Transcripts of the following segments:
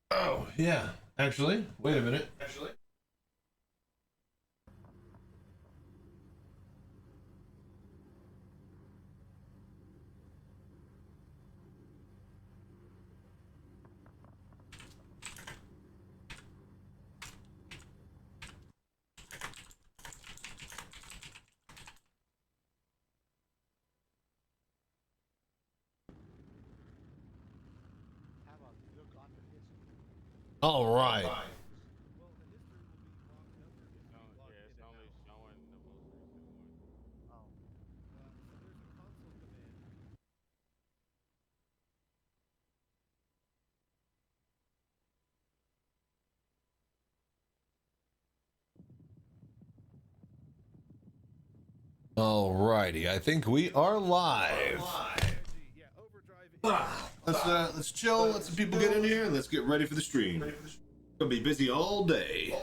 Oh, yeah. Actually, wait a minute. All right. All righty. I think we are live. Let's chill. Let some people get in here, and let's get ready for the stream. Gonna be busy all day.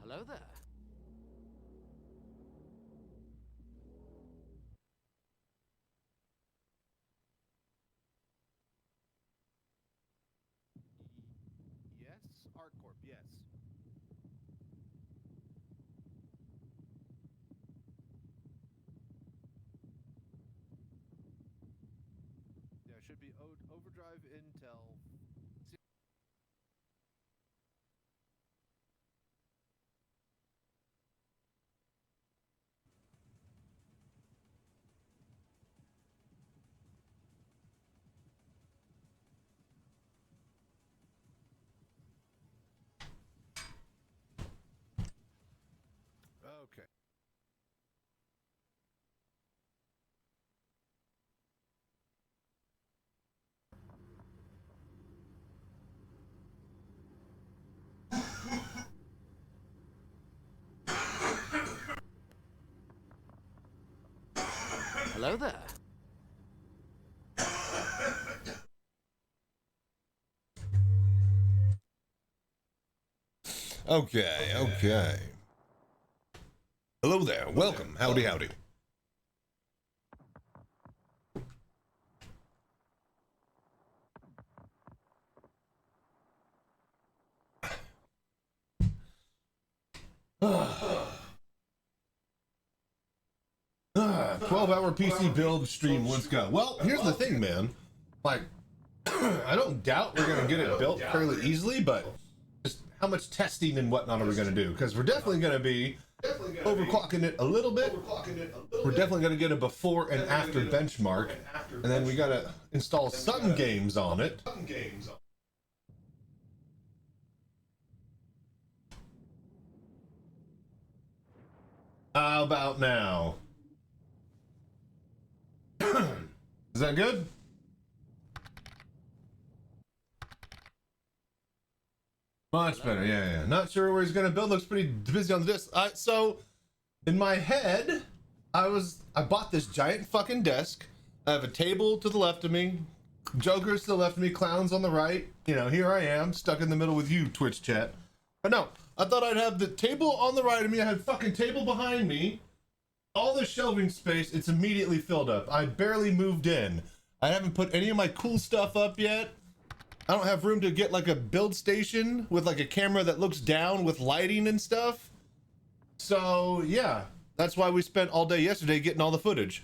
Hello there. Yes, ArtCorp, yes. Yeah, it should be Overdrive Intel. Okay. Hello there. Okay. Hello there. Welcome. Howdy. Ah. 12-hour PC build stream. Let's go. Well, here's the thing, man. Like, I don't doubt we're gonna get it built fairly easily, but just how much testing and whatnot are we gonna do? Because we're definitely gonna be overclocking it a little bit. We're definitely gonna get a before and after benchmark, and then we gotta install some games on it. How about now? Is that good? Much better, yeah. Not sure where he's gonna build. Looks pretty busy on the disc. So, in my head, I bought this giant fucking desk. I have a table to the left of me, jokers to the left of me, clowns on the right. You know, here I am, stuck in the middle with you, Twitch chat. But no, I thought I'd have the table on the right of me. I had fucking table behind me. All the shelving space, it's immediately filled up. I barely moved in. I haven't put any of my cool stuff up yet. I don't have room to get like a build station with like a camera that looks down with lighting and stuff. So yeah, that's why we spent all day yesterday getting all the footage.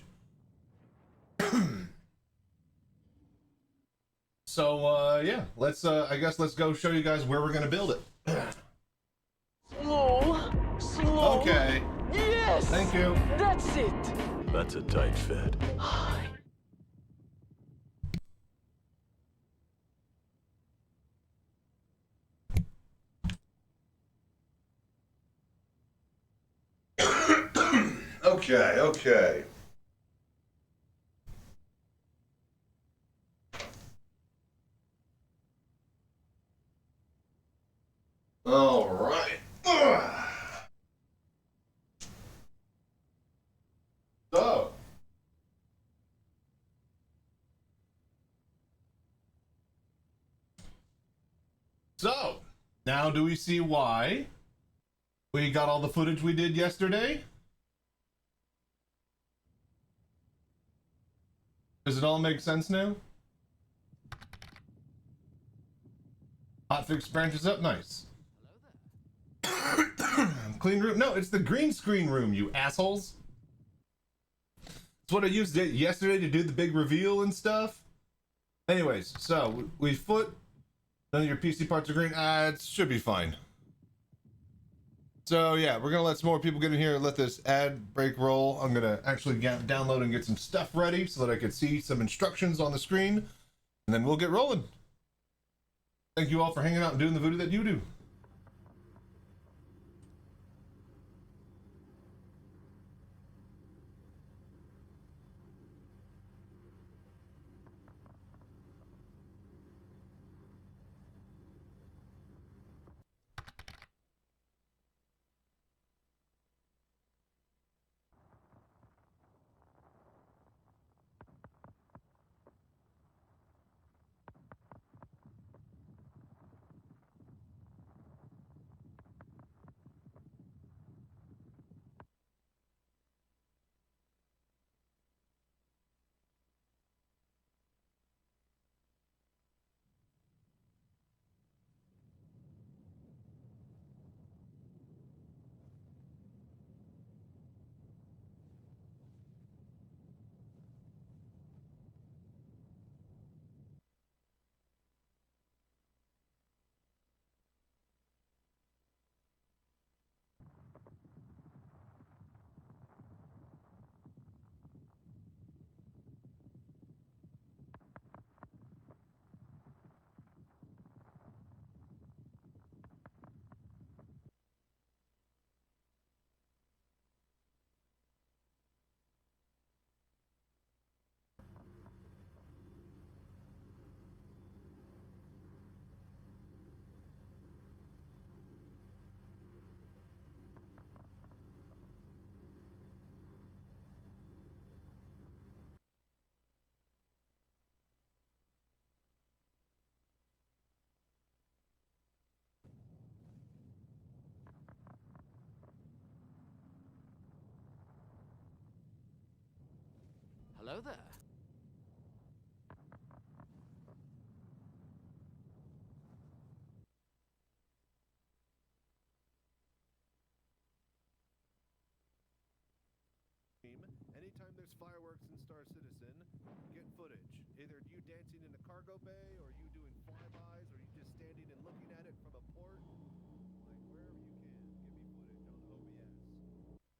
So yeah, I guess let's go show you guys where we're gonna build it. Slow. Okay. Yes. Thank you. That's it. That's a tight fit. Okay. All right. So, now do we see why we got all the footage we did yesterday? Does it all make sense now? Hotfix branches up, nice. Clean room? No, it's the green screen room, you assholes. It's what I used yesterday to do the big reveal and stuff. Anyways, so we foot. None of your PC parts are green. It should be fine. So yeah, we're gonna let some more people get in here and let this ad break roll. I'm gonna actually download and get some stuff ready so that I can see some instructions on the screen, and then we'll get rolling. Thank you all for hanging out and doing the voodoo that you do. Hello there. Anytime anytime there's fireworks in Star Citizen, get footage. Either you dancing in a cargo bay, or you doing flybys, or you just standing and looking at it from a port. Like wherever you can, give me footage on OBS.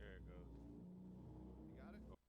There it goes. You got it? Okay.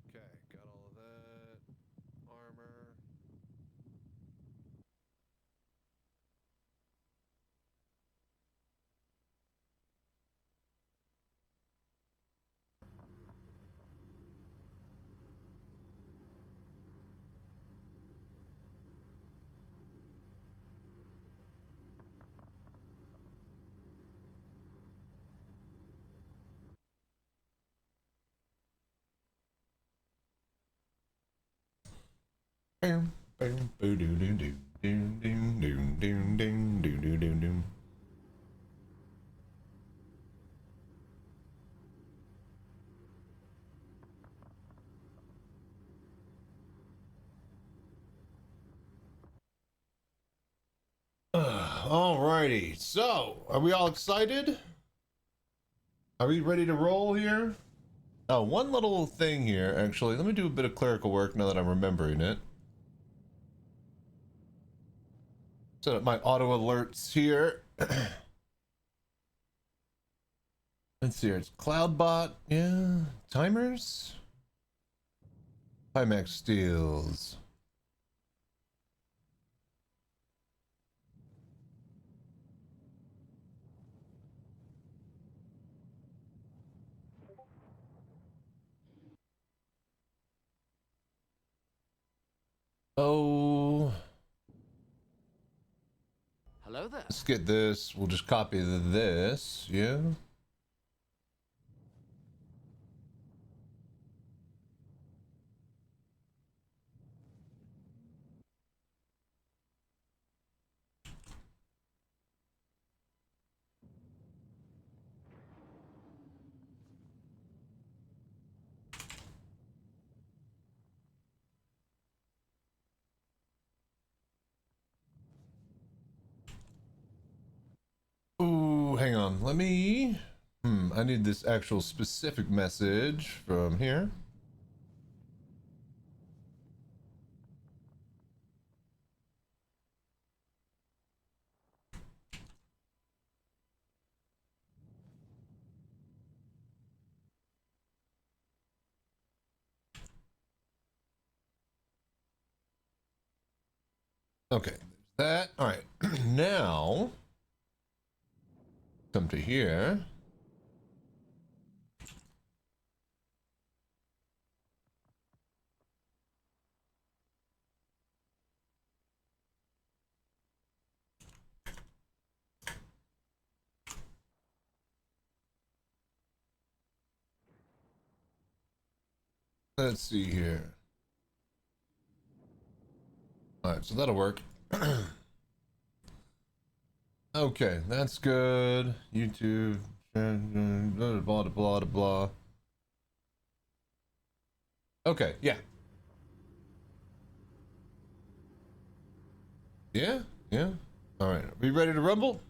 Okay, got all of that. Armor. Bam, bam, boo doo doo doo doo doo doo doo doo doo doo doo. Alrighty, so are we all excited? Are we ready to roll here? Oh, one little thing here, actually. Let me do a bit of clerical work now that I'm remembering it. Set up my auto alerts here. Let's see here. It's Cloudbot. Yeah. Timers. Pimax Steels. Oh. Hello there. Let's get this. We'll just copy this. Yeah. Ooh, hang on. Let me. I need this actual specific message from here. Okay, there's that. All right, now come to here. Let's see here. All right, so that'll work. Okay, that's good. YouTube, blah, blah, blah, blah, blah. Okay, yeah. Yeah, yeah. All right, are we ready to rumble?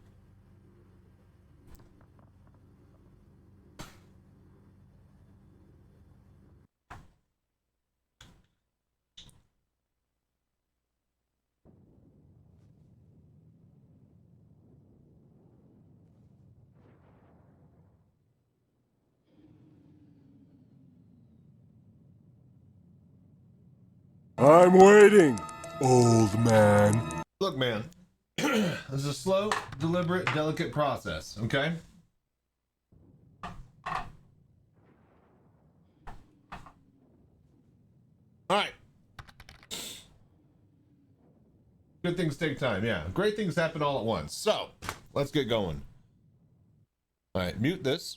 I'm waiting. old man. Look, man, this is a slow, deliberate, delicate process, okay? All right. Good things take time, yeah. Great things happen all at once. So, let's get going. All right, mute this.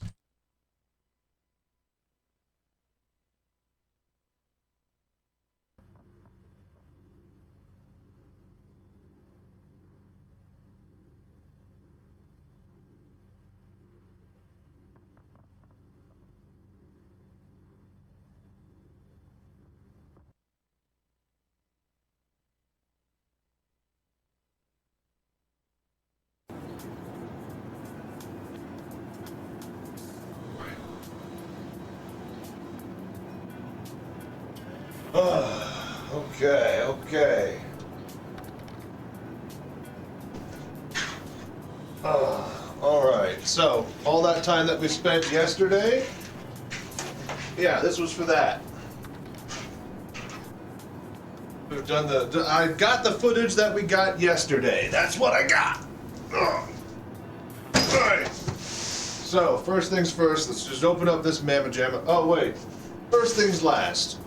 Okay. All right. So, all that time that we spent yesterday, yeah, this was for that. We've done I got the footage that we got yesterday. That's what I got. All right. So, first things first, let's just open up this mamma jamma. Oh, wait. First things last.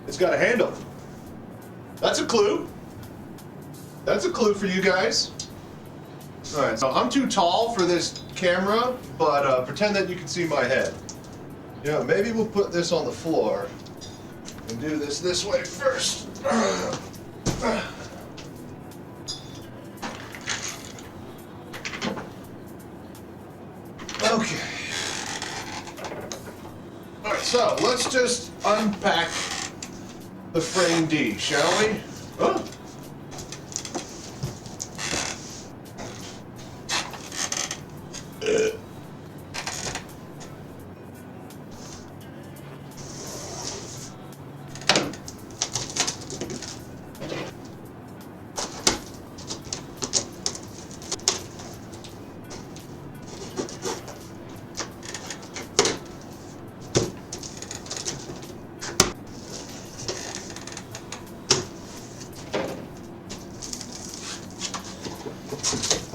It's got a handle. That's a clue. That's a clue for you guys. All right, so I'm too tall for this camera, but pretend that you can see my head. You know, maybe we'll put this on the floor and do this way first. Okay. All right, so let's just unpack the frame D, shall we? Oh.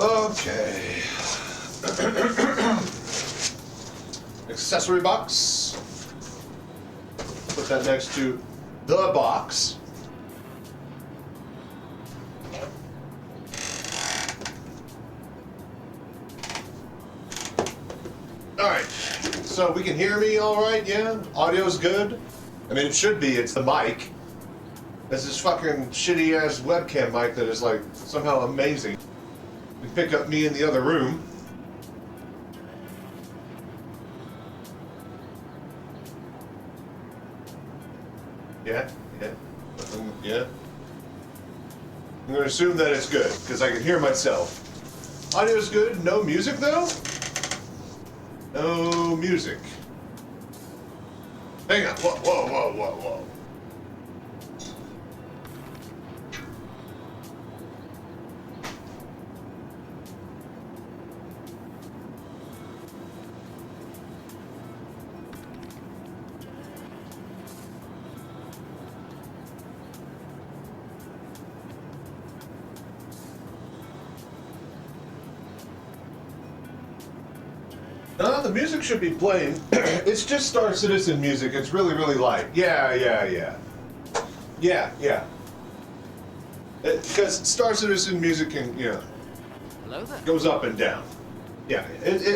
Okay. Accessory box. Put that next to the box. All right. So we can hear me all right, yeah? Audio's good? I mean, it should be. It's the mic. It's this fucking shitty-ass webcam mic that is, like, somehow amazing. We pick up me in the other room. Yeah. Yeah. I'm gonna assume that it's good, because I can hear myself. Audio's good, no music though? No music. Hang on, whoa. No, the music should be playing. It's just Star Citizen music. It's really, really light. Yeah. Because Star Citizen music can, you know, Hello there. goes up and down. Yeah,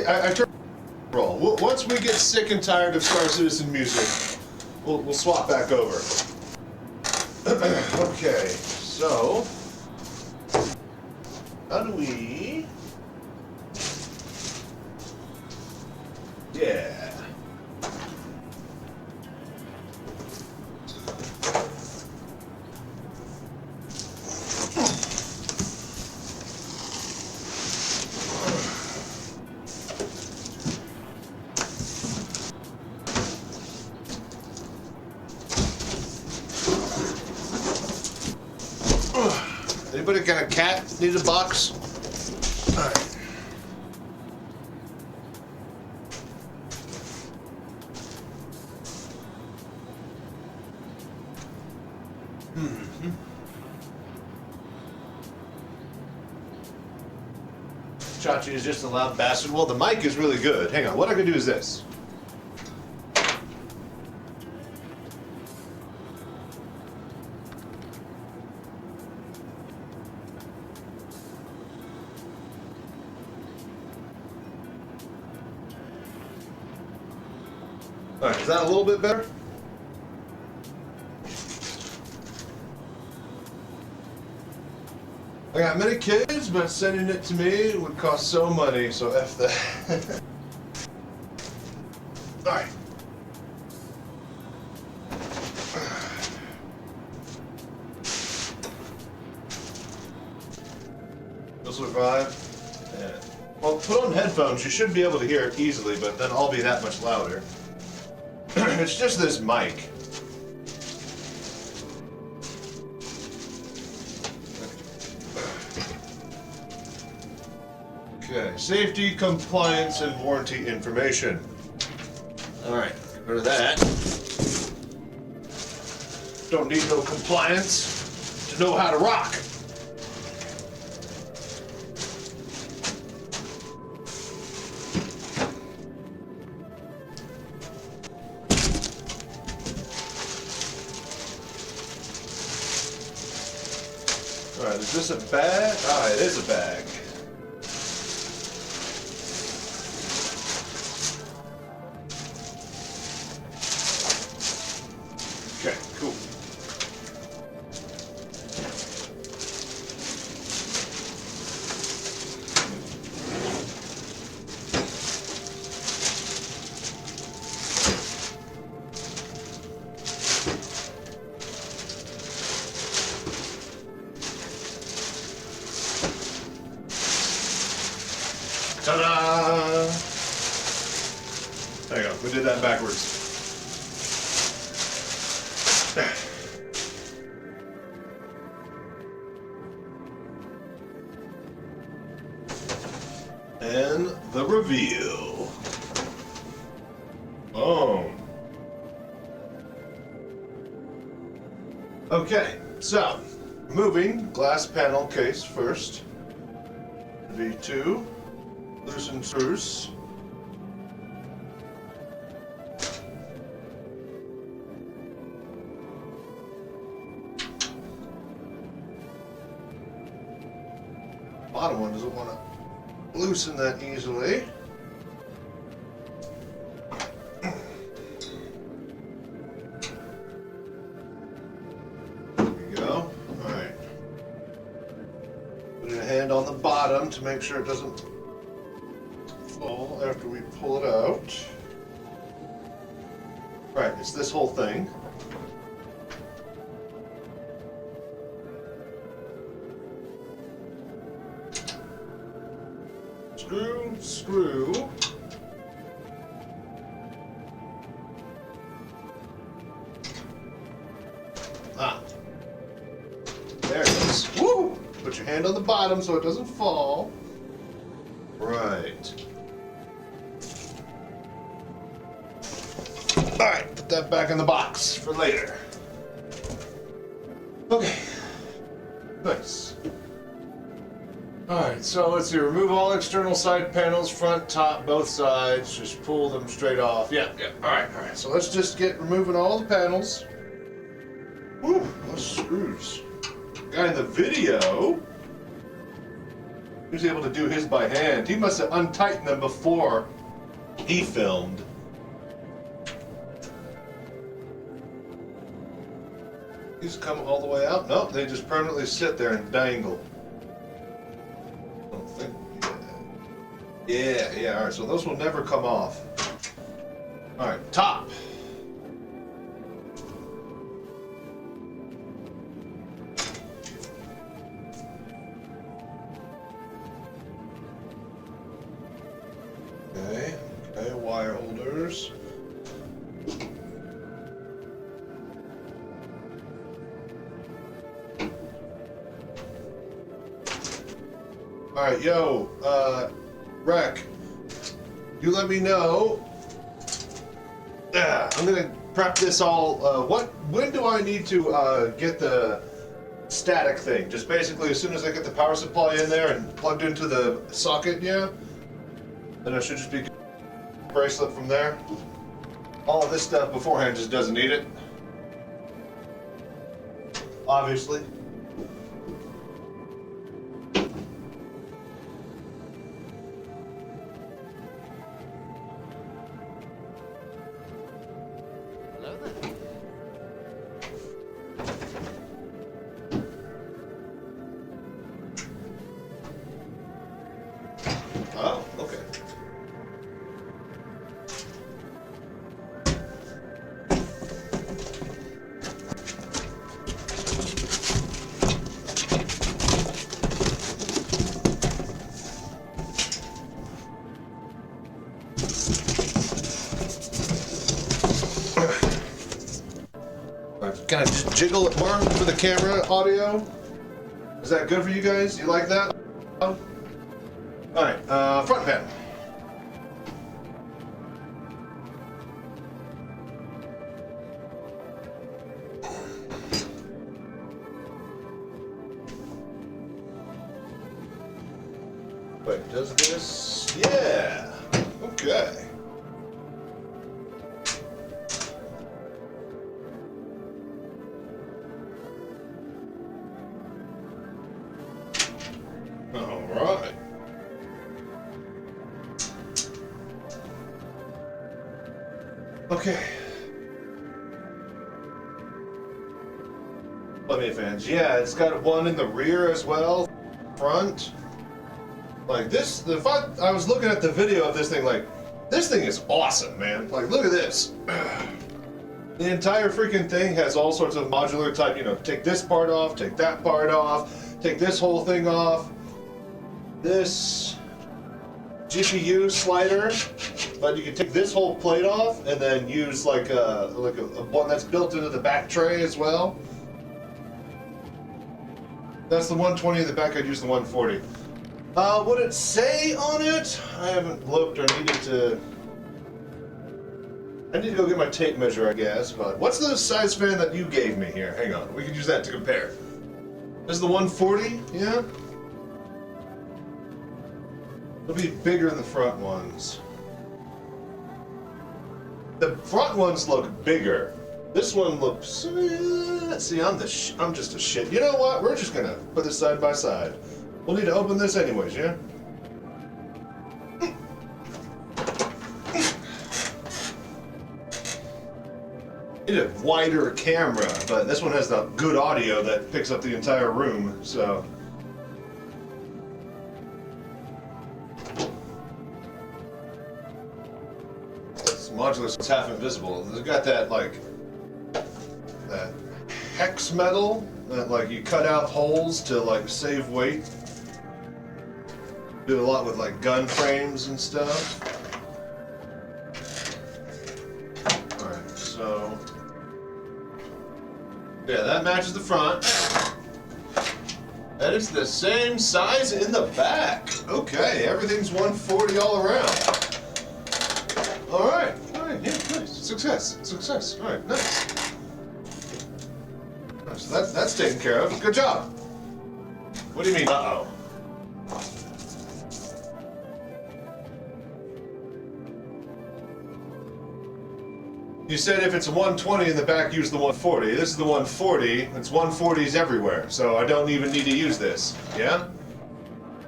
I turn roll. Once we get sick and tired of Star Citizen music, we'll swap back over. Okay, so how do we? Yeah. Anybody got a cat? Need a box? All right. Chachi is just a loud bastard. Well, the mic is really good. Hang on, what I can do is this. Alright, is that a little bit better? I got many kids, but sending it to me would cost so money, so F that. Alright. You'll survive? Yeah. Well, put on headphones, you should be able to hear it easily, but then I'll be that much louder. It's just this mic. Okay, safety, compliance, and warranty information. Alright, get rid of that. Don't need no compliance to know how to rock. Alright, is this a bag? Ah, it is a bag. Okay, cool. Ta-da! There you go. We did that backwards. And the reveal. Boom. Okay, so removing glass panel case first. V2. Loosen screws. Bottom one doesn't want to loosen that easily. There we go. Alright. Put a hand on the bottom to make sure it doesn't fall after we pull it out. Right, it's this whole thing. Screw, screw. Ah. There it is. Woo! Put your hand on the bottom so it doesn't fall. Right. Alright, put that back in the box for later. Okay. Nice. Alright, so let's see. Remove all external side panels, front, top, both sides. Just pull them straight off. Yeah. Alright. So let's just get removing all the panels. Whew, those screws. Guy in the video, he was able to do his by hand. He must have untightened them before he filmed. These come all the way out? Nope, they just permanently sit there and dangle. I don't think. Yeah, alright, so those will never come off. Alright, top. Okay, wire holders. Alright, yo, Rec, you let me know. Yeah, I'm gonna prep this all. When do I need to get the static thing? Just basically as soon as I get the power supply in there and plugged into the socket, yeah? Then I should just be bracelet from there. All of this stuff beforehand just doesn't need it. Obviously. Hello there. Oh, okay. Can I just jiggle it more for the camera audio? Is that good for you guys? You like that? Alright, front panel. Wait, does this? Yeah! Okay. Alright. Okay. Plenty of fans. Yeah, it's got one in the rear as well. Front. Like this, I was looking at the video of this thing, like, this thing is awesome, man. Like, look at this. The entire freaking thing has all sorts of modular type, you know, take this part off, take that part off, take this whole thing off. This GPU slider, but you can take this whole plate off and then use like a one that's built into the back tray as well. That's the 120 in the back. I'd use the 140. Would it say on it? I haven't looked or needed to. I need to go get my tape measure, I guess. But what's the size fan that you gave me here? Hang on, we can use that to compare. This is the 140, yeah. It'll be bigger than the front ones. The front ones look bigger. This one looks. See, I'm just a shit. You know what? We're just gonna put this side by side. We'll need to open this anyways, yeah? Need a wider camera, but this one has the good audio that picks up the entire room, so. This modular is half invisible. It's got that, like, that hex metal that, like, you cut out holes to, like, save weight. Do a lot with, like, gun frames and stuff. Alright, so. Yeah, that matches the front. That is the same size in the back. Okay, everything's 140 all around. Alright, yeah, nice. Success. Alright, nice. So that's taken care of. Good job. What do you mean, uh-oh? You said if it's a 120 in the back, use the 140. This is the 140. It's 140s everywhere, so I don't even need to use this. Yeah?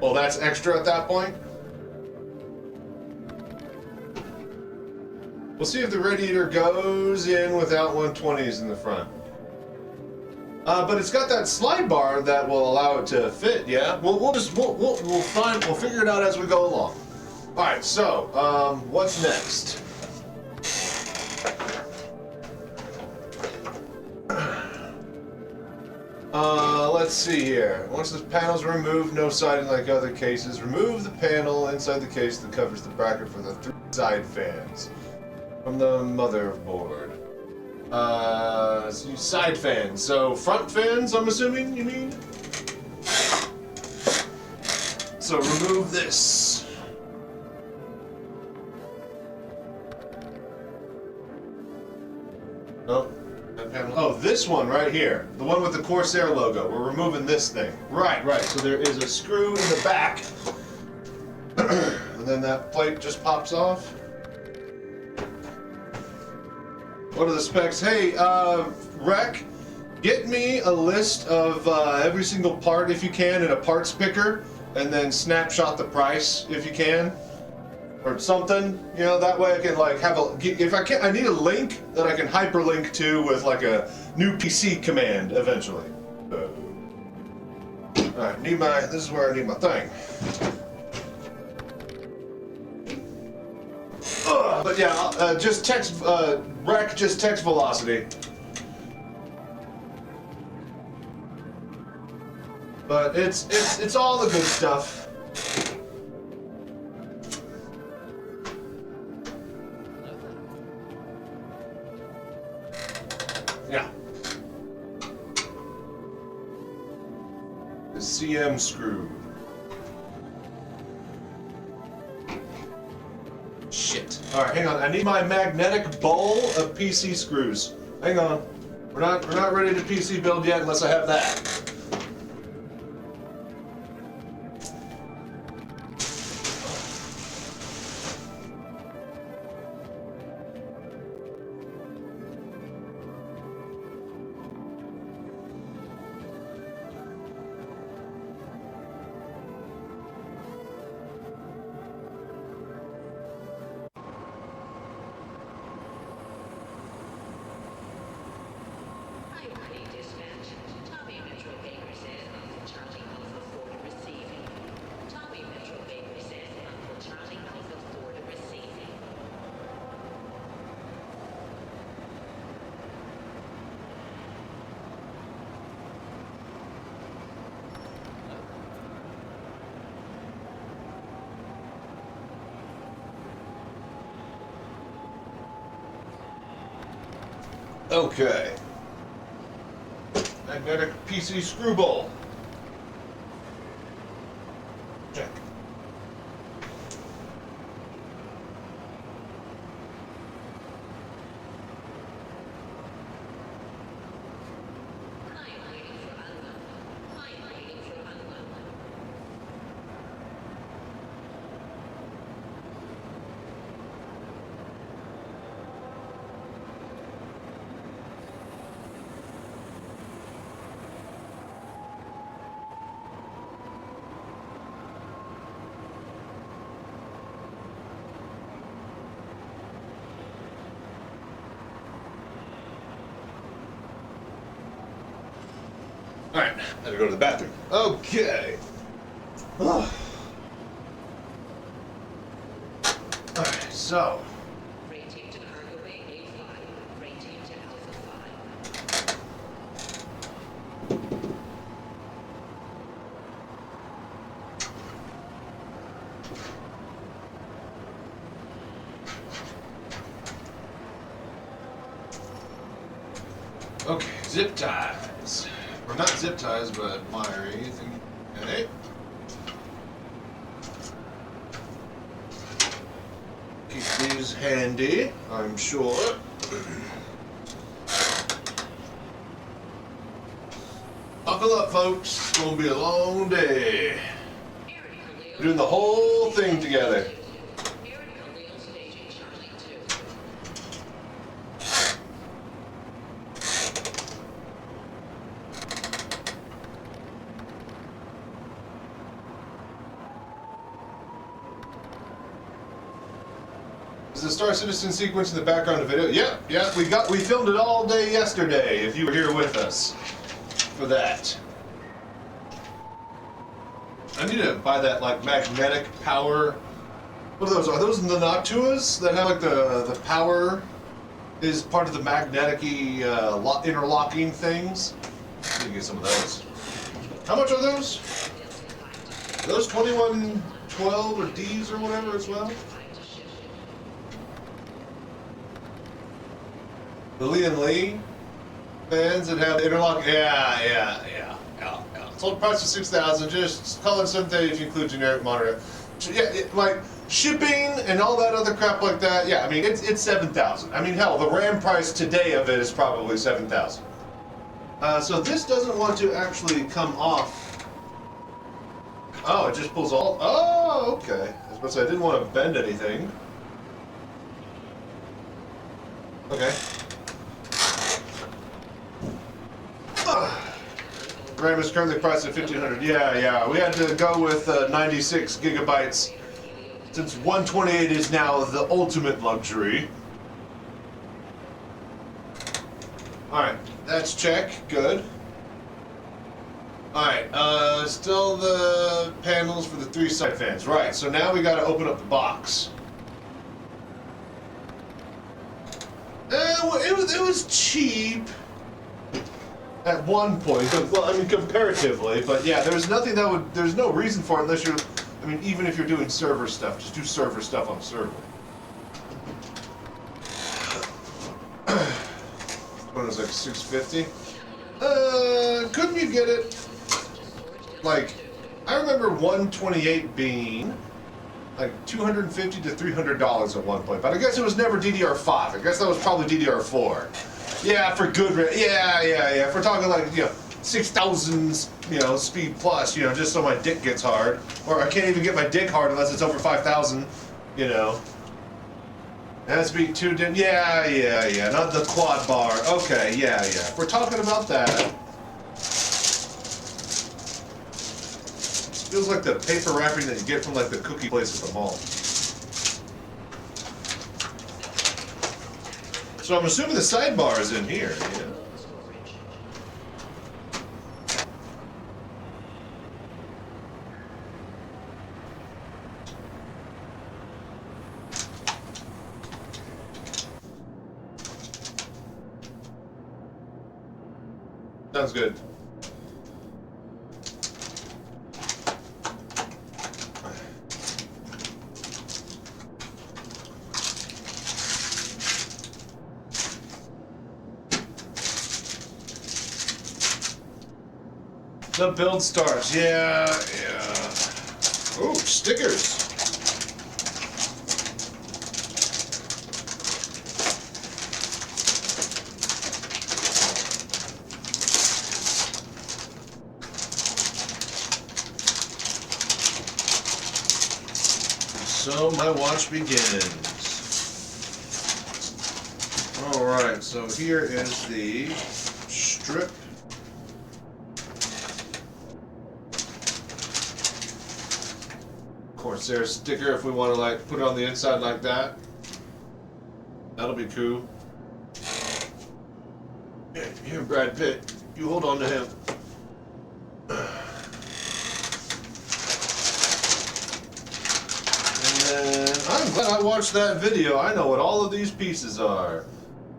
Well, that's extra at that point. We'll see if the radiator goes in without 120s in the front. But it's got that slide bar that will allow it to fit. Yeah. We'll figure it out as we go along. All right. So, what's next? Let's see here. Once the panel's removed, no siding like other cases. Remove the panel inside the case that covers the bracket for the 3 side fans from the motherboard. Side fans. So front fans, I'm assuming you mean? So remove this. this one right here, the one with the Corsair logo. We're removing this thing. Right. So there is a screw in the back, and then that plate just pops off. What are the specs? Hey, Rec, get me a list of every single part if you can in a parts picker, and then snapshot the price if you can, or something. You know, that way I can like have a. If I can, I need a link that I can hyperlink to with like a new PC command eventually. All right, need my. This is where I need my thing. But yeah, just text Rec. Just text velocity. But it's all the good stuff. Yeah. The CM screw. Shit. All right, hang on. I need my magnetic bowl of PC screws. Hang on. We're not ready to PC build yet unless I have that. Okay. Magnetic PC screw bowl. Check. Alright, I had to go to the bathroom. Okay. Alright, so. Rating to cargo bay A5. Rating to Alpha 5. Okay, zip ties. Or not zip ties, but wire anything. Okay. Keep these handy, I'm sure. Buckle up, folks. It's gonna be a long day. We're doing the whole thing together. Is the Star Citizen sequence in the background of the video? Yeah, we filmed it all day yesterday, if you were here with us for that. I need to buy that like magnetic power. What are those? Are those the Noctuas that have like the power is part of the magnetic-y interlocking things? I need to get some of those. How much are those? Are those 2112 or Ds or whatever as well? The Lee and Lee fans that have the interlock. Yeah. Total price of 6,000. Just call it something if you include generic monitor. Yeah, like shipping and all that other crap like that. Yeah, I mean it's 7,000. I mean hell, the RAM price today of it is probably 7,000. So this doesn't want to actually come off. Oh, it just pulls all. Oh, okay. I was about to say I didn't want to bend anything. Okay. RAM is currently priced at 1,500. Yeah. We had to go with 96 gigabytes since 128 is now the ultimate luxury. All right, that's check. Good. All right. Still the panels for the 3 side fans. Right. So now we got to open up the box. Well, it was cheap. At one point, well, I mean, comparatively, but yeah, there's nothing that would, there's no reason for it unless you're, I mean, even if you're doing server stuff, just do server stuff on a server. What was it, like 650? Couldn't you get it? Like, I remember 128 being like $250 to $300 at one point, but I guess it was never DDR5. I guess that was probably DDR4. Yeah, for good. Yeah. If we're talking like, 6,000, speed plus, just so my dick gets hard, or I can't even get my dick hard unless it's over 5,000, It has to be tuned in. Yeah. Not the quad bar. Okay, yeah. If we're talking about that, feels like the paper wrapping that you get from like the cookie place at the mall. So I'm assuming the sidebar is in here. Yeah. Sounds good. The build starts, yeah. Ooh, stickers. So my watch begins. All right, so here is the strip. Corsair sticker if we want to like put it on the inside like that. That'll be cool. Here, Brad Pitt, you hold on to him. And then I'm glad I watched that video. I know what all of these pieces are.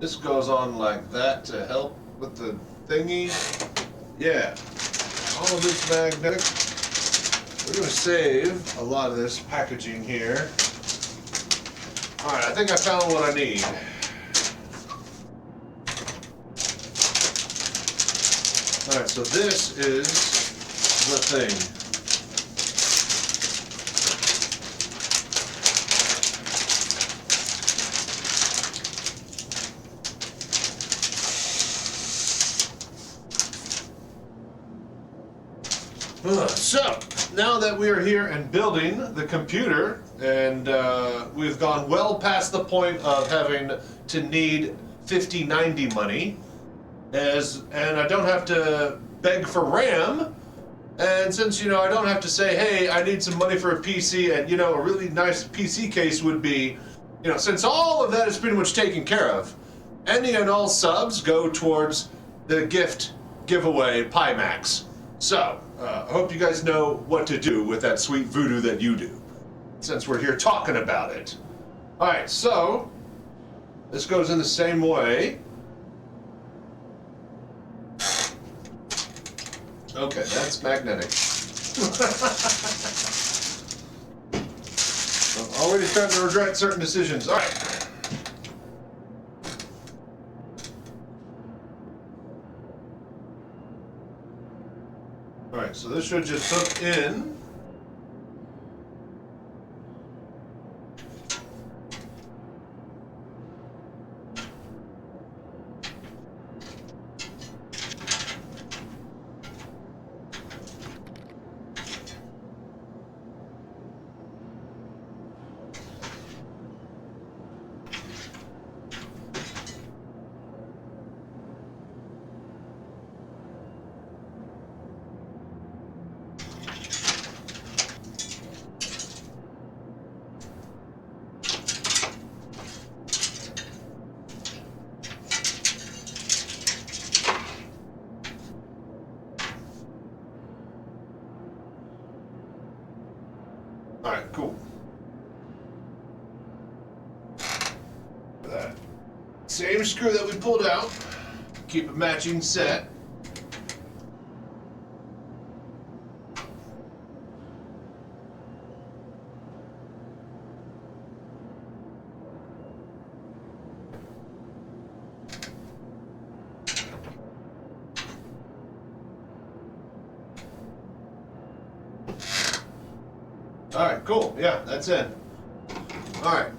This goes on like that to help with the thingy. Yeah, all of it's magnetic. We're going to save a lot of this packaging here. Alright, I think I found what I need. Alright, so this is the thing. So, now that we are here and building the computer, and we've gone well past the point of having to need 5090 money, and I don't have to beg for RAM, and since, I don't have to say, hey, I need some money for a PC, and, a really nice PC case would be, since all of that is pretty much taken care of, any and all subs go towards the giveaway Pimax. So, I hope you guys know what to do with that sweet voodoo that you do, since we're here talking about it. Alright, so, this goes in the same way. Okay, that's magnetic. I'm already starting to regret certain decisions. Alright. Alright, so this should just hook in. All right, cool. That same screw that we pulled out. Keep a matching set. Alright, cool. Yeah, that's it. Alright.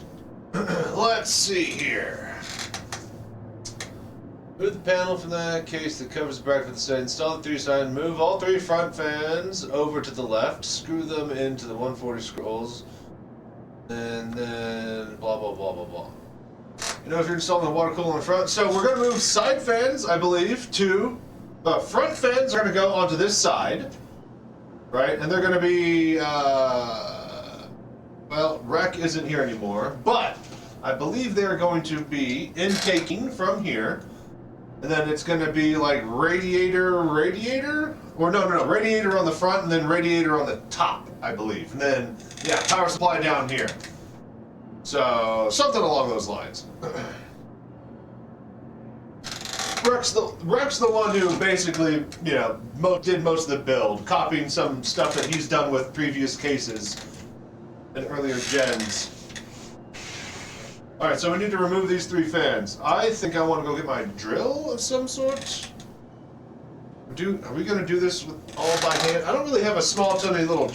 Let's see here. Move the panel from that case that covers the bracket for the side. Install the 3 side. Move all 3 front fans over to the left. Screw them into the 140 scrolls. And then blah, blah, blah, blah, blah. You know, if you're installing the water cooler in the front. So we're going to move side fans, I believe, to... front fans are going to go onto this side. Right, and they're going to be, well, Rec isn't here anymore, but I believe they're going to be intaking from here, and then it's going to be like radiator, or no, radiator on the front, and then radiator on the top, I believe, and then, yeah, power supply down here. So, something along those lines. Rec's the one who basically, you know, did most of the build, copying some stuff that he's done with previous cases and earlier gens. Alright, so we need to remove these 3 fans. I think I want to go get my drill of some sort. Are we going to do this with all by hand? I don't really have a small ton of little I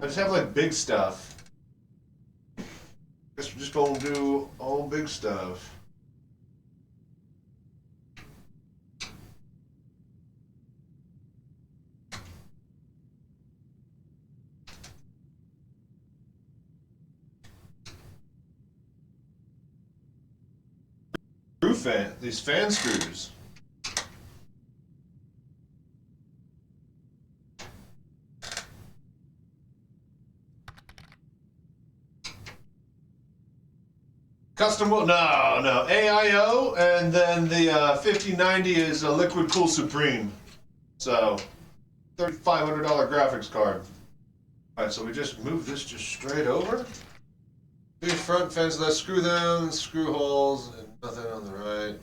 just have like big stuff. Guess we're just going to do all big stuff. These fan screws. Custom will, no, AIO, and then the 5090 is a Liquid Cool Supreme. So, $3,500 graphics card. Alright, so we just move this just straight over. 3 front fans, let's screw them, screw holes, and nothing on the right.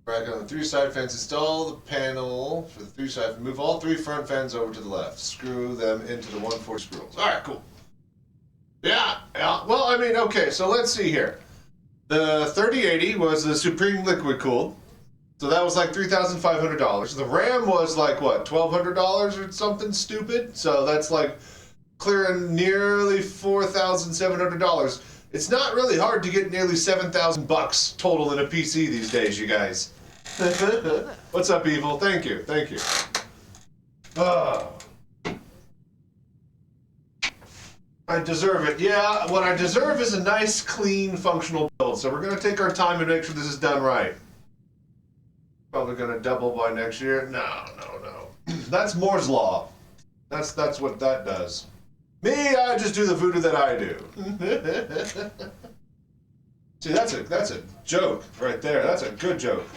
Bracket on the 3 side fans, install the panel for the 3 side, move all 3 front fans over to the left. Screw them into the 140 screws. Alright, cool. Yeah, well, I mean, okay, so let's see here. The 3080 was the Supreme Liquid Cooled. So that was like $3,500. The RAM was like, what, $1,200 or something stupid? So that's like clearing nearly $4,700. It's not really hard to get nearly $7,000 total in a PC these days, you guys. What's up, Evil? Thank you, thank you. Oh. I deserve it. Yeah, what I deserve is a nice, clean, functional build. So we're going to take our time and make sure this is done right. Probably going to double by next year. No. That's Moore's Law. That's what that does. Me, I just do the voodoo that I do. See, that's a joke right there. That's a good joke.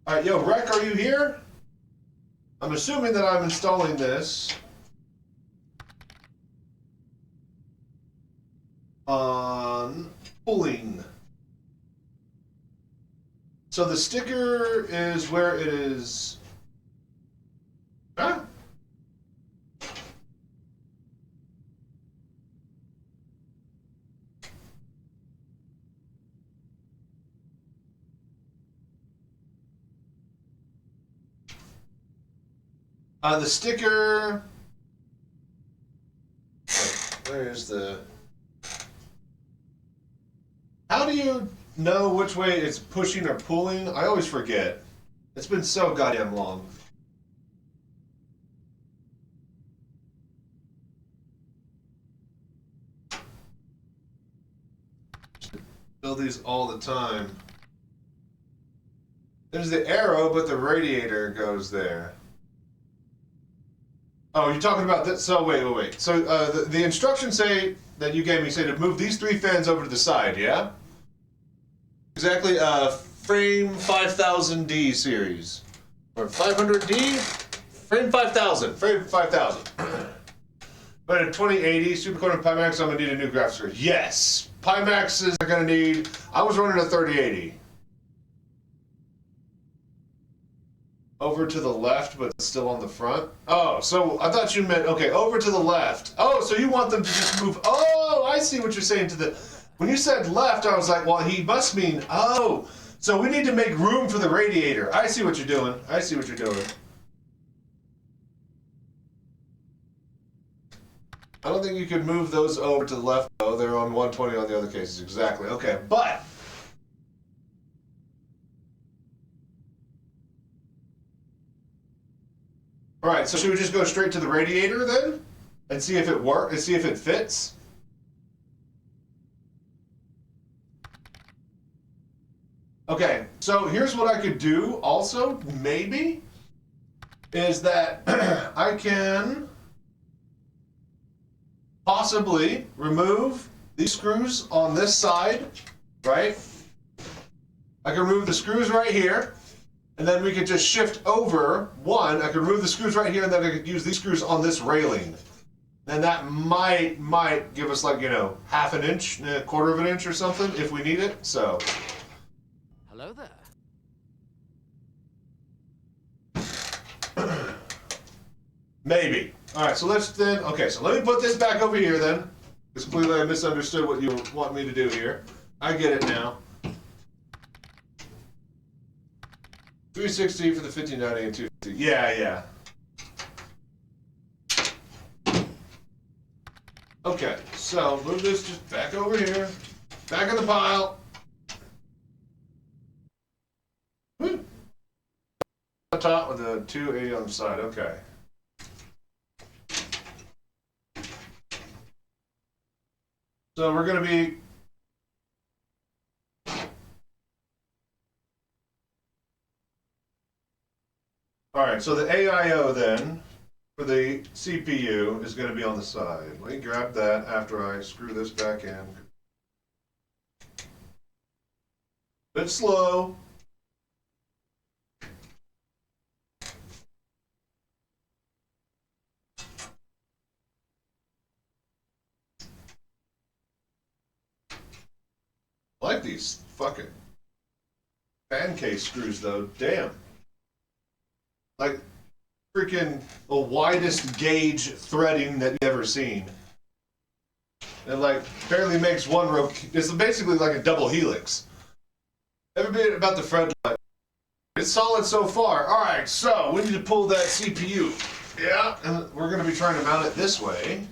All right, yo, Rec, are you here? I'm assuming that I'm installing this on pulling. So the sticker is where it is. Huh? The sticker. Where is the? How do you know which way it's pushing or pulling? I always forget. It's been so goddamn long. Build these all the time. There's the arrow, but the radiator goes there. Oh, you're talking about this? So wait. So the instructions say that you gave me say to move these 3 fans over to the side, yeah? Exactly. Frame 5000D series or 500D. Frame 5000. Frame 5000. But at 2080, Supercomputer Pimax, I'm gonna need a new graphics card. Yes, Pimaxes are gonna need. I was running a 3080. Over to the left, but still on the front. Oh, so I thought you meant okay. Over to the left. Oh, so you want them to just move? Oh, I see what you're saying. To the when you said left, I was like, well, he must mean oh. So we need to make room for the radiator. I see what you're doing. I see what you're doing. I don't think you could move those over to the left, though. They're on 120 on the other cases. Exactly. Okay, but... Alright, so should we just go straight to the radiator, then? And see if it works? And see if it fits? Okay, so here's what I could do, also, maybe, is that I can... possibly remove these screws on this side, right? I can remove the screws right here, and then we could just shift over one. I could remove the screws right here, and then I could use these screws on this railing. And that might give us like, you know, half an inch, a quarter of an inch or something if we need it, so. Hello there. Maybe. All right, so let's then, okay, so let me put this back over here then. Because clearly I misunderstood what you want me to do here. I get it now. 360 for the 1590 and 250. Yeah. Okay, so move this just back over here. Back in the pile. Woo. On top with the 280 on the side, okay. So we're going to be all right, so the AIO then for the CPU is going to be on the side. Let me grab that after I screw this back in. Bit slow. I like these fucking fan case screws though, damn. Like freaking the widest gauge threading that you've ever seen. It like barely makes one row, it's basically like a double helix. Every bit about the thread line. It's solid so far. Alright, so we need to pull that CPU. Yeah, and we're gonna be trying to mount it this way.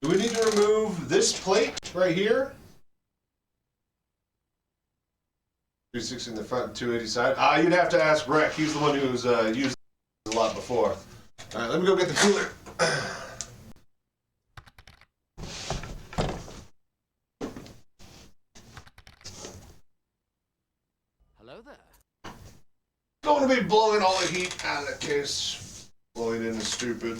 Do we need to remove this plate right here? 360 in the front and 280 side. You'd have to ask Rec. He's the one who's used it a lot before. All right, let me go get the cooler. Hello there. Don't want to be blowing all the heat out of that case. Blowing in is stupid.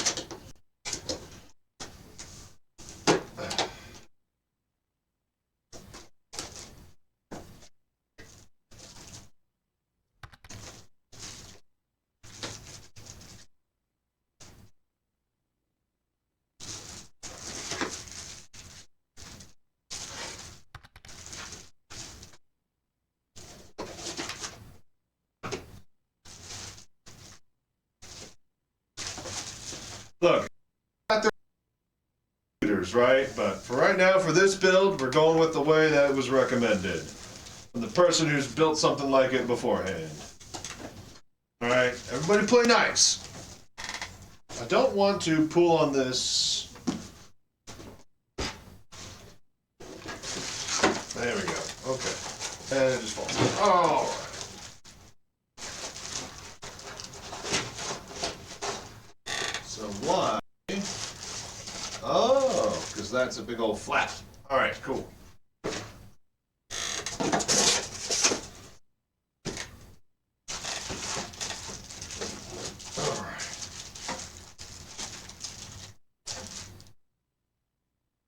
Look, got their computers, right? But for right now, for this build, we're going with the way that it was recommended from the person who's built something like it beforehand. All right, everybody play nice. I don't want to pull on this. There we go. Okay, and it just falls. All right. So why? Oh, because that's a big old flap. All right, cool. All right.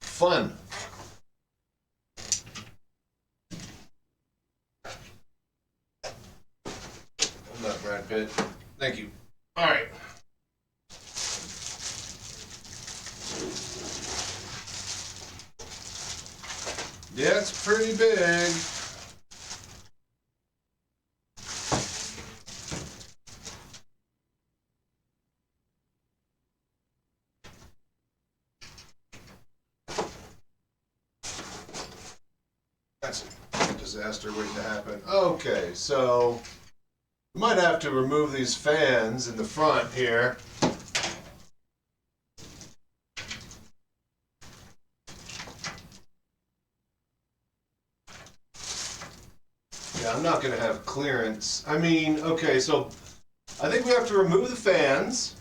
Fun. Hold up, Brad Pitt. Thank you. All right. Yeah, it's pretty big. That's a disaster waiting to happen. Okay, so we might have to remove these fans in the front here. Yeah, I'm not going to have clearance. I mean, okay, so I think we have to remove the fans.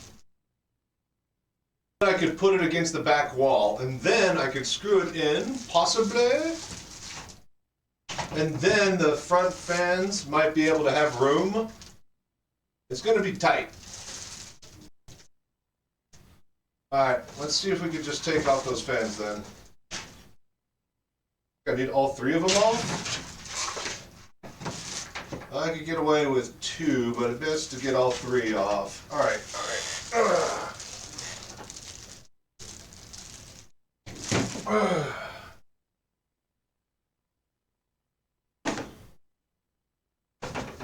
I could put it against the back wall, and then I could screw it in, possibly. And then the front fans might be able to have room. It's going to be tight. Alright, let's see if we could just take off those fans then. I need all three of them off. I could get away with 2, but it's best to get all 3 off. Alright, alright.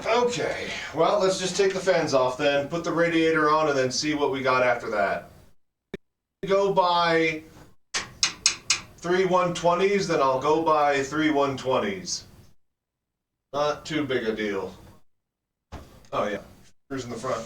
Okay, well, let's just take the fans off then, put the radiator on, and then see what we got after that. Go by 3 120s, then I'll go by 3 120s. Not too big a deal. Oh yeah, screws in the front.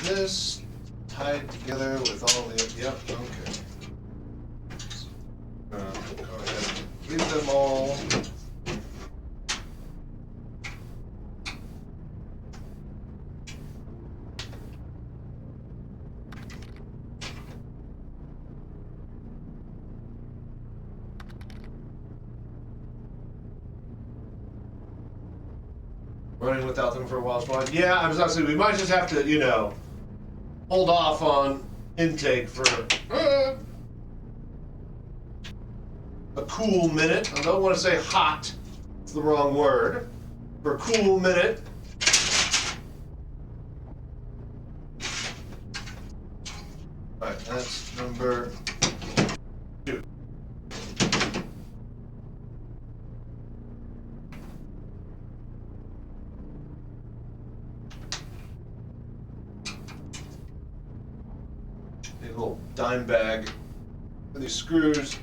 This tied together with all the, yep, okay. Go ahead and leave them all. Running without them for a while is fine. Yeah, I was about to say, we might just have to, you know, hold off on intake for a cool minute. I don't want to say hot, it's the wrong word. For a cool minute. Alright, that's number 2. A little dime bag for these screws.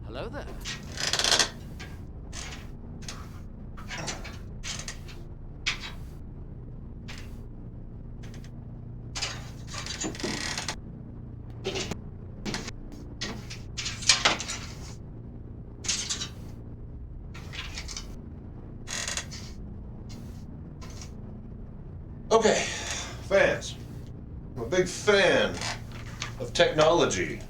Hello there. Okay, fans. I'm a big fan of technology.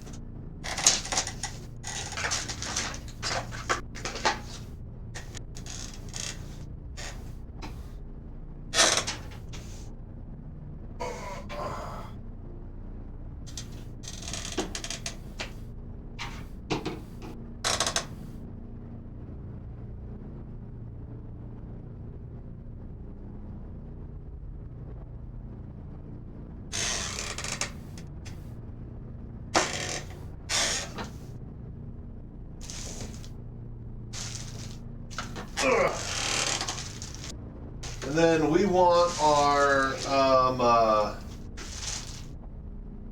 And then we want our,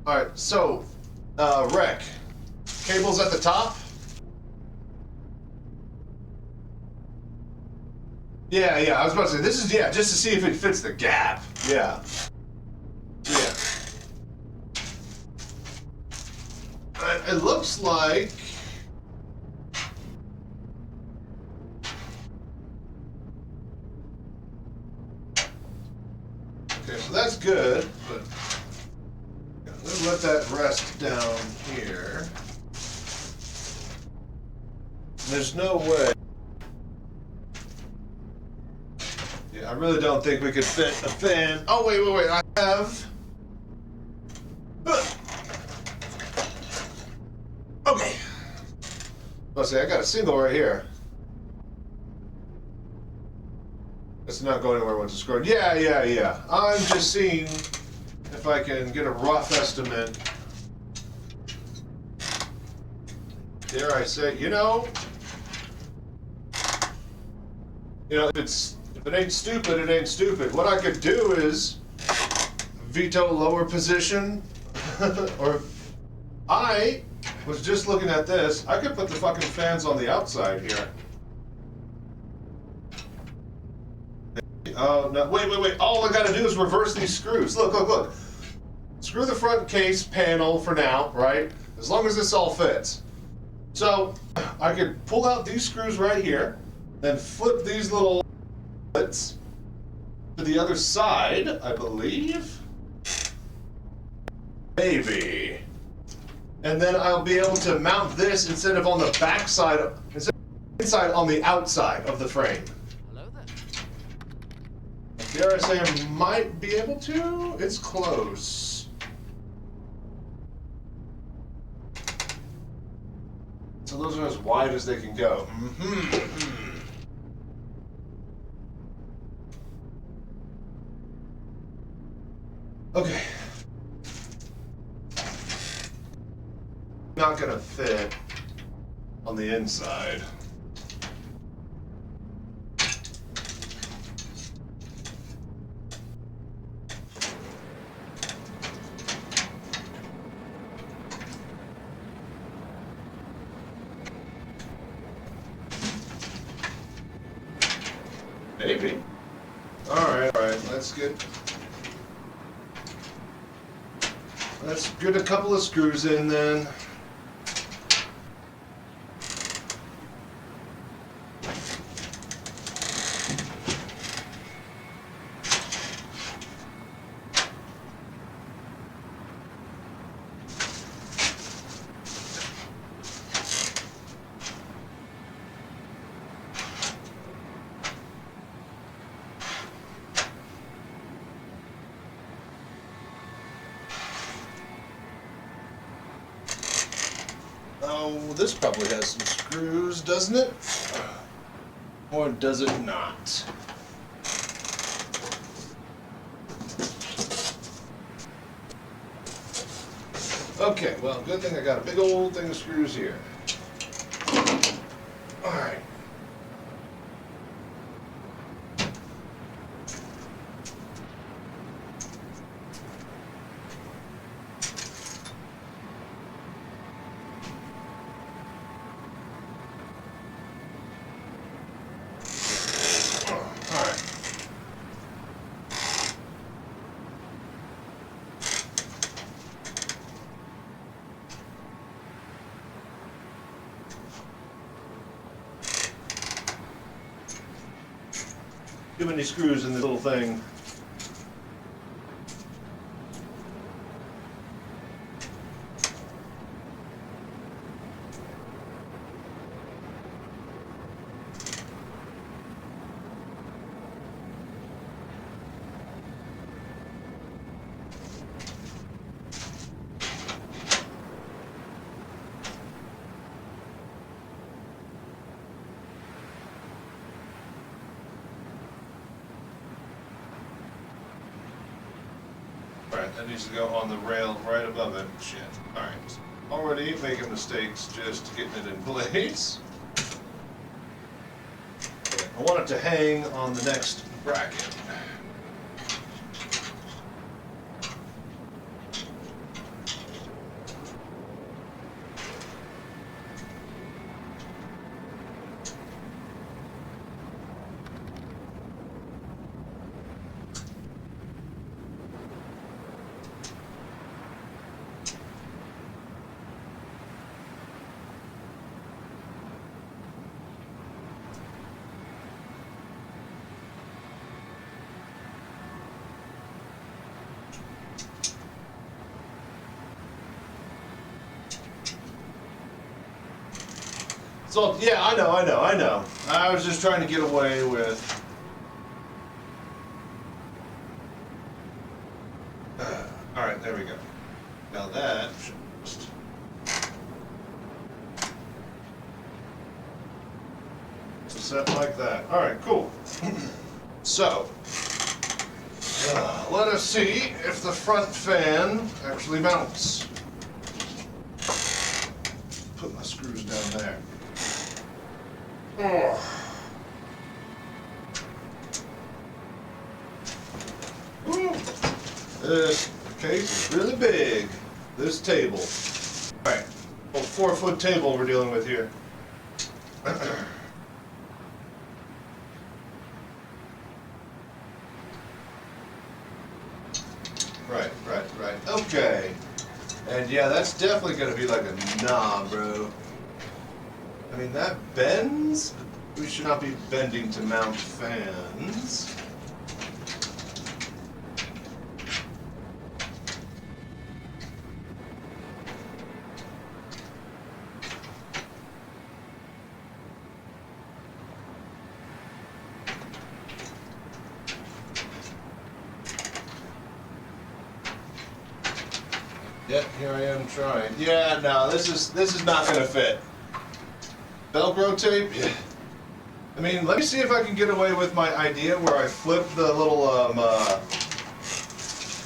alright, so, rec. Cables at the top? Yeah, I was about to say, this is, yeah, just to see if it fits the gap. Yeah. Yeah. It looks like Okay, so that's good, but let's let that rest down here. There's no way. Yeah, I really don't think we could fit a fan. Oh, wait. I have. Okay. Let's see, I got a single right here. It's not going anywhere once it's screwed. Yeah. I'm just seeing if I can get a rough estimate. Dare I say, you know, if it ain't stupid, it ain't stupid. What I could do is veto lower position, or I was just looking at this. I could put the fucking fans on the outside here. Oh, no, wait. All I gotta do is reverse these screws. Look. Screw the front case panel for now, right? As long as this all fits. So, I could pull out these screws right here, then flip these little slits to the other side, I believe. Maybe. And then I'll be able to mount this instead of on the back side, instead of inside on the outside of the frame. Hello there. Dare I say I might be able to? It's close. So those are as wide as they can go. Okay. Not gonna fit on the inside. Maybe. Alright, let's get a couple of screws in then. Oh, this probably has some screws, doesn't it? Or does it not? Okay, well, good thing I got a big old thing of screws here. Alright. Too many screws in this little thing. Alright, that needs to go on the rail right above it. Shit. Alright. Already making mistakes just getting it in place. Okay, I want it to hang on the next bracket. So, yeah, I know. I was just trying to get away with... Alright, there we go. Now that should just... Set like that. Alright, cool. So, let us see if the front fan actually mounts. Put my screws down there. Oh. Ooh. This case is really big. This table. Alright, well, 4-foot table we're dealing with here. Right. Okay. And yeah, that's definitely gonna be like a knob, bro. I mean, that bends. We should not be bending to mount fans. Yep, here I am trying. Yeah, no, this is not gonna fit. Velcro tape? Yeah. I mean, let me see if I can get away with my idea where I flip the little,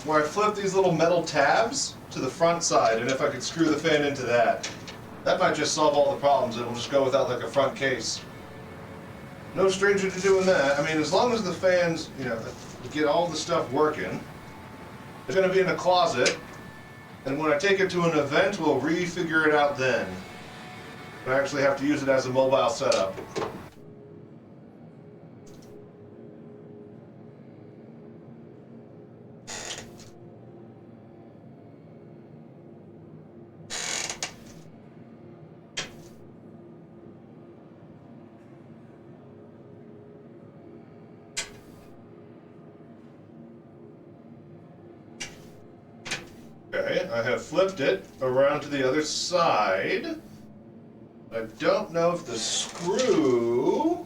where I flip these little metal tabs to the front side, and if I could screw the fan into that. That might just solve all the problems. It'll just go without like a front case. No stranger to doing that. I mean, as long as the fans, you know, get all the stuff working. They're gonna be in a closet. And when I take it to an event, we'll re-figure it out then. I actually have to use it as a mobile setup. Okay, I have flipped it around to the other side. I don't know if the screw...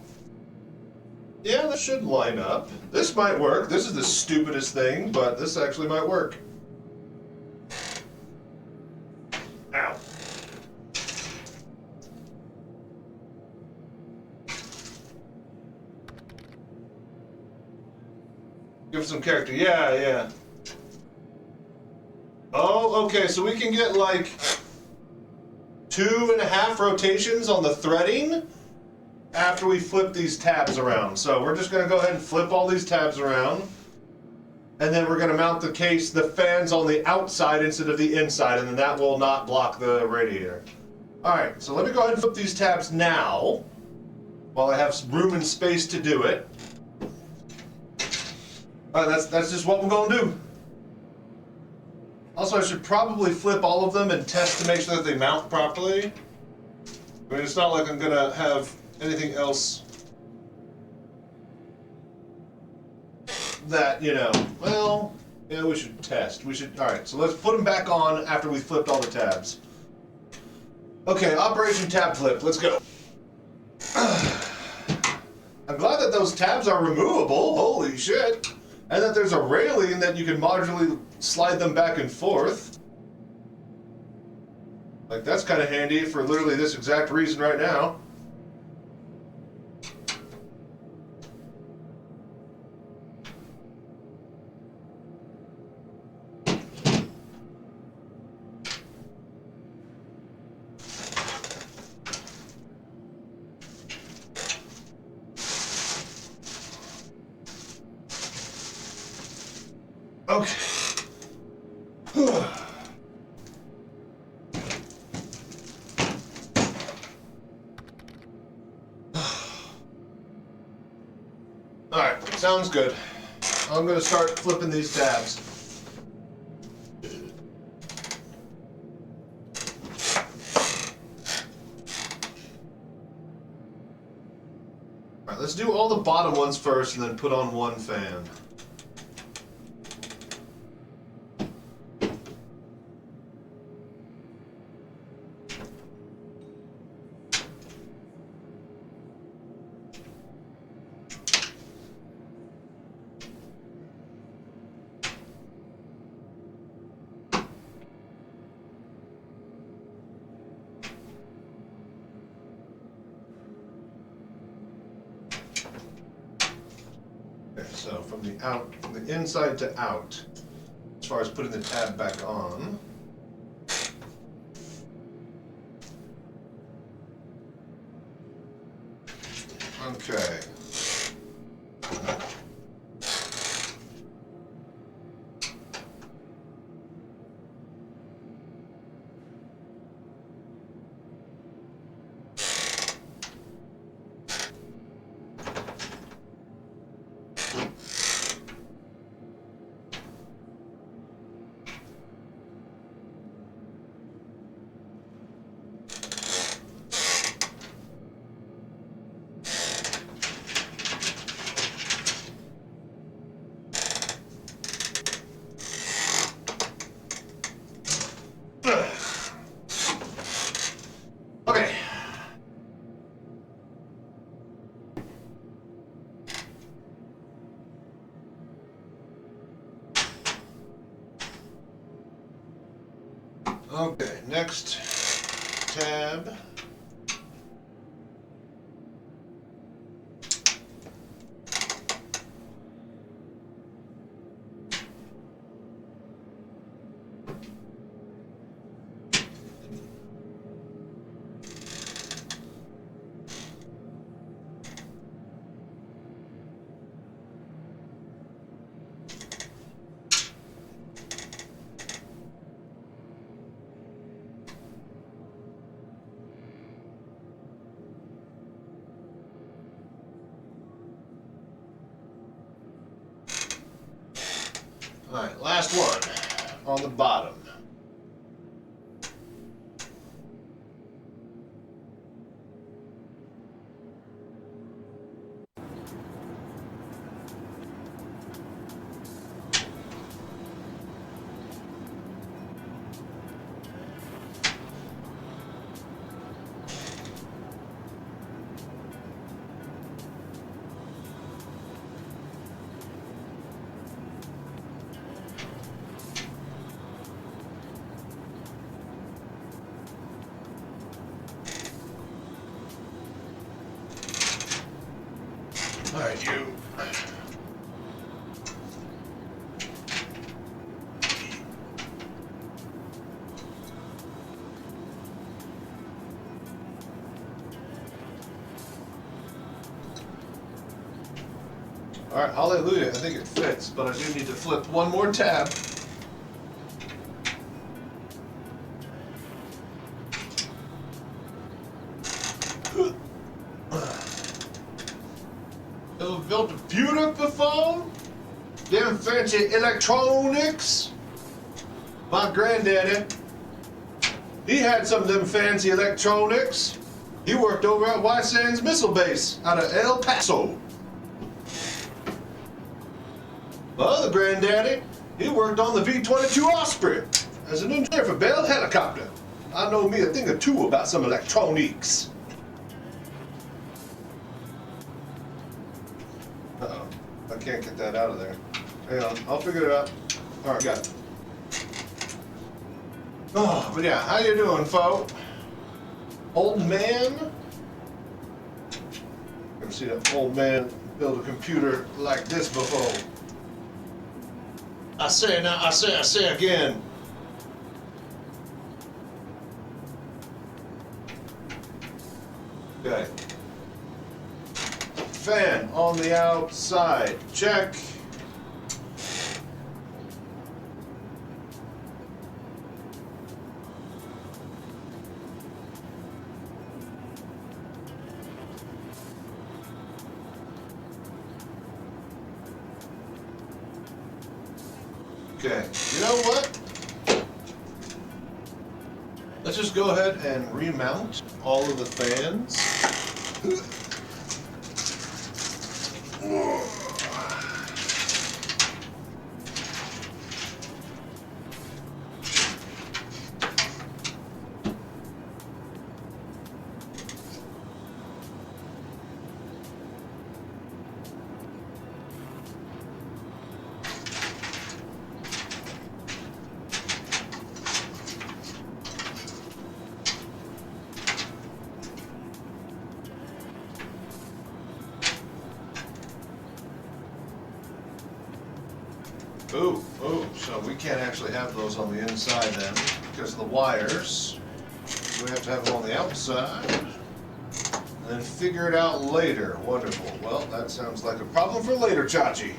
Yeah, that should line up. This might work. This is the stupidest thing, but this actually might work. Ow. Give it some character. Yeah. Oh, okay, so we can get like 2.5 rotations on the threading after we flip these tabs around. So we're just gonna go ahead and flip all these tabs around, and then we're gonna mount the case, the fans on the outside instead of the inside, and then that will not block the radiator. All right, so let me go ahead and flip these tabs now while I have some room and space to do it. All right, that's just what we're gonna do. Also, I should probably flip all of them and test to make sure that they mount properly. I mean, it's not like I'm gonna have anything else that, you know, well, yeah, we should test. Alright, so let's put them back on after we flipped all the tabs. Okay, Operation Tab Flip, let's go. I'm glad that those tabs are removable, holy shit. And that there's a railing that you can modularly slide them back and forth. Like, that's kind of handy for literally this exact reason right now. Okay. Alright, sounds good. I'm gonna start flipping these tabs. Alright, let's do all the bottom ones first and then put on one fan. from the inside to out, as far as putting the tab back on. Okay. Okay. Okay, next tab. All right, last one on the bottom. All right, you. All right, hallelujah. I think it fits, but I do need to flip one more tab. Ever built a computer before? Them fancy electronics? My granddaddy, he had some of them fancy electronics. He worked over at White Sands Missile Base out of El Paso. My other granddaddy, he worked on the V-22 Osprey as an engineer for Bell Helicopter. I know me a thing or two about some electronics. Uh-oh, I can't get that out of there. Hang on, I'll figure it out. All right, got it. Oh, but yeah, how you doing, folk? Old man? Never seen an old man build a computer like this before. I say again. Okay. Fan on the outside, check. Okay, you know what? Let's just go ahead and remount all of the fans. Ooh, so we can't actually have those on the inside then, because of the wires. We have to have them on the outside. And then figure it out later. Wonderful. Well, that sounds like a problem for later, Chachi.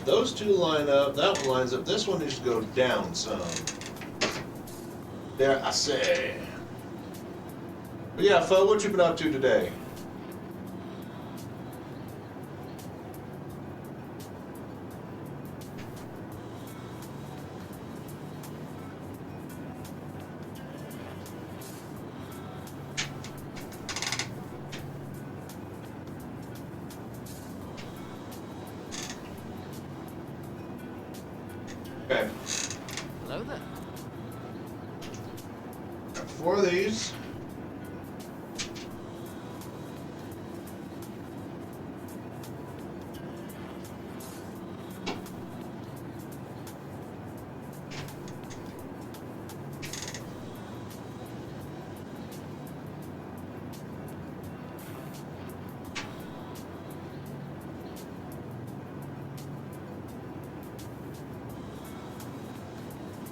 Those two line up, that one lines up, this one needs to go down some. There, I say. But yeah, Fo, what you been up to today? Okay. Hello there. Got 4 of these.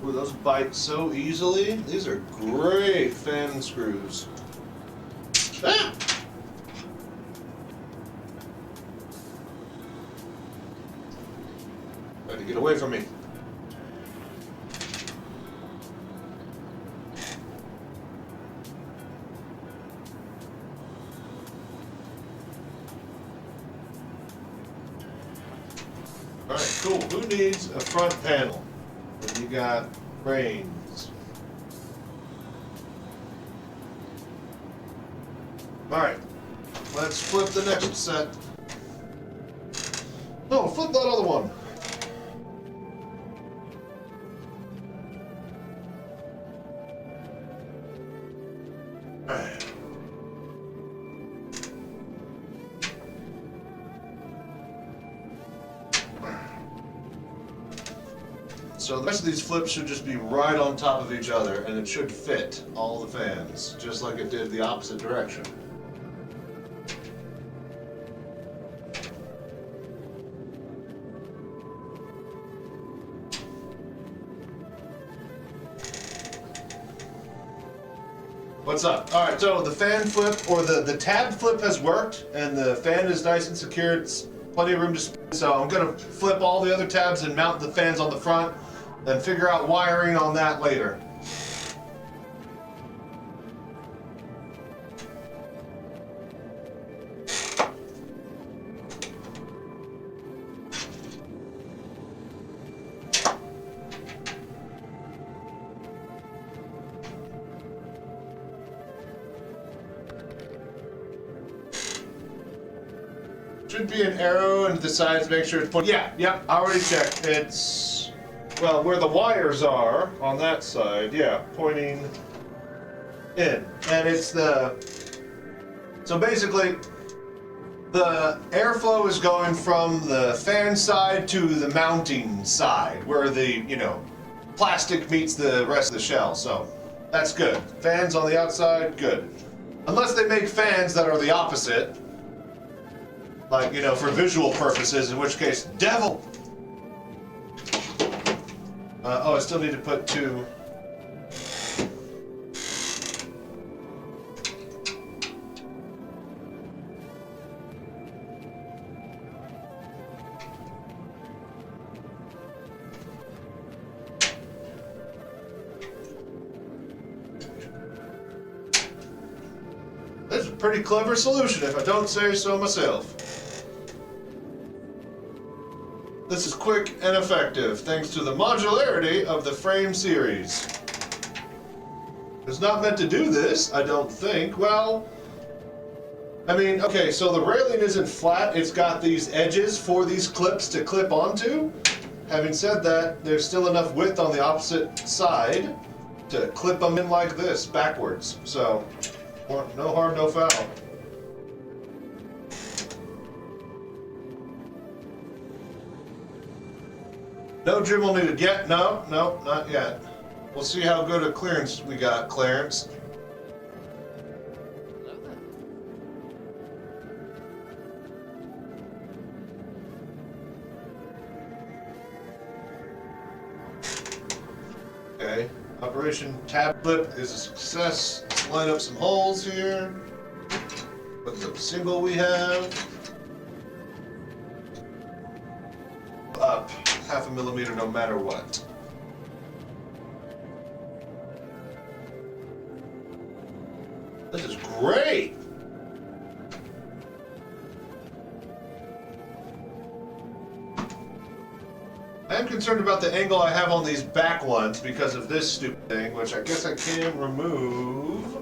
Ooh, those bite so easily. These are great fan screws. Ah! Try to get away from me. Alright, cool. Who needs a front panel? And you got brains. Alright, let's flip the next set. No, flip that other one. Alright. So the rest of these flips should just be right on top of each other, and it should fit all the fans, just like it did the opposite direction. What's up? Alright, so the fan flip, or the tab flip has worked, and the fan is nice and secure. It's plenty of room to spin, so I'm gonna flip all the other tabs and mount the fans on the front, then figure out wiring on that later. Should be an arrow into the sides, make sure it's pointing. Yeah, I already checked. It's, well, where the wires are on that side, yeah, pointing in. And it's the, so basically, the airflow is going from the fan side to the mounting side, where the, you know, plastic meets the rest of the shell, so that's good. Fans on the outside, good. Unless they make fans that are the opposite. Like, you know, for visual purposes, in which case, devil! Oh, I still need to put 2. This is a pretty clever solution, if I don't say so myself. This is quick and effective, thanks to the modularity of the frame series. It's not meant to do this, I don't think. Well, I mean, okay, so the railing isn't flat, it's got these edges for these clips to clip onto. Having said that, there's still enough width on the opposite side to clip them in like this, backwards. So, no harm, no foul. No dremel needed yet. No, not yet. We'll see how good a clearance we got, Clarence. Hello there. Operation tab flip is a success. Let's line up some holes here. With the single we have. Up 0.5 millimeter no matter what. This is great! I am concerned about the angle I have on these back ones because of this stupid thing, which I guess I can remove.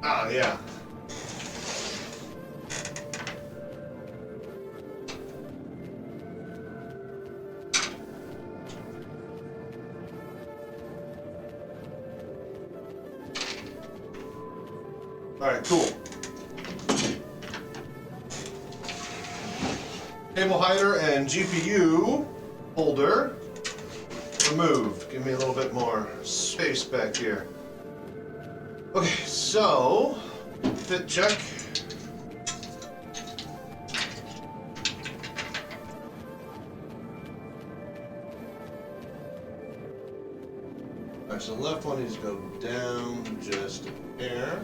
Ah, yeah. Alright, cool. Cable hider and GPU holder removed. Give me a little bit more space back here. Okay, so fit check. Alright, so the left one needs to go down just a hair.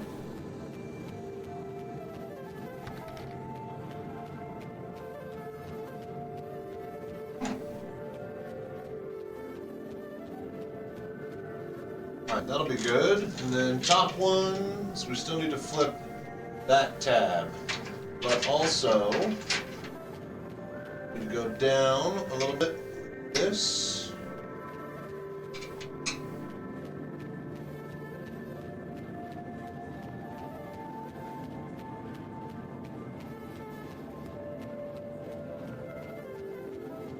Alright, that'll be good. And then top one, so we still need to flip that tab. But also, we need to go down a little bit. This.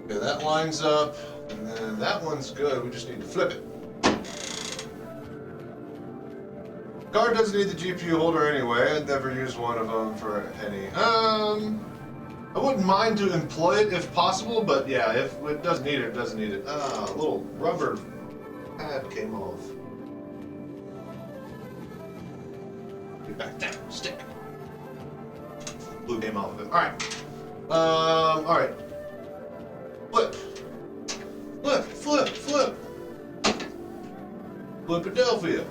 Okay, that lines up. And then that one's good. We just need to flip it. Card doesn't need the GPU holder anyway. I'd never use one of them for any. I wouldn't mind to employ it if possible, but yeah, if it doesn't need it, it doesn't need it. Ah, a little rubber pad came off. Get back down, stick. Blue came off of it. All right. Flip. Flip, flip, flip. Flipadelphia.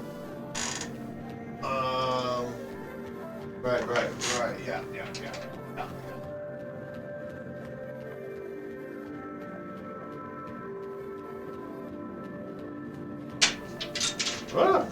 Right, yeah. Ah.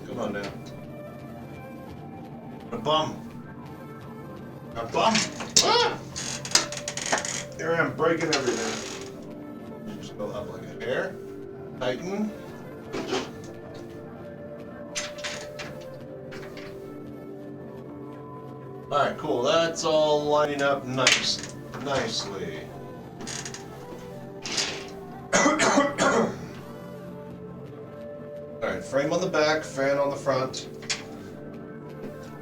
Come on now. A bum. Ah! Here I am breaking everything. Just go up like a hair. Tighten. Alright, cool. That's all lining up nicely. Alright, frame on the back, fan on the front.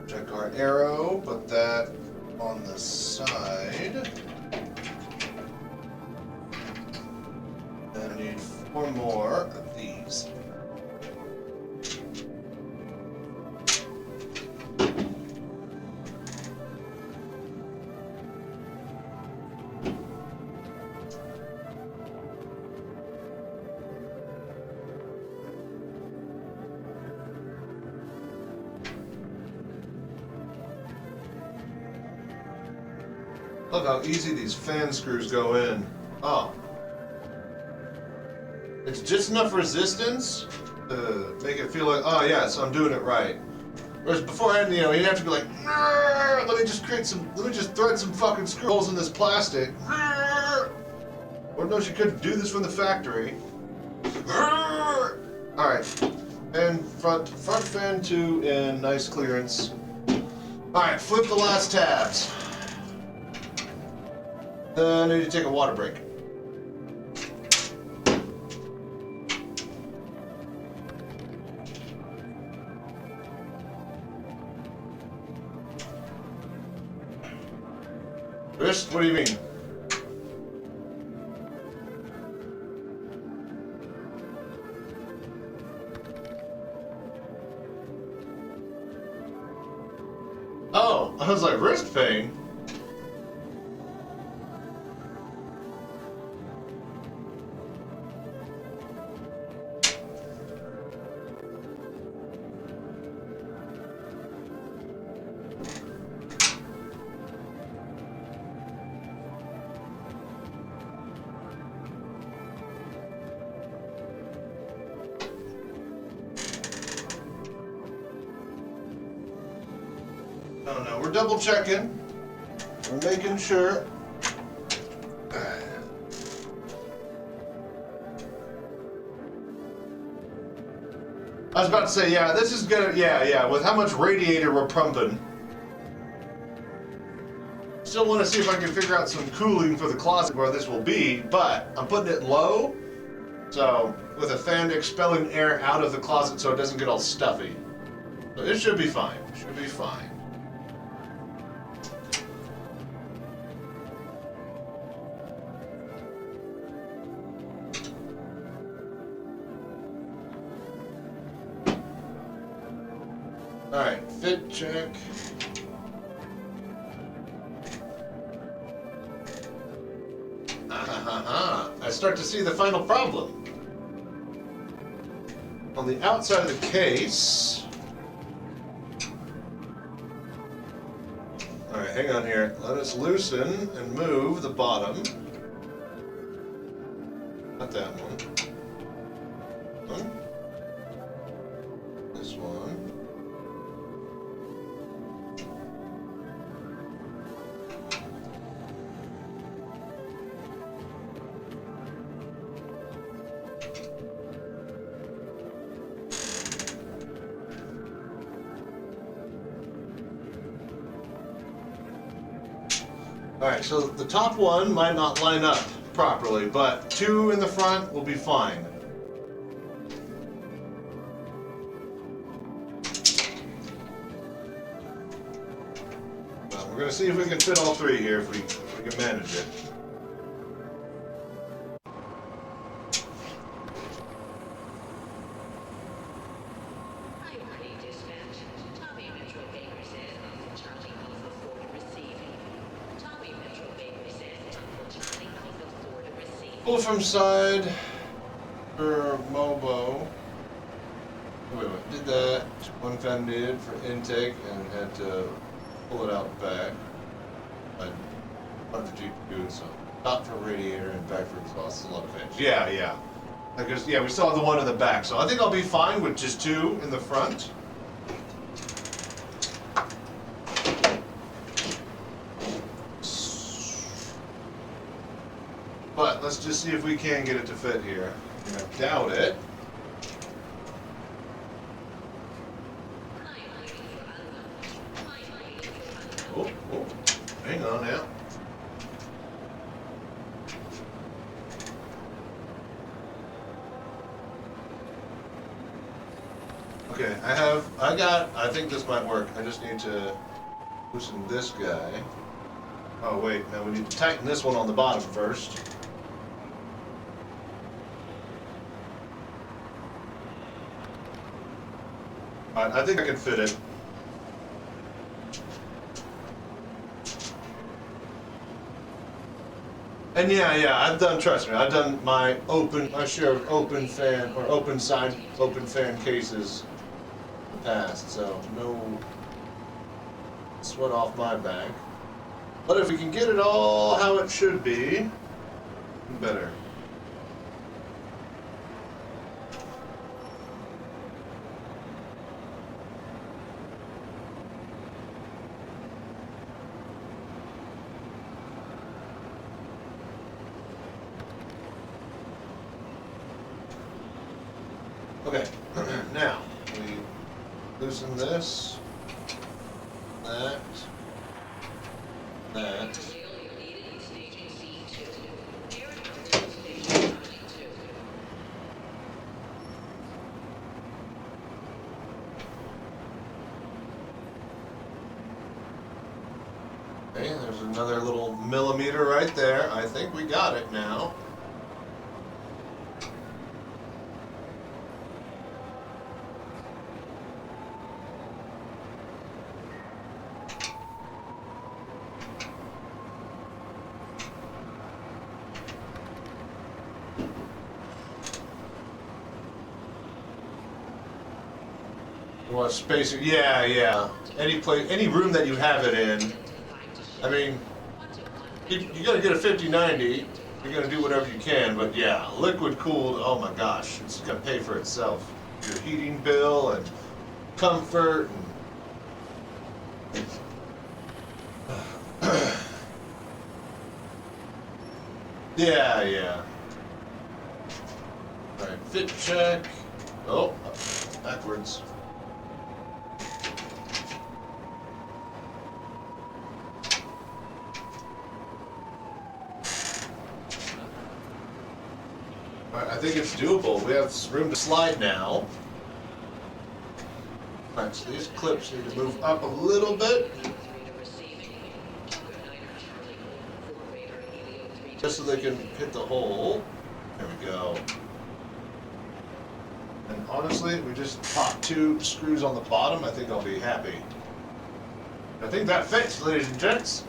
Check our arrow, put that on the side. And I need 4 more of these. Look how easy these fan screws go in. Oh. It's just enough resistance to make it feel like, oh yes, I'm doing it right. Whereas beforehand, you know, you'd have to be like, let me just thread some fucking screw holes in this plastic. Lord knows you couldn't do this from the factory. Alright. And front fan 2 in nice clearance. Alright, flip the last tabs. I need to take a water break. Wrist? What do you mean? Oh, I was like, wrist pain? No, we're double checking. We're making sure. I was about to say, yeah, this is gonna, yeah, with how much radiator we're pumping. Still want to see if I can figure out some cooling for the closet where this will be, but I'm putting it low, so with a fan expelling air out of the closet so it doesn't get all stuffy. So it should be fine. Should be fine. Alright, fit check. I start to see the final problem. On the outside of the case. Alright, hang on here. Let us loosen and move the bottom. Not that one. This one. Alright, so the top one might not line up properly, but two in the front will be fine. Well, we're going to see if we can fit all three here, if we can manage it. Priority dispatch. Tobii Metro Baker says Uncle Charlie Alpha 4 to receiving. Tobii Metro Baker says Uncle Charlie Alpha 4 to receiving. Pull from side for Mobo. Wait, did that. One fan needed for intake and had to pull it out back. One for GPU, so top for radiator and back for exhaust. It's a lot of fans. Yeah. Because we still have the one in the back, so I think I'll be fine with just two in the front. But let's just see if we can get it to fit here. I doubt it. Oh, hang on now. Okay, I think this might work. I just need to loosen this guy. Oh wait, now we need to tighten this one on the bottom first. Alright, I think I can fit it. And yeah, trust me, I've done my share of open fan, or open fan cases in the past, so no sweat off my back. But if we can get it all how it should be, better. Okay, now we loosen this, that. Okay, there's another little millimeter right there. I think we got it now. What spacer? Yeah, yeah. Any place, any room that you have it in. I mean, you gotta get a 5090. You're gonna do whatever you can, but yeah, liquid cooled. Oh my gosh, it's gonna pay for itself. Your heating bill and comfort. And yeah, yeah. All right, fit check. Oh, backwards. Alright, I think it's doable. We have room to slide now. Alright, so these clips need to move up a little bit. Just so they can hit the hole. There we go. And honestly, we just pop 2 screws on the bottom. I think I'll be happy. I think that fits, ladies and gents.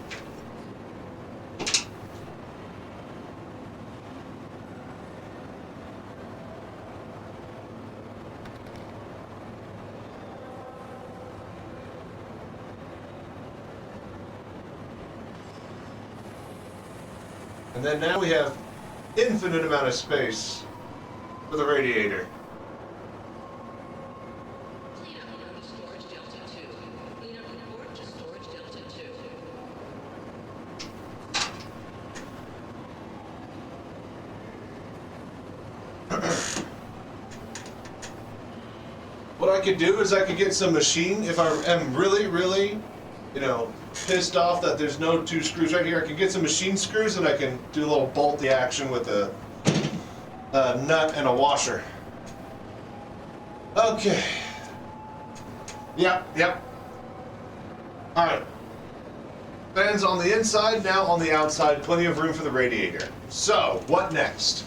And then now we have infinite amount of space for the radiator. Clean up report to storage delta 2. Clean up report to storage delta 2. What I could do is I could get some machine, if I am really, really, you know, pissed off that there's no 2 screws right here, I can get some machine screws and I can do a little bolty action with a nut and a washer. Okay. Yep, yep. Alright. Fans on the inside, now on the outside, plenty of room for the radiator. So, what next?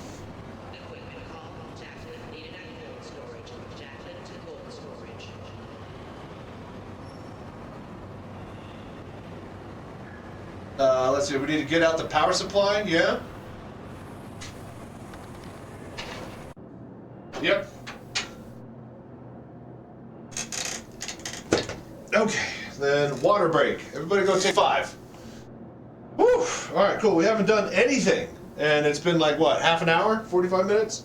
Equipment call from Jacqueline needed at cold storage. Jacqueline to cold storage. Let's see, we need to get out the power supply, yeah? Yep. Okay, then water break. Everybody go take 5. Whew, alright, cool. We haven't done anything. And it's been like, what, half an hour? 45 minutes?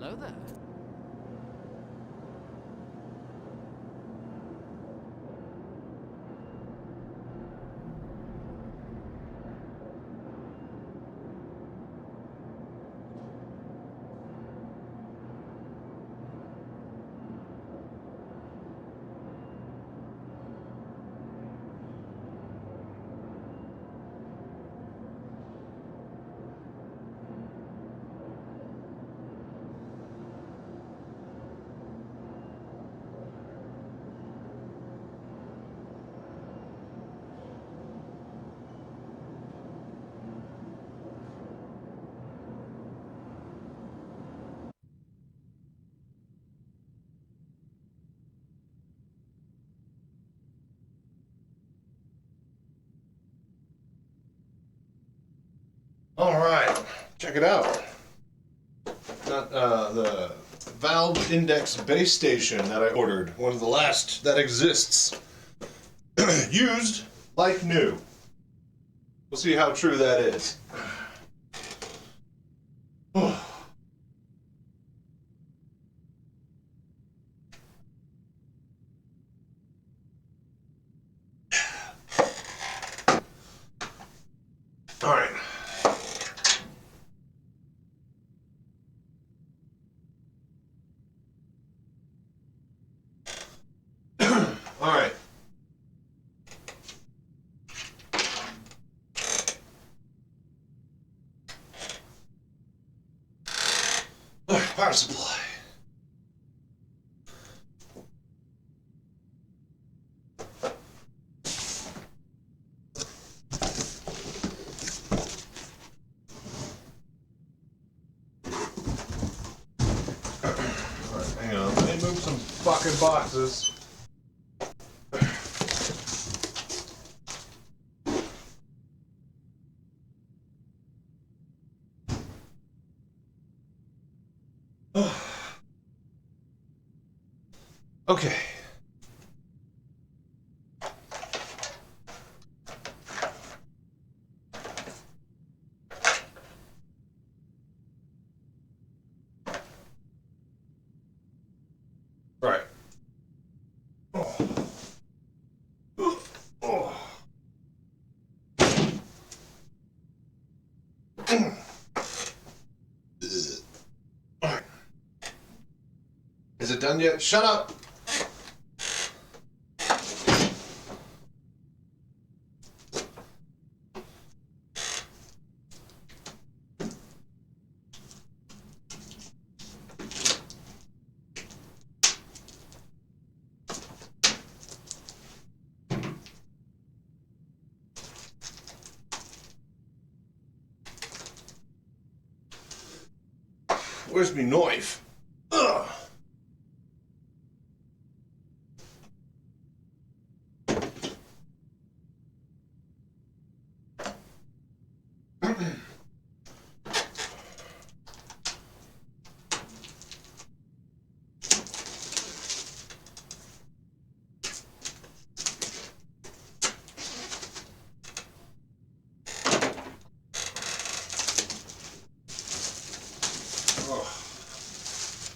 Hello there. All right, check it out. Got the Valve Index base station that I ordered, one of the last that exists. Used like new. We'll see how true that is. All right. All right. Power supply. Hang on, let me move some fucking boxes. Okay. Right. Is it done yet? Shut up! Where's me knife? Ugh.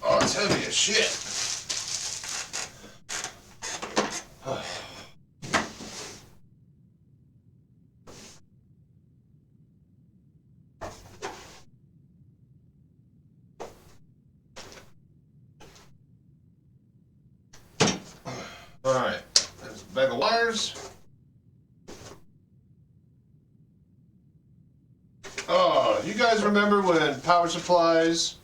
Oh, it's heavy as shit. All right, there's a bag of wires. Oh, you guys remember when power supplies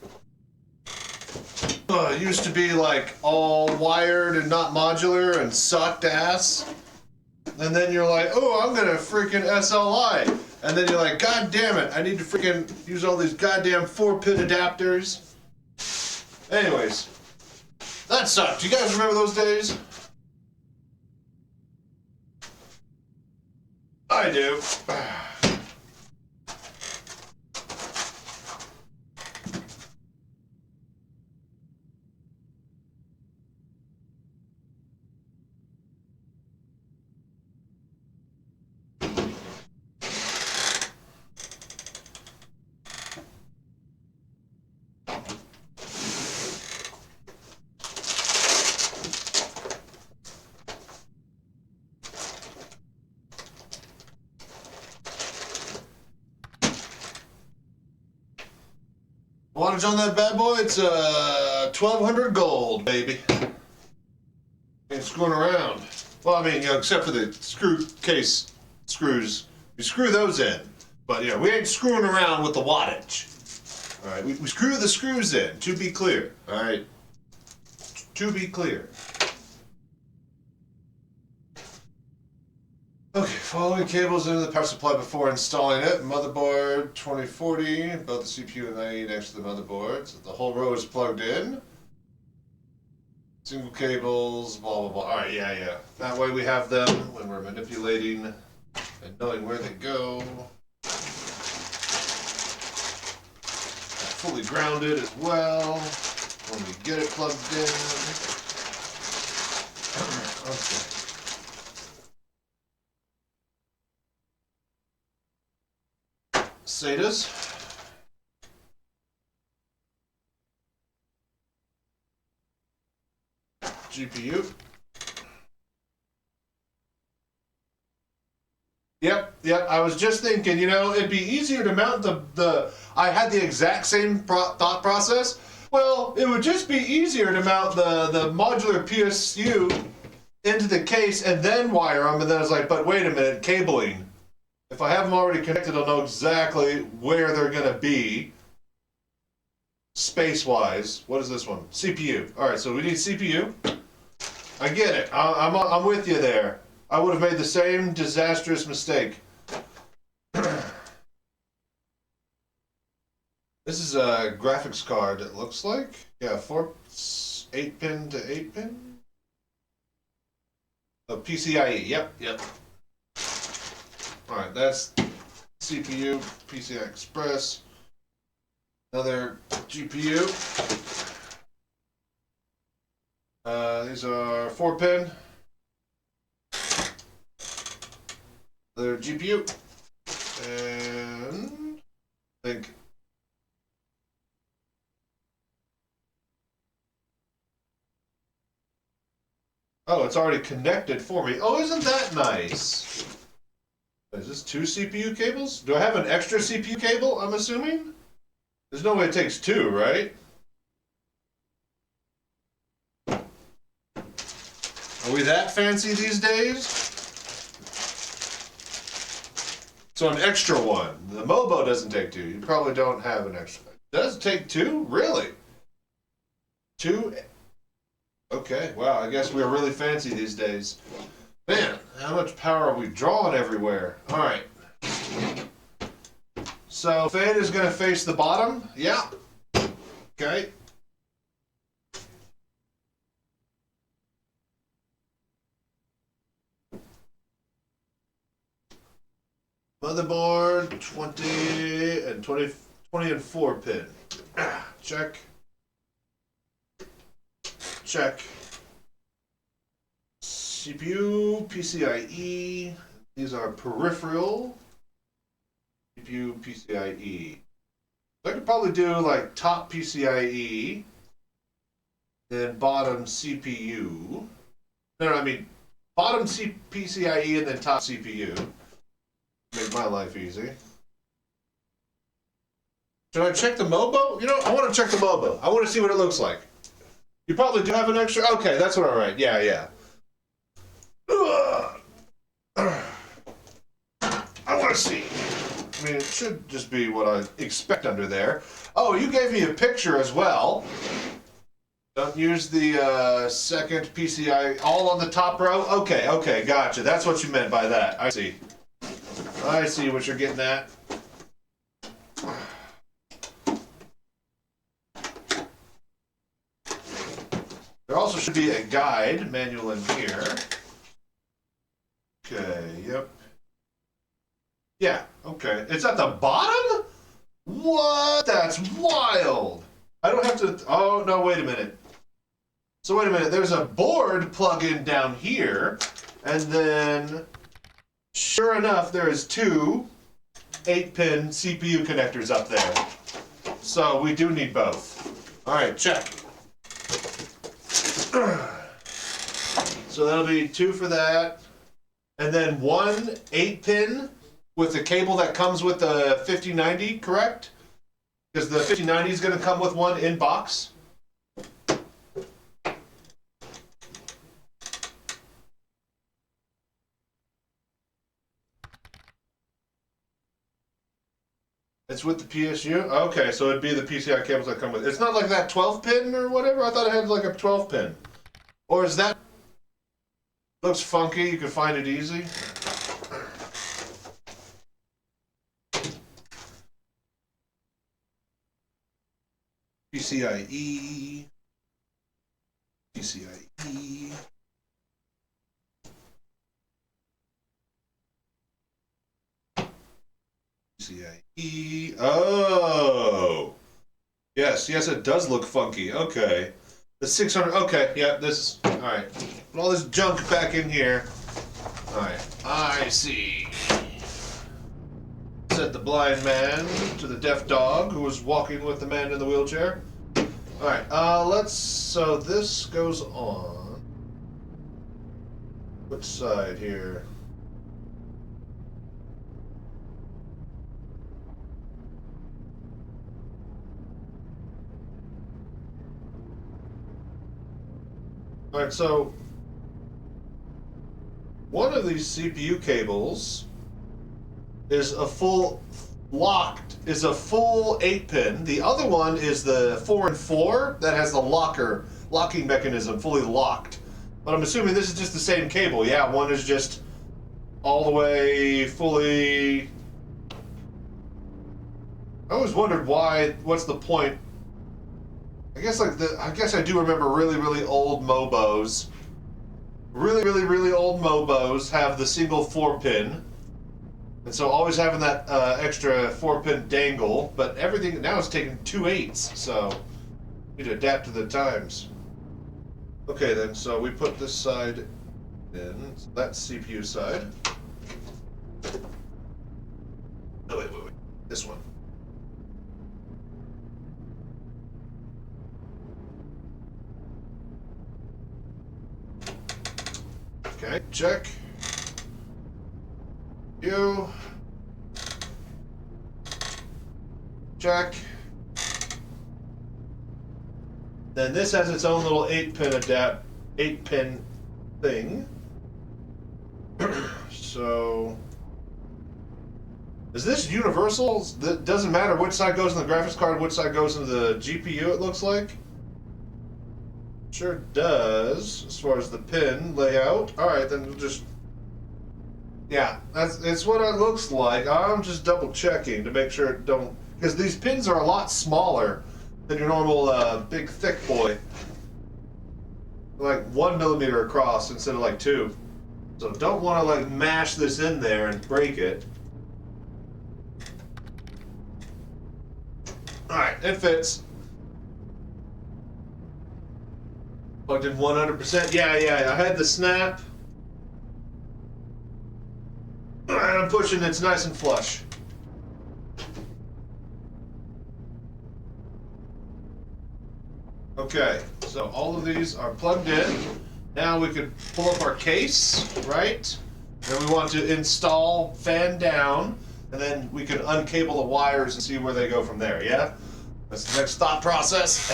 used to be like all wired and not modular and sucked ass? And then you're like, oh, I'm gonna freaking SLI. And then you're like, God damn it, I need to freaking use all these goddamn 4-pin adapters. Anyways, that sucked. You guys remember those days? I do. much on that bad boy? It's 1,200 gold, baby. Ain't screwing around. Well, I mean, you know, except for the screw case screws. You screw those in. But, yeah, we ain't screwing around with the wattage. All right, we screw the screws in, to be clear. All right, to be clear. Okay, following cables into the power supply before installing it. Motherboard 2040, both the CPU and IE next to the motherboard. So the whole row is plugged in. Single cables, blah, blah, blah. All right, yeah. That way we have them when we're manipulating and knowing where they go. Fully grounded as well when we get it plugged in. Okay. SATAs. GPU. Yep. I was just thinking, you know, it'd be easier to mount the I had the exact same thought process. Well, it would just be easier to mount the modular PSU into the case and then wire them. And then I was like, but wait a minute, cabling. If I have them already connected, I'll know exactly where they're going to be. Space-wise. What is this one? CPU. All right, so we need CPU. I get it. I'm with you there. I would have made the same disastrous mistake. This is a graphics card, it looks like. Yeah, 8-pin to 8-pin. Oh, PCIe. Yep. All right, that's CPU, PCI Express. Another GPU. These are 4-pin. Another GPU. And I think oh, it's already connected for me. Oh, isn't that nice? Is this 2 CPU cables? Do I have an extra CPU cable, I'm assuming? There's no way it takes 2, right? Are we that fancy these days? So an extra one. The Mobo doesn't take 2. You probably don't have an extra. Does it take 2? Really? 2? Okay, wow, I guess we're really fancy these days. Man, how much power are we drawing everywhere? All right. So fan is going to face the bottom. Yeah. Okay. Motherboard 20 and 4-pin. Check. Check. CPU, PCIe. These are peripheral. CPU, PCIe. I could probably do like top PCIe, then bottom CPU. No, I mean bottom PCIe and then top CPU. Make my life easy. Should I check the Mobo? You know, I want to check the Mobo. I want to see what it looks like. You probably do have an extra? Okay, that's what I write. Yeah. I want to see. I mean, it should just be what I expect under there. Oh, you gave me a picture as well. Don't use the second PCI all on the top row? Okay, gotcha. That's what you meant by that. I see what you're getting at. There also should be a guide manual in here. Okay, yep. Yeah, okay. It's at the bottom? What? That's wild. I don't have to... Oh, no, wait a minute. So wait a minute. There's a board plug-in down here. And then, sure enough, there is 2 8-pin CPU connectors up there. So we do need both. All right, check. So that'll be 2 for that. And then 1 8-pin with the cable that comes with the 5090, correct? Because the 5090 is going to come with one in box. It's with the PSU? Okay, so it'd be the PCI cables that come with it. It's not like that 12 pin or whatever? I thought it had like a 12 pin. Or is that... Looks funky, you can find it easy. PCIe. PCIe. PCIe. Oh! Yes, it does look funky. Okay. The 600. Okay, yeah, this is. Alright. Put all this junk back in here. Alright. I see. Said the blind man to the deaf dog who was walking with the man in the wheelchair. Alright, let's. So this goes on. Which side here? Alright, so one of these CPU cables is a full 8-pin. The other one is the 4 and 4 that has the locking mechanism fully locked. But I'm assuming this is just the same cable. Yeah, one is just all the way fully. I always wondered what's the point. I guess I do remember really old Mobos. Really old Mobos have the single 4-pin. And so always having that extra 4-pin dangle, but everything now is taking 2 8s, so need to adapt to the times. Okay then, so we put this side in. So that's CPU side. Oh wait. This one. Okay, check. You. Check. Then this has its own little 8-pin thing. So is this universal? It doesn't matter which side goes in the graphics card, which side goes into the GPU, it looks like. Sure does, as far as the pin layout. Alright, then we'll just... Yeah, it's what it looks like. I'm just double checking to make sure it don't... Because these pins are a lot smaller than your normal big thick boy. Like 1 millimeter across instead of like 2. So don't want to like mash this in there and break it. Alright, it fits. Plugged in 100%. Yeah, I had the snap. And I'm pushing, it's nice and flush. Okay, so all of these are plugged in. Now we could pull up our case, right? And we want to install fan down, and then we can uncable the wires and see where they go from there, yeah? That's the next thought process.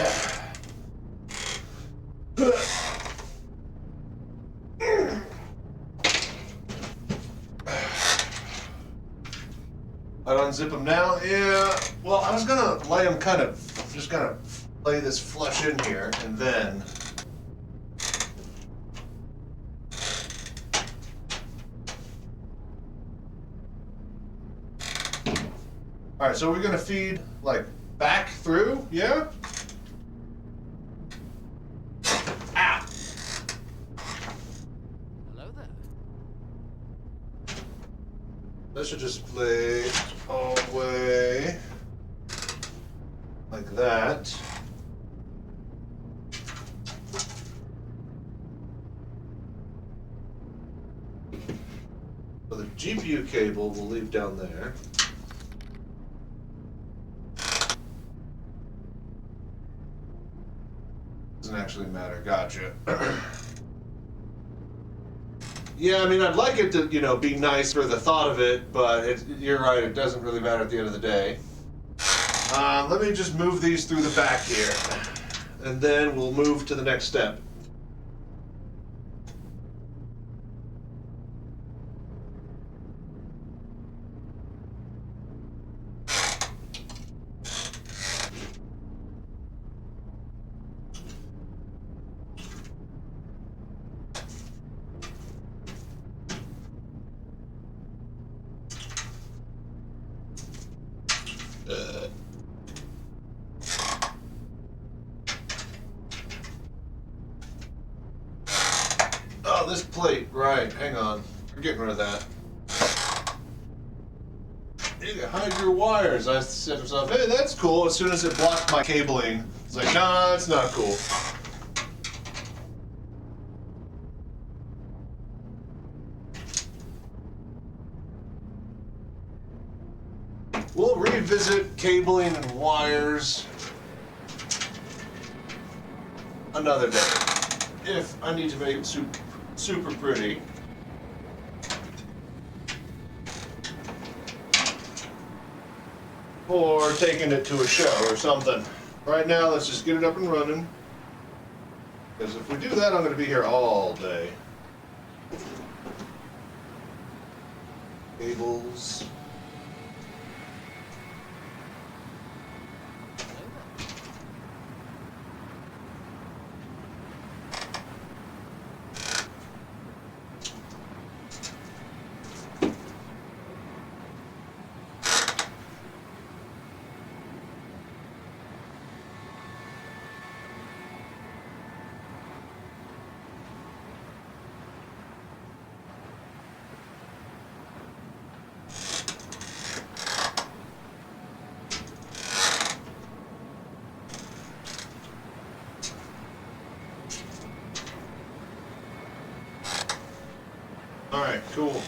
I'd unzip them now. Yeah. Well, I was gonna lay them just kind of lay this flush in here, and then. All right. So we're gonna feed like back through, yeah. Ah. Hello there. This should just play all the way like that. So the GPU cable we'll leave down there. Doesn't actually matter. Gotcha. Yeah, I mean, I'd like it to, be nice for the thought of it, but you're right, it doesn't really matter at the end of the day. Let me just move these through the back here, and then we'll move to the next step. Oh, this plate, right, hang on. We're getting rid of that. You can hide your wires. I said to myself, hey, that's cool. As soon as it blocked my cabling, it's like, nah, it's not cool. We'll revisit cabling and wires another day. If I need to make it super pretty. Or taking it to a show or something. Right now, let's just get it up and running. Because if we do that, I'm going to be here all day. Cables. Alright, cool.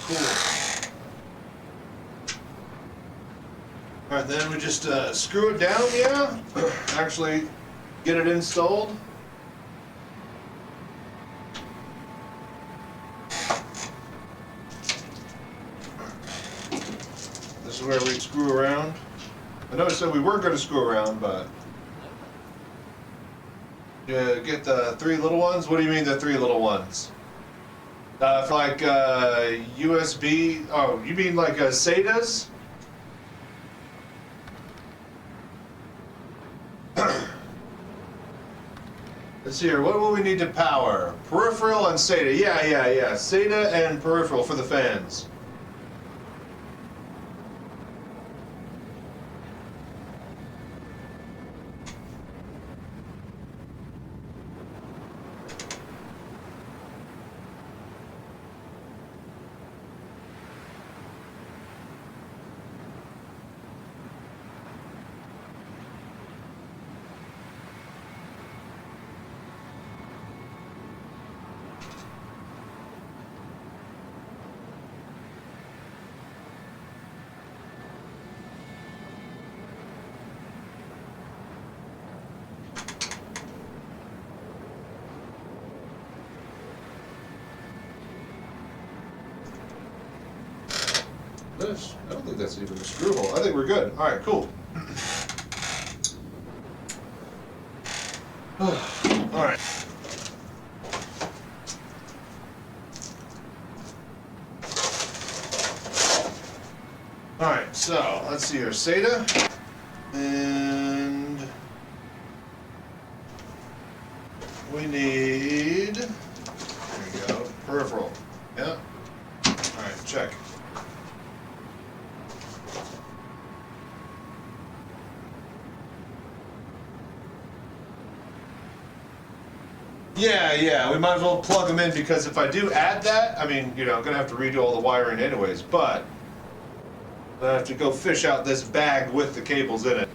Alright, then we just screw it down, yeah? Actually, get it installed. This is where we screw around. I know I said we weren't going to screw around, but... get the 3 little ones? What do you mean the 3 little ones? For like USB, oh, you mean like SATAs? Let's see here, what will we need to power? Peripheral and SATA, yeah. SATA and peripheral for the fans. I don't think that's even a screw hole. I think we're good. All right, cool. All right. All right, so let's see here. SATA. And we need, there you go, peripheral. Yeah. All right, check. Yeah, we might as well plug them in because if I do add that, I mean, I'm gonna have to redo all the wiring anyways, but I have to go fish out this bag with the cables in it.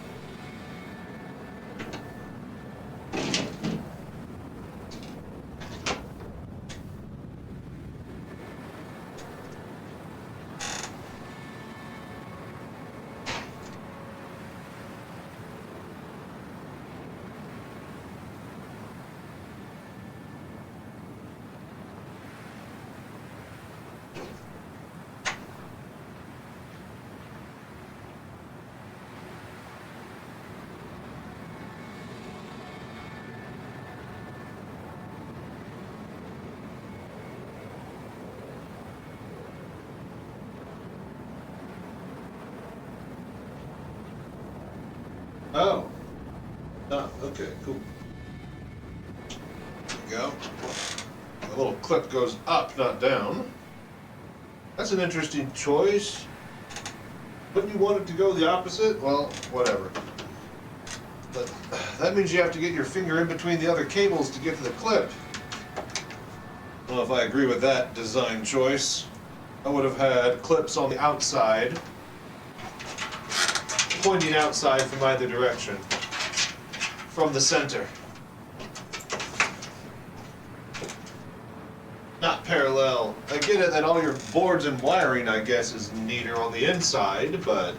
Oh. Oh, okay, cool. There you go. The little clip goes up, not down. That's an interesting choice. Wouldn't you want it to go the opposite? Well, whatever. But that means you have to get your finger in between the other cables to get to the clip. I don't know if I agree with that design choice. I would have had clips on the outside, pointing outside from either direction, from the center. Not parallel. I get it that all your boards and wiring, I guess, is neater on the inside, but...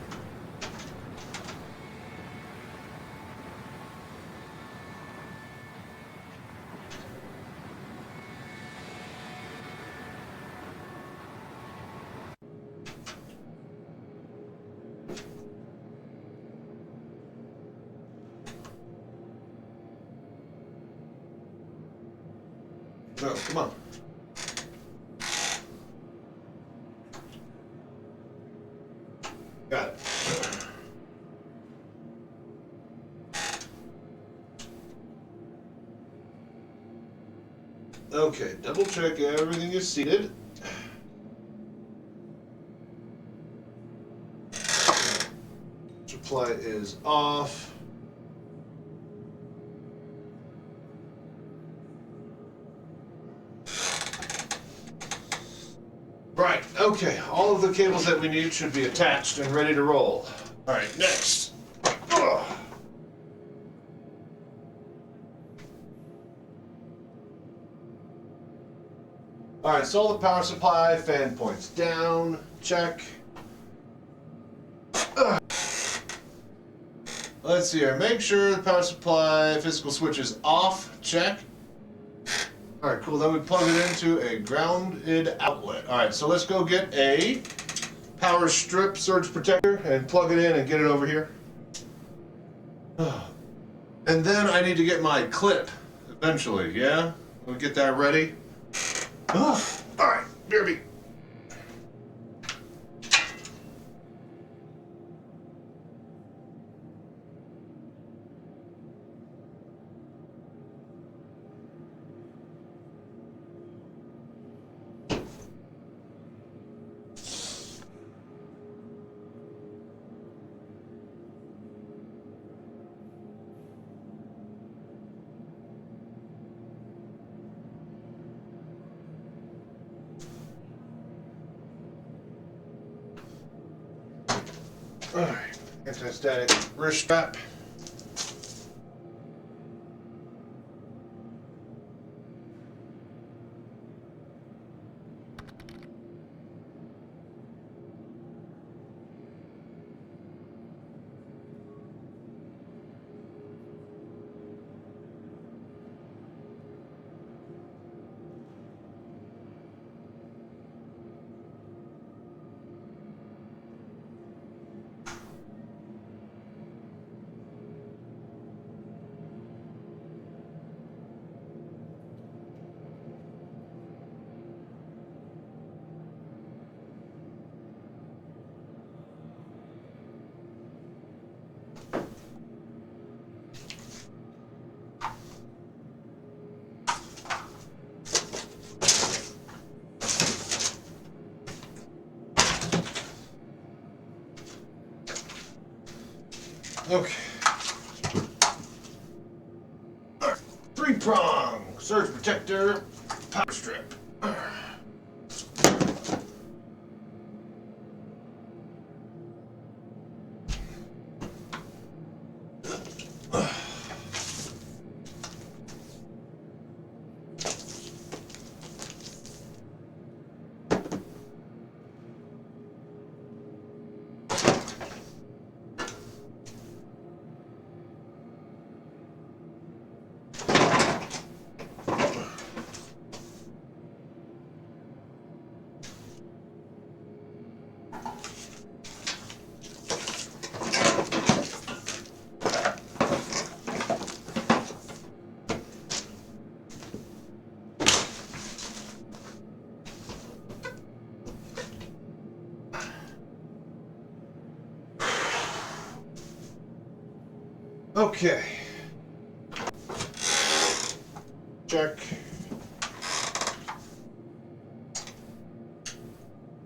No, come on. Got it. Okay, double check everything is seated. Supply is off. Right, okay, all of the cables that we need should be attached and ready to roll. All right, next. Ugh. All right, so all the power supply, fan points down, check. Ugh. Let's see here, make sure the power supply physical switch is off, check. All right, cool. Then we plug it into a grounded outlet. All right, so let's go get a power strip surge protector and plug it in and get it over here. And then I need to get my clip eventually, yeah? We'll get that ready. All right, BRB. All right, anti-static wrist strap. Okay. All right. 3-prong surge protector power strip. Okay. Check.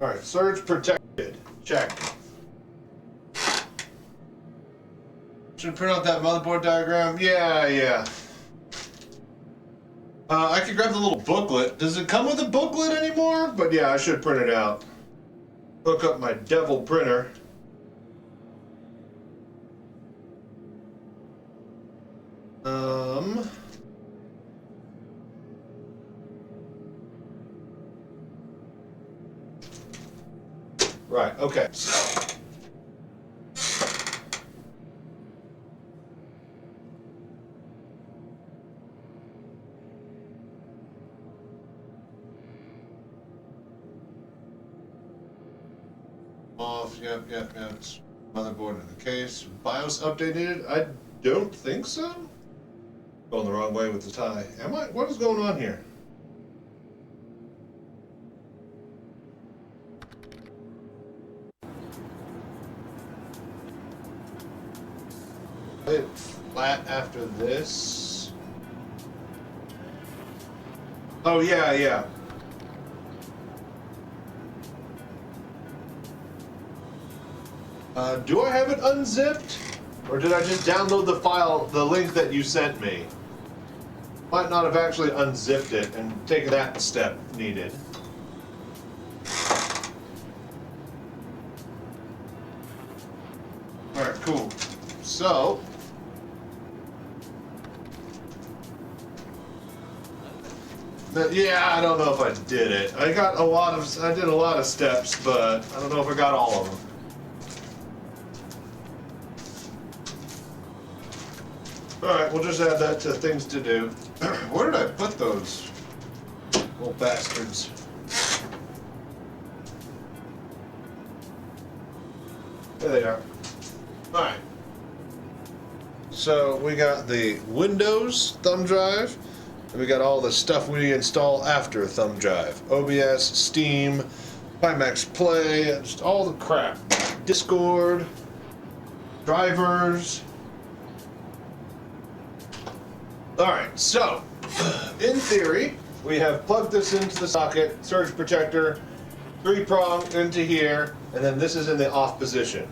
Alright, surge protected. Check. Should print out that motherboard diagram? Yeah. I could grab the little booklet. Does it come with a booklet anymore? But yeah, I should print it out. Hook up my devil printer. Right, okay. Off, yep. It's motherboard in the case. BIOS updated? I don't think so. Going the wrong way with the tie. Am I? What is going on here? Lay it flat after this. Oh, yeah. Do I have it unzipped? Or did I just download the file, the link that you sent me? Might not have actually unzipped it and taken that step needed. Alright, cool. So... yeah, I don't know if I did it. I did a lot of steps, but I don't know if I got all of them. Alright, we'll just add that to things to do. Where did I put those little bastards? There they are. Alright. So we got the Windows thumb drive, and we got all the stuff we install after thumb drive. OBS, Steam, Pimax Play, just all the crap. Discord, drivers. Alright, so, in theory, we have plugged this into the socket, surge protector, 3-prong into here, and then this is in the off position.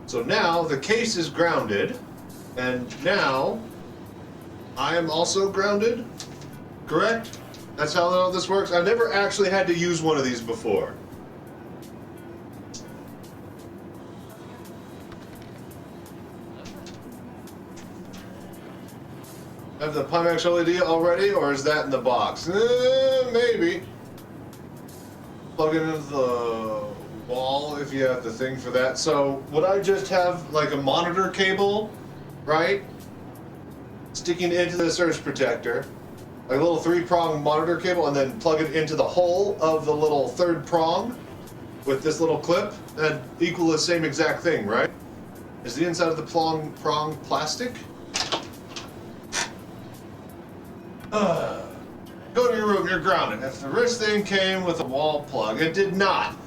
So now the case is grounded, and now I am also grounded, correct? That's how all this works? I've never actually had to use one of these before. Have the Pimax LED already, or is that in the box? Maybe. Plug it into the wall if you have the thing for that. So would I just have like a monitor cable, right? Sticking into the surge protector, like a little 3-prong monitor cable, and then plug it into the hole of the little 3rd prong with this little clip? That'd equal the same exact thing, right? Is the inside of the prong plastic? Go to your room, you're grounded. If the wrist thing came with a wall plug, it did not.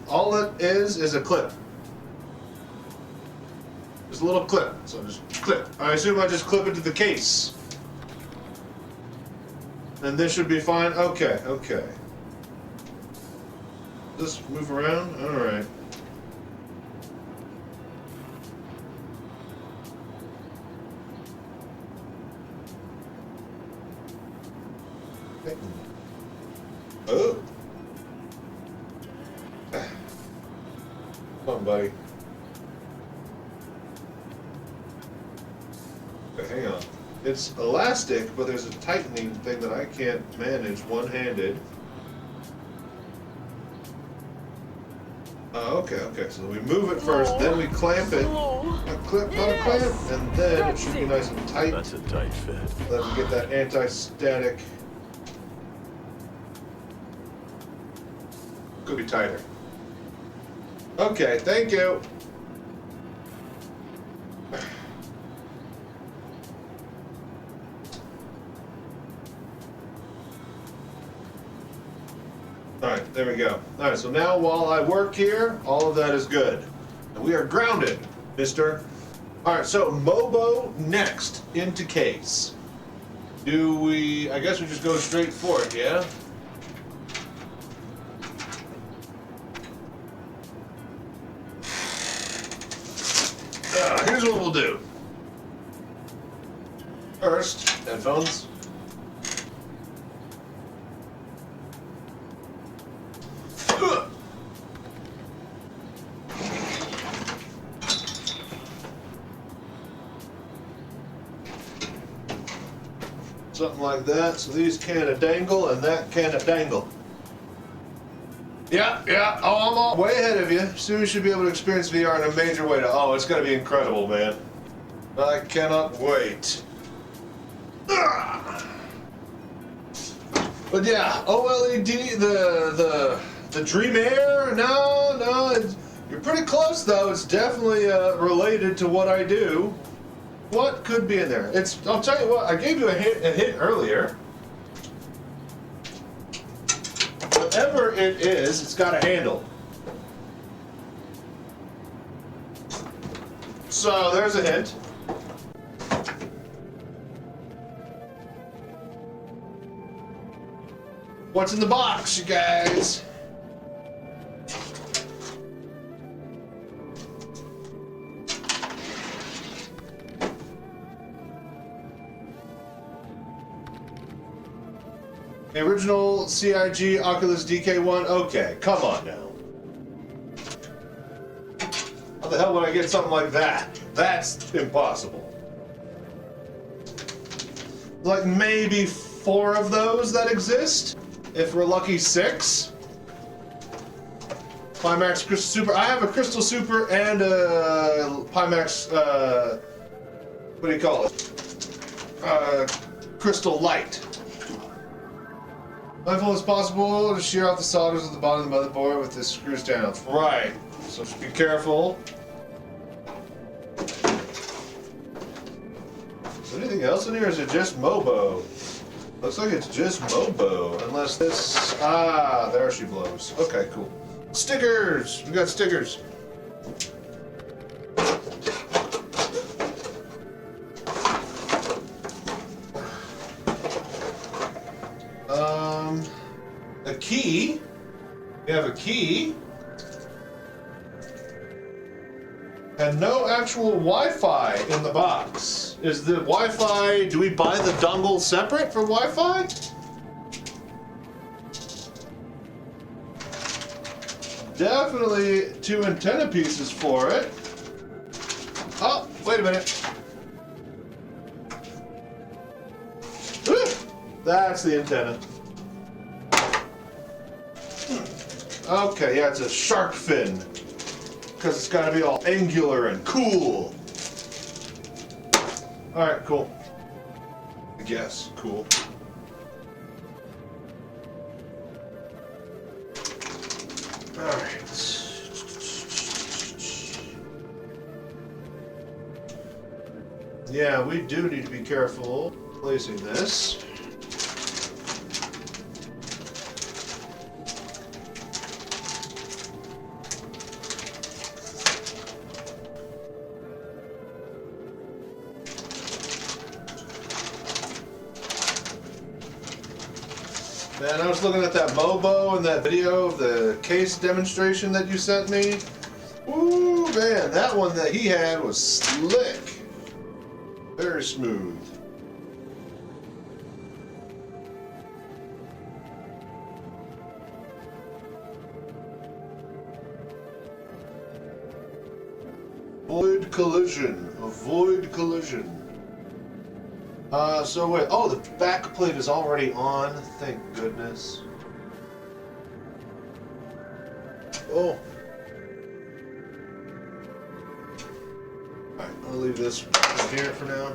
All it is a clip. Just a little clip. So just clip. I assume I just clip it to the case. And this should be fine? Okay. Just move around? Alright. Oh. Come on, buddy. Okay, hang on. It's elastic, but there's a tightening thing that I can't manage one-handed. Okay. So we move it first, then we clamp it. A clip, not a clamp, and then it should be nice and tight. That's a tight fit. Let me get that anti-static. Could be tighter. Okay, thank you. Alright, there we go. Alright, so now while I work here, all of that is good. And we are grounded, mister. Alright, so Mobo next into case. Do we... I guess we just go straight for it, yeah? Here's what we'll do. First, headphones. Something like that. So these can't dangle and that can't dangle. Yeah. Oh, I'm all way ahead of you. Soon you should be able to experience VR in a major way. Oh, it's going to be incredible, man. I cannot wait. But yeah, OLED, the Dream Air. No, you're pretty close though. It's definitely related to what I do. What could be in there? I'll tell you what. I gave you a hint earlier. Whatever it is, it's got a handle. So there's a hint. What's in the box, you guys? The original CIG Oculus DK1? Okay, come on now. How the hell would I get something like that? That's impossible. Like maybe 4 of those that exist? If we're lucky, 6? Pimax Crystal Super. I have a Crystal Super and a Pimax, what do you call it? Crystal Light. Mindful as possible to shear off the solders at the bottom of the motherboard with the screws down. Right. So just be careful. Is there anything else in here, or is it just Mobo? Looks like it's just Mobo, unless this... Ah, there she blows. Okay, cool. Stickers! We got stickers. A key. We have a key. And no actual Wi-Fi in the box. Is the Wi-Fi... Do we buy the dongle separate for Wi-Fi? Definitely 2 antenna pieces for it. Oh, wait a minute. Woo! That's the antenna. Okay, yeah, it's a shark fin. Because it's got to be all angular and cool. Alright, cool. I guess. Cool. Alright. Yeah, we do need to be careful placing this. Man, I was looking at that Mobo and that video of the case demonstration that you sent me. Ooh, man, that one that he had was slick. Very smooth. Avoid collision. Avoid collision. So wait, oh, the back plate is already on, thank goodness. Oh. Alright, I'll leave this here for now.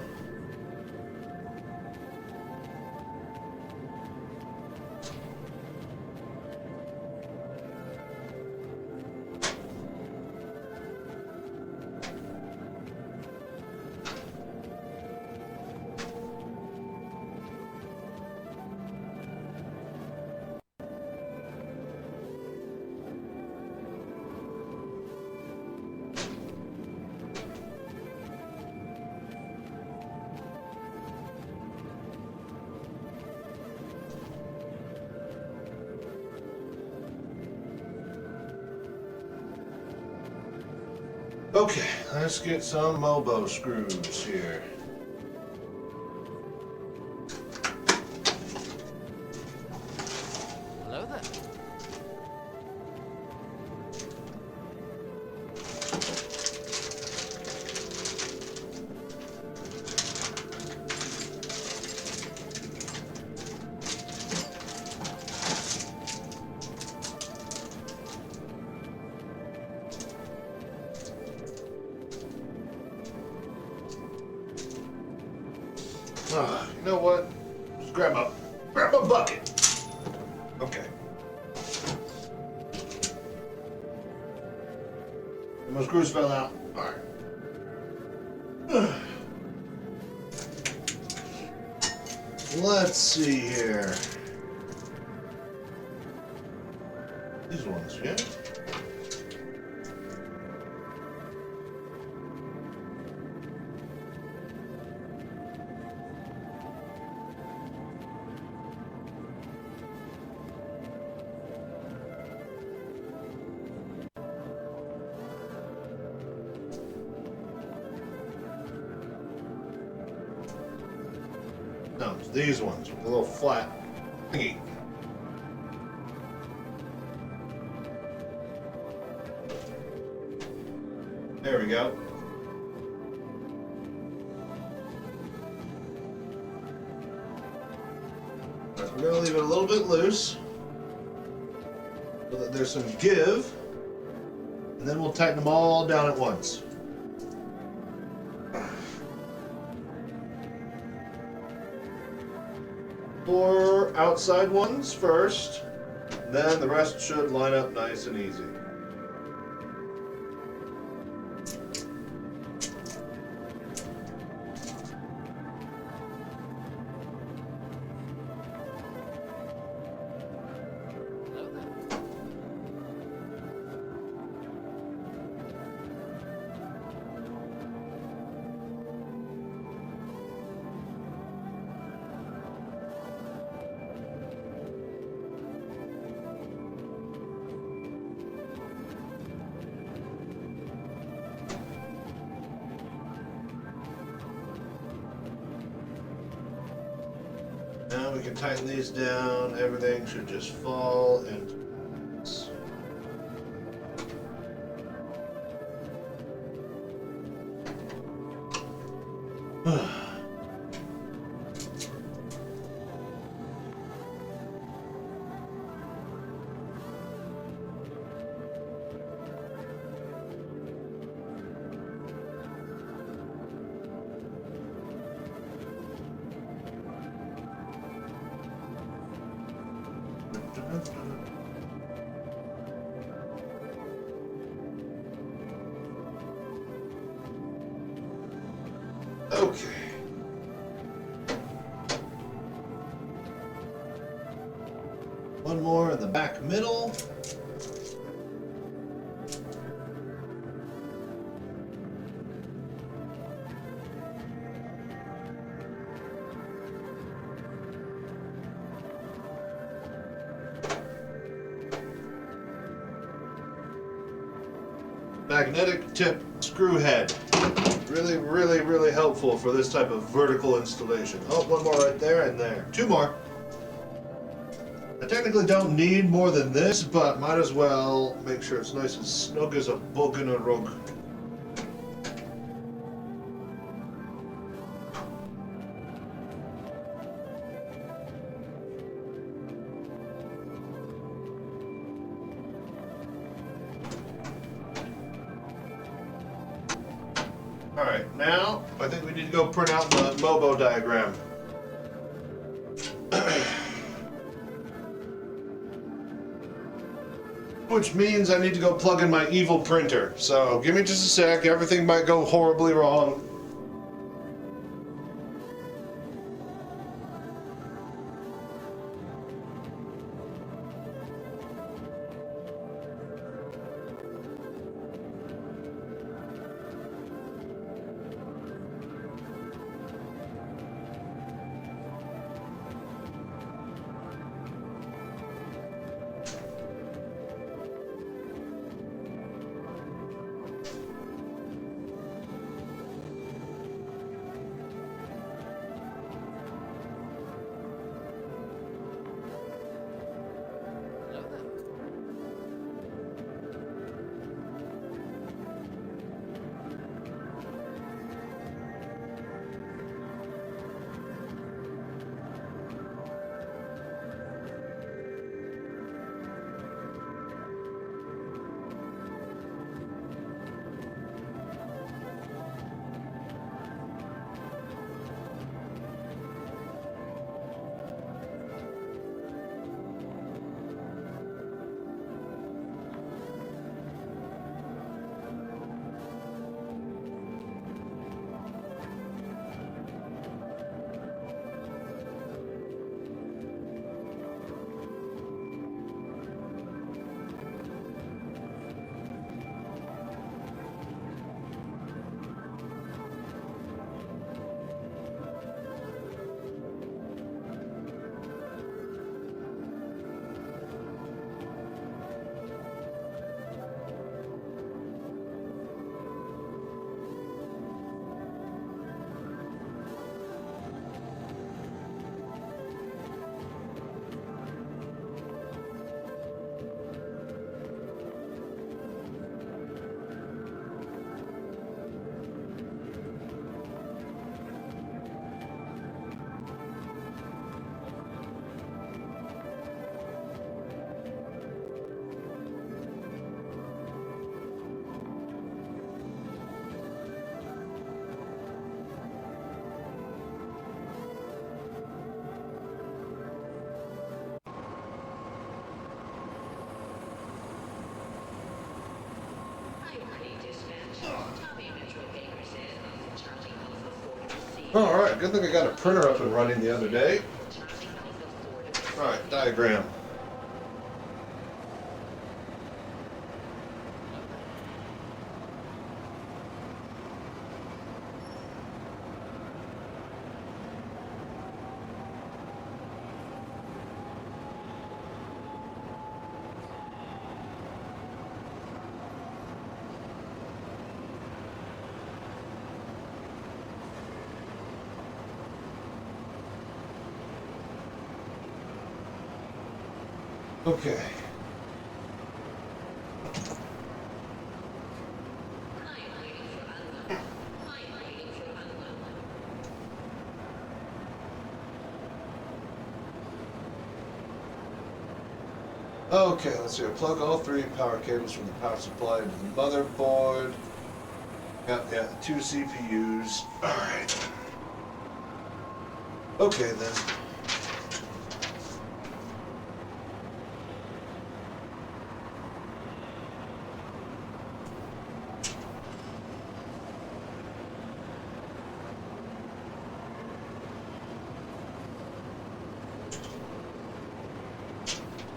Okay, let's get some Mobo screws here. Hello there. You know what? Just grab a bucket. Okay. My screws fell out. All right. Let's see here. These ones, yeah? No, it's these ones with a little flat thingy. There we go. Right, we're going to leave it a little bit loose so that there's some give, and then we'll tighten them all down at once. Four outside ones first, then the rest should line up nice and easy. Hello there. Now we can tighten these down. Everything should just fall into place. Okay. One more in the back middle. Magnetic tip screw head. Really, really, really helpful for this type of vertical installation. Oh, one more right there and there. Two more. I technically don't need more than this, but might as well make sure it's nice and snug as a bug in a rug. Alright, now I think we need to go print out the Mobo diagram. Which means I need to go plug in my evil printer. So give me just a sec, everything might go horribly wrong. Priority dispatch. Tobii Metro Baker says Uncle Charlie calls the 4 to receive. All right, good thing I got a printer up and running the other day. Uncle Charlie calls the 4 to receive. All right, diagram. Okay. I am waiting for unload. I am waiting for unload. Okay, let's see. I plug all 3 power cables from the power supply into the motherboard. Yeah, 2 CPUs. All right. Okay then.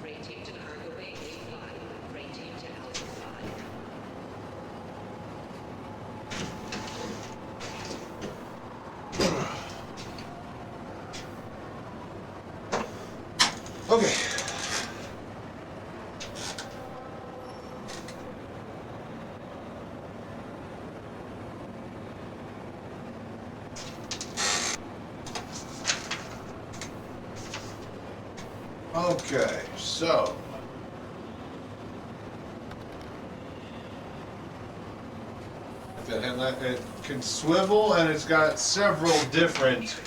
Freight team to cargo bay A5. Freight team to Alpha 5. Okay. Okay, so that headlamp, it can swivel and it's got several different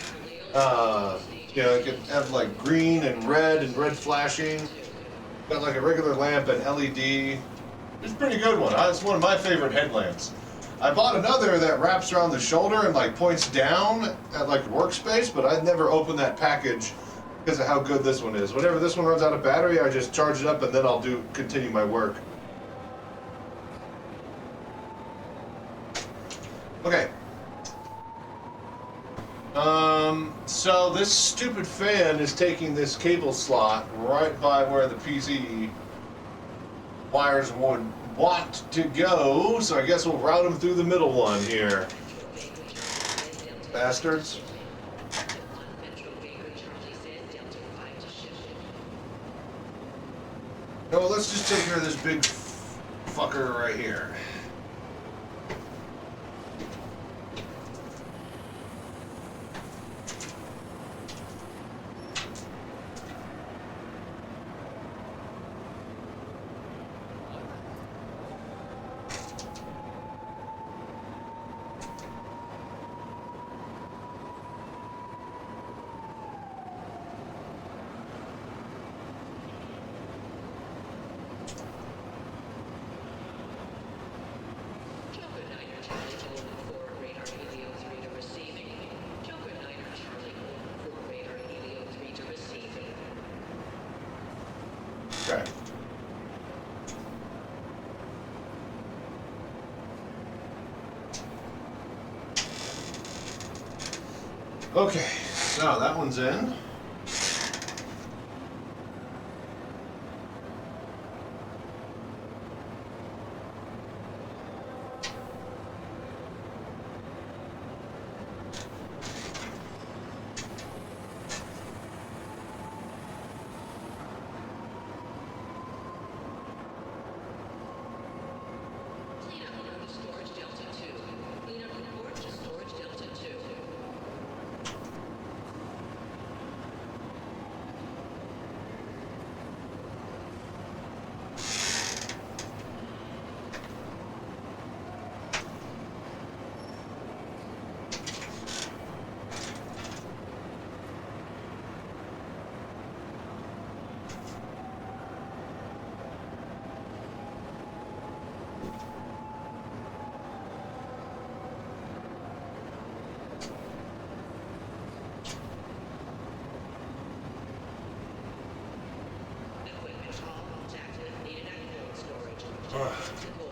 you know, it can have like green and red flashing. Got like a regular lamp and LED. It's a pretty good one. It's one of my favorite headlamps. I bought another that wraps around the shoulder and like points down at like workspace, but I'd never opened that package because of how good this one is. Whenever this one runs out of battery, I just charge it up and then I'll continue my work. Okay. So this stupid fan is taking this cable slot right by where the PC wires would want to go, so I guess we'll route them through the middle one here. Bastards. No, well, let's just take care of this big fucker right here. Okay. Okay, so that one's in.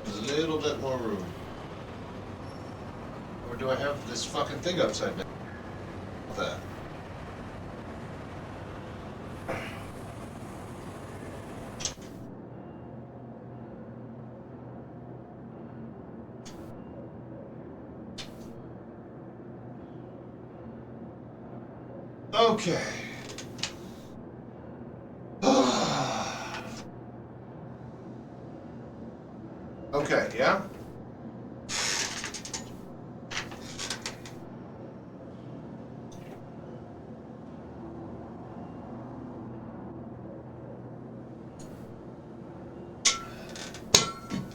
A little bit more room. Or do I have this fucking thing upside down? That. Okay. Okay, yeah?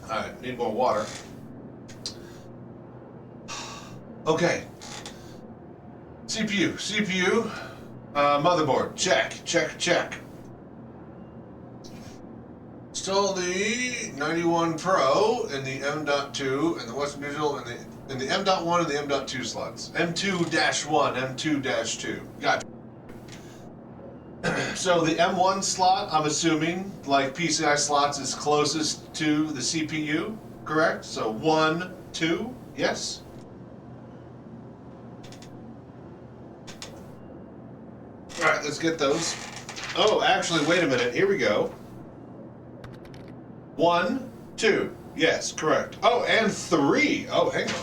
Alright, need more water. Okay. CPU. Motherboard, check. Still the 91 Pro in the M.2 and the Western Digital in the M.1 and the M.2 slots. M2-1, M2-2. Gotcha. So the M1 slot, I'm assuming, like PCI slots, is closest to the CPU, correct? So 1, 2, yes? Alright, let's get those. Oh, actually, wait a minute. Here we go. 1, 2. Yes, correct. Oh, and 3. Oh, hang on.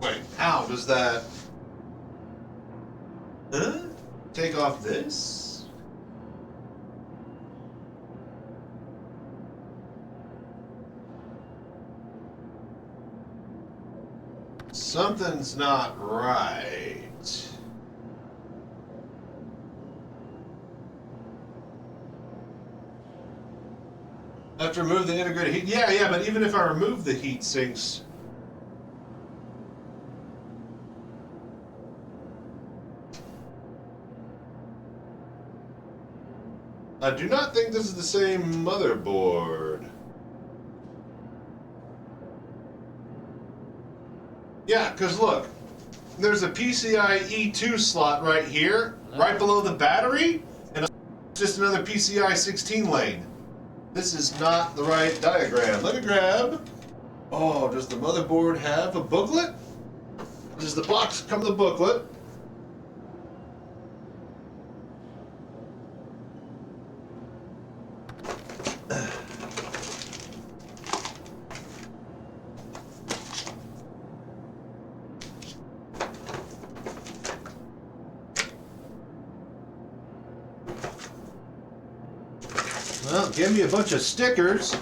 Wait, how does that... Huh? Take off this? Something's not right. I have to remove the integrated heat. Yeah, but even if I remove the heat sinks... I do not think this is the same motherboard. Yeah, because look, there's a PCI E2 slot right here, right below the battery, and just another PCI 16 lane. This is not the right diagram. Let me grab. Oh, does the motherboard have a booklet? Does the box come with a booklet? Well, give me a bunch of stickers.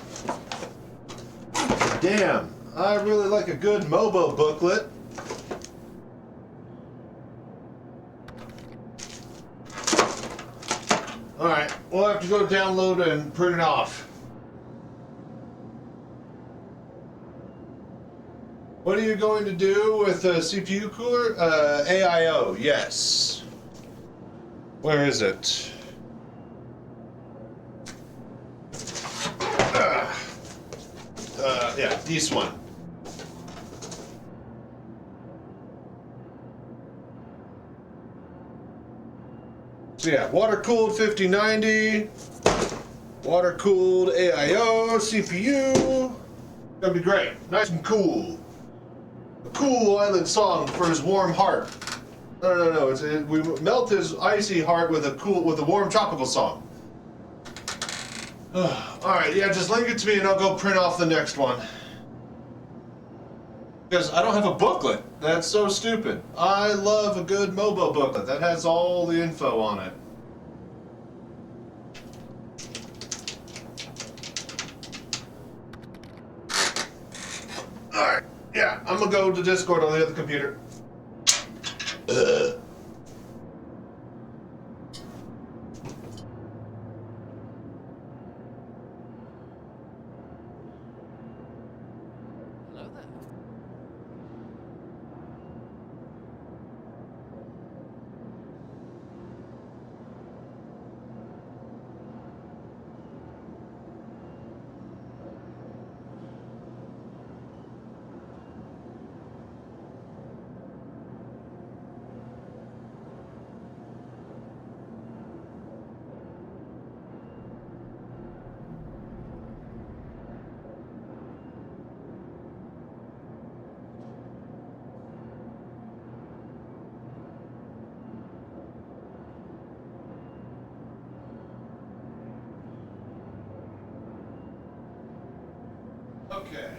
Damn, I really like a good Mobo booklet. Alright, we'll have to go download and print it off. What are you going to do with a CPU cooler? AIO, yes. Where is it? Yeah, this one. So yeah, water-cooled 5090, water-cooled AIO, CPU. Gonna be great, nice and cool. A cool island song for his warm heart. No. We melt his icy heart with a warm tropical song. Alright, yeah, just link it to me and I'll go print off the next one. Because I don't have a booklet. That's so stupid. I love a good Mobo booklet that has all the info on it. Alright, yeah, I'm gonna go to Discord on the other computer. Hello there. Okay.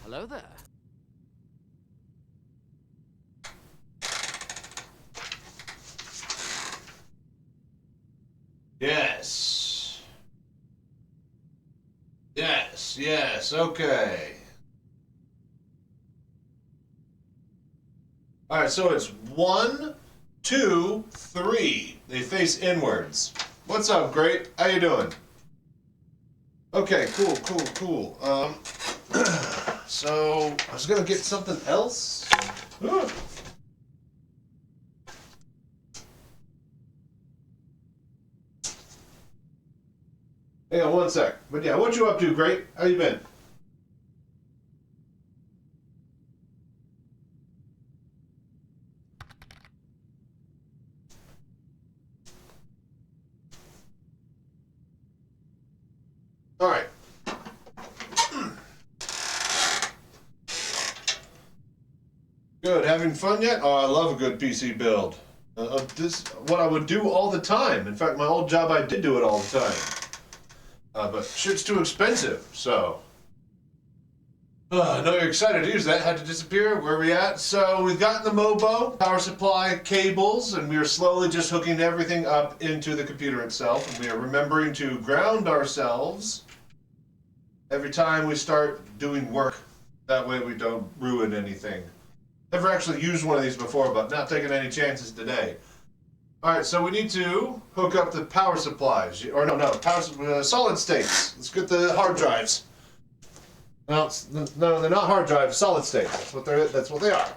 Hello there. Yes. Yes, yes, okay. Alright, so it's 1, 2, 3. They face inwards. What's up, great? How you doing? Okay, cool, cool, cool. So I was gonna get something else. Ugh. Hang on one sec. But yeah, what you up to, great? How you been? All right. Good. Having fun yet? Oh, I love a good PC build. This what I would do all the time. In fact, my old job I did do it all the time. But shit's too expensive, so. I know you're excited to use that. Had to disappear. Where are we at? So we've gotten the MOBO, power supply, cables, and we are slowly just hooking everything up into the computer itself. And we are remembering to ground ourselves every time we start doing work. That way we don't ruin anything. Never actually used one of these before, but not taking any chances today. Alright, so we need to hook up the power supplies. Or no, solid states. Let's get the hard drives. No, they're not hard drives, solid state. That's what they are.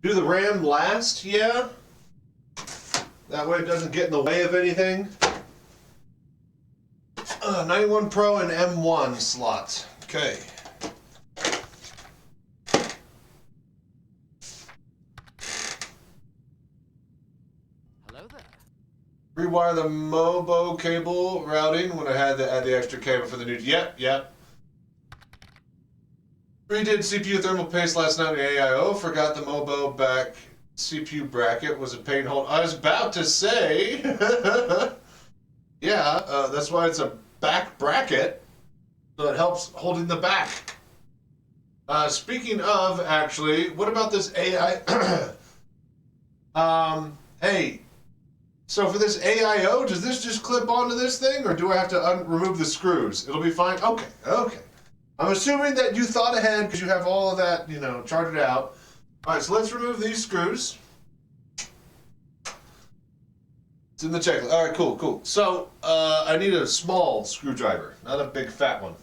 Do the RAM last? Yeah. That way it doesn't get in the way of anything. 91 Pro and M1 slots. Okay. Hello there. Rewire the MOBO cable routing when I had to add the extra cable for the new. Yep. Redid CPU thermal paste last night in AIO. Forgot the MOBO back CPU bracket was a pain hold. I was about to say. Yeah, that's why it's a back bracket. So it helps holding the back. Speaking of, actually, what about this AI? Hey, So for this AIO, does this just clip onto this thing, or do I have to remove the screws? It'll be fine? Okay, okay. I'm assuming that you thought ahead because you have all of that, you know, charted out. All right, so let's remove these screws. It's in the checklist. All right, cool, cool. So I need a small screwdriver, not a big fat one.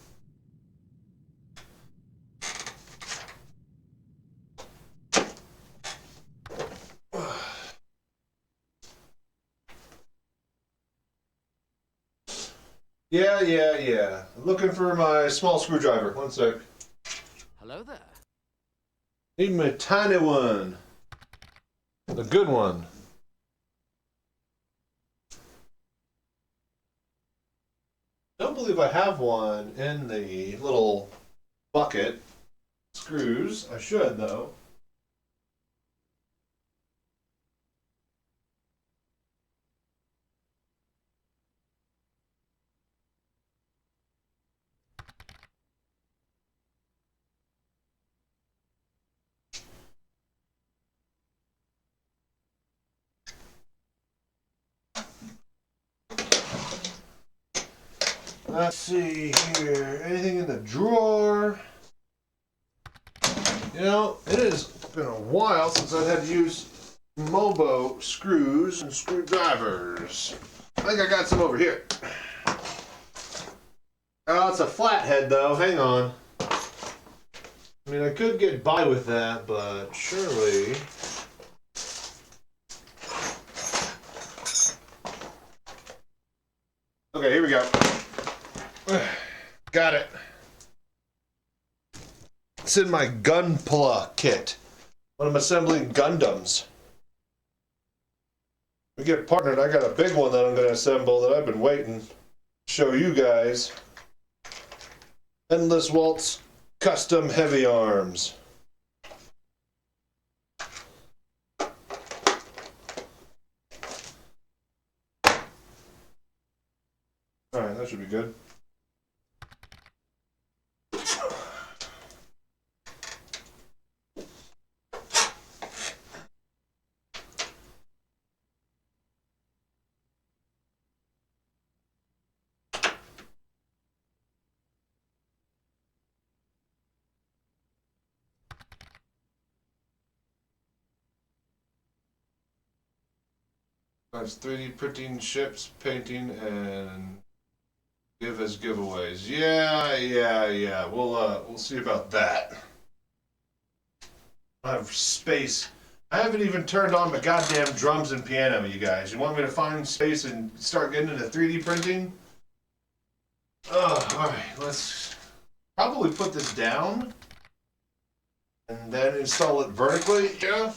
Yeah. Looking for my small screwdriver. One sec. Hello there. Need my tiny one. The good one. Don't believe I have one in the little bucket. Screws. I should, though. Let's see here. Anything in the drawer? You know, it has been a while since I've had to use Mobo screws and screwdrivers. I think I got some over here. Oh, it's a flathead though. Hang on. I mean, I could get by with that, but surely. Okay, here we go. Got it. It's in my Gunpla kit when I'm assembling Gundams. We get partnered. I got a big one that I'm going to assemble that I've been waiting to show you guys. Endless Waltz Custom Heavy Arms. Alright, that should be good. That's 3D printing, ships, painting, and give as giveaways. Yeah. We'll see about that. I have space. I haven't even turned on my goddamn drums and piano, you guys. You want me to find space and start getting into 3D printing? Alright, let's probably put this down and then install it vertically, yeah?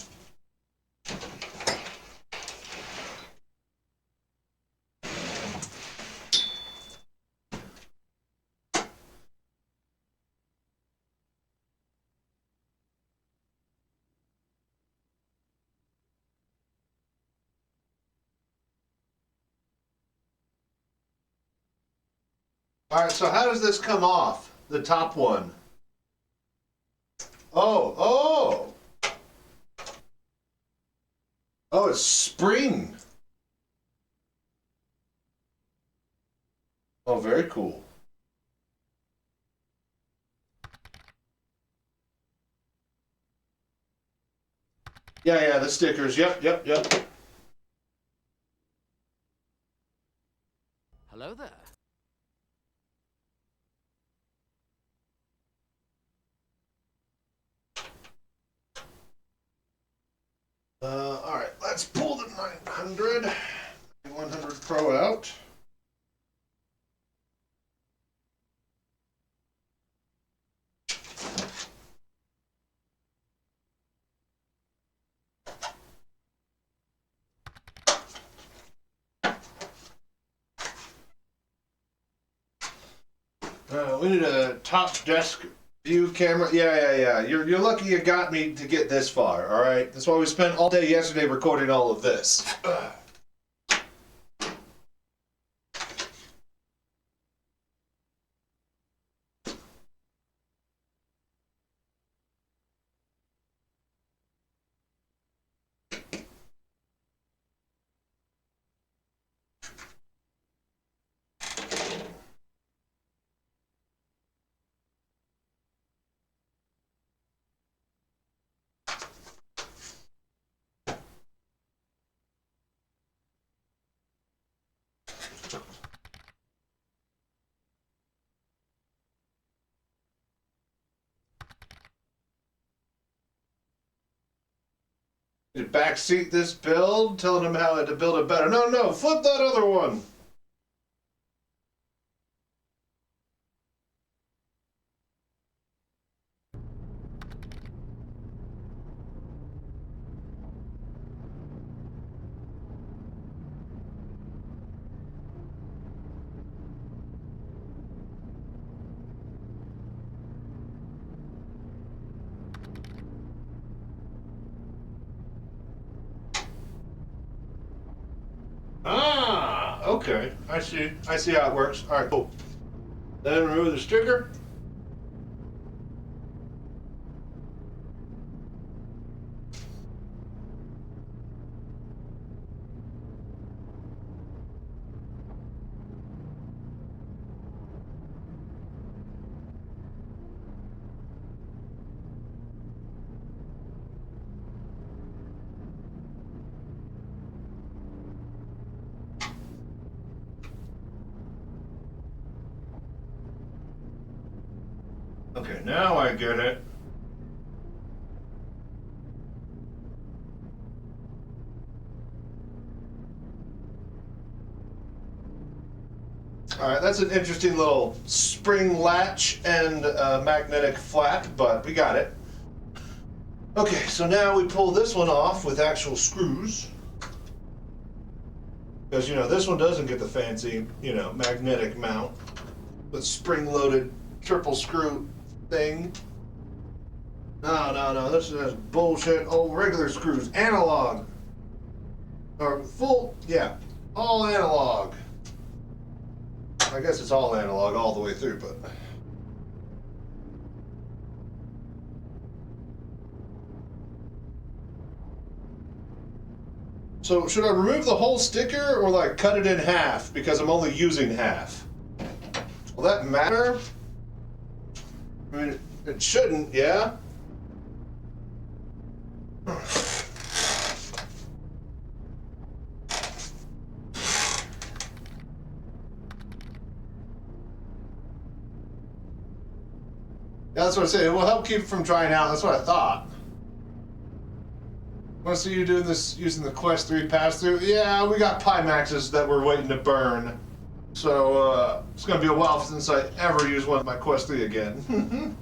Alright, so how does this come off? The top one. Oh! Oh, it's spring. Oh, very cool. Yeah, the stickers. Yep. Hello there. Alright, let's pull the 900, 100 Pro out. We need a top desk view camera. Yeah. You're lucky you got me to get this far, alright? That's why we spent all day yesterday recording all of this. To backseat this build, telling them how to build it better. No, no, flip that other one. Ah, okay. I see how it works. All right, cool. Then remove the sticker. Okay, now I get it. All right, that's an interesting little spring latch and magnetic flap, but we got it. Okay, so now we pull this one off with actual screws. Because, you know, this one doesn't get the fancy, you know, magnetic mount with spring-loaded triple screw thing. No, this is bullshit old regular screws, analog. Or full, yeah, all analog. I guess it's all analog all the way through, but... So should I remove the whole sticker or like cut it in half because I'm only using half? Will that matter? I mean, it shouldn't, yeah? Yeah, that's what I say. It will help keep it from drying out. That's what I thought. Want to see you doing this using the Quest 3 pass-through? Yeah, we got Pimaxes that we're waiting to burn. So, it's going to be a while since I ever use one of my Quest 3 again.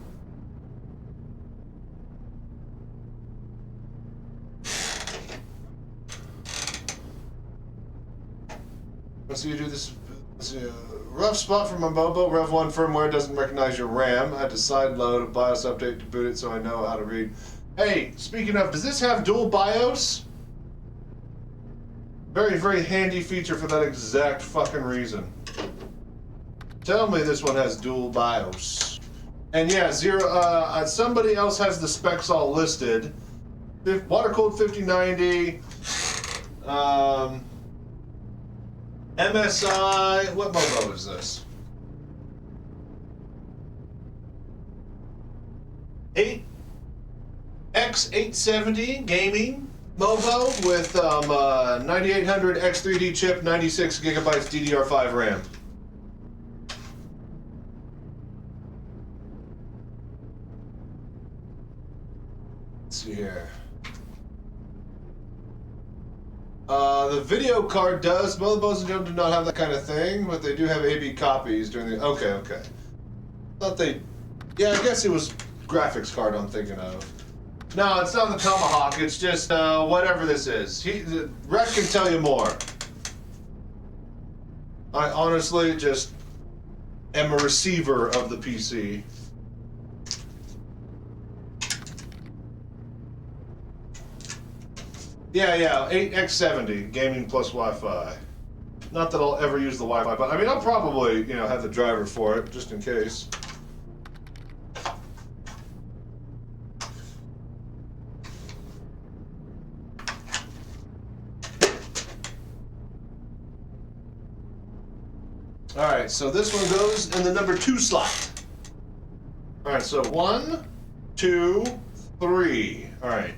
Let's see you do this. Rough spot for my Mobo. Rev 1 firmware doesn't recognize your RAM. I had to side load a BIOS update to boot it so I know how to read. Hey, speaking of, does this have dual BIOS? Very, very handy feature for that exact fucking reason. Tell me this one has dual BIOS. And yeah, somebody else has the specs all listed. Water cooled 5090. MSI. What Mobo is this? 8X870 gaming Mobo with 9800 X3D chip, 96 gigabytes DDR5 RAM. Let's see here. The video card does. Motherboards and Jump do not have that kind of thing, but they do have AB copies during the. Okay. Thought they. Yeah, I guess it was graphics card I'm thinking of. No, it's not the Tomahawk. It's just whatever this is. Rec can tell you more. I honestly just am a receiver of the PC. Yeah, 8X70 gaming plus Wi-Fi. Not that I'll ever use the Wi-Fi, but I mean I'll probably, you know, have the driver for it just in case. Alright, so this one goes in the number 2 slot. Alright, so 1, 2, 3. Alright.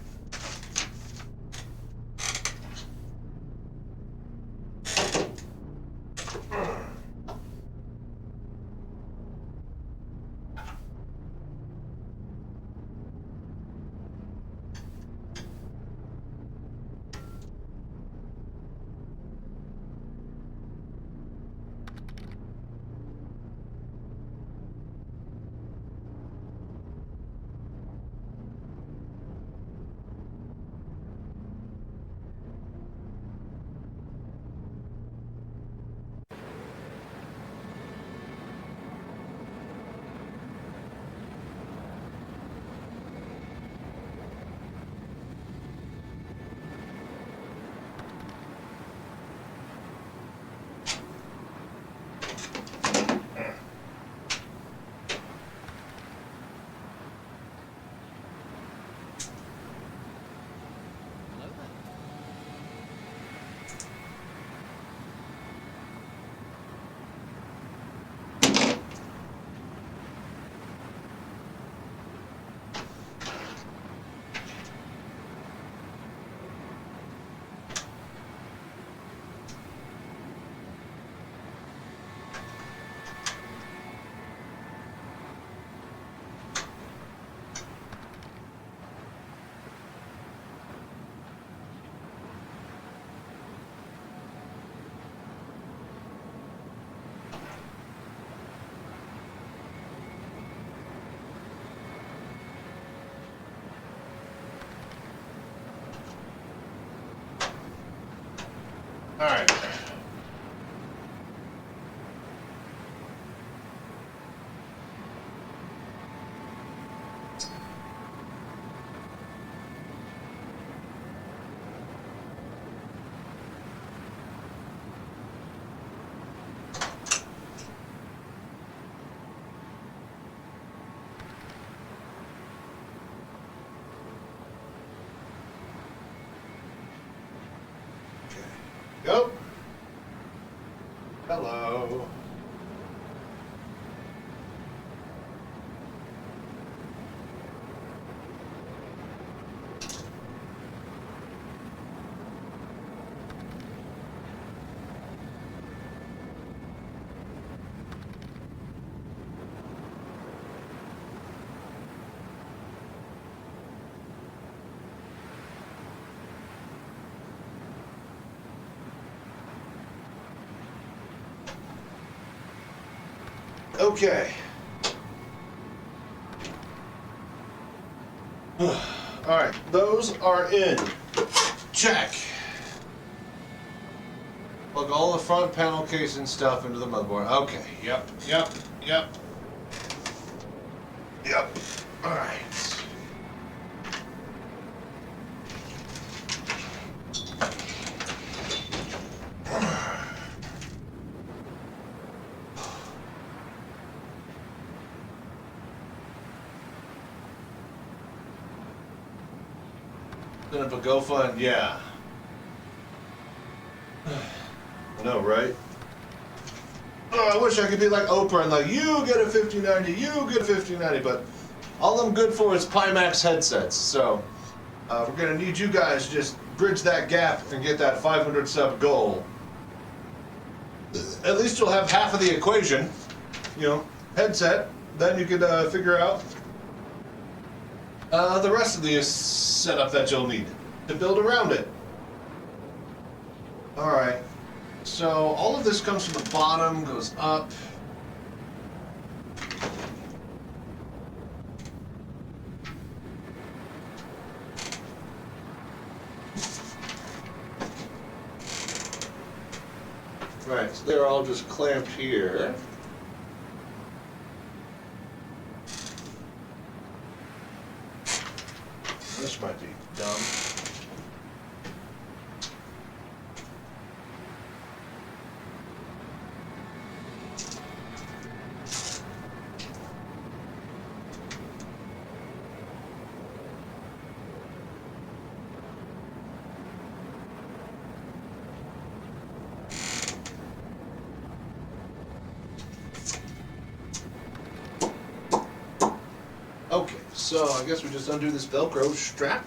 All right. Go. Hello. Okay. All right, those are in. Check. Plug all the front panel casing stuff into the motherboard. Okay. Yep. All right. Set up a GoFund, yeah. I know, right? Oh, I wish I could be like Oprah and like, you get a 5090, you get a 5090, but all I'm good for is Pimax headsets. So we're gonna need you guys to just bridge that gap and get that 500 sub goal. At least you'll have half of the equation, you know, headset. Then you could figure out the rest of the setup that you'll need to build around it. All right. So all of this comes from the bottom, goes up. Right, so they're all just clamped here. This might be dumb. Okay, so I guess we just undo this Velcro strap.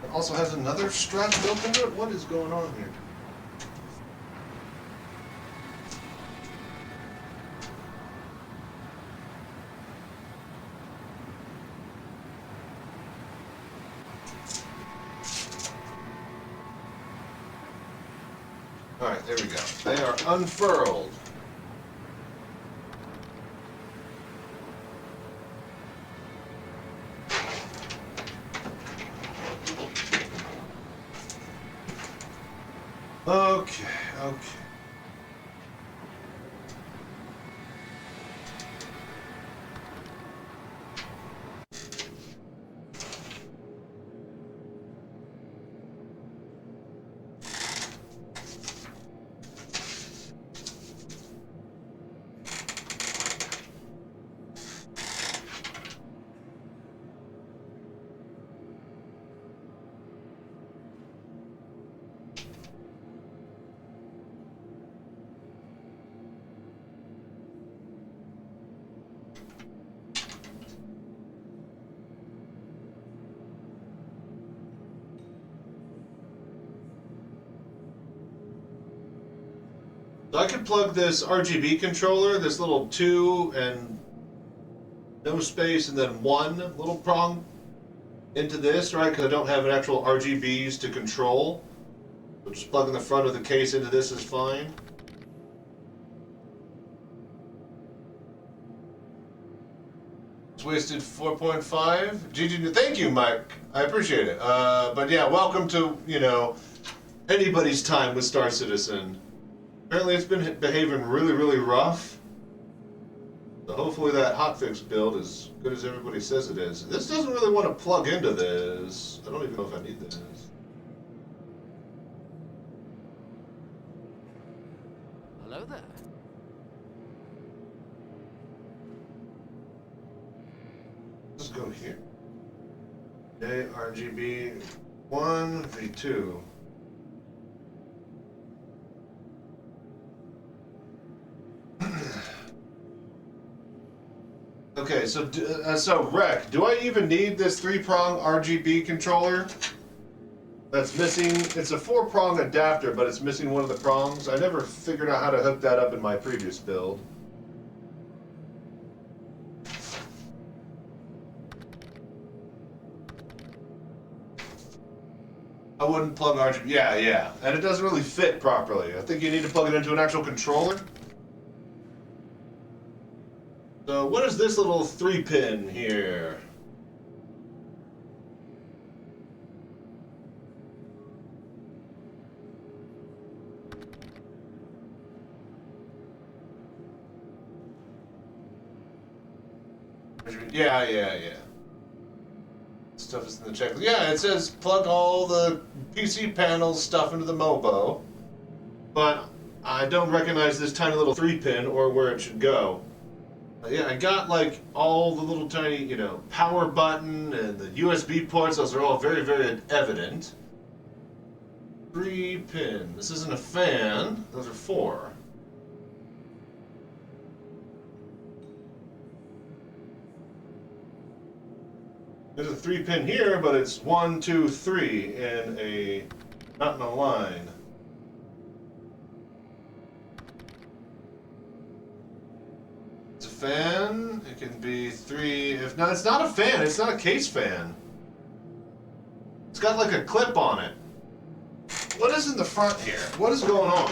It also has another strap built into it. What is going on here? All right, there we go. They are unfurled. Okay. So I could plug this RGB controller, this little 2 and no space and then 1 little prong into this, right? Because I don't have an actual RGBs to control. So just plugging the front of the case into this is fine. It's wasted 4.5. GG, thank you, Mike. I appreciate it. But yeah, welcome to, you know, anybody's time with Star Citizen. Apparently it's been behaving really, really rough. So hopefully that hotfix build is as good as everybody says it is. This doesn't really want to plug into this. I don't even know if I need this. Hello there. Let's go here. Okay, RGB 1 V2. Okay, so Rec, do I even need this 3-prong RGB controller? That's missing. It's a 4-prong adapter, but it's missing one of the prongs. I never figured out how to hook that up in my previous build. I wouldn't plug RGB. Yeah. And it doesn't really fit properly. I think you need to plug it into an actual controller. So what is this little 3-pin here? Yeah. Stuff is in the checklist. Yeah, it says plug all the PC panel stuff into the MOBO, but I don't recognize this tiny little 3-pin or where it should go. Yeah, I got like all the little tiny, you know, power button and the USB ports. Those are all very, very evident. 3-pin. This isn't a fan. Those are 4. There's a 3-pin here, but it's 1, 2, 3 in not in a line. It's a fan. It can be 3. If not, it's not a fan. It's not a case fan. It's got like a clip on it. What is in the front here? What is going on?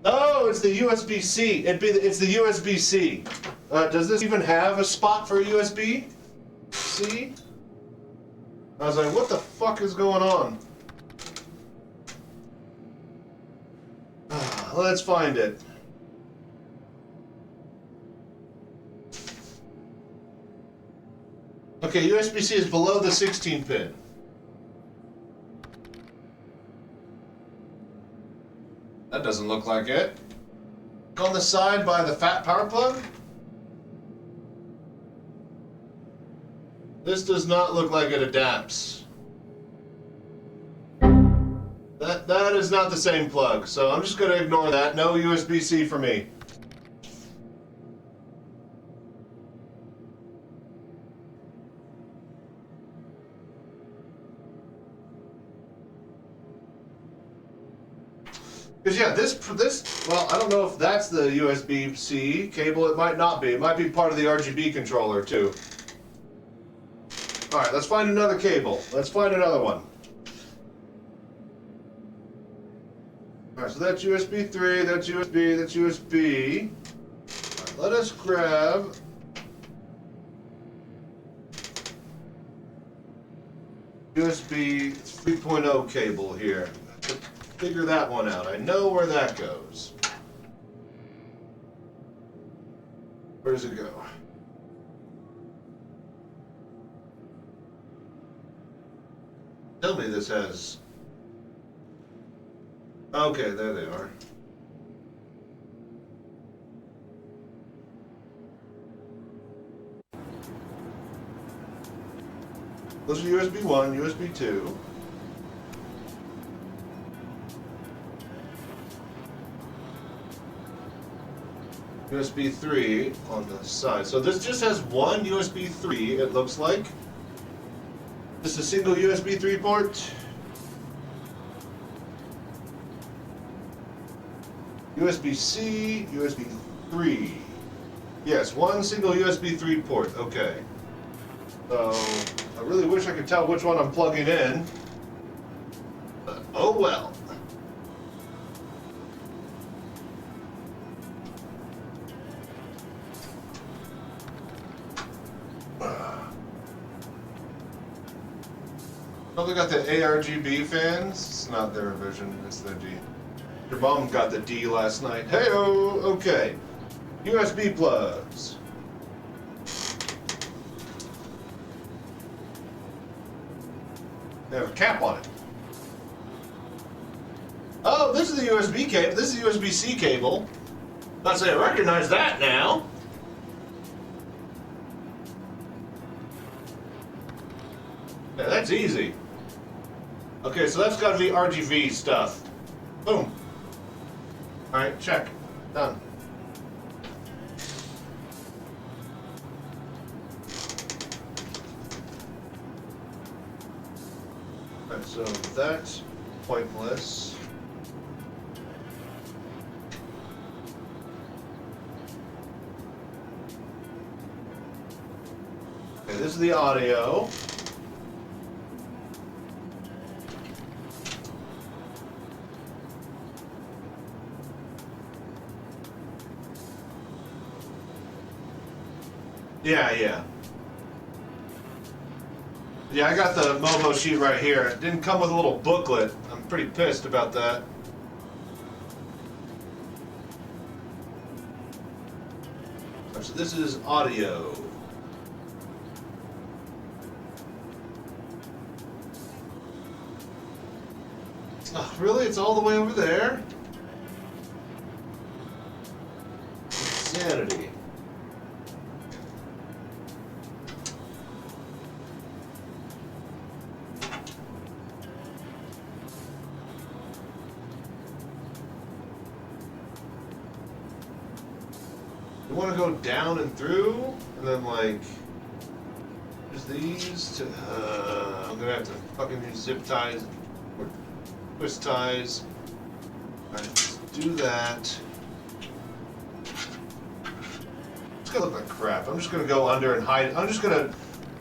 Oh, it's the USB-C. It's the USB-C. Does this even have a spot for a USB-C? I was like, what the fuck is going on? Let's find it. Okay, USB-C is below the 16-pin. That doesn't look like it. On the side by the fat power plug? This does not look like it adapts. That is not the same plug, so I'm just gonna ignore that. No USB-C for me. Because yeah, this, well, I don't know if that's the USB-C cable. It might not be. It might be part of the RGB controller too. All right, let's find another cable. Let's find another one. All right, so that's USB 3, that's USB, that's USB. All right, let us grab USB 3.0 cable here. Figure that one out. I know where that goes. Where does it go? Tell me this has... Okay, there they are. Those are USB 1, USB 2. USB 3 on the side. So this just has one USB 3, it looks like. Just a single USB 3 port. USB-C, USB 3. Yes, one single USB 3 port. Okay. So, I really wish I could tell which one I'm plugging in. But, oh well. Oh, they got the ARGB fans. It's not their version, it's their D. Your mom got the D last night. Hey-oh, okay. USB plugs. They have a cap on it. Oh, this is the USB cable. This is the USB-C cable. Not saying I recognize that now. Yeah, that's easy. Okay, so that's got to be RGB stuff. Boom. All right, check. Done. All right, so that's pointless. Okay, this is the audio. Yeah. Yeah, I got the Mobo sheet right here. It didn't come with a little booklet. I'm pretty pissed about that. So this is audio. Oh, really? It's all the way over there? Insanity. You want to go down and through, and then like, there's these to, I'm gonna have to fucking use zip ties or twist ties. Alright, let's do that. It's gonna look like crap. I'm just gonna go under and hide. I'm just gonna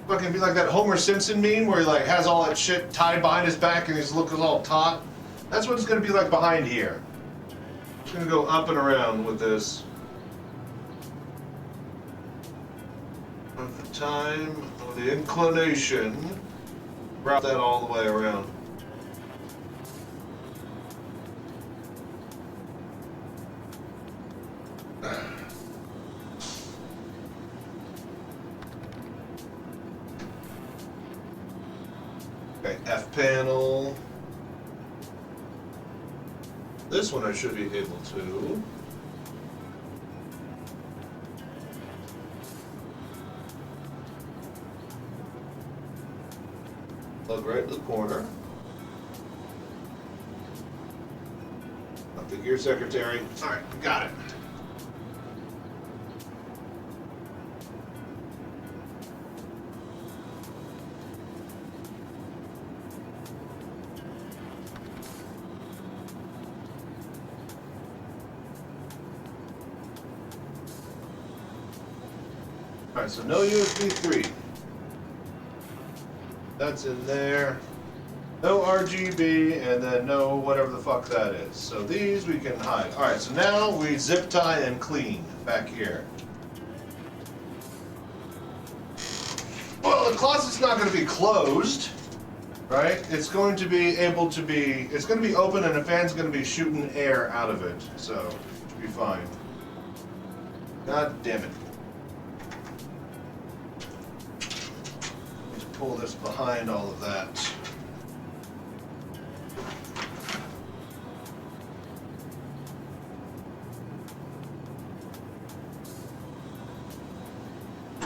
fucking be like that Homer Simpson meme where he like has all that shit tied behind his back and he's looking all taut. That's what it's gonna be like behind here. I'm just gonna go up and around with this. Of the time, or the inclination, route that all the way around. Okay, F panel. This one I should be able to. Plug right in the corner. Up the gear secretary. Alright, got it. Alright, so no USB 3. That's in there. No RGB, and then no whatever the fuck that is. So these we can hide. Alright, so now we zip tie and clean back here. Well, the closet's not going to be closed, right? It's going to be able to be, it's going to be open and the fan's going to be shooting air out of it. So, it should be fine. God damn it. Pull this behind all of that.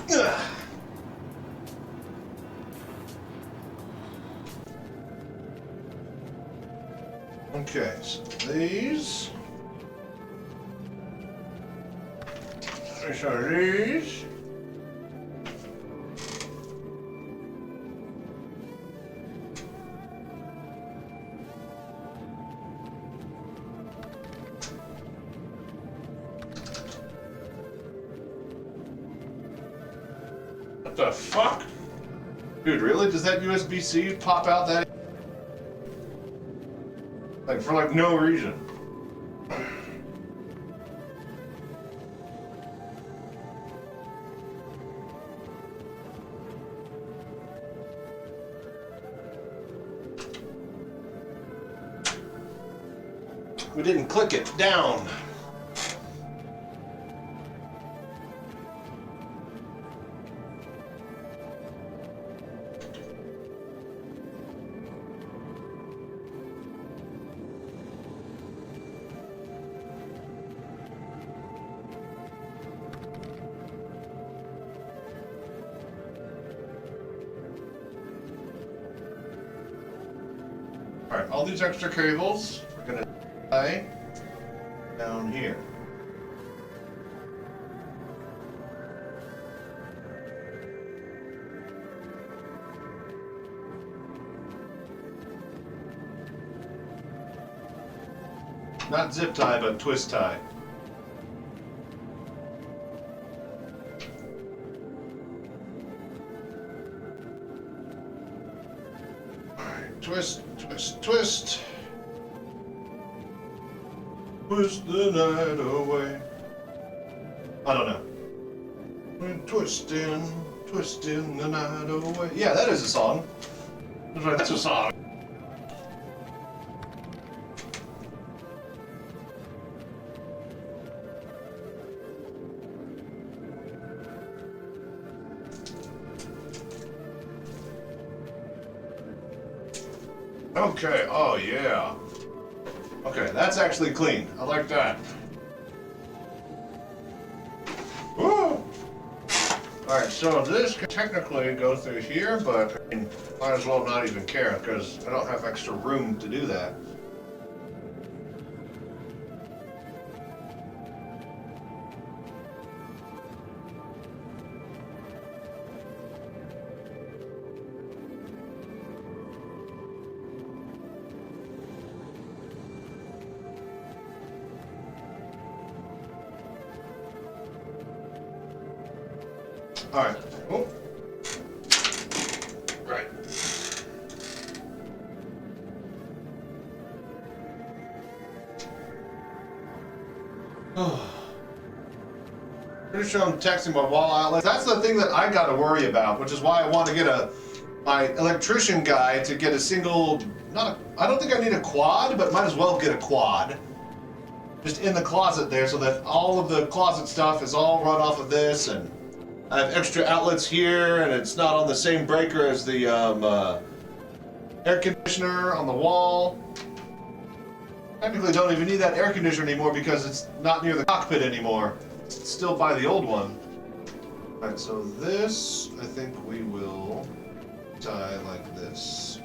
Ugh. Okay, so these. Let's try these. What the fuck? Dude, really? Does that USB-C pop out that? Like, for like no reason. We didn't click it down. Alright, all these extra cables we're gonna tie down here. Not zip tie, but twist tie. Alright, twist, twist, twist. Twist the night away. I don't know. We're twisting the night away. Yeah, that is a song. That's right, that's a song. Okay, oh yeah. Okay, that's actually clean. I like that. Woo! Alright, so this can technically go through here, but I mean, might as well not even care, because I don't have extra room to do that. Alright. Oh. Right. Pretty sure I'm texting my wall outlet. That's the thing that I gotta worry about, which is why I want to get my electrician guy to get a single, I don't think I need a quad, but might as well get a quad. Just in the closet there, so that all of the closet stuff is all run off of this, and I have extra outlets here, and it's not on the same breaker as the air conditioner on the wall. Technically don't even need that air conditioner anymore because it's not near the cockpit anymore. It's still by the old one. Alright, so this, I think we will tie like this.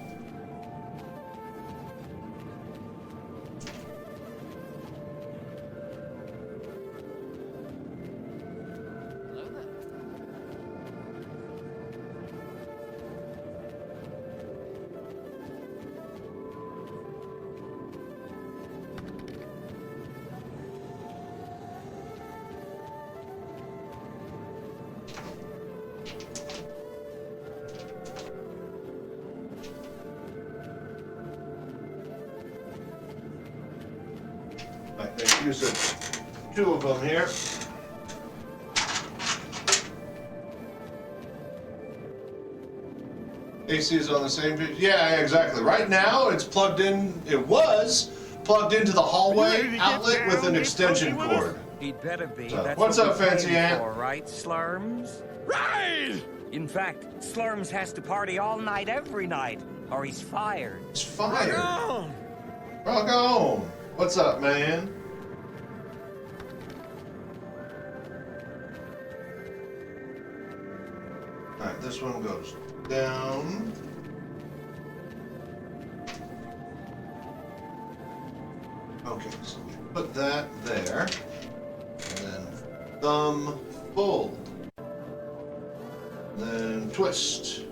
Use it. Two of them here. AC is on the same page. Yeah, exactly. Right now it's plugged in. It was plugged into the hallway outlet with an extension cord. He'd better be. So, That's what's what up, we're Fancy paying Ant? for, right, Slurms? Right! In fact, Slurms has to party all night, every night, or he's fired. He's fired. Rock Rock on. What's up, man? Alright, this one goes down. Okay, so we put that there. And then thumb fold. And then twist.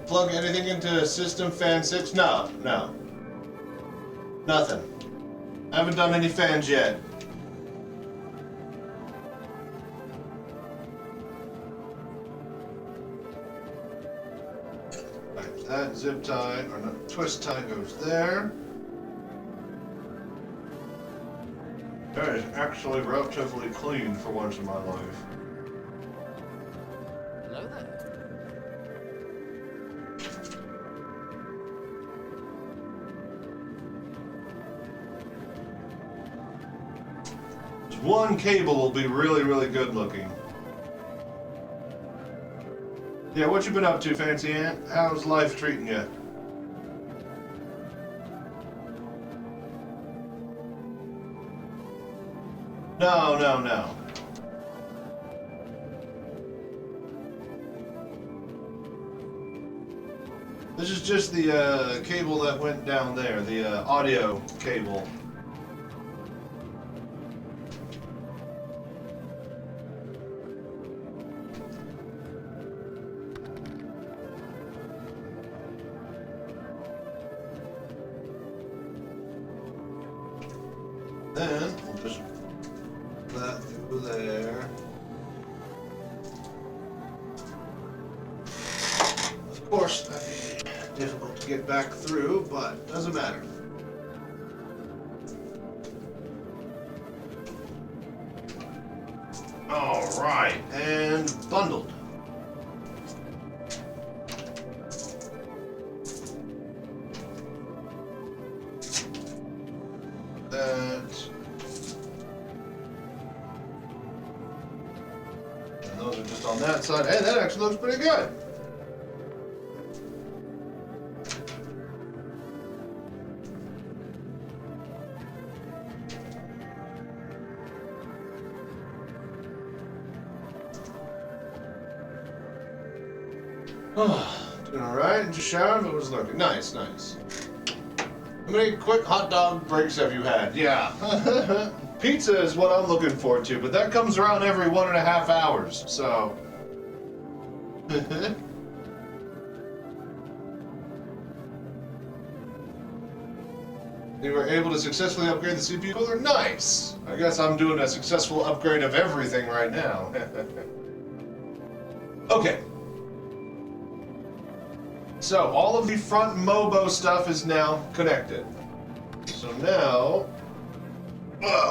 Plug anything into System Fan 6? No. Nothing. I haven't done any fans yet. Alright, that zip tie, or not, twist tie goes there. That is actually relatively clean for once in my life. Hello there. One cable will be really, really good looking. Yeah, what you been up to, Fancy Ant? How's life treating you? No, no, no. This is just the cable that went down there, the audio cable. Then we'll just put that through there. Of course, that'd be difficult to get back through, but doesn't matter. All right, and bundled. And those are just on that side. Hey, that actually looks pretty good. Doing alright, and just showered, but was looking. Nice, nice. How many quick hot dog breaks have you had? Yeah. Pizza is what I'm looking forward to, but that comes around every 1.5 hours, so. You were able to successfully upgrade the CPU cooler? Nice! I guess I'm doing a successful upgrade of everything right now. Okay. So, all of the front Mobo stuff is now connected. So now,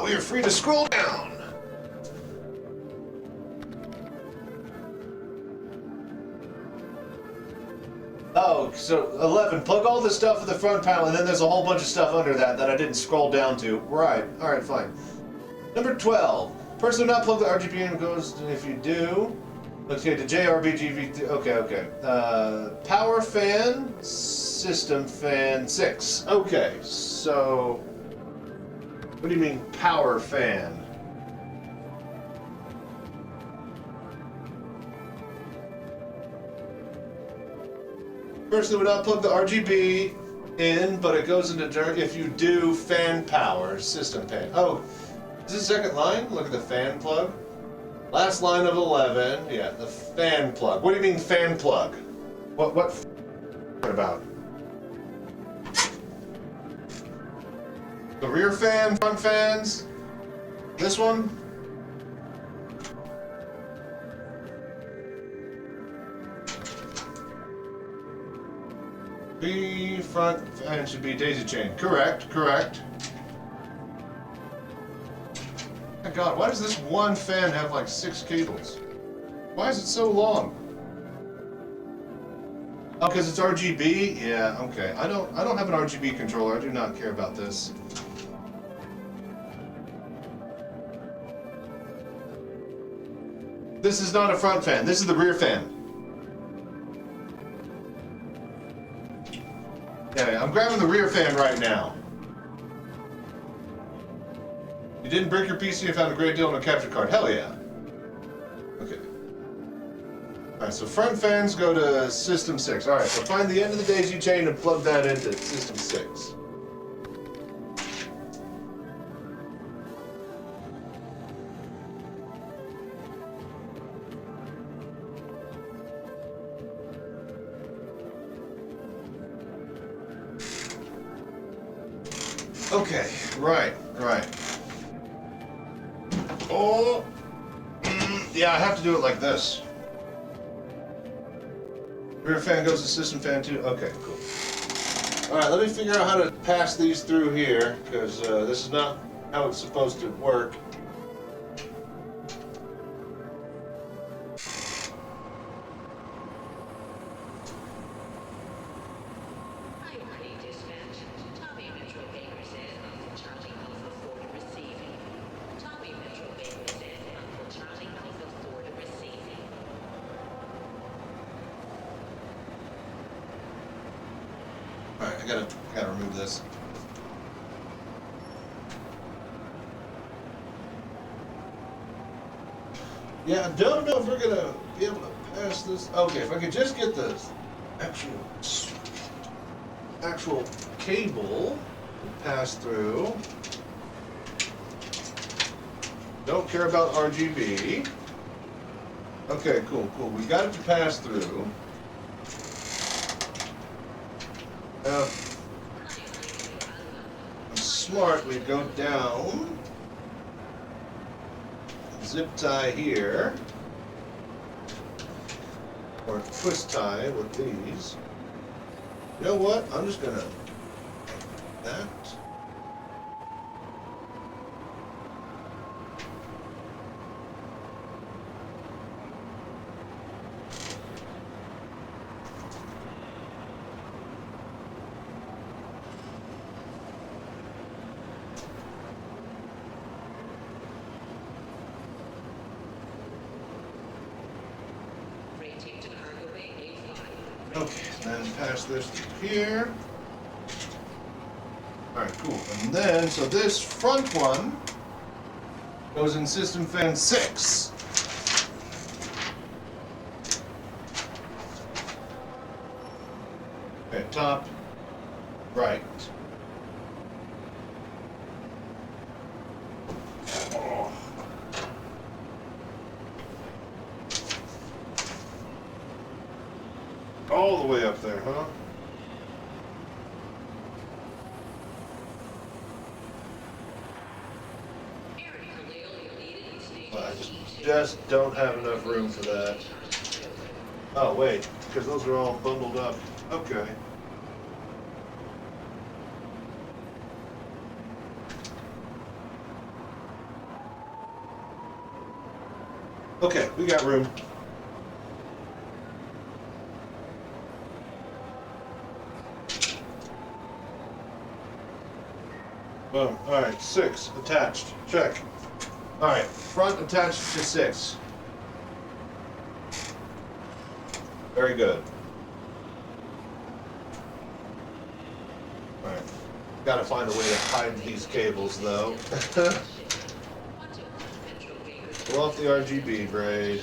we are free to scroll down. Oh, so 11, plug all the stuff in the front panel, and then there's a whole bunch of stuff under that I didn't scroll down to. Right, alright, fine. Number 12, person not plug the RGB in goes, if you do, okay, to JRBGV, okay. Power fan, system fan 6. Okay, so, what do you mean power fan? Person would not plug the RGB in, but it goes into if you do fan power, system fan. Oh, is this the second line? Look at the fan plug. Last line of 11, yeah, the fan plug. What do you mean fan plug? What about? The rear fan, front fans? This one? The front fan should be daisy chain. Correct. My God, why does this one fan have like 6 cables? Why is it so long? Oh, because it's RGB? Yeah, okay. I don't have an RGB controller. I do not care about this. This is not a front fan. This is the rear fan. Yeah, I'm grabbing the rear fan right now. You didn't break your PC and found a great deal on a capture card. Hell yeah. Okay. Alright, so front fans go to System 6. Alright, so find the end of the daisy chain and plug that into System 6. Okay, right. Oh, yeah, I have to do it like this. Rear fan goes to system fan 2. Okay, cool. All right, let me figure out how to pass these through here, because this is not how it's supposed to work. gotta remove this. Yeah, I don't know if we're gonna be able to pass this. Okay, if I could just get the actual cable to pass through. Don't care about RGB. Okay, cool. We got it to pass through. I'm smart, we go down. Zip tie here. Or twist tie with these. You know what? I'm just gonna that. Okay, then pass this through here. Alright, cool. And then, so this front one goes in system fan 6. Okay, top, right. All the way up there, huh? Well, I just don't have enough room for that. Oh, wait, because those are all bundled up. Okay. Okay, we got room. Boom. Alright, 6 attached. Check. Alright, front attached to 6. Very good. Alright. Gotta find a way to hide these cables though. Pull off the RGB braid.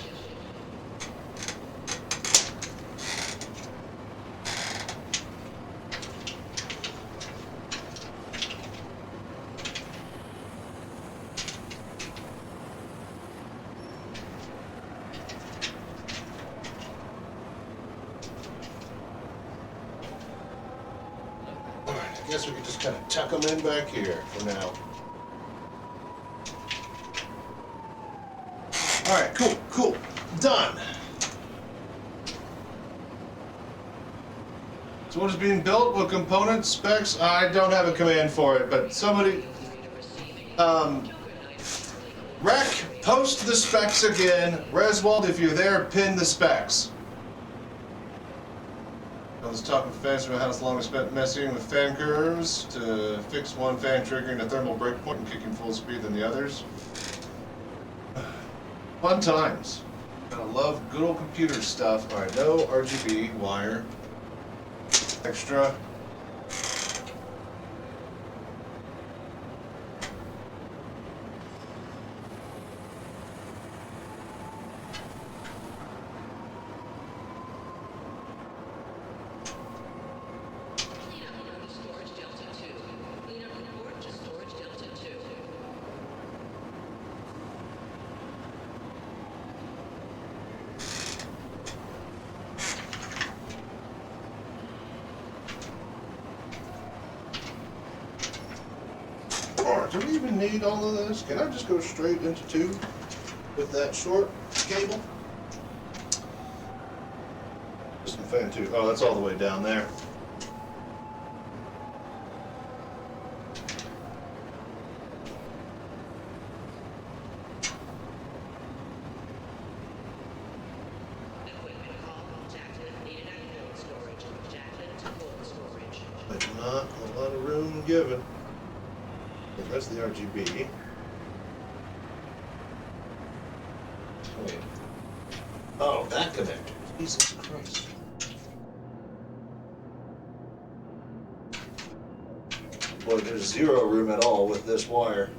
I guess we could just kind of tuck them in back here for now. Alright, cool. Done. So what is being built? What components, specs? I don't have a command for it, but somebody... Rec, post the specs again. Reswald, if you're there, pin the specs. I was talking fast about how long I spent messing with fan curves to fix one fan triggering a thermal breakpoint and kicking full speed than the others. Fun times. I love good old computer stuff. Alright, no RGB wire. Extra. Do we even need all of this? Can I just go straight into 2 with that short cable? Just fan 2. Oh, that's all the way down there. But not a lot of room given. That's the RGB. Wait. Oh, that connector. Jesus Christ. Boy, there's zero room at all with this wire.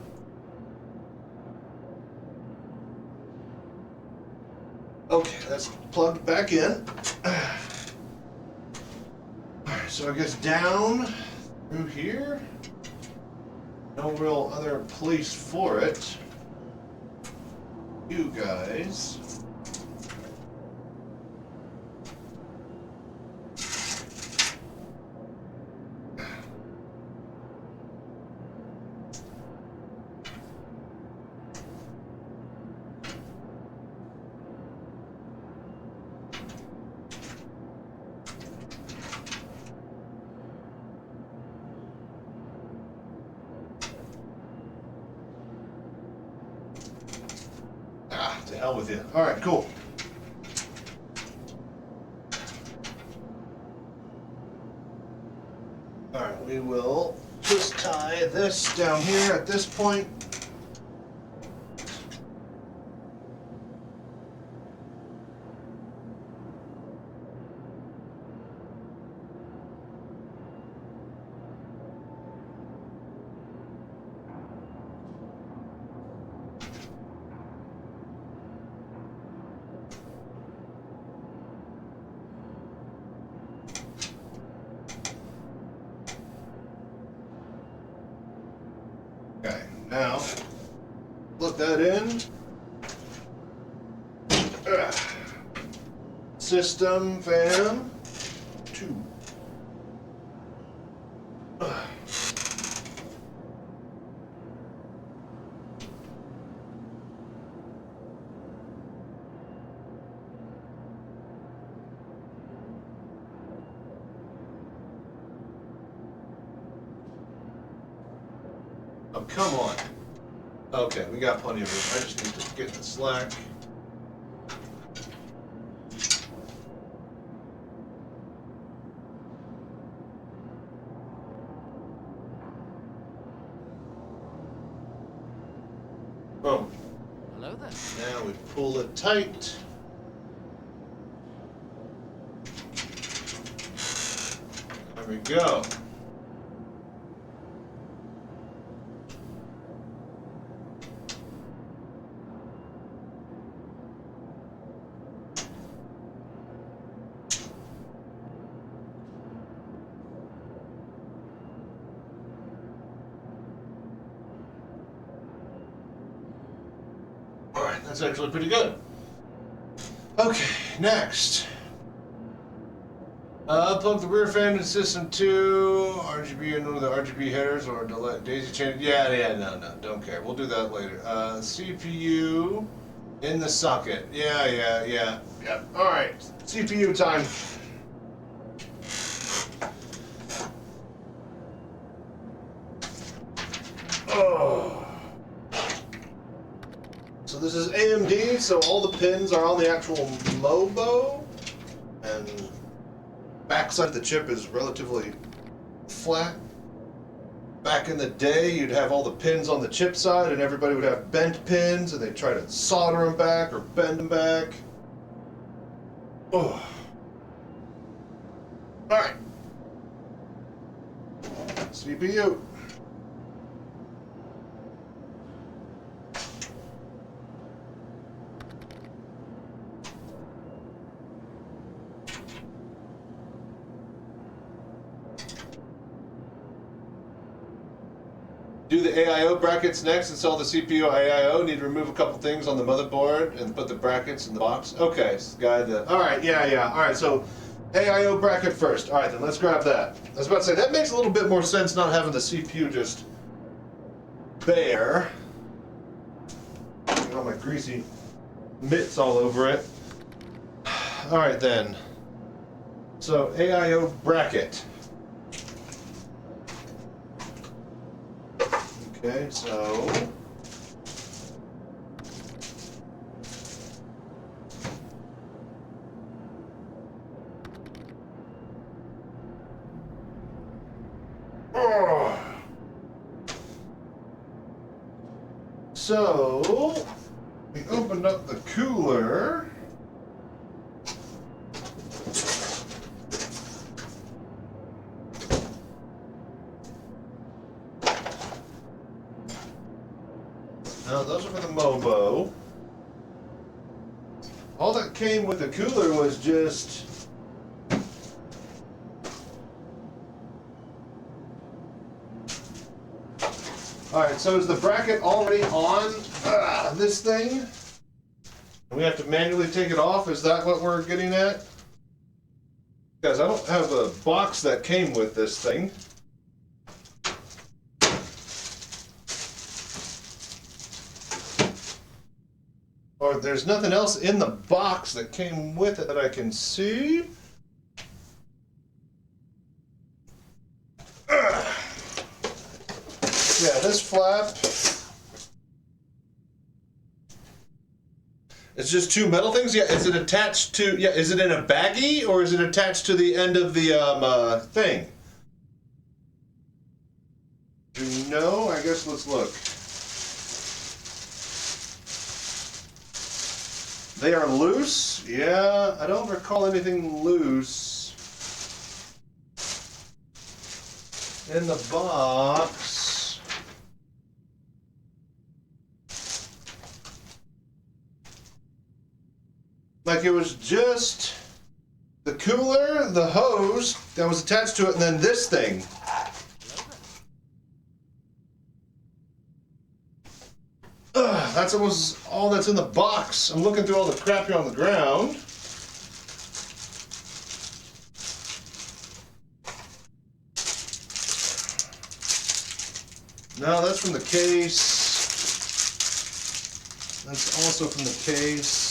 Okay, that's plugged back in. Alright, so I guess down through here. No real other place for it. You guys. To hell with you. Alright, cool. Alright, we will just tie this down here at this point. Okay, now plug that in. System fan 2. Oh, come on. Okay, we got plenty of room. I just need to get the slack. Boom. Hello there. Now we pull it tight. There we go. Alright, that's actually pretty good. Okay, next. Plug the rear fan into system 2, RGB in one of the RGB headers or daisy chain. Yeah, no, don't care. We'll do that later. CPU in the socket. Yeah. Alright, CPU time. Oh. So this is AMD, so all the pins are on the actual MOBO, and backside of the chip is relatively flat. Back in the day, you'd have all the pins on the chip side, and everybody would have bent pins, and they'd try to solder them back or bend them back. Oh. Alright. CPU. Do the AIO brackets next. Install the CPU AIO. Need to remove a couple things on the motherboard and put the brackets in the box. Okay, guide the. Alright, yeah. Alright, so AIO bracket first. Alright, then let's grab that. I was about to say, that makes a little bit more sense not having the CPU just bare. Get all my greasy mitts all over it. Alright then. So, AIO bracket. Okay, so we opened up the cooler. No, those are for the Mobo. All that came with the cooler was just... Alright, so is the bracket already on this thing? We have to manually take it off? Is that what we're getting at? Guys, I don't have a box that came with this thing. Or there's nothing else in the box that came with it that I can see. Yeah, this flap. It's just two metal things? Yeah, is it attached to, yeah, is it in a baggie or is it attached to the end of the thing? Do you know? I guess let's look. They are loose? Yeah, I don't recall anything loose in the box. Like it was just the cooler, the hose that was attached to it, and then this thing. That's almost all that's in the box. I'm looking through all the crap here on the ground. No, that's from the case. That's also from the case.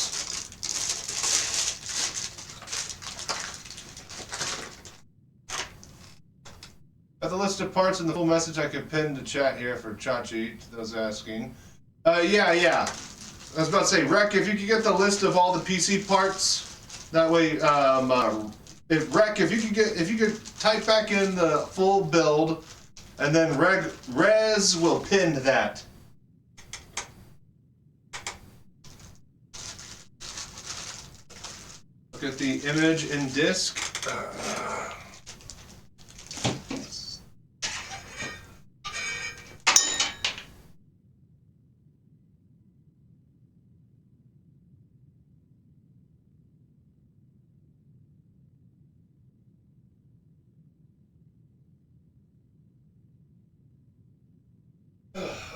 Got the list of parts and the full message I could pin to chat here for Chachi, to those asking. Yeah. I was about to say, Rec, if you could get the list of all the PC parts, that way, if you could type back in the full build, and then Rez will pin that. Look at the image in disk.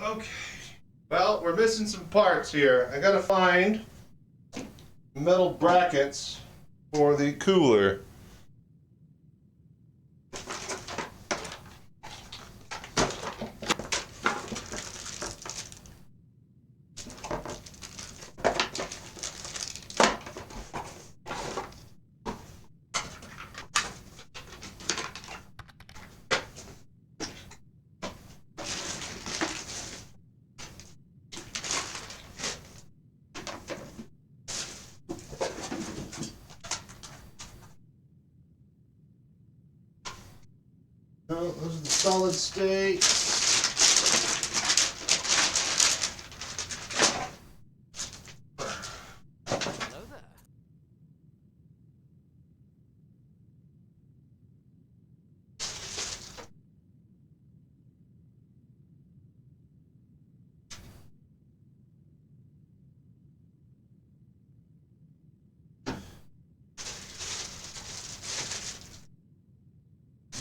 Okay, well, we're missing some parts here. I gotta find metal brackets for the cooler. Oh, those are the solid state. Hello there.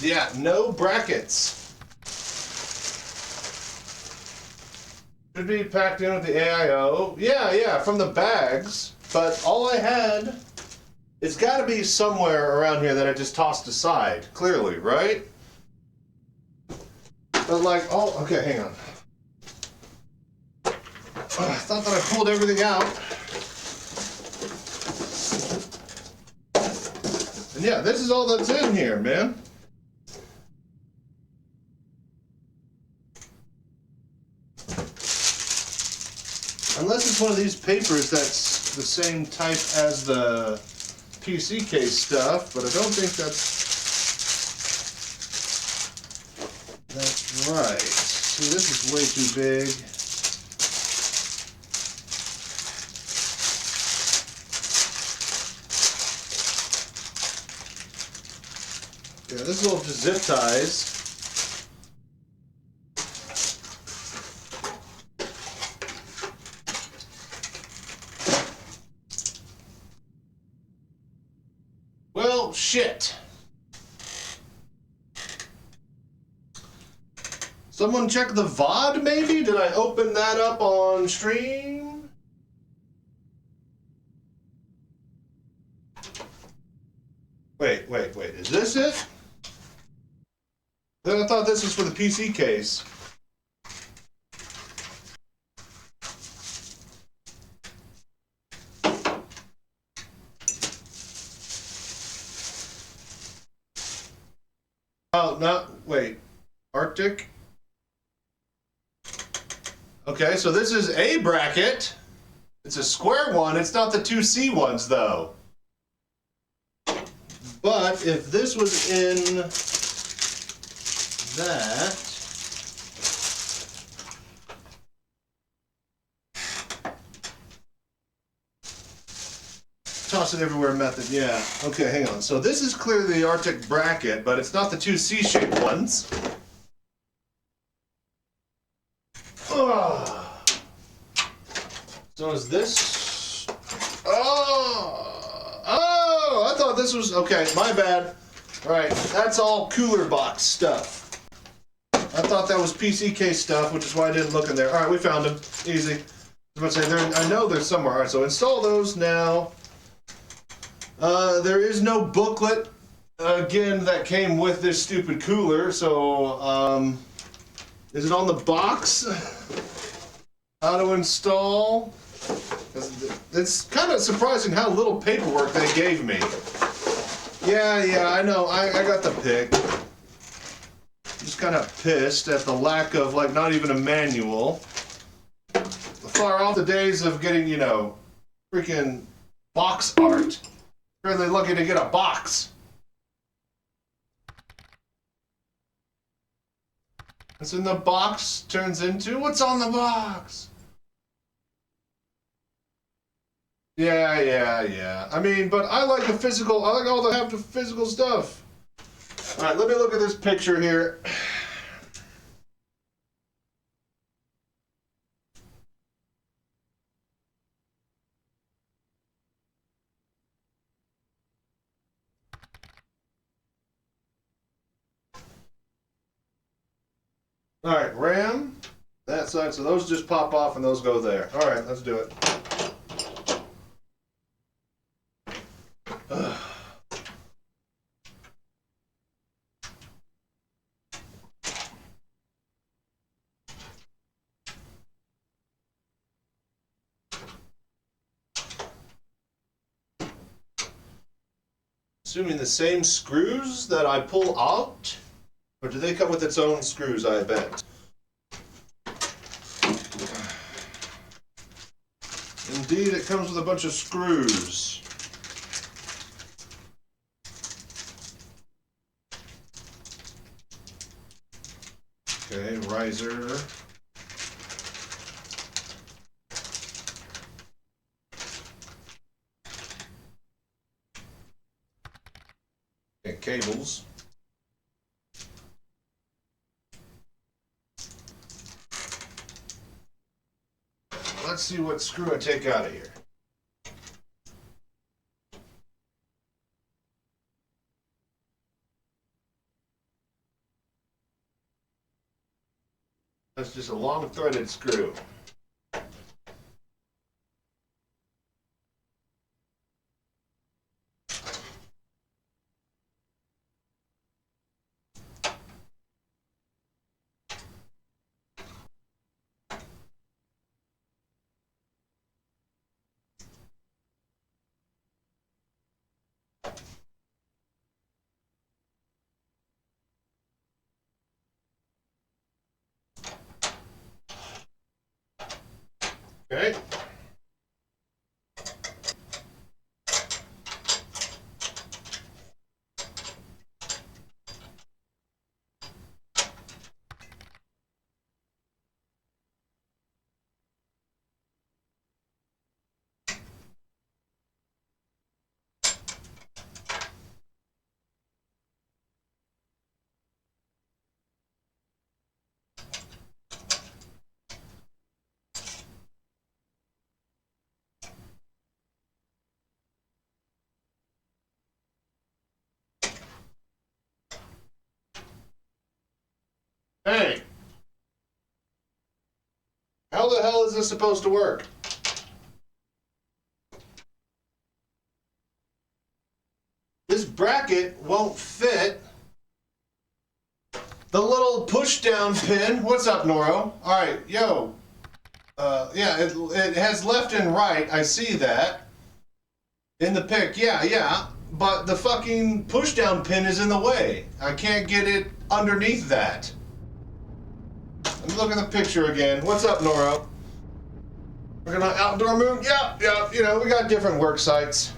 Yeah, no brackets. Should be packed in with the AIO. Yeah, from the bags. But all I had, it's got to be somewhere around here that I just tossed aside. Clearly, right? But like, oh, okay, hang on. I thought that I pulled everything out. And yeah, this is all that's in here, man. Unless it's one of these papers that's the same type as the PC case stuff, but I don't think that's right. See, this is way too big. Yeah, this is all just zip ties. Oh, shit. Someone check the VOD, maybe? Did I open that up on stream? Wait. Is this it? I thought this was for the PC case. Oh, no, wait. Arctic? Okay, so this is a bracket. It's a square one. It's not the 2C ones, though. But if this was in that... Toss it everywhere method, yeah. Okay, hang on. So this is clearly the Arctic bracket, but it's not the 2C shaped ones. So is this... Oh, I thought this was... Okay, my bad. Right, that's all cooler box stuff. I thought that was PC case stuff, which is why I didn't look in there. All right, we found them. Easy. I was about to say, I know they're somewhere. All right, so install those now. There is no booklet, again, that came with this stupid cooler, so, is it on the box? How to install? It's kind of surprising how little paperwork they gave me. Yeah, I know, I got the pick. I'm just kind of pissed at the lack of, like, not even a manual. Far off the days of getting, you know, freaking box art. Really lucky to get a box. What's in the box turns into? What's on the box? Yeah. I mean, but I like the physical. I like all the physical stuff. All right, let me look at this picture here. All right, RAM, that side, so those just pop off and those go there. All right, let's do it. Assuming the same screws that I pull out? Or do they come with its own screws, I bet? Indeed, it comes with a bunch of screws. Okay, riser. Okay, cables. Let's see what screw I take out of here. That's just a long threaded screw. Okay. Hey. How the hell is this supposed to work? This bracket won't fit the little push down pin. What's up, Noro? Alright, yo. Yeah, it has left and right. I see that. In the pic, yeah. But the fucking push down pin is in the way. I can't get it underneath that. Let me look at the picture again. What's up, Noro? We're gonna outdoor moon? Yeah, you know, we got different work sites.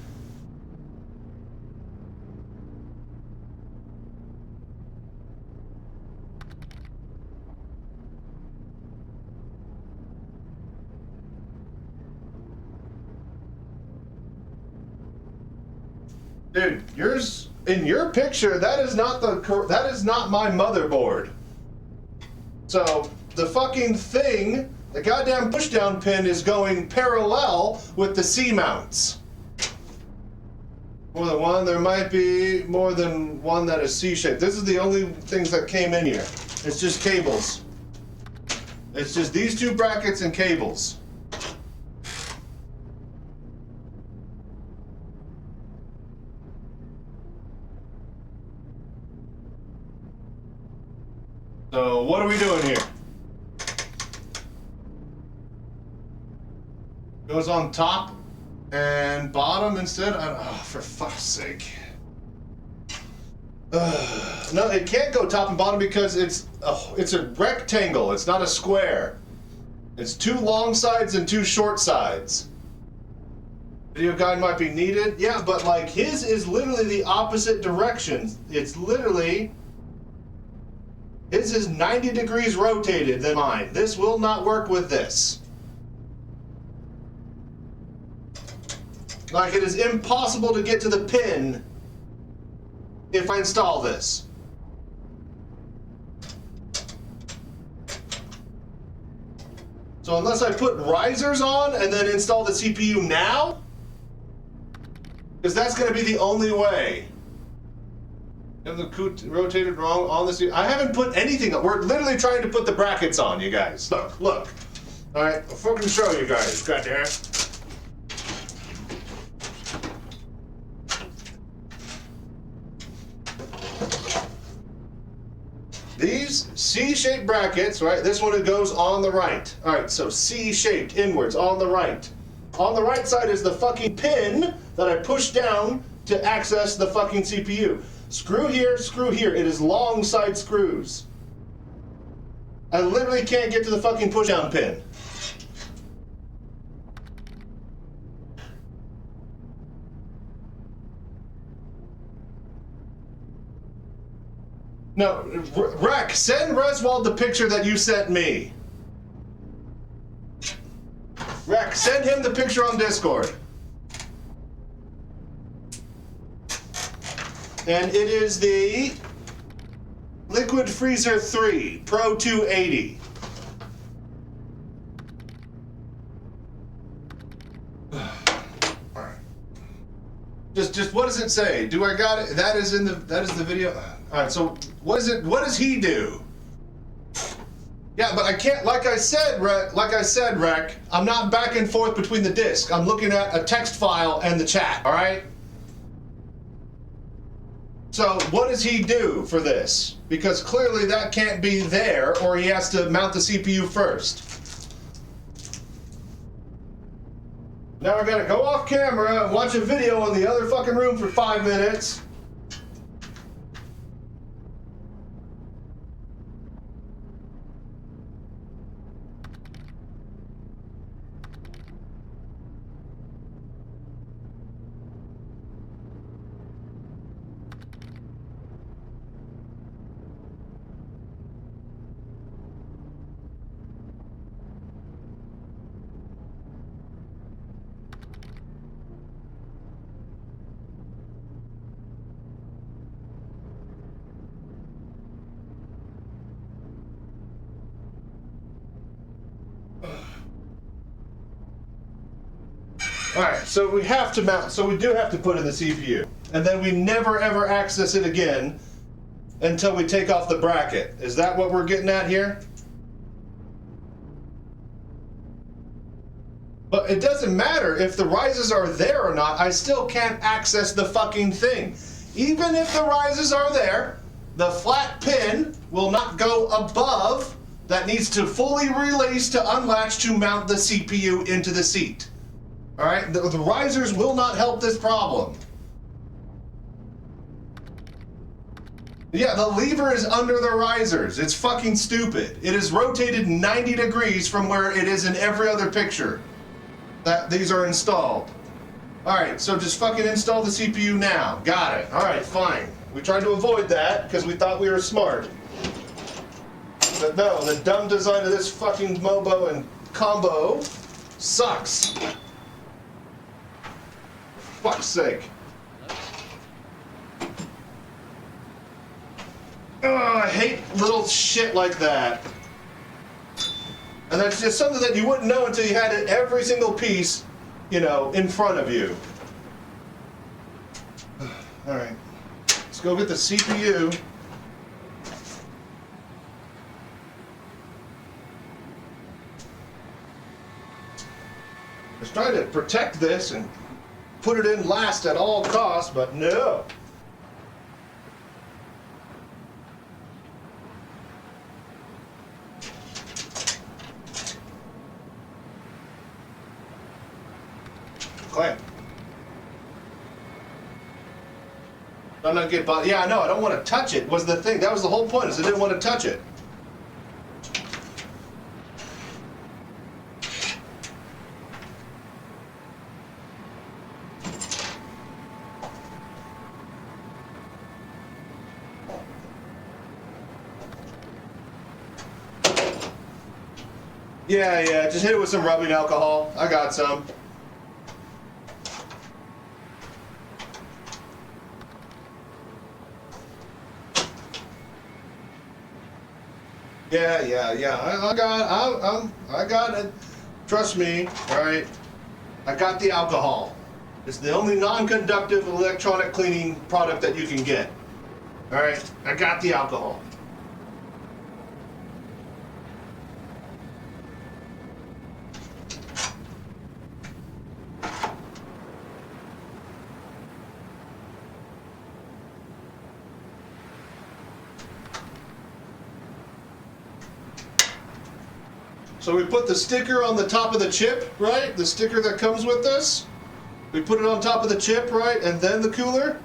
Dude, yours in your picture, that is not my motherboard. So the fucking thing, the goddamn pushdown pin is going parallel with the C mounts. More than one, there might be more than one that is C-shaped. This is the only things that came in here. It's just cables. It's just these two brackets and cables. So what are we doing here? Goes on top and bottom instead? Oh, for fuck's sake. No, it can't go top and bottom because it's a rectangle. It's not a square. It's two long sides and two short sides. Video guide might be needed. Yeah, but like his is literally the opposite direction. It's literally... His is 90 degrees rotated than mine. This will not work with this. Like, it is impossible to get to the pin if I install this. So unless I put risers on and then install the CPU now, because that's going to be the only way. Have the coot rotated wrong on this? I haven't put anything up. We're literally trying to put the brackets on, you guys. Look. All right, I'll fucking show you guys. Goddamn. These C-shaped brackets, right? This one, it goes on the right. All right, so C-shaped inwards on the right. On the right side is the fucking pin that I push down to access the fucking CPU. Screw here, screw here. It is long side screws. I literally can't get to the fucking push down pin. No, Rec, send Reswald the picture that you sent me. Rec, send him the picture on Discord. And it is the Liquid Freezer 3 Pro 280. Just what does it say? Do I got it? That is the video. All right. So what is it? What does he do? Yeah, but I can't. Like I said, Rec. I'm not back and forth between the disc. I'm looking at a text file and the chat. All right. So what does he do for this? Because clearly that can't be there, or he has to mount the CPU first. Now I gotta go off camera and watch a video in the other fucking room for 5 minutes. Alright, so we have to mount, so we do have to put in the CPU. And then we never ever access it again until we take off the bracket. Is that what we're getting at here? But it doesn't matter if the risers are there or not, I still can't access the fucking thing. Even if the risers are there, the flat pin will not go above. That needs to fully release to unlatch to mount the CPU into the seat. All right, the risers will not help this problem. Yeah, the lever is under the risers. It's fucking stupid. It is rotated 90 degrees from where it is in every other picture that these are installed. All right, so just fucking install the CPU now. Got it. All right, fine. We tried to avoid that because we thought we were smart. But no, the dumb design of this fucking Mobo and combo sucks. For fuck's sake. Oh, I hate little shit like that. And that's just something that you wouldn't know until you had it, every single piece, you know, in front of you. All right, let's go get the CPU. I was trying to protect this and put it in last at all costs, but no. Clamp. I'm not getting bothered. Yeah, I know. I don't want to touch it. Was the thing. That was the whole point. Is I didn't want to touch it. Yeah, just hit it with some rubbing alcohol. I got some. Yeah. I got it. Trust me, all right? I got the alcohol. It's the only non-conductive electronic cleaning product that you can get. All right? I got the alcohol. So we put the sticker on the top of the chip, right? The sticker that comes with this. We put it on top of the chip, right? And then the cooler.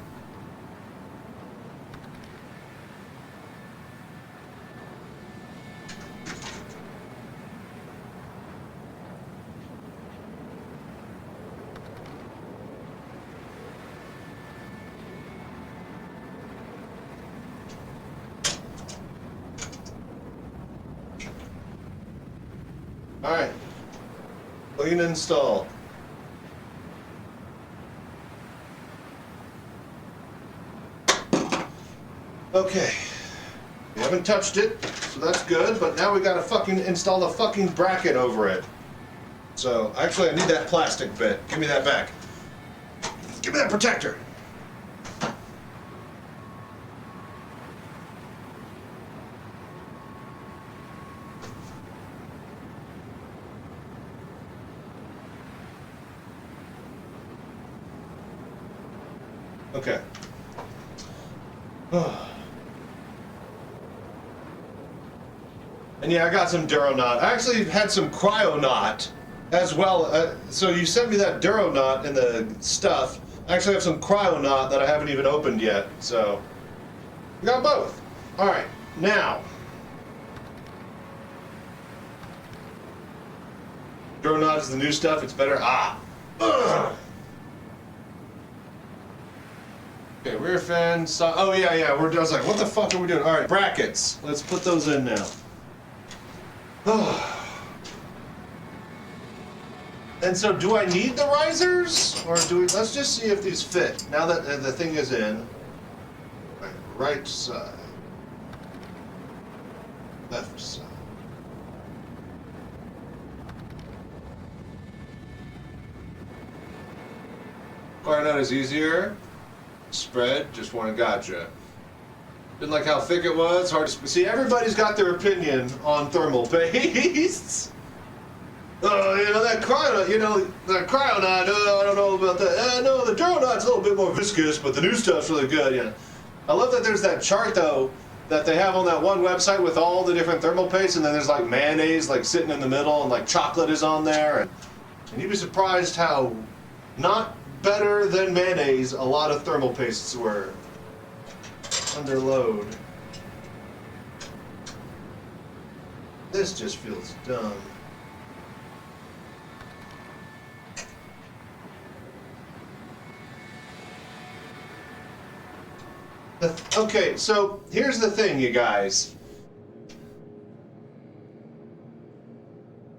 All right, clean install. Okay, we haven't touched it, so that's good, but now we gotta fucking install the fucking bracket over it. So, actually I need that plastic bit. Give me that back. Give me that protector. Okay. And yeah, I got some Duronaut. I actually had some Cryonaut as well. So you sent me that Duronaut and the stuff. I actually have some Cryonaut that I haven't even opened yet. So we got both. All right, now. Duronaut is the new stuff. It's better. Ugh. Okay, rear fin, oh yeah, I was like, what the fuck are we doing? All right, brackets. Let's put those in now. And so, do I need the risers, or do we? Let's just see if these fit. Now that the thing is in. Right side, left side. Clarinet is easier. Spread, just one gotcha. Didn't like how thick it was. Hard to see. Everybody's got their opinion on thermal pastes. You know that cryonaut. You know that cryonaut. I don't know about that. No, the Duronaut's a little bit more viscous, but the new stuff's really good. Yeah. I love that there's that chart though that they have on that one website with all the different thermal pastes, and then there's like mayonnaise like sitting in the middle, and like chocolate is on there, and you'd be surprised how not better than mayonnaise a lot of thermal pastes were under load. This just feels dumb. Okay, so here's the thing, you guys.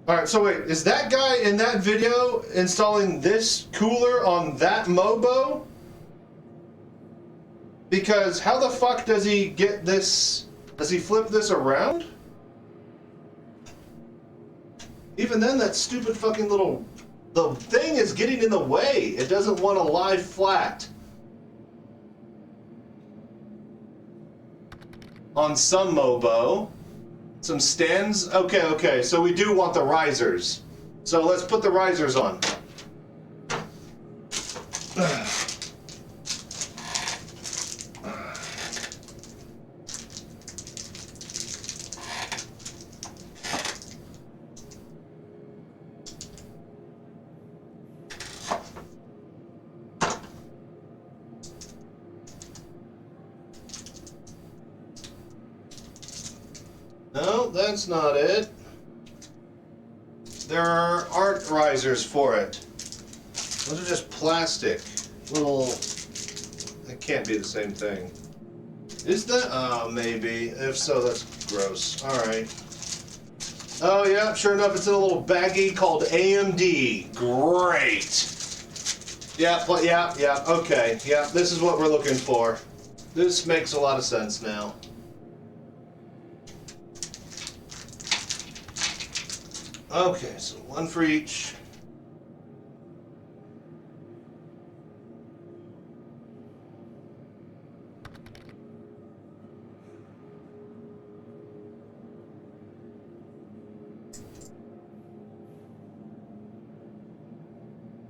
Alright, so wait, is that guy in that video installing this cooler on that Mobo? Because how the fuck does he get this? Does he flip this around? Even then, that stupid fucking the thing is getting in the way. It doesn't want to lie flat. On some Mobo. Some stands. Okay, so we do want the risers. So let's put the risers on. No, that's not it. There aren't risers for it. Those are just plastic. Little... It can't be the same thing. Is that? Oh, maybe. If so, that's gross. Alright. Oh, yeah, sure enough, it's in a little baggie called AMD. Great! Yeah, okay. Yeah, this is what we're looking for. This makes a lot of sense now. Okay, so one for each.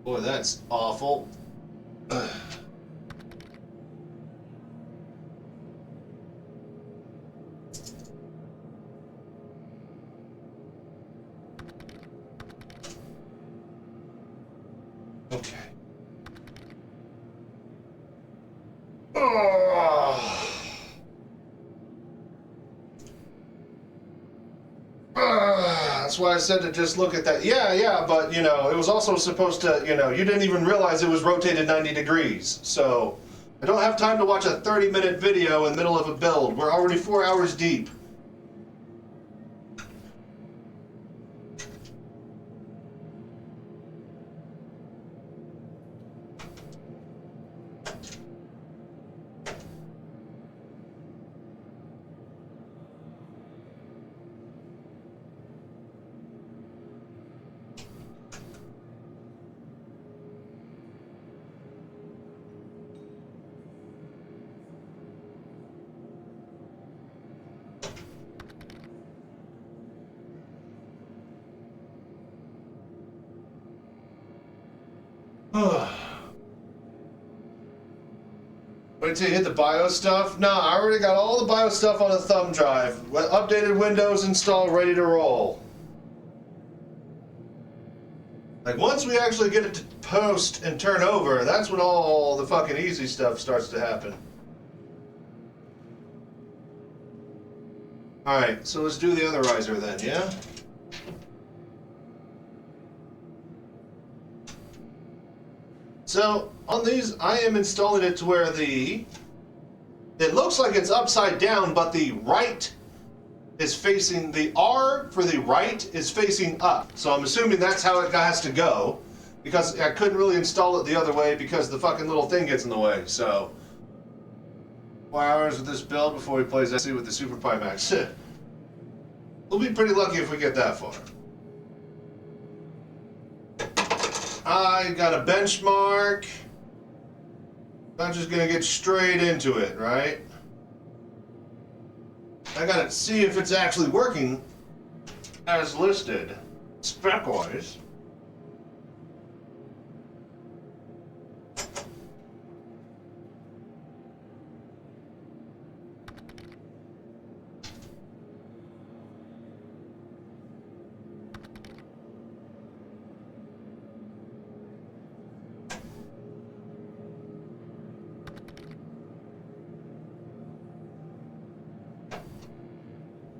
Boy, that's awful. Okay. That's why I said to just look at that. Yeah, but you know, it was also supposed to, you know, you didn't even realize it was rotated 90 degrees. So I don't have time to watch a 30-minute video in the middle of a build. We're already 4 hours deep. Wait till you hit the BIOS stuff? No, I already got all the BIOS stuff on a thumb drive. Updated Windows installed, ready to roll. Like, once we actually get it to post and turn over, that's when all the fucking easy stuff starts to happen. Alright, so let's do the other riser then, yeah? So, on these, I am installing it to where it looks like it's upside down, but the right is facing, the R for the right is facing up. So I'm assuming that's how it has to go, because I couldn't really install it the other way because the fucking little thing gets in the way, so. 4 hours with this build before we play SC with the Super Pi Max. We'll be pretty lucky if we get that far. I got a benchmark. I'm just gonna get straight into it, right? I gotta see if it's actually working as listed, spec-wise.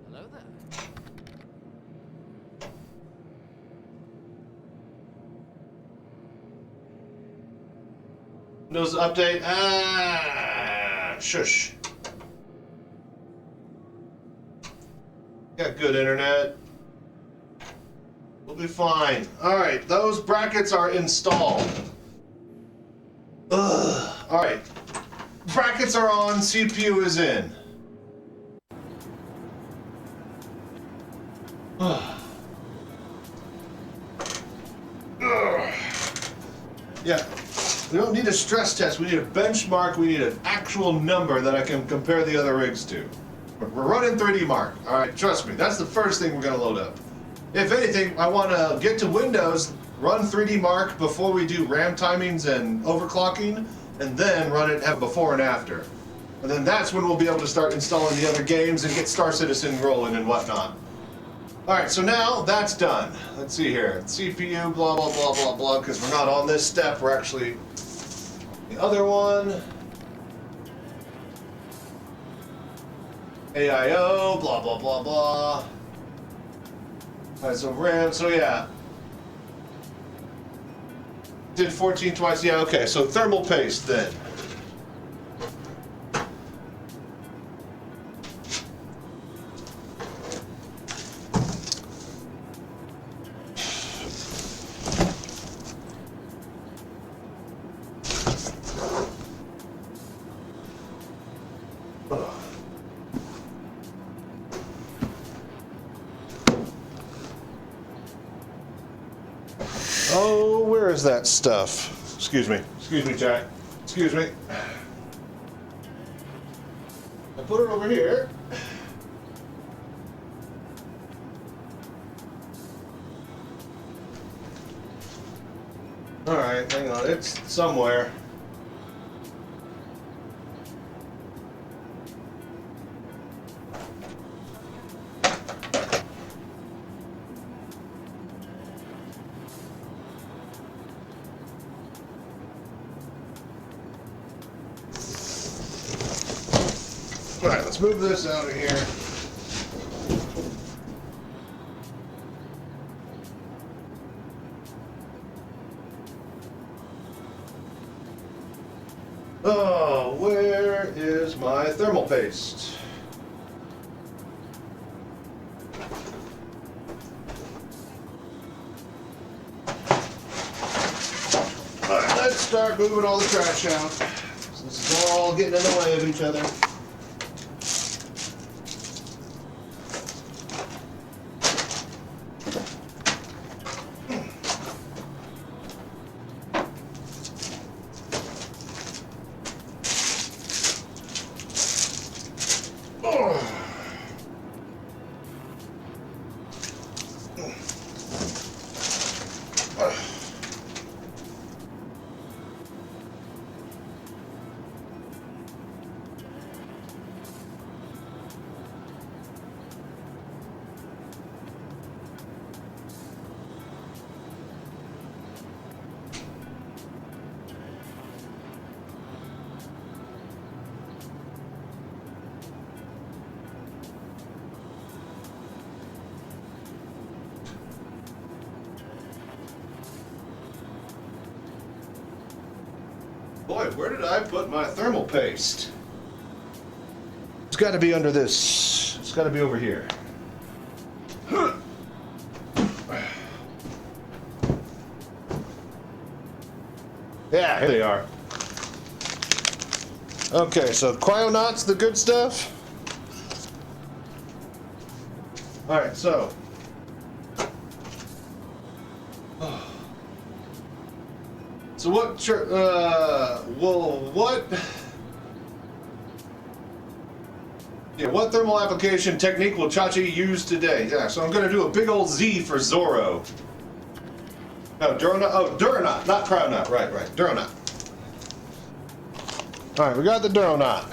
Hello there. Windows update. Shush. Got good internet. We'll be fine. Alright, those brackets are installed. Ugh. Alright. Brackets are on, CPU is in. Yeah. We don't need a stress test, we need a benchmark, we need an actual number that I can compare the other rigs to. We're running 3D Mark, alright, trust me, that's the first thing we're gonna load up. If anything, I wanna get to Windows, run 3D Mark before we do RAM timings and overclocking, and then run it, have before and after. And then that's when we'll be able to start installing the other games and get Star Citizen rolling and whatnot. Alright, so now that's done. Let's see here. CPU, blah, blah, blah, blah, blah, because we're not on this step, we're actually the other one. AIO, blah, blah, blah, blah. Alright, so RAM, so yeah. Did 14 twice, yeah, okay, so thermal paste then. Oh, where is that stuff? Excuse me, Jack. Excuse me. I put it over here. Alright, hang on, it's somewhere. Alright, let's move this out of here. Oh, where is my thermal paste? Alright, let's start moving all the trash out. This is all getting in the way of each other. Boy, where did I put my thermal paste? It's got to be under this. It's got to be over here. Yeah, here they are. Okay, so Cryonaut's the good stuff. All right, so. So what, well, what? Yeah, what thermal application technique will Chachi use today? Yeah, so I'm gonna do a big old Z for Zorro. No, Duronaut. Oh, Duronaut, not Cryonaut. Right, Duronaut. All right, we got the Duronaut.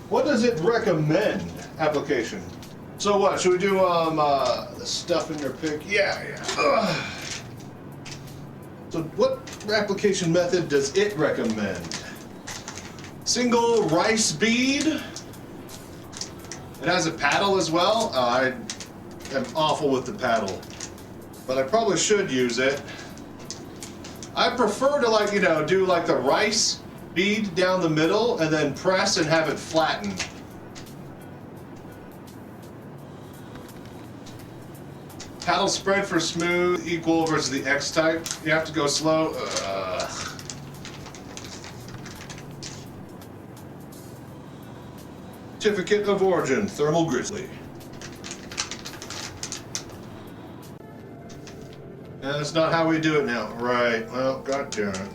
What does it recommend application? So what? Should we do the stuff in your pick? Yeah. Ugh. So what application method does it recommend? Single rice bead. It has a paddle as well. I am awful with the paddle, but I probably should use it. I prefer to, like, you know, do like the rice bead down the middle and then press and have it flatten. Paddle spread for smooth, equal versus the X type. You have to go slow. Certificate of origin, thermal grizzly. And that's not how we do it now. Right, well, god damn it.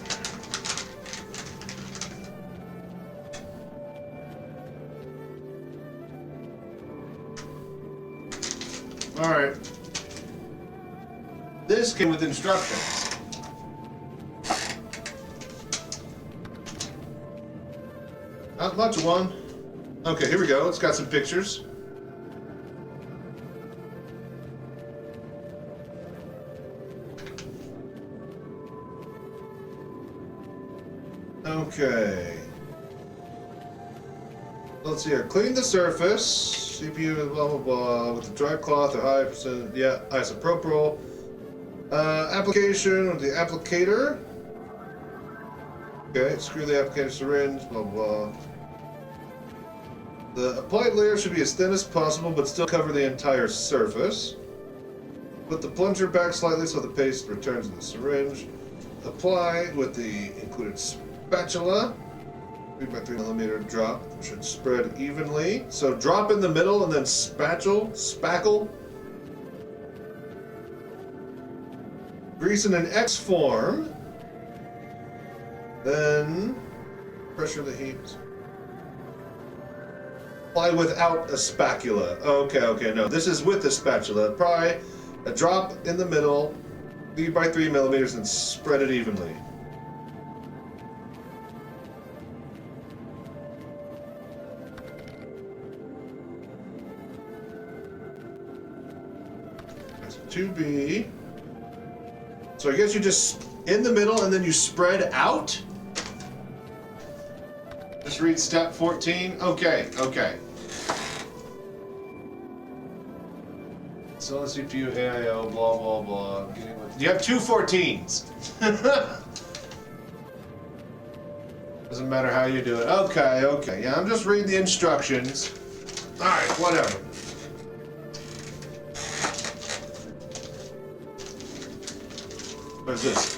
Alright. This came with instructions. Not much of one. Okay, here we go. It's got some pictures. Okay. Let's see here. Clean the surface. CPU, blah, blah, blah. With the dry cloth or high percent. Yeah, isopropyl. Application with the applicator. Okay, screw the applicator syringe, blah, blah. The applied layer should be as thin as possible, but still cover the entire surface. Put the plunger back slightly so the paste returns to the syringe. Apply with the included spatula. 3x3mm drop should spread evenly. So drop in the middle and then spackle. Grease in an X form. Then pressure the heat. Apply without a spatula. Okay, no. This is with the spatula. Apply a drop in the middle, 3x3mm, and spread it evenly. That's 2B. So I guess you just in the middle and then you spread out? Just read step 14. Okay. So let's CPU, AIO, blah, blah, blah. You have two 14s. Doesn't matter how you do it. Okay. Yeah, I'm just reading the instructions. All right, whatever. What is this?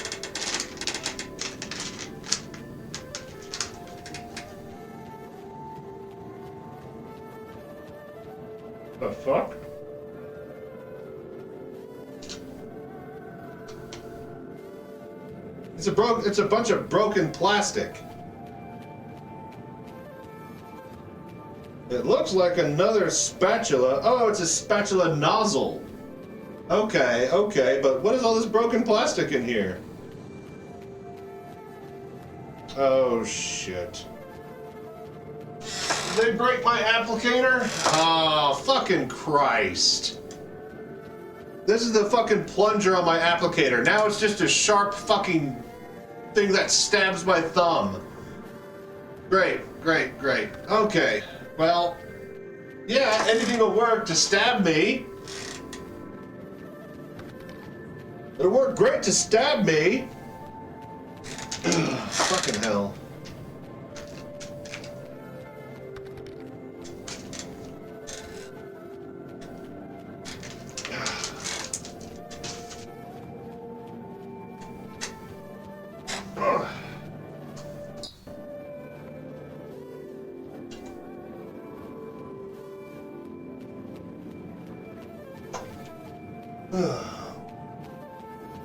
The fuck? It's a bunch of broken plastic. It looks like another spatula. Oh, it's a spatula nozzle. Okay, but what is all this broken plastic in here? Oh, shit. Did they break my applicator? Oh, fucking Christ. This is the fucking plunger on my applicator. Now it's just a sharp fucking thing that stabs my thumb. Great. Okay, well, yeah, anything will work to stab me. It'll work great to stab me. Fucking hell.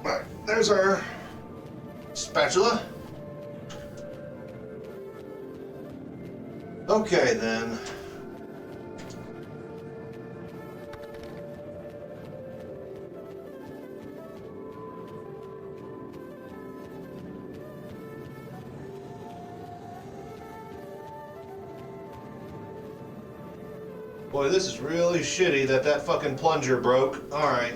Right, there's our spatula. Okay then. Boy, this is really shitty that that fucking plunger broke. Alright.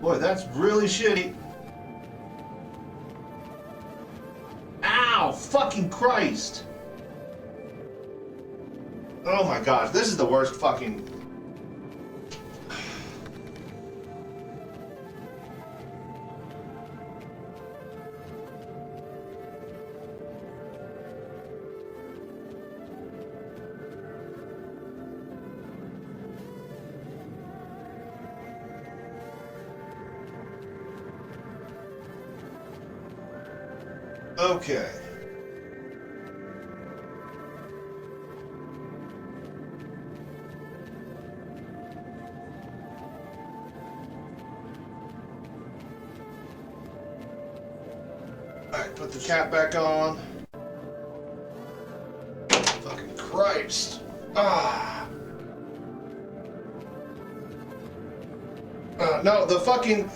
Boy, that's really shitty. Ow! Fucking Christ! Oh my gosh, this is the worst fucking... Okay. Alright, put the cap back on. Fucking Christ. Ah. No, the fucking...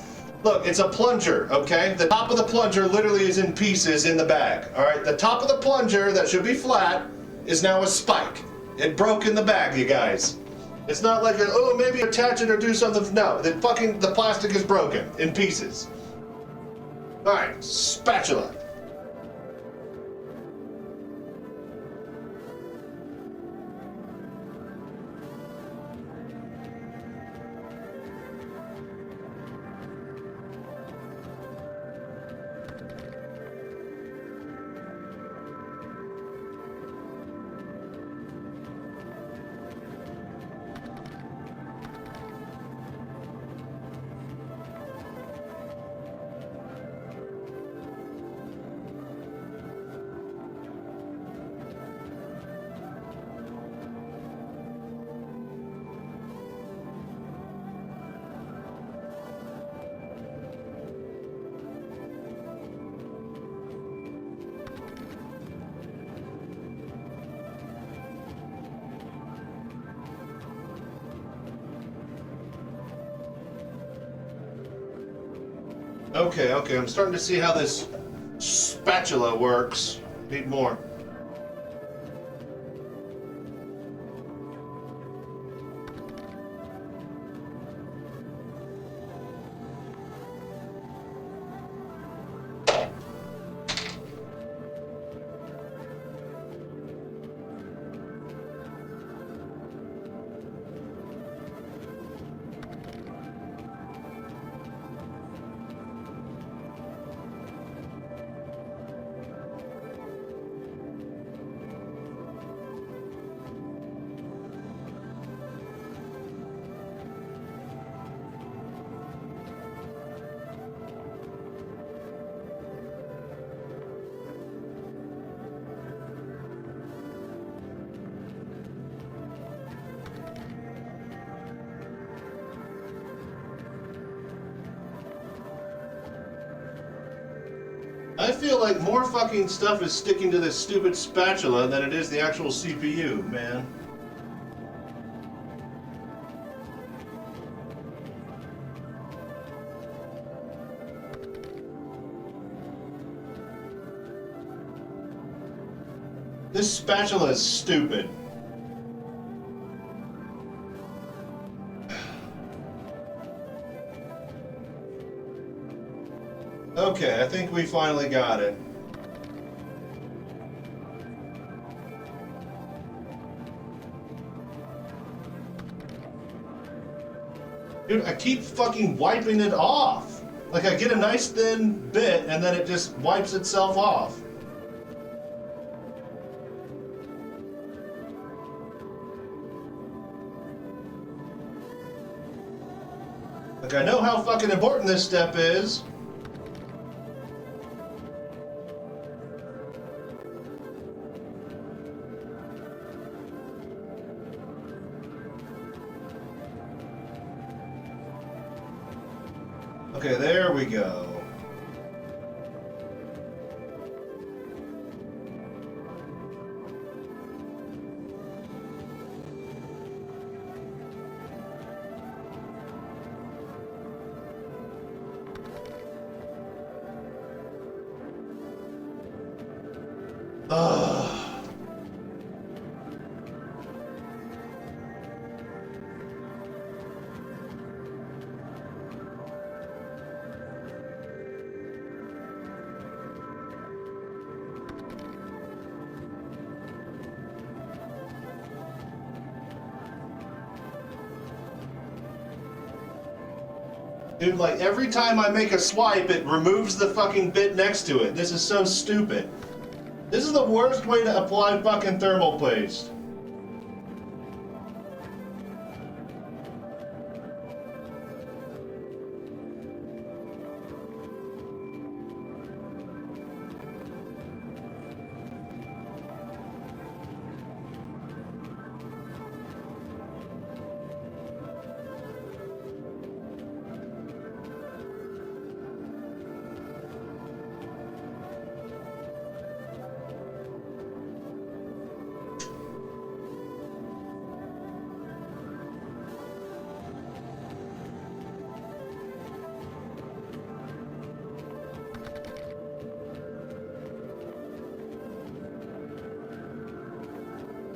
Look, it's a plunger, okay? The top of the plunger literally is in pieces in the bag, all right? The top of the plunger that should be flat is now a spike. It broke in the bag, you guys. It's not like, oh, maybe attach it or do something. No, the plastic is broken in pieces. All right, spatula. Okay, I'm starting to see how this spatula works. Need more. I feel like more fucking stuff is sticking to this stupid spatula than it is the actual CPU, man. This spatula is stupid. Okay, I think we finally got it. Dude, I keep fucking wiping it off. Like I get a nice thin bit and then it just wipes itself off. Like I know how fucking important this step is. Okay, there we go. Ugh. Dude, like, every time I make a swipe, it removes the fucking bit next to it. This is so stupid. This is the worst way to apply fucking thermal paste.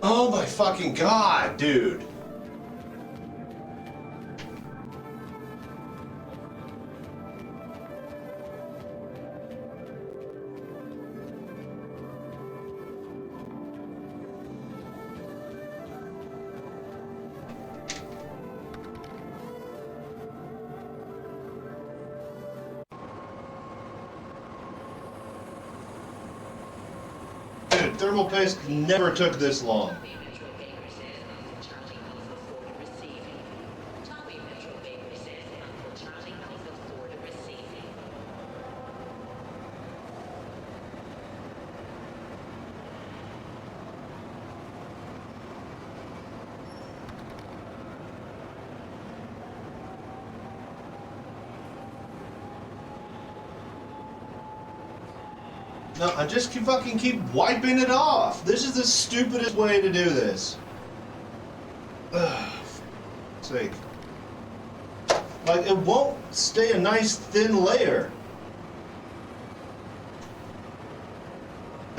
Oh my fucking god, dude. Dude, thermal paste never took this long. Tobii Metro Baker says Uncle Charlie calls the 4 to receiving. Tobii Metro Baker says Uncle Charlie calls the 4 to receiving. No, I just fucking keep wiping it off. This is the stupidest way to do this. Ugh, for sake. Like, it won't stay a nice thin layer.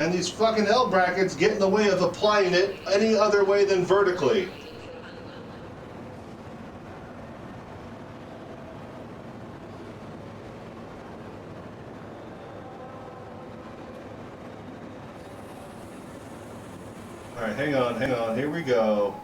And these fucking L brackets get in the way of applying it any other way than vertically. Alright, hang on, here we go.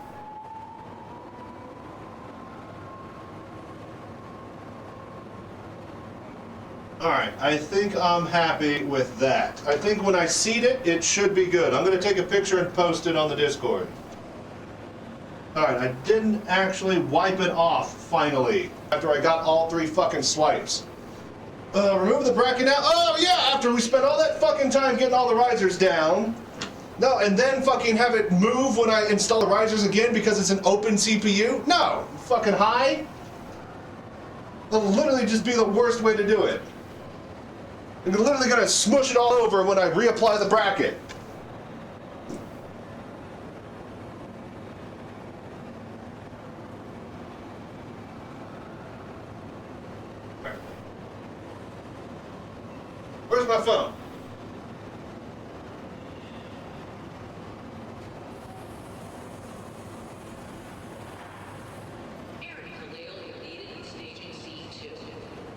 Alright, I think I'm happy with that. I think when I seed it, it should be good. I'm going to take a picture and post it on the Discord. Alright, I didn't actually wipe it off, finally, after I got all 3 fucking swipes. Remove the bracket now. Oh yeah, after we spent all that fucking time getting all the risers down. No, and then fucking have it move when I install the risers again because it's an open CPU? No! Fucking high? That'll literally just be the worst way to do it. I'm literally gonna smush it all over when I reapply the bracket. Where's my phone? Aaron Khalil, you're needed in staging C2.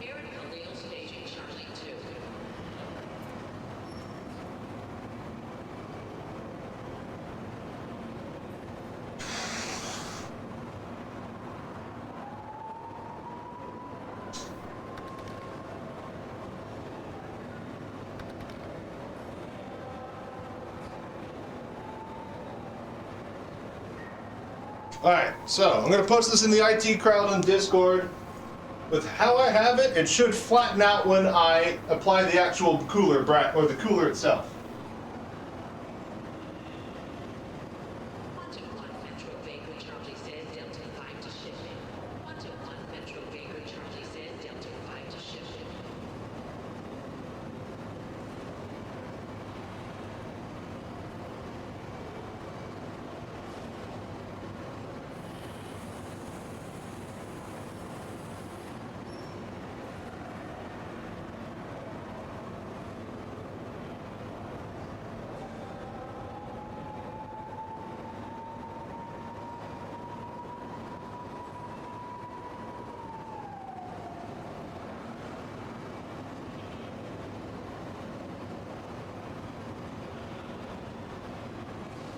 Aaron Khalil, staging Charlie 2. Alright, so I'm going to post this in the IT crowd on Discord. With how I have it, it should flatten out when I apply the actual cooler or the cooler itself. 121 Metro Baker, Charlie says Delta 5 to shipping. 121 Metro Baker, Charlie says Delta 5 to shipping.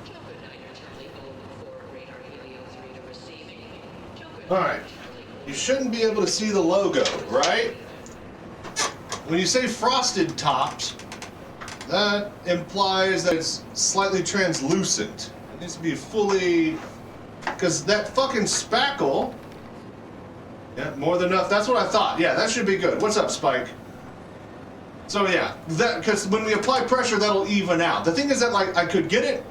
Joker 9 Charlie 0 4 radar Helio 3 to receiving. Joker 9 Alright. Charlie you shouldn't be able to see the logo, right? When you say frosted tops, that implies that it's slightly translucent. It needs to be fully, because that fucking spackle, yeah, more than enough. That's what I thought. Yeah, that should be good. What's up, Spike? So yeah, that, because when we apply pressure, that'll even out. The thing is that, like, I could get it,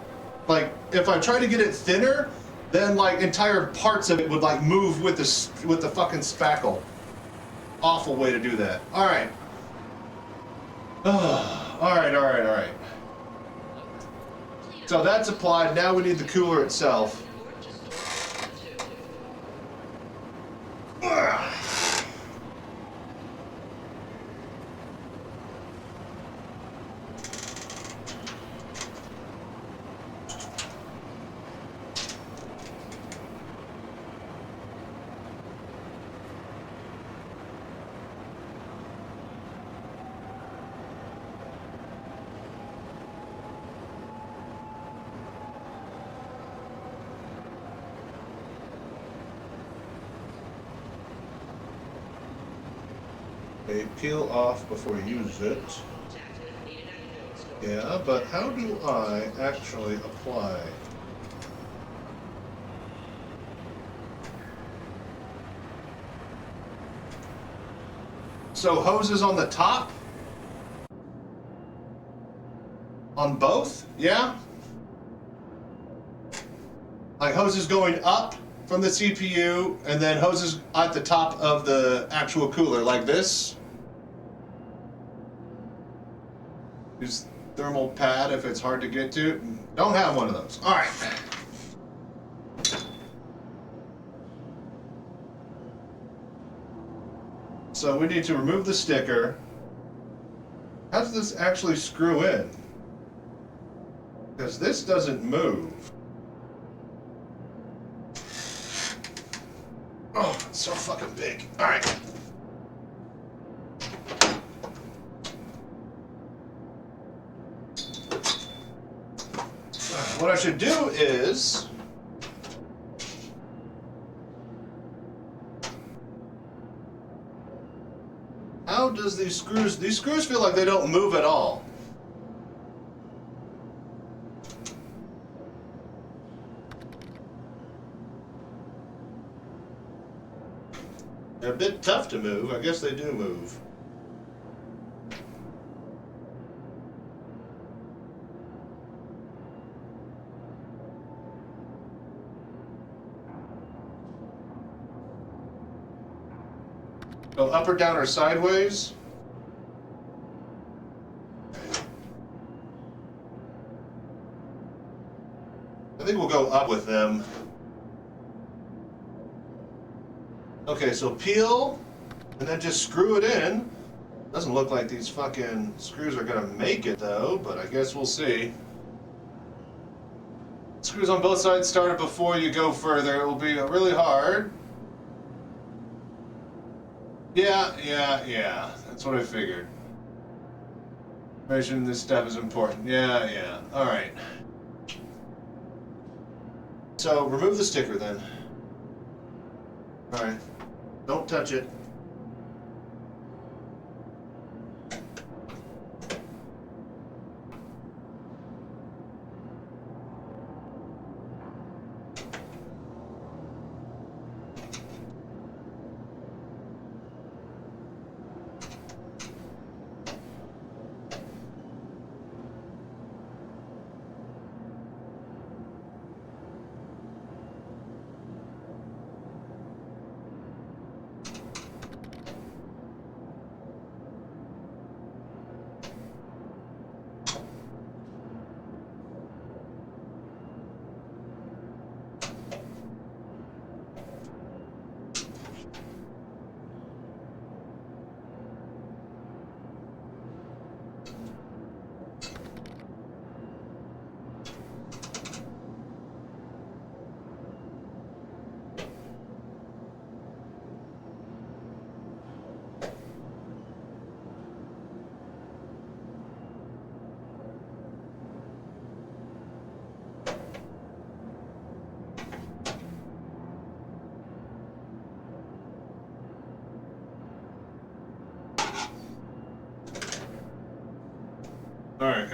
like, if I try to get it thinner, then like entire parts of it would like move with the fucking spackle. Awful way to do that. All right. All right. So that's applied. Now we need the cooler itself. Okay, peel off before you use it. Yeah, but how do I actually apply? So hoses on the top? On both? Yeah? Like hoses going up from the CPU and then hoses at the top of the actual cooler, like this? Use thermal pad if it's hard to get to. Don't have one of those. All right. So we need to remove the sticker. How does this actually screw in? Because this doesn't move. Oh, it's so fucking big. All right. What I should do is how does these screws feel like they don't move at all. They're a bit tough to move. I guess they do move. Go up or down or sideways. I think we'll go up with them. Okay, so peel, and then just screw it in. Doesn't look like these fucking screws are gonna make it though, but I guess we'll see. Screws on both sides started before you go further. It will be really hard. Yeah. That's what I figured. Measuring this step is important. Yeah. All right. So remove the sticker then. All right. Don't touch it.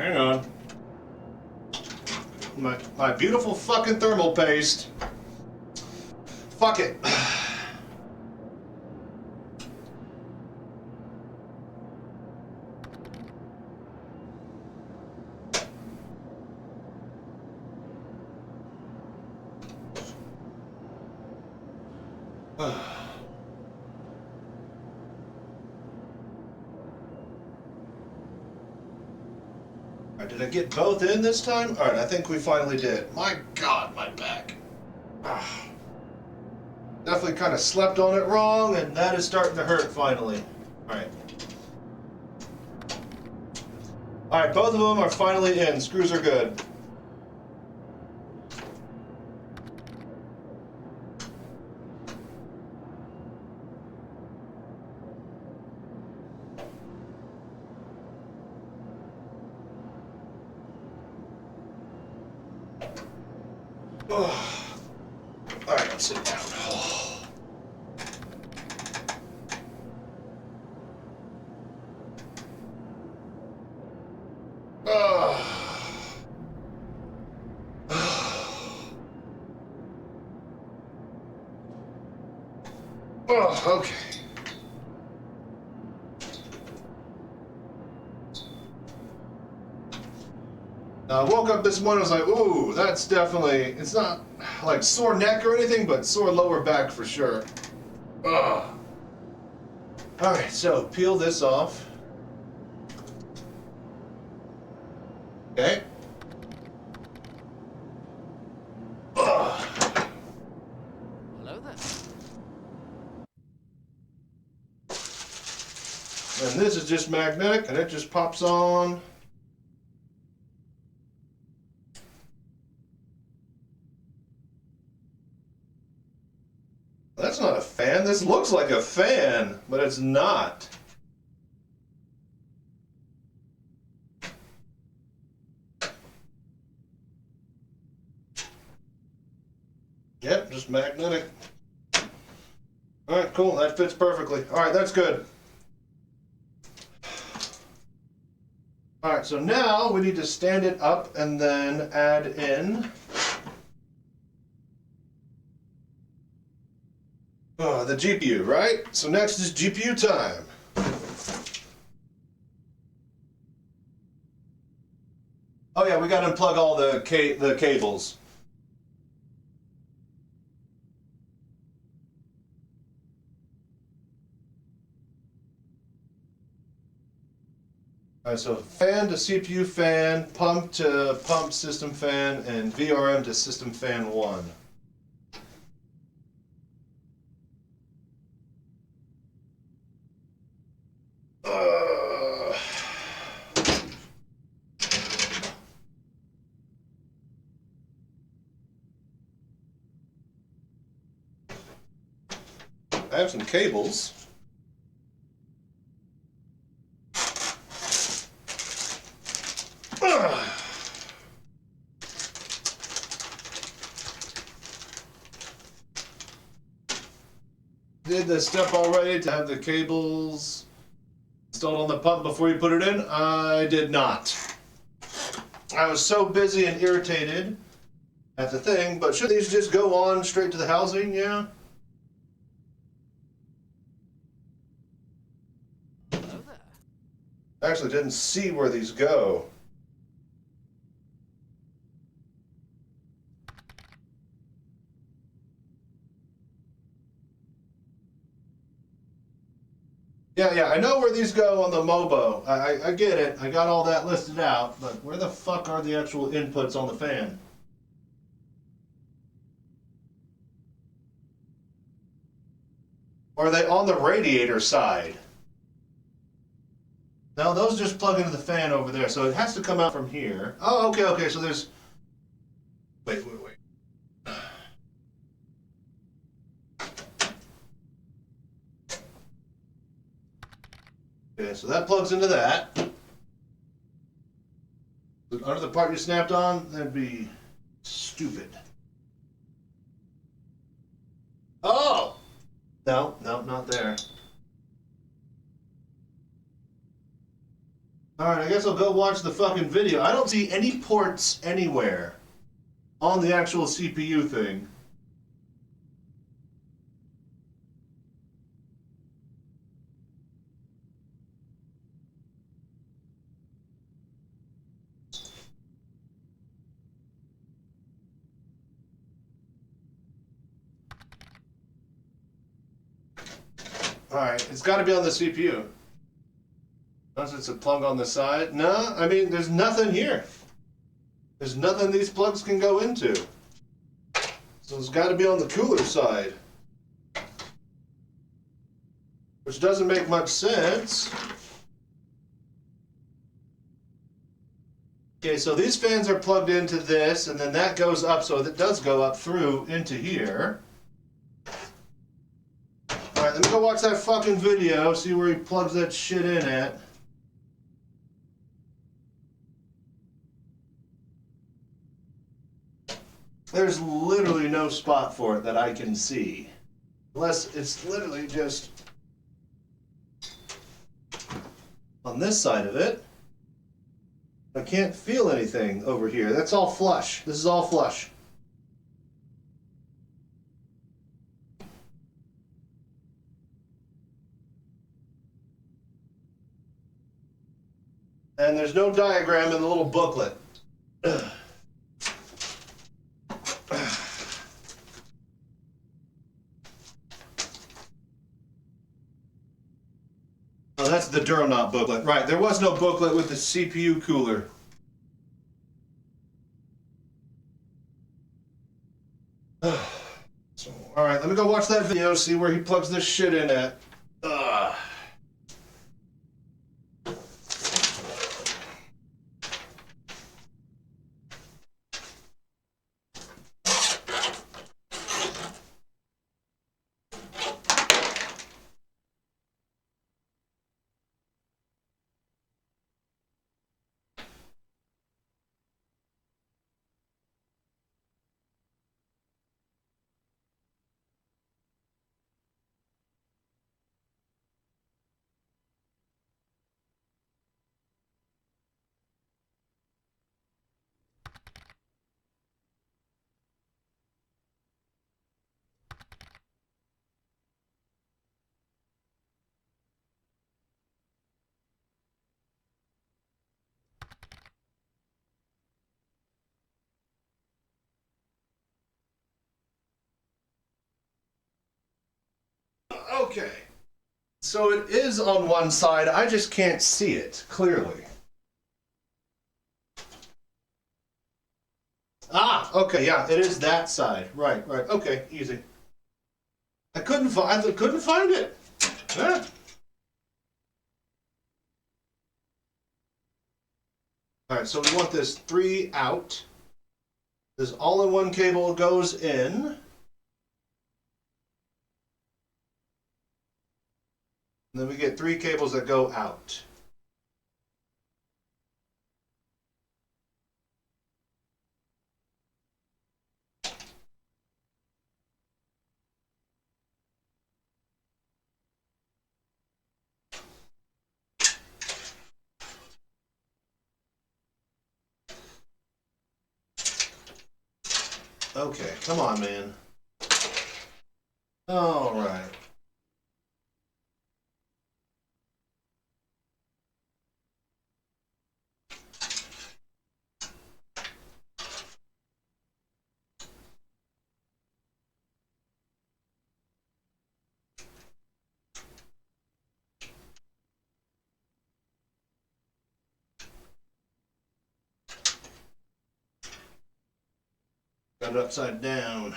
Hang on. My beautiful fucking thermal paste. Fuck it. Alright, did I get both in this time? Alright, I think we finally did. My God, my back. Definitely kind of slept on it wrong, and that is starting to hurt finally. Alright. Alright, both of them are finally in. Screws are good. Alright, I'll sit down. Okay. I woke up this morning, I was like, ooh, that's definitely, it's not like sore neck or anything, but sore lower back for sure. Ugh. Alright, so peel this off. Okay. Ugh. Hello there. And this is just magnetic, and it just pops on. That's not a fan. This looks like a fan, but it's not. Yep, just magnetic. Alright, cool. That fits perfectly. Alright, that's good. Alright, so now we need to stand it up and then add in the GPU, right? So next is GPU time. Oh yeah, we gotta unplug all the cables. Alright, so fan to CPU fan, pump to pump system fan, and VRM to system fan 1. I have some cables. Did the step already to have the cables installed on the pump before you put it in? I did not. I was so busy and irritated at the thing, but should these just go on straight to the housing? Yeah. Hello there. I actually didn't see where these go. Yeah, I know where these go on the Mobo. I get it. I got all that listed out, but where the fuck are the actual inputs on the fan? Or are they on the radiator side? No, those just plug into the fan over there, so it has to come out from here. Oh, okay, so there's... Wait. Okay, so that plugs into that. Under the part you snapped on, that'd be stupid. Oh! No, not there. Alright, I guess I'll go watch the fucking video. I don't see any ports anywhere on the actual CPU thing. Alright, it's got to be on the CPU. Unless it's a plug on the side. No, I mean, there's nothing here. There's nothing these plugs can go into. So it's got to be on the cooler side. Which doesn't make much sense. Okay, so these fans are plugged into this, and then that goes up, so it does go up through into here. Alright, let me go watch that fucking video, see where he plugs that shit in at. There's literally no spot for it that I can see. Unless it's literally just on this side of it. I can't feel anything over here. That's all flush. This is all flush. And there's no diagram in the little booklet. Oh, that's the Duranaut booklet. Right, there was no booklet with the CPU cooler. So, alright, let me go watch that video, see where he plugs this shit in at. Okay. So it is on one side, I just can't see it clearly. Ah, okay, yeah, it is that side. Right, right. Okay, easy. I couldn't find it. Ah. All right, so we want this 3 out. This all-in-one cable goes in. And then we get 3 cables that go out. Okay, come on, man. All right. Got it upside down.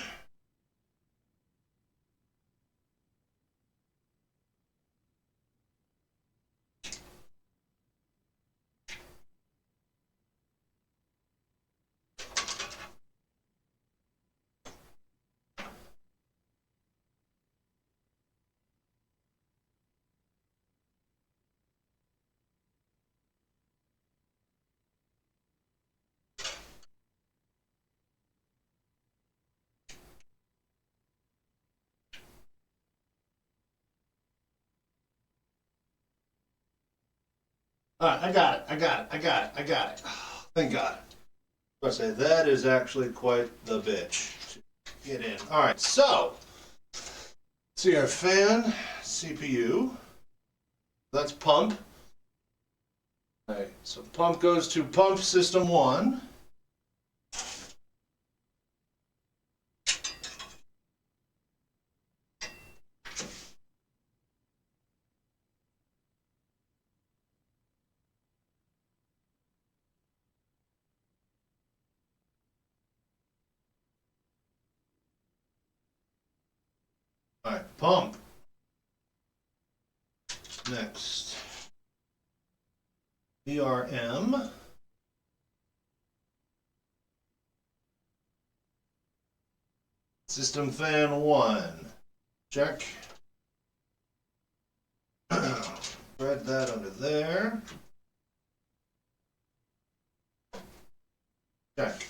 All right, I got it. Thank God. I say that is actually quite the bitch to get in. All right, so see our fan, CPU. That's pump. All right, so pump goes to pump system 1. All right, pump. Next. VRM. System fan 1. Check. Spread that under there. Check.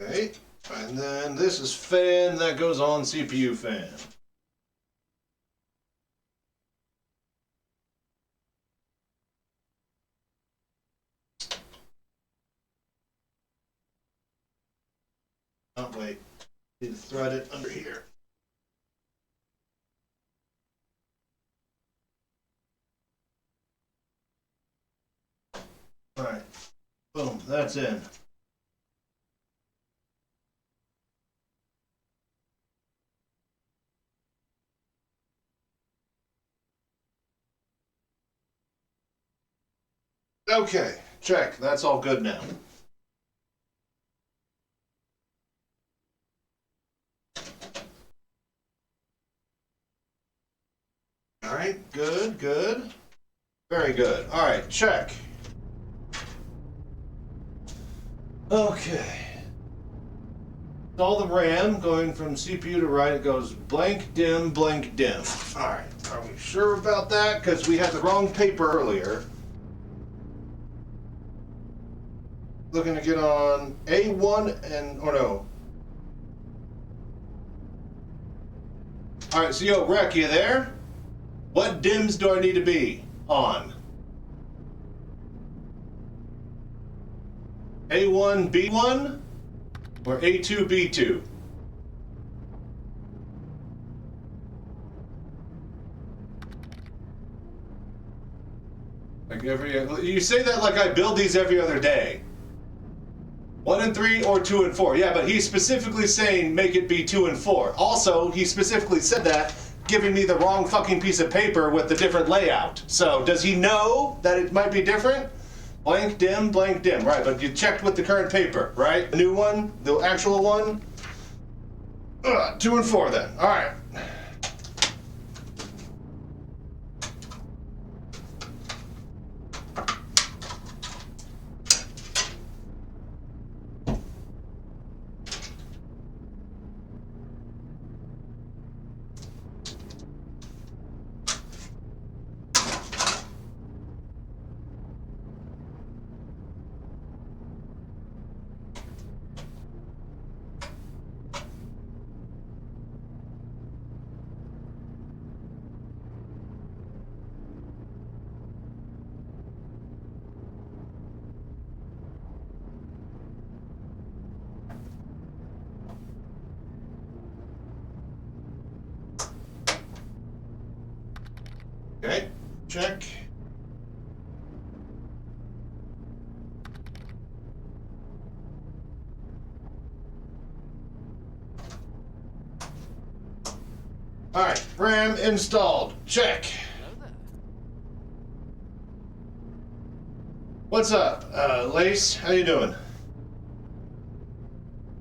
Okay, and then this is fan that goes on CPU fan. Oh, wait. Need to thread it under here. Alright. Boom, that's in. Okay, check. That's all good now. All right, good, good. Very good. All right, check. Okay. All the RAM going from CPU to right, it goes blank, dim, blank, dim. All right, are we sure about that? Because we had the wrong paper earlier. Looking to get on A1 and, or no. All right, so yo, Rec, you there? What dims do I need to be on? A1, B1 or A2, B2? Like you say that like I build these every other day. 1 and 3 or 2 and 4. Yeah, but he's specifically saying make it be 2 and 4. Also, he specifically said that, giving me the wrong fucking piece of paper with the different layout. So, does he know that it might be different? Blank, dim, blank, dim. Right, but you checked with the current paper, right? The new one? The actual one? 2 and 4 then. All right. Okay, check. All right, RAM installed. Check. Hello there. What's up, Lace? How you doing?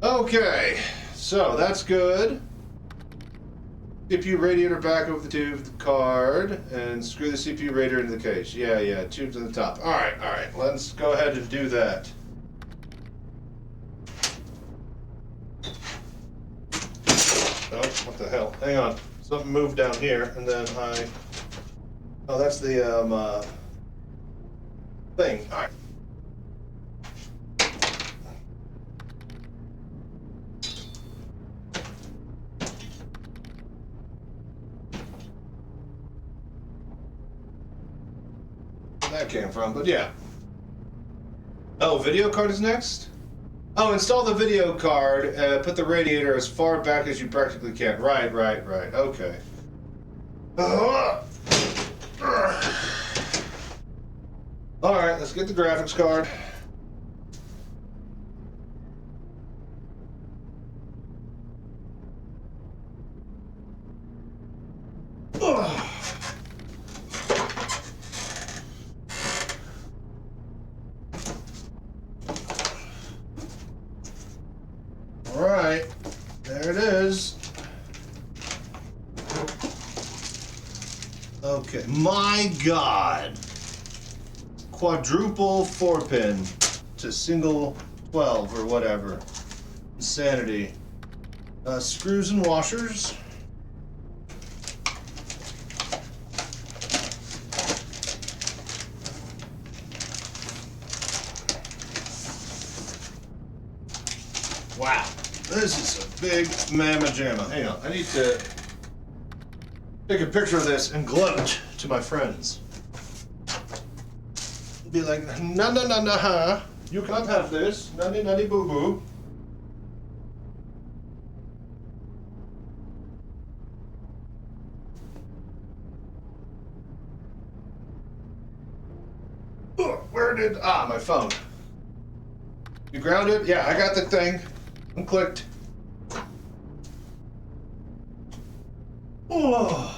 Okay, so that's good. CPU radiator back over to the card and screw the CPU radiator into the case. Yeah, tubes on the top. All right, let's go ahead and do that. Oh, what the hell? Hang on. Something moved down here, and then oh, that's the thing. All right. Where that came from, but yeah. Oh, video card is next? Oh, install the video card, put the radiator as far back as you practically can. Right, okay. Alright, let's get the graphics card. Alright, there it is. Okay, my God. Quadruple 4-pin to single 12 or whatever. Insanity. Screws and washers. Wow, this is a big mamma jamma. Hang on, I need to take a picture of this and gloat it to my friends. Be like, nah, you can't have this. Nutty boo boo. Where did, my phone. You grounded? Yeah, I got the thing. I'm clicked. Oh.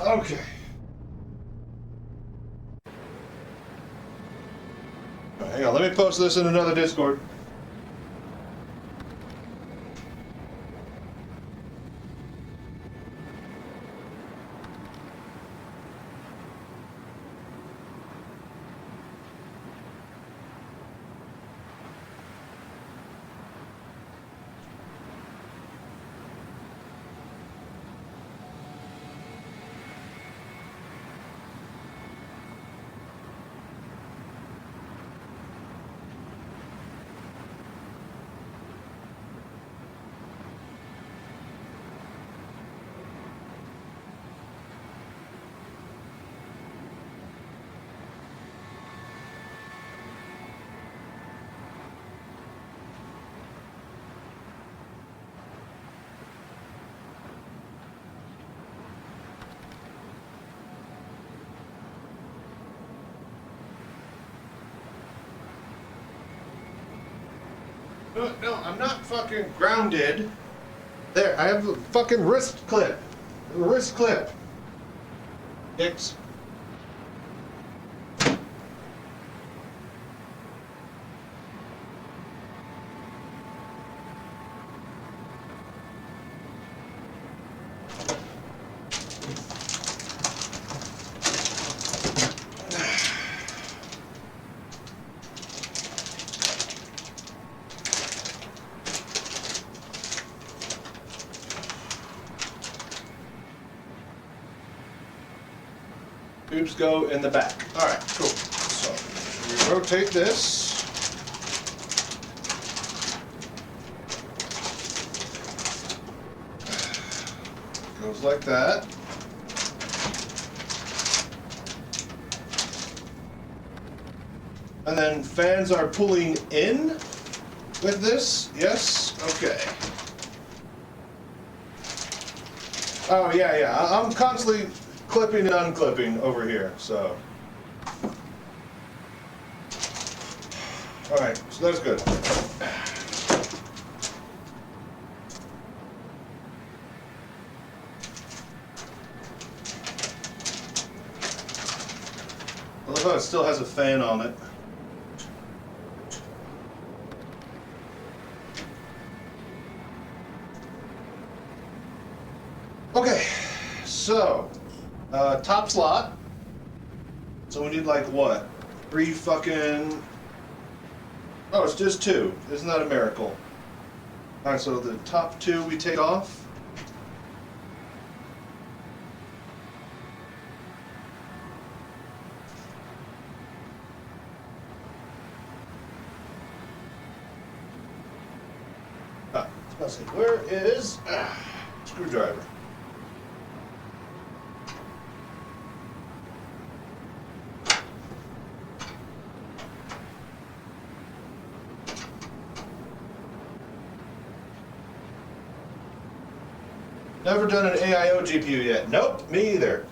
Okay. Hang on, let me post this in another Discord. No, I'm not fucking grounded. There, I have a fucking wrist clip. A wrist clip. Dicks. Tubes go in the back. All right, cool. So we rotate this. Goes like that. And then fans are pulling in with this. Yes. Okay. Oh yeah. I'm constantly clipping and unclipping over here, so. Alright, so that's good. I love how it still has a fan on it. Okay, so top slot. So we need like what? 3 fucking. Oh, it's just 2. Isn't that a miracle? All right, so the top 2 we take off. Let's see, where is screwdriver? Never done an AIO GPU yet. Nope, me either.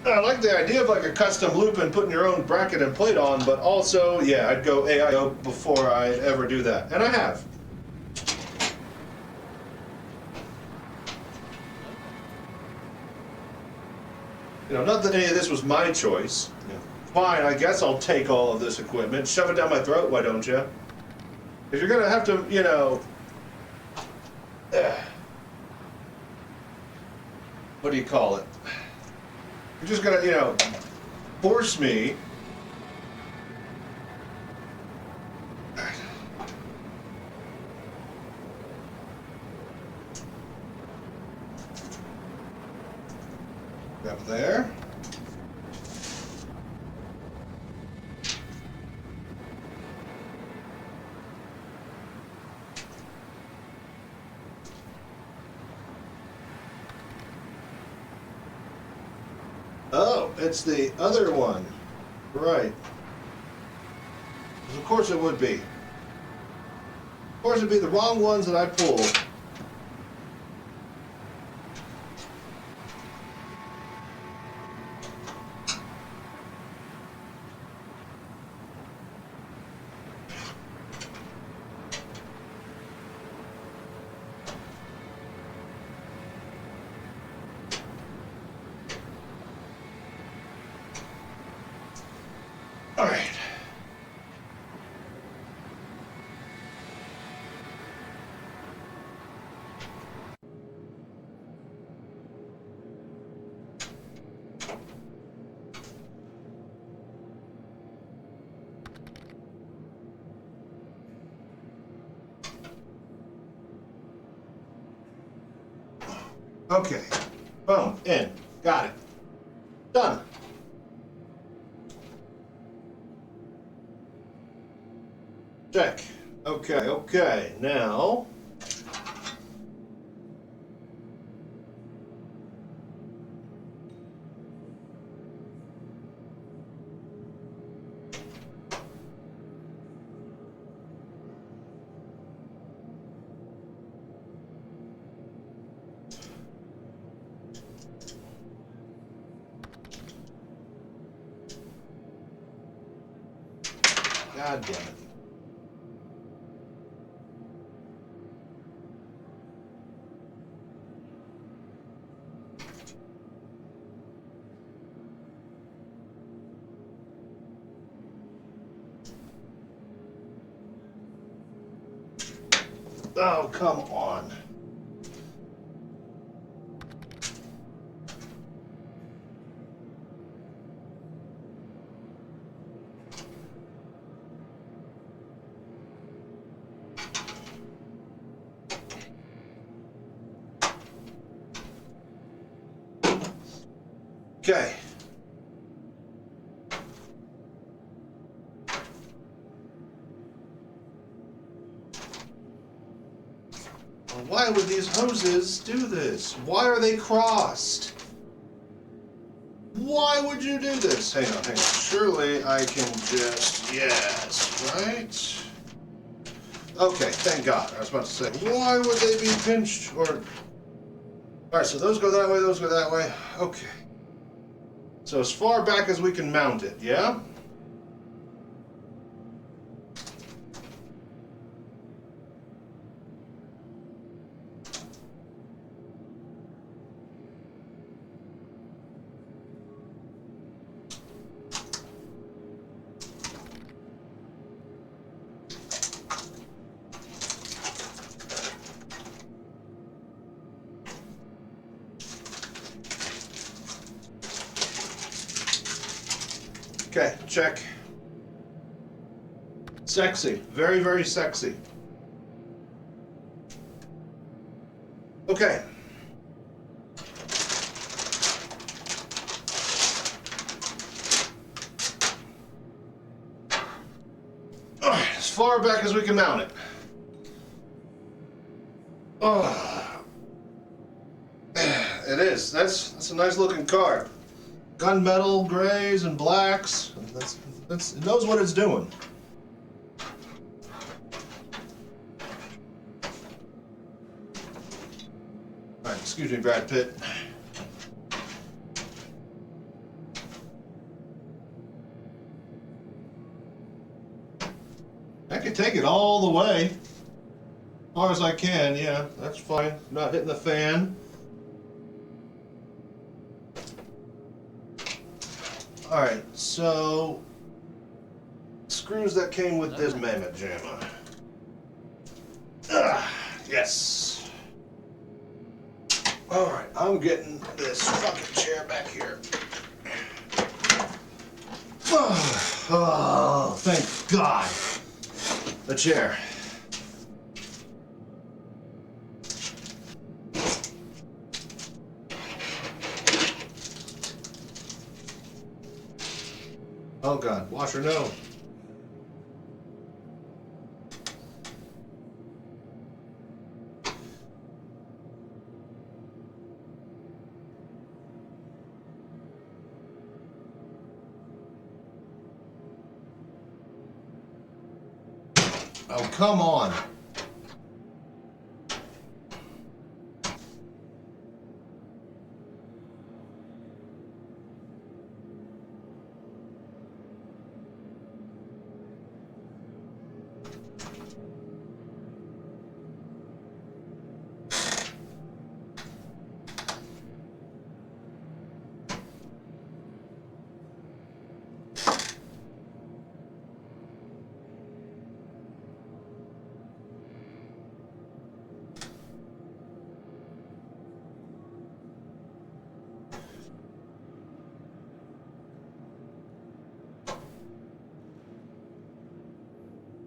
I like the idea of like a custom loop and putting your own bracket and plate on, but also, yeah, I'd go AIO before I'd ever do that. And I have. You know, not that any of this was my choice. Yeah. Fine, I guess I'll take all of this equipment, shove it down my throat, why don't you? If you're gonna have to, you know, what do you call it? You're just gonna, you know, force me. Up there. Oh, it's the other one. Right. Of course it would be. Of course it'd be the wrong ones that I pull. All right. Okay. Boom. In. Got it. Done. Check. Okay, okay. Now. God damn it. Oh, come on. Okay. Why would these hoses do this? Why are they crossed? Why would you do this? Hang on, hang on. Surely I can just, yes, right? Okay, thank God. I was about to say, why would they be pinched or... All right, so those go that way, those go that way. Okay. So as far back as we can mount it, yeah? Okay, check. Sexy. Very, very sexy. Okay. Alright, as far back as we can mount it. Oh. It is. That's a nice looking car. Gunmetal grays and blacks. It knows what it's doing. Alright, excuse me, Brad Pitt. I can take it all the way. As far as I can, yeah, that's fine. Not hitting the fan. Alright, so screws that came with this mammoth jammer. Yes. Alright, I'm getting this fucking chair back here. Oh, thank God. A chair. Oh God, washer no. Oh, come on.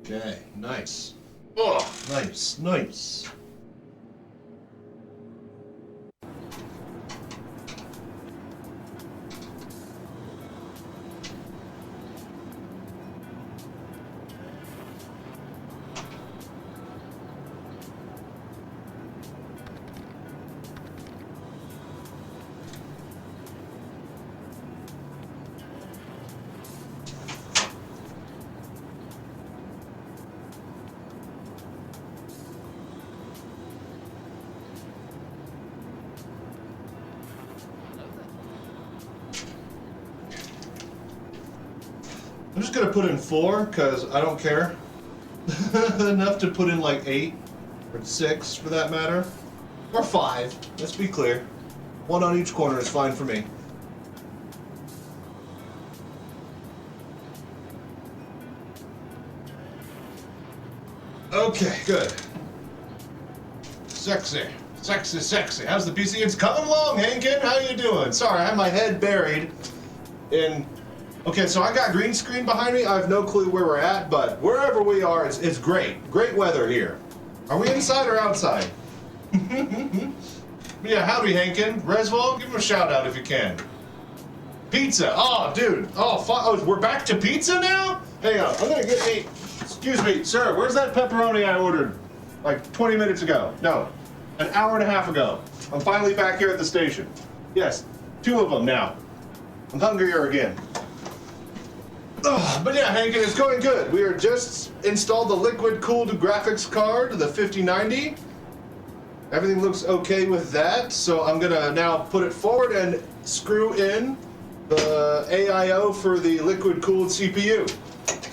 Okay, nice. Oh, nice, nice. I'm just gonna put in 4 because I don't care. Enough to put in like 8 or 6 for that matter, or 5. Let's be clear. 1 on each corner is fine for me. Okay, good. Sexy, sexy, sexy. How's the PC? It's coming along, Hankin. How you doing? Sorry, I have my head buried in. Okay, so I got green screen behind me. I have no clue where we're at, but wherever we are, it's great. Great weather here. Are we inside or outside? Yeah, howdy, Hankin. Reswell, give him a shout out if you can. Pizza. Oh, dude. Oh, we're back to pizza now? Hang on. I'm gonna get me. Excuse me, sir. Where's that pepperoni I ordered like 20 minutes ago? No, an hour and a half ago. I'm finally back here at the station. Yes, 2 of them now. I'm hungrier again. But yeah, Hankin, it's going good. We are just installed the liquid-cooled graphics card, the 5090. Everything looks okay with that, so I'm gonna now put it forward and screw in the AIO for the liquid-cooled CPU.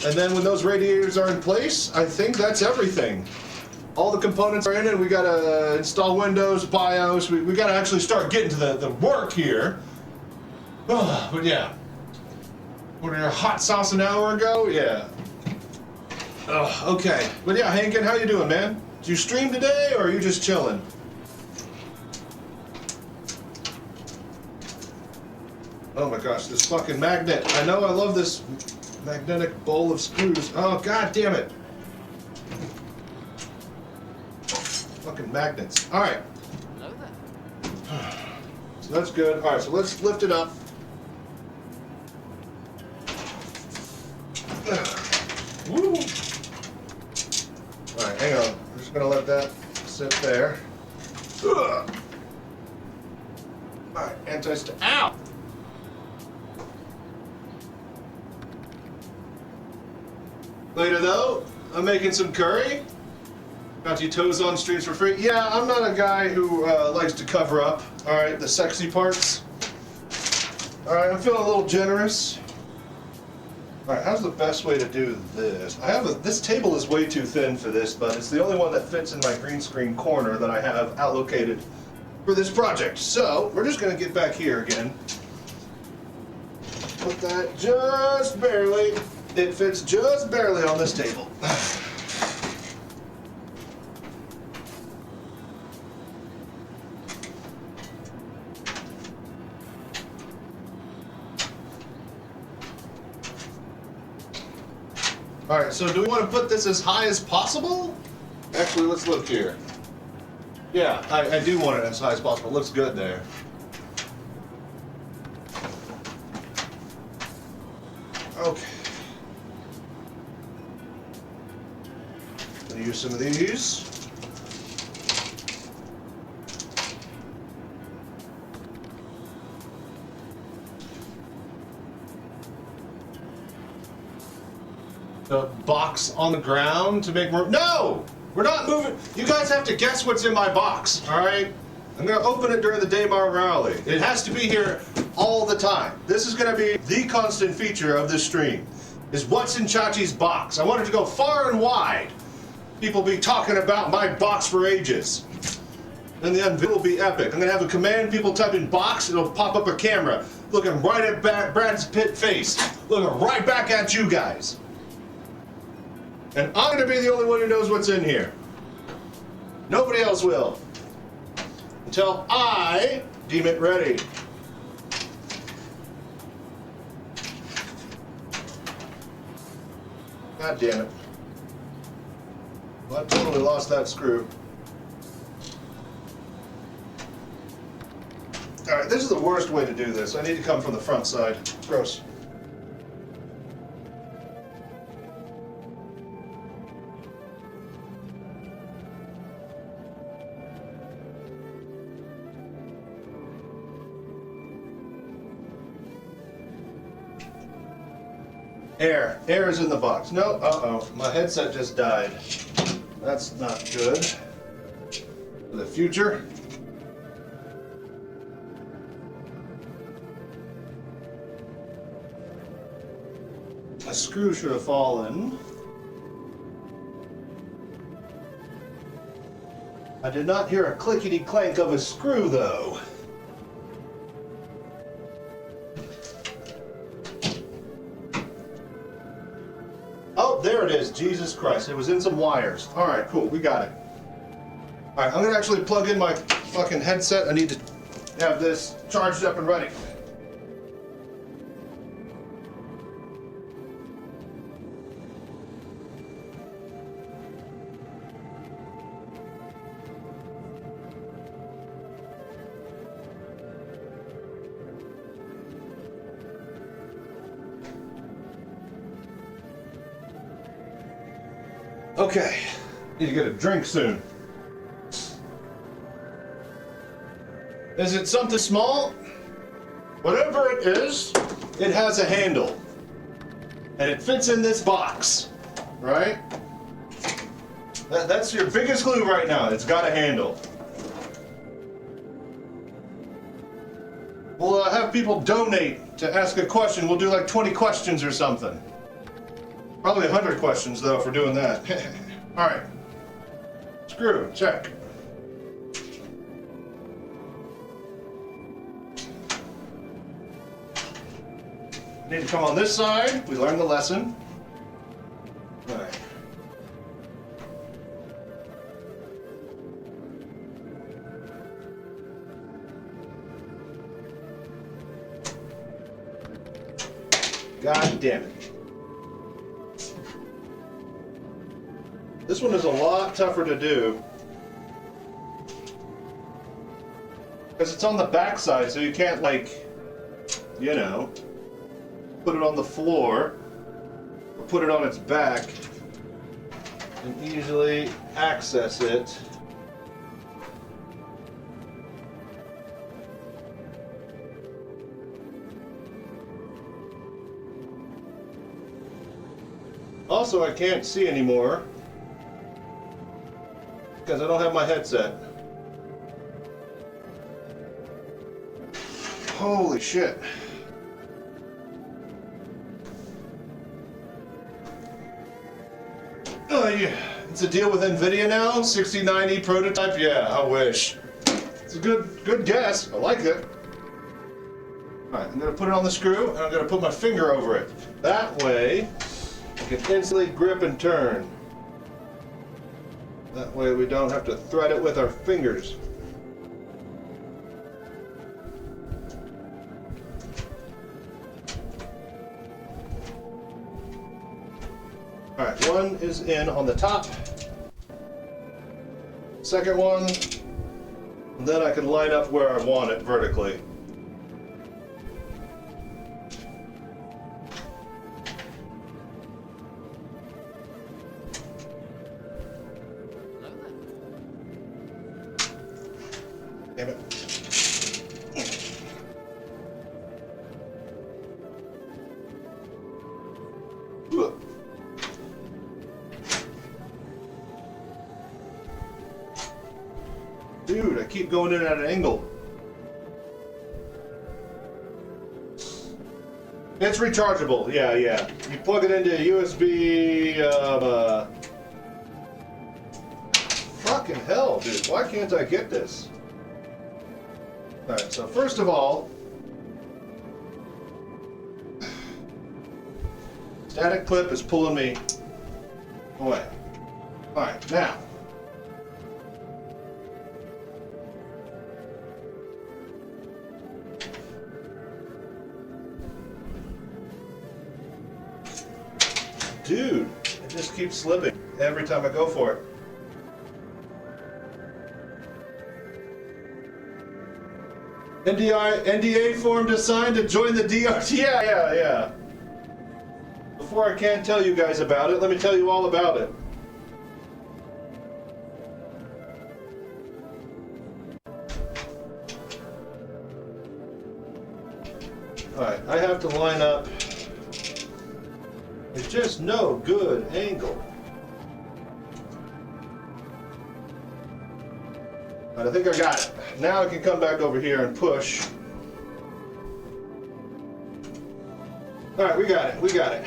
And then when those radiators are in place, I think that's everything. All the components are in and we gotta install Windows, BIOS, we gotta actually start getting to the work here. But yeah. Ordered your hot sauce an hour ago? Yeah. Okay. But yeah, Hankin, how you doing, man? Did you stream today, or are you just chilling? Oh my gosh, this fucking magnet. I know I love this magnetic bowl of screws. Oh, god damn it. Fucking magnets. Alright. Hello there. So that's good. Alright, so let's lift it up. Woo! Alright, hang on. I'm just gonna let that sit there. Alright, anti-stick. Ow! Later though, I'm making some curry. Got your toes on streams for free. Yeah, I'm not a guy who likes to cover up, alright, the sexy parts. Alright, I'm feeling a little generous. Alright, how's the best way to do this? This table is way too thin for this, but it's the only one that fits in my green screen corner that I have allocated for this project. So, we're just gonna get back here again. Put that just barely. It fits just barely on this table. Alright, so do we want to put this as high as possible? Actually, let's look here. Yeah, I do want it as high as possible. It looks good there. Okay. Gonna use some of these. The box on the ground to make room. No! We're not moving. You guys have to guess what's in my box, alright? I'm gonna open it during the Daymar rally. It has to be here all the time. This is gonna be the constant feature of this stream, is what's in Chachi's box. I want it to go far and wide. People be talking about my box for ages. And the unveil will be epic. I'm gonna have a command, people type in box, it'll pop up a camera looking right at Brad's Pitt face, looking right back at you guys. And I'm gonna be the only one who knows what's in here. Nobody else will. Until I deem it ready. God damn it. Well, I totally lost that screw. Alright, this is the worst way to do this. I need to come from the front side. Gross. Air. Air is in the box. No, uh-oh. My headset just died. That's not good. For the future. A screw should have fallen. I did not hear a clickety-clank of a screw, though. Oh, there it is. Jesus Christ. It was in some wires. All right, cool. We got it. All right, I'm going to actually plug in my fucking headset. I need to have this charged up and ready. Okay, need to get a drink soon. Is it something small? Whatever it is, it has a handle. And it fits in this box, right? That's your biggest clue right now. It's got a handle. We'll have people donate to ask a question. We'll do like 20 questions or something. Probably 100 questions, though, for doing that. All right. Screw, check. Need to come on this side. We learned the lesson. All right. God damn it. This one is a lot tougher to do. Because it's on the back side, so you can't, like, you know, put it on the floor or put it on its back and easily access it. Also, I can't see anymore because I don't have my headset. Holy shit. Oh yeah, it's a deal with NVIDIA now? 6090 prototype? Yeah, I wish. It's a good guess. I like it. Alright, I'm gonna put it on the screw and I'm gonna put my finger over it. That way, I can instantly grip and turn. That way we don't have to thread it with our fingers. Alright, one is in on the top. Second one, and then I can line up where I want it vertically. Damn it. Dude, I keep going in at an angle. It's rechargeable, yeah. You plug it into USB, fucking hell, dude, why can't I get this? Alright, so first of all, static clip is pulling me away. Alright, now. Dude, it just keeps slipping every time I go for it. NDA form to sign to join the DRT. Yeah. Before I can't tell you guys about it, let me tell you all about it. Alright, I have to line up. It's just no good angle. But I think I got it. Now I can come back over here and push. Alright, we got it.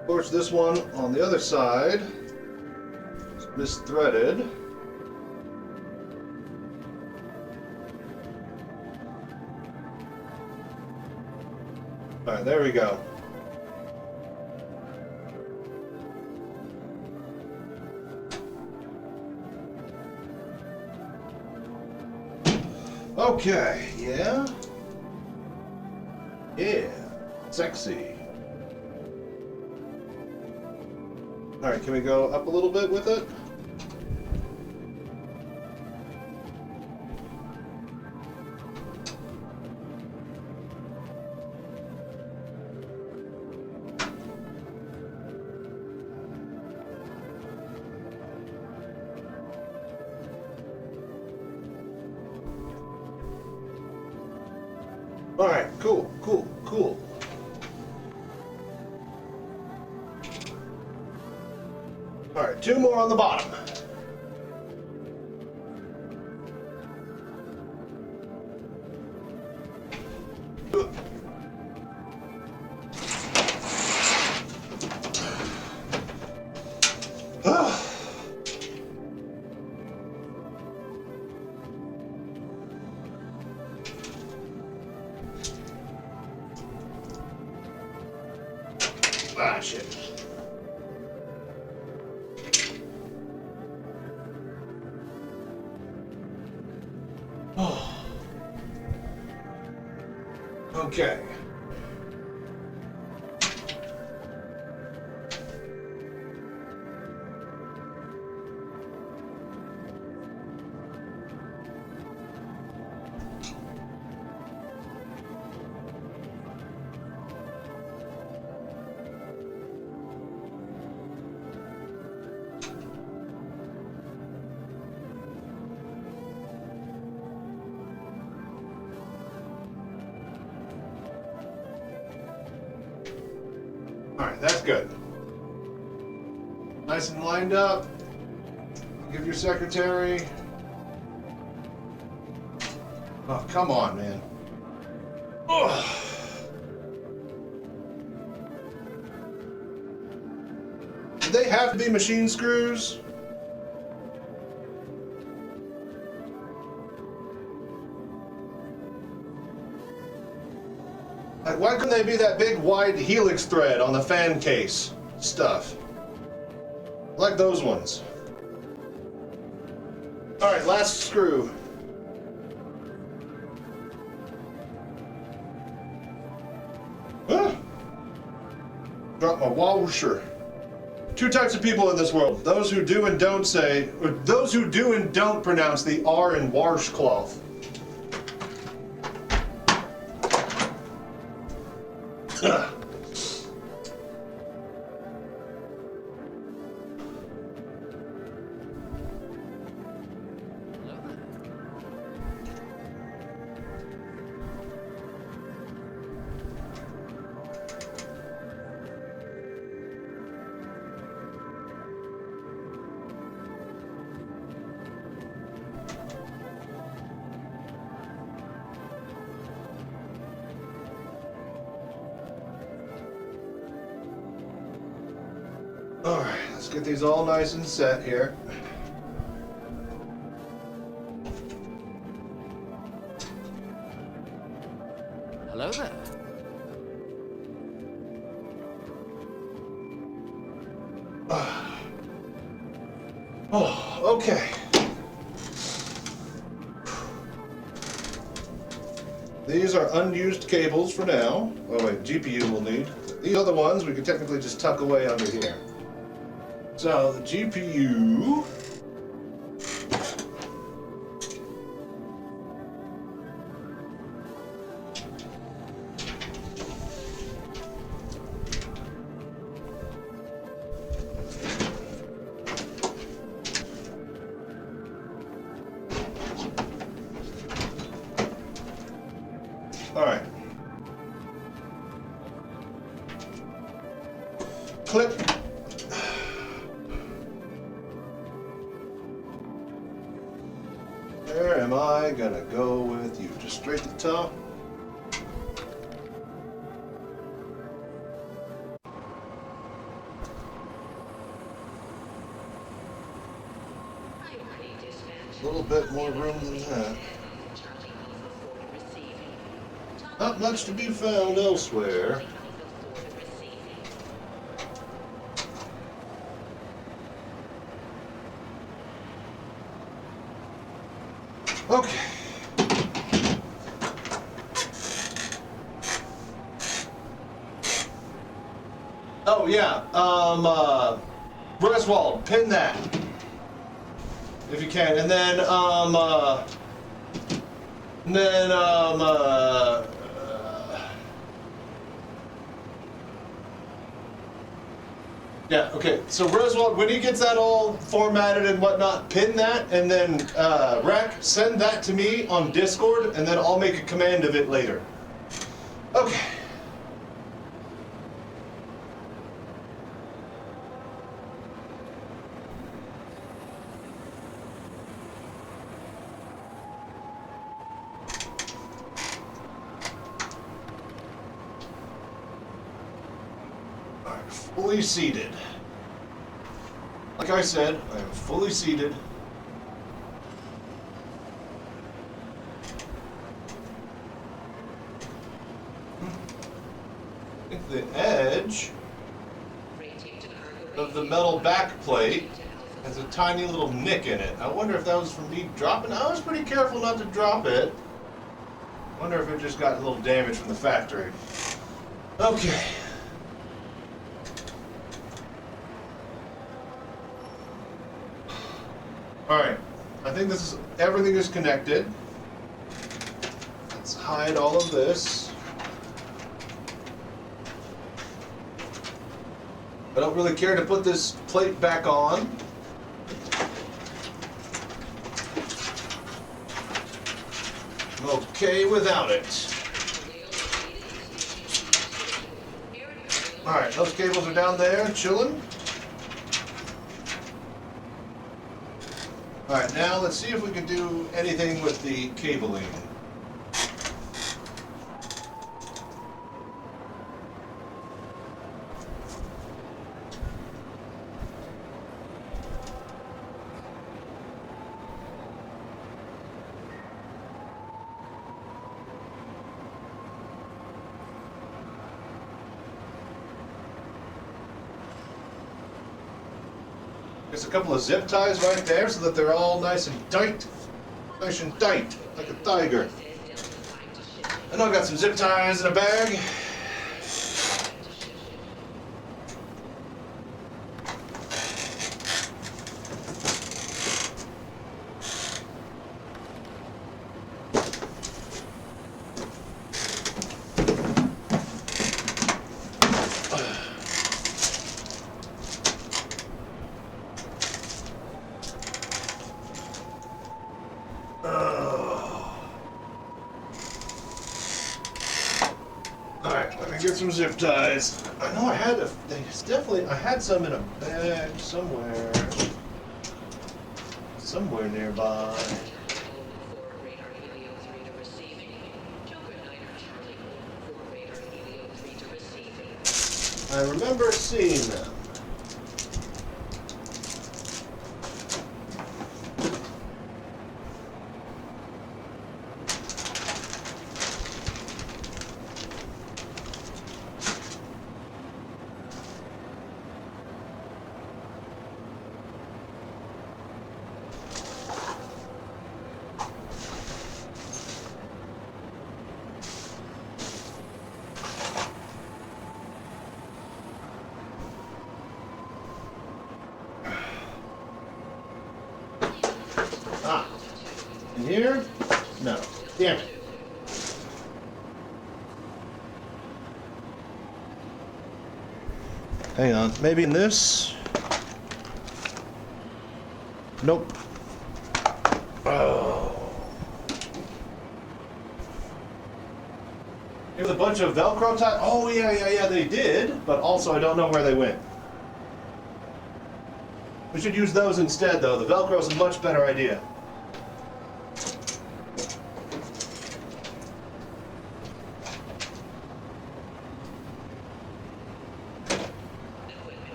Of course, this one on the other side is misthreaded. All right, there we go. Okay, yeah. Sexy. All right, can we go up a little bit with it? All right, cool. All right, two more on the bottom. Ah, shit. Oh. Okay. Alright, that's good. Nice and lined up. Give your secretary. Oh, come on, man. Ugh. Do they have to be machine screws? Like, why couldn't they be that big wide helix thread on the fan case stuff? Like those ones. Alright, last screw. Ah. Drop my washer. Two types of people in this world. Those who do and don't say, or those who do and don't pronounce the R in washcloth. Ugh. All right, let's get these all nice and set here. Hello there. Oh, okay. These are unused cables for now. Oh wait, GPU we'll need. These other ones we could technically just tuck away under here. So the GPU. All right. Clip. Where am I gonna go with you? Just straight to the top? A little bit more room than that. Not much to be found elsewhere. Okay. Oh yeah, Griswold, pin that. If you can, and then, yeah, okay, so Griswold, when he gets that all formatted and whatnot, pin that, and then, Rec, send that to me on Discord, and then I'll make a command of it later. Okay. Fully seated. Like I said, I am fully seated. I think the edge of the metal back plate has a tiny little nick in it. I wonder if that was from me dropping. I was pretty careful not to drop it. I wonder if it just got a little damage from the factory. Okay. Alright. I think this is everything is connected. Let's hide all of this. I don't really care to put this plate back on. I'm okay without it. Alright, those cables are down there, chilling. Alright, now let's see if we can do anything with the cabling. There's a couple of zip ties right there so that they're all nice and tight. Nice and tight, like a tiger. And I've got some zip ties in a bag. Get some zip ties. I know I had I had some in a bag somewhere nearby. I remember seeing them. Here? No. Damn it. Hang on. Maybe in this? Nope. Oh. Give a bunch of Velcro ties. Oh, yeah, they did. But also, I don't know where they went. We should use those instead, though. The Velcro is a much better idea.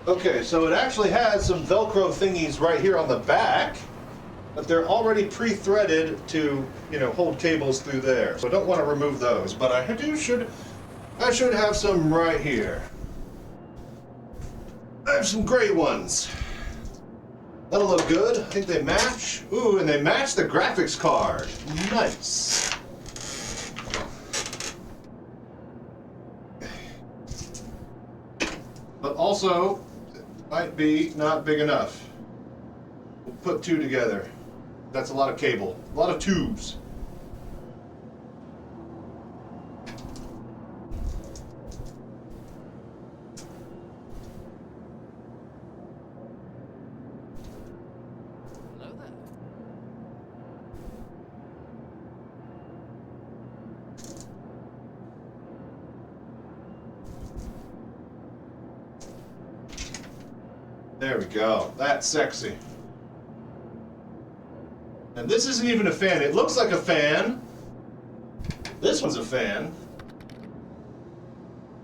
Okay, so it actually has some Velcro thingies right here on the back, but they're already pre-threaded to, hold cables through there. So I don't want to remove those, but I should have some right here. I have some gray ones. That'll look good. I think they match. Ooh, and they match the graphics card. Nice. But also, might be not big enough. We'll put two together. That's a lot of cable, a lot of tubes. Hello there. There we go. That's sexy. And this isn't even a fan. It looks like a fan. This one's a fan.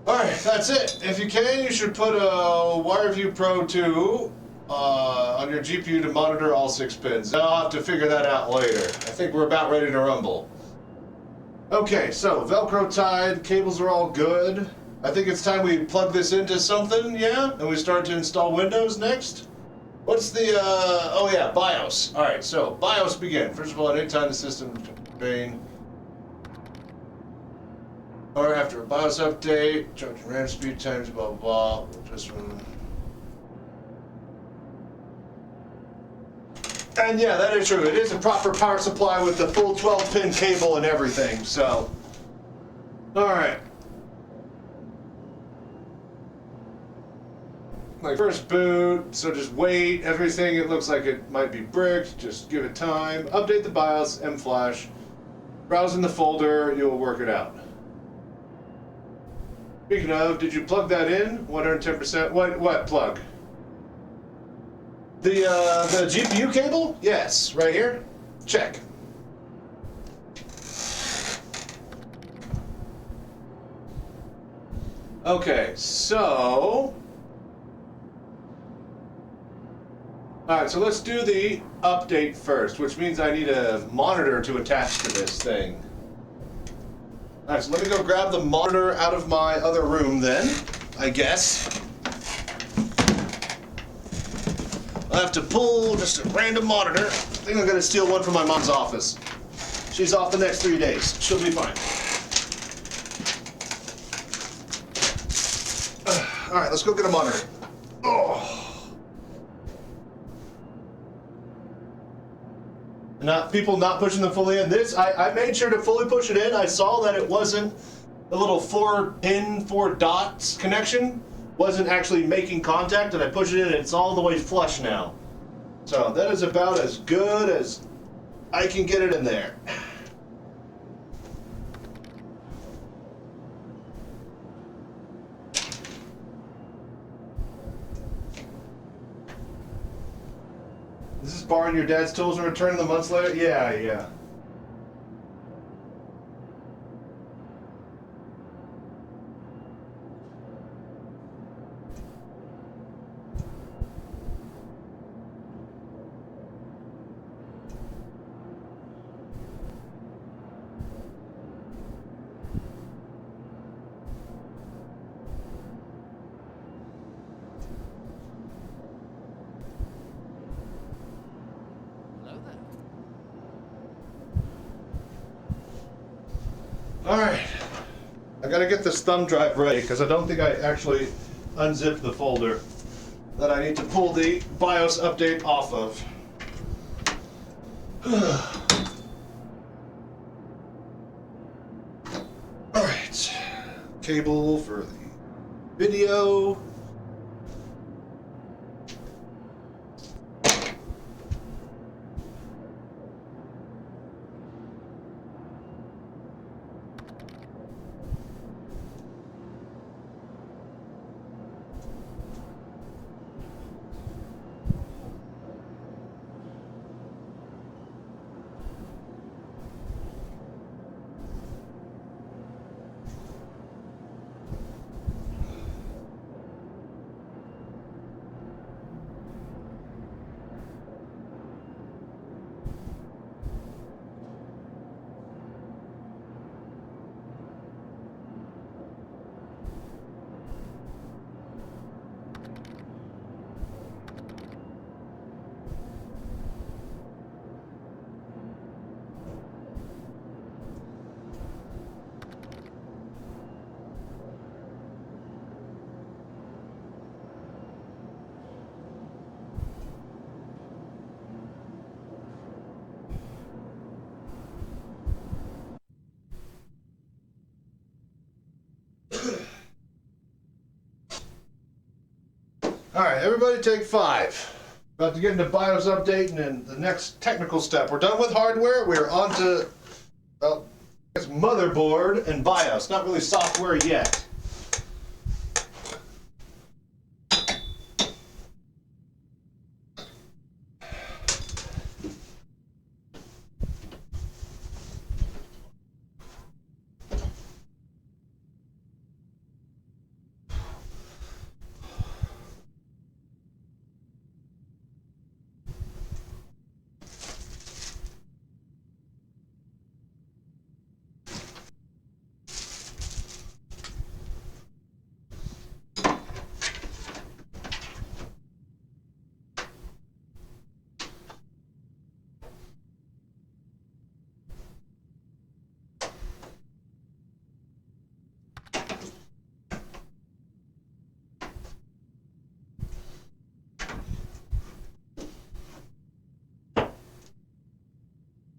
Alright, that's it. If you can, you should put a WireView Pro 2 on your GPU to monitor all 6 pins. I'll have to figure that out later. I think we're about ready to rumble. Okay, so Velcro tied, cables are all good. I think it's time we plug this into something, yeah? And we start to install Windows next? What's the, oh yeah, BIOS. Alright, so, BIOS begin. First of all, anytime the system pain or after a BIOS update, charging RAM speed times, blah, blah, blah. Just and yeah, that is true. It is a proper power supply with the full 12-pin cable and everything, so. Alright. My first boot, so just wait. Everything, it looks like it might be bricked. Just give it time. Update the BIOS, M-Flash. Browse in the folder, you'll work it out. Speaking of, did you plug that in? 110%? What plug? The GPU cable? Yes, right here. Check. Okay, so... Alright, so let's do the update first, which means I need a monitor to attach to this thing. Alright, so let me go grab the monitor out of my other room then, I guess. I'll have to pull just a random monitor. I think I'm gonna steal one from my mom's office. She's off the next 3 days. She'll be fine. Alright, let's go get a monitor. Oh. People not pushing them fully in. This, I made sure to fully push it in. I saw that it wasn't the little 4-pin, 4 dots connection wasn't actually making contact, and I push it in and it's all the way flush now. So that is about as good as I can get it in there. Is this borrowing your dad's tools and returning them months later? Yeah. Alright, I gotta get this thumb drive ready because I don't think I actually unzipped the folder that I need to pull the BIOS update off of. Alright, cable for the video. Alright, everybody take 5. About to get into BIOS update and then the next technical step. We're done with hardware, we're on to, well, it's motherboard and BIOS, not really software yet.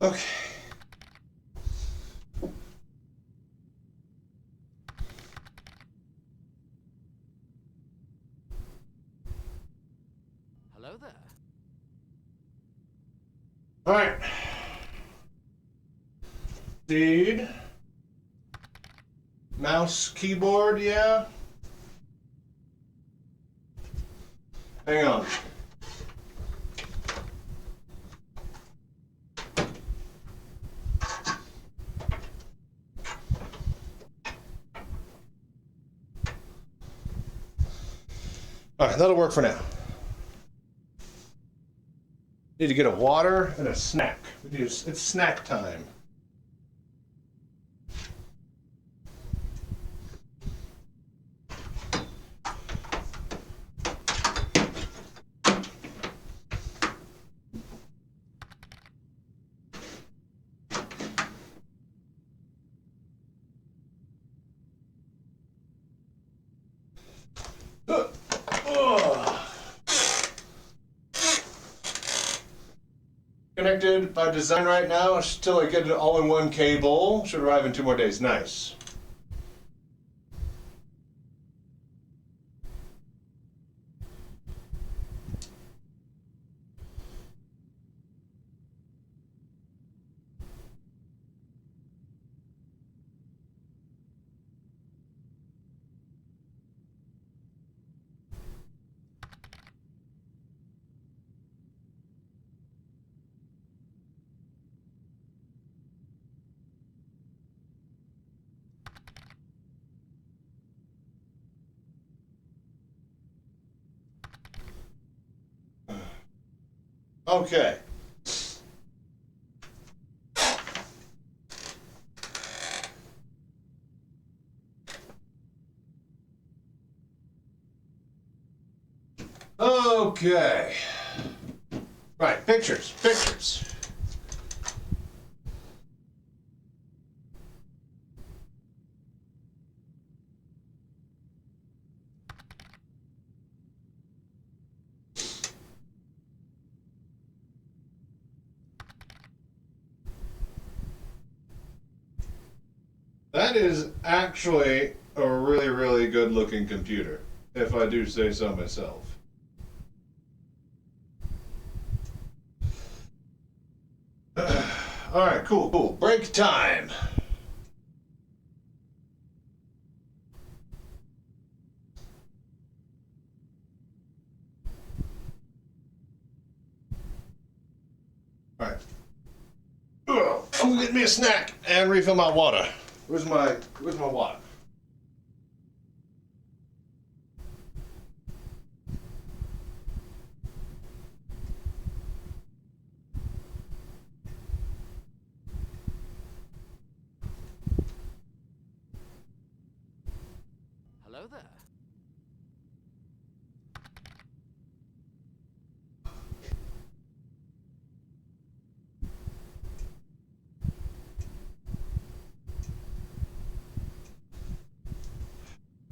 Okay. Hello there. All right. Dude. Mouse, keyboard, yeah. Hang on. All right, that'll work for now. Need to get a water and a snack. It's snack time. Connected by design right now. Still, I get it all-in-one cable. Should arrive in 2 more days. Nice. Okay. Okay. Right, pictures. That is actually a really, really good looking computer, if I do say so myself. Alright, cool. Break time. Alright. I'm gonna get me a snack and refill my water. Where's my water? Hello there.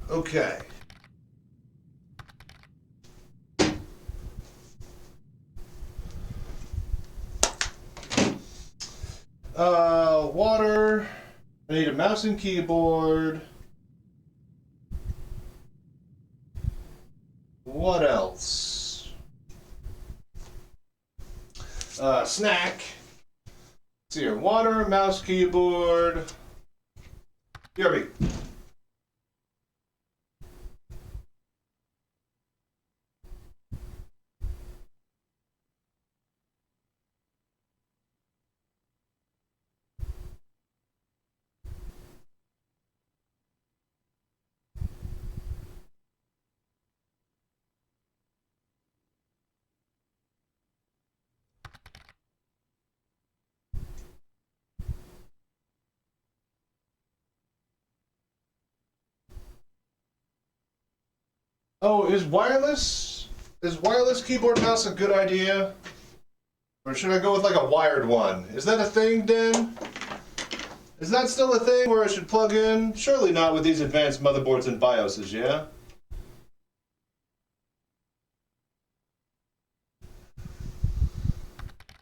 Okay. Water. I need a mouse and keyboard. What else? Snack. Let's see here. Water, mouse, keyboard. BRB. Oh, is wireless keyboard mouse a good idea? Or should I go with like a wired one? Is that a thing, Dan? Is that still a thing where I should plug in? Surely not with these advanced motherboards and BIOSes, yeah?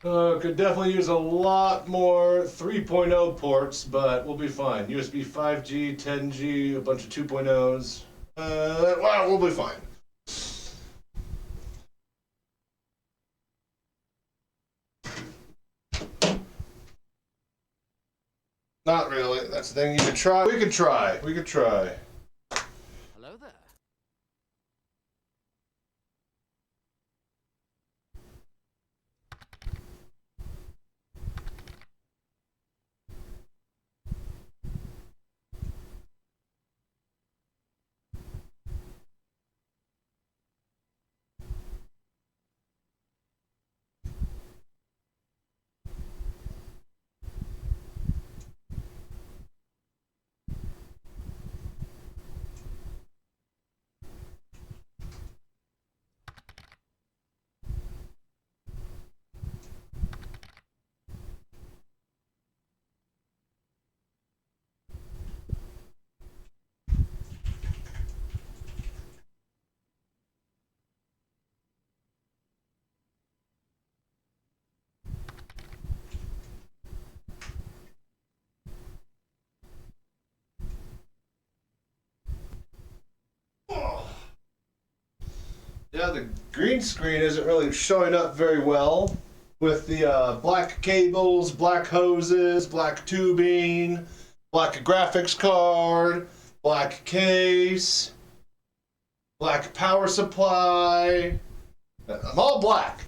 Could definitely use a lot more 3.0 ports, but we'll be fine. USB 5G, 10G, a bunch of 2.0s. Well, we'll be fine. Not really. That's the thing. You could try. We could try. We could try. Hello there. Yeah, the green screen isn't really showing up very well with the black cables, black hoses, black tubing, black graphics card, black case, black power supply. I'm all black.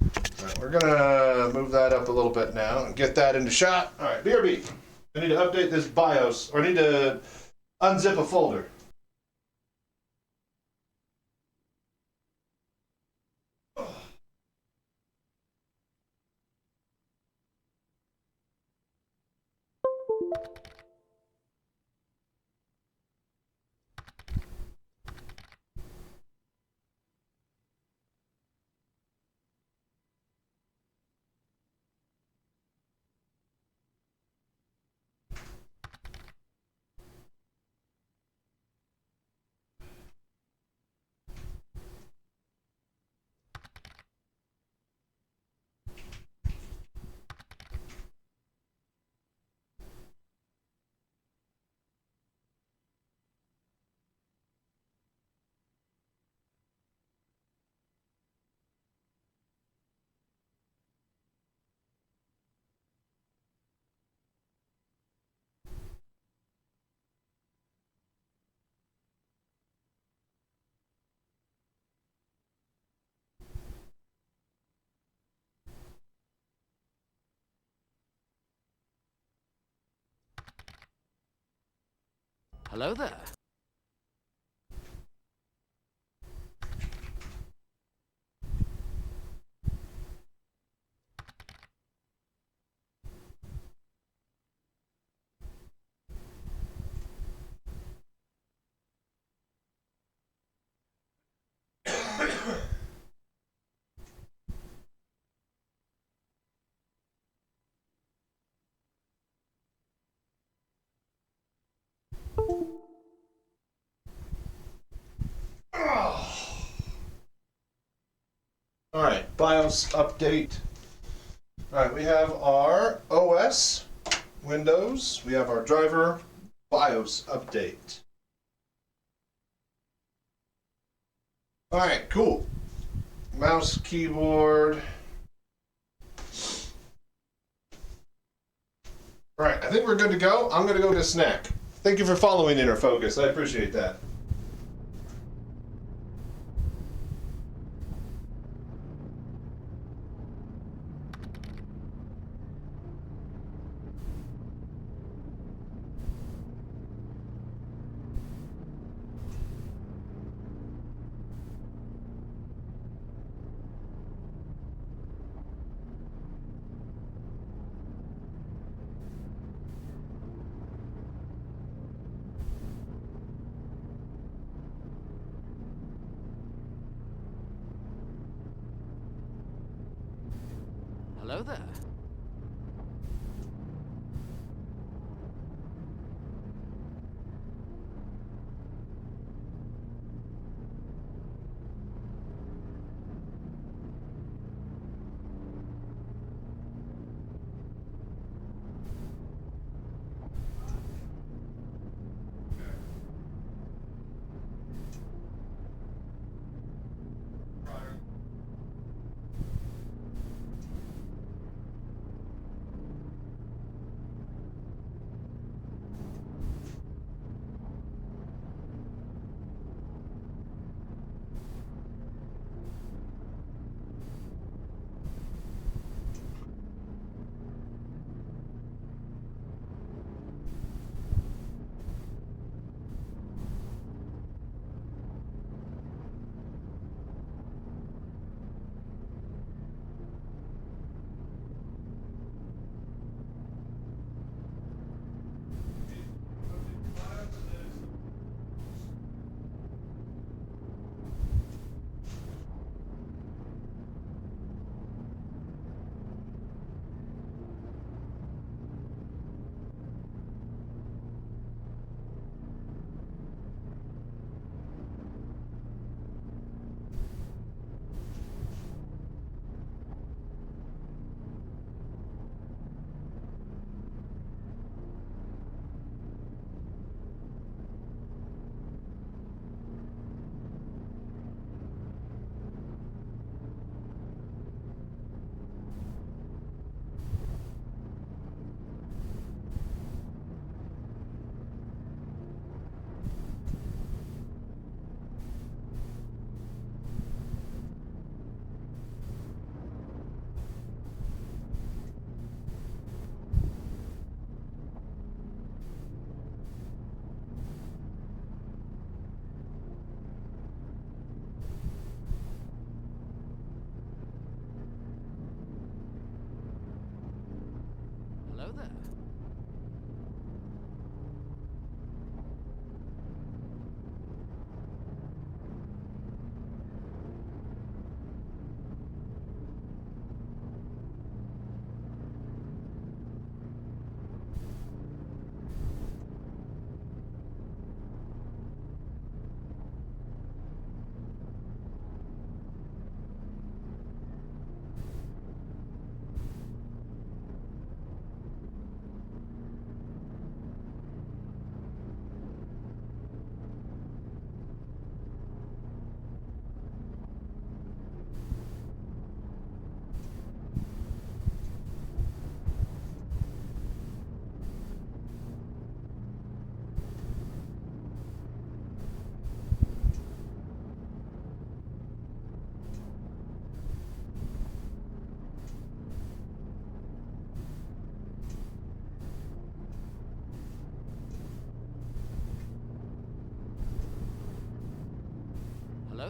All right, we're gonna move that up a little bit now and get that into shot. All right, BRB. I need to update this BIOS, or I need to unzip a folder. Hello there. All right, BIOS update. All right, we have our OS, Windows. We have our driver, BIOS update. All right, cool. Mouse, keyboard. All right, I think we're good to go. I'm gonna go get a snack. Thank you for following Inner Focus. I appreciate that. Hello there.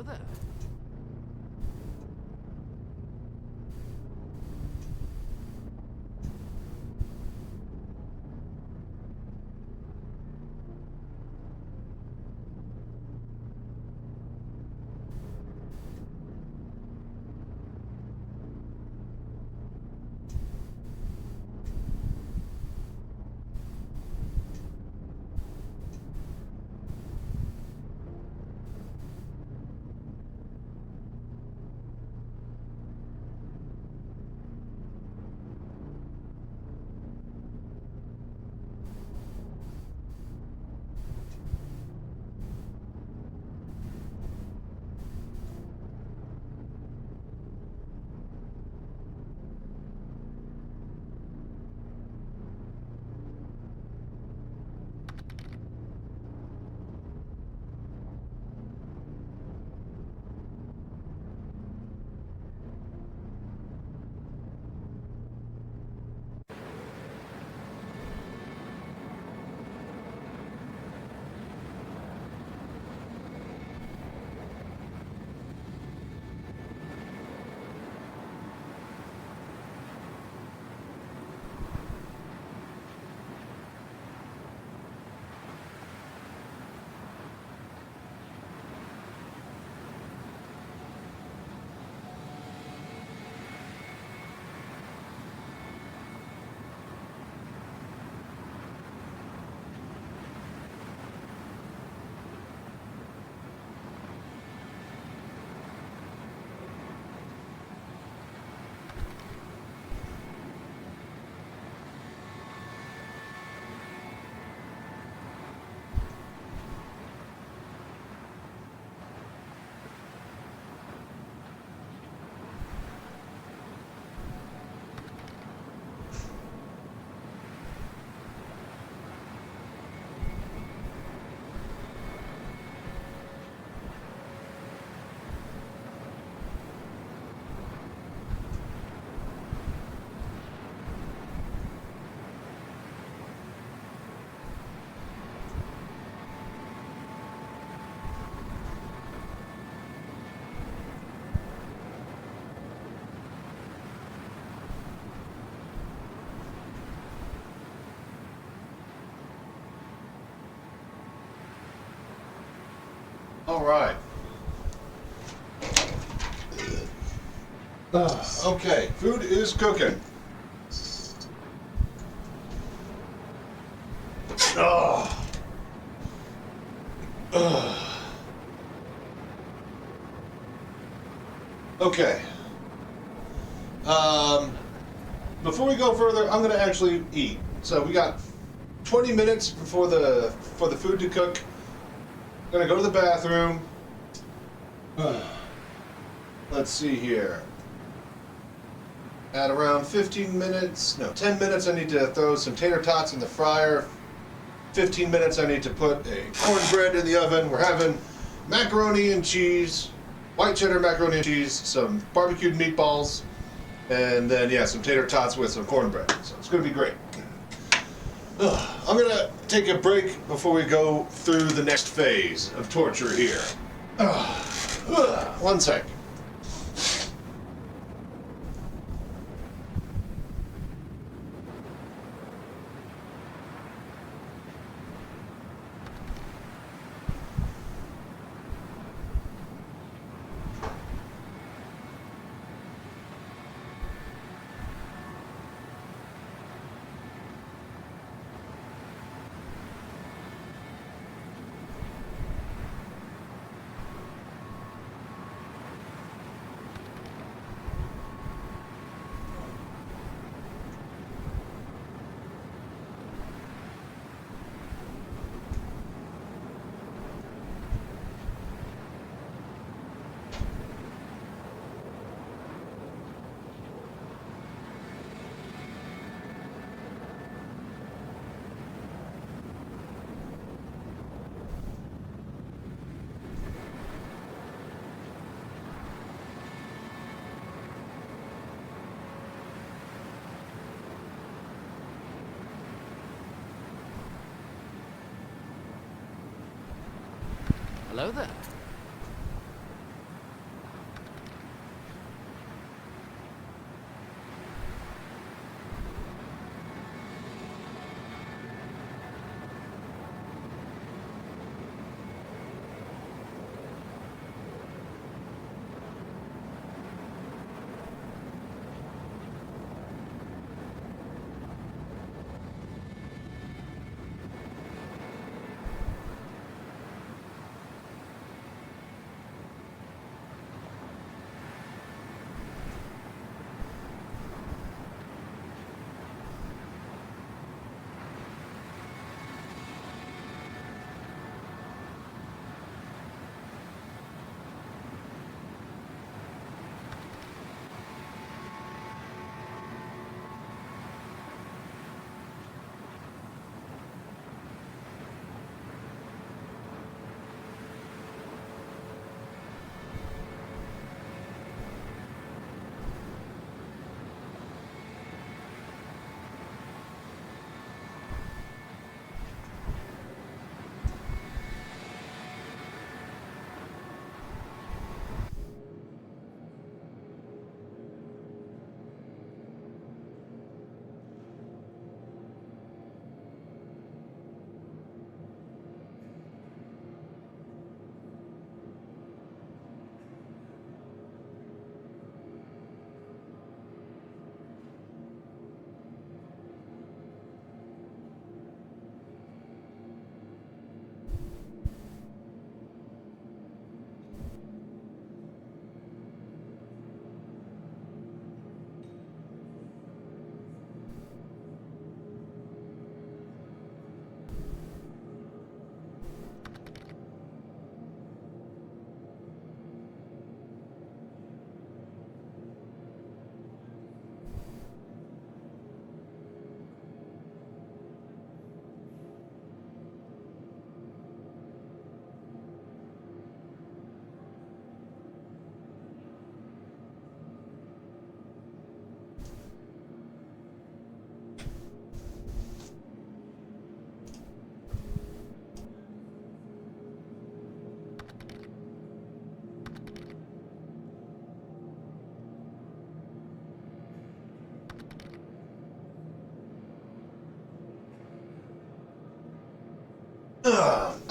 Hello there. All right. Okay, food is cooking. Oh. Okay. Before we go further, I'm gonna actually eat. So we got 20 minutes before the food to cook. I'm gonna go to the bathroom. Let's see here. At around 15 minutes, no, 10 minutes, I need to throw some tater tots in the fryer. 15 minutes, I need to put a cornbread in the oven. We're having macaroni and cheese, white cheddar macaroni and cheese, some barbecued meatballs, and then, yeah, some tater tots with some cornbread. So it's gonna be great. I'm gonna take a break before we go through the next phase of torture here. One sec. Hello there.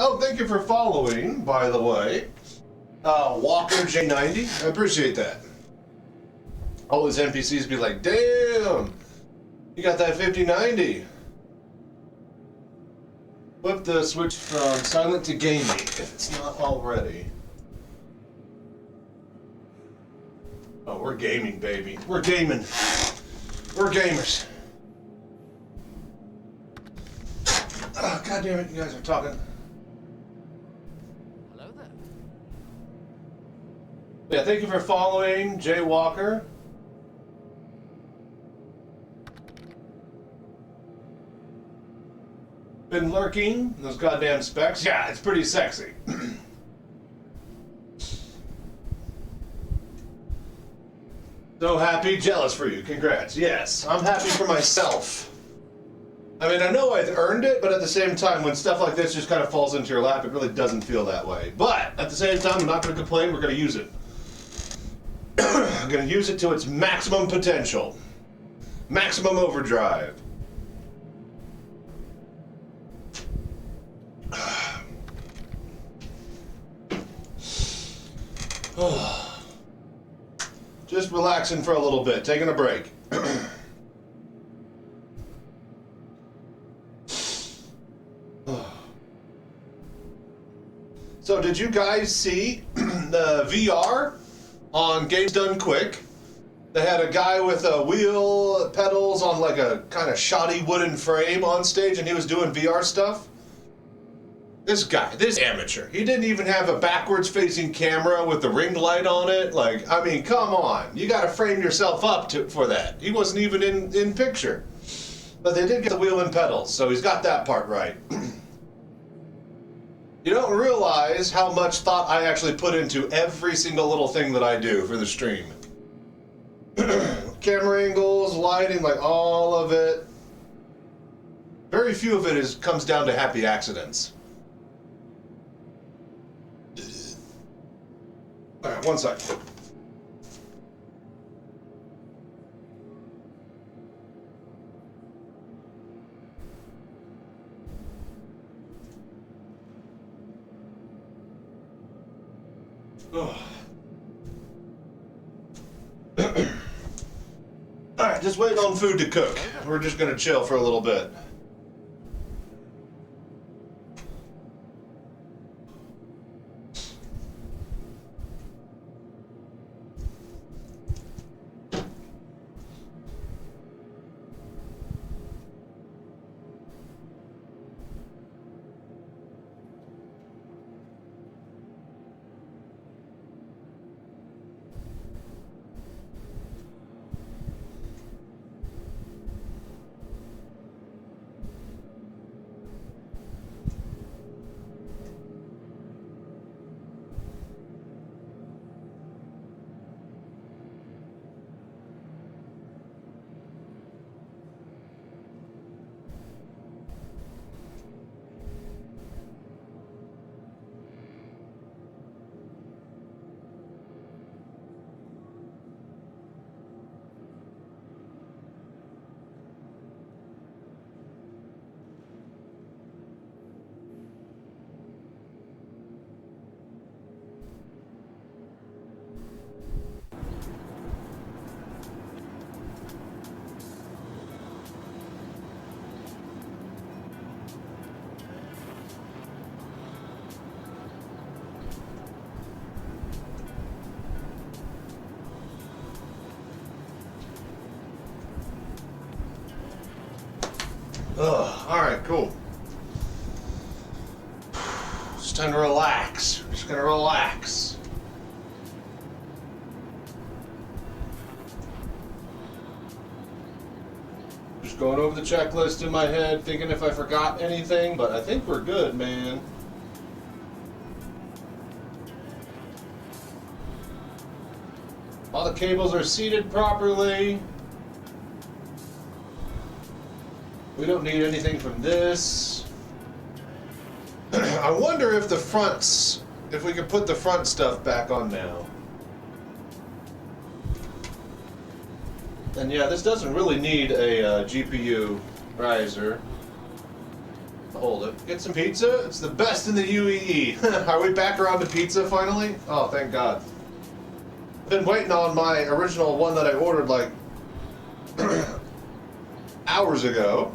Oh, thank you for following, by the way. Walker J90. I appreciate that. All these NPCs be like, damn, you got that 5090. Flip the switch from silent to gaming if it's not already. Oh, we're gaming, baby. We're gaming. We're gamers. Oh, God damn it, you guys are talking. Hello there. Yeah, thank you for following, Jay Walker. Been lurking those goddamn specs. Yeah, it's pretty sexy. So happy, jealous for you. Congrats. Yes, I'm happy for myself. I mean, I know I've earned it, but at the same time, when stuff like this just kind of falls into your lap, it really doesn't feel that way. But at the same time, I'm not going to complain. We're going to use it. I'm going to use it to its maximum potential. Maximum overdrive. Just relaxing for a little bit, taking a break. So did you guys see the VR on Games Done Quick? They had a guy with a wheel pedals on like a kind of shoddy wooden frame on stage, and he was doing VR stuff. This guy, this amateur, he didn't even have a backwards facing camera with the ring light on it. Like, I mean, come on. You got to frame yourself up for that. He wasn't even in picture. But they did get the wheel and pedals, so he's got that part right. You don't realize how much thought I actually put into every single little thing that I do for the stream. Camera angles, lighting, like all of it. Very few of it comes down to happy accidents. All right, one second. Alright, just waiting on food to cook. We're just gonna chill for a little bit. Alright, cool. It's time to relax. We're just gonna relax. Just going over the checklist in my head, thinking if I forgot anything, but I think we're good, man. All the cables are seated properly. We don't need anything from this. I wonder if the fronts, if we could put the front stuff back on now. And yeah, this doesn't really need a GPU riser. hold it. Get some pizza. It's the best in the UEE. Are we back around to pizza finally? Oh, thank God. I've been waiting on my original one that I ordered like hours ago.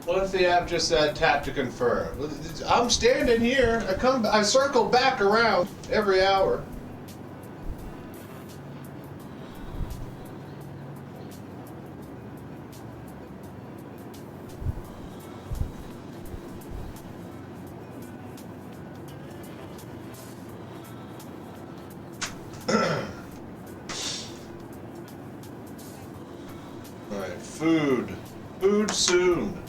What if the app just said tap to confirm? I'm standing here. I circle back around every hour. All right, food. Food soon.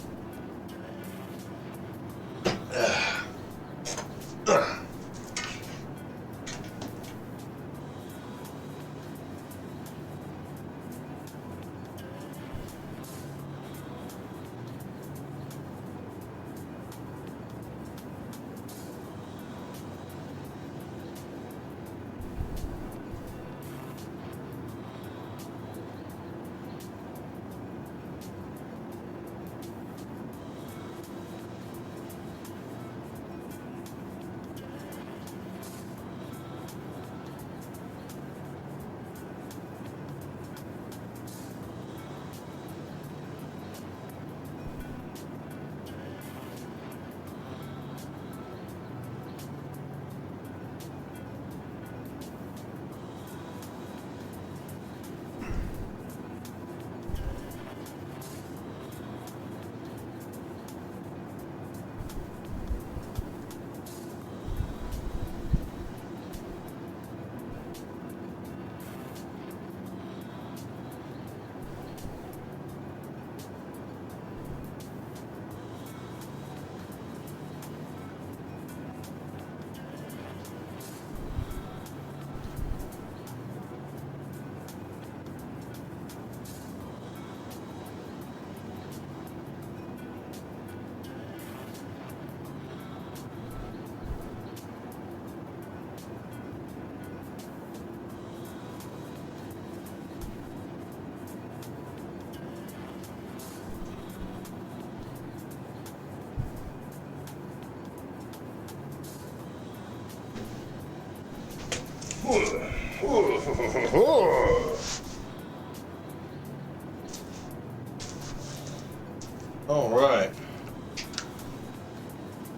All right.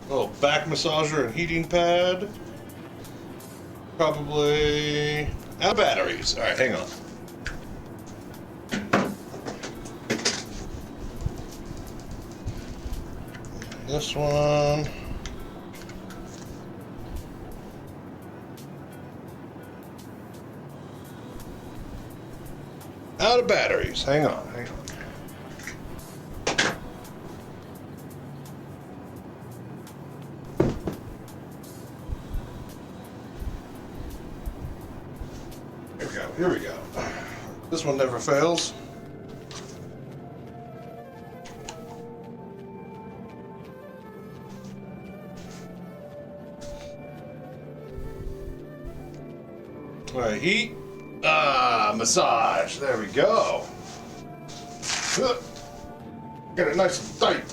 Little back massager and heating pad. Probably out of batteries. All right, hang on. This one. Out of batteries. Hang on, hang on. Here we go, here we go. This one never fails. All right, heat. Massage. There we go. Get it nice and tight.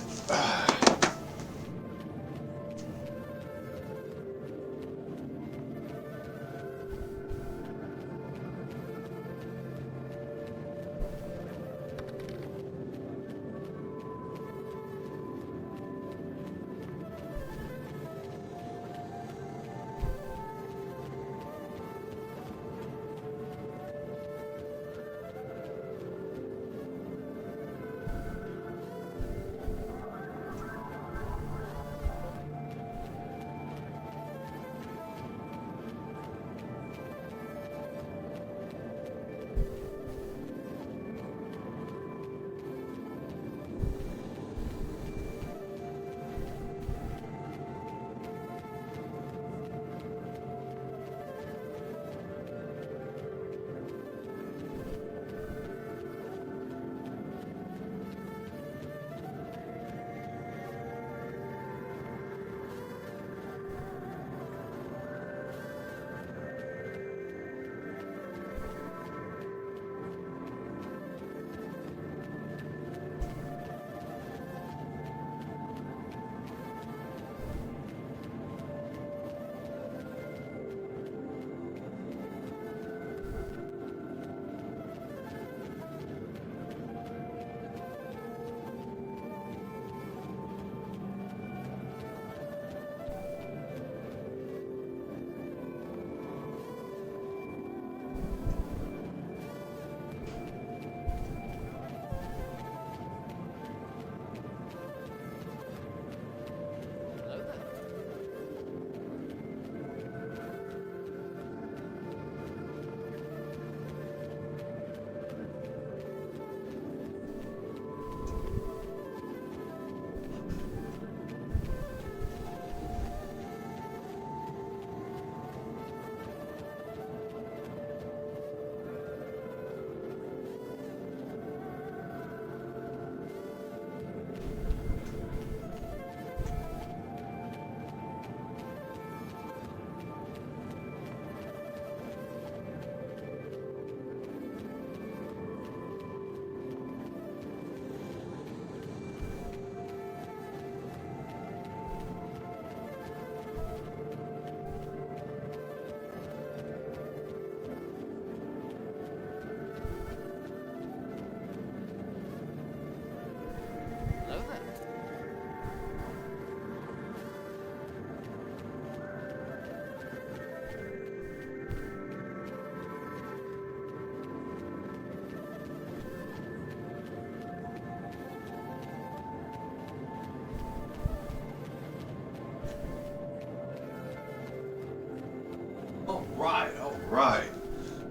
right.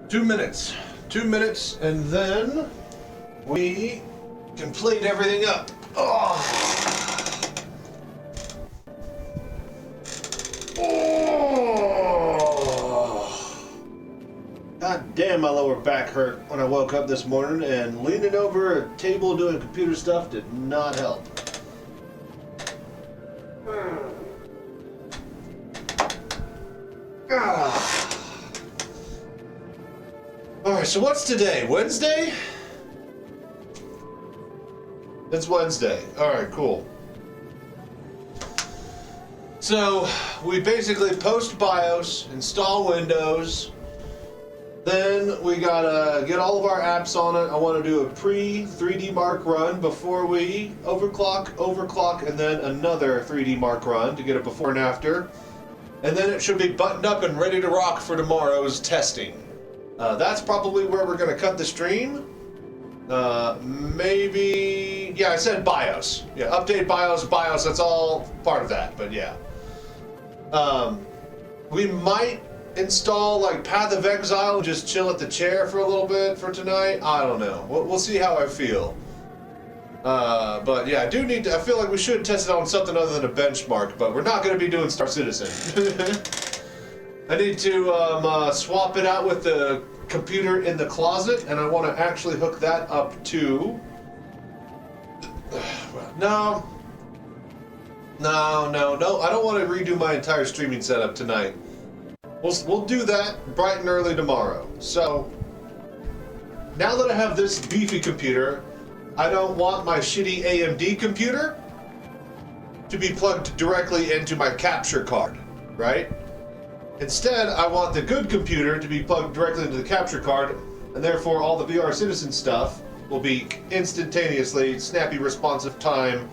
2 minutes. 2 minutes, and then we can plate everything up. Oh. Oh. God damn, my lower back hurt when I woke up this morning, and leaning over a table doing computer stuff did not help. Alright, so what's today? Wednesday? It's Wednesday. Alright, cool. So, we basically post BIOS, install Windows, then we gotta get all of our apps on it. I want to do a pre-3D Mark run before we overclock, and then another 3D Mark run to get a before and after. And then it should be buttoned up and ready to rock for tomorrow's testing. That's probably where we're gonna cut the stream. Maybe, yeah, I said BIOS. Yeah, update BIOS, that's all part of that, but yeah. We might install like Path of Exile and just chill at the chair for a little bit for tonight. I don't know. We'll see how I feel. But yeah, I feel like we should test it on something other than a benchmark, but we're not going to be doing Star Citizen. I need to swap it out with the computer in the closet, and I want to actually hook that up to... No, I don't want to redo my entire streaming setup tonight. We'll do that bright and early tomorrow. So, now that I have this beefy computer, I don't want my shitty AMD computer to be plugged directly into my capture card, right? Instead, I want the good computer to be plugged directly into the capture card, and therefore all the VR Citizen stuff will be instantaneously, snappy responsive time,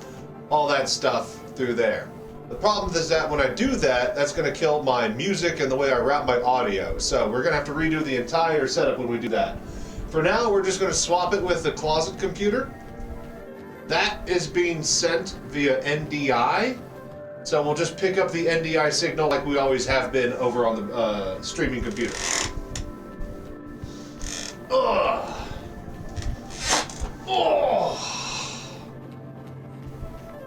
all that stuff through there. The problem is that when I do that, that's going to kill my music and the way I route my audio. So we're going to have to redo the entire setup when we do that. For now, we're just going to swap it with the closet computer. That is being sent via NDI. So we'll just pick up the NDI signal like we always have been over on the streaming computer. Ugh. Oh.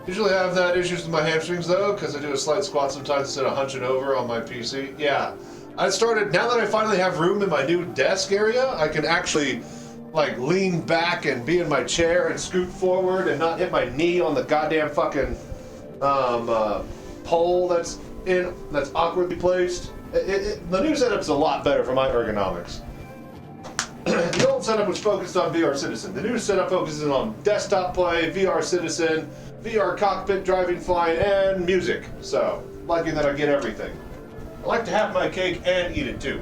Usually I have that issues with my hamstrings though, because I do a slight squat sometimes instead of hunching over on my PC. Yeah, I started, now that I finally have room in my new desk area, I can actually like lean back and be in my chair and scoot forward and not hit my knee on the goddamn fucking pole that's awkwardly placed. The new setup's a lot better for my ergonomics. The old setup was focused on VR Citizen. The new setup focuses on desktop play, VR Citizen, VR Cockpit, driving, flying, and music. So, liking that I get everything. I like to have my cake and eat it too.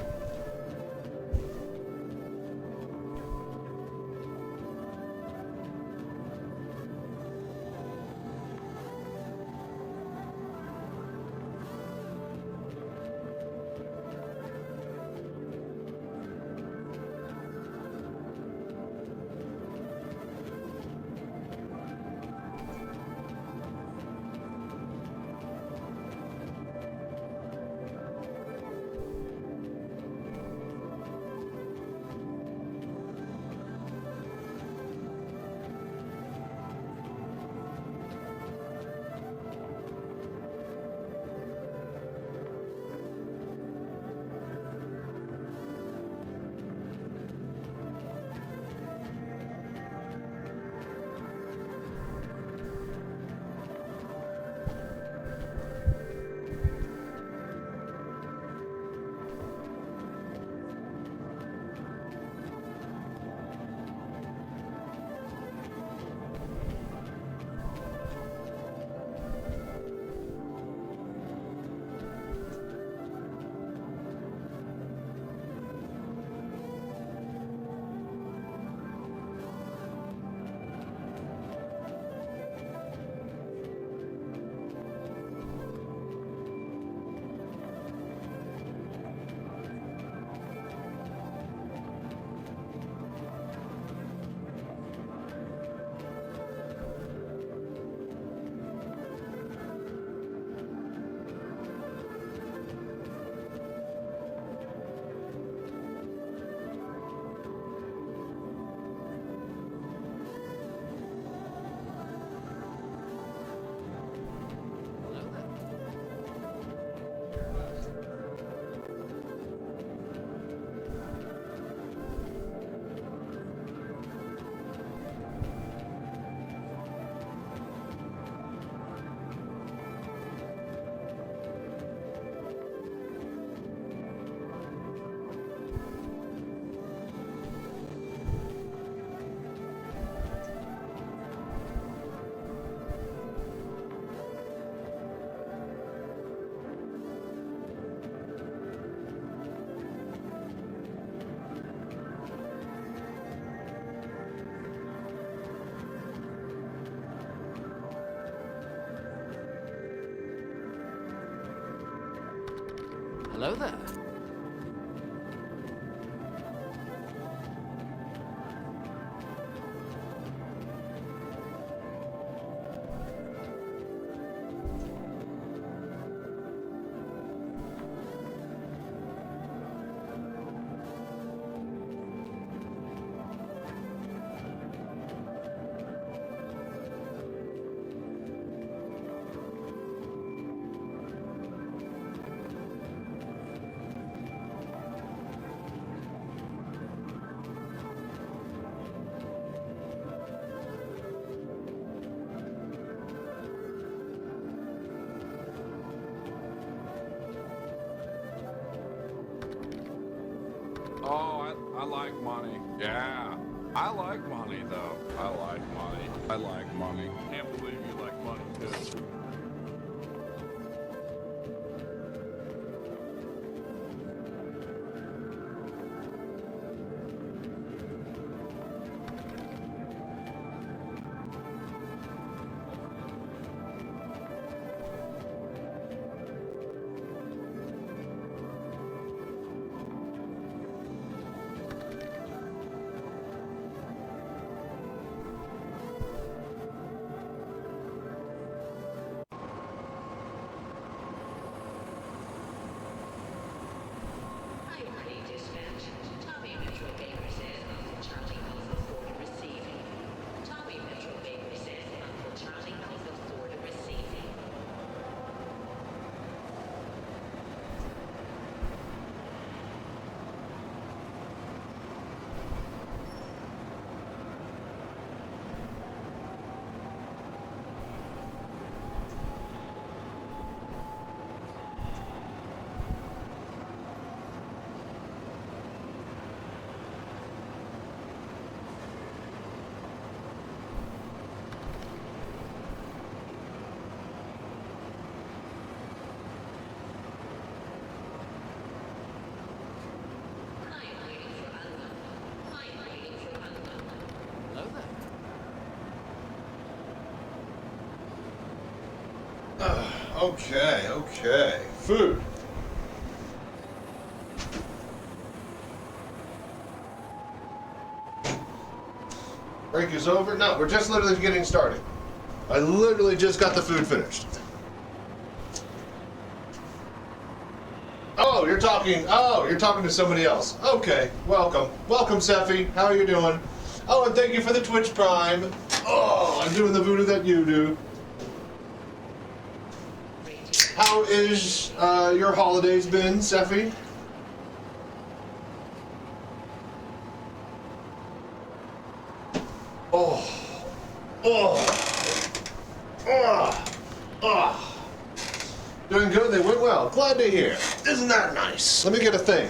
Hello there. Oh, I like money. Yeah. I like money, though. I like money. I like money. Can't believe you like money, too. Priority dispatch. Tobii Metro Baker says Uncle Charlie calls the 4 to receiving. Tobii Metro Baker says Uncle Charlie calls the 4 to receiving. Client waiting for unknown. Client waiting for unknown. Hello there. Okay. Food. Break is over. No, we're just literally getting started. I literally just got the food finished. Oh, you're talking to somebody else. Okay, welcome. Welcome, Seffi. How are you doing? Oh, and thank you for the Twitch Prime. Oh, I'm doing the voodoo that you do. How is your holidays been, Seffi? Doing good, they went well. Glad to hear. Isn't that nice? Let me get a thing.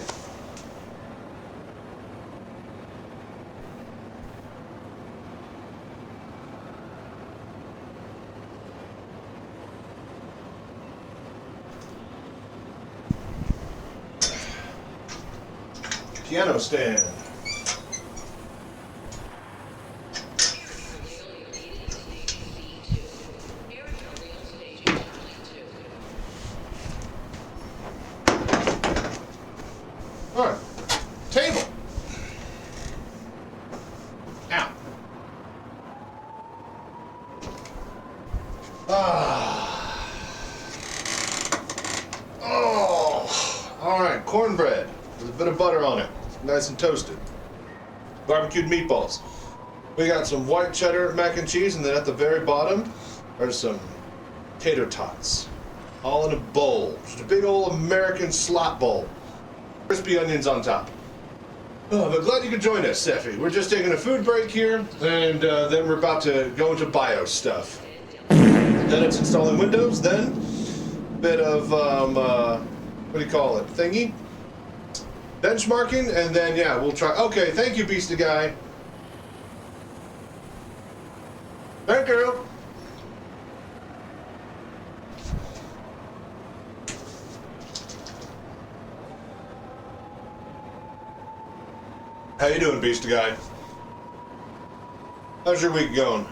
Piano stand. Alright. Table. Ow. Oh. Alright, cornbread with a bit of butter on it. Nice and toasted. Barbecued meatballs. We got some white cheddar mac and cheese, and then at the very bottom are some tater tots. All in a bowl. Just a big old American slot bowl. Crispy onions on top. Oh, but glad you could join us, Seffi. We're just taking a food break here, and then we're about to go into BIOS stuff. Then it's installing Windows, then a bit of, what do you call it, thingy? Benchmarking, and then, yeah, we'll try. Okay, thank you, Beastie Guy. Thank you. How you doing, Beastie Guy? How's your week going?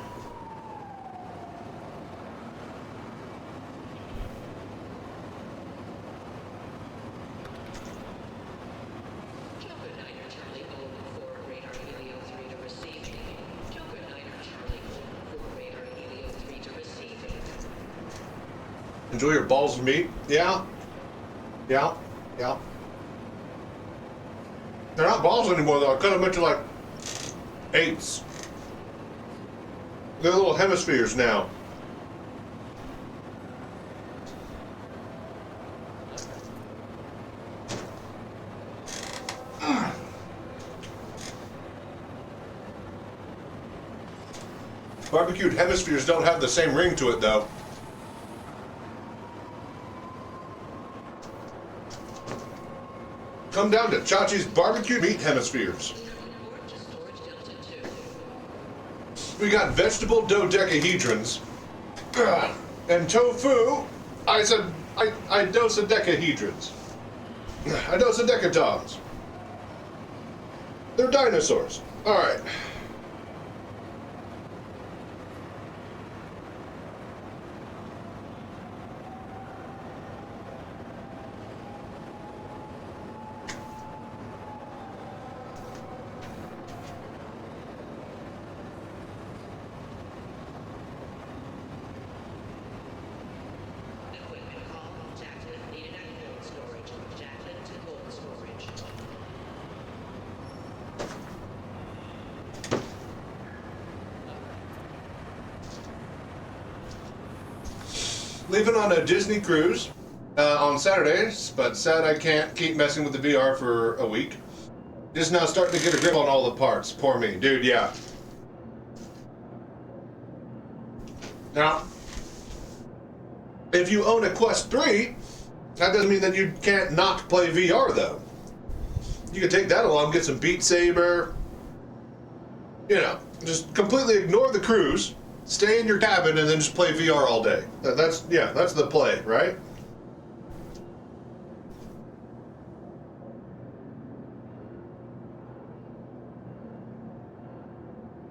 Enjoy your balls of meat. Yeah. Yeah. Yeah. They're not balls anymore, though. I cut them into like eighths. They're little hemispheres now. Barbecued hemispheres don't have the same ring to it, though. Come down to Chachi's barbecued meat hemispheres. We got vegetable dodecahedrons and tofu. I said idosodecahedrons. Idosodecatons. They're dinosaurs. All right. Equipment call. Jacqueline needed at cold storage. Jacqueline to cold storage. Leaving on a Disney cruise on Saturdays, but sad I can't keep messing with the VR for a week. Just now starting to get a grip on all the parts. Poor me. Dude, yeah. Now, if you own a Quest 3, that doesn't mean that you can't not play VR, though. You can take that along, get some Beat Saber. You know, just completely ignore the cruise, stay in your cabin, and then just play VR all day. That's the play, right?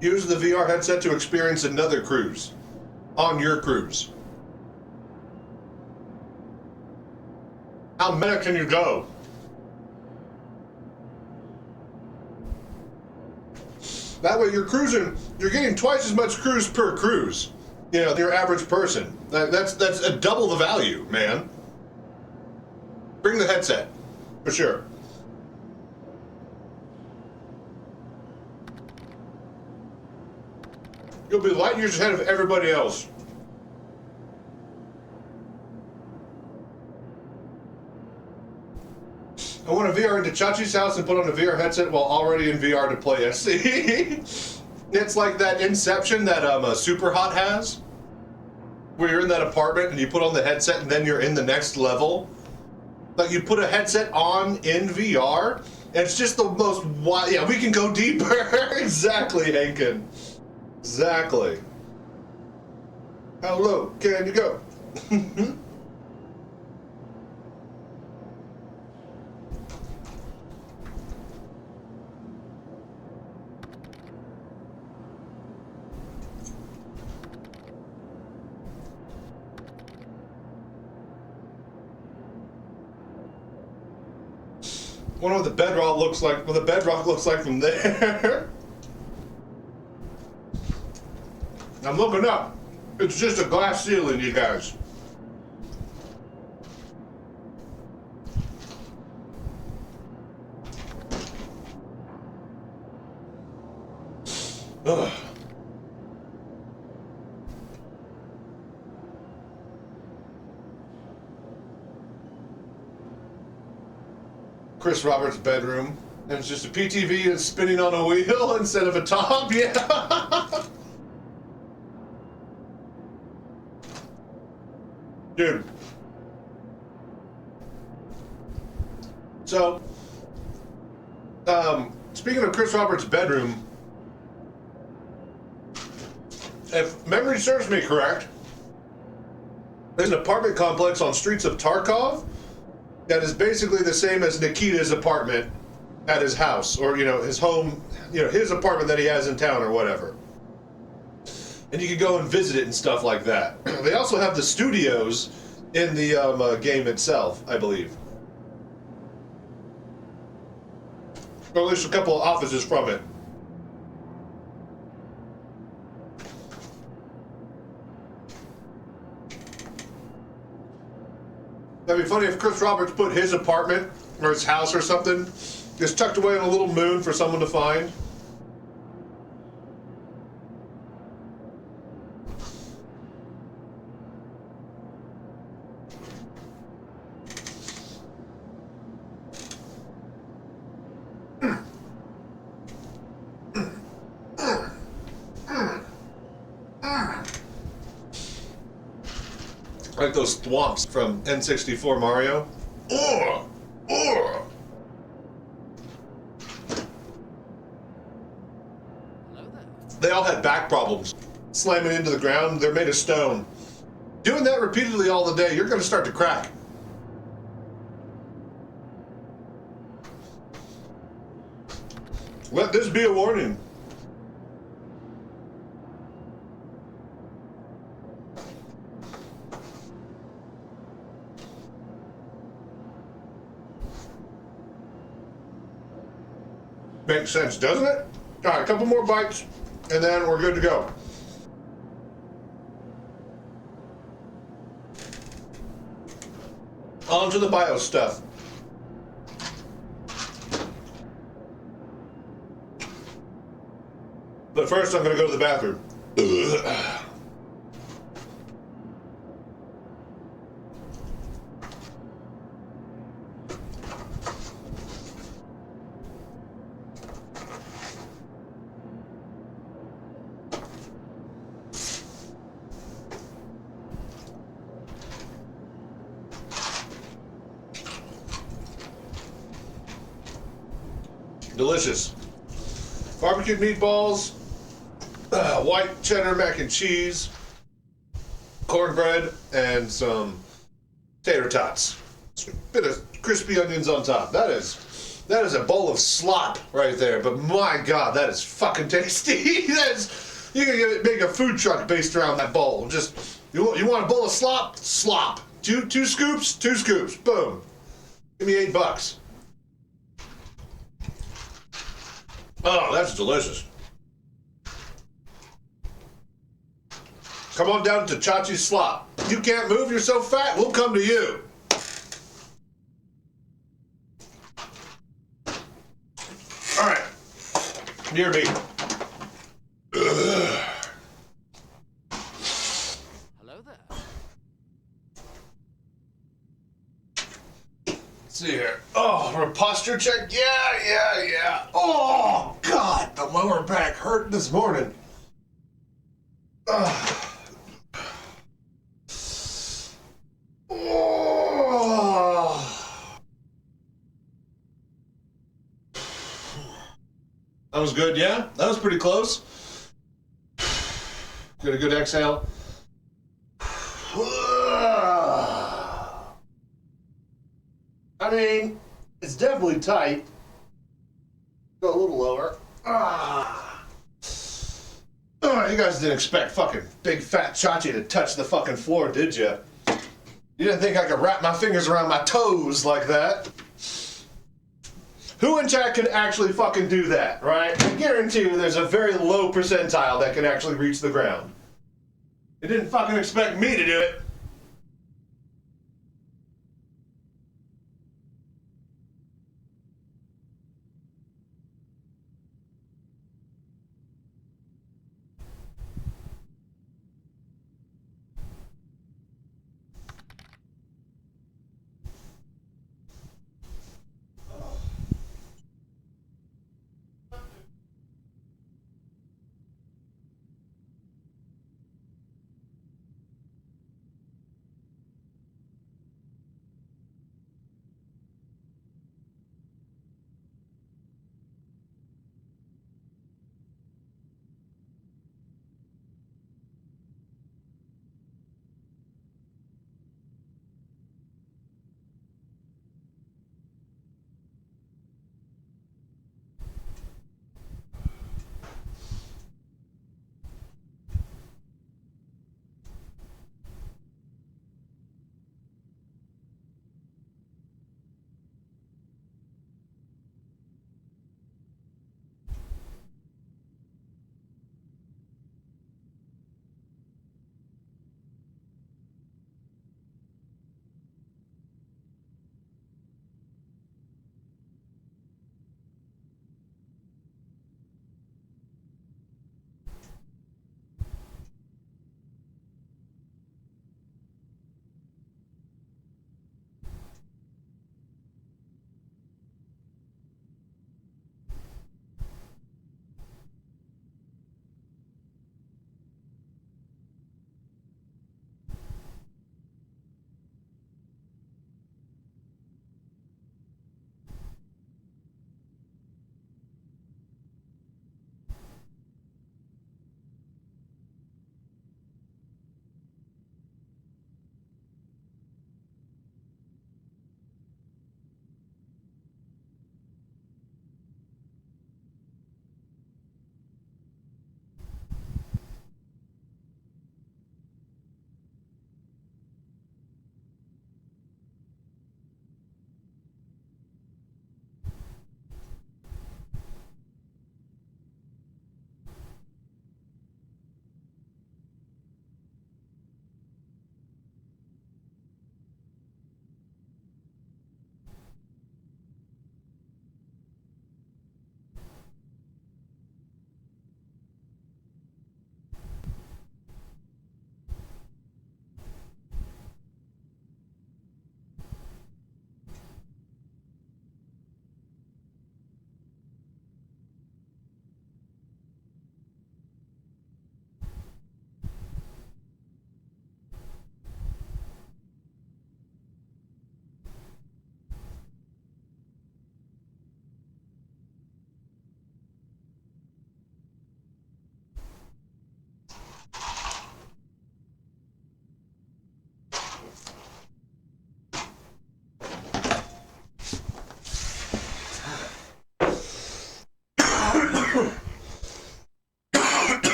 Use the VR headset to experience another cruise on your cruise. How meta can you go? That way you're cruising, you're getting twice as much cruise per cruise. You know, your average person. That's a double the value, man. Bring the headset, for sure. You'll be light years ahead of everybody else. I want to VR into Chachi's house and put on a VR headset while already in VR to play SC. It's like that Inception that Super Hot has, where you're in that apartment and you put on the headset and then you're in the next level. Like you put a headset on in VR, and it's just the most wild. Yeah, we can go deeper. Exactly, Hankin. Exactly. How low can you go? Wonder what the bedrock looks like. What the bedrock looks like from there. I'm looking up. It's just a glass ceiling, you guys. Ugh. Chris Roberts' bedroom, and it's just a PTV and spinning on a wheel instead of a top. Yeah. Dude. So, speaking of Chris Roberts' bedroom, if memory serves me correct, there's an apartment complex on streets of Tarkov that is basically the same as Nikita's apartment at his house, or, you know, his home, you know, his apartment that he has in town or whatever. And you can go and visit it and stuff like that. They also have the studios in the game itself, I believe. Or at least a couple of offices from it. That'd be funny if Chris Roberts put his apartment or his house or something just tucked away on a little moon for someone to find. Like those thwomps from N64 Mario. Ugh! Ugh! Hello there. They all had back problems. Slamming into the ground, they're made of stone. Doing that repeatedly all the day, you're gonna start to crack. Let this be a warning. Makes sense, doesn't it? All right, a couple more bites, and then we're good to go. On to the bio stuff. But first, I'm gonna go to the bathroom. Ugh. Delicious. Barbecued meatballs, white cheddar mac and cheese, cornbread, and some tater tots. A bit of crispy onions on top. That is a bowl of slop right there. But my God, that is fucking tasty. You can make a food truck based around that bowl. Just you want a bowl of slop? Slop. Two scoops. Boom. Give me $8. Oh, that's delicious. Come on down to Chachi's Slop. You can't move, you're so fat, we'll come to you. All right, dear me. Hello there. Let's see here. Oh, for a posture check? Yeah. Oh, God, the lower back hurt this morning. Oh. That was good, yeah? That was pretty close. Get a good exhale. I mean, it's definitely tight. Go a little lower. Oh, you guys didn't expect fucking big fat Chachi to touch the fucking floor, did you? You didn't think I could wrap my fingers around my toes like that? Who in chat could actually fucking do that, right? I guarantee you there's a very low percentile that can actually reach the ground. They didn't fucking expect me to do it.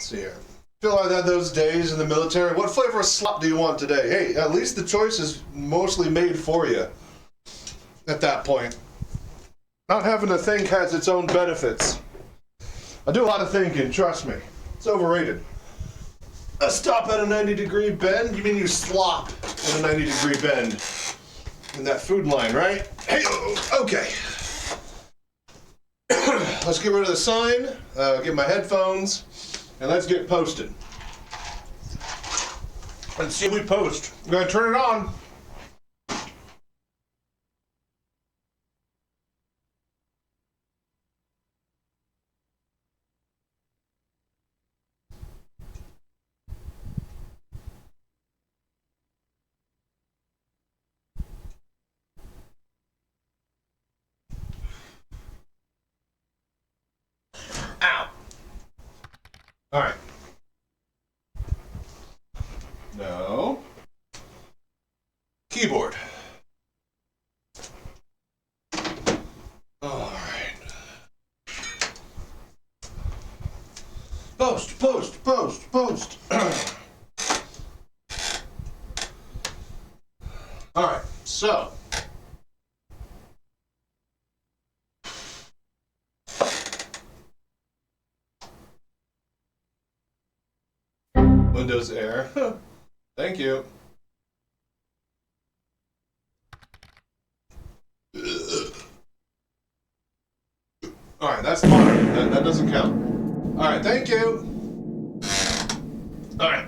see here. Feel like I had those days in the military. What flavor of slop do you want today? Hey, at least the choice is mostly made for you at that point. Not having to think has its own benefits. I do a lot of thinking, trust me. It's overrated. A stop at a 90-degree bend? You mean you slop at a 90-degree bend in that food line, right? Hey, okay. Let's get rid of the sign, get my headphones, and let's get posted. Let's see if we post. I'm gonna turn it on. Ow. All right. No. Keyboard. All right. Post, post, post, post. All right, so. Windows Air. Thank you. Alright, that's modern. That doesn't count. Alright, thank you. Alright.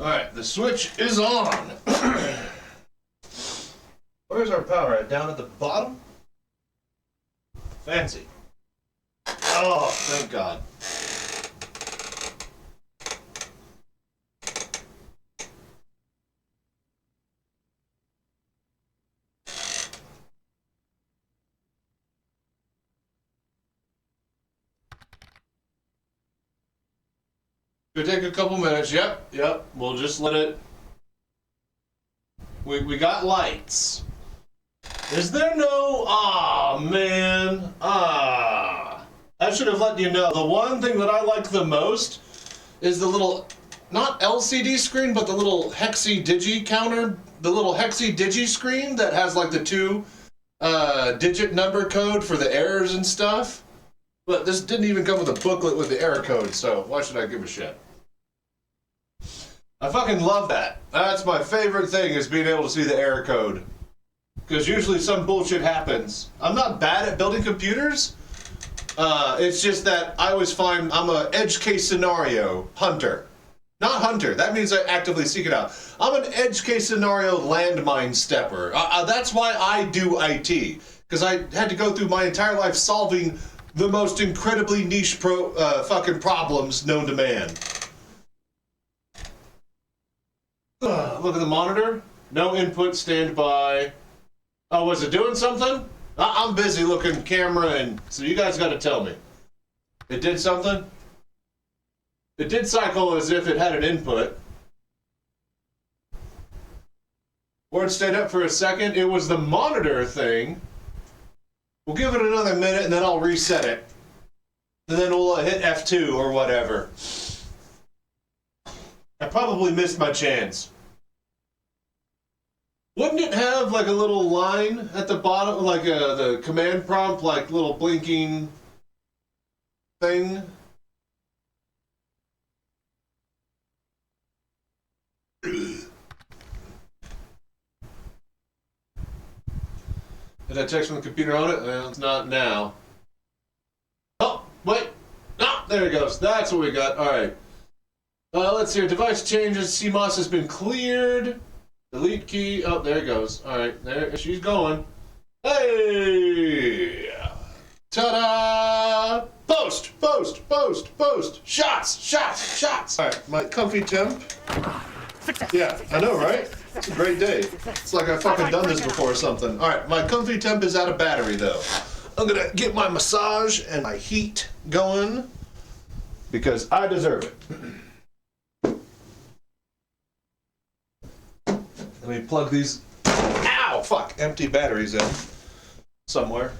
Alright, the switch is on. Where's our power at? Down at the bottom? Fancy. Oh, thank God. Could take a couple minutes. Yep. We'll just let it. We got lights. Is there no... Ah, man. Ah. I should have let you know. The one thing that I like the most is the little, not LCD screen, but the little hexy digi counter, the little hexy digi screen that has like the 2 digit number code for the errors and stuff. But this didn't even come with a booklet with the error code, so why should I give a shit? I fucking love that. That's my favorite thing, is being able to see the error code. Because usually some bullshit happens. I'm not bad at building computers. It's just that I always find I'm a edge case scenario hunter. Not hunter, that means I actively seek it out. I'm an edge case scenario landmine stepper. That's why I do IT. Because I had to go through my entire life solving the most incredibly niche fucking problems known to man. Look at the monitor. No input, standby. Oh, was it doing something? I'm busy looking camera, and so you guys got to tell me. It did something? It did cycle as if it had an input. Or it stayed up for a second. It was the monitor thing. We'll give it another minute, and then I'll reset it. And then we'll hit F2 or whatever. I probably missed my chance. Wouldn't it have like a little line at the bottom, like the command prompt, like little blinking thing? Did I text from the computer on it? Well, it's not now. Oh, wait. Ah, there it goes. That's what we got. All right. Let's see. Device changes. CMOS has been cleared. Delete key. Oh, there it goes. All right, there she's going. Hey! Ta-da! Post, post, post, post. Shots, shots, shots. All right, my comfy temp. Yeah, I know, right? It's a great day. It's like I've fucking done this before or something. All right, my comfy temp is out of battery though. I'm gonna get my massage and my heat going because I deserve it. Let me plug these. Ow! Oh, fuck. Empty batteries in. Somewhere.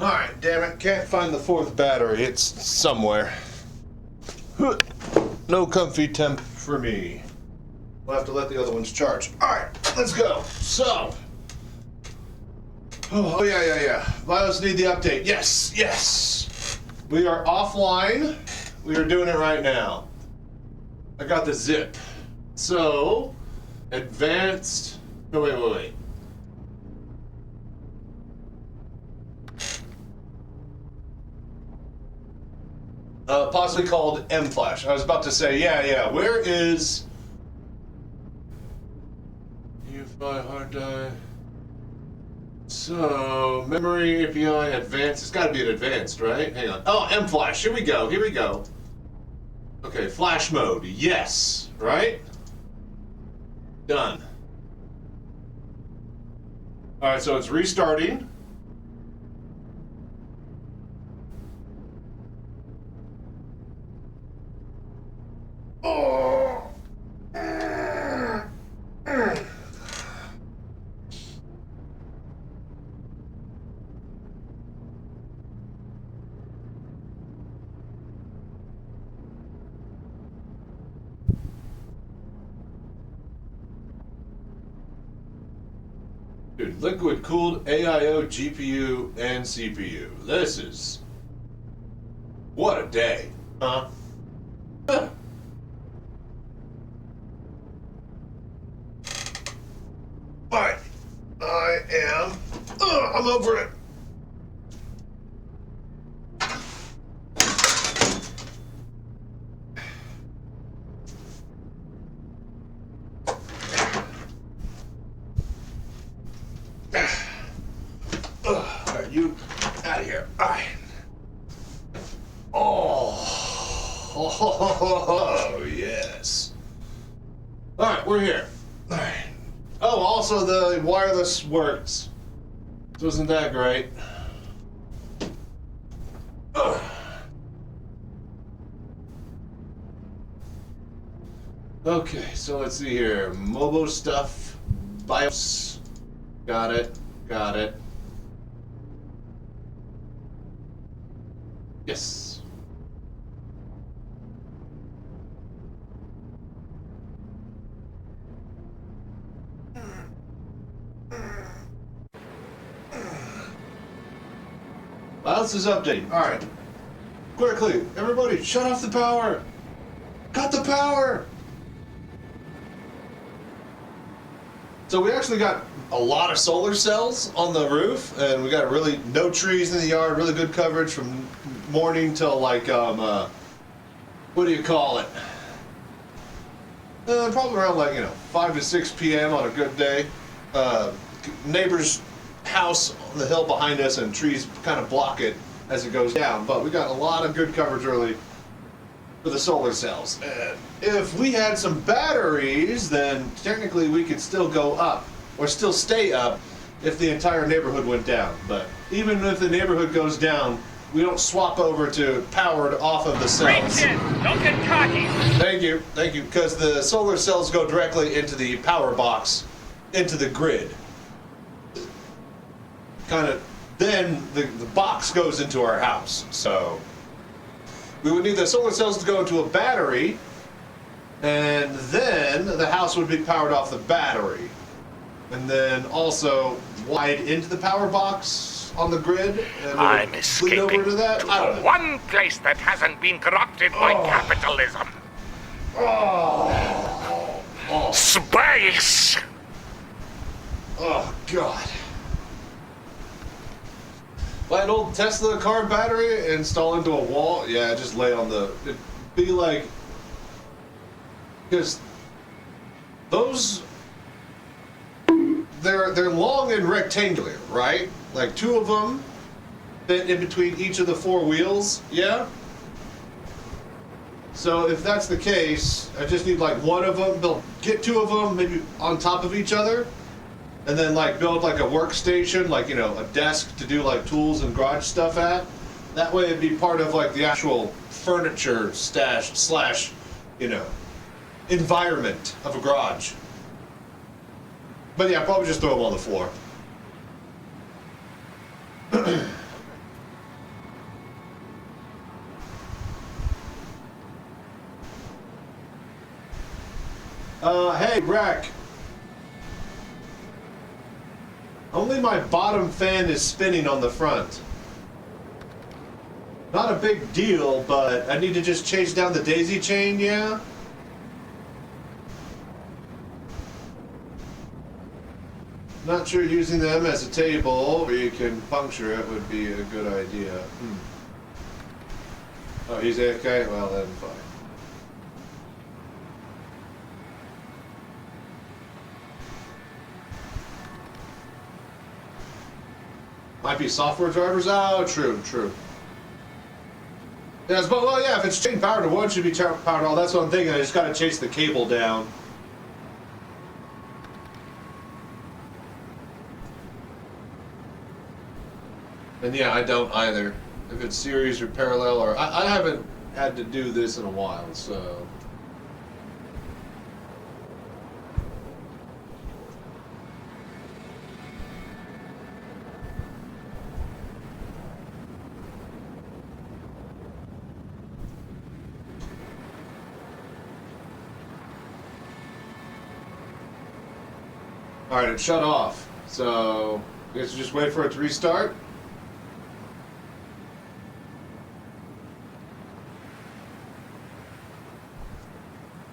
Alright, damn it. Can't find the fourth battery. It's somewhere. No comfy temp for me. We'll have to let the other ones charge. Alright, let's go. So. Oh, yeah. BIOS need the update. Yes. We are offline. We are doing it right now. I got the zip. So, advanced. No, wait. Possibly called M-Flash. I was about to say, yeah. Where is UFI hard drive? So, memory API advanced. It's got to be an advanced, right? Hang on. Oh, M-Flash. Here we go. Okay, flash mode. Yes. Right? Done. All right, so it's restarting. Dude, liquid cooled AIO GPU and CPU. This is what a day, huh? Alright, I'm over it. Alright, you out of here. Alright. Oh, yes. Alright, we're here. Alright. Oh, also the wireless works. So isn't that great? Ugh. Okay, so let's see here. Mobo stuff. BIOS. Got it. Yes. Miles is updating. All right. Quickly, everybody, shut off the power. Cut the power. So we actually got a lot of solar cells on the roof, and we got really no trees in the yard. Really good coverage from morning till like what do you call it? Probably around like 5 to 6 p.m. on a good day. Neighbor's house on the hill behind us, and trees kind of block it as it goes down. But we got a lot of good coverage early for the solar cells. And if we had some batteries, then technically we could still go up or still stay up if the entire neighborhood went down. But even if the neighborhood goes down, we don't swap over to powered off of the cells. Don't get cocky. Thank you, because the solar cells go directly into the power box, into the grid. Then the box goes into our house. So we would need the solar cells to go into a battery, and then the house would be powered off the battery. And then also wired into the power box on the grid, and I'm bleed escaping over to that. I don't to know. one place that hasn't been corrupted by capitalism. Space! Oh, God. Buy an old Tesla car battery, install into a wall. Yeah, just lay on the... It'd be like... Because those... They're long and rectangular, right? Like 2 of them fit in between each of the 4 wheels, yeah? So if that's the case, I just need like 1 of them. They'll get 2 of them maybe on top of each other, and then like build like a workstation, like a desk to do like tools and garage stuff at. That way it'd be part of like the actual furniture stash / environment of a garage. But yeah, probably just throw them on the floor. Hey, Rack. Only my bottom fan is spinning on the front. Not a big deal, but I need to just chase down the daisy chain, yeah? Not sure using them as a table where you can puncture it would be a good idea. Oh, he's okay? Well, then fine. Might be software drivers. Oh, true. Yes, but well, yeah. If it's chain powered to one, should be powered all. That's what I'm thinking. I just gotta chase the cable down. And yeah, I don't either. If it's series or parallel, or I haven't had to do this in a while, so. All right, it shut off. So I guess just wait for it to restart.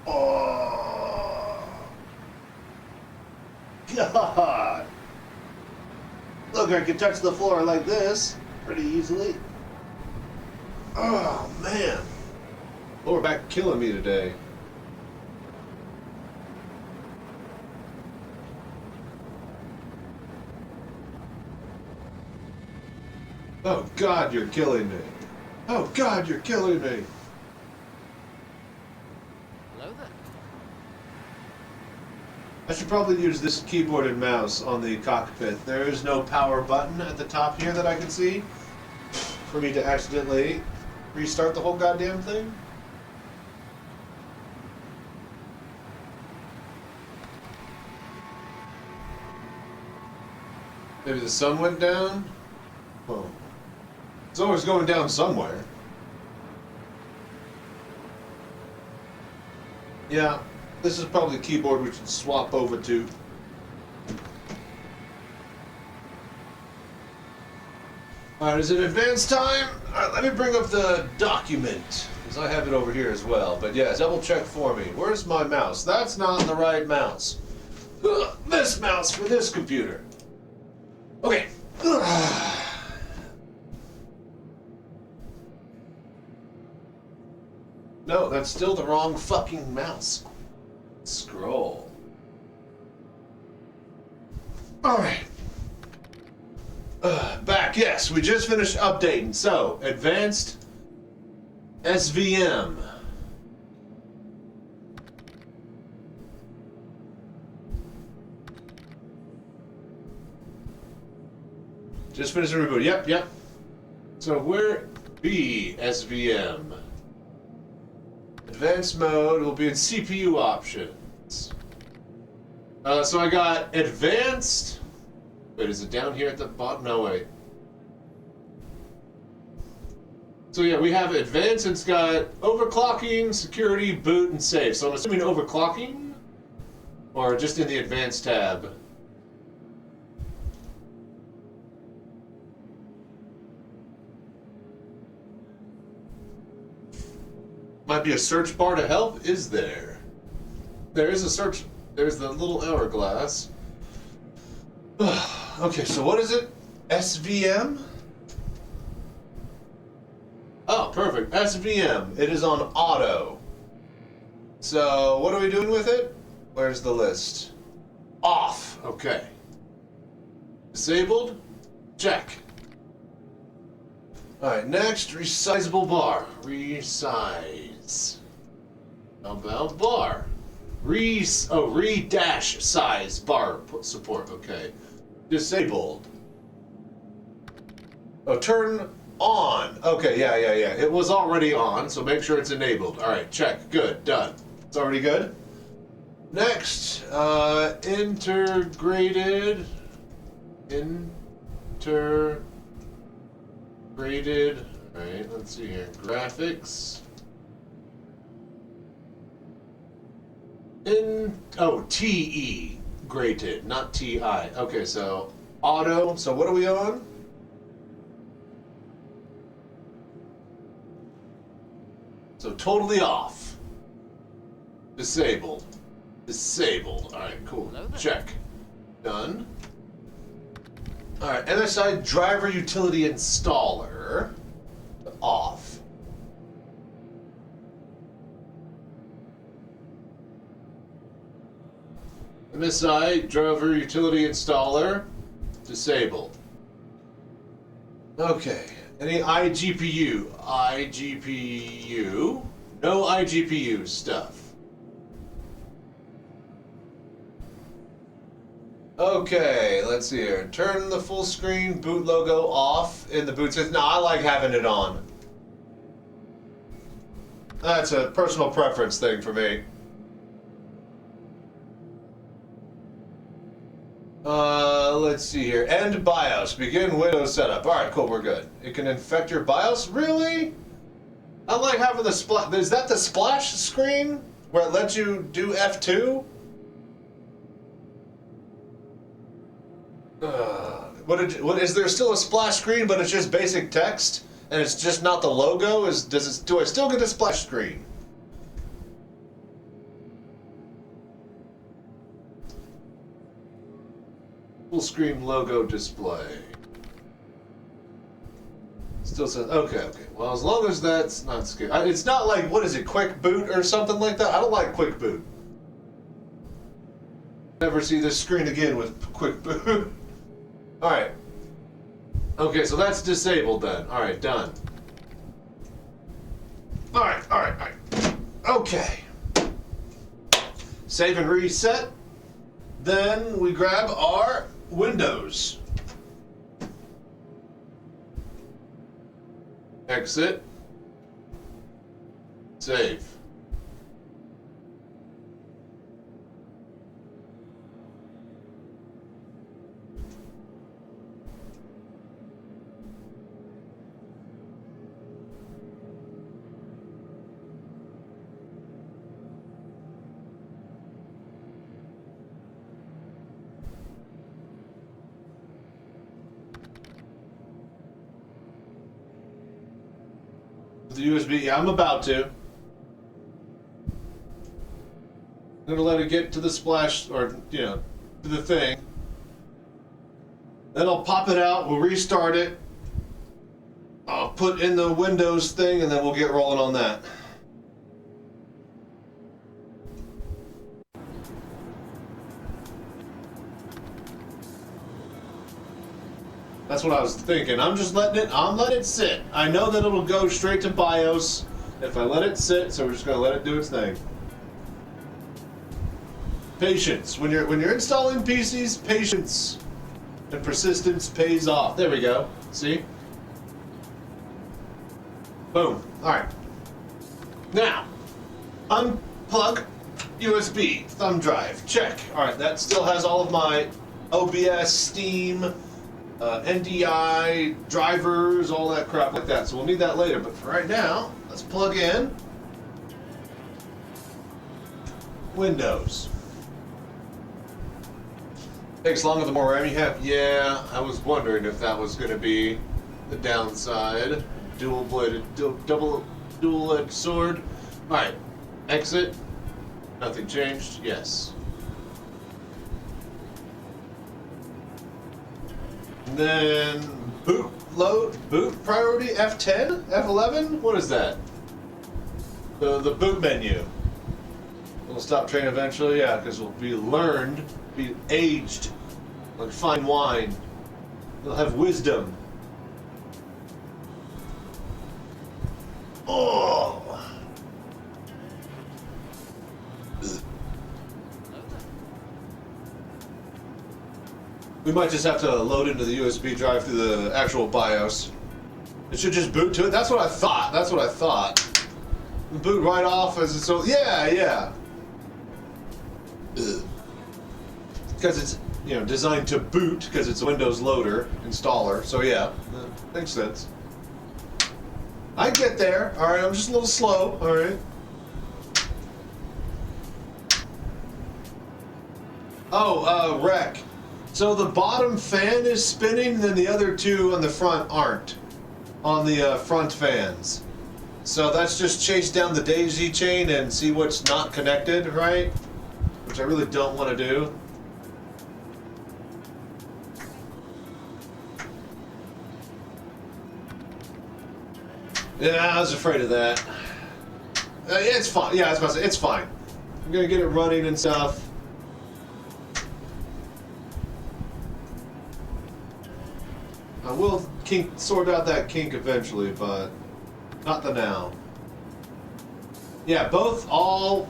Oh, God. Look, I can touch the floor like this pretty easily. Oh, man. Lower back killing me today. Oh, God, you're killing me. Oh, God, you're killing me. Hello there. I should probably use this keyboard and mouse on the cockpit. There is no power button at the top here that I can see for me to accidentally restart the whole goddamn thing. Maybe the sun went down? Oh. It's always going down somewhere. Yeah, this is probably the keyboard we should swap over to. Alright, is it advanced time? Alright, let me bring up the document, because I have it over here as well. But yeah, double check for me. Where's my mouse? That's not the right mouse. This mouse for this computer. Okay. No, that's still the wrong fucking mouse. Scroll. Alright. Back, yes, we just finished updating. So, advanced SVM. Just finished the reboot. Yep. So, where be SVM? Advanced mode will be in CPU options. So I got advanced. Wait, is it down here at the bottom? No, wait. So yeah, we have advanced, and it's got overclocking, security, boot, and save. So I'm assuming overclocking? Or just in the advanced tab? Might be a search bar to help? Is there? There is a search. There's the little hourglass. Okay, so what is it? SVM? Oh, perfect. SVM. It is on auto. So, what are we doing with it? Where's the list? Off. Okay. Disabled? Check. Alright, next, resizable bar. Resize. How about bar? Re-dash size bar support. Okay. Disabled. Oh, turn on. Okay, yeah. It was already on, so make sure it's enabled. Alright, check. Good. Done. It's already good. Next, integrated. Alright, let's see here. Graphics. TE grated, not TI. Okay, so auto. So what are we on? So totally off. Disabled. Alright, cool. Check. Done. Alright, MSI driver utility installer. Off. MSI driver utility installer. Disabled. Okay. Any iGPU? iGPU. No iGPU stuff. Okay, let's see here. Turn the full screen boot logo off in the boot system. No, I like having it on. That's a personal preference thing for me. Let's see here. End BIOS. Begin Windows setup. Alright, cool, we're good. It can infect your BIOS? Really? I like having the splash. Is that the splash screen? Where it lets you do F2? What is there still a splash screen, but it's just basic text? And it's just not the logo? Do I still get the splash screen? Full screen logo display. Still says, okay. Well, as long as that's not scary. It's not like, what is it, quick boot or something like that? I don't like quick boot. Never see this screen again with quick boot. Alright. Okay, so that's disabled then. Alright, done. Alright. Okay. Save and reset. Then we grab our Windows. Exit. Save. The USB, yeah, I'm about to. I'm gonna let it get to the splash, or, you know, to the thing. Then I'll pop it out, we'll restart it. I'll put in the Windows thing, and then we'll get rolling on that. That's what I was thinking. I'm just letting it sit. I know that it'll go straight to BIOS if I let it sit, so we're just gonna let it do its thing. Patience. When you're installing PCs, patience and persistence pays off. There we go. See? Boom. Alright. Now, unplug USB thumb drive. Check. Alright, that still has all of my OBS, Steam, NDI, drivers, all that crap like that. So we'll need that later. But for right now, let's plug in Windows. Takes longer the more RAM you have. Yeah, I was wondering if that was going to be the downside. Dual-bladed, dual-edged sword. All right, exit. Nothing changed. Yes. And then boot load, boot priority F10, F11. What is that? The boot menu. It'll stop train eventually. Yeah, because it'll be learned, be aged like fine wine. It'll have wisdom. Oh. We might just have to load into the USB drive through the actual BIOS. It should just boot to it. That's what I thought. That's what I thought. Boot right off as it's so. Yeah, yeah. Because it's, you know, designed to boot because it's a Windows loader installer. So yeah, makes sense. I get there. All right, I'm just a little slow. All right. Oh, rec. So the bottom fan is spinning, and then the other two on the front aren't. On the front fans. So that's just chase down the daisy chain and see what's not connected, right? Which I really don't want to do. Yeah, I was afraid of that. It's fine. Yeah, I was about to say, it's fine. I'm gonna get it running and stuff. I will sort out that kink eventually, but not the now. Yeah, all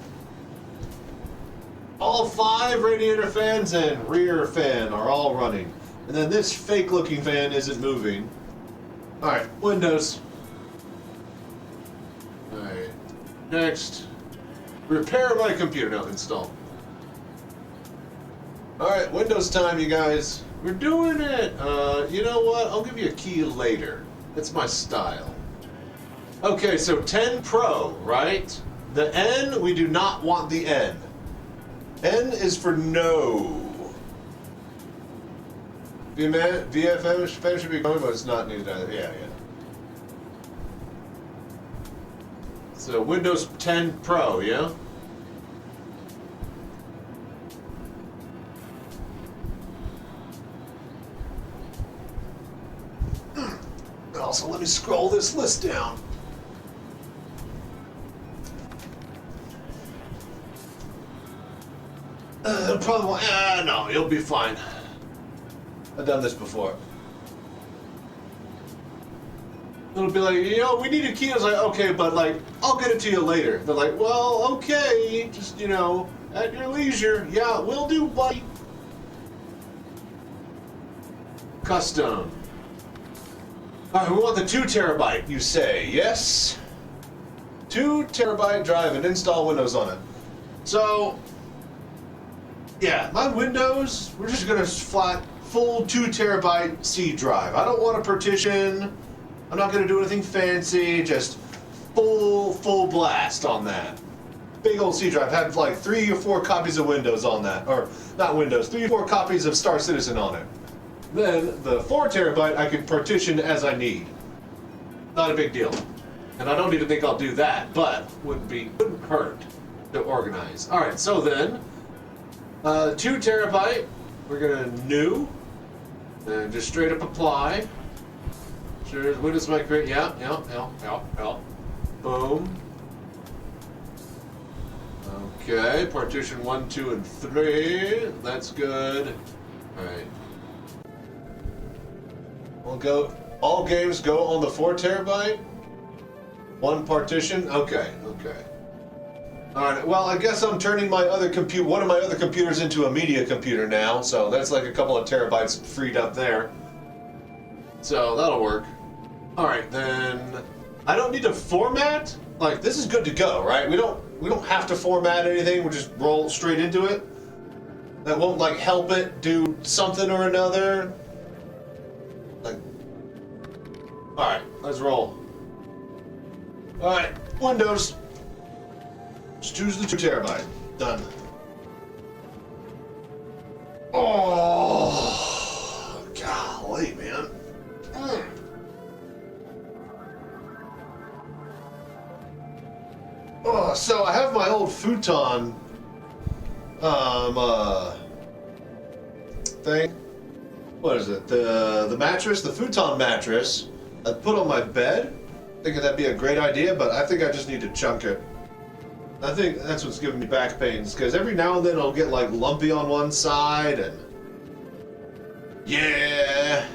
5 radiator fans and rear fan are all running. And then this fake looking fan isn't moving. Alright, Windows. Alright, next. Repair my computer. No, install. Alright, Windows time, you guys. We're doing it! You know what? I'll give you a key later. That's my style. Okay, so 10 Pro, right? The N, we do not want the N. N is for no. VFM should be going, but it's not needed either. Yeah, yeah. So Windows 10 Pro, yeah? Also, let me scroll this list down. Probably won't. No, you'll be fine. I've done this before. It'll be like, you know, we need a key. I was like, okay, but like, I'll get it to you later. They're like, well, okay, just, you know, at your leisure. Yeah, will do, buddy. Custom. All right, we want the 2 terabyte, you say, yes? 2 terabyte drive and install Windows on it. So, yeah, my Windows, we're just gonna flat, full 2 terabyte C drive. I don't want a partition. I'm not gonna do anything fancy, just full blast on that. Big old C drive. Have like 3 or 4 copies of Windows on that. Or, not Windows, 3 or 4 copies of Star Citizen on it. Then the 4 terabyte I can partition as I need. Not a big deal. And I don't even think I'll do that, but wouldn't hurt to organize. All right, so then, 2 terabyte, we're gonna new, and just straight up apply. Sure, Windows might create, yeah. Boom. Okay, partition 1, 2, and 3. That's good. Alright. We'll go. All games go on the 4 terabyte? 1 partition? Okay. Alright, well, I guess I'm turning one of my other computers into a media computer now, so that's like a couple of terabytes freed up there. So that'll work. Alright, then I don't need to format? Like, this is good to go, right? We don't have to format anything, we'll just roll straight into it. That won't like help it do something or another. Like, alright, let's roll. Alright, Windows. Just choose the 2 terabyte. Done. Oh, golly, man. Oh, so I have my old futon thing. What is it? The mattress, the futon mattress I put on my bed. Thinking that'd be a great idea, but I think I just need to chunk it. I think that's what's giving me back pains, because every now and then it'll get like lumpy on one side and yeah.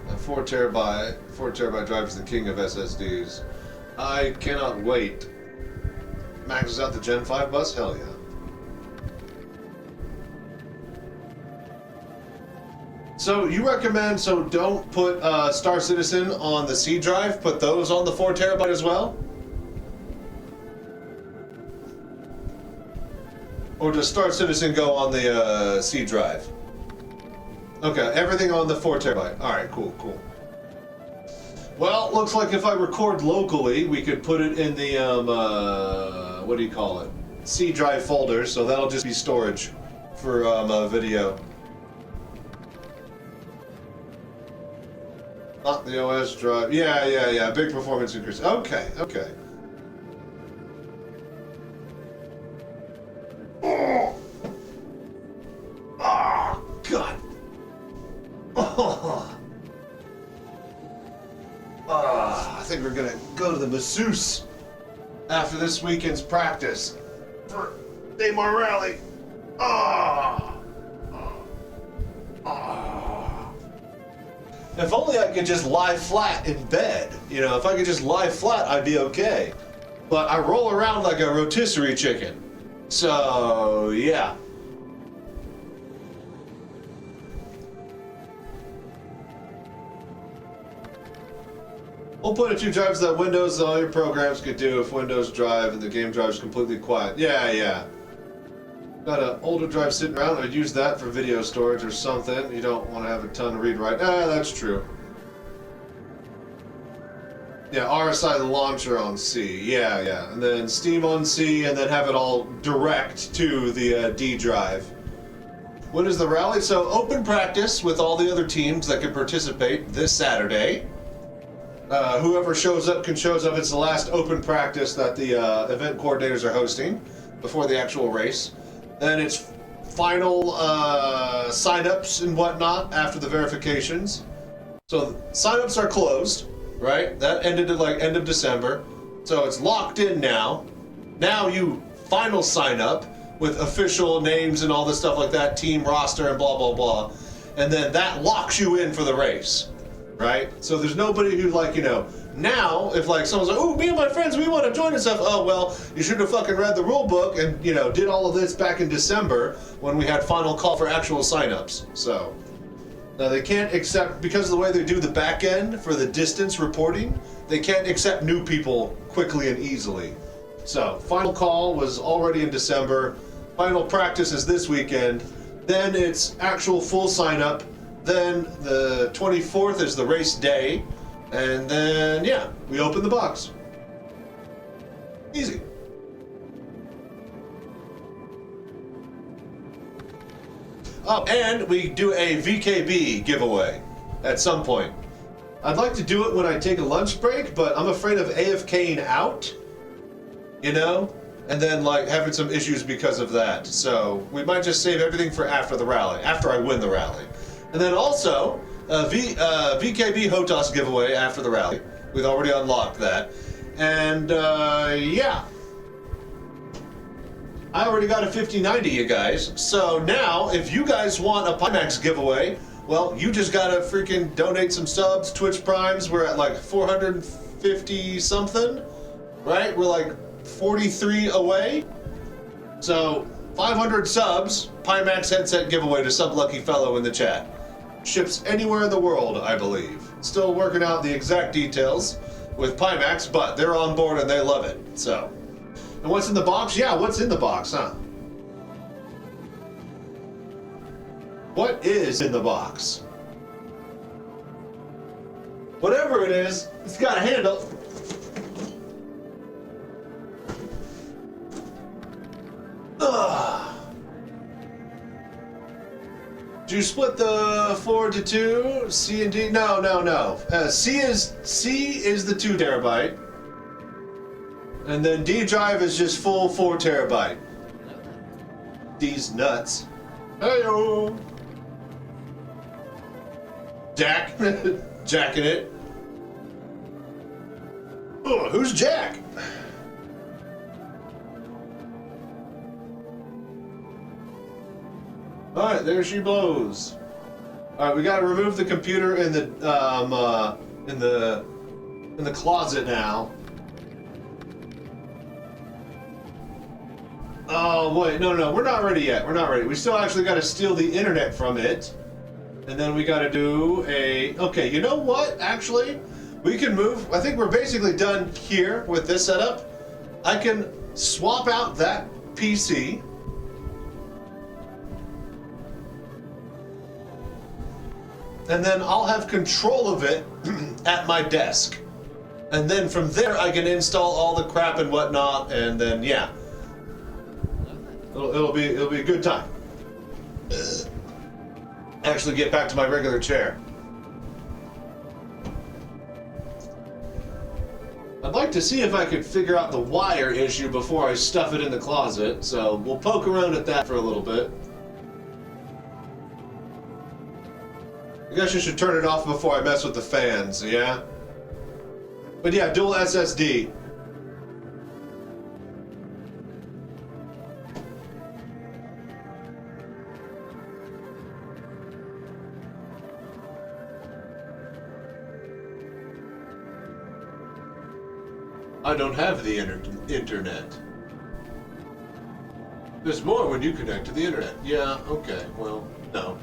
A 4 terabyte drive is the king of SSDs. I cannot wait. Maxes out the Gen 5 bus? Hell yeah. So you recommend, so don't put Star Citizen on the C drive, put those on the 4 terabyte as well? Or does Star Citizen go on the C drive? Okay, everything on the 4 terabyte. Alright, cool. Well, looks like if I record locally, we could put it in the, what do you call it? C drive folder, so that'll just be storage for video. Not the OS drive. Yeah. Big performance increase. Okay. Oh, God. Oh. I think we're gonna go to the masseuse after this weekend's practice for Daymar Rally. If only I could just lie flat in bed. You know, if I could just lie flat, I'd be okay. But I roll around like a rotisserie chicken. So, yeah. We'll put 2 drives that Windows and all your programs could do if Windows drive and the game drive is completely quiet. Yeah. Got an older drive sitting around, I'd use that for video storage or something. You don't want to have a ton of read-write. That's true. Yeah, RSI the launcher on C. Yeah. And then Steam on C, and then have it all direct to the D drive. When is the rally? So, open practice with all the other teams that can participate this Saturday. Whoever shows up can shows up. It's the last open practice that the event coordinators are hosting before the actual race. Then it's final sign-ups and whatnot after the verifications. So sign-ups are closed, right? That ended at like end of December. So it's locked in now. Now you final sign up with official names and all this stuff like that, team roster and blah, blah, blah. And then that locks you in for the race, right? So there's nobody who like, now, if like someone's like, oh, me and my friends, we want to join and stuff. Oh, well, you should have fucking read the rule book and, did all of this back in December when we had final call for actual signups. So, now they can't accept, because of the way they do the back end for the distance reporting, they can't accept new people quickly and easily. So, final call was already in December. Final practice is this weekend. Then it's actual full sign up. Then the 24th is the race day. And then, yeah, we open the box. Easy. Oh, and we do a VKB giveaway. at some point. I'd like to do it when I take a lunch break, but I'm afraid of AFKing out, you know? And then like having some issues because of that. So we might just save everything for after the rally, after I win the rally. And then also, VKB HOTAS giveaway after the rally. We've already unlocked that. And yeah. I already got a 5090, you guys. So now, if you guys want a Pimax giveaway, well, you just gotta freaking donate some subs, Twitch Primes. We're at like 450 something, right? We're like 43 away. So 500 subs, Pimax headset giveaway to some lucky fellow in the chat. Ships anywhere in the world, I believe. Still working out the exact details with Pimax, but they're on board and they love it. So, and what's in the box? Yeah, what's in the box, huh? What is in the box? Whatever it is, it's got a handle. Ugh. Do you split the 4 to 2? C and D? No. C is the 2 terabyte. And then D drive is just full 4 terabyte. D's nuts. Hey-o! Jack. Jacking it. Oh, who's Jack? Alright, there she blows. Alright, we gotta remove the computer in the closet now. Oh wait, no, we're not ready yet. We're not ready. We still actually gotta steal the internet from it. And then we gotta do a... Okay, you know what? Actually, we can move... I think we're basically done here with this setup. I can swap out that PC. And then I'll have control of it at my desk. And then from there I can install all the crap and whatnot, and then yeah. It'll be a good time. Actually get back to my regular chair. I'd like to see if I could figure out the wire issue before I stuff it in the closet, so we'll poke around at that for a little bit. I guess you should turn it off before I mess with the fans, yeah? But yeah, dual SSD. I don't have the internet. There's more when you connect to the internet. Yeah, okay, well, no.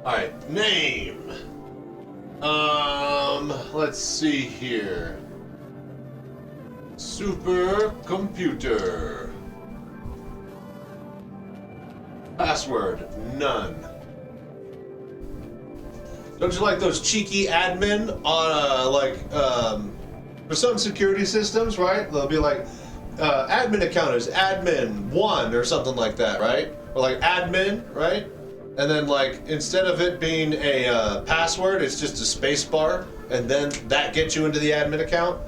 Alright, name. Let's see here. Supercomputer. Password, none. Don't you like those cheeky admin on, for some security systems, right? They'll be like, admin account is admin1 or something like that, right? Or like admin, right? And then like, instead of it being a password, it's just a space bar, and then that gets you into the admin account.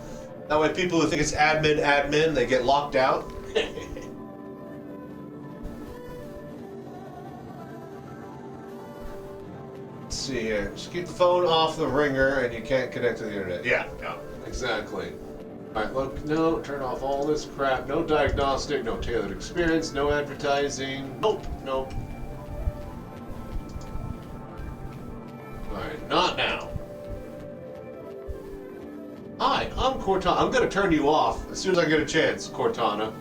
That way people who think it's admin, they get locked out. Let's see here. Just keep the phone off the ringer and you can't connect to the internet. Yeah, exactly. Alright, look, no, turn off all this crap. No diagnostic, no tailored experience, no advertising. Nope. Alright, not now. Hi, I'm Cortana. I'm gonna turn you off as soon as I get a chance, Cortana.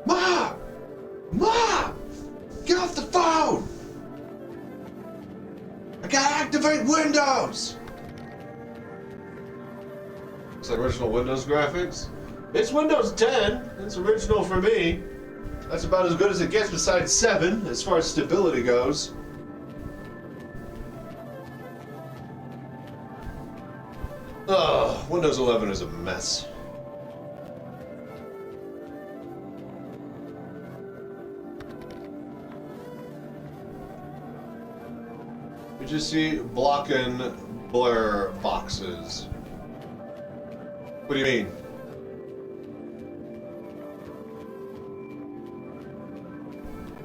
Ma! Get off the phone! I gotta activate Windows! It's like original Windows graphics. It's Windows 10. It's original for me. That's about as good as it gets besides 7, as far as stability goes. Ugh, Windows 11 is a mess. You just see blocking blur boxes. What do you mean?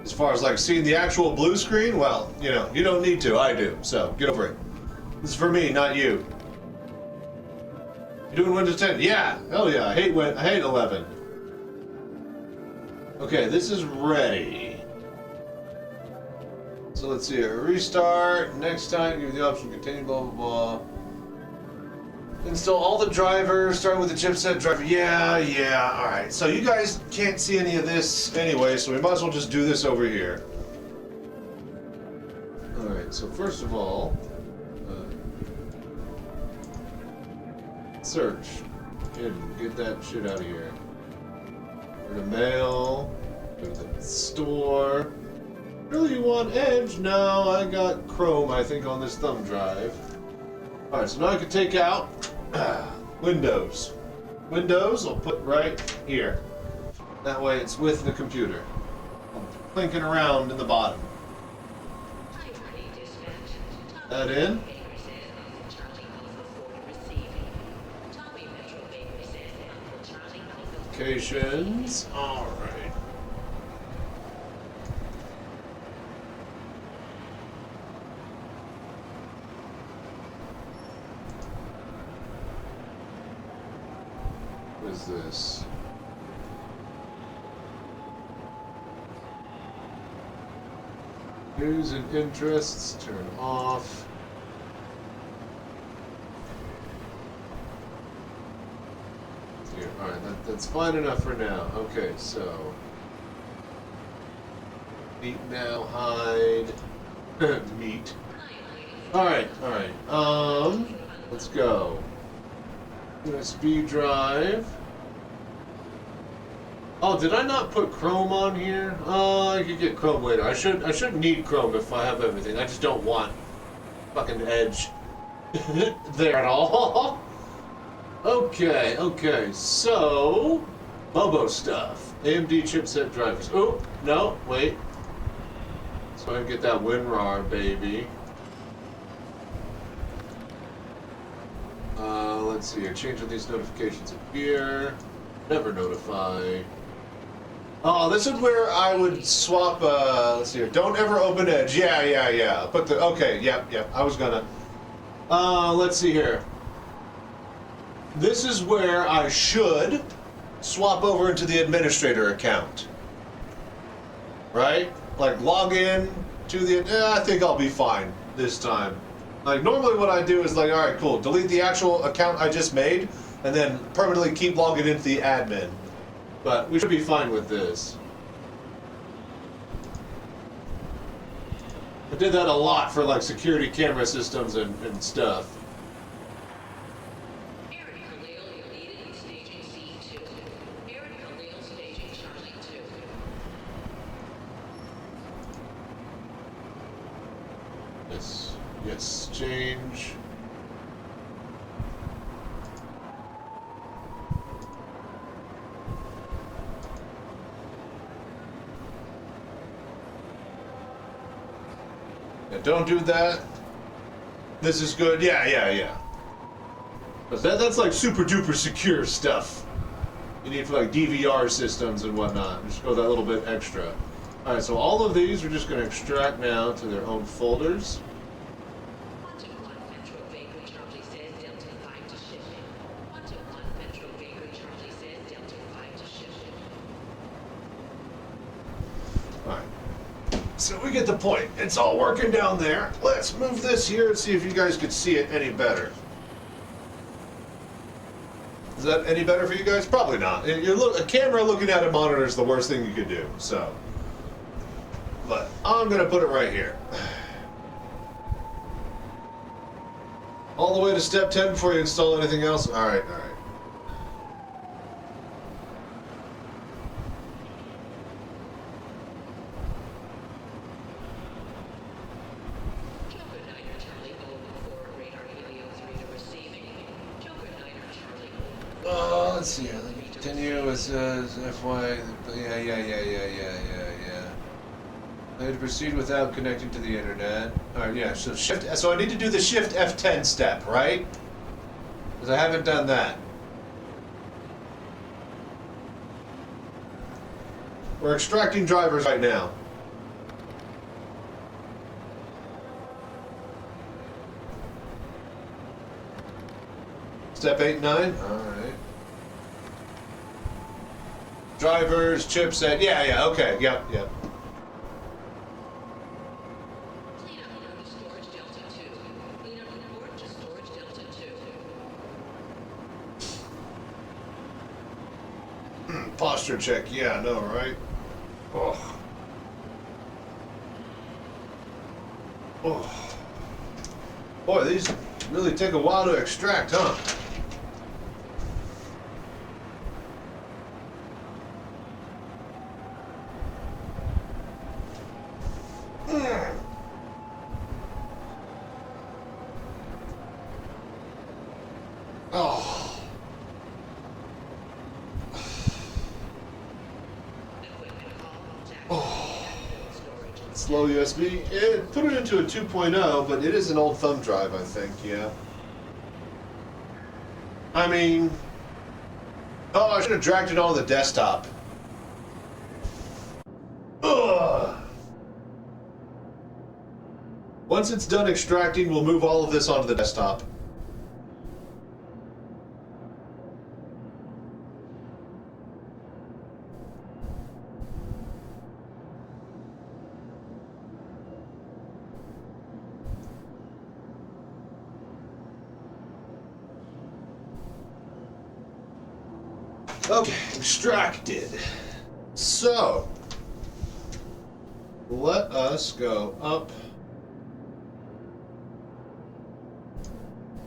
As far as like seeing the actual blue screen, well, you know, you don't need to. I do. So get over it. This is for me, not you. You doing Windows 10? Yeah. Hell yeah. I hate 11. Okay, this is ready. So let's see here. Restart. Next time, give you the option to continue, blah, blah, blah. Install all the drivers, starting with the chipset driver. Yeah, alright. So you guys can't see any of this anyway, so we might as well just do this over here. Alright, so first of all, search. Get that shit out of here. Go to mail. Go to the store. Really, you want Edge? No, I got Chrome, I think, on this thumb drive. Alright, so now I can take out Windows. Windows, I'll put right here. That way it's with the computer. I'm clinking around in the bottom. That in? Notifications. Alright. What is this? News and interests, turn off. Here, alright, that's fine enough for now. Okay, so. Meet now, hide. Meet. Alright. Let's go. USB drive. Oh, did I not put Chrome on here? I could get Chrome later. I shouldn't need Chrome if I have everything. I just don't want fucking Edge there at all. Okay. So Bobo stuff. AMD chipset drivers. Oh, no, wait. So I can get that WinRAR, baby. Let's see here. Change when these notifications appear. Never notify. Oh, this is where I would swap. Let's see here. Don't ever open Edge. Yeah. Put the. Okay. Yep. I was gonna. Let's see here. This is where I should swap over into the administrator account. Right? Like log in to the. I think I'll be fine this time. Like normally what I do is like, all right, cool, delete the actual account I just made, and then permanently keep logging into the admin. But we should be fine with this. I did that a lot for like security camera systems and stuff. Yes, change. Yeah, don't do that. This is good. Yeah. But that's like super duper secure stuff. You need for like DVR systems and whatnot. Just go that little bit extra. Alright, so all of these we're just going to extract now to their own folders. So we get the point. It's all working down there. Let's move this here and see if you guys could see it any better. Is that any better for you guys? Probably not. A camera looking at a monitor is the worst thing you could do. So, but I'm gonna put it right here. All the way to step 10 before you install anything else. All right. Let's see here. Let me continue. It says FY. Yeah. I had to proceed without connecting to the internet. Alright, yeah, so shift. So I need to do the shift F10 step, right? Because I haven't done that. We're extracting drivers right now. Step 8 and 9? Alright. Drivers, chipset. Yeah, okay. Yep. Clean up report to storage delta 2. Clean up report to storage delta 2. Posture check. Yeah, I know, right? Oh. Boy, these really take a while to extract, huh? Oh. Slow USB. It put it into a 2.0, but it is an old thumb drive, I think, yeah. I mean... Oh, I should have dragged it on the desktop. Ugh. Once it's done extracting, we'll move all of this onto the desktop. Okay, extracted. So, let us go up.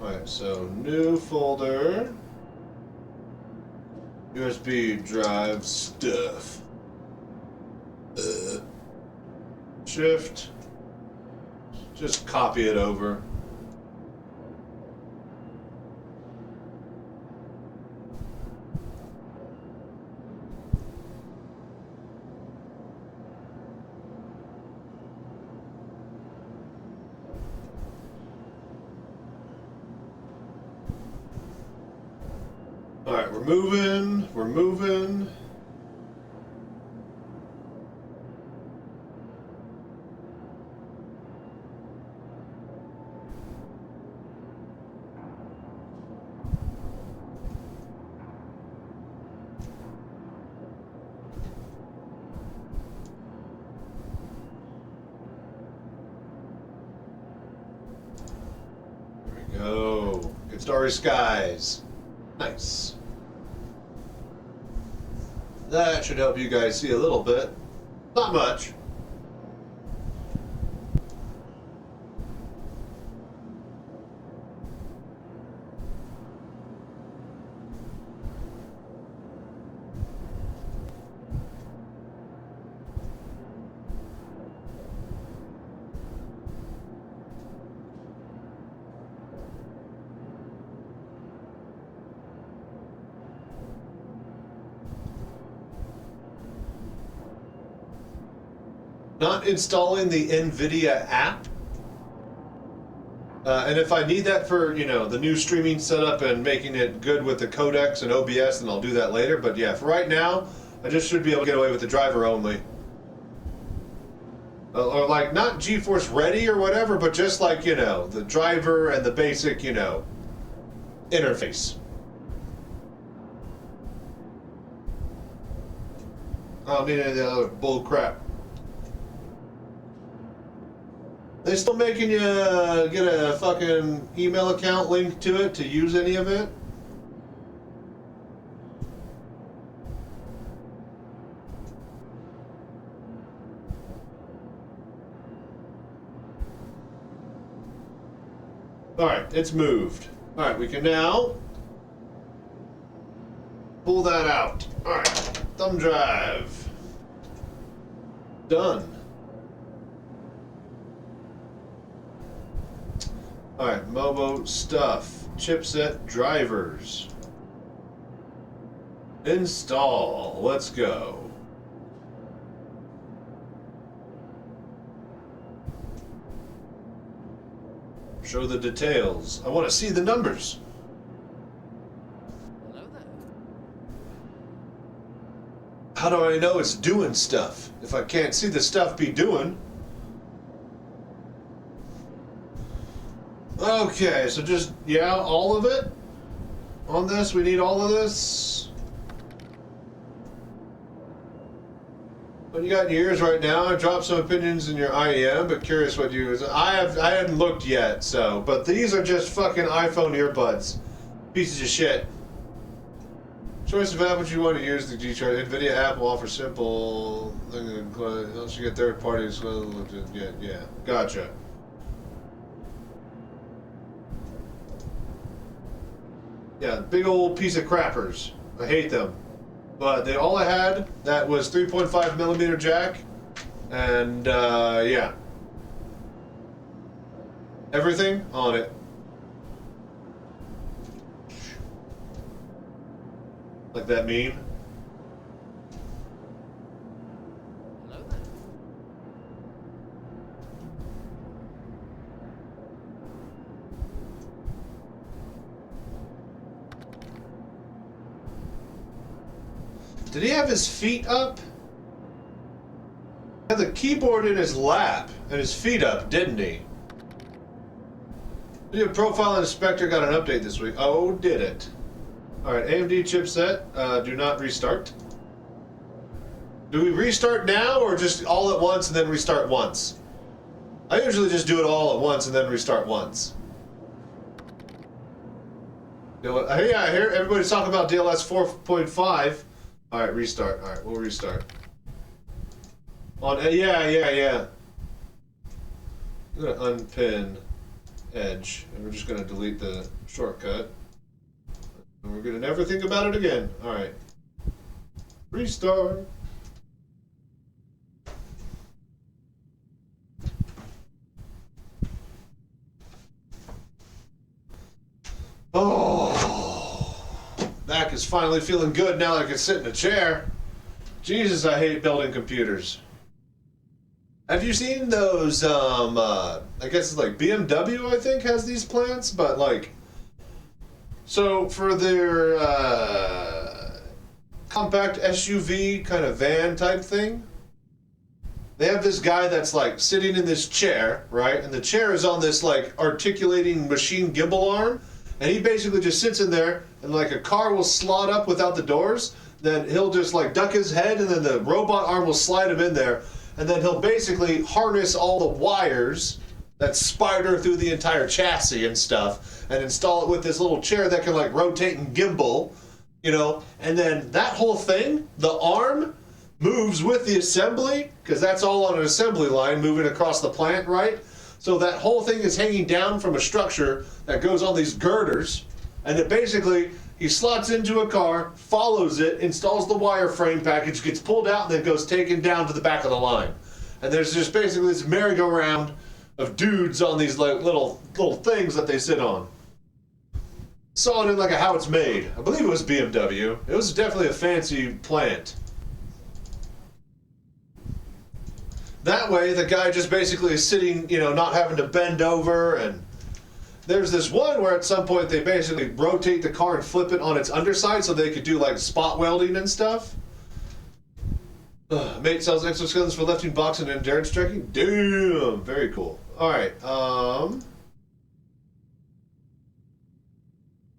Alright, so new folder. USB drive stuff. Shift. Just copy it over. Alright, we're moving. There we go. Good starry skies. Nice. That should help you guys see a little bit. Not much. Not installing the NVIDIA app. And if I need that for, you know, the new streaming setup and making it good with the codecs and OBS, then I'll do that later. But yeah, for right now, I just should be able to get away with the driver only. Or like, not GeForce Ready or whatever, but just like, you know, the driver and the basic, you know, interface. I don't need any of the other bull crap. They still making you get a fucking email account linked to it to use any of it? Alright, it's moved. Alright, we can now pull that out. Alright, thumb drive. Done. Alright, Mobo stuff. Chipset drivers. Install. Let's go. Show the details. I want to see the numbers. Hello there. How do I know it's doing stuff if I can't see the stuff be doing? Okay, so just, yeah, all of it? On this, we need all of this? What you got in your ears right now? I dropped some opinions in your IEM, but curious what you... I hadn't looked yet, so... But these are just fucking iPhone earbuds. Pieces of shit. Choice of app which you want to use. The G-Chart. NVIDIA app will offer simple... Unless you get third parties... Yeah, gotcha. Yeah, big old piece of crappers. I hate them. But all I had, that was 3.5 millimeter jack. And, yeah. Everything on it. Like that meme. Hello there. Did he have his feet up? He had the keyboard in his lap and his feet up, didn't he? Video profile inspector got an update this week. Oh, did it? Alright, AMD chipset, do not restart. Do we restart now or just all at once and then restart once? I usually just do it all at once and then restart once. Yeah, I hear everybody's talking about DLS 4.5. Alright, restart. Alright, we'll restart. Yeah. I'm gonna unpin Edge, and we're just gonna delete the shortcut. And we're gonna never think about it again. Alright. Restart. Oh, back is finally feeling good now that I can sit in a chair. Jesus, I hate building computers. Have you seen those, I guess it's like BMW, I think, has these plants, but like, so for their, compact SUV kind of van type thing, they have this guy that's like sitting in this chair, right? And the chair is on this like articulating machine gimbal arm. And he basically just sits in there, and like a car will slot up without the doors, then he'll just like duck his head, and then the robot arm will slide him in there, and then he'll basically harness all the wires that spider through the entire chassis and stuff, and install it with this little chair that can like rotate and gimbal, you know, and then that whole thing, the arm moves with the assembly, because that's all on an assembly line moving across the plant, right? So that whole thing is hanging down from a structure that goes on these girders, and it basically, he slots into a car, follows it, installs the wireframe package, gets pulled out, and then goes taken down to the back of the line. And there's just basically this merry-go-round of dudes on these like little things that they sit on. Saw it in like a How It's Made. I believe it was BMW. It was definitely a fancy plant. That way, the guy just basically is sitting, you know, not having to bend over, and there's this one where at some point they basically rotate the car and flip it on its underside so they could do like spot welding and stuff. Mate sells exoskeletons for lifting, boxing, and endurance trekking. Damn, very cool. All right,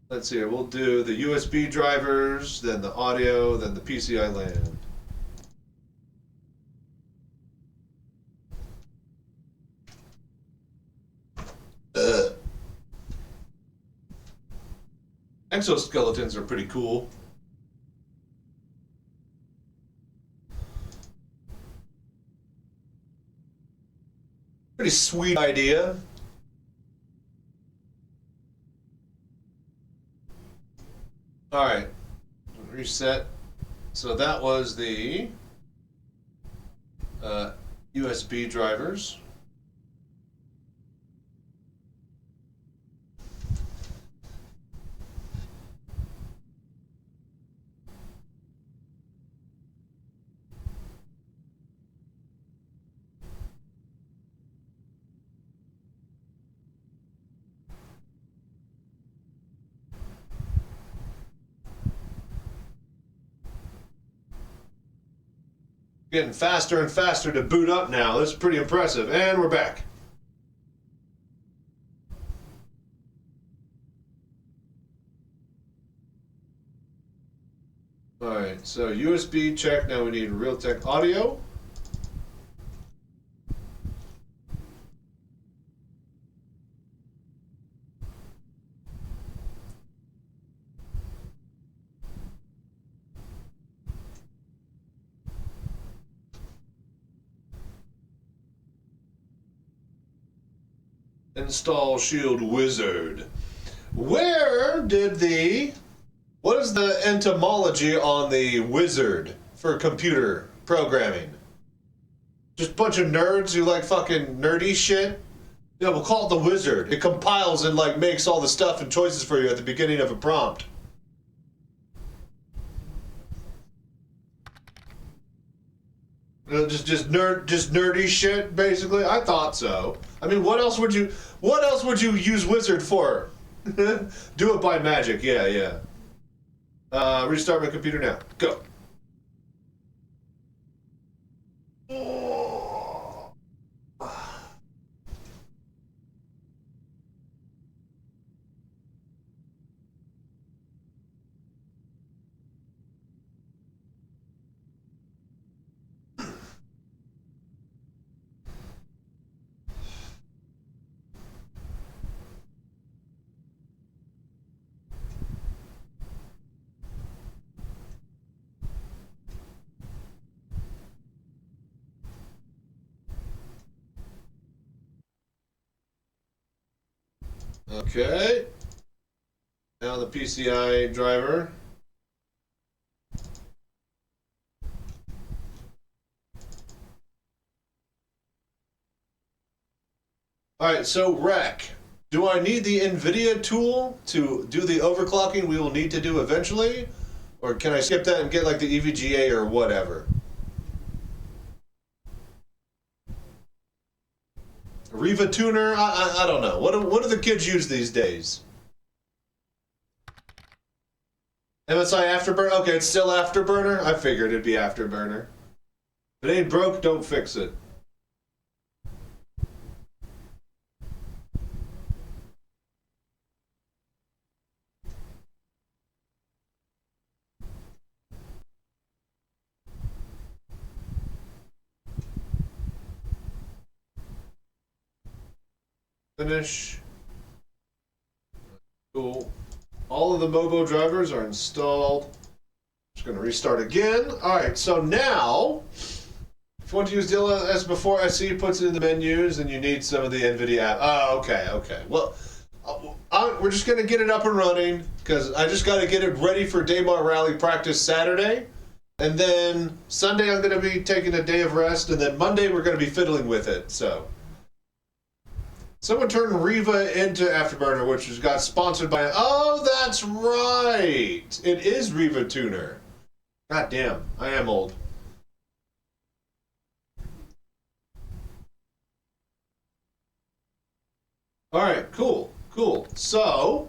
let's see here. We'll do the USB drivers, then the audio, then the PCI LAN. Exoskeletons are pretty cool. Pretty sweet idea. All right, reset. So that was the USB drivers. Getting faster and faster to boot up now. This is pretty impressive. And we're back. Alright, so USB check. Now we need Realtek audio. Install Shield Wizard. What is the etymology on the wizard for computer programming? Just a bunch of nerds who like fucking nerdy shit? Yeah, we'll call it the wizard. It compiles and like makes all the stuff and choices for you at the beginning of a prompt. Just nerdy shit, basically. I thought so. I mean, what else would you use wizard for? Do it by magic. Yeah. Restart my computer now. Go. Okay. Now the PCI driver. Alright, so rec. Do I need the NVIDIA tool to do the overclocking we will need to do eventually? Or can I skip that and get like the EVGA or whatever? Riva tuner? I don't know. What do the kids use these days? MSI Afterburner? Okay, it's still Afterburner? I figured it'd be Afterburner. If it ain't broke, don't fix it. Finish. Cool. All of the Mobo drivers are installed. Just going to restart again. Alright, so now, if you want to use DLSS before SE puts it in the menus, and you need some of the NVIDIA app. Oh, okay. Well, we're just going to get it up and running, because I just got to get it ready for Daymar Rally practice Saturday. And then Sunday I'm going to be taking a day of rest, and then Monday we're going to be fiddling with it, so. Someone turned Riva into Afterburner, which has got sponsored by... Oh, that's right! It is Riva Tuner. God damn, I am old. Alright, cool. So,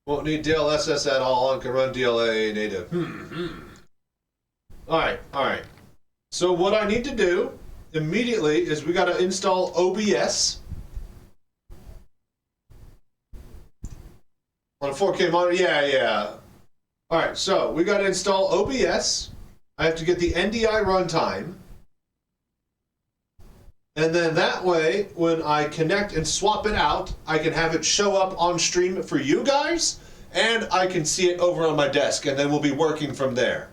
won't need DLSS at all and can run DLA native. Alright. So what I need to do immediately is we gotta install OBS on a 4K monitor. Yeah. Alright, so we gotta install OBS. I have to get the NDI runtime. And then that way, when I connect and swap it out, I can have it show up on stream for you guys, and I can see it over on my desk, and then we'll be working from there.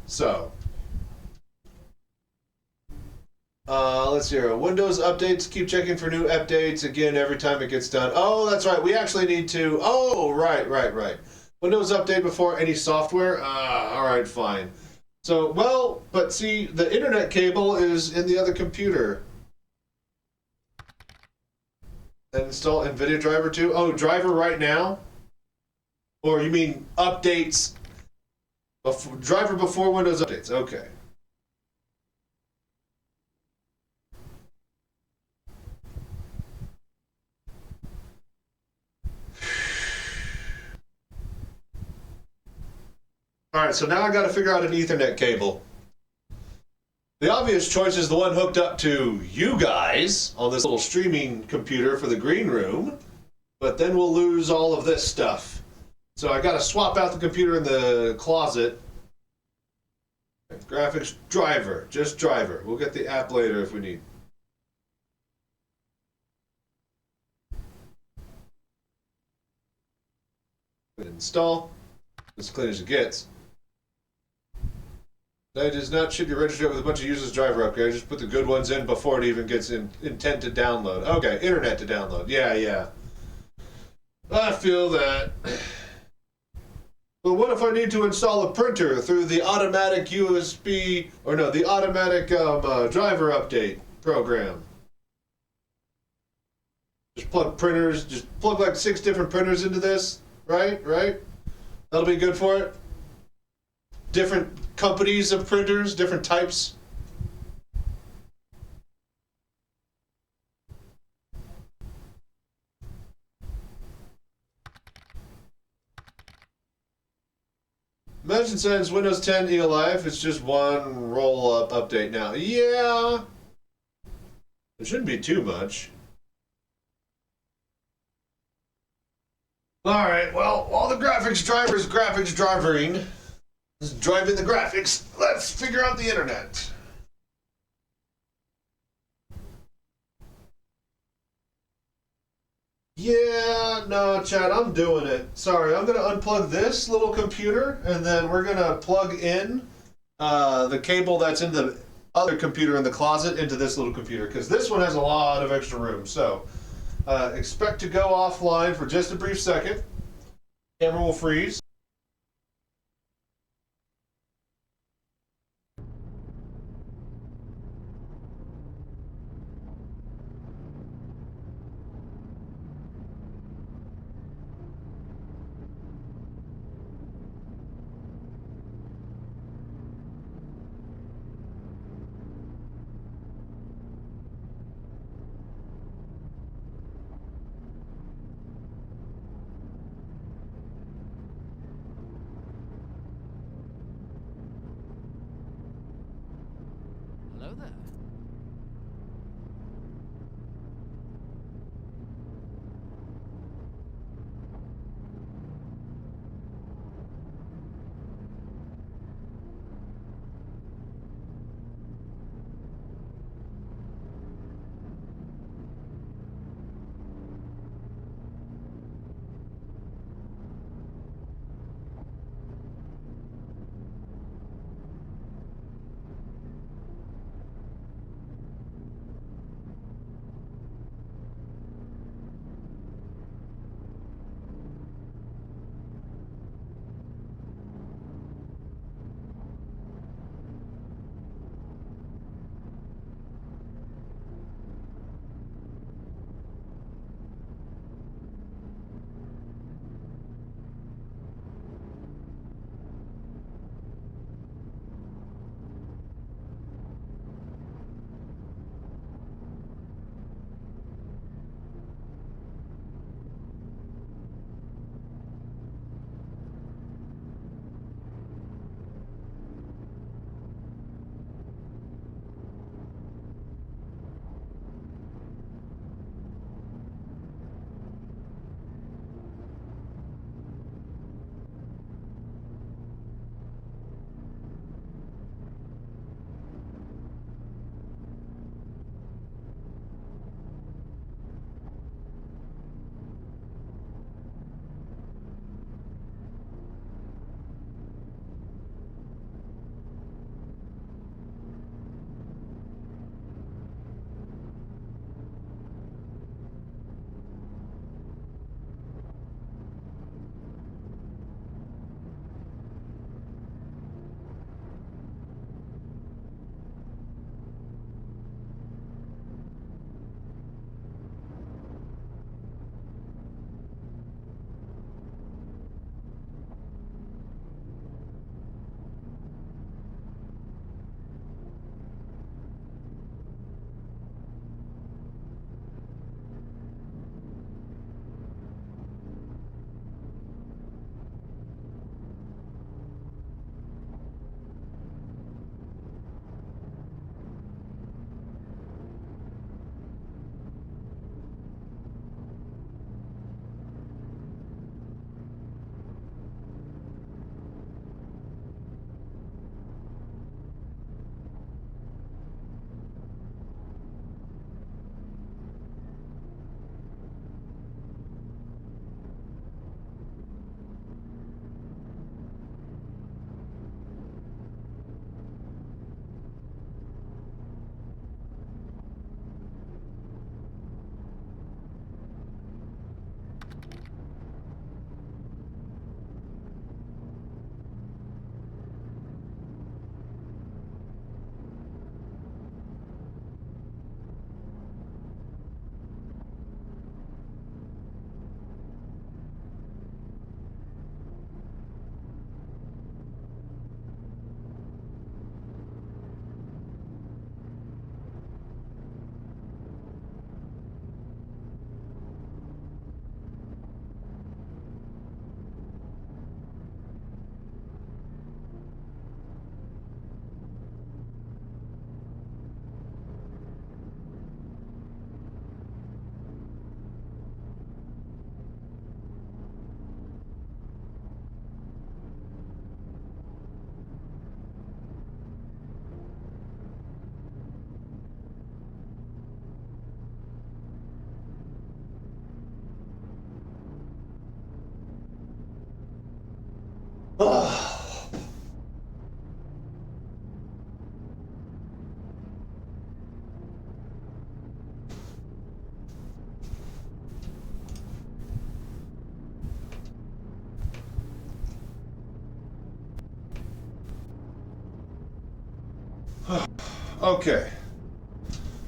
So, let's see here. Windows updates, keep checking for new updates again every time it gets done. Oh, that's right. We actually need to, right. Windows update before any software? All right, fine. So, well, but see, the internet cable is in the other computer. And install NVIDIA driver too? Oh, driver right now? Or you mean updates, driver before Windows updates, okay. Alright, so now I gotta figure out an Ethernet cable. The obvious choice is the one hooked up to you guys on this little streaming computer for the green room, but then we'll lose all of this stuff. So I gotta swap out the computer in the closet. Graphics driver, just driver. We'll get the app later if we need. Install. As clean as it gets. That does not ship your registry with a bunch of useless driver upgrades. Just put the good ones in before it even gets intent to download. Okay, internet to download. Yeah. I feel that. But what if I need to install a printer through the automatic USB, or no, the automatic driver update program? Just plug printers, just plug like 6 different printers into this, right? That'll be good for it. Different companies of printers, different types. Imagine since Windows 10 ELIfe, it's just one roll-up update now. Yeah, it shouldn't be too much. All right, well, while the graphics driver's graphics drivering, is driving the graphics, let's figure out the internet. Yeah, no, Chad, I'm doing it. Sorry, I'm gonna unplug this little computer, and then we're gonna plug in the cable that's in the other computer in the closet into this little computer, because this one has a lot of extra room. So, expect to go offline for just a brief second. Camera will freeze. Hello there. Okay.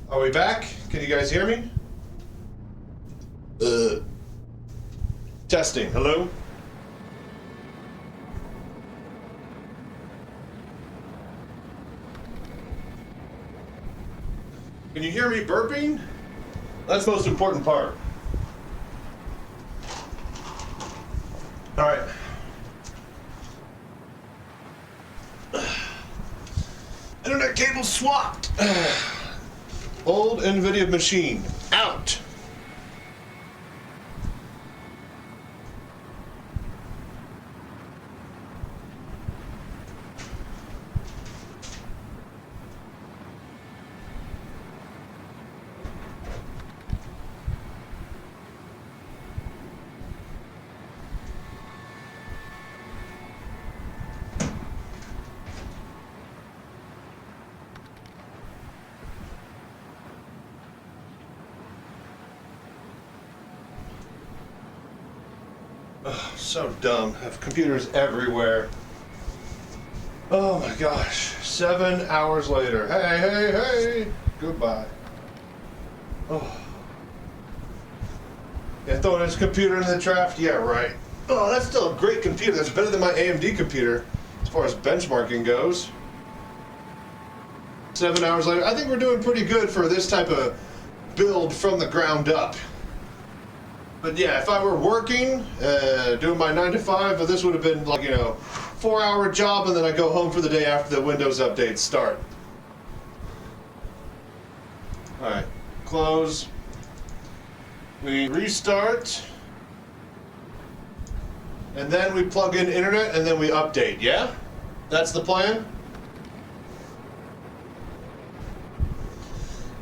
Are we back? Can you guys hear me? Testing. Hello? Can you hear me burping? That's the most important part. All right. Internet cable swapped. Old NVIDIA machine out. So dumb. Have computers everywhere. Oh my gosh. 7 hours later. Hey, hey, hey. Goodbye. Oh. Yeah, throwing his computer in the draft? Yeah, right. Oh, that's still a great computer. That's better than my AMD computer as far as benchmarking goes. 7 hours later. I think we're doing pretty good for this type of build from the ground up. But yeah, if I were working, doing my 9 to 5, but this would have been like, 4-hour job, and then I go home for the day after the Windows updates start. All right, close. We restart. And then we plug in internet, and then we update, yeah? That's the plan?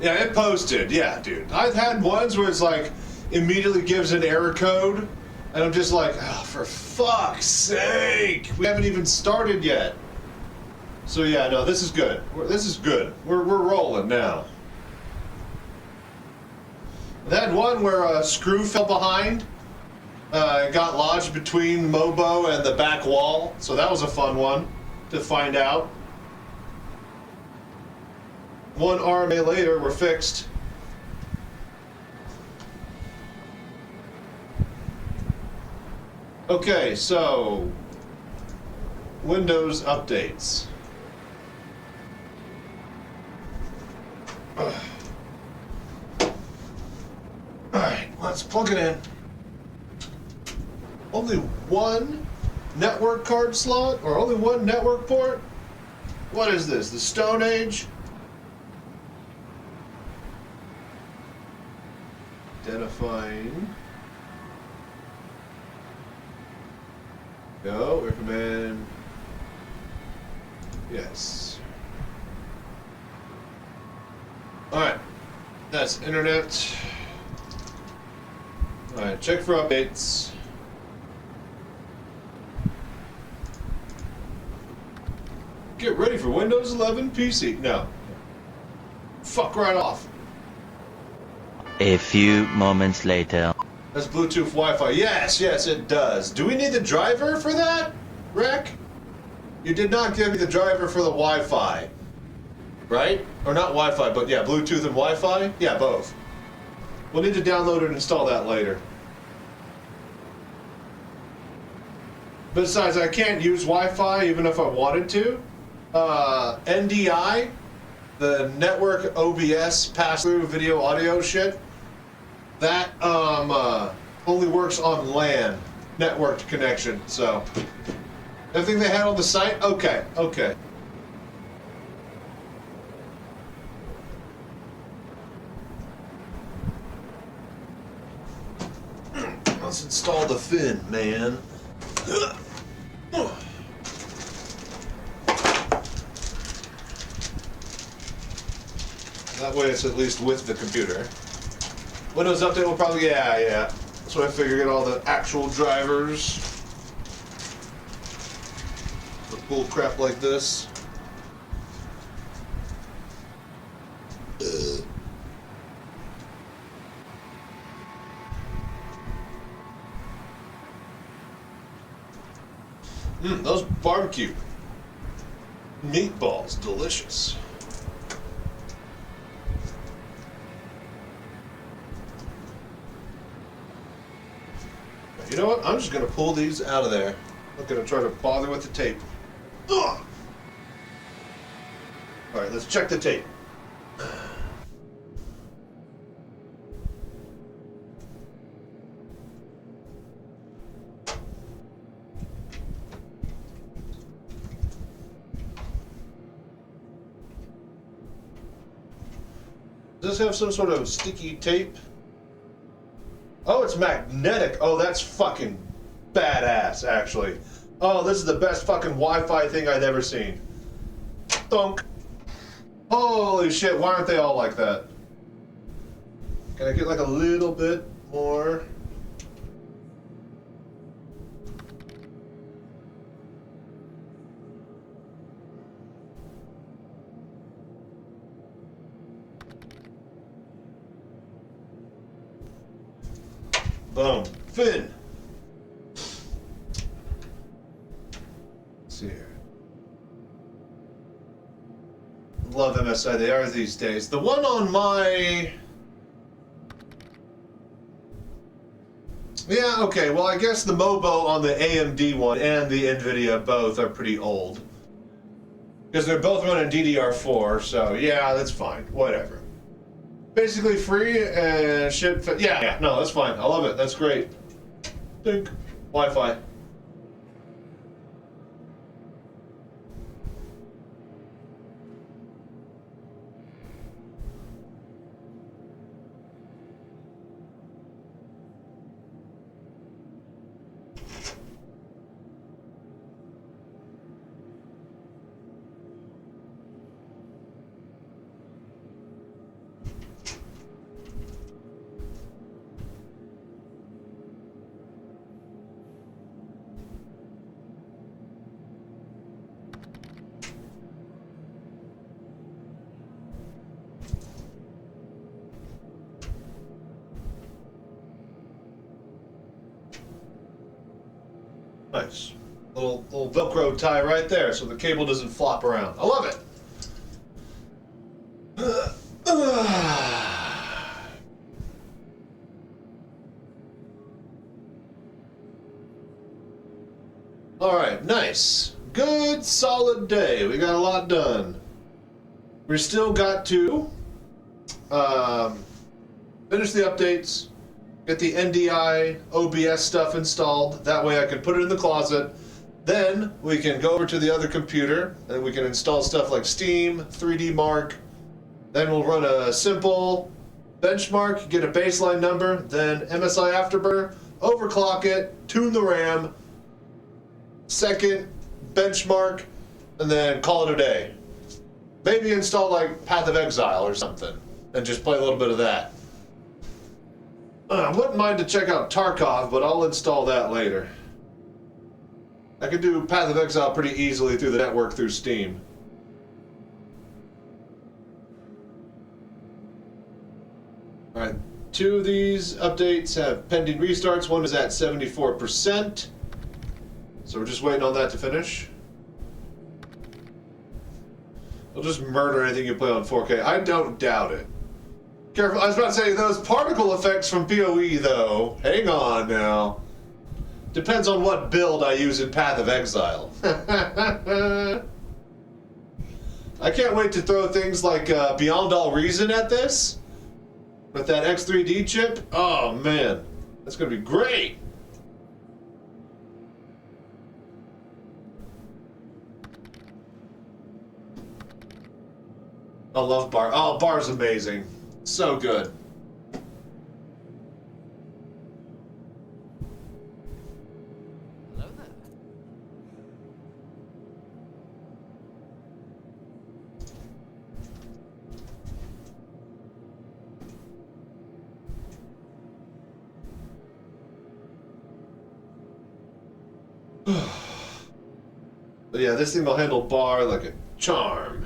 Yeah, it posted, yeah, dude. I've had ones where it's like, immediately gives an error code, and I'm just like, oh, for fuck's sake, we haven't even started yet. So yeah, no, this is good. This is good. We're rolling now. I had one where a screw fell behind, got lodged between Mobo and the back wall, so that was a fun one to find out. One RMA later, we're fixed. Okay, so Windows updates. Alright, let's plug it in. Only one network card slot or only one network port? What is this? The Stone Age? Identifying. Go, recommend. Yes. Alright. That's internet. Alright, check for updates. Get ready for Windows 11 PC. No. Fuck right off. A few moments later. That's Bluetooth Wi-Fi. Yes, yes, it does. Do we need the driver for that, Rec? You did not give me the driver for the Wi-Fi, right? Or not Wi-Fi, but yeah, Bluetooth and Wi-Fi? Yeah, both. We'll need to download and install that later. Besides, I can't use Wi-Fi even if I wanted to. NDI, the network OBS pass-through video audio shit, that only works on LAN networked connection. So everything they had on the site, okay, okay. Let's install the fin, man. That way it's at least with the computer. Windows Update will probably, yeah. That's what I figured, get all the actual drivers. Bull crap like this. Those barbecue meatballs, delicious. You know what? I'm just gonna pull these out of there. I'm not gonna try to bother with the tape. Ugh. All right, let's check the tape. Does this have some sort of sticky tape? Oh, it's magnetic. Oh, that's fucking badass, actually. Oh, this is the best fucking Wi-Fi thing I've ever seen. Thunk. Holy shit, why aren't they all like that? Can I get like a little bit more? Boom. Fin. Let's see here. Love MSI, they are these days. The one on my... Yeah, okay, well I guess the Mobo on the AMD one and the NVIDIA both are pretty old. Because they're both running DDR4, so yeah, that's fine. Whatever. Basically free and shit. Yeah, no, that's fine. I love it. That's great. Think. Wi-Fi. Nice. Little Velcro tie right there so the cable doesn't flop around. I love it. Alright, nice. Good, solid day. We got a lot done. We still got to finish the updates, get the NDI OBS stuff installed. That way I can put it in the closet. Then we can go over to the other computer and we can install stuff like Steam, 3D Mark. Then we'll run a simple benchmark, get a baseline number, then MSI Afterburner, overclock it, tune the RAM, second benchmark, and then call it a day. Maybe install like Path of Exile or something and just play a little bit of that. I wouldn't mind to check out Tarkov, but I'll install that later. I could do Path of Exile pretty easily through the network through Steam. Alright, two of these updates have pending restarts. One is at 74%. So we're just waiting on that to finish. It'll just murder anything you play on 4K. I don't doubt it. Careful, I was about to say, those particle effects from PoE, though. Hang on now. Depends on what build I use in Path of Exile. I can't wait to throw things like Beyond All Reason at this. With that X3D chip. Oh, man. That's going to be great. I love Bar. Oh, Bar's amazing. So good. Hello there. But yeah, this thing will handle bar like a charm.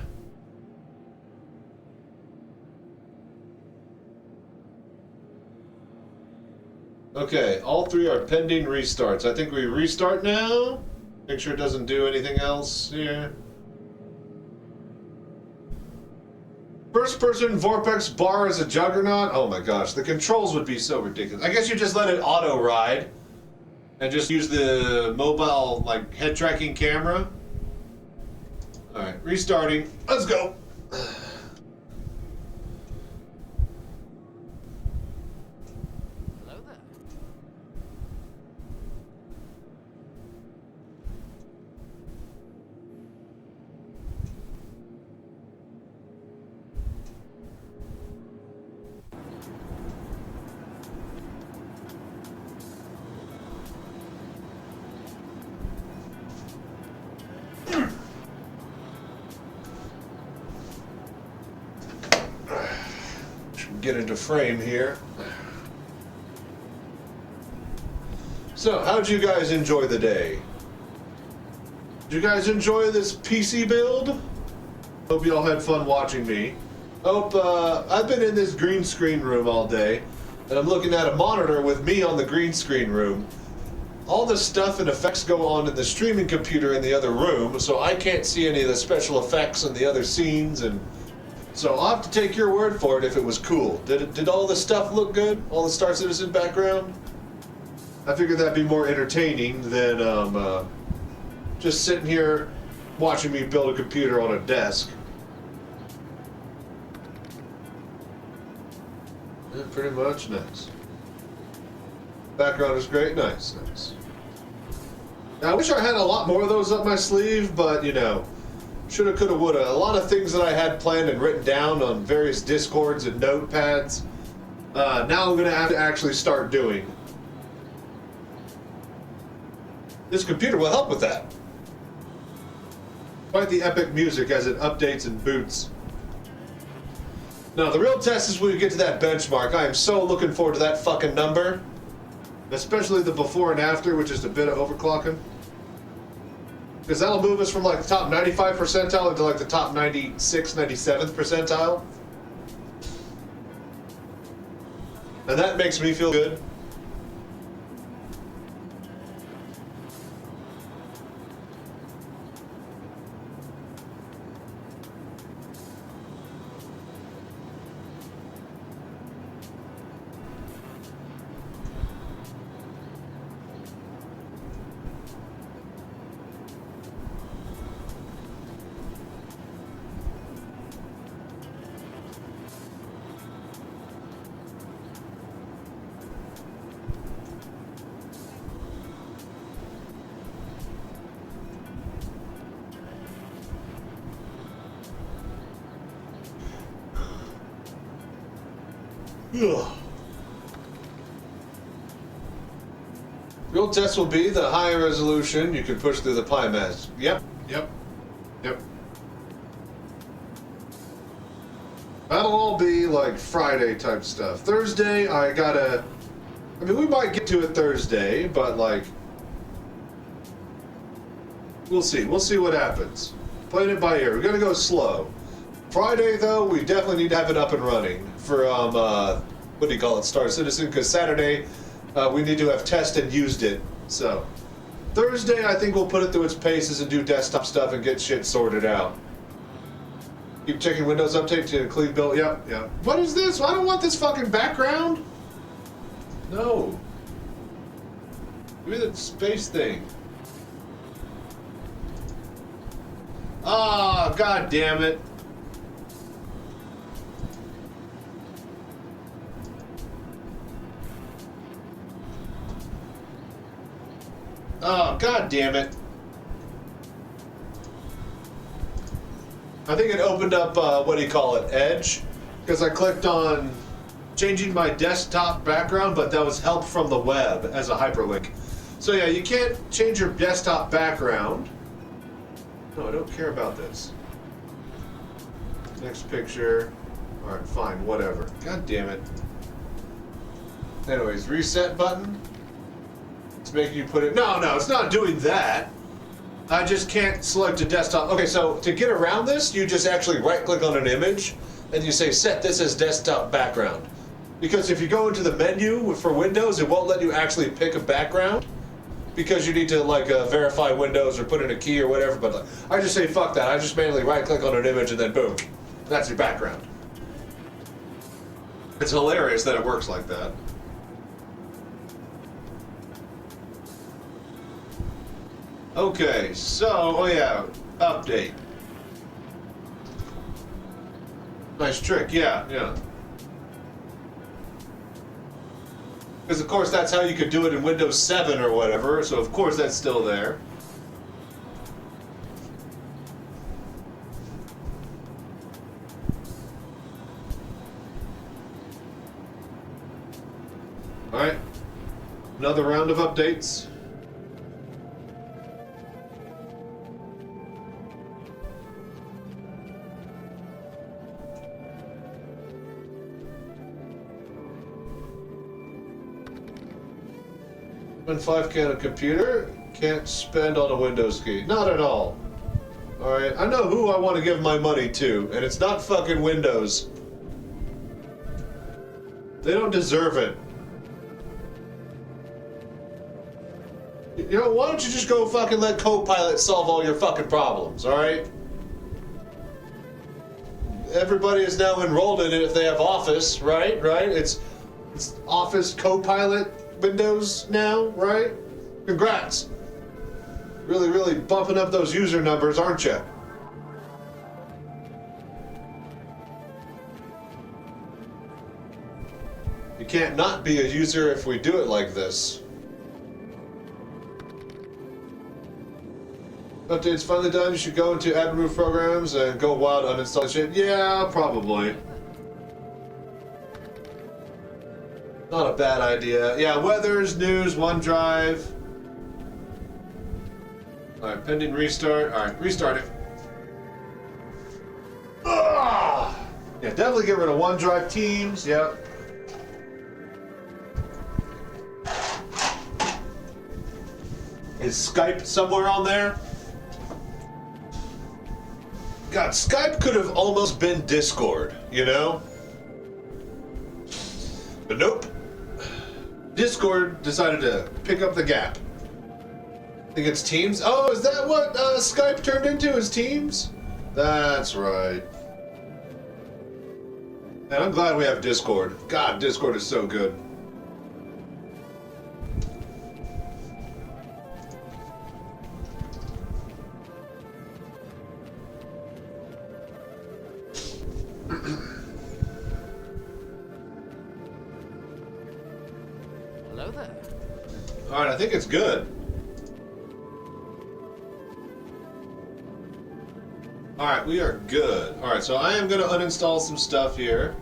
Okay, all three are pending restarts. I think we restart now. Make sure it doesn't do anything else here. First person Vorpex bar as a juggernaut? Oh my gosh, the controls would be so ridiculous. I guess you just let it auto ride and just use the mobile like head tracking camera. Alright, restarting. Let's go. Hello there. Get into frame here. So, how'd you guys enjoy the day? Did you guys enjoy this PC build? Hope you all had fun watching me. Hope, I've been in this green screen room all day, and I'm looking at a monitor with me on the green screen room. All the stuff and effects go on in the streaming computer in the other room, so I can't see any of the special effects in the other scenes, and so I'll have to take your word for it if it was cool. Did all the stuff look good? All the Star Citizen background? I figured that'd be more entertaining than just sitting here watching me build a computer on a desk. Yeah, pretty much. Nice. Background is great. Nice, nice. Now, I wish I had a lot more of those up my sleeve, but you know, shoulda, coulda, woulda. A lot of things that I had planned and written down on various Discords and notepads. Now I'm gonna have to actually start doing. This computer will help with that. Quite the epic music as it updates and boots. Now, the real test is when we get to that benchmark. I am so looking forward to that fucking number. Especially the before and after, which is a bit of overclocking. Because that'll move us from like the top 95 percentile into like the top 96, 97th percentile. And that makes me feel good. Ugh. Real test will be the higher resolution you can push through the pie mask. Yep. That'll all be like Friday type stuff. Thursday, I mean, we might get to it Thursday, but like, we'll see. We'll see what happens. Playing it by ear. We're gonna go slow. Friday, though, we definitely need to have it up and running for, what do you call it, Star Citizen, because Saturday, we need to have tested and used it, so. Thursday, I think we'll put it through its paces and do desktop stuff and get shit sorted out. Keep checking Windows Update to include build, yep. What is this? I don't want this fucking background. No. Give me the space thing. Ah, god damn it. Oh, god damn it. I think it opened up, what do you call it, Edge? Because I clicked on changing my desktop background, but that was help from the web as a hyperlink. So yeah, you can't change your desktop background. No, I don't care about this. Next picture. Alright, fine, whatever. God damn it. Anyways, reset button. It's making you put it. No, it's not doing that. I just can't select a desktop. Okay, so to get around this, you just actually right-click on an image, and you say set this as desktop background. Because if you go into the menu for Windows, it won't let you actually pick a background, because you need to like verify Windows or put in a key or whatever. But like, I just say fuck that. I just manually right-click on an image and then boom, that's your background. It's hilarious that it works like that. Okay, so, oh yeah, update. Nice trick, yeah. Because of course that's how you could do it in Windows 7 or whatever, so of course that's still there. Alright, another round of updates. When 5K on a computer, can't spend on a Windows key. Not at all. Alright, I know who I want to give my money to, and it's not fucking Windows. They don't deserve it. You know, why don't you just go fucking let Copilot solve all your fucking problems, alright? Everybody is now enrolled in it if they have Office, right? It's Office Copilot Windows now, right? Congrats. Really bumping up those user numbers, aren't you? You can't not be a user if we do it like this. Update's finally done. You should go into add and remove programs and go wild uninstall shit. Yeah, probably. Not a bad idea. Yeah, weathers, news, OneDrive. Alright, pending restart. Alright, restart it. Ah! Yeah, definitely get rid of OneDrive, Teams. Yep. Is Skype somewhere on there? God, Skype could have almost been Discord, you know? But nope. Discord decided to pick up the gap. I think it's Teams. Oh, is that what Skype turned into, is Teams? That's right. And I'm glad we have Discord. God, Discord is so good. Hello there. Alright, I think it's good. Alright, we are good. Alright, so I am going to uninstall some stuff here.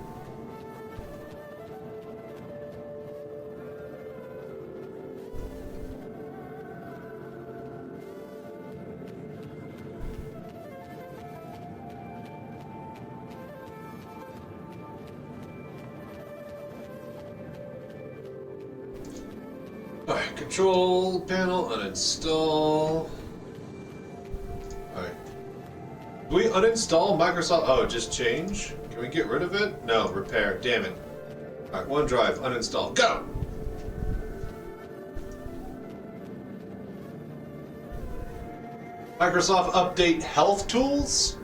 Alright, control panel, uninstall. Alright. Do we uninstall Microsoft? Oh, just change? Can we get rid of it? No, repair. Damn it. Alright, OneDrive, uninstall. Go! Microsoft Update Health Tools?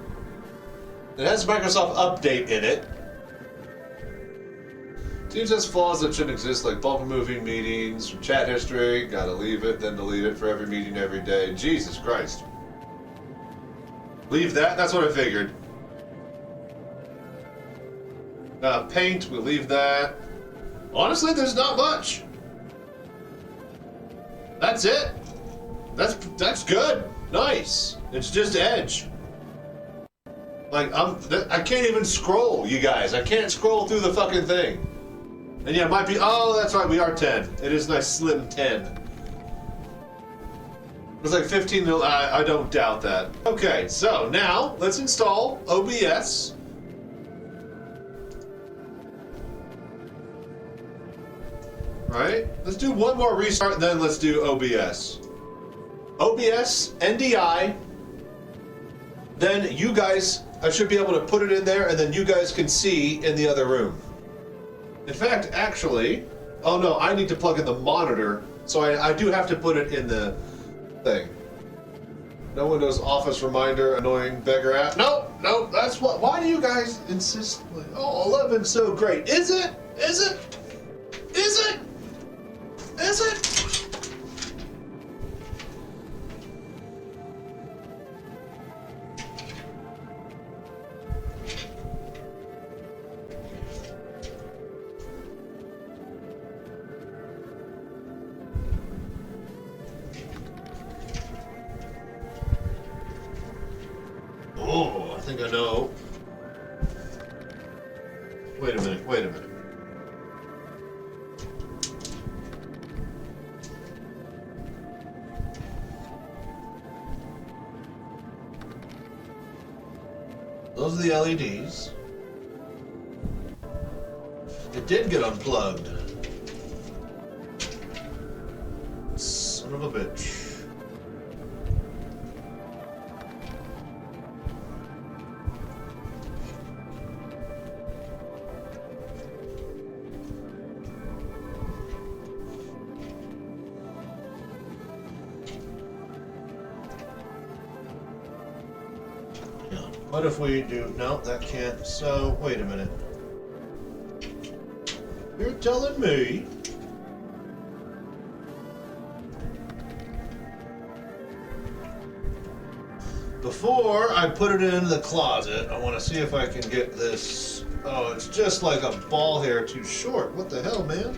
It has Microsoft Update in it. Teams has flaws that shouldn't exist, like bulk moving meetings, from chat history, gotta leave it, then delete it for every meeting every day. Jesus Christ. Leave that? That's what I figured. Paint, we'll leave that. Honestly, there's not much. That's it. That's good. Nice. It's just Edge. Like, I can't even scroll, you guys. I can't scroll through the fucking thing. And yeah, it might be, oh, that's right, we are 10. It is nice slim 10. It's like 15 mil, I don't doubt that. Okay, so now, let's install OBS. Right? Let's do one more restart, and then let's do OBS. OBS, NDI, then you guys, I should be able to put it in there and then you guys can see in the other room. In fact, actually, oh no, I need to plug in the monitor, so I do have to put it in the thing. No Windows Office reminder, annoying beggar app. No, that's what, why do you guys insist, like, oh, 11's so great. Is it? Is it? Is it? Is it? Oh, I think I know. Wait a minute, wait a minute. Those are the LEDs. It did get unplugged. Son of a bitch. What if we do, no, that can't, so, wait a minute. You're telling me before I put it in the closet, I want to see if I can get this, oh, it's just like a ball hair too short. What the hell, man?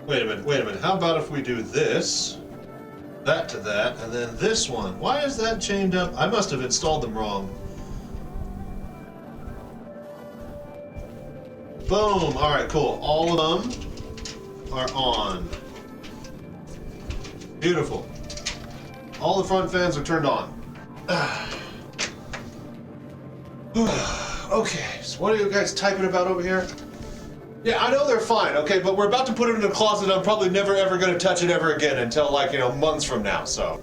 Wait a minute, wait a minute. How about if we do this, that to that, and then this one? Why is that chained up? I must have installed them wrong. Boom! Alright, cool. All of them are on. Beautiful. All the front fans are turned on. Okay, so what are you guys typing about over here? Yeah, I know they're fine, okay, but we're about to put it in a closet. I'm probably never ever gonna touch it ever again until, like, you know, months from now, so.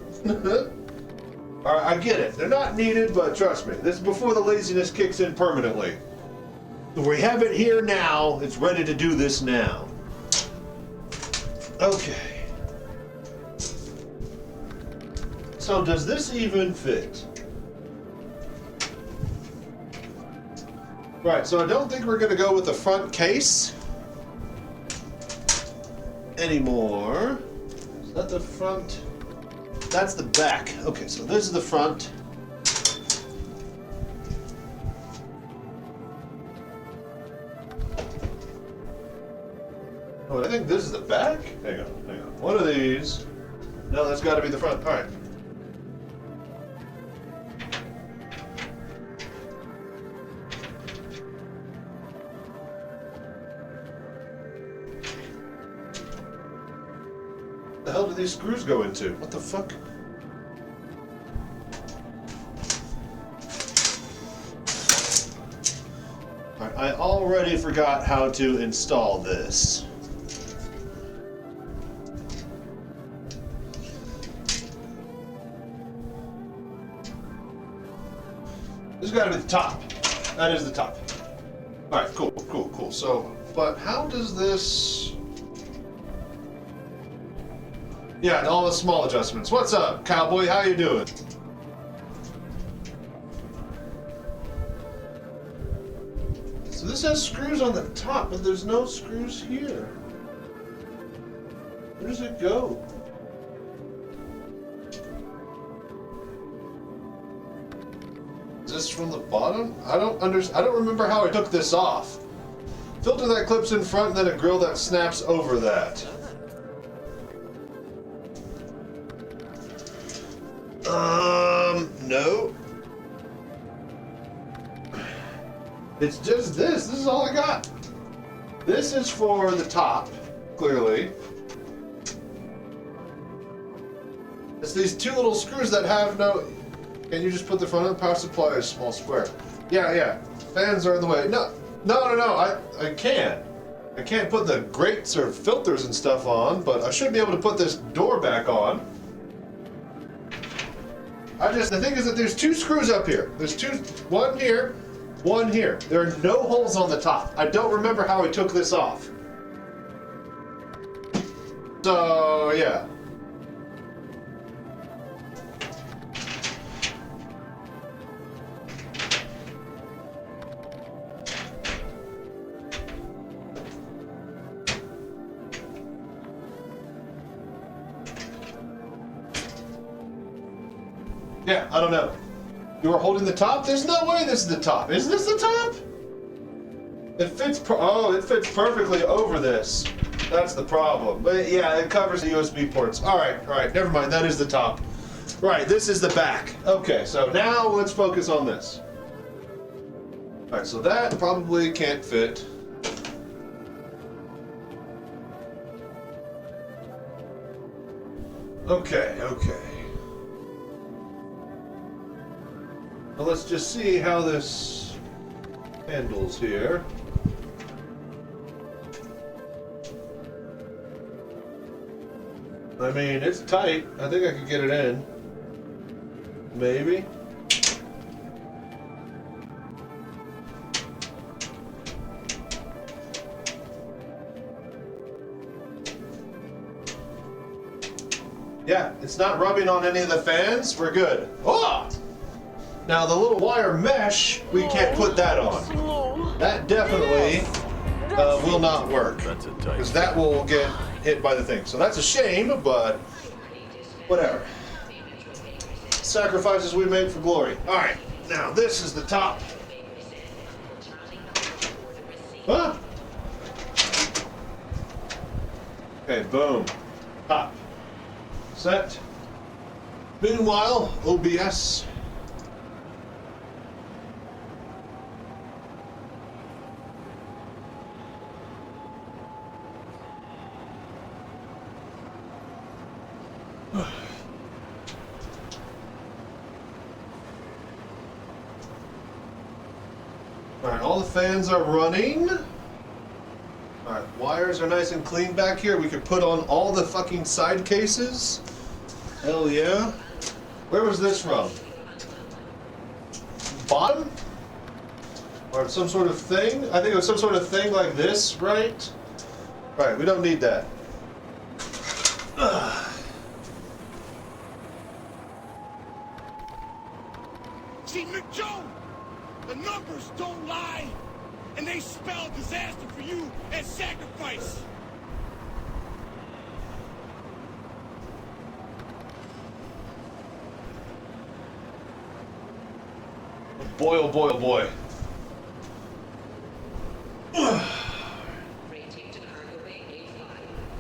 Alright, I get it. They're not needed, but trust me, this is before the laziness kicks in permanently. We have it here now, it's ready to do this now. Okay. So does this even fit? Right, so I don't think we're gonna go with the front case anymore. Is that the front? That's the back. Okay, so this is the front. Oh, I think this is the back? Hang on, hang on. One of these. No, that's gotta be the front. All right. The hell do these screws go into? What the fuck? Alright, I already forgot how to install this. This has got to be the top. That is the top. Alright, cool, cool, cool. So, but how does this... Yeah, and all the small adjustments. What's up, cowboy? How you doing? So this has screws on the top, but there's no screws here. Where does it go? Is this from the bottom? I don't remember how I took this off. Filter that clips in front, and then a grill that snaps over that. No. It's just this. This is all I got. This is for the top, clearly. It's these two little screws that have no... Can you just put the front of the power supply as a small square? Yeah. Fans are in the way. No. I can't. I can't put the grates or filters and stuff on, but I should be able to put this door back on. The thing is that there's 2 screws up here. There's 2, one here, one here. There are no holes on the top. I don't remember how I took this off. So, yeah. Yeah, I don't know. You are holding the top? There's no way this is the top. Is this the top? It fits it fits perfectly over this. That's the problem. But yeah, it covers the USB ports. All right, never mind. That is the top. Right, this is the back. Okay, so now let's focus on this. All right, so that probably can't fit. Okay. Well, let's just see how this handles here. I mean, it's tight. I think I could get it in. Maybe. Yeah, it's not rubbing on any of the fans. We're good. Oh! Now the little wire mesh, we can't put that on. That definitely will not work. Because that will get hit by the thing. So that's a shame, but whatever. Sacrifices we made for glory. Alright, now this is the top. Huh? Okay, boom. Top. Set. Meanwhile, OBS. Alright, all the fans are running. Alright, wires are nice and clean back here. We could put on all the fucking side cases. Hell yeah. Where was this from? Bottom? Or some sort of thing? I think it was some sort of thing like this, right? Right, we don't need that. See, McJoe, the numbers don't lie, and they spell disaster for you and sacrifice. Boy, oh boy, oh boy. Rotate to cargo bay A5.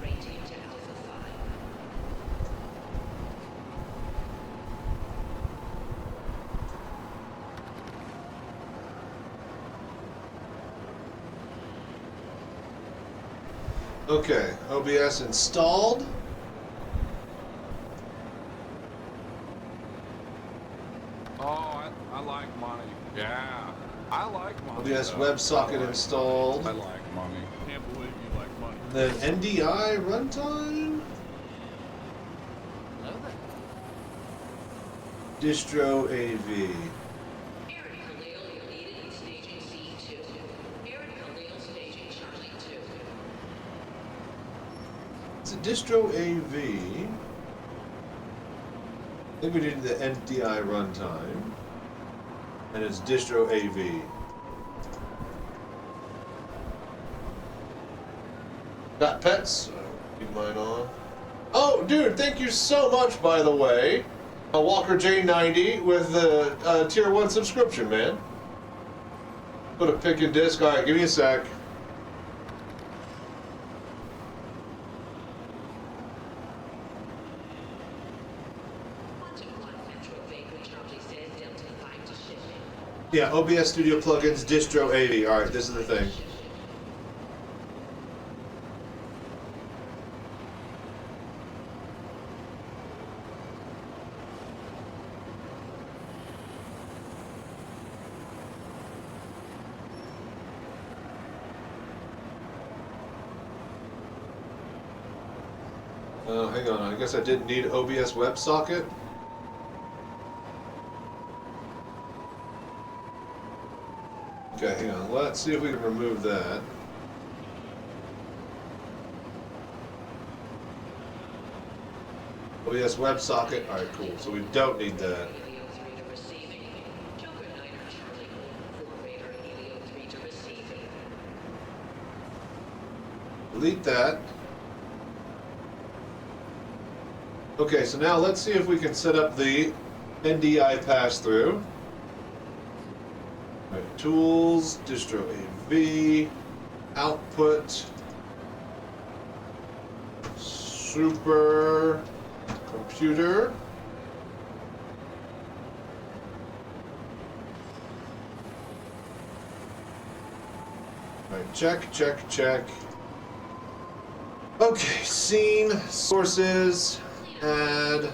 Rotate to Alpha 5. Okay, OBS installed. Oh, I like money. Yeah, I like money. OBS though. WebSocket installed. I like money. Can't believe you like money. Then NDI runtime. Hello there. Distro AV. Aaron Khalil, you're needed in staging C2. Aaron Khalil, staging Charlie 2. It's a distro AV. I think we did the NDI runtime. And it's distro AV. Got pets? So keep mine on. Oh, dude, thank you so much, by the way. Walker J90 with the tier 1 subscription, man. Put a pick and disc. Alright, give me a sec. Quantum 1 Metro Bakery Charlie says Delta 5 to shipping. Yeah, OBS Studio plugins, distro 80. Alright, this is the thing. Hang on, I guess I didn't need OBS WebSocket. Okay, hang on, let's see if we can remove that. OBS WebSocket, alright, cool, so we don't need that. Helio 3 to receiving. Joker 9 Charlie Golden 4 Radar Helio 3 to receiving. Delete that. Okay, so now let's see if we can set up the NDI pass-through. Right, tools, distro AV, output, super computer. Right, check, check, check. Okay, scene, sources, add,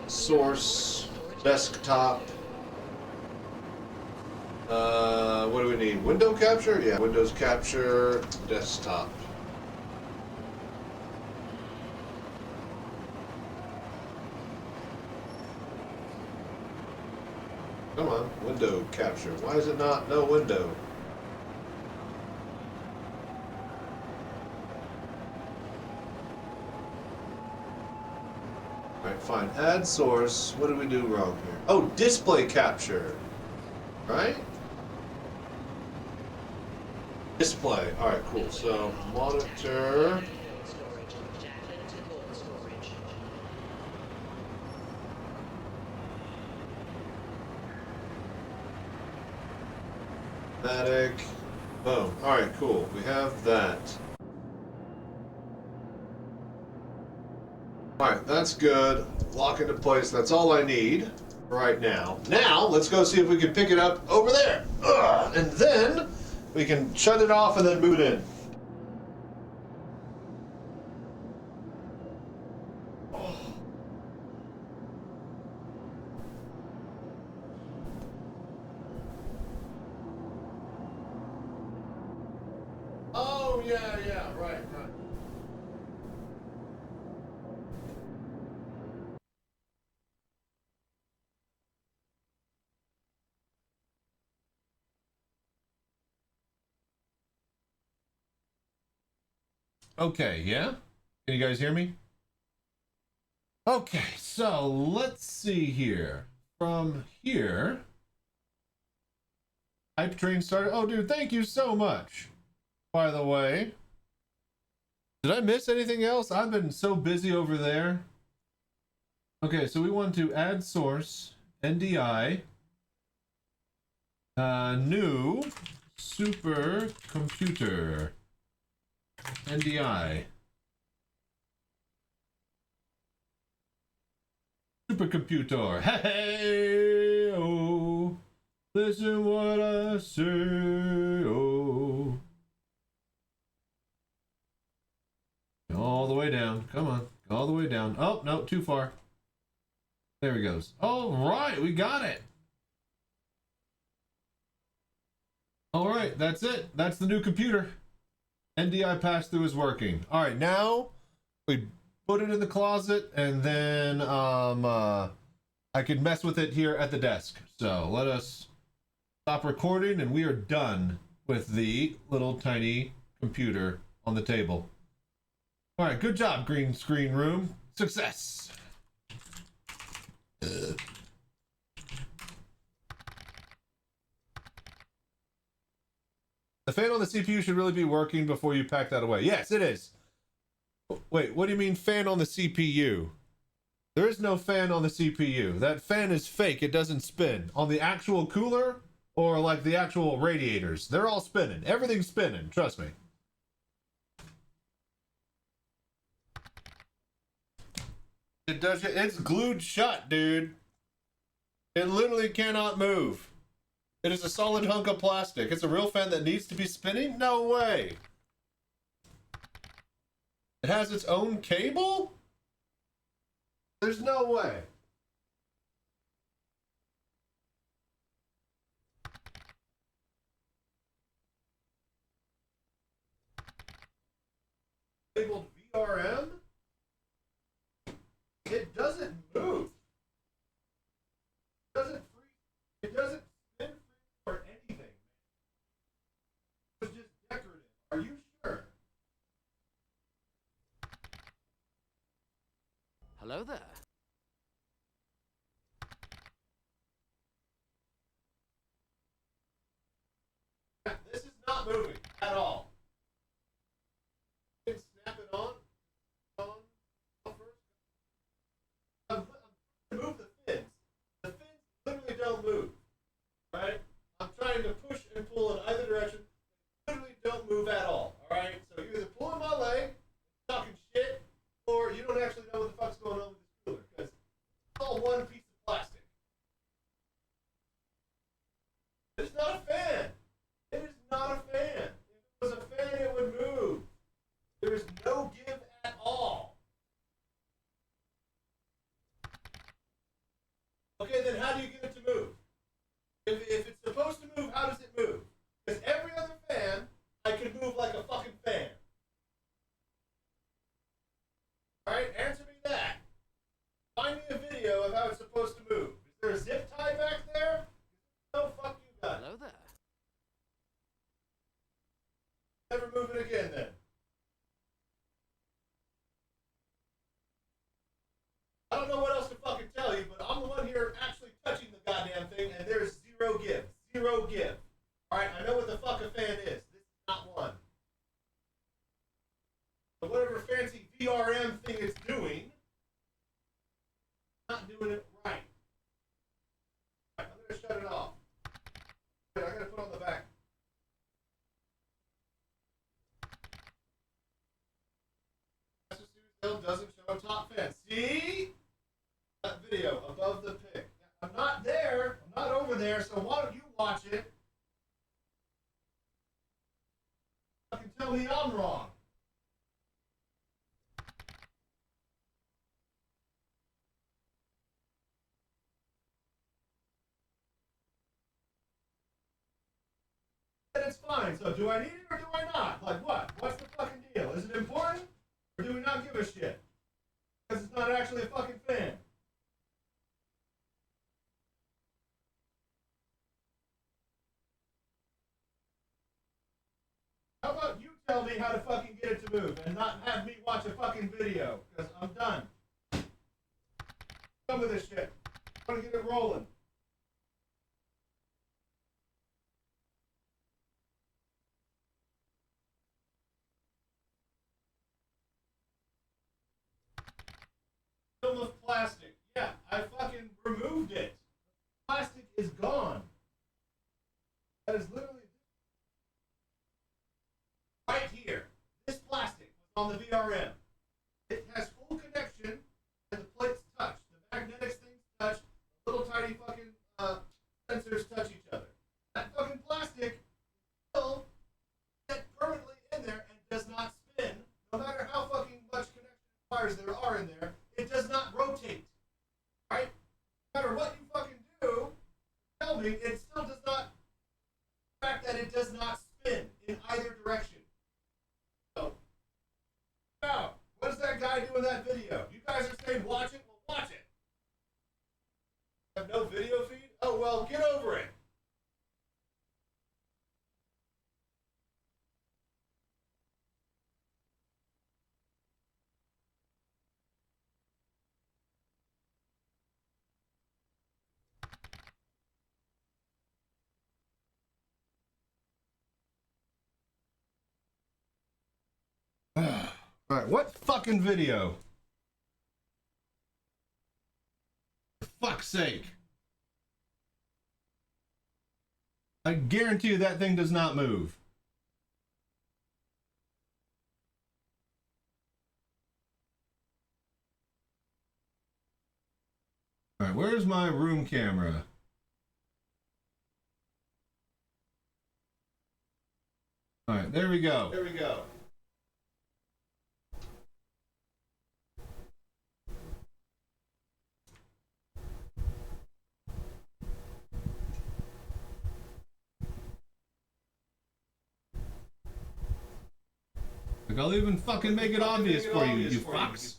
source, desktop. What do we need? Window capture? Yeah, Windows capture, desktop. Come on, window capture. Why is it not no window? Alright, fine. Add source. What did we do wrong here? Oh, display capture. Right? Display. Alright, cool. So, monitor. Storage. Jacqueline to cold storage. Static. Boom. Alright, cool. We have that. Alright, that's good. Lock into place. That's all I need right now. Now, let's go see if we can pick it up over there. Ugh. And then we can shut it off and then move it in. Oh, yeah, right. Okay, yeah? Can you guys hear me? Okay, so let's see here. From here, hype train started. Oh, dude, thank you so much. By the way, did I miss anything else? I've been so busy over there. Okay, so we want to add source, NDI, new supercomputer, NDI. Supercomputer. Hey, oh, listen what I say, oh. All the way down. Come on. All the way down. Oh, no, too far. There he goes. All right, we got it. All right, that's it. That's the new computer. NDI pass-through is working. All right, now we put it in the closet, and then I could mess with it here at the desk. So let us stop recording, and we are done with the little tiny computer on the table. All right, good job, green screen room. Success. The fan on the CPU should really be working before you pack that away. Yes, it is. Wait, what do you mean fan on the CPU? There is no fan on the CPU. That fan is fake. It doesn't spin. On the actual cooler or like the actual radiators, they're all spinning. Everything's spinning. Trust me. It does. It's glued shut, dude. It literally cannot move. It is a solid hunk of plastic. It's a real fan that needs to be spinning? No way. It has its own cable? There's no way. Labeled VRM? Never move it again then. I don't know what else to fucking tell you, but I'm the one here actually touching the goddamn thing, and there's zero give. Zero give. Alright, I know what the fuck a fan is. This is not one. But whatever fancy VRM thing it's doing, not doing it right. Alright, I'm gonna shut it off. Wait, I gotta put on the back. Still doesn't show top fan. See? That video above the pic. I'm not there. I'm not over there, so why don't you watch it? Fucking tell me I'm wrong. And it's fine. So do I need it or do I not? Like what? What's the fucking deal? Is it important? Or do we not give a shit? Because it's not actually a fucking fan. How about you tell me how to fucking get it to move and not have me watch a fucking video? Because I'm done. Done with this shit. I want to get it rolling. Film of plastic. Yeah, I fucking removed it. Plastic is gone. That is literally right here. This plastic was on the VRM. It has full connection and the plates touch. The magnetics things touch. The little tiny fucking sensors touch each other. That fucking plastic still set permanently in there and does not spin. No matter how fucking much connection wires there are in there, it does not rotate. Right? No matter what you fucking do, tell me, it still does not. The fact that it does not spin in either direction. So, now, what does that guy do in that video? You guys are saying watch it? Well, watch it. Have no video feed? Oh, well, get over it. Alright, what fucking video? For fuck's sake. I guarantee you that thing does not move. Alright, where's my room camera? Alright, there we go. There we go. Like, I'll even fucking make it obvious for you, you fucks.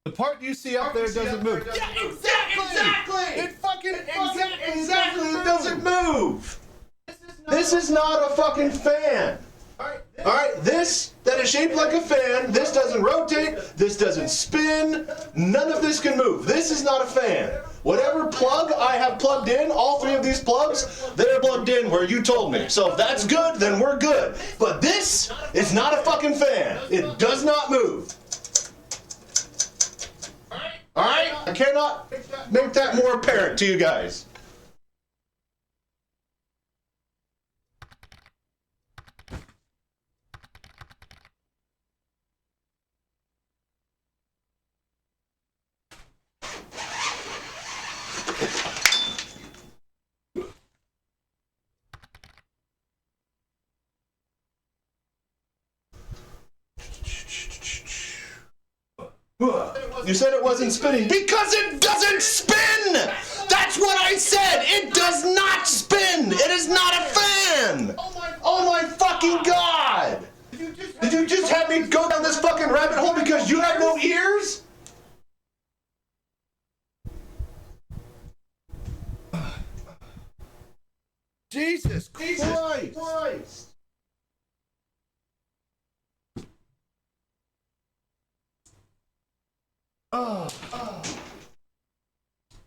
The part you see up there doesn't move. Yeah, exactly! It fucking exactly it doesn't move! This is not a fucking fan! Alright, this that is shaped like a fan, this doesn't rotate, this doesn't spin, none of this can move. This is not a fan. Whatever plug I have plugged in, all three of these plugs, they're plugged in where you told me. So if that's good, then we're good. But this is not a fucking fan. It does not move. Alright? I cannot make that more apparent to you guys. You said it wasn't spinning because it doesn't spin! That's what I said! It does not spin! It is not a fan! Oh my fucking god! Did you just have me go down this fucking rabbit hole because you have no ears? Jesus Christ!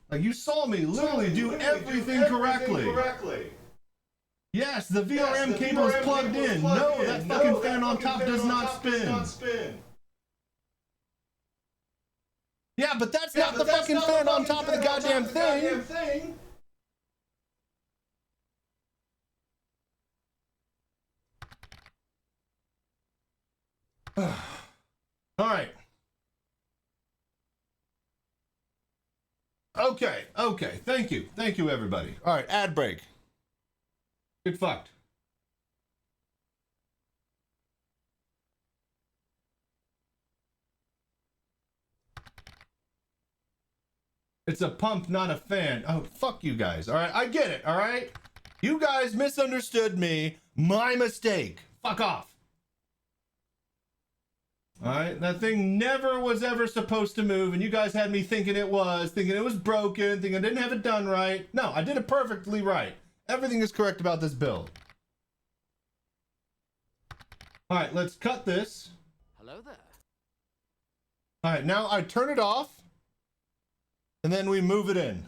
Like you saw me literally do everything correctly. Yes, the VRM cable is plugged in. No, that fucking fan on top does not spin. Yeah, but that's not the fucking fan on top of the goddamn thing. All right. Okay. Thank you, everybody. All right, ad break. Get fucked. It's a pump, not a fan. Oh, fuck you guys. All right, I get it. All right, you guys misunderstood me. My mistake. Fuck off. All right, that thing never was ever supposed to move, and you guys had me thinking it was broken, thinking I didn't have it done right. No, I did it perfectly right. Everything is correct about this build. All right, let's cut this. Hello there. All right, now I turn it off, and then we move it in.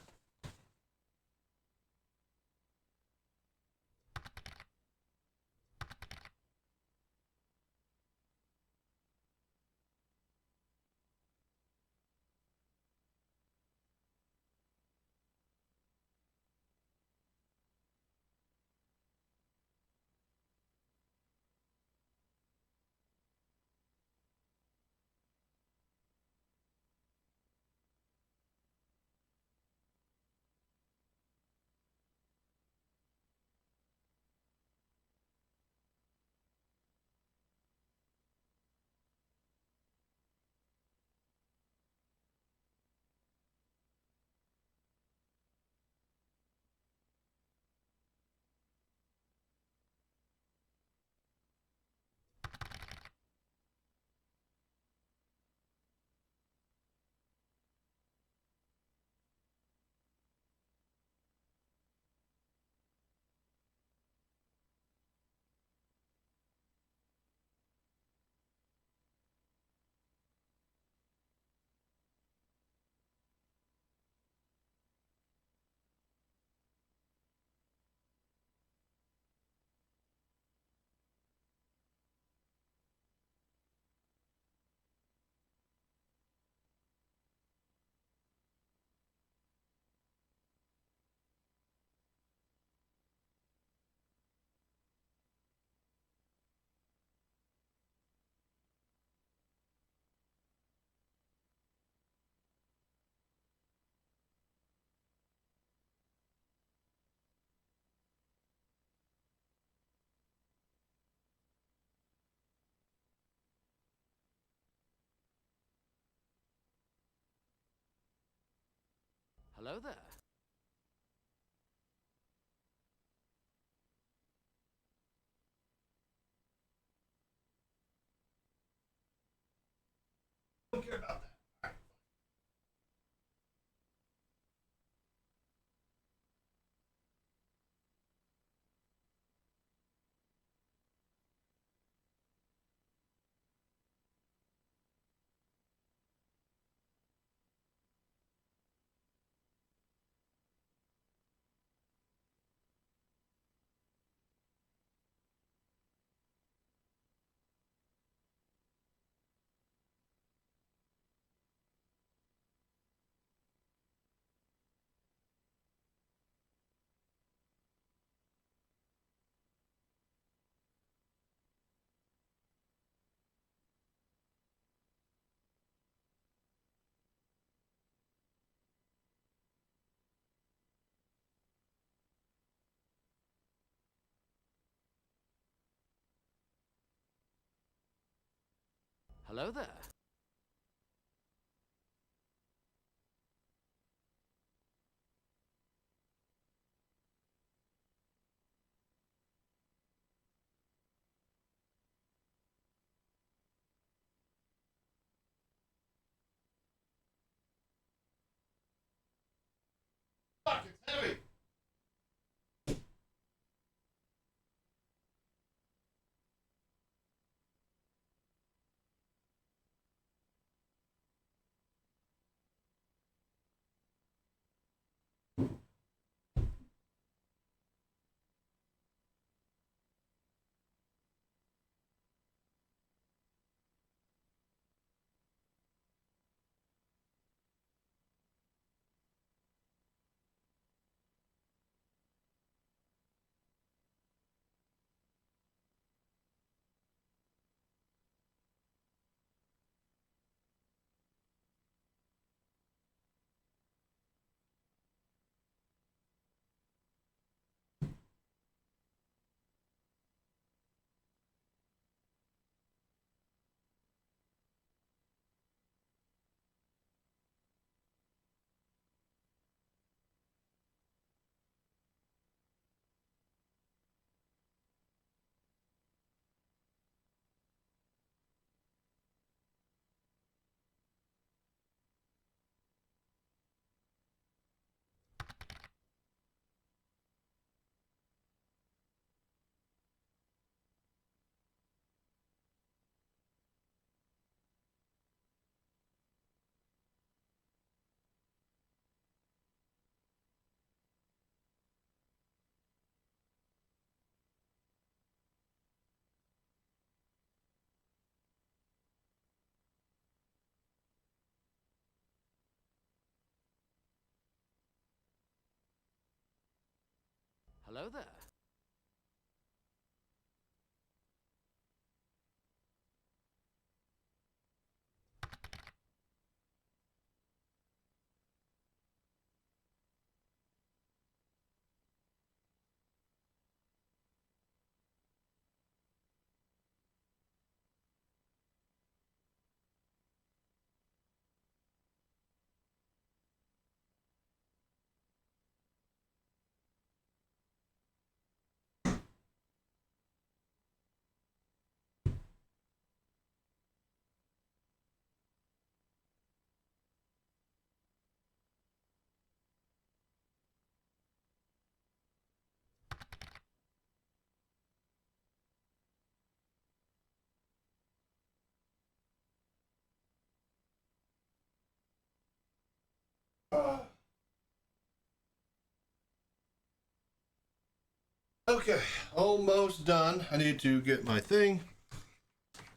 Hello there. Don't care about that. Hello there. Fuck, it's heavy. Hello there. Okay, almost done. I need to get my thing.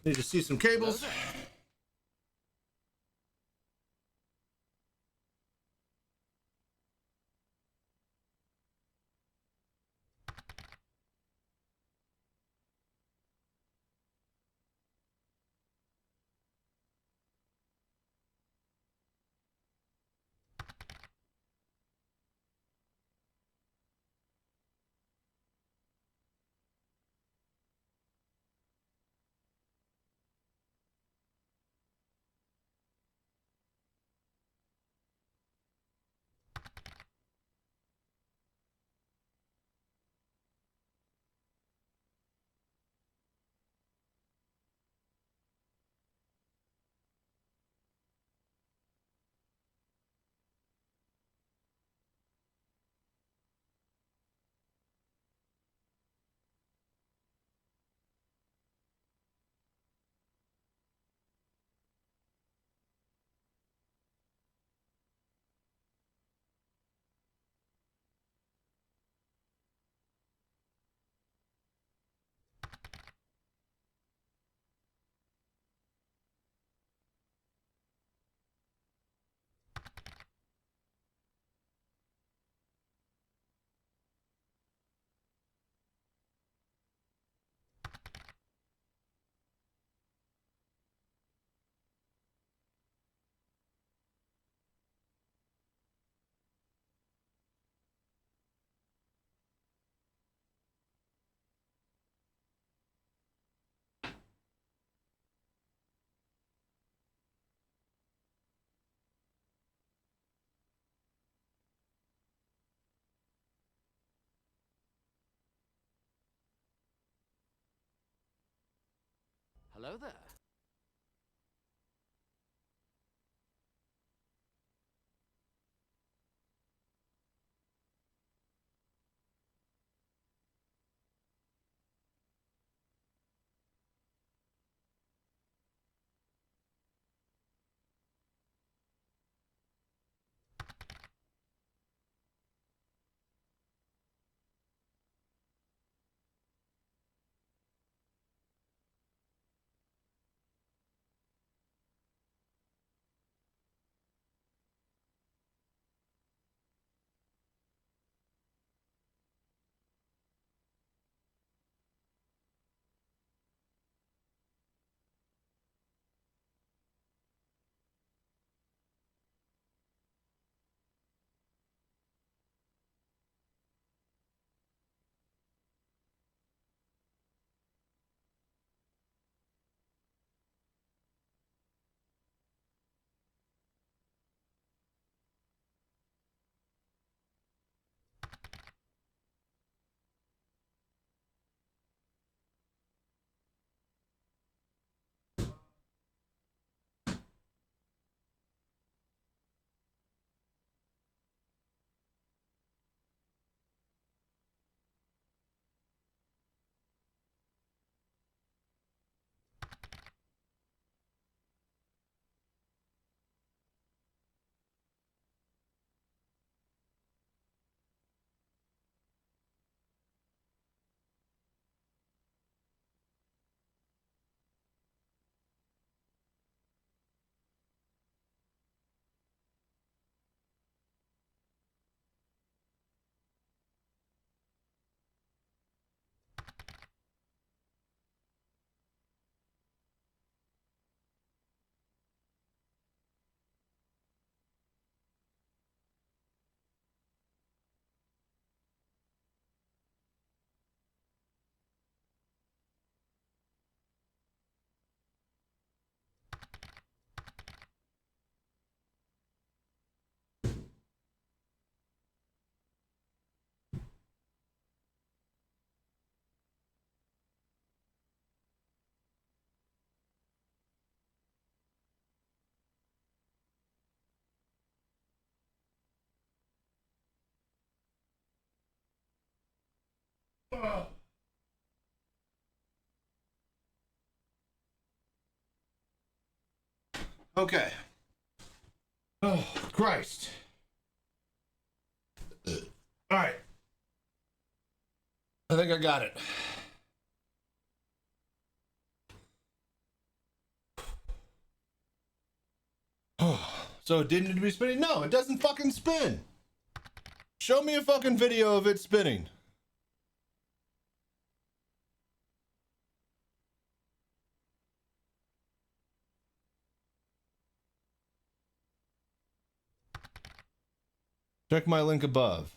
Need to see some cables. Hello there. Hello there. Okay. Oh, Christ. All right. I think I got it. So it didn't need to be spinning? No, it doesn't fucking spin. Show me a fucking video of it spinning. Check my link above.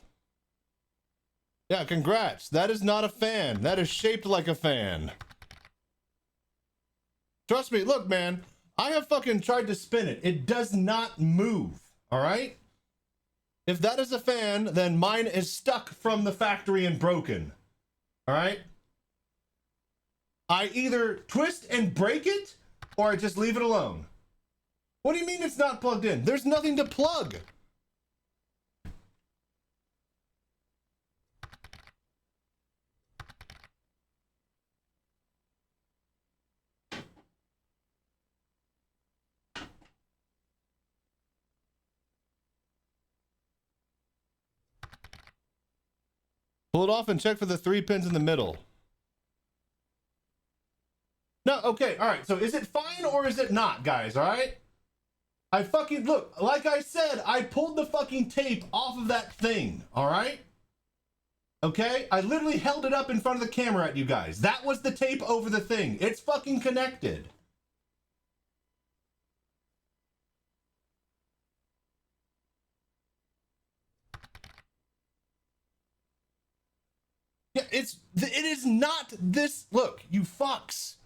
Yeah, congrats. That is not a fan. That is shaped like a fan. Trust me, look, man. I have fucking tried to spin it. It does not move, all right? If that is a fan, then mine is stuck from the factory and broken, all right? I either twist and break it, or I just leave it alone. What do you mean it's not plugged in? There's nothing to plug. Pull it off and check for the 3 pins in the middle. No, okay, all right. So is it fine or is it not, guys? All right. I fucking look, like I said, I pulled the fucking tape off of that thing. All right. Okay. I literally held it up in front of the camera at you guys. That was the tape over the thing. It's fucking connected. Yeah, it is not this. Look, you fucks.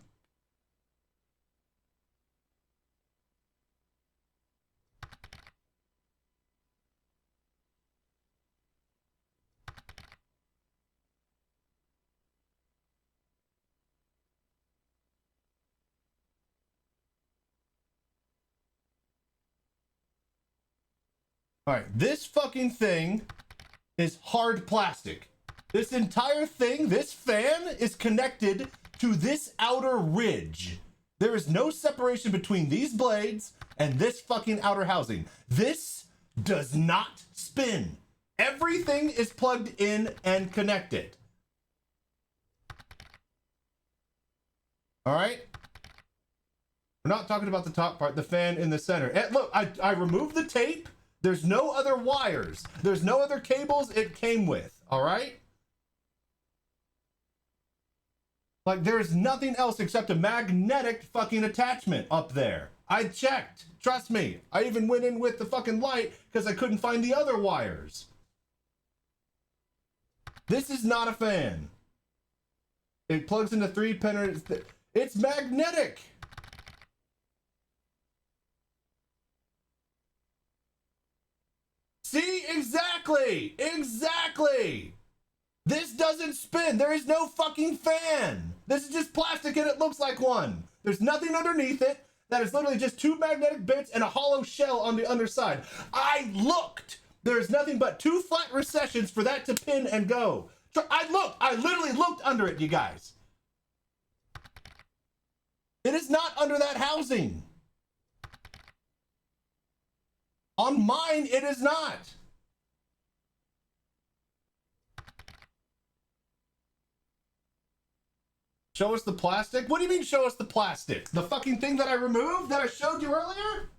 All right, this fucking thing is hard plastic. This entire thing, this fan, is connected to this outer ridge. There is no separation between these blades and this fucking outer housing. This does not spin. Everything is plugged in and connected. All right? We're not talking about the top part, the fan in the center. And look, I removed the tape. There's no other wires. There's no other cables it came with, all right? Like, there's nothing else except a magnetic fucking attachment up there. I checked. Trust me. I even went in with the fucking light because I couldn't find the other wires. This is not a fan. It plugs into 3 pin. It's magnetic. See? Exactly. Exactly. This doesn't spin. There is no fucking fan. This is just plastic and it looks like one. There's nothing underneath it. That is literally just 2 magnetic bits and a hollow shell on the underside. I looked. There's nothing but 2 flat recessions for that to pin and go. I literally looked under it, you guys. It is not under that housing. On mine, it is not. Show us the plastic? What do you mean show us the plastic? The fucking thing that I removed that I showed you earlier?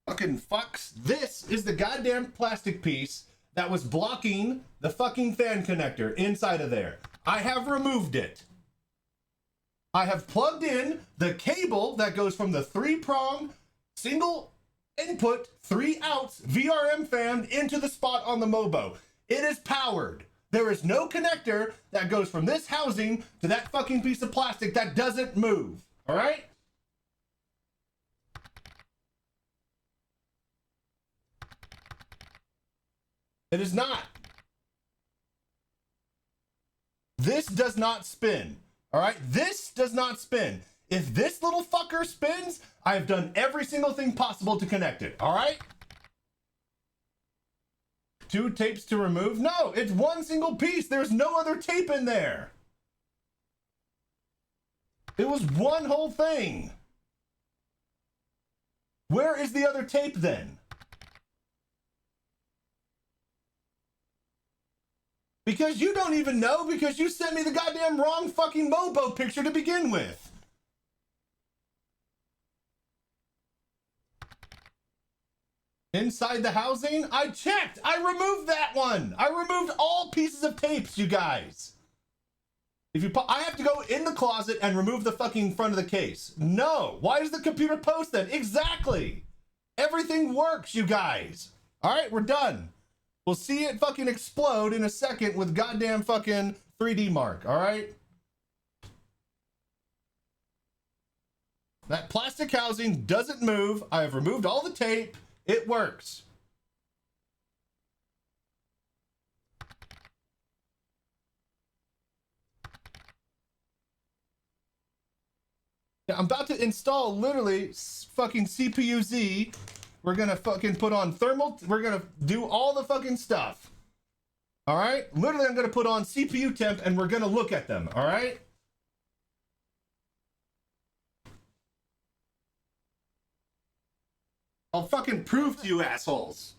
Fucking fucks. This is the goddamn plastic piece that was blocking the fucking fan connector inside of there. I have removed it. I have plugged in the cable that goes from the 3-prong single input 3 outs VRM fan into the spot on the Mobo. It is powered. There is no connector that goes from this housing to that fucking piece of plastic that doesn't move. All right? It is not. This does not spin. All right? This does not spin. If this little fucker spins, I have done every single thing possible to connect it. All right? 2 tapes to remove? No, it's one single piece. There's no other tape in there. It was one whole thing. Where is the other tape then? Because you don't even know, because you sent me the goddamn wrong fucking Mobo picture to begin with. Inside the housing? I checked. I removed that one. I removed all pieces of tapes, you guys. If you, I have to go in the closet and remove the fucking front of the case. No. Why does the computer post then? Exactly. Everything works, you guys. All right, we're done. We'll see it fucking explode in a second with goddamn fucking 3D Mark. All right. That plastic housing doesn't move. I have removed all the tape. It works. I'm about to install literally fucking CPU Z. We're gonna fucking put on thermal. We're gonna do all the fucking stuff. All right. Literally, I'm gonna put on CPU temp and we're gonna look at them. All right. I'll fucking prove to you assholes.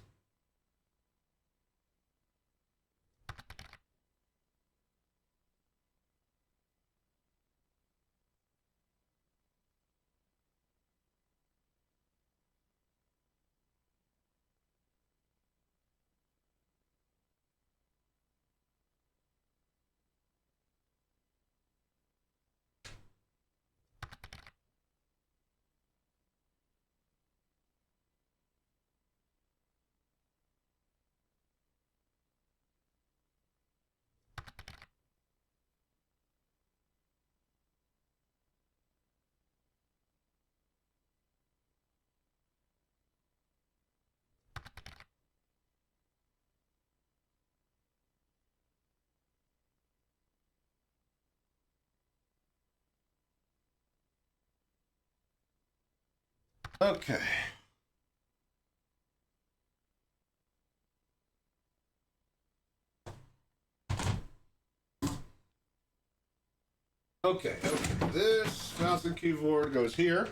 Okay. Okay. This mouse and keyboard goes here.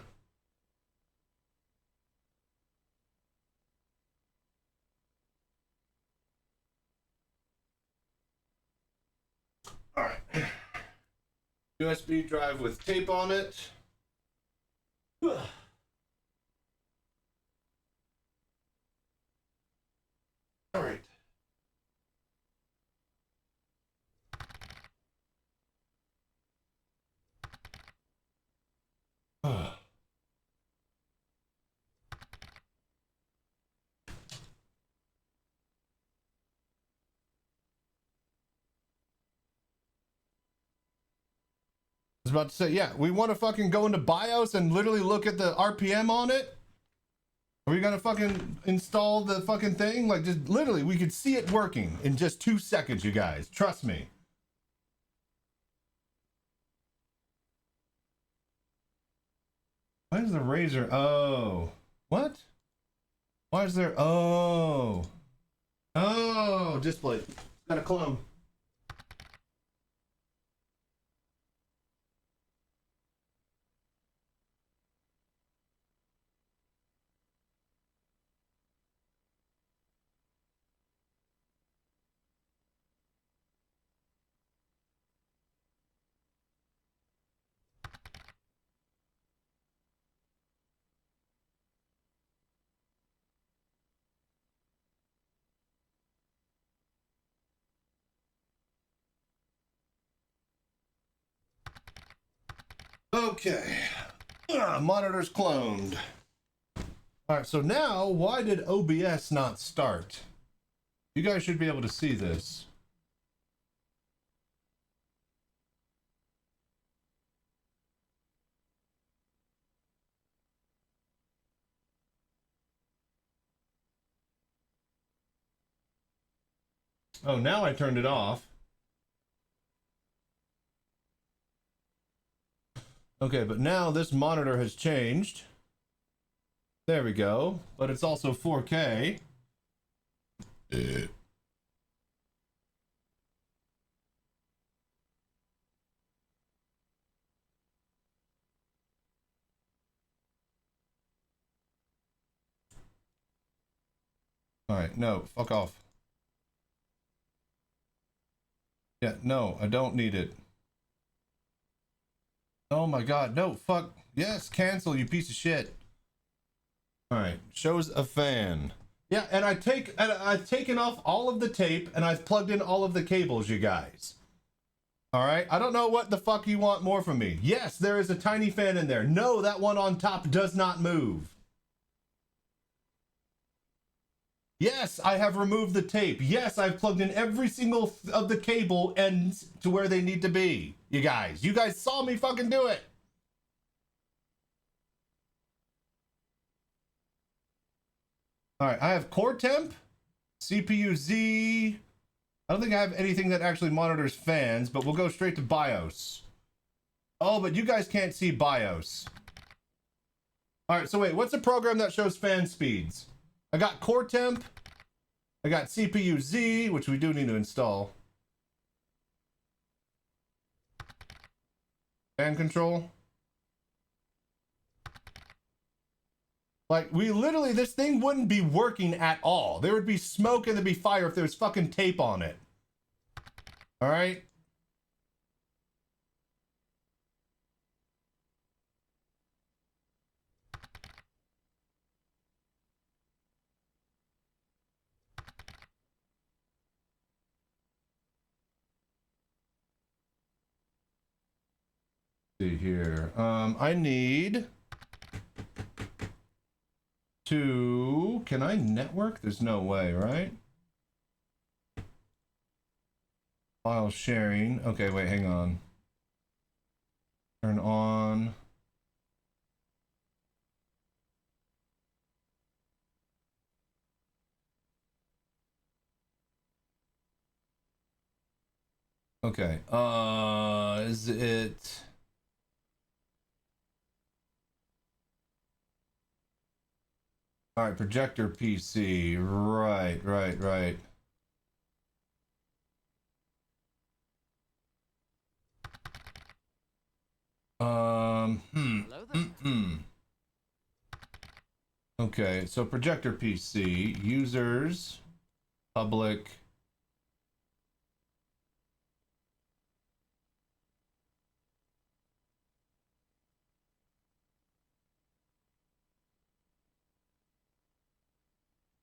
All right. USB drive with tape on it. All right. I was about to say, yeah, we want to fucking go into BIOS and literally look at the RPM on it. Are we gonna fucking install the fucking thing? Like, just literally, we could see it working in just 2 seconds, you guys. Trust me. Why is the razor? Oh, what? Why is there? Oh, display. Got a clone. Okay. Monitor's cloned. All right, so now, why did OBS not start? You guys should be able to see this. Oh, now I turned it off. Okay, but now this monitor has changed. There we go. But it's also 4K. Alright, no, fuck off. Yeah, no, I don't need it. Oh my god, no, fuck. Yes, cancel, you piece of shit. Alright, shows a fan. Yeah, and I've taken off all of the tape and I've plugged in all of the cables, you guys. Alright, I don't know what the fuck you want more from me. Yes, there is a tiny fan in there. No, that one on top does not move. Yes, I have removed the tape. Yes, I've plugged in every single of the cable ends to where they need to be. You guys saw me fucking do it. All right, I have core temp, CPU Z. I don't think I have anything that actually monitors fans, but we'll go straight to BIOS. Oh, but you guys can't see BIOS. All right, so wait, what's a program that shows fan speeds? I got core temp, I got CPU Z, which we do need to install. Fan control. Like, we literally, this thing wouldn't be working at all. There would be smoke and there'd be fire if there was fucking tape on it. All right? See here. I need to, can I network? There's no way, right? File sharing. Okay, wait, hang on. Turn on. Okay. Is it? All right, projector PC. Right. Hello there. Okay, so projector PC, users, public.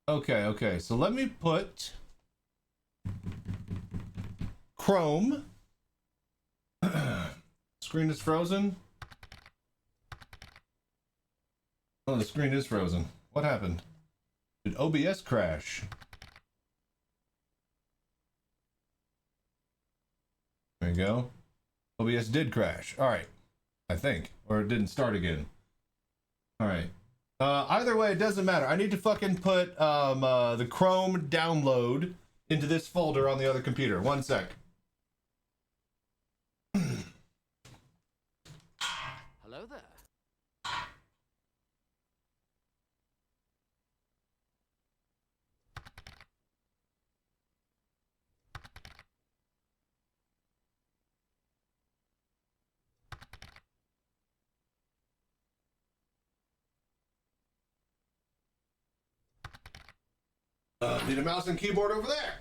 Okay, so let me put Chrome. Screen is frozen. Oh, the screen is frozen. What happened? Did OBS crash? There you go. OBS did crash. All right, I think, or it didn't start again. All right. Either way, it doesn't matter. I need to fucking put the Chrome download into this folder on the other computer. One sec. Hello there. Need a mouse and keyboard over there.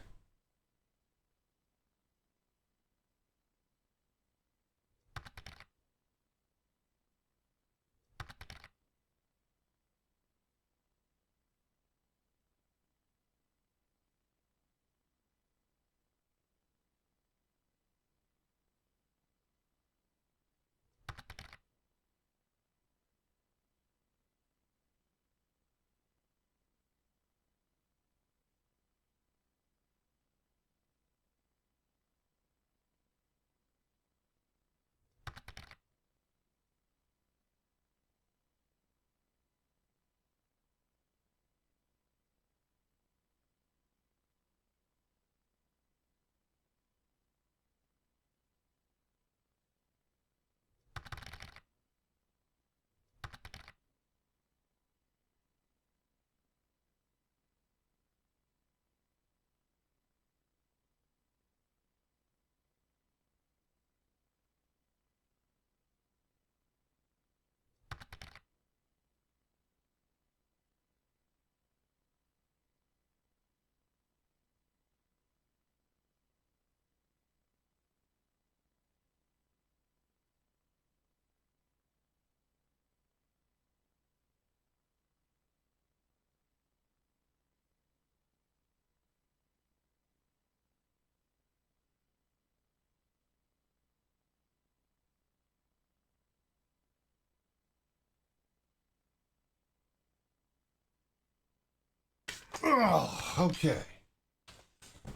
Okay.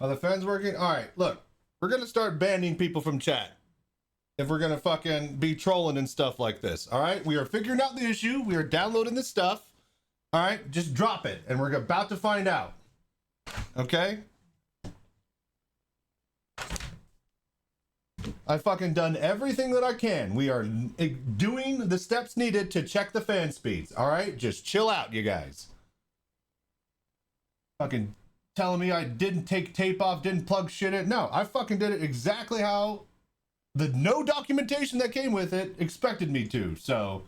Are the fans working? All right, look, we're gonna start banning people from chat if we're gonna fucking be trolling and stuff like this. All right, we are figuring out the issue. We are downloading this stuff. All right, just drop it, and we're about to find out. Okay. I fucking done everything that I can. We are doing the steps needed to check the fan speeds. All right, just chill out, you guys. Fucking telling me I didn't take tape off, didn't plug shit in. No, I fucking did it exactly how the no documentation that came with it expected me to. So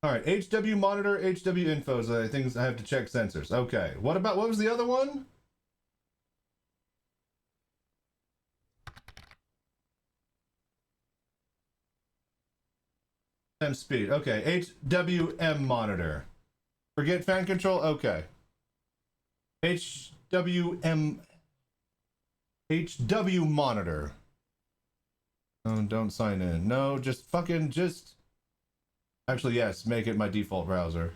all right, HW monitor, HW infos. I think I have to check sensors. Okay, what was the other one? M speed. Okay, HWM monitor. Forget fan control. Okay. HW monitor. Oh, don't sign in. No, just fucking actually, yes, make it my default browser.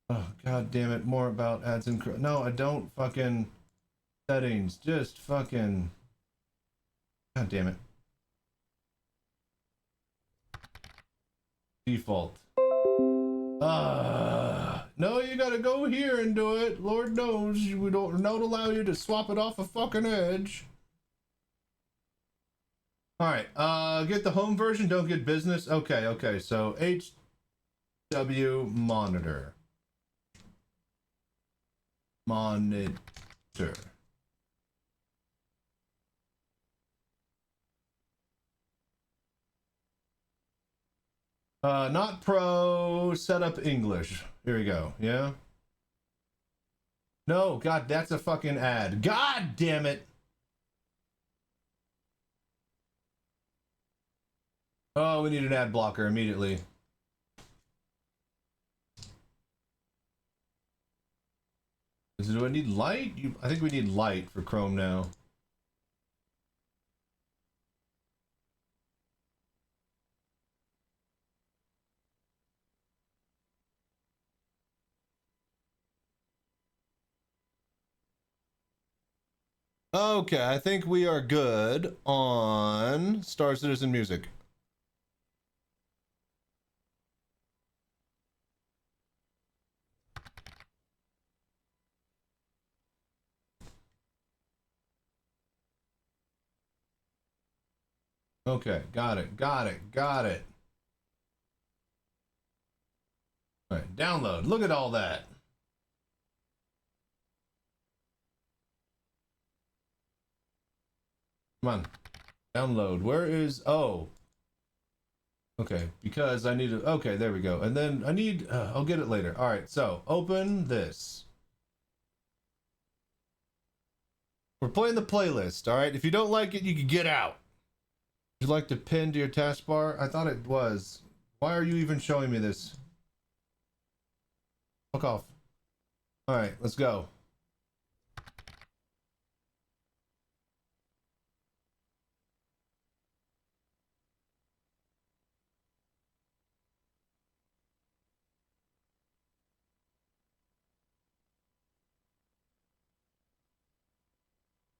Oh, god damn it. More about ads and no, I don't fucking settings. Just fucking god damn it. Default. No, you gotta go here and do it. Lord knows we don't allow you to swap it off a fucking edge. All right, get the home version, don't get business. Okay, so HW monitor. Monitor. Not pro, setup English. Here we go, yeah? No, god, that's a fucking ad. God damn it! Oh, we need an ad blocker immediately. Do I need light? I think we need light for Chrome now. Okay, I think we are good on Star Citizen music. Okay, got it. All right, download. Look at all that. Come on, download. Where is, oh. Okay, because I need to, okay, there we go. And then I need, I'll get it later. All right, so open this. We're playing the playlist, all right? If you don't like it, you can get out. Would you like to pin to your taskbar? I thought it was. Why are you even showing me this? Fuck off. All right, let's go.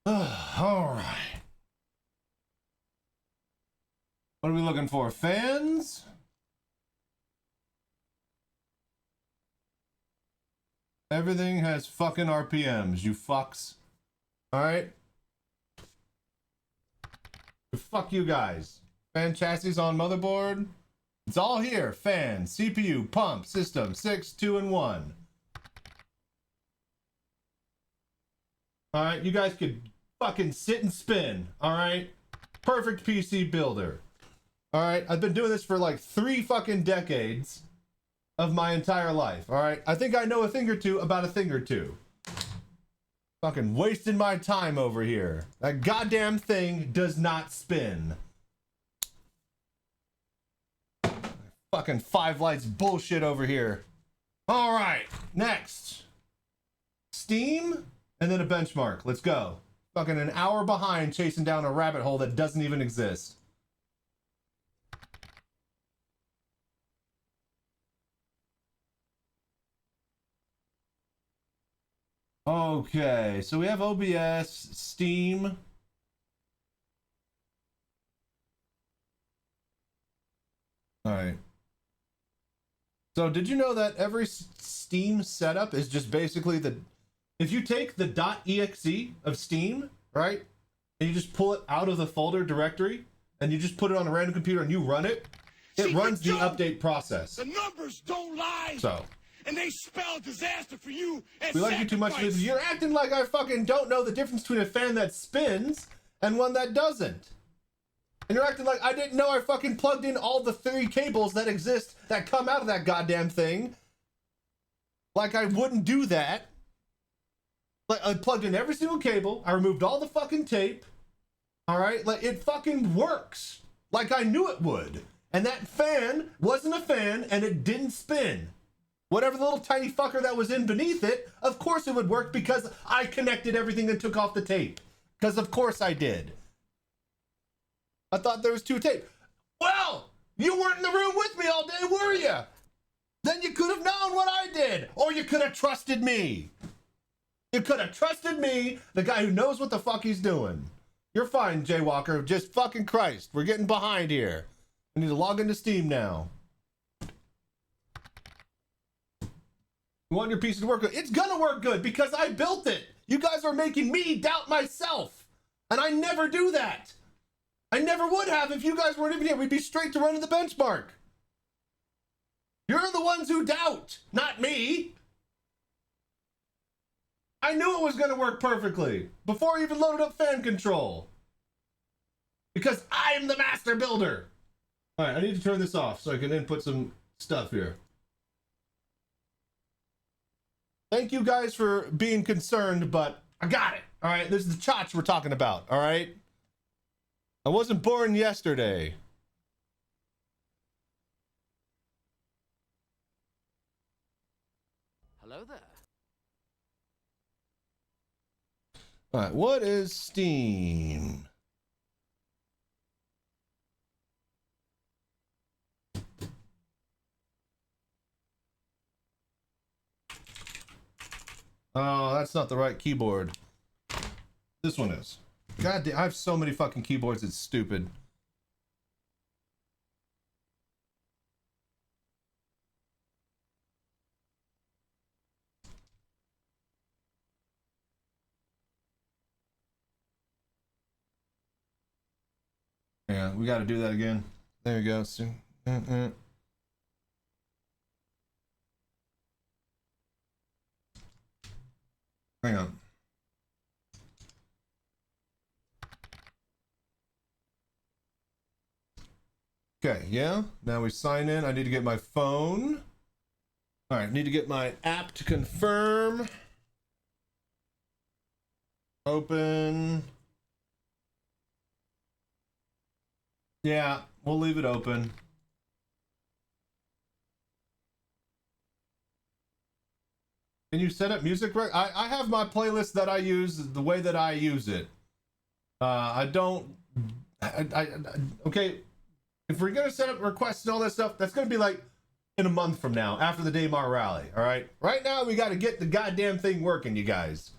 All right. What are we looking for? Fans? Everything has fucking RPMs, you fucks. Alright? Fuck you guys. Fan chassis on motherboard. It's all here. Fan, CPU, pump, system, 6, 2, and 1. Alright, you guys could fucking sit and spin. Alright? Perfect PC builder. Alright, I've been doing this for like 3 fucking decades of my entire life. Alright, I think I know a thing or two about a thing or two. Fucking wasting my time over here. That goddamn thing does not spin. Fucking 5 lights bullshit over here. Alright, next. Steam, and then a benchmark. Let's go. Fucking an hour behind chasing down a rabbit hole that doesn't even exist. Okay, so we have OBS, Steam. All right. So did you know that every Steam setup is just basically if you take the .exe of Steam, right, and you just pull it out of the folder directory and you just put it on a random computer and you run it, it runs the update process. The numbers don't lie. So. And they spell disaster for you and We like you too much. You're acting like I fucking don't know the difference between a fan that spins and one that doesn't. And you're acting like I didn't know I fucking plugged in all the 3 cables that exist that come out of that goddamn thing. Like I wouldn't do that. Like I plugged in every single cable. I removed all the fucking tape. All right, like it fucking works. Like I knew it would. And that fan wasn't a fan and it didn't spin. Whatever the little tiny fucker that was in beneath it, of course it would work because I connected everything and took off the tape. Because of course I did. I thought there was 2 tape. Well, you weren't in the room with me all day, were you? Then you could have known what I did. Or you could have trusted me. You could have trusted me, the guy who knows what the fuck he's doing. You're fine, Jaywalker. Just fucking Christ. We're getting behind here. We need to log into Steam now. You want your piece to work good? It's gonna work good because I built it. You guys are making me doubt myself. And I never do that. I never would have if you guys weren't even here. We'd be straight to running the benchmark. You're the ones who doubt, not me. I knew it was going to work perfectly before I even loaded up fan control. Because I'm the master builder. All right, I need to turn this off so I can input some stuff here. Thank you guys for being concerned, but I got it. All right, this is the Chachi we're talking about, all right? I wasn't born yesterday. Hello there. All right, what is Steam? Oh, that's not the right keyboard. This one is. God damn, I have so many fucking keyboards, it's stupid. Yeah, we got to do that again. There we go. Hang on. Okay, yeah. Now we sign in. I need to get my phone. All right, need to get my app to confirm. Open. Yeah, we'll leave it open. Can you set up music? I have my playlist that I use the way that I use it. I don't. Okay. If we're gonna set up requests and all that stuff, that's gonna be like in a month from now, after the Daymar rally. All right. Right now, we got to get the goddamn thing working, you guys.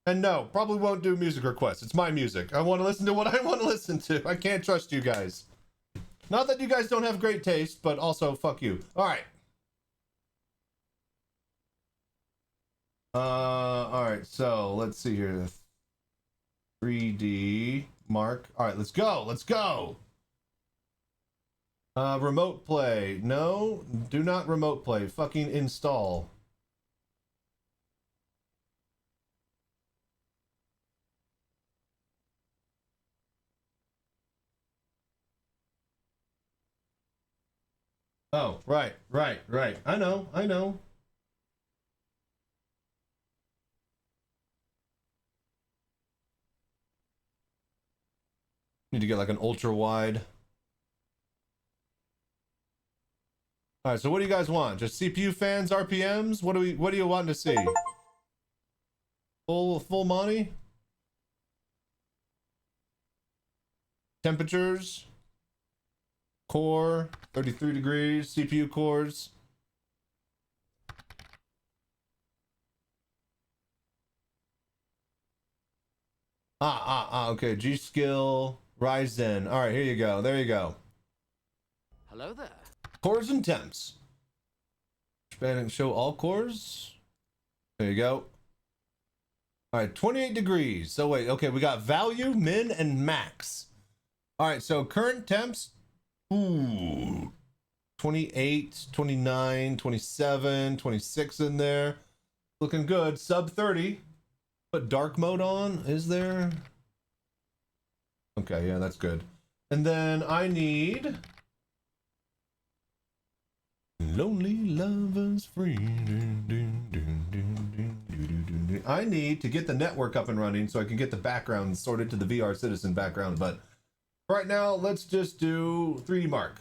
And no, probably won't do music requests. It's my music. I want to listen to what I want to listen to. I can't trust you guys. Not that you guys don't have great taste, but also fuck you. All right. All right. So let's see here. 3D mark. All right, let's go. Let's go. Remote play. No, do not remote play. Fucking install. Oh, right. I know. Need to get like an ultra wide. All right, so what do you guys want? Just CPU fans, RPMs? What do you want to see? Full money? Temperatures? Core, 33 degrees, CPU cores. Okay, G skill, Ryzen. All right, here you go. There you go. Hello there. Cores and temps. Expand and show all cores. There you go. All right, 28 degrees. So wait, okay, we got value, min, and max. All right, so current temps. Ooh. 28, 29, 27, 26 in there. Looking good. Sub 30. Put dark mode on. Is there? Okay, yeah, that's good. And then I need lonely lovers free. I need to get the network up and running so I can get the background sorted to the VR Citizen background. But right now, let's just do 3D Mark.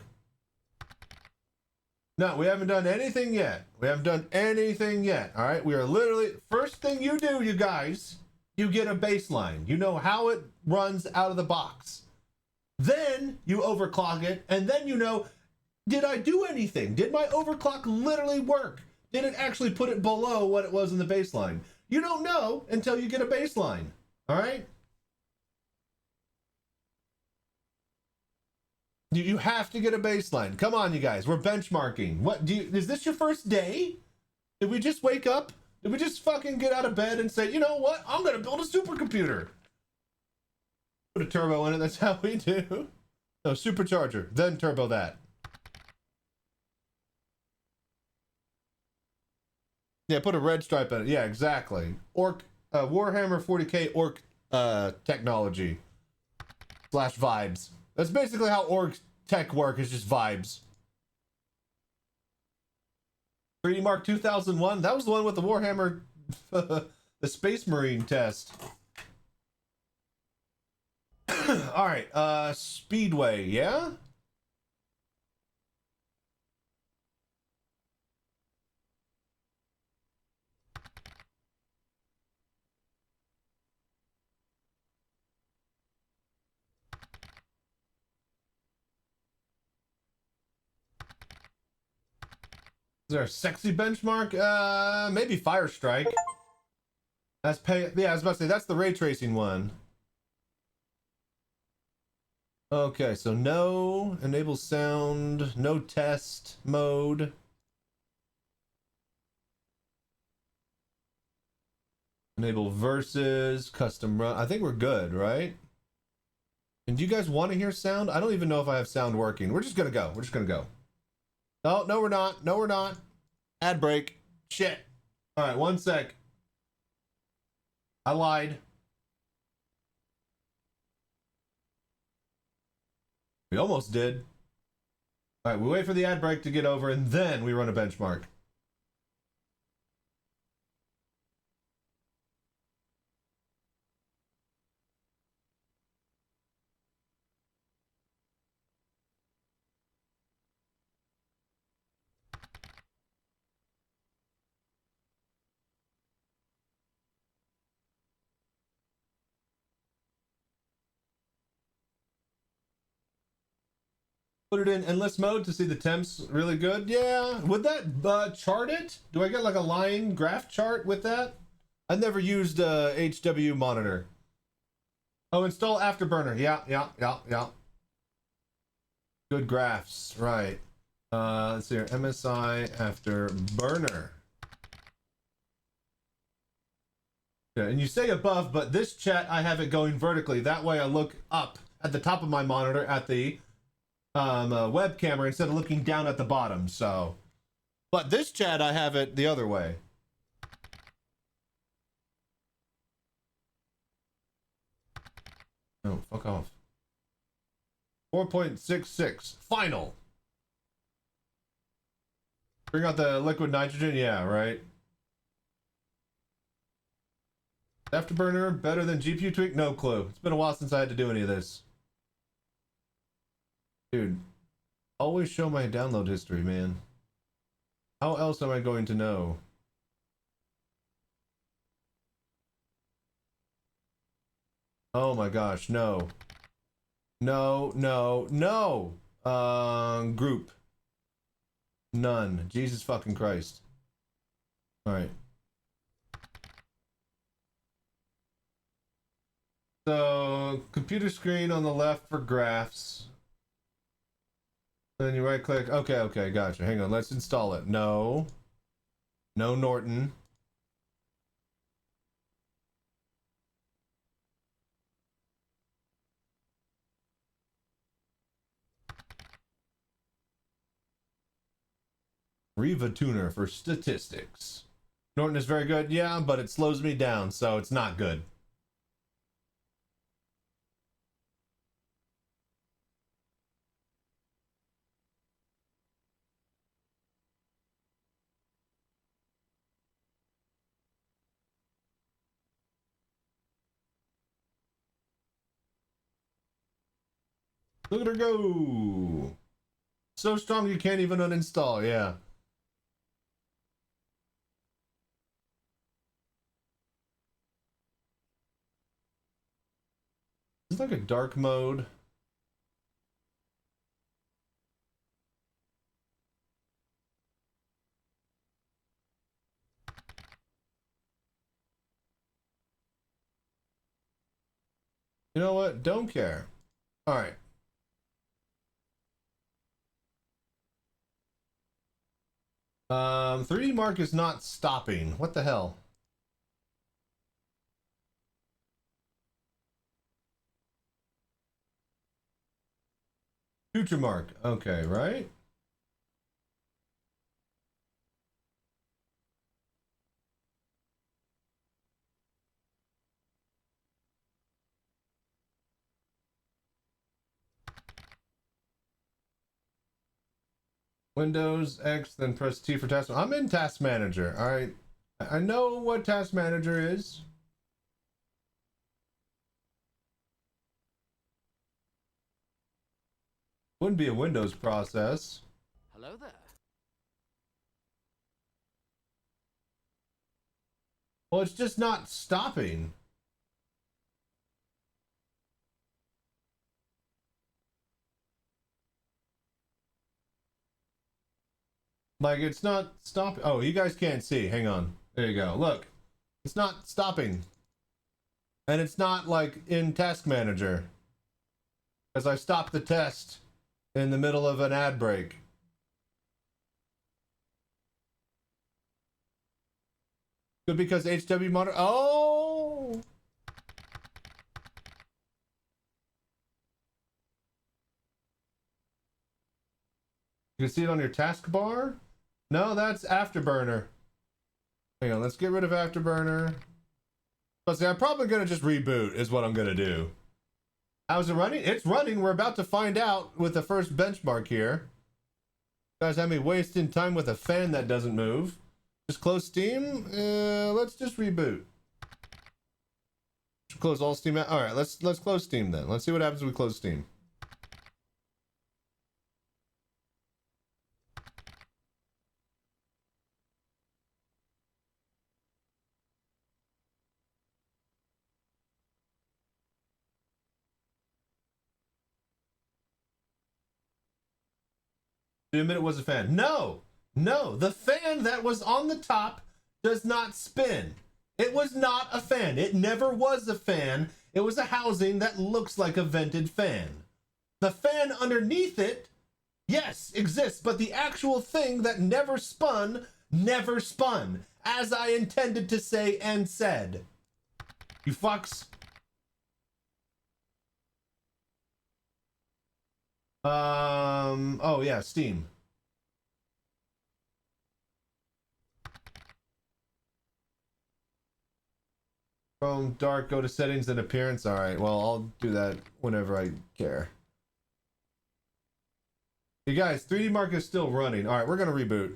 No, we haven't done anything yet. We haven't done anything yet. All right, we are literally, first thing you do, you guys, you get a baseline. You know how it runs out of the box. Then you overclock it, and then you know, did I do anything? Did my overclock literally work? Did it actually put it below what it was in the baseline? You don't know until you get a baseline. All right? You have to get a baseline. Come on, you guys. We're benchmarking. What do you, is this your first day? Did we just wake up? Did we just fucking get out of bed and say, you know what? I'm going to build a supercomputer. Put a turbo in it. That's how we do. No, supercharger. Then turbo that. Yeah, put a red stripe in it. Yeah, exactly. Orc, Warhammer 40K Orc technology. / vibes. That's basically how org tech work, is just vibes. 3D Mark 2001, that was the one with the Warhammer, the Space Marine test. All right, Speedway, yeah? Is there a sexy benchmark? Maybe Fire Strike. That's yeah, I was about to say, that's the ray tracing one. Okay, so no, enable sound, no test mode. Enable versus, custom run. I think we're good, right? And do you guys want to hear sound? I don't even know if I have sound working. We're just gonna go. We're just gonna go. No, no, we're not. No, we're not. Ad break. Shit. All right, 1 sec. I lied. We almost did. All right, we wait for the ad break to get over, and then we run a benchmark. Put it in endless mode to see the temps really good. Yeah, would that chart it? Do I get like a line graph chart with that? I've never used HW monitor. Oh, install Afterburner. Yeah. Good graphs, right. Let's see here, MSI Afterburner. Yeah, and you say above, but this chat, I have it going vertically. That way I look up at the top of my monitor at the web camera instead of looking down at the bottom, so. But this chat, I have it the other way. Oh, fuck off. 4.66. Final. Bring out the liquid nitrogen? Yeah, right. Afterburner, better than GPU tweak? No clue. It's been a while since I had to do any of this. Dude, always show my download history, man. How else am I going to know? Oh my gosh, no. No. Group. None. Jesus fucking Christ. Alright. So computer screen on the left for graphs. Then you right click. Okay, okay, gotcha. Hang on, let's install it. No. No Norton. Riva Tuner for statistics. Norton is very good, yeah, but it slows me down, so it's not good. Look at her go! So strong you can't even uninstall, yeah. It's like a dark mode. You know what? Don't care. All right. Um, 3D Mark is not stopping. What the hell? Future Mark. Okay, right? Windows X, then press T for task. I'm in Task Manager. All right. I know what Task Manager is. Wouldn't be a Windows process. Hello there. Well, it's just not stopping. Like, it's not stopping. Oh, you guys can't see. Hang on. There you go. Look. It's not stopping. And it's not, like, in Task Manager. Because I stopped the test in the middle of an ad break. Good because HW monitor. Oh! You can see it on your taskbar? No, that's Afterburner. Hang on, let's get rid of Afterburner. But see, I'm probably gonna just reboot is what I'm gonna do. How's it running? It's running. We're about to find out with the first benchmark here. You guys have me wasting time with a fan that doesn't move. Just close Steam. Let's just reboot. Close all Steam. All right, let's close Steam then. Let's see what happens when we close Steam. Do you admit it was a fan? No, no. The fan that was on the top does not spin. It was not a fan. It never was a fan. It was a housing that looks like a vented fan. The fan underneath it, yes, exists, but the actual thing that never spun, as I intended to say and said. You fucks. Oh yeah, Steam. Chrome, dark, go to settings and appearance. All right, well, I'll do that whenever I care. You guys, 3D Mark is still running. All right, we're gonna reboot.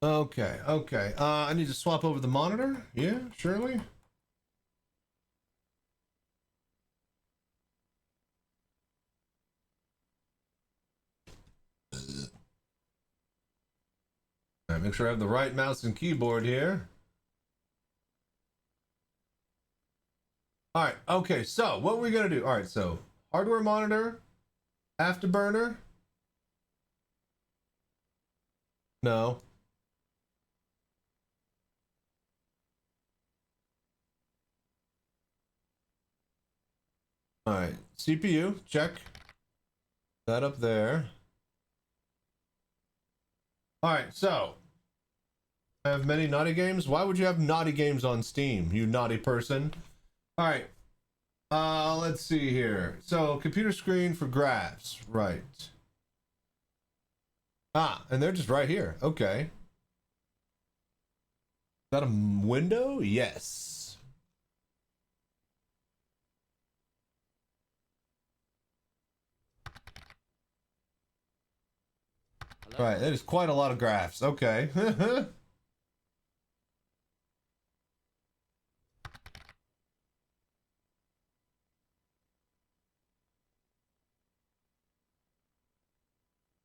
Okay, okay. I need to swap over the monitor. Yeah, surely. All right, make sure I have the right mouse and keyboard here. All right, okay, so what we're gonna do. All right, so hardware monitor, afterburner. No. All right, CPU, check. That up there. All right, so I have many naughty games. Why would you have naughty games on Steam, you naughty person? All right, let's see here. So computer screen for graphs, right? Ah, and they're just right here. Okay. Is that a window? Yes. Hello? Right, that is quite a lot of graphs. Okay.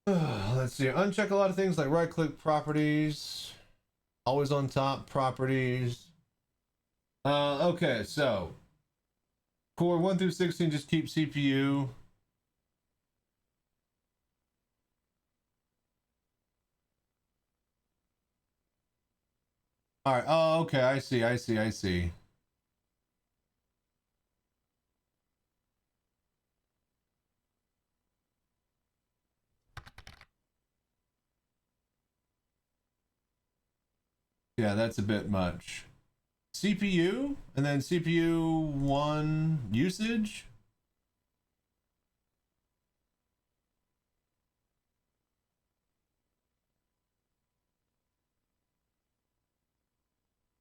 Let's see. Uncheck a lot of things like right-click properties, always on top properties. Okay, so core 1 through 16 just keep CPU. All right. Oh, okay. I see. I see. I see. Yeah, that's a bit much. CPU and then CPU 1 usage.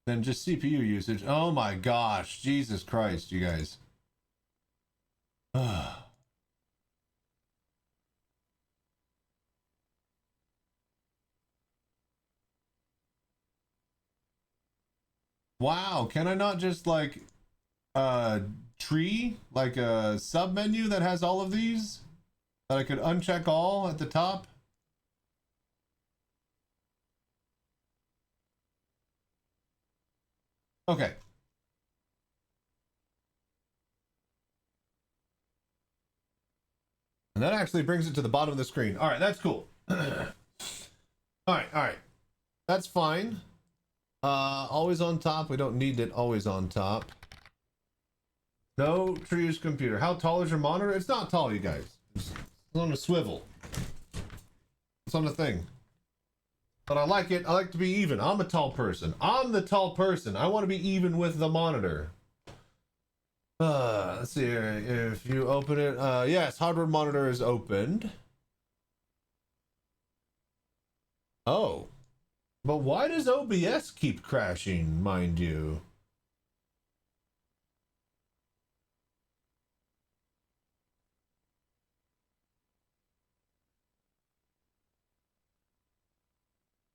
Then just CPU usage. Oh my gosh. Jesus Christ, you guys. Wow, can I not just like tree, like a sub menu that has all of these that I could uncheck all at the top? Okay. And that actually brings it to the bottom of the screen. All right, that's cool. All right, all right. That's fine. Always on top. We don't need it always on top. No trees computer. How tall is your monitor? It's not tall, you guys. It's on a swivel. It's on the thing. But I like it. I like to be even. I'm a tall person. I'm the tall person. I want to be even with the monitor. Let's see here. If you open it, yes, hardware monitor is opened. Oh. But why does OBS keep crashing, mind you?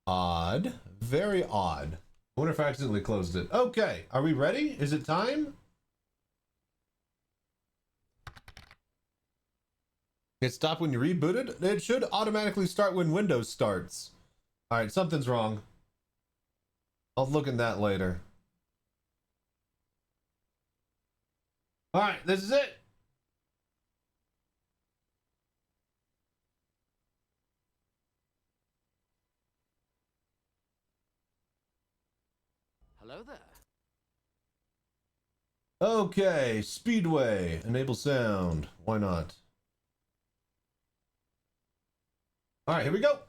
Odd. Very odd. I wonder if I accidentally closed it. Okay, are we ready? Is it time? It stopped when you rebooted? It should automatically start when Windows starts. Alright, something's wrong. I'll look at that later. Alright, this is it. Hello there. Okay, Speedway. Enable sound. Why not? Alright, here we go.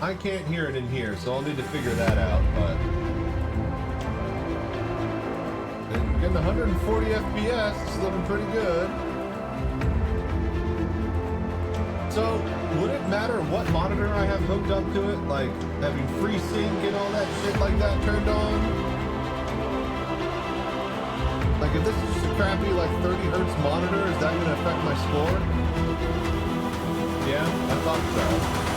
I can't hear it in here, so I'll need to figure that out, but... And getting 140 FPS, it's looking pretty good. So, would it matter what monitor I have hooked up to it? Like, having FreeSync and all that shit like that turned on? Like, if this is just a crappy, like, 30 hertz monitor, is that gonna affect my score? Yeah, I thought so.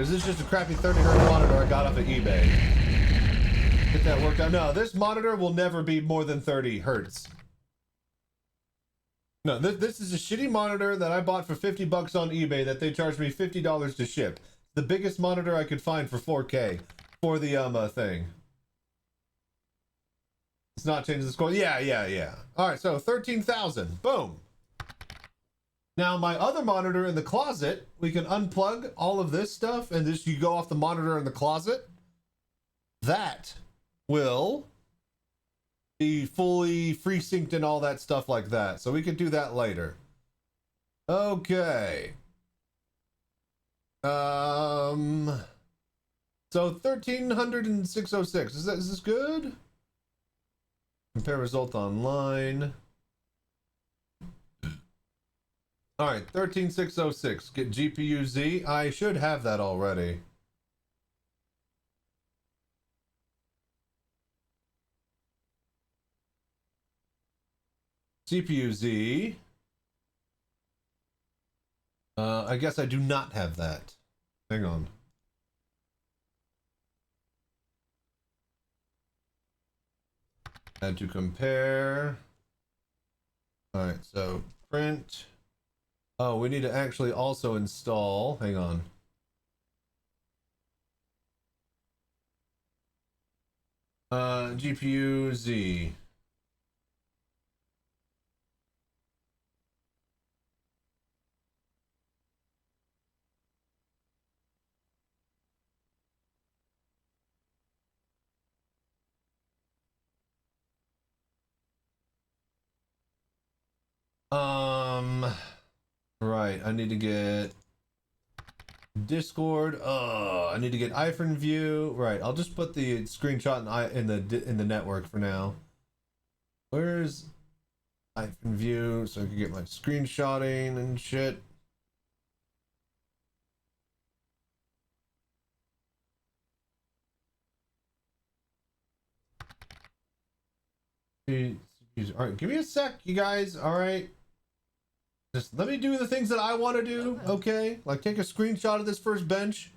Is this just a crappy 30 hertz monitor I got off of eBay? Get that worked out. No, this monitor will never be more than 30 hertz. No, this is a shitty monitor that I bought for 50 bucks on eBay that they charged me $50 to ship. The biggest monitor I could find for 4K for the thing. It's not changing the score. Yeah. All right, so 13,000. Boom. Now, my other monitor in the closet, we can unplug all of this stuff and just you go off the monitor in the closet. That will be fully FreeSynced and all that stuff like that. So we can do that later. Okay. So 1300 and 606. Is this good? Compare result online. All right, 13606. Get GPU Z. I should have that already. CPU Z. I guess I do not have that. Hang on. Add to compare. All right, so print. Oh, we need to actually also install. Hang on. GPU Z. Right, I need to get Discord. I need to get iPhone view. Right, I'll just put the screenshot in the network for now. Where's iPhone view so I can get my screenshotting and shit. All right, give me a sec, you guys. All right. Just let me do the things that I want to do, okay? Like take a screenshot of this first bench.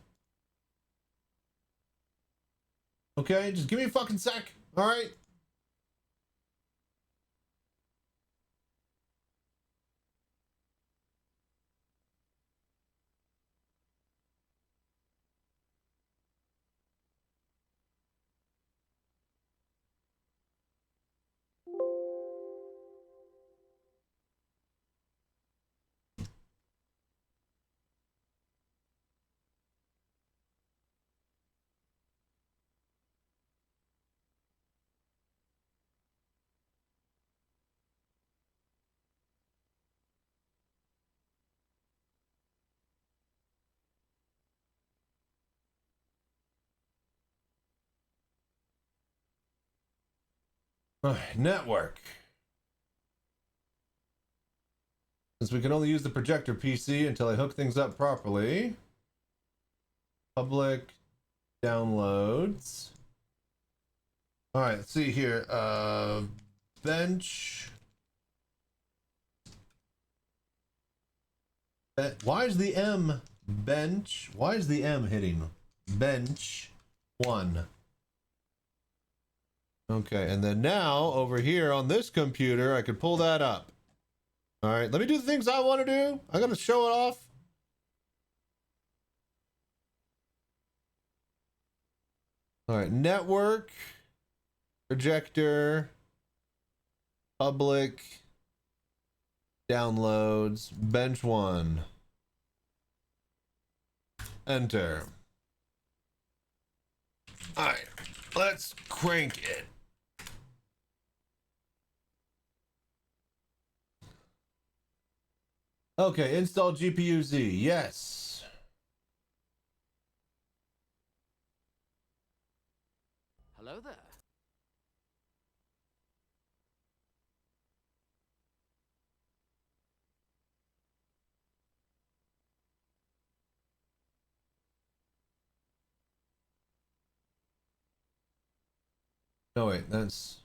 Okay, just give me a fucking sec, all right? Network. Since we can only use the projector PC until I hook things up properly. Public downloads. All right, let's see here. Bench. Why is the M bench? Why is the M hitting? Bench 1. Okay, and then now over here on this computer, I could pull that up. All right, let me do the things I want to do. I got to show it off. All right, network, projector, public, downloads, bench 1. Enter. All right, let's crank it. Okay, install GPU Z. Yes. Hello there. No, wait, that's...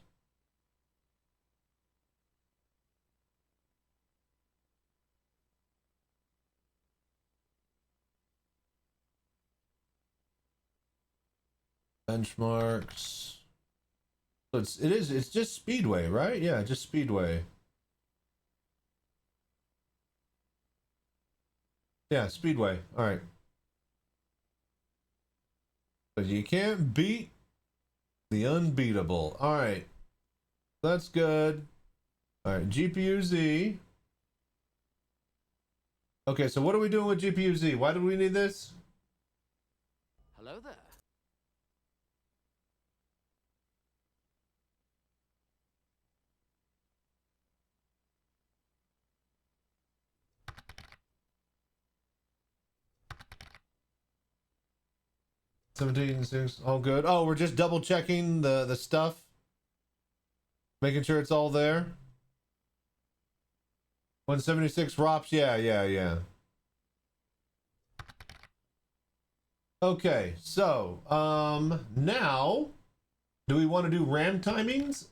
benchmarks. So it's just Speedway, right? Yeah, just Speedway. Yeah, Speedway. All right. But you can't beat the unbeatable. All right. That's good. All right, GPU Z. Okay, so what are we doing with GPU Z? Why do we need this? Hello there. 17.6, all good. Oh, we're just double checking the stuff. Making sure it's all there. 176 ROPS, yeah. Okay, so, now, do we want to do RAM timings?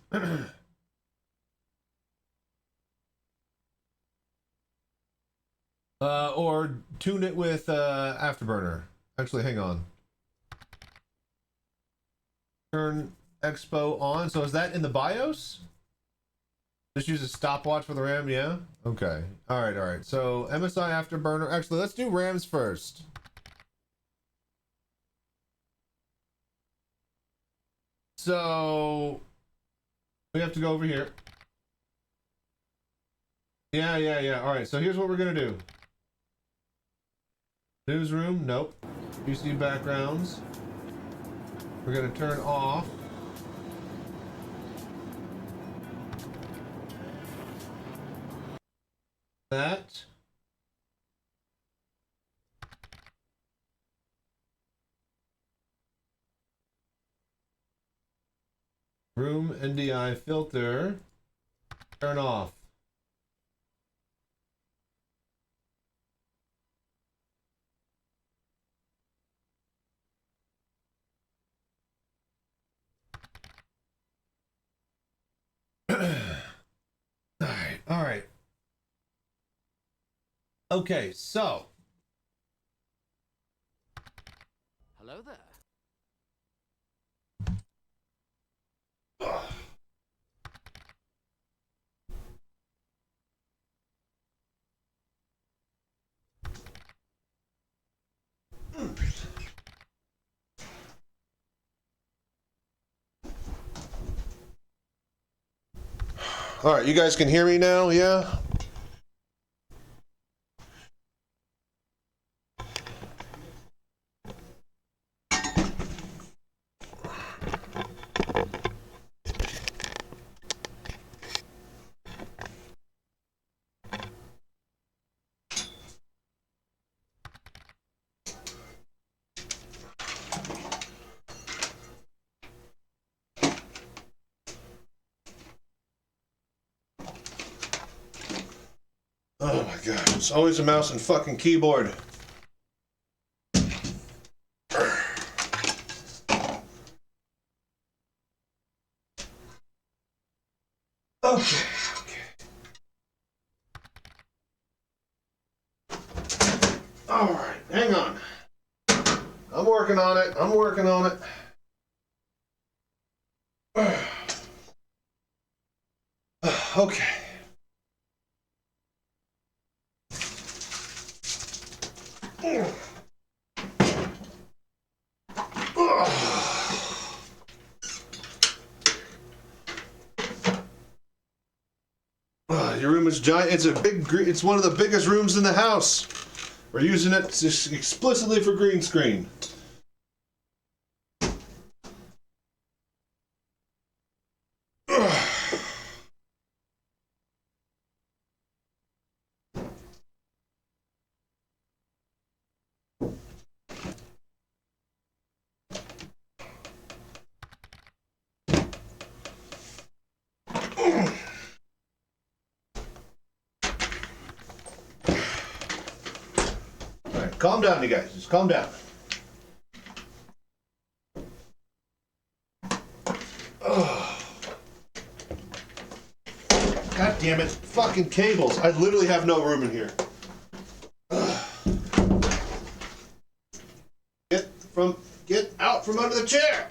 Or tune it with, Afterburner? Actually, hang on. Turn Expo on. So is that in the BIOS? Just use a stopwatch for the RAM, yeah? Okay. Alright. So MSI Afterburner. Actually, let's do RAMs first. So we have to go over here. Yeah. Alright, so here's what we're gonna do. Newsroom, nope. UC backgrounds. We're gonna turn off that. Room NDI filter. Turn off. All right. Okay, so. Hello there. All right, you guys can hear me now, yeah? Oh my god, it's always a mouse and fucking keyboard. Okay. All right, hang on. I'm working on it. Okay. Your room is giant. It's a big. It's one of the biggest rooms in the house. We're using it just explicitly for green screen. Calm down, you guys. Just calm down. Oh. God damn it. Fucking cables. I literally have no room in here. Get out from under the chair.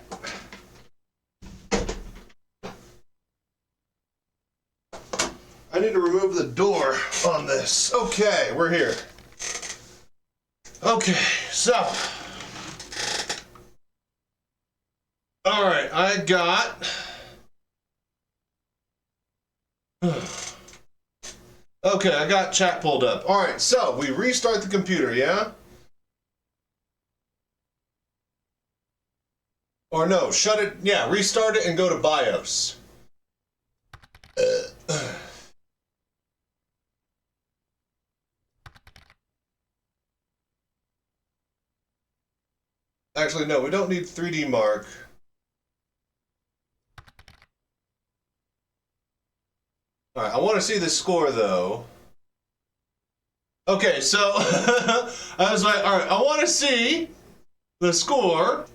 I need to remove the door on this. Okay, we're here. Okay, so. Alright, I got. Okay, I got chat pulled up. Alright, so we restart the computer, yeah? Or no, shut it, yeah, restart it and go to BIOS. Actually, no, we don't need 3D Mark. Alright, I want to see the score, though. Okay, so, I was like, alright, I want to see the score.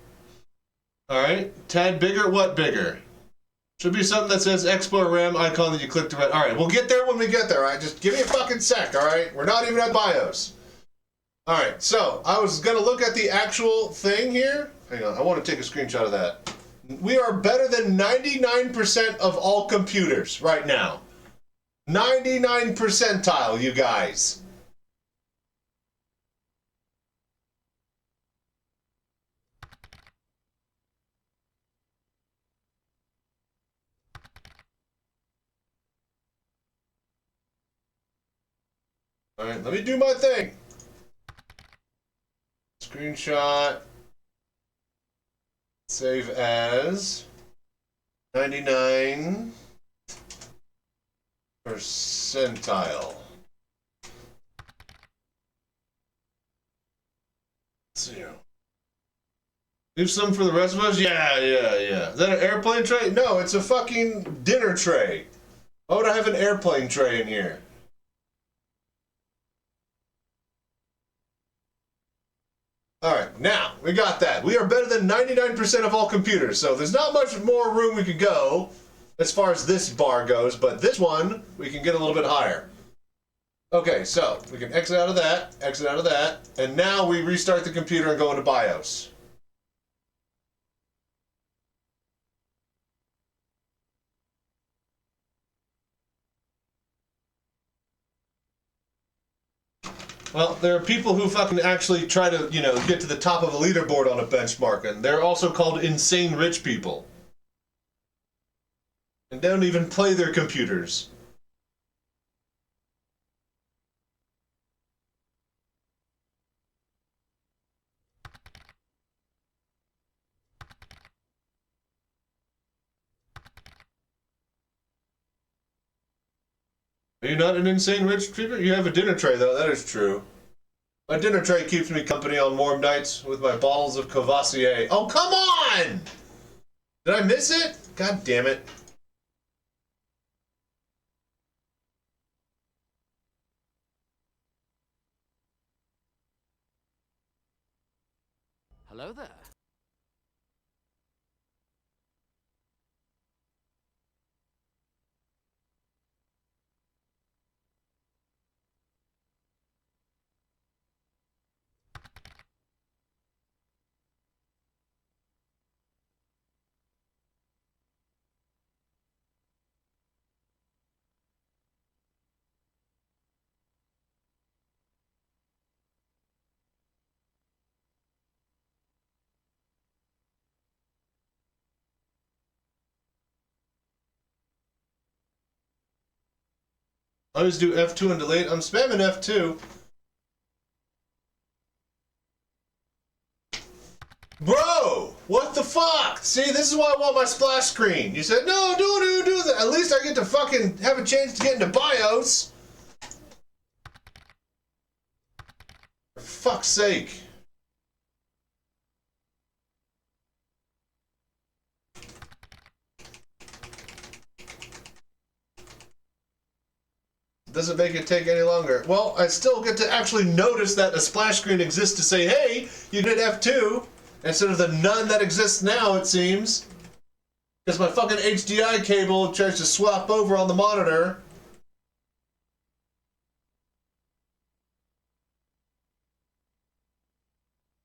Alright, tad bigger, what bigger? Should be something that says Explore RAM icon that you click to right. Alright, we'll get there when we get there, alright? Just give me a fucking sec, alright? We're not even at BIOS. Alright, so, I was gonna look at the actual thing here. Hang on, I want to take a screenshot of that. We are better than 99% of all computers right now. 99 percentile, you guys. Alright, let me do my thing. Screenshot. Save as 99 percentile. Let's see. Leave some for the rest of us? Yeah. Is that an airplane tray? No, it's a fucking dinner tray. Why would I have an airplane tray in here? Alright, now, we got that. We are better than 99% of all computers, so there's not much more room we could go as far as this bar goes, but this one, we can get a little bit higher. Okay, so, we can exit out of that, and now we restart the computer and go into BIOS. Well, there are people who fucking actually try to, you know, get to the top of a leaderboard on a benchmark, and they're also called insane rich people. And they don't even play their computers. Are you not an insane rich people? You have a dinner tray, though. That is true. My dinner tray keeps me company on warm nights with my bottles of Courvoisier. Oh, come on! Did I miss it? God damn it. Hello there. I always do F2 and delete. I'm spamming F2. Bro! What the fuck? See, this is why I want my splash screen. You said, no, don't do that. At least I get to fucking have a chance to get into BIOS. For fuck's sake. doesn't make it take any longer. Well, I still get to actually notice that a splash screen exists to say, hey, you did F2, instead of the none that exists now, it seems. Because my fucking HDI cable tries to swap over on the monitor.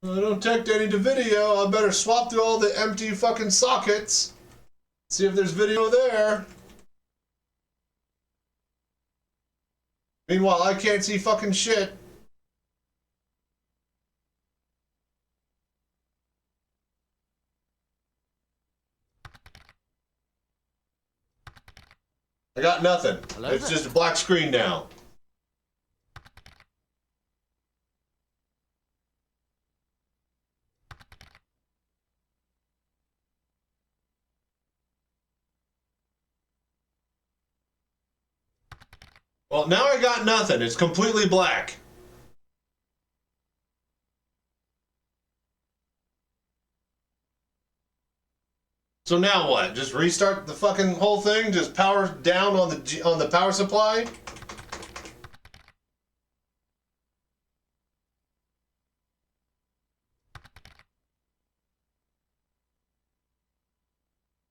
I don't take any to video. I better swap through all the empty fucking sockets. See if there's video there. Meanwhile, I can't see fucking shit. I got nothing. Hello It's there. just a black screen now. Well, now I got nothing. It's completely black. So now what? Just restart the fucking whole thing? Just power down on the power supply?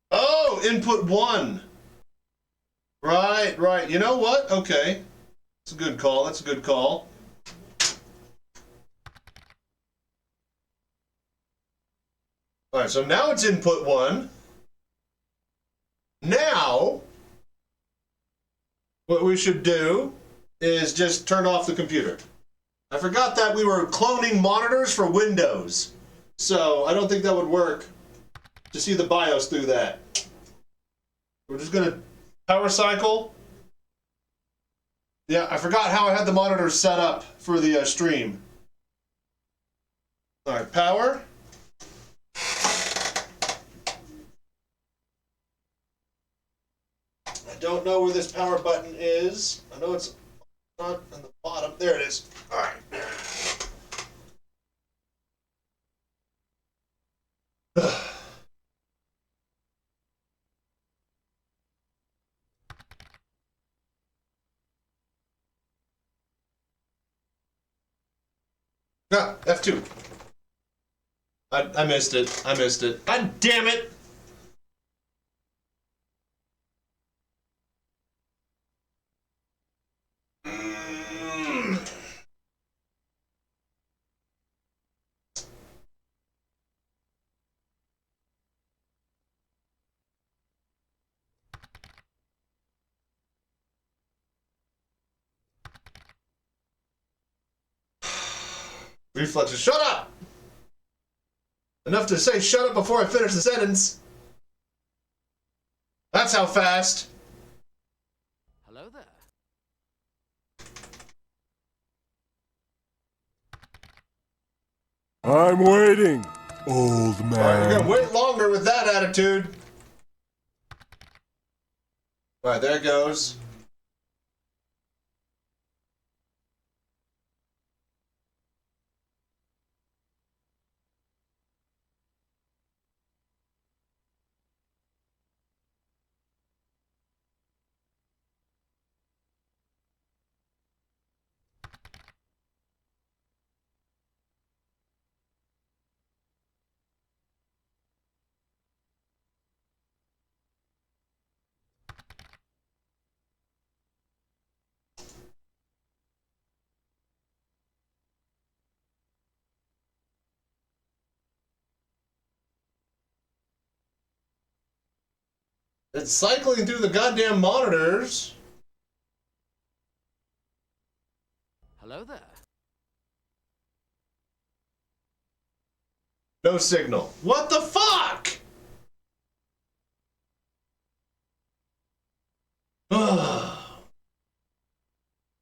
Oh, input 1. Right, right. You know what? Okay. That's a good call. That's a good call. Alright, so now it's input 1. Now, what we should do is just turn off the computer. I forgot that we were cloning monitors for Windows. So I don't think that would work to see the BIOS through that. We're just gonna power cycle. Yeah, I forgot how I had the monitors set up for the stream. All right, power. I don't know where this power button is. I know it's not on the bottom. There it is. All right. Ah, F2. I missed it. I missed it. God damn it! Reflexes. Shut up! Enough to say shut up before I finish the sentence. That's how fast. Hello there. I'm waiting, old All right, you're gonna wait longer with that attitude. All right, there it goes. It's cycling through the goddamn monitors. Hello there. No signal. What the fuck?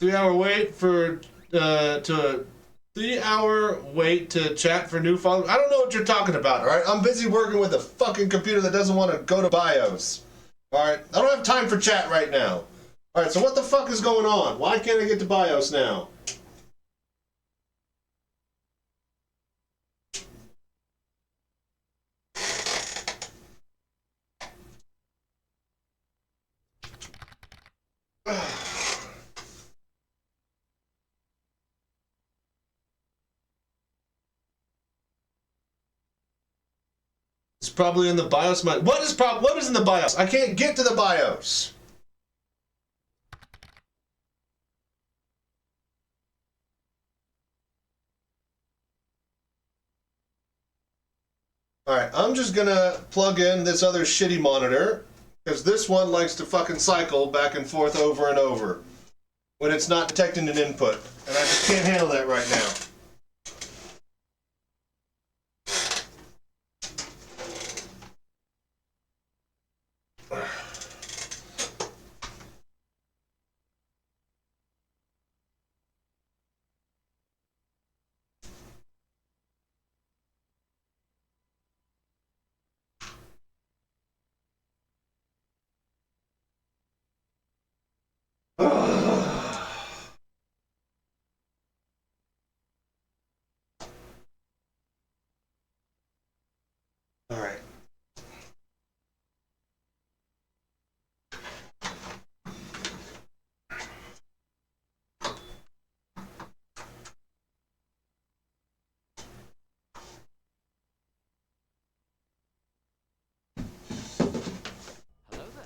3-hour wait for 3-hour wait to chat for new followers. I don't know what you're talking about, all right? I'm busy working with a fucking computer that doesn't want to go to BIOS. All right? I don't have time for chat right now. All right, so what the fuck is going on? Why can't I get to BIOS now? probably in the BIOS. What is in the BIOS? I can't get to the BIOS. Alright, I'm just gonna plug in this other shitty monitor, because this one likes to fucking cycle back and forth over and over when it's not detecting an input, and I just can't handle that right now. Alright. Hello there.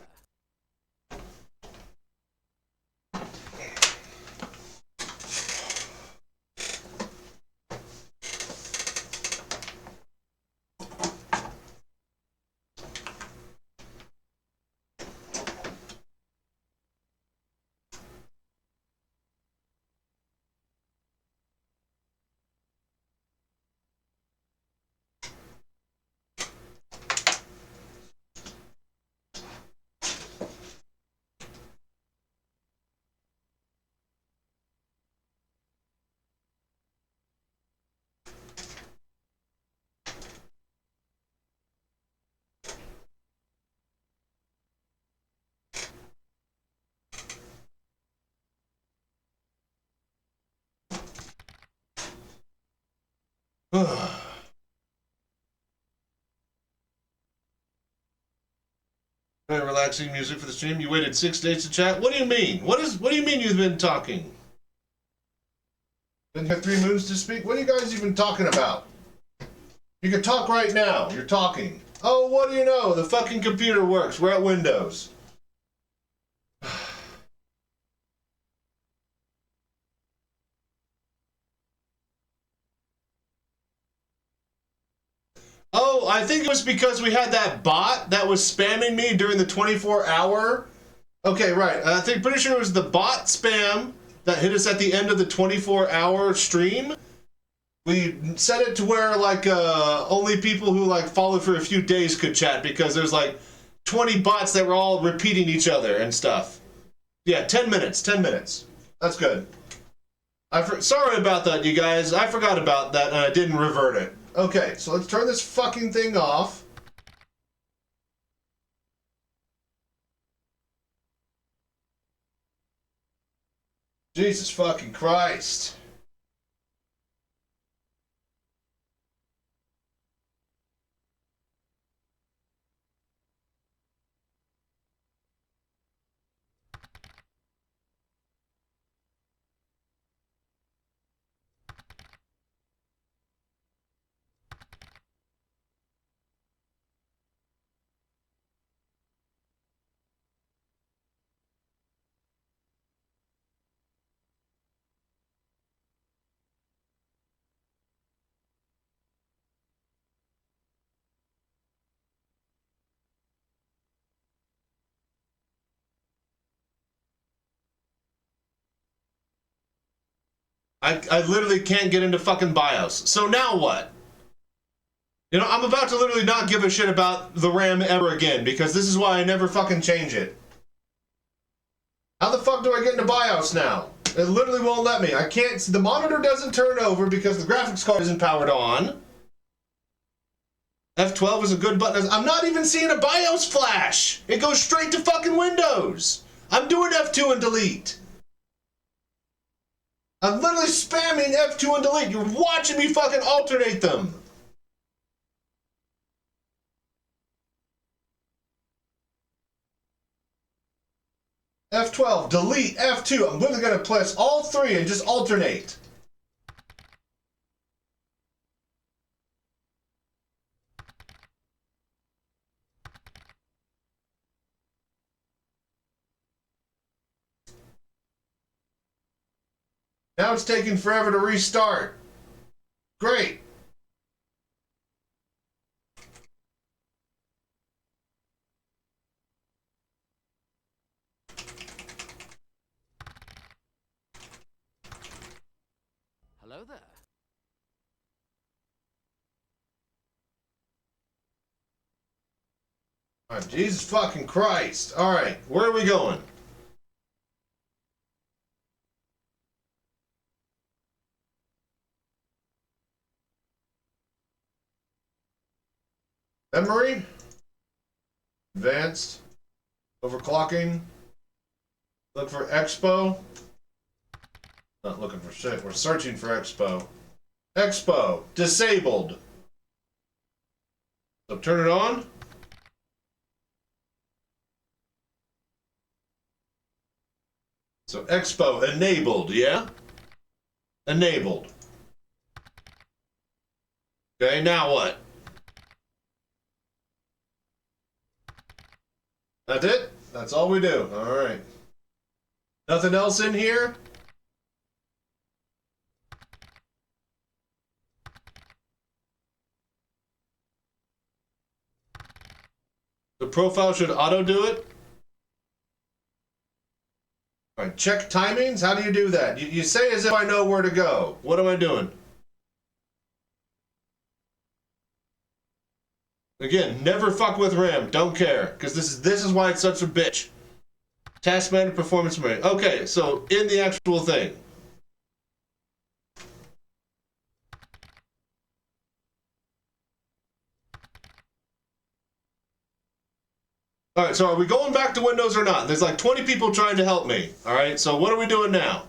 Very relaxing music for the stream. You waited 6 days to chat? What do you mean? What do you mean you've been talking? Didn't have 3 moons to speak? What are you guys even talking about? You can talk right now. You're talking. Oh, what do you know? The fucking computer works. We're at Windows. Oh, I think it was because we had that bot that was spamming me during the 24-hour. Okay, right. I think pretty sure it was the bot spam that hit us at the end of the 24-hour stream. We set it to where like only people who like followed for a few days could chat because there's like 20 bots that were all repeating each other and stuff. Yeah, 10 minutes. 10 minutes. That's good. Sorry about that, you guys. I forgot about that and I didn't revert it. Okay, so let's turn this fucking thing off. Jesus fucking Christ. I literally can't get into fucking BIOS. So now what? You know, I'm about to literally not give a shit about the RAM ever again because this is why I never fucking change it. How the fuck do I get into BIOS now? It literally won't let me. I can't, the monitor doesn't turn over because the graphics card isn't powered on. F12 is a good button. I'm not even seeing a BIOS flash. It goes straight to fucking Windows. I'm doing F2 and delete. I'm literally spamming F2 and delete. You're watching me fucking alternate them. F12, delete, F2. I'm literally going to press all 3 and just alternate. Now it's taking forever to restart. Great. Hello there. All right, Jesus fucking Christ. All right, where are we going? Memory. Advanced. Overclocking. Look for Expo. Not looking for shit. We're searching for Expo. Expo. Disabled. So turn it on. So Expo enabled, yeah? Enabled. Okay, now what? That's it? That's all we do. Alright. Nothing else in here? The profile should auto do it? Alright, check timings? How do you do that? You say as if I know where to go. What am I doing? Again, never fuck with RAM. Don't care. Because this is why it's such a bitch. Task manager, performance manager. Okay, so in the actual thing. Alright, so are we going back to Windows or not? There's like 20 people trying to help me. Alright, so what are we doing now?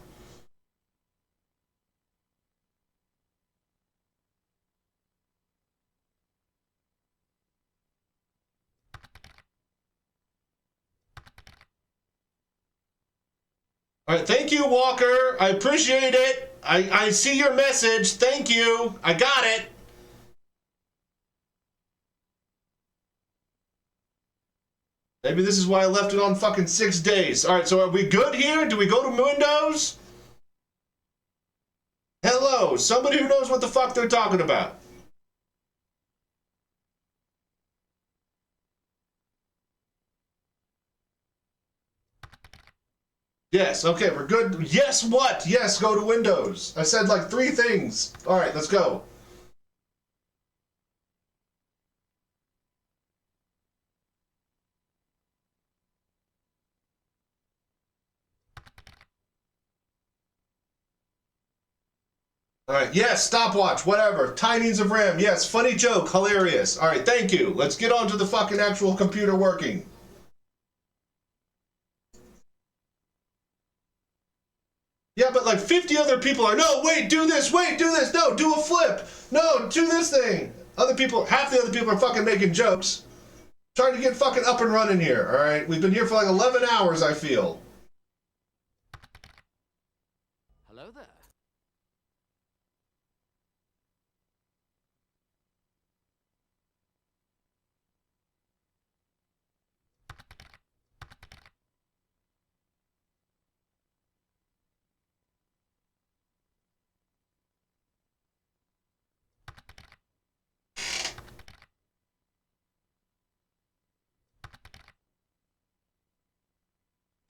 Alright, thank you, Walker. I appreciate it. I see your message. Thank you. I got it. Maybe this is why I left it on fucking 6 days. Alright, so are we good here? Do we go to Windows? Hello, somebody who knows what the fuck they're talking about. Yes, okay, we're good. Yes, what? Yes, go to Windows. I said like 3 things. Alright, let's go. Alright, yes, stopwatch, whatever. Timings of RAM, yes, funny joke, hilarious. Alright, thank you. Let's get on to the fucking actual computer working. Yeah, but like 50 other people are, no, wait, do this, no, do a flip, no, do this thing. Other people, half the other people are fucking making jokes. Trying to get fucking up and running here, alright? We've been here for like 11 hours, I feel. Hello there.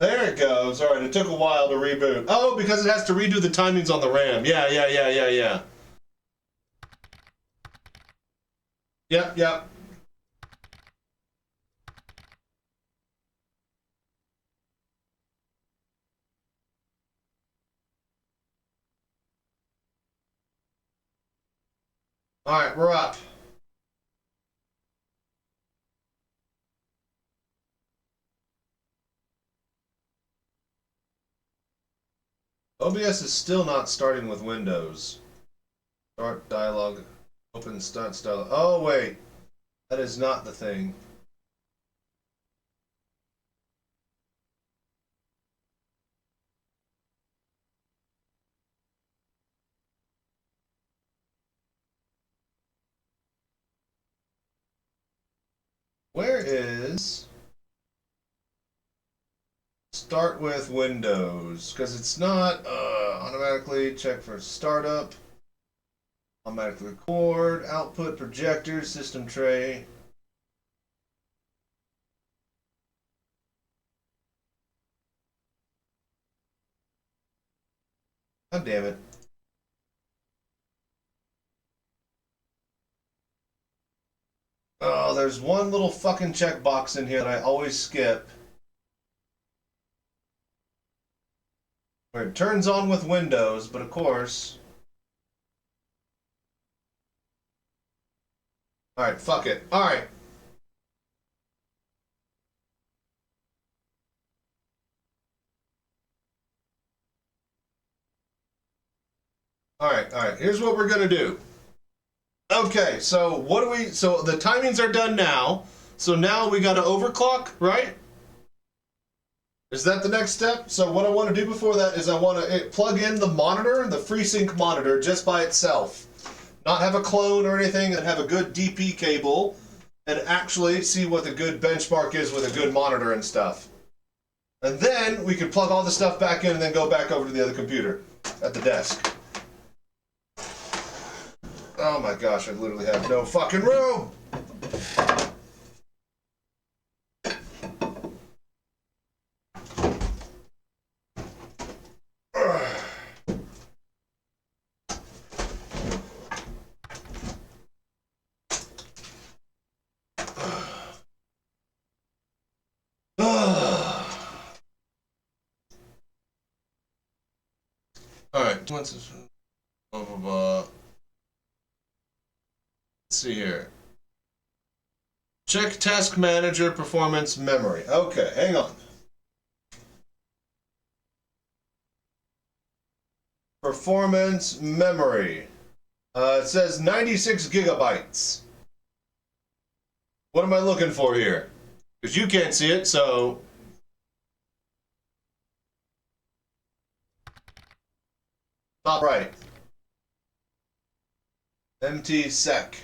There it goes. Alright, it took a while to reboot. Oh, because it has to redo the timings on the RAM. Yeah. Yep. Alright, we're up. OBS is still not starting with Windows. Start dialog. Open start dialog. Oh, wait. That is not the thing. Where is... Start with Windows, because it's not, automatically check for startup. Automatically record, output, projector, system tray. God damn it. Oh, there's one little fucking checkbox in here that I always skip. Where it turns on with Windows, but of course. Alright, fuck it. Alright. Alright. Here's what we're gonna do. Okay, so what do we... So the timings are done now. So now we gotta overclock, right? Is that the next step? So what I want to do before that is I want to plug in the monitor, the FreeSync monitor, just by itself. Not have a clone or anything, and have a good DP cable, and actually see what the good benchmark is with a good monitor and stuff. And then we can plug all the stuff back in and then go back over to the other computer at the desk. Oh my gosh, I literally have no fucking room! Alright, let's see here. Check task manager performance memory. Okay, hang on. Performance memory. It says 96 gigabytes. What am I looking for here? Because you can't see it, so... Top right. MT sec.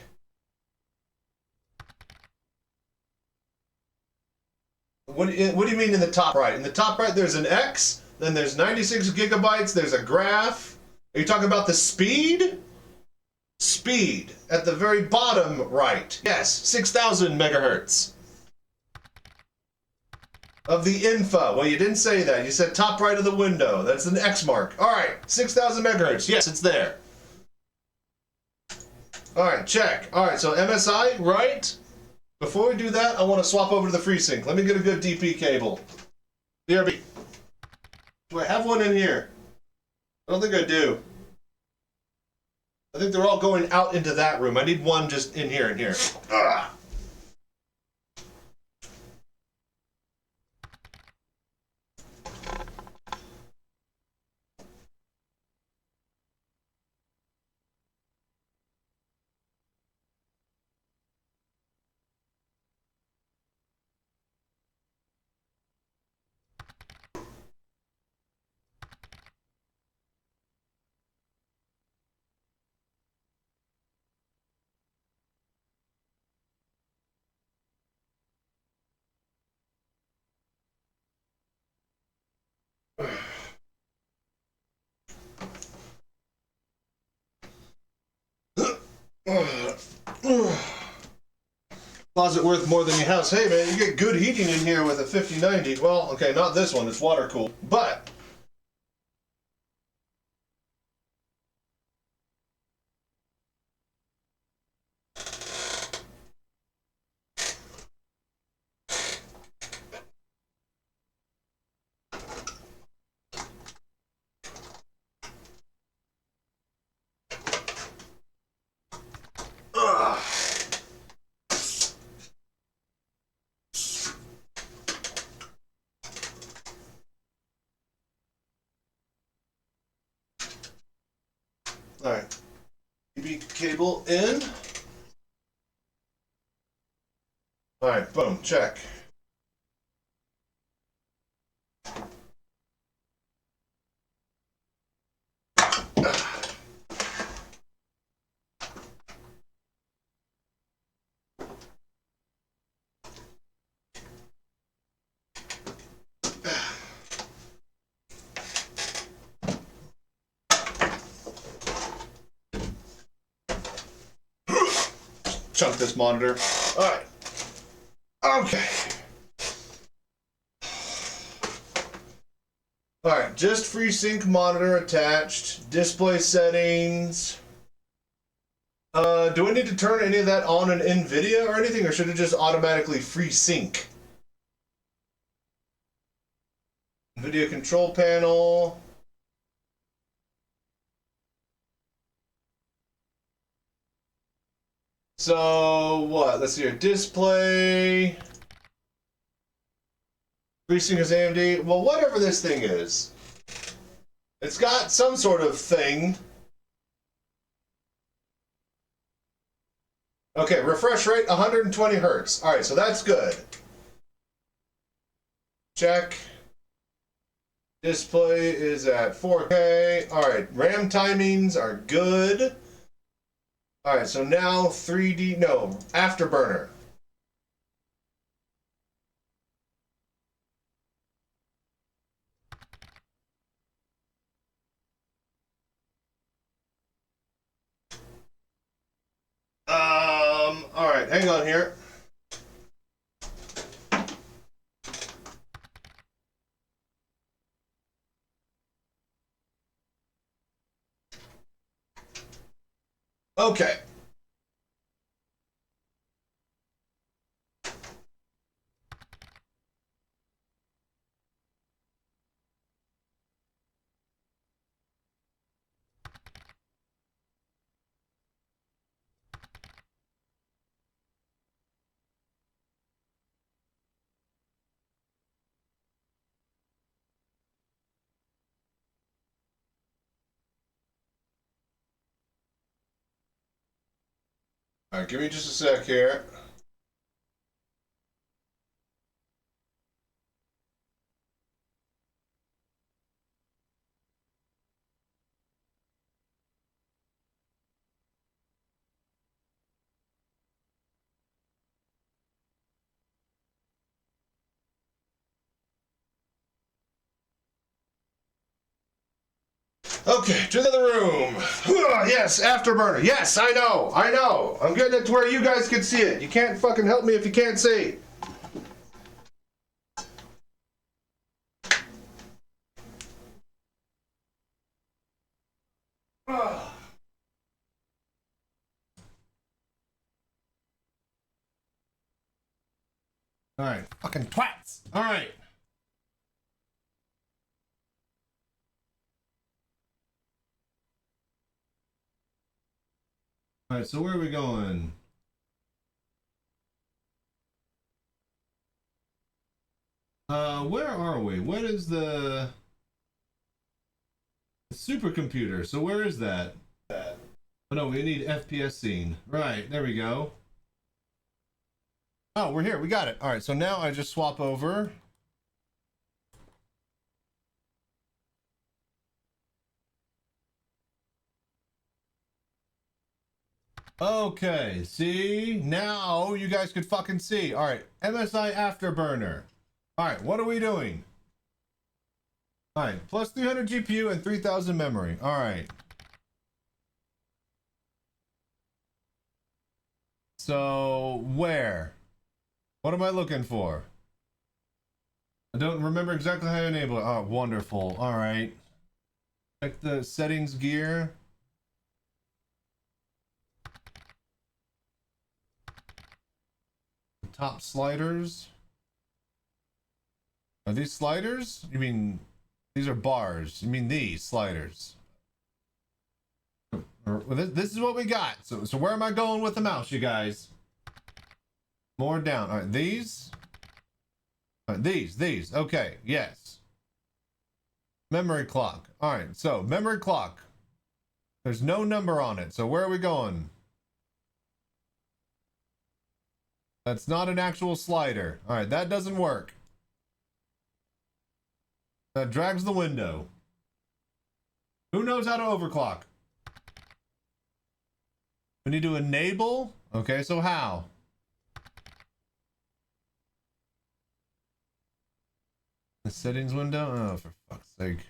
What do you mean in the top right? In the top right there's an X, then there's 96 gigabytes, there's a graph. Are you talking about the speed? Speed. At the very bottom right. Yes, 6,000 megahertz. Of the info. Well, you didn't say that. You said top right of the window. That's an X mark. Alright, 6,000 megahertz. Yes, it's there. Alright, check. Alright, so MSI, right? Before we do that, I want to swap over to the FreeSync. Let me get a good DP cable. BRB. Do I have one in here? I don't think I do. I think they're all going out into that room. I need one just in here and here. Ugh. Closet worth more than your house. Hey man, you get good heating in here with a 5090. Well, okay, not this one, it's water cooled. But alright. DB cable in. Alright, boom, check. chunk this monitor. All right. Okay. All right, just FreeSync monitor attached. Display settings. Do we need to turn any of that on in NVIDIA or anything, or should it just automatically FreeSync? NVIDIA control panel. So what? Let's see here. Display. FreeSync is AMD. Well, whatever this thing is, it's got some sort of thing. Okay, refresh rate 120 hertz. All right, so that's good. Check. Display is at 4K. All right, RAM timings are good. All right, so now 3D, no, Afterburner. All right, hang on here. Okay. All right, give me just a sec here. Okay, to the other room. Yes, Afterburner. Yes, I know. I'm getting it to where you guys can see it. You can't fucking help me if you can't see. All right, fucking twats. All right. All right, so where are we going? Where are we? What is the supercomputer? So where is that? Oh no, we need FPS scene. Right, there we go. Oh, we're here. We got it. All right, so now I just swap over. Okay, see? Now you guys could fucking see. All right, MSI Afterburner. All right, what are we doing? All right, plus 300 GPU and 3000 memory. All right. So, where? What am I looking for? I don't remember exactly how to enable it. Oh, wonderful. All right. Check the settings gear. Top sliders. Are these sliders? You mean these are bars? You mean these sliders? Well, this is what we got. So where am I going with the mouse, you guys? More down. All right, these. All right, these. Okay, yes. Memory clock. All right, so memory clock. There's no number on it. So where are we going? That's not an actual slider. All right, that doesn't work. That drags the window. Who knows how to overclock? We need to enable. Okay, so how? The settings window? Oh, for fuck's sake.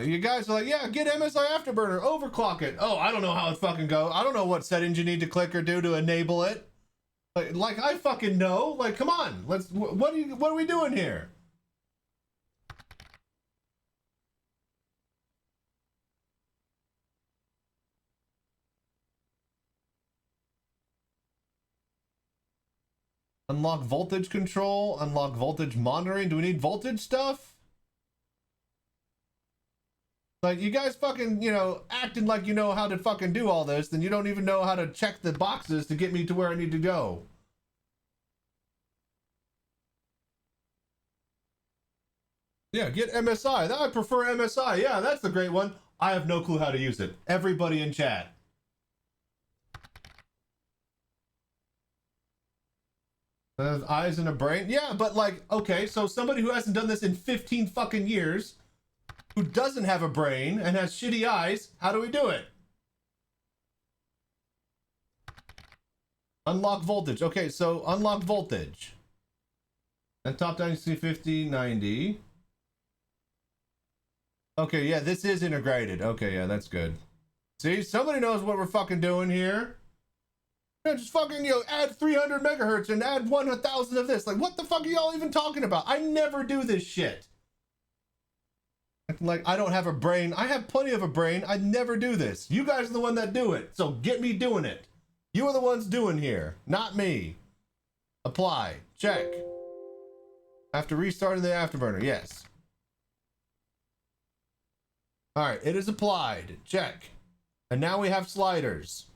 You guys are like, yeah, get MSI Afterburner, overclock it. Oh, I don't know how it fucking goes. I don't know what settings you need to click or do to enable it. Like I fucking know. Like, come on, what are we doing here? Unlock voltage control, unlock voltage monitoring. Do we need voltage stuff? Like, you guys fucking, you know, acting like you know how to fucking do all this, then you don't even know how to check the boxes to get me to where I need to go. Yeah, get MSI. I prefer MSI. Yeah, that's the great one. I have no clue how to use it. Everybody in chat. Eyes and a brain. Yeah, but like, okay, so somebody who hasn't done this in 15 fucking years, who doesn't have a brain and has shitty eyes, how do we do it? Unlock voltage. Okay, so unlock voltage. And top down, you see 50, 90. Okay, yeah, this is integrated. Okay, yeah, that's good. See, somebody knows what we're fucking doing here. Yeah, just fucking, you know, add 300 megahertz and add 1,000 of this. Like, what the fuck are y'all even talking about? I never do this shit. Like, I don't have a brain. I have plenty of a brain. I never do this. You guys are the one that do it. So get me doing it. You are the ones doing here, not me. Apply. Check. After restarting the afterburner, yes. All right, it is applied. Check. And now we have sliders.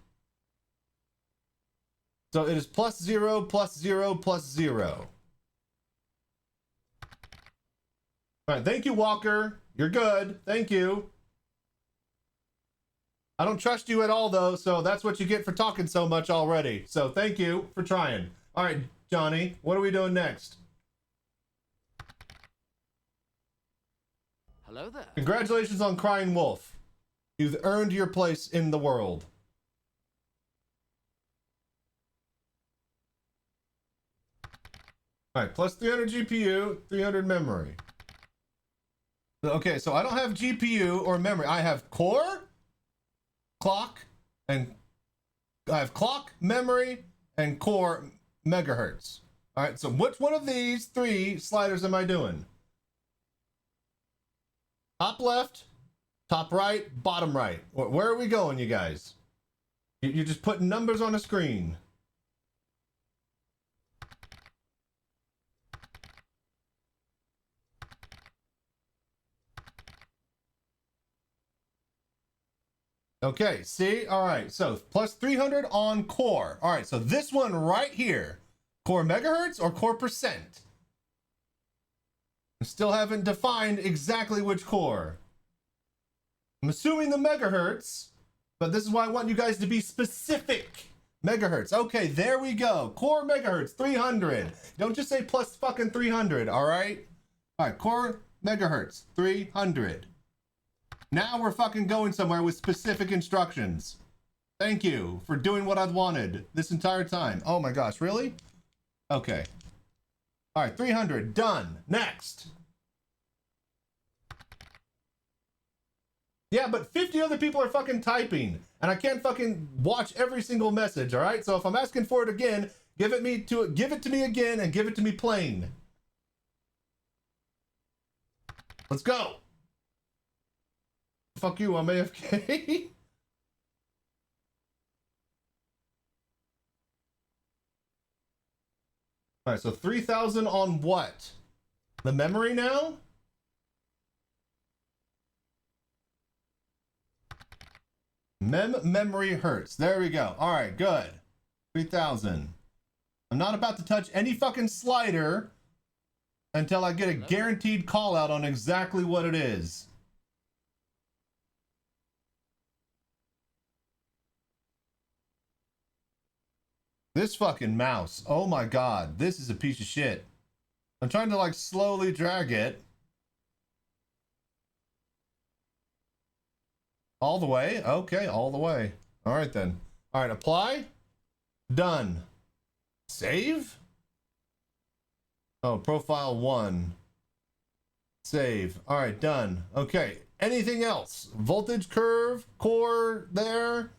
So it is +0, +0, +0. All right, thank you, Walker. You're good. Thank you. I don't trust you at all, though, so that's what you get for talking so much already. So thank you for trying. All right, Johnny, what are we doing next? Hello there. Congratulations on Crying Wolf. You've earned your place in the world. All right, plus 300 GPU, 300 memory. Okay, so I don't have GPU or memory. I have core, clock, and I have clock, memory, and core megahertz. All right, so which one of these three sliders am I doing? Top left, top right, bottom right. Where are we going, you guys? You're just putting numbers on a screen. Okay, see? All right, so plus 300 on core. All right, so this one right here, core megahertz or core percent? I still haven't defined exactly which core. I'm assuming the megahertz, but this is why I want you guys to be specific. Megahertz. Okay, there we go. Core megahertz, 300. Don't just say plus fucking 300, all right? All right, core megahertz, 300. Now we're fucking going somewhere with specific instructions. Thank you for doing what I've wanted this entire time. Oh my gosh, really? Okay. All right, 300, done. Next. Yeah, but 50 other people are fucking typing, and I can't fucking watch every single message, all right? So if I'm asking for it again, give it to me again and give it to me plain. Let's go. Fuck you, I'm AFK. All right, so 3,000 on what? The memory now? Memory hertz. There we go. All right, good. 3,000. I'm not about to touch any fucking slider until I get a guaranteed call out on exactly what it is. This fucking mouse. Oh my god. This is a piece of shit. I'm trying to like slowly drag it. All the way? Okay, all the way. All right then. All right, apply. Done. Save? Oh, profile 1. Save. All right, done. Okay, anything else? Voltage curve, core there?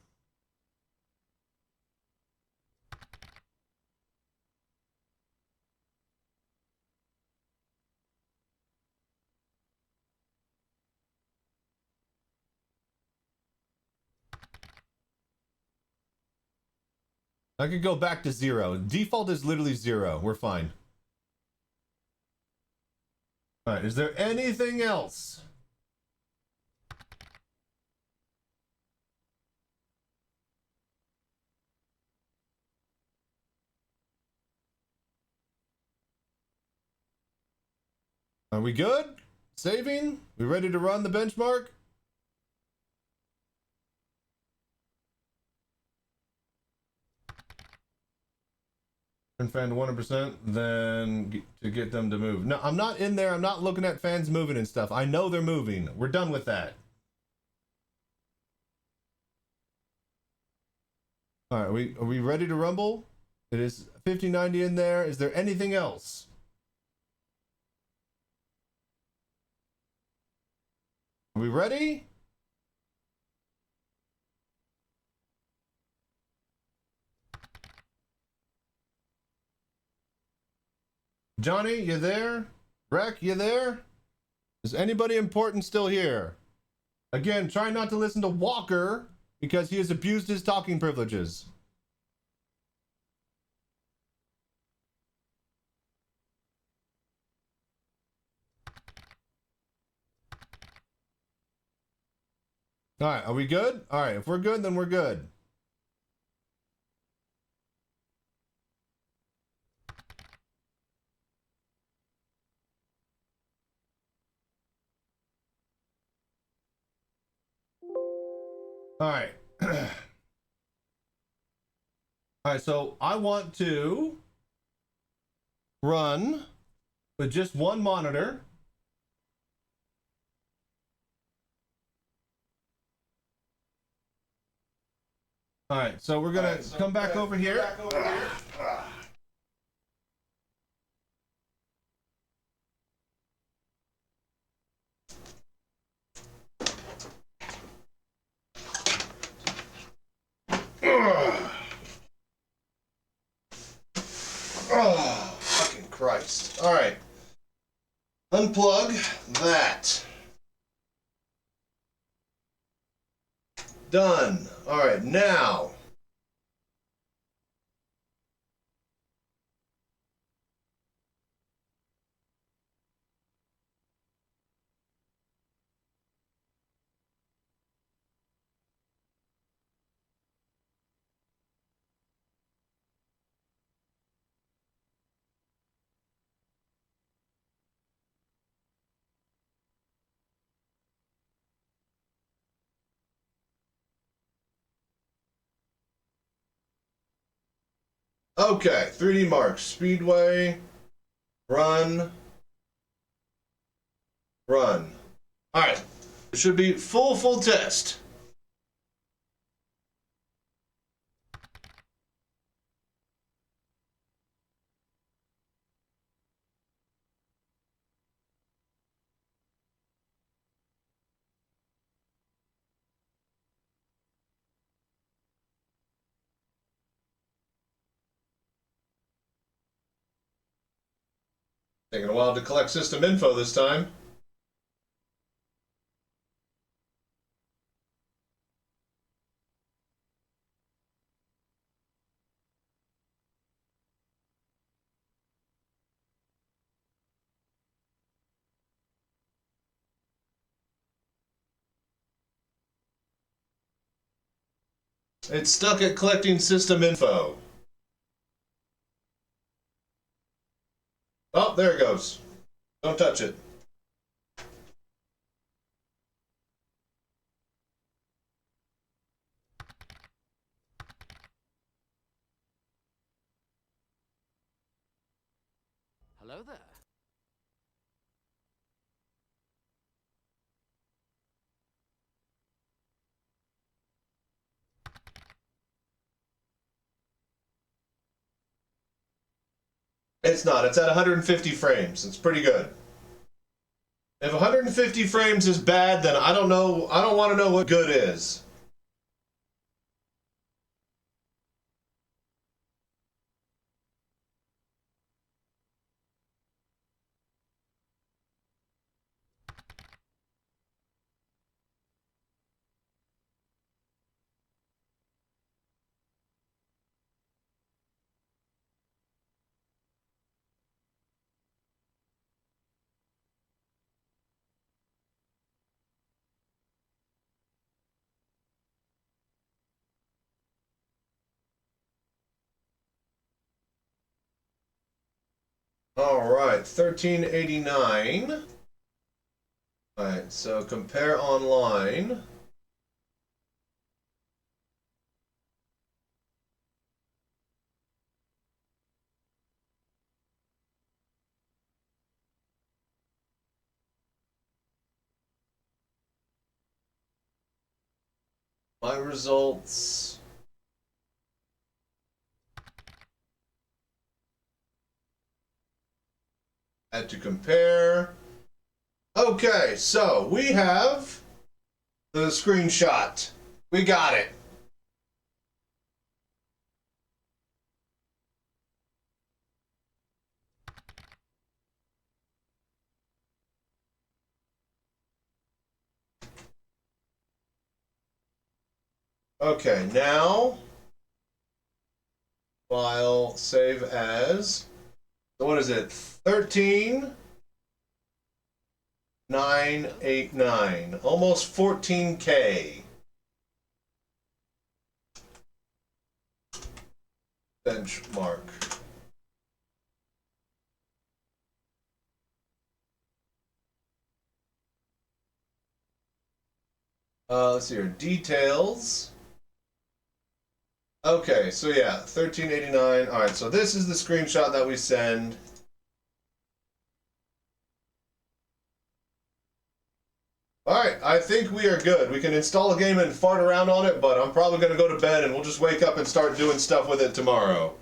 I could go back to 0. Default is literally 0. We're fine. All right, is there anything else? Are we good? Saving? We ready to run the benchmark? Turn fan to 100%, then to get them to move. No, I'm not in there. I'm not looking at fans moving and stuff. I know they're moving. We're done with that. All right, are we ready to rumble? It is 5090 in there. Is there anything else? Are we ready? Johnny, you there? Rec, you there? Is anybody important still here? Again, try not to listen to Walker because he has abused his talking privileges. All right, are we good? All right, if we're good, then we're good. All right. All right, so I want to run with just one monitor. All right, so we're gonna come back over here. Oh, fucking Christ. All right. Unplug that. Done. All right, now. Okay, 3D marks, speedway, run. All right, it should be full test. Taking a while to collect system info this time. It's stuck at collecting system info. Oh, there it goes. Don't touch it. Hello there. It's not. It's at 150 frames. It's pretty good. If 150 frames is bad, then I don't know. I don't want to know what good is. All right, 1389. All right, so compare online. My results. Had to compare. Okay, so we have the screenshot. We got it. Okay, now file save as. So what is it? 13,989. Almost 14K. Benchmark. Let's see here. Details. Okay, so yeah, 1389. All right, so this is the screenshot that we send. All right, I think we are good. We can install a game and fart around on it, but I'm probably going to go to bed and we'll just wake up and start doing stuff with it tomorrow.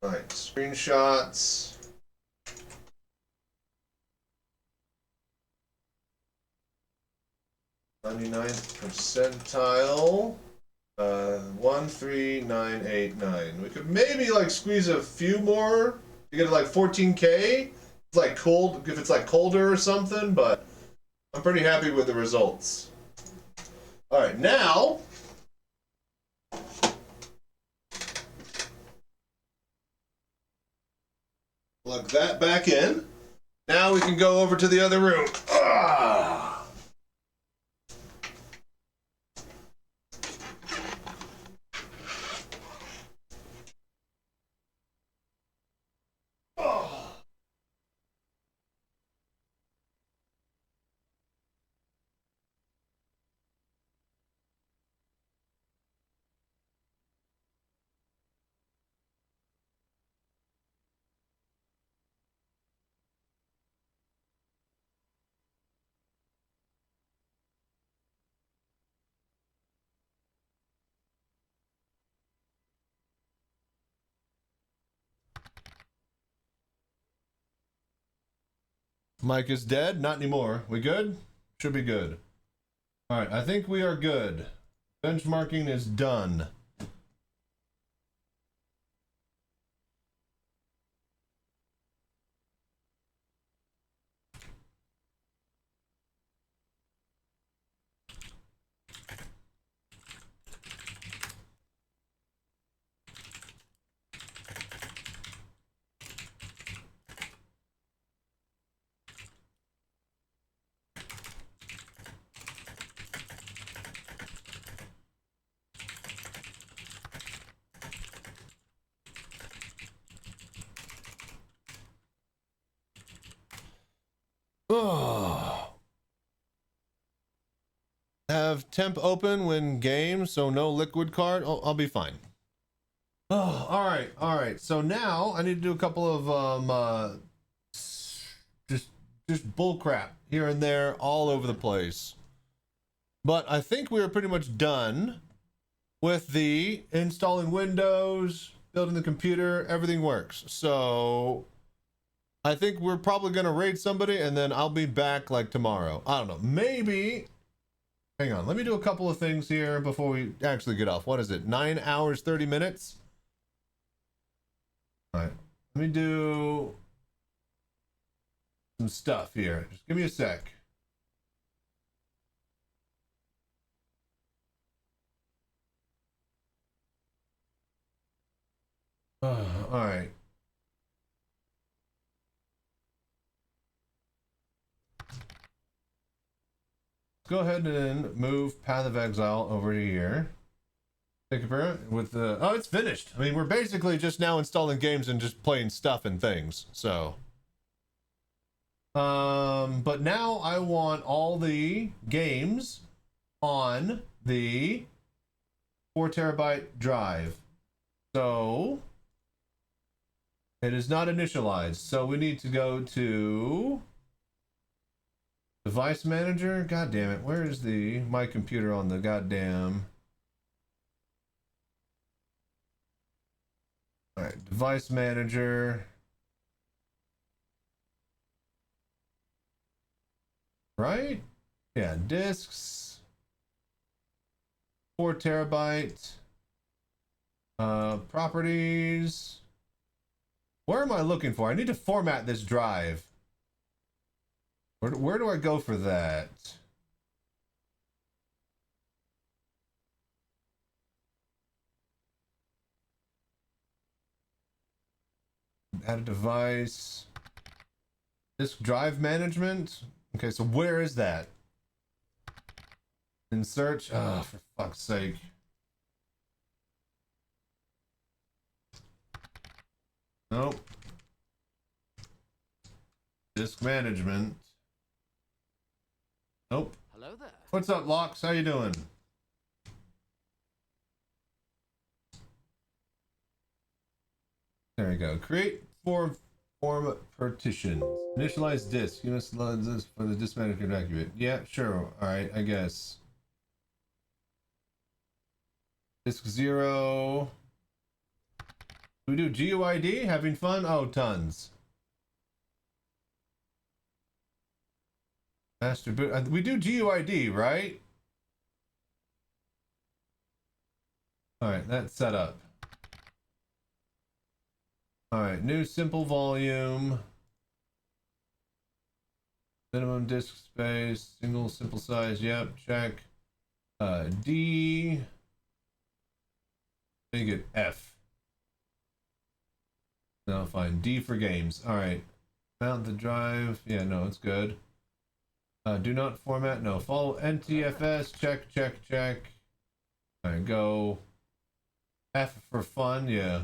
All right, screenshots. '99th percentile. 13989. We could maybe like squeeze a few more to get to like 14K. It's like cold if it's like colder or something, but I'm pretty happy with the results. All right, now plug that back in. Now we can go over to the other room. Mike is dead? Not anymore. We good? Should be good. All right, I think we are good. Benchmarking is done. Have temp open when game, so no liquid card. Oh, I'll be fine. Oh, all right. So now I need to do a couple of just bull crap here and there, all over the place. But I think we are pretty much done with the installing Windows, building the computer, everything works. So I think we're probably gonna raid somebody and then I'll be back like tomorrow. I don't know, maybe. Hang on, let me do a couple of things here before we actually get off. What is it, 9 hours, 30 minutes? All right, let me do some stuff here. Just give me a sec. All right. Go ahead and move Path of Exile over to here. Take a pair with the. Oh, it's finished. I mean, we're basically just now installing games and just playing stuff and things. So. But now I want all the games on the 4 terabyte drive. So. It is not initialized. So we need to go to. Device manager, god damn it, where is my computer on the goddamn. All right, device manager. Right? Yeah, disks. 4 terabyte. Properties. Where am I looking for? I need to format this drive. Where do I go for that? Add a device. Disk drive management. Okay, so where is that? In search. Ah, for fuck's sake. Nope. Disk management. Nope. Hello there. What's up, Locks? How you doing? There we go. Create form partitions. Initialize disk. Initialize this for the disk manager to activate. Yeah, sure. All right, I guess. Disk 0. Do we do GUID? Having fun? Oh, tons. Master boot. We do GUID, right? All right, that's set up. All right, new simple volume. Minimum disk space, single simple size. Yep, check. D. Make it F. No, fine. D for games. All right. Mount the drive. Yeah, no, it's good. Do not format. No. Follow NTFS. Check, check, check. All right, go. F for fun. Yeah.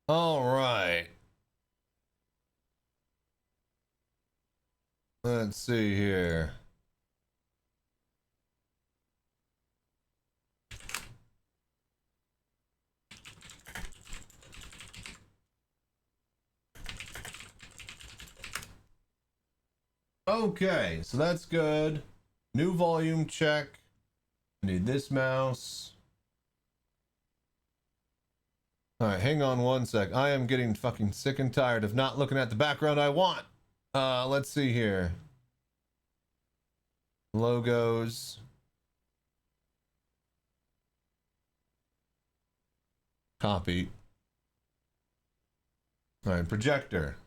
All right. Let's see here. Okay, so that's good. New volume check. I need this mouse. All right, hang on one sec. I am getting fucking sick and tired of not looking at the background I want. Let's see here. Logos. Copy. All right, projector.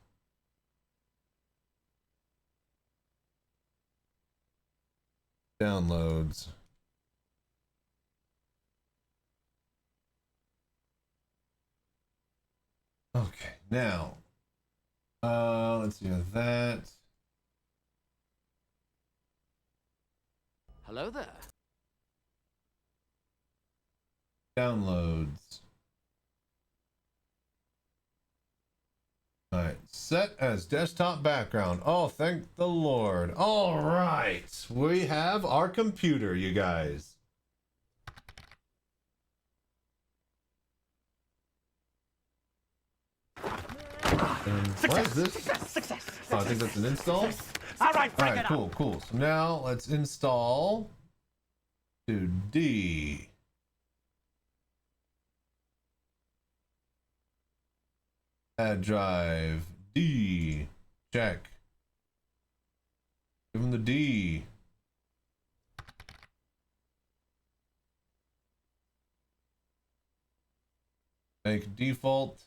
Downloads. Okay, now, let's see that. Hello there. Downloads. All right, set as desktop background. Oh, thank the Lord. All right, we have our computer, you guys. What is this? Success. Oh, I think that's an install. All right, All right, cool, cool. So now let's install to D. Add drive D. Check. Give him the D. Make default.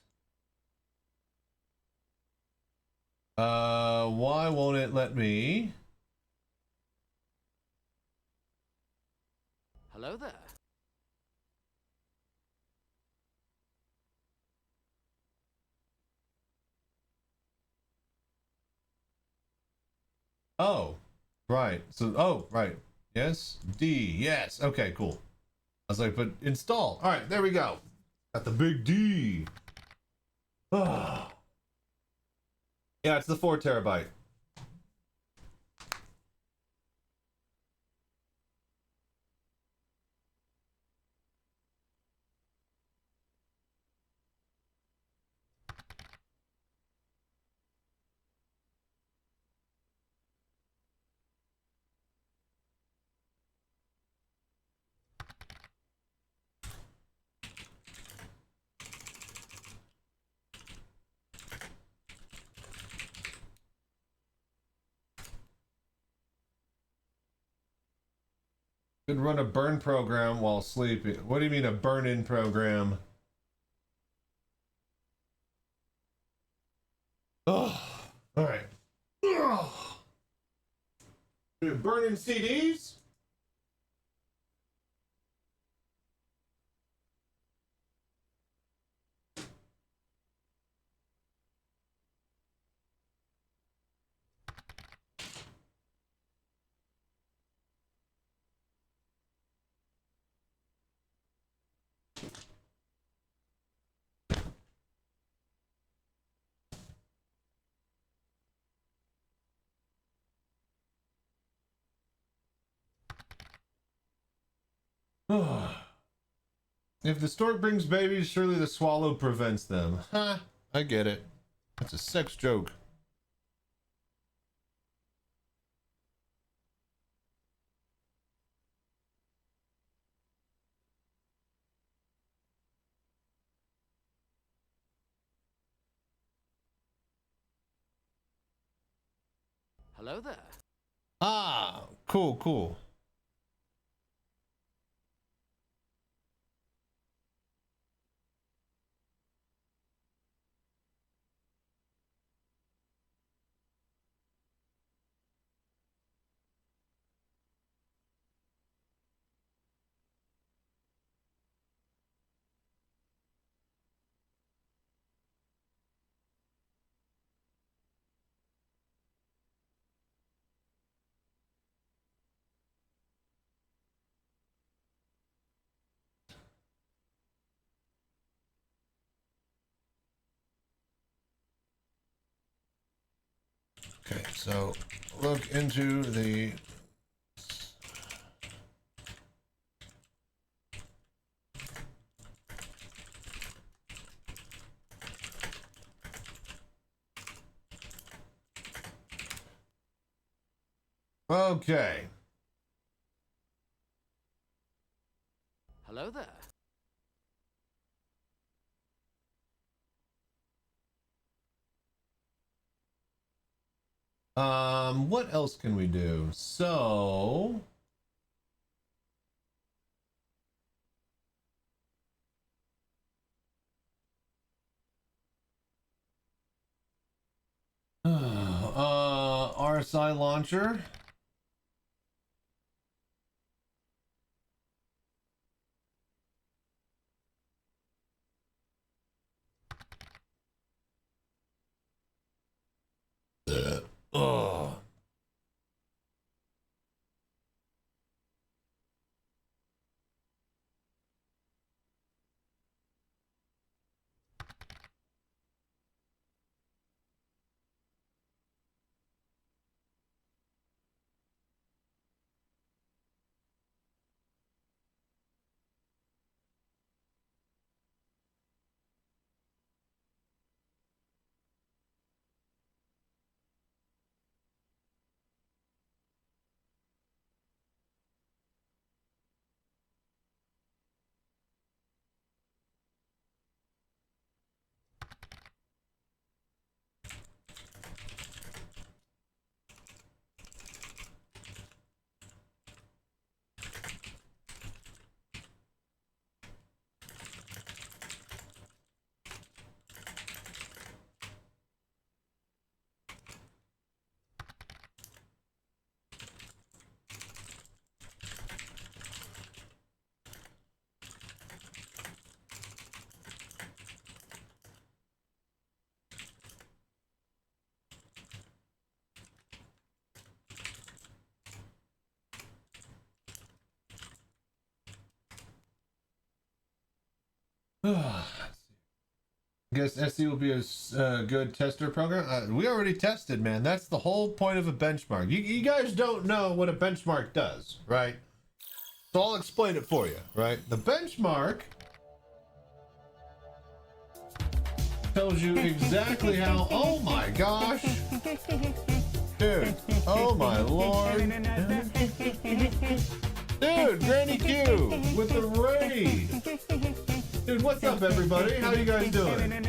Why won't it let me? Hello there. Oh, right. So, oh, right. Yes. D. Yes. Okay, cool. I was like, but install. All right, there we go. Got the big D. Oh. Yeah, it's the 4 terabyte. Could run a burn program while sleeping. What do you mean a burn-in program? Oh, all right. Oh. Burning CDs? If the stork brings babies, surely the swallow prevents them. Ha! I get it. That's a sex joke. Hello there. Ah, cool, cool. Okay, so look into the okay. Hello there. What else can we do? So RSI launcher. I guess SC will be a good tester program. We already tested, man. That's the whole point of a benchmark. You guys don't know what a benchmark does, right? So I'll explain it for you, right? The benchmark tells you exactly how. Oh my gosh, dude! Oh my lord, dude! Granny Q with the raid. Dude, what's up, everybody? How you guys doing?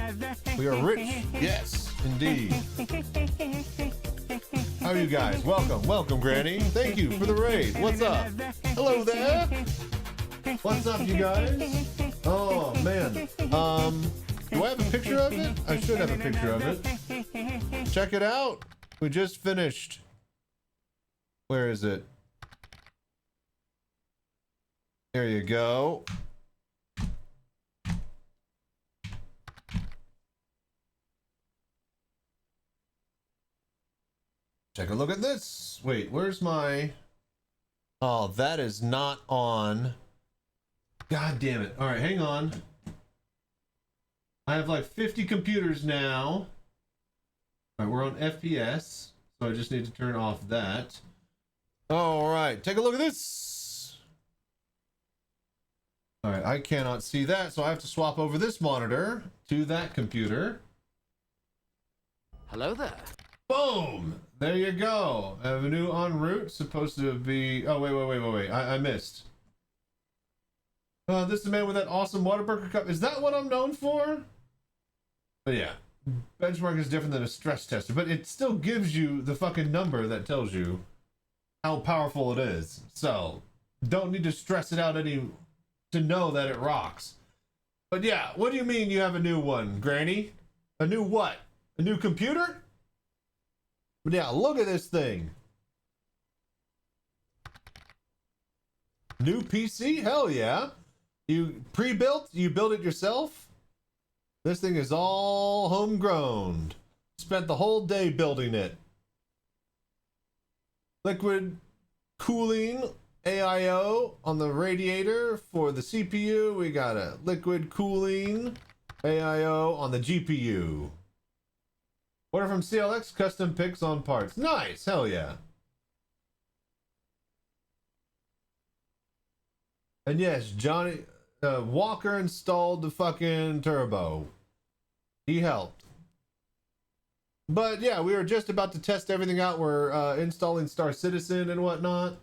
We are rich. Yes, indeed. How are you guys? Welcome, Granny. Thank you for the raid. What's up? Hello there. What's up, you guys? Oh man. Do I have a picture of it? I should have a picture of it. Check it out. We just finished. Where is it? There you go. Take a look at this. Wait, where's my... Oh, that is not on. God damn it. All right, hang on. I have like 50 computers now. All right, we're on FPS, so I just need to turn off that. All right, take a look at this. All right, I cannot see that, so I have to swap over this monitor to that computer. Hello there. Boom! There you go. I have a new en route. Supposed to be... Oh, wait. I missed. This is the man with that awesome Whataburger cup. Is that what I'm known for? But yeah. Benchmark is different than a stress tester, but it still gives you the fucking number that tells you how powerful it is. So, don't need to stress it out any to know that it rocks. But yeah, what do you mean you have a new one, Granny? A new what? A new computer? But yeah, look at this thing. New PC? Hell yeah. You pre-built? You built it yourself? This thing is all homegrown. Spent the whole day building it. Liquid cooling AIO on the radiator for the CPU. We got a liquid cooling AIO on the GPU. Order from CLX, custom picks on parts. Nice, hell yeah. And yes, Johnny Walker installed the fucking turbo. He helped. But yeah, we were just about to test everything out. We're installing Star Citizen and whatnot.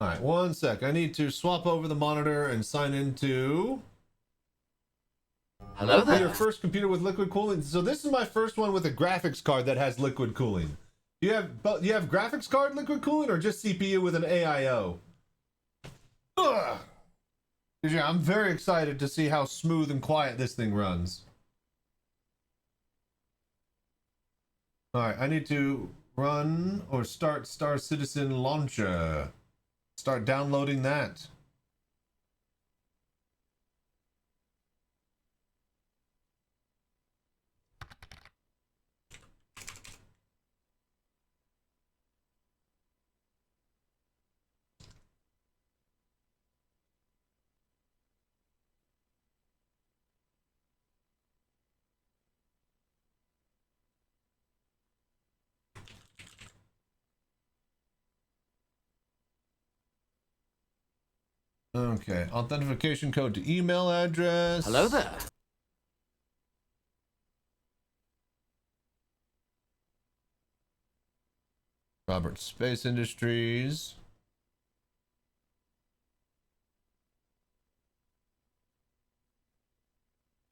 All right, one sec. I need to swap over the monitor and sign into... Hello there. Your first computer with liquid cooling. So this is my first one with a graphics card that has liquid cooling. Do you have graphics card liquid cooling or just CPU with an AIO? Ugh. Yeah, I'm very excited to see how smooth and quiet this thing runs. All right, I need to run or start Star Citizen Launcher. Start downloading that. Okay, authentication code to email address. Hello there. Robert Space Industries.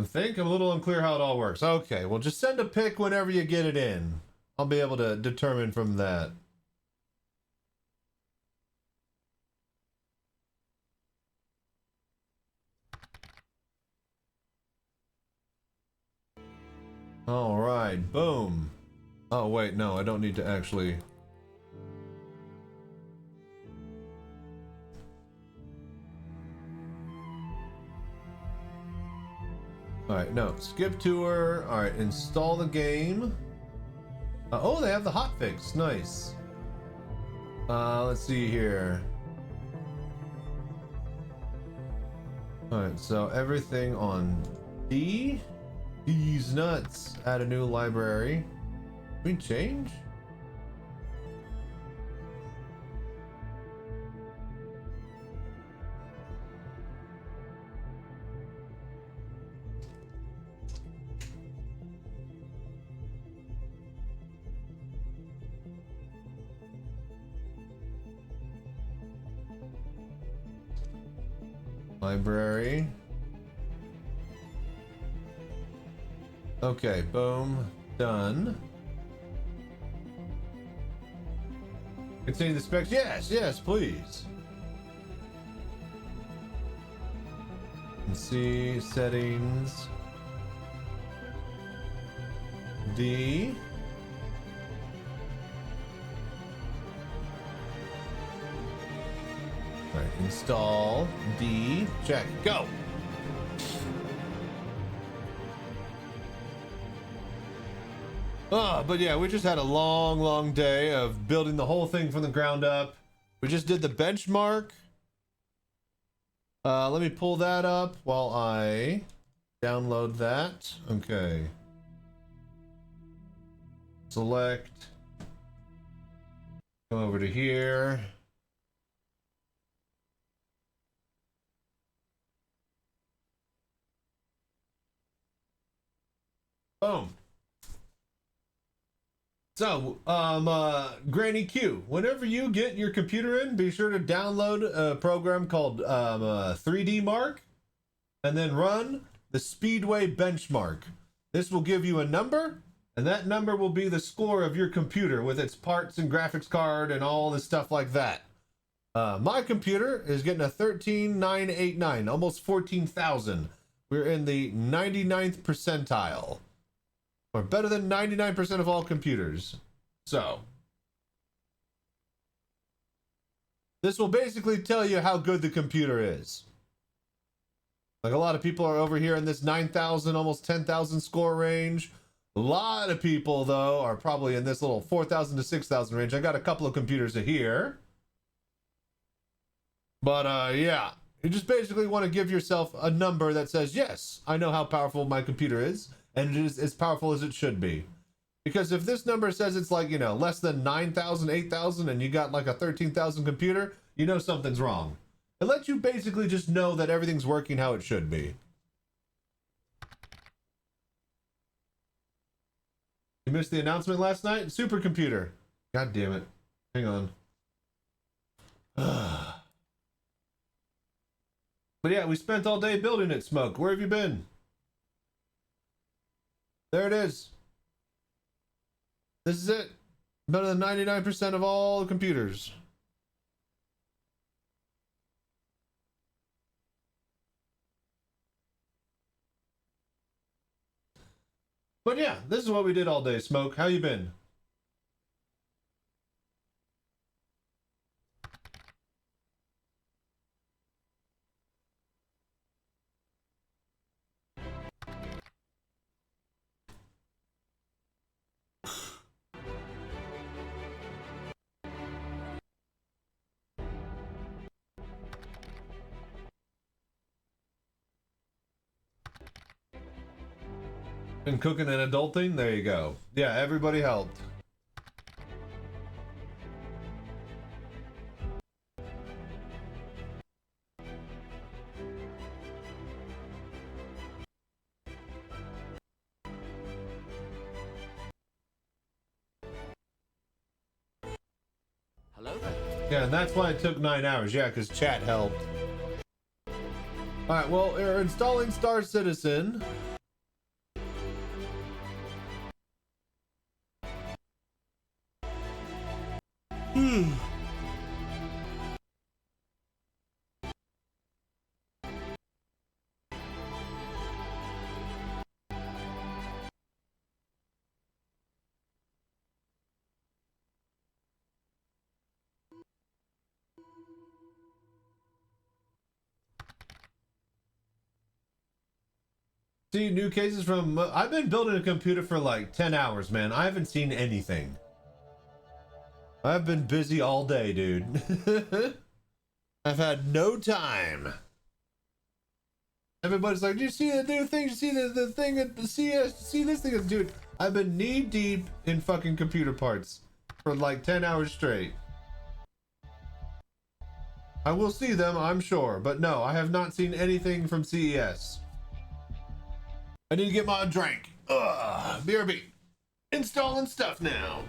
I think I'm a little unclear how it all works. Okay, well just send a pic whenever you get it in. I'll be able to determine from that. All right, boom. Oh wait, no, I don't need to actually... All right, no, skip tour. All right, install the game. Oh, they have the hotfix. Nice. Let's see here. All right, so everything on D. D's nuts. Add a new library. Can we change? Library. Okay, boom, done. Continue the specs. Yes, yes, please. Let's see, settings. D. All right, install D. Check. Go. But yeah, we just had a long day of building the whole thing from the ground up. We just did the benchmark. Let me pull that up while I download that. Okay. Select. Go over to here. Boom. So, Granny Q, whenever you get your computer in, be sure to download a program called 3D Mark and then run the Speedway benchmark. This will give you a number, and that number will be the score of your computer with its parts and graphics card and all the stuff like that. My computer is getting a 13,989, almost 14,000. We're in the 99th percentile. Or better than 99% of all computers. So, this will basically tell you how good the computer is. Like, a lot of people are over here in this 9,000, almost 10,000 score range. A lot of people, though, are probably in this little 4,000 to 6,000 range. I got a couple of computers here. But, yeah. You just basically want to give yourself a number that says, yes, I know how powerful my computer is. And it is as powerful as it should be. Because if this number says it's like, you know, less than 9,000, 8,000, and you got like a 13,000 computer, you know something's wrong. It lets you basically just know that everything's working how it should be. You missed the announcement last night? Supercomputer. God damn it. Hang on. But yeah, we spent all day building it, Smoke. Where have you been? There it is. This is it. Better than 99% of all computers. But yeah, this is what we did all day, Smoke. How you been? Been cooking and adulting? There you go. Yeah, everybody helped. Hello there. Yeah, and that's why it took 9 hours. Yeah, because chat helped. Alright, well, we're installing Star Citizen. See new cases from. I've been building a computer for like 10 hours, man. I haven't seen anything. I've been busy all day, dude. I've had no time. Everybody's like, do you see the new thing? You see the thing at the CS? See this thing? Dude, I've been knee deep in fucking computer parts for like 10 hours straight. I will see them, I'm sure, but no, I have not seen anything from CES. I need to get my drink. Ugh, BRB. Installing stuff now.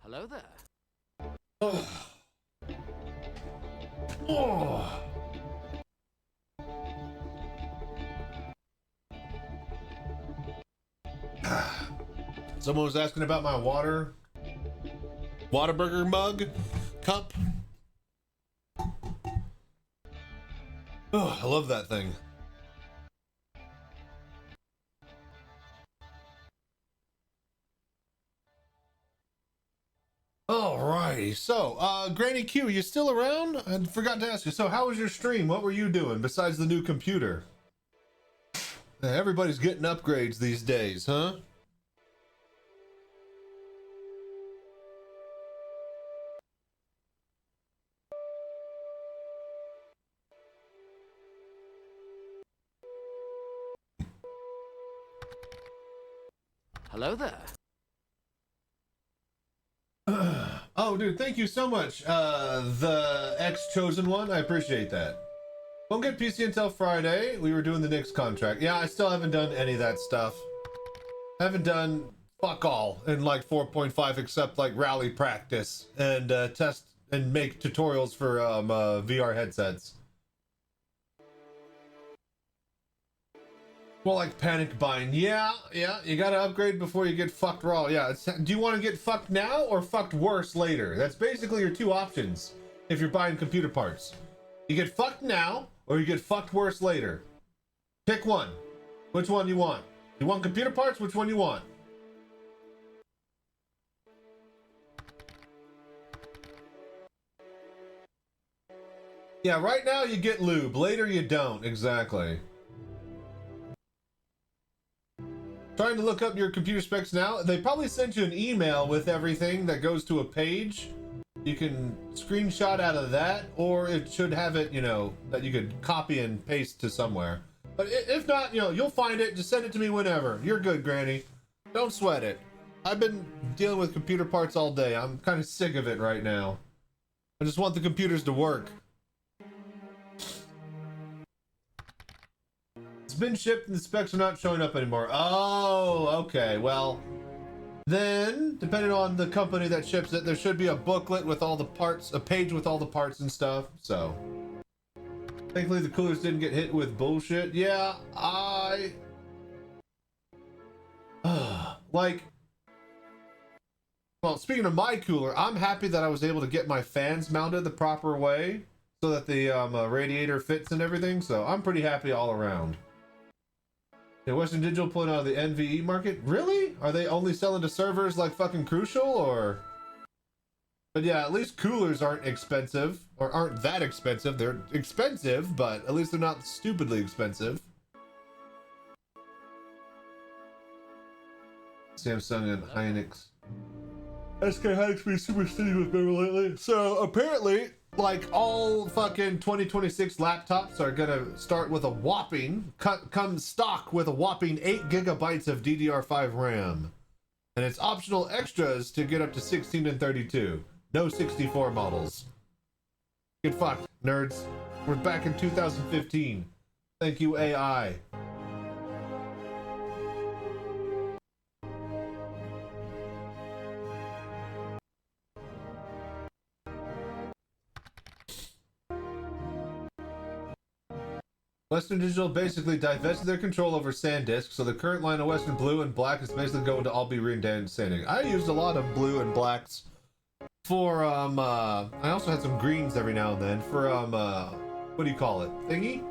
Hello there. Oh. Oh. Someone was asking about my Whataburger mug cup. Oh, I love that thing. Alrighty, so Granny Q, you still around? I forgot to ask you. So how was your stream? What were you doing besides the new computer? Everybody's getting upgrades these days, huh? Hello there. Oh, dude, thank you so much. The ex-chosen one, I appreciate that. Won't get PC until Friday. We were doing the Knicks contract. Yeah, I still haven't done any of that stuff. I haven't done fuck all in like 4.5 except like rally practice and test and make tutorials for VR headsets. Well, like panic buying. Yeah, you gotta upgrade before you get fucked raw. Yeah, do you want to get fucked now or fucked worse later? That's basically your two options if you're buying computer parts. You get fucked now or you get fucked worse later. Pick one. Which one you want? You want computer parts? Which one you want? Yeah, right now you get lube. Later you don't. Exactly. Trying to look up your computer specs now. They probably sent you an email with everything that goes to a page. You can screenshot out of that, or it should have it, you know, that you could copy and paste to somewhere. But if not, you know, you'll find it. Just send it to me whenever. You're good, Granny. Don't sweat it. I've been dealing with computer parts all day. I'm kind of sick of it right now. I just want the computers to work. It's been shipped and the specs are not showing up anymore. Oh, okay. Well, then, depending on the company that ships it, there should be a booklet with all the parts, a page with all the parts and stuff. So, thankfully the coolers didn't get hit with bullshit. Yeah, like, well, speaking of my cooler, I'm happy that I was able to get my fans mounted the proper way so that the radiator fits and everything. So I'm pretty happy all around. Yeah, Western Digital pulling out of the NVE market? Really? Are they only selling to servers like fucking Crucial, or? But yeah, at least coolers aren't expensive, or aren't that expensive. They're expensive, but at least they're not stupidly expensive. Samsung and Hynix. SK Hynix been super stingy with me lately. So apparently, like all fucking 2026 laptops are gonna start with a whopping, come stock with a whopping 8 gigabytes of DDR5 RAM. And it's optional extras to get up to 16 and 32. No 64 models. Get fucked, nerds. We're back in 2015. Thank you, AI. Western Digital basically divested their control over SanDisk, so the current line of Western Blue and Black is basically going to all be re-standing. I used a lot of blue and blacks for, I also had some greens every now and then for, what do you call it? Thingy?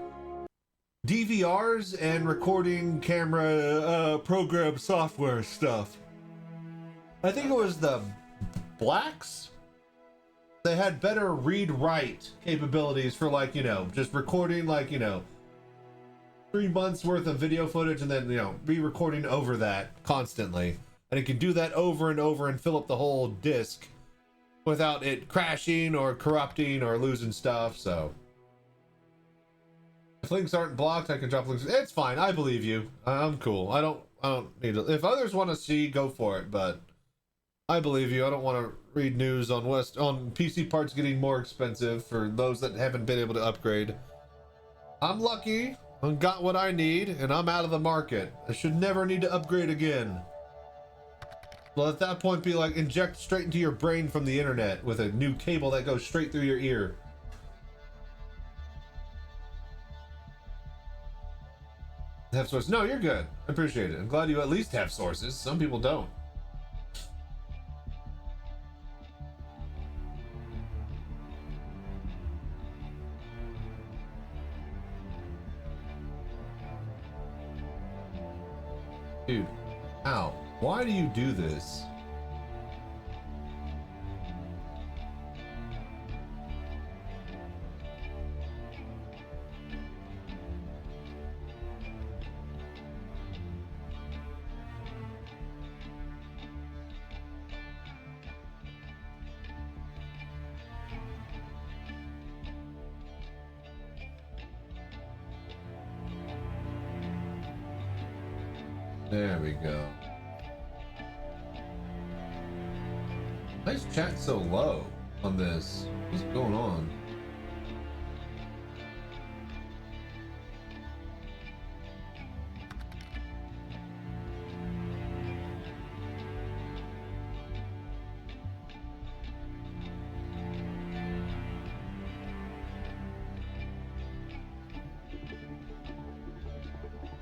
DVRs and recording camera, program software stuff. I think it was the blacks. They had better read-write capabilities for, like, you know, just recording, like, you know, 3 months worth of video footage and then, you know, re-recording over that constantly. And it can do that over and over and fill up the whole disk without it crashing or corrupting or losing stuff, so. If links aren't blocked, I can drop links. It's fine, I believe you. I'm cool. I don't need to. If others want to see, go for it, but I believe you. I don't want to read news on PC parts getting more expensive for those that haven't been able to upgrade. I'm lucky. I got what I need, and I'm out of the market. I should never need to upgrade again. Well, at that point, be like, inject straight into your brain from the internet with a new cable that goes straight through your ear. Have sources? No, you're good. I appreciate it. I'm glad you at least have sources. Some people don't. Dude, ow. Why do you do this? There we go. Why is chat so low on this? What's going on?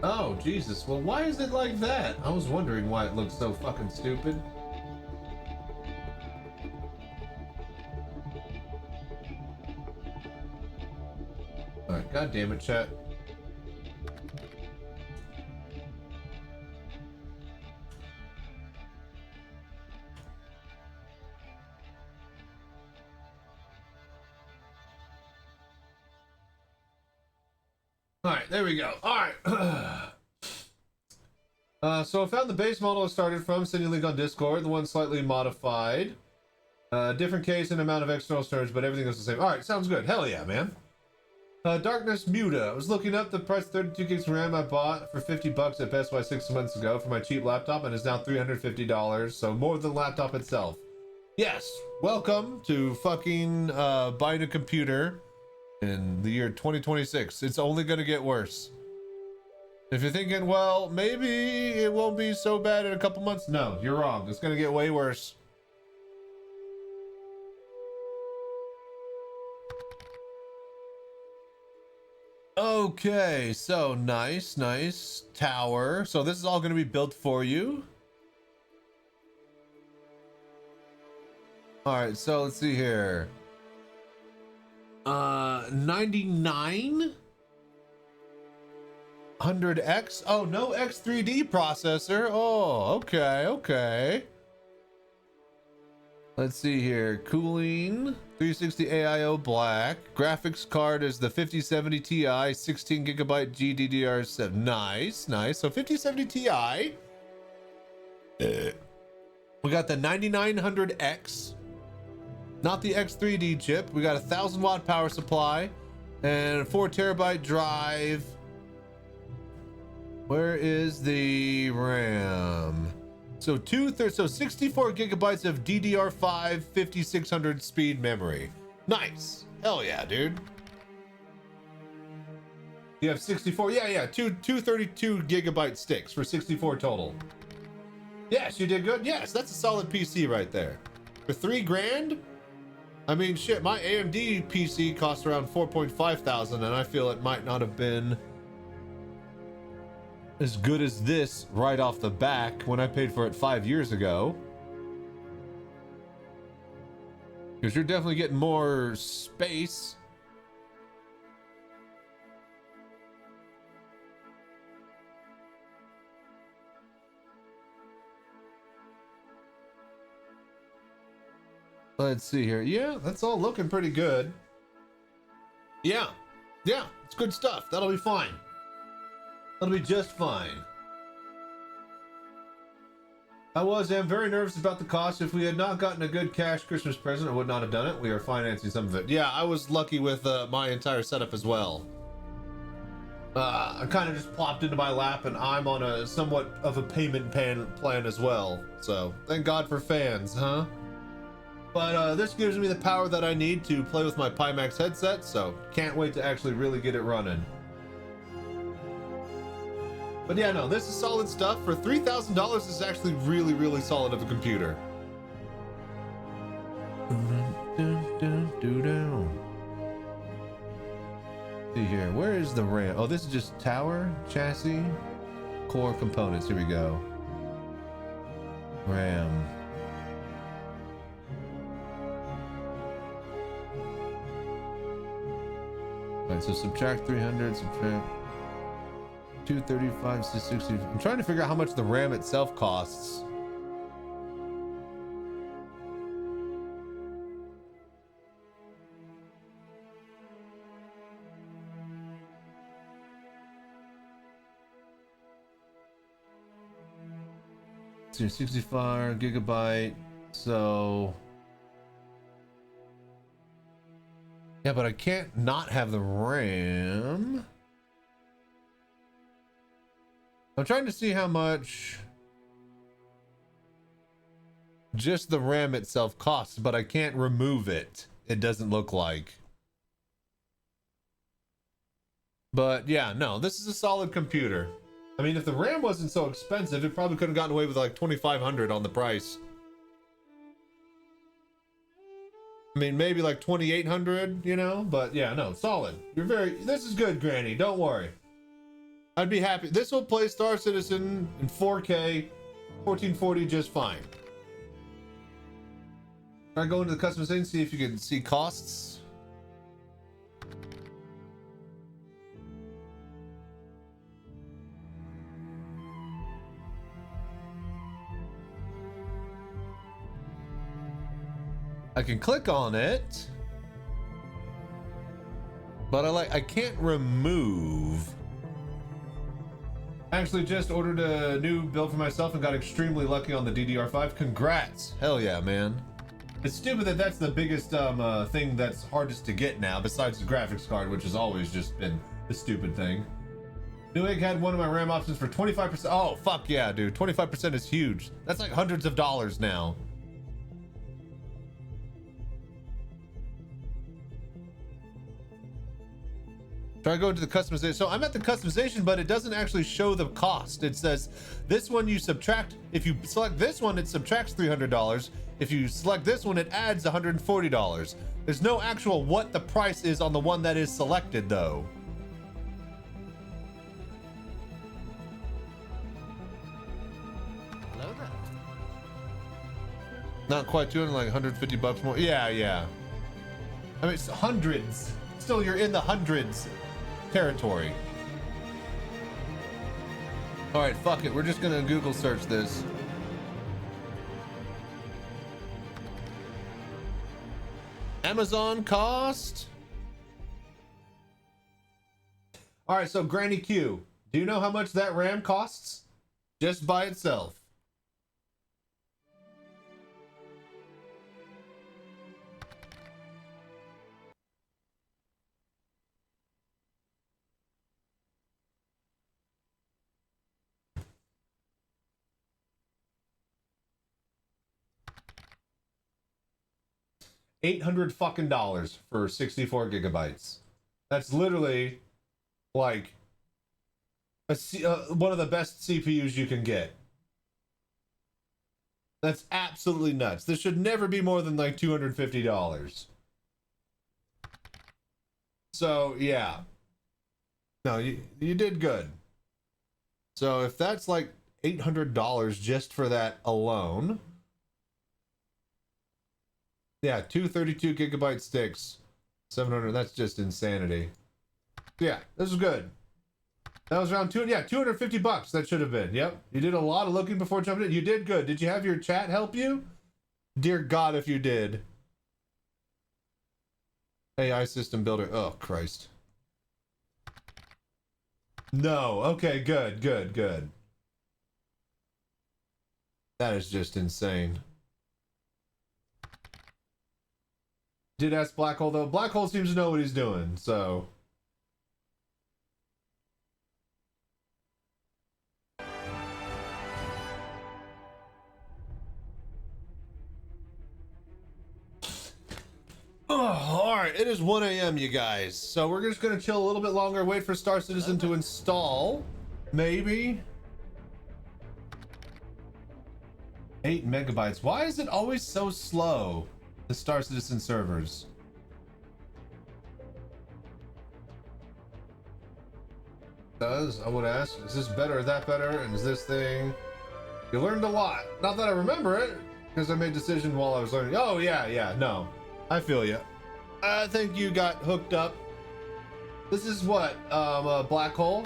Oh, Jesus. Well, why is it like that? I was wondering why it looked so fucking stupid. Alright, god damn it, chat. Alright, there we go. Alright. So I found the base model I started from, sending a link on Discord, the one slightly modified. Different case and amount of external storage, but everything is the same. Alright, sounds good. Hell yeah, man. Darkness Muta. I was looking up the price 32 gigs of RAM I bought for $50 at Best Buy 6 months ago for my cheap laptop, and is now $350, so more than the laptop itself. Yes, welcome to fucking buying a computer in the year 2026. It's only gonna get worse. If you're thinking, well, maybe it won't be so bad in a couple months, no, you're wrong. It's gonna get way worse. Okay, so nice tower. So this is all going to be built for you. All right, so let's see here. 9900X. Oh, no X3D processor. Oh, okay. Let's see here. Cooling, 360 AIO black. Graphics card is the 5070 Ti, 16 gigabyte GDDR7. Nice. So 5070 Ti. We got the 9900X. Not the X3D chip. We got a 1,000 watt power supply and a 4 terabyte drive. Where is the RAM? So 64 gigabytes of DDR5 5600 speed memory. Nice. Hell yeah, dude. You have 64. Yeah. Two 32 gigabyte sticks for 64 total. Yes, you did good. Yes, that's a solid PC right there. For $3,000? I mean, shit, my AMD PC cost around 4.5 thousand, and I feel it might not have been as good as this right off the back when I paid for it 5 years ago. Because you're definitely getting more space. Let's see here. Yeah, that's all looking pretty good. Yeah, it's good stuff. That'll be fine. That'll be just fine. am very nervous about the cost. If we had not gotten a good cash Christmas present, I would not have done it. We are financing some of it. Yeah, I was lucky with my entire setup as well. I kind of just plopped into my lap, and I'm on a somewhat of a payment plan as well. So thank God for fans, huh? But this gives me the power that I need to play with my Pimax headset, so can't wait to actually really get it running. But yeah, no, this is solid stuff. For $3,000, this is actually really, really solid of a computer. See here, where is the RAM? Oh, this is just tower, chassis, core components. Here we go. RAM. Alright, so subtract 300, subtract 235, 660. I'm trying to figure out how much the RAM itself costs. So 65 gigabyte, so yeah, but I can't not have the RAM. I'm trying to see how much just the RAM itself costs, but I can't remove it. It doesn't look like. But yeah, no, this is a solid computer. I mean, if the RAM wasn't so expensive, it probably could have gotten away with like $2,500 on the price. I mean, maybe like $2,800, you know, but yeah, no, solid. This is good, Granny. Don't worry. I'd be happy. This will play Star Citizen in 4K, 1440 just fine. Try go into the customization, see if you can see costs. I can click on it, but I can't remove. I actually just ordered a new build for myself and got extremely lucky on the DDR5. Congrats. Hell yeah, man. It's stupid that that's the biggest thing that's hardest to get now, besides the graphics card, which has always just been the stupid thing. Newegg had one of my RAM options for 25%. Oh, fuck yeah, dude. 25% is huge. That's like hundreds of dollars now. Try to go into the customization. So I'm at the customization, but it doesn't actually show the cost. It says this one you subtract. If you select this one, it subtracts $300. If you select this one, it adds $140. There's no actual what the price is on the one that is selected, though. Hello there. Not quite doing like 150 bucks more. Yeah. I mean, it's hundreds. Still, you're in the hundreds territory. All right, fuck it. We're just gonna Google search this. Amazon cost. All right, so Granny Q, do you know how much that RAM costs just by itself? $800 fucking for 64 gigabytes. That's literally like one of the best CPUs you can get. That's absolutely nuts. This should never be more than like $250. So yeah, no, you did good. So if that's like $800 just for that alone, yeah, two 32 gigabyte sticks, 700. That's just insanity. Yeah, this is good. That was around $250. That should have been. Yep, you did a lot of looking before jumping in. You did good. Did you have your chat help you? Dear God, if you did. AI system builder. Oh, Christ. No. Okay, good. That is just insane. Did ask Black Hole, though. Black Hole seems to know what he's doing, so... Oh, alright, it is 1 a.m., you guys. So we're just gonna chill a little bit longer, wait for Star Citizen to install. Maybe. 8 megabytes. Why is it always so slow? The Star Citizen servers. I would ask, is this better or that better? And is this thing... You learned a lot. Not that I remember it, because I made decisions while I was learning. Oh, yeah, no. I feel you. I think you got hooked up. This is what, a Black Hole?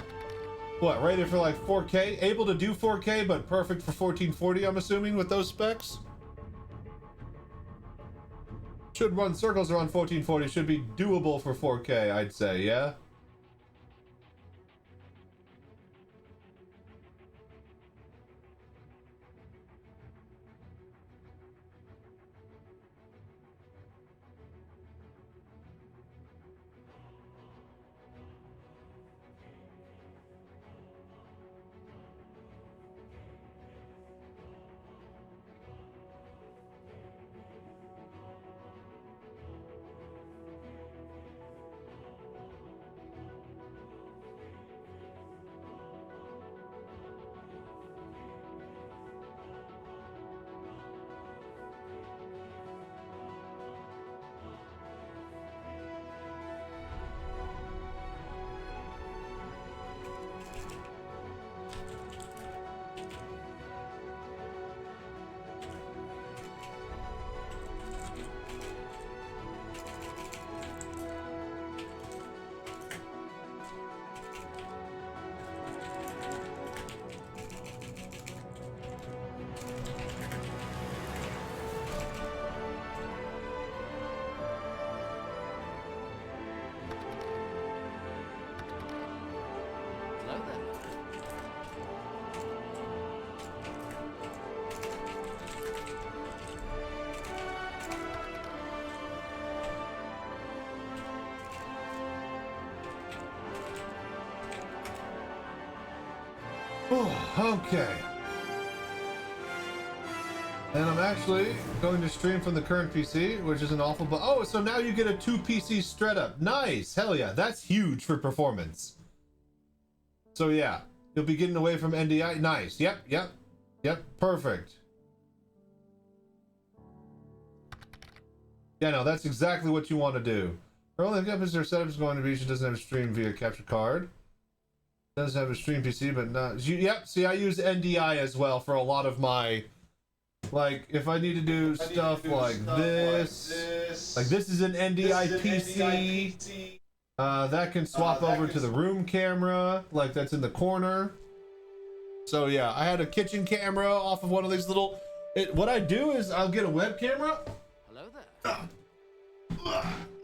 What, rated for like 4K? Able to do 4K, but perfect for 1440, I'm assuming, with those specs? Should run circles around 1440, should be doable for 4K, I'd say, yeah? Okay. And I'm actually going to stream from the current PC, which is an awful, but oh, so now you get a 2 PC straight up. Nice. Hell yeah. That's huge for performance. So yeah, you'll be getting away from NDI. Nice. Yep. Perfect. Yeah, no, that's exactly what you want to do. Her only hiccup is their setup is going to be she doesn't have a stream via capture card. Does have a stream PC, but not. Yep. See, I use NDI as well for a lot of my, like, if I need to do stuff like this. Like this is an NDI PC. That can swap over to the room camera, like that's in the corner. So yeah, I had a kitchen camera off of one of these little. What I do is I'll get a web camera. Hello there.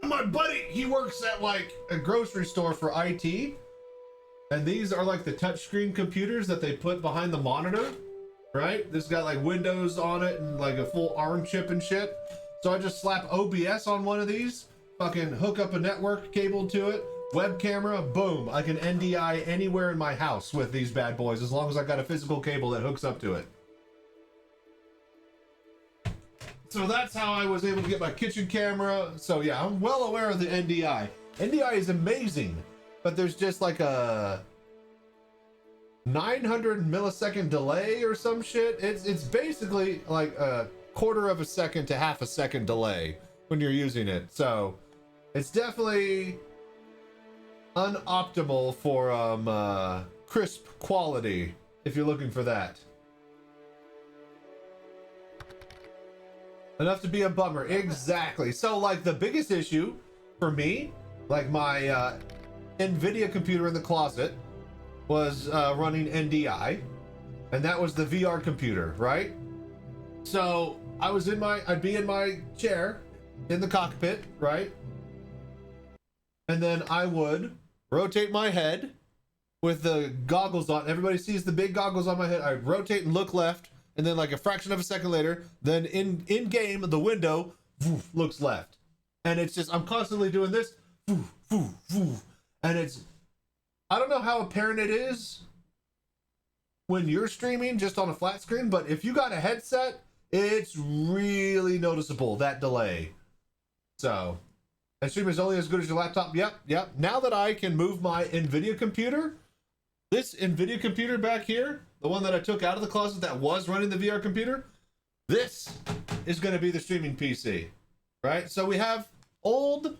My buddy, he works at like a grocery store for IT. And these are like the touchscreen computers that they put behind the monitor, right? This got like Windows on it and like a full ARM chip and shit. So I just slap OBS on one of these, fucking hook up a network cable to it, web camera, boom. I can NDI anywhere in my house with these bad boys as long as I got a physical cable that hooks up to it. So that's how I was able to get my kitchen camera. So yeah, I'm well aware of the NDI. NDI is amazing, but there's just like a 900 millisecond delay or some shit. It's basically like a quarter of a second to half a second delay when you're using it. So it's definitely unoptimal for crisp quality if you're looking for that. Enough to be a bummer. Exactly. So like the biggest issue for me, like my NVIDIA computer in the closet was running NDI, and that was the VR computer, right? So I'd be in my chair in the cockpit, right? And then I would rotate my head with the goggles on. Everybody sees the big goggles on my head. I rotate and look left, and then like a fraction of a second later, then in game, the window looks left. And it's just, I'm constantly doing this, and it's, I don't know how apparent it is when you're streaming just on a flat screen, but if you got a headset, it's really noticeable, that delay. So, and stream is only as good as your laptop. Yep. Now that I can move my NVIDIA computer, this NVIDIA computer back here, the one that I took out of the closet that was running the VR computer, this is going to be the streaming PC, right? So we have old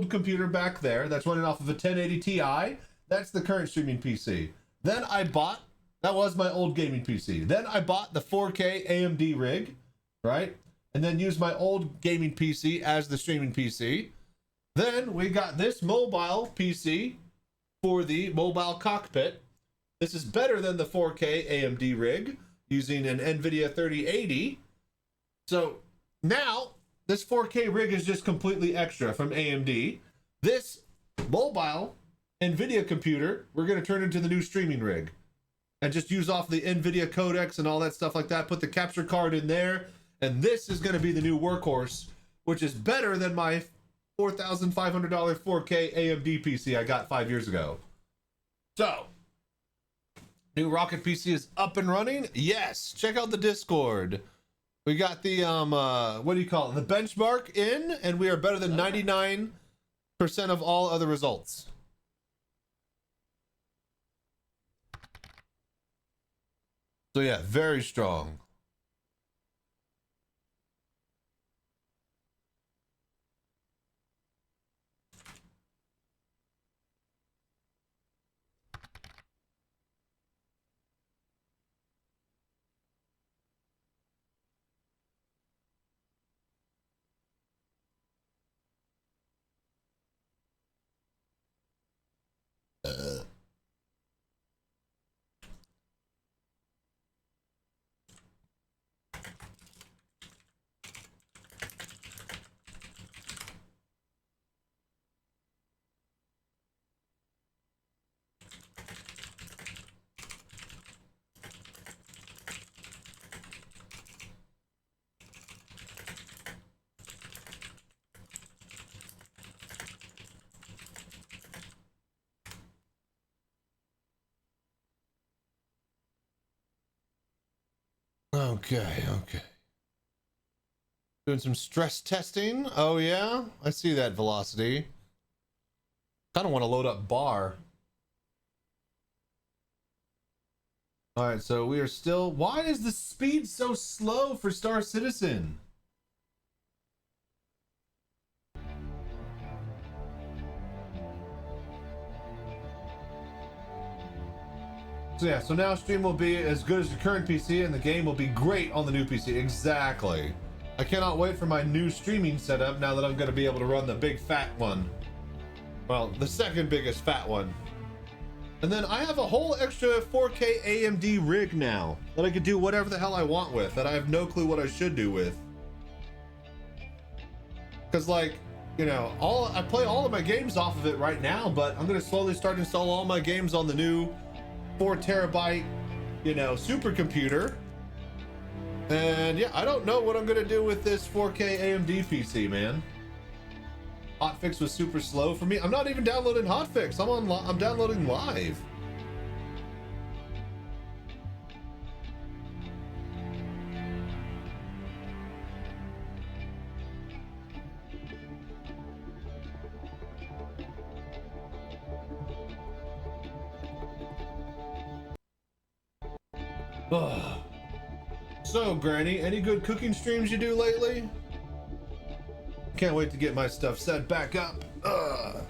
computer back there that's running off of a 1080 Ti. That's the current streaming PC. Then I bought, that was my old gaming PC. Then I bought the 4K AMD rig, right? And then used my old gaming PC as the streaming PC. Then we got this mobile PC for the mobile cockpit. This is better than the 4K AMD rig using an NVIDIA 3080. So now this 4K rig is just completely extra from AMD. This mobile NVIDIA computer, we're going to turn into the new streaming rig and just use off the NVIDIA codecs and all that stuff like that. Put the capture card in there. And this is going to be the new workhorse, which is better than my $4,500 4K AMD PC I got 5 years ago. So, new Rocket PC is up and running. Yes, check out the Discord. We got the what do you call it? The benchmark in, and we are better than 99% of all other results. So yeah, very strong. Okay. Doing some stress testing. Oh yeah, I see that velocity. Kind of want to load up bar. All right, so we are still, why is the speed so slow for Star Citizen? So yeah, so now stream will be as good as the current PC and the game will be great on the new PC. Exactly. I cannot wait for my new streaming setup now that I'm going to be able to run the big fat one. Well, the second biggest fat one. And then I have a whole extra 4K AMD rig now that I can do whatever the hell I want with, that I have no clue what I should do with. Because like, you know, I play all of my games off of it right now, but I'm going to slowly start installing all my games on the new 4 terabyte, you know, supercomputer. And yeah, I don't know what I'm gonna do with this 4K AMD PC, man. Hotfix was super slow for me. I'm not even downloading Hotfix. I'm downloading live. Ugh. So, Granny, any good cooking streams you do lately? Can't wait to get my stuff set back up. Ugh.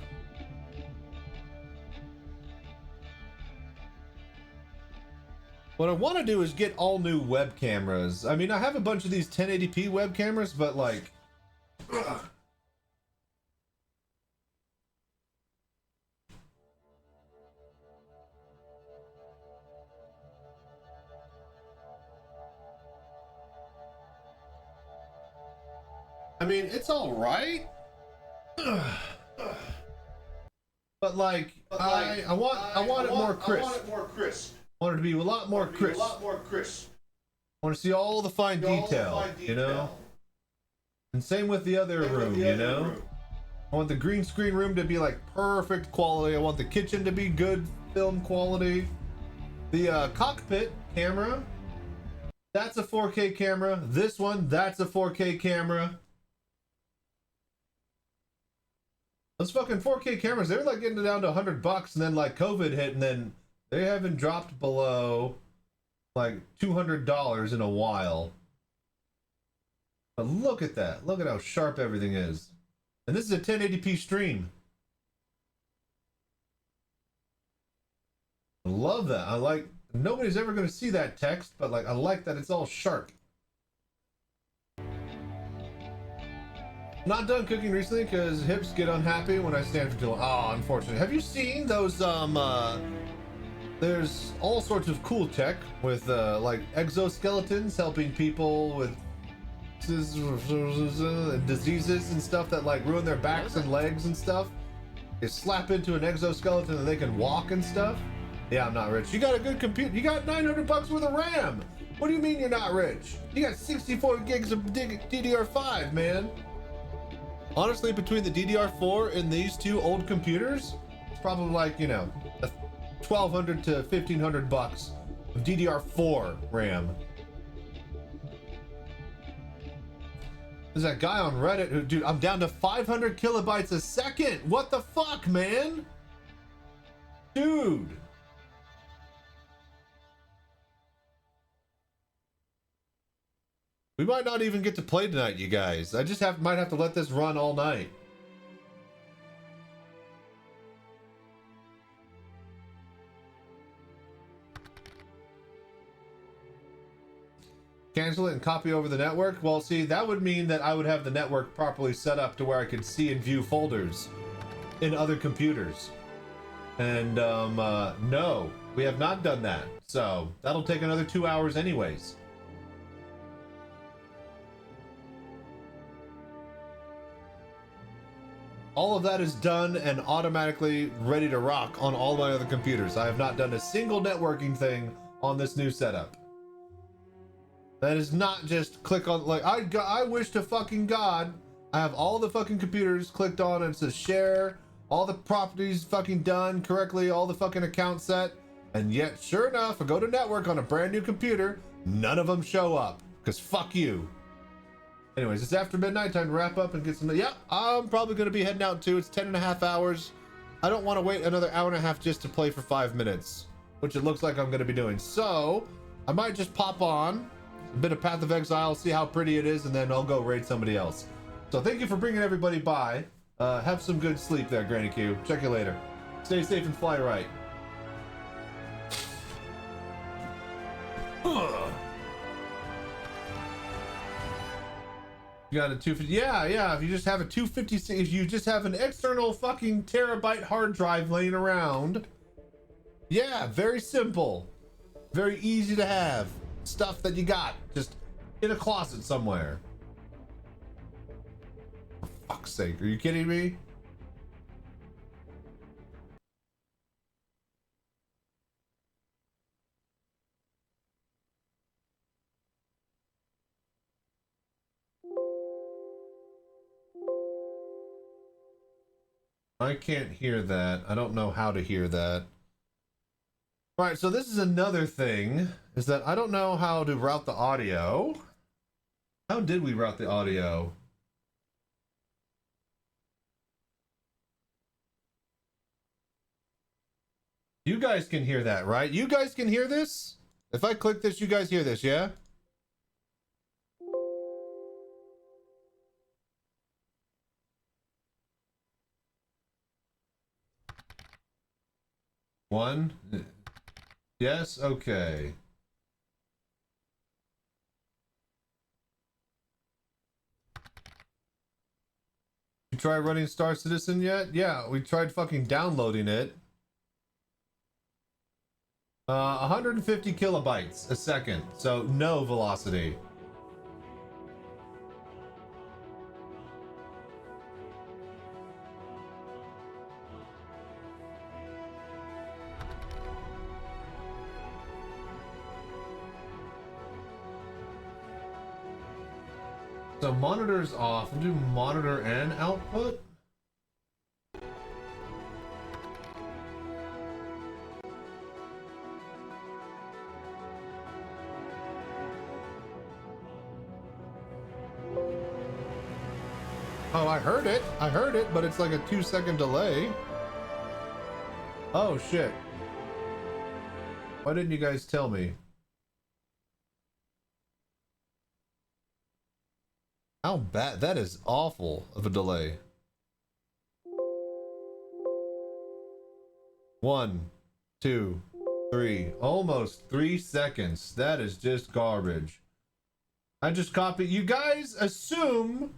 What I want to do is get all new web cameras. I mean, I have a bunch of these 1080p web cameras, but like... Ugh. I mean, it's all right, but like, I want it more crisp. I want it more crisp. I want it to be a lot more crisp. I want to see all the fine detail, you know. And same with the other room, you know. I want the green screen room to be like perfect quality. I want the kitchen to be good film quality. The cockpit camera, that's a 4K camera. This one, that's a 4K camera. Those fucking 4K cameras, they're like getting down to $100, and then like COVID hit, and then they haven't dropped below like $200 in a while. But look at that. Look at how sharp everything is. And this is a 1080p stream. I love that. I like, nobody's ever going to see that text, but like I like that it's all sharp. Not done cooking recently because hips get unhappy when I stand for too long. Oh, unfortunately. Have you seen those, there's all sorts of cool tech with, like exoskeletons helping people with diseases and stuff that like ruin their backs and legs and stuff. They slap into an exoskeleton and they can walk and stuff. Yeah, I'm not rich. You got a good computer. You got $900 worth of RAM. What do you mean you're not rich? You got 64 gigs of DDR5, man. Honestly, between the DDR4 and these two old computers, it's probably like, you know, $1,200 to $1,500 of DDR4 RAM. There's that guy on Reddit who, dude, I'm down to 500 kilobytes a second. What the fuck, man? Dude. We might not even get to play tonight, you guys. I just might have to let this run all night. Cancel it and copy over the network? Well, see, that would mean that I would have the network properly set up to where I could see and view folders in other computers. And, no, we have not done that. So, that'll take another 2 hours anyways. All of that is done and automatically ready to rock on all my other computers. I have not done a single networking thing on this new setup. That is not just click on, like, I wish to fucking God I have all the fucking computers clicked on and it says share, all the properties fucking done correctly, all the fucking accounts set, and yet, sure enough, I go to network on a brand new computer, none of them show up, because fuck you. Anyways, it's after midnight, time to wrap up and get some. Yeah, I'm probably going to be heading out too. It's 10.5 hours. I don't want to wait another hour and a half just to play for 5 minutes, which it looks like I'm going to be doing. So I might just pop on a bit of Path of Exile, see how pretty it is, and then I'll go raid somebody else. So thank you for bringing everybody by. Have some good sleep there, Granny Q. Check you later. Stay safe and fly right. You got a 250, yeah, if you just have a 256, if you just have an external fucking terabyte hard drive laying around, yeah, very simple, very easy to have, stuff that you got just in a closet somewhere. For fuck's sake, are you kidding me? I can't hear that. I don't know how to hear that. All right, so this is another thing, is that I don't know how to route the audio. How did we route the audio? You guys can hear that, right? You guys can hear this? If I click this, you guys hear this, yeah? One? Yes? Okay. You try running Star Citizen yet? Yeah, we tried fucking downloading it. 150 kilobytes a second, so no velocity. So monitor's off. We'll do monitor and output. Oh, I heard it, but it's like a 2-second delay. Oh shit. Why didn't you guys tell me? How bad? That is awful of a delay. 1, 2, 3. Almost 3 seconds. That is just garbage. I just copied. You guys assume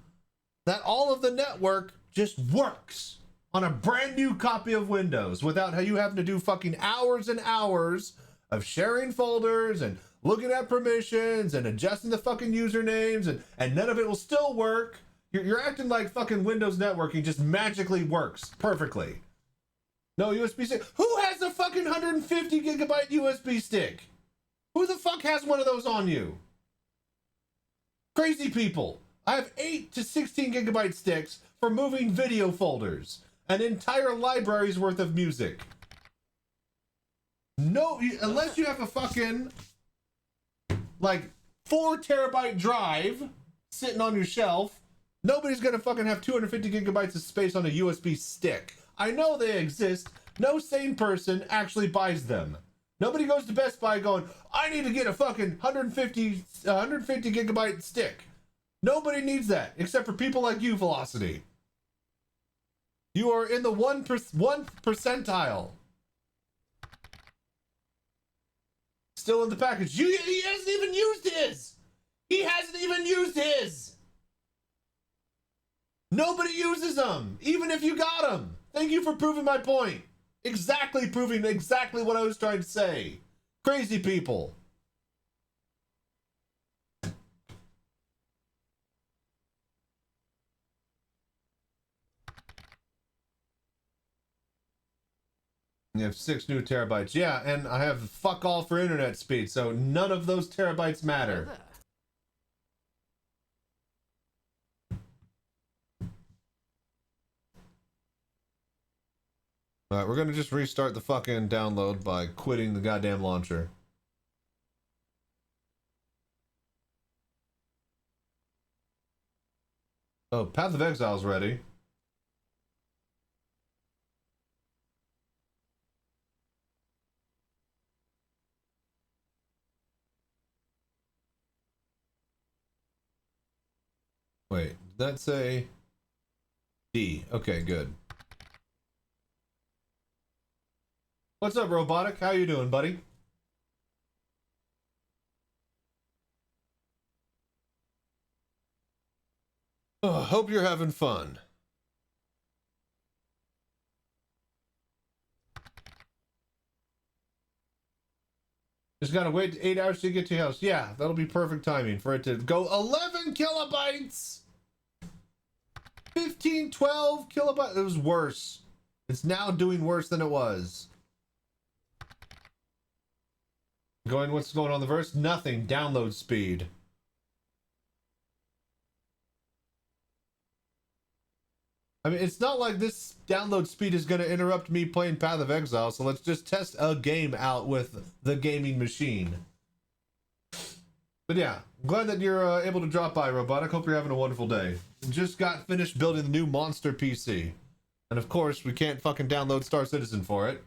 that all of the network just works on a brand new copy of Windows without how you having to do fucking hours and hours of sharing folders and looking at permissions and adjusting the fucking usernames, and none of it will still work. You're acting like fucking Windows networking just magically works perfectly. No USB stick. Who has a fucking 150 gigabyte USB stick? Who the fuck has one of those on you? Crazy people. I have 8 to 16 gigabyte sticks for moving video folders. An entire library's worth of music. No, unless you have a fucking like 4 terabyte drive sitting on your shelf, nobody's gonna fucking have 250 gigabytes of space on a USB stick. I know they exist. No sane person actually buys them. Nobody goes to Best Buy going, I need to get a fucking 150 gigabyte stick. Nobody needs that except for people like you, Velocity. You are in the 1 percentile. Still in the package. He hasn't even used his. He hasn't even used his. Nobody uses them, even if you got them. Thank you for proving my point. Exactly proving exactly what I was trying to say. Crazy people. You have 6 new terabytes. Yeah, and I have fuck all for internet speed, so none of those terabytes matter. Alright, we're gonna just restart the fucking download by quitting the goddamn launcher. Oh, Path of Exile's ready. Wait, did that say D? Okay, good. What's up, Robotic? How you doing, buddy? Oh, hope you're having fun. Just gotta wait 8 hours to get to your house. Yeah, that'll be perfect timing for it to go 11 kilobytes! 15, 12 kilobytes. It was worse. It's now doing worse than it was. What's going on the verse? Nothing. Download speed. I mean, it's not like this download speed is going to interrupt me playing Path of Exile, so let's just test a game out with the gaming machine. But yeah, glad that you're able to drop by, Robotic. Hope you're having a wonderful day. Just got finished building the new monster PC. And of course, we can't fucking download Star Citizen for it.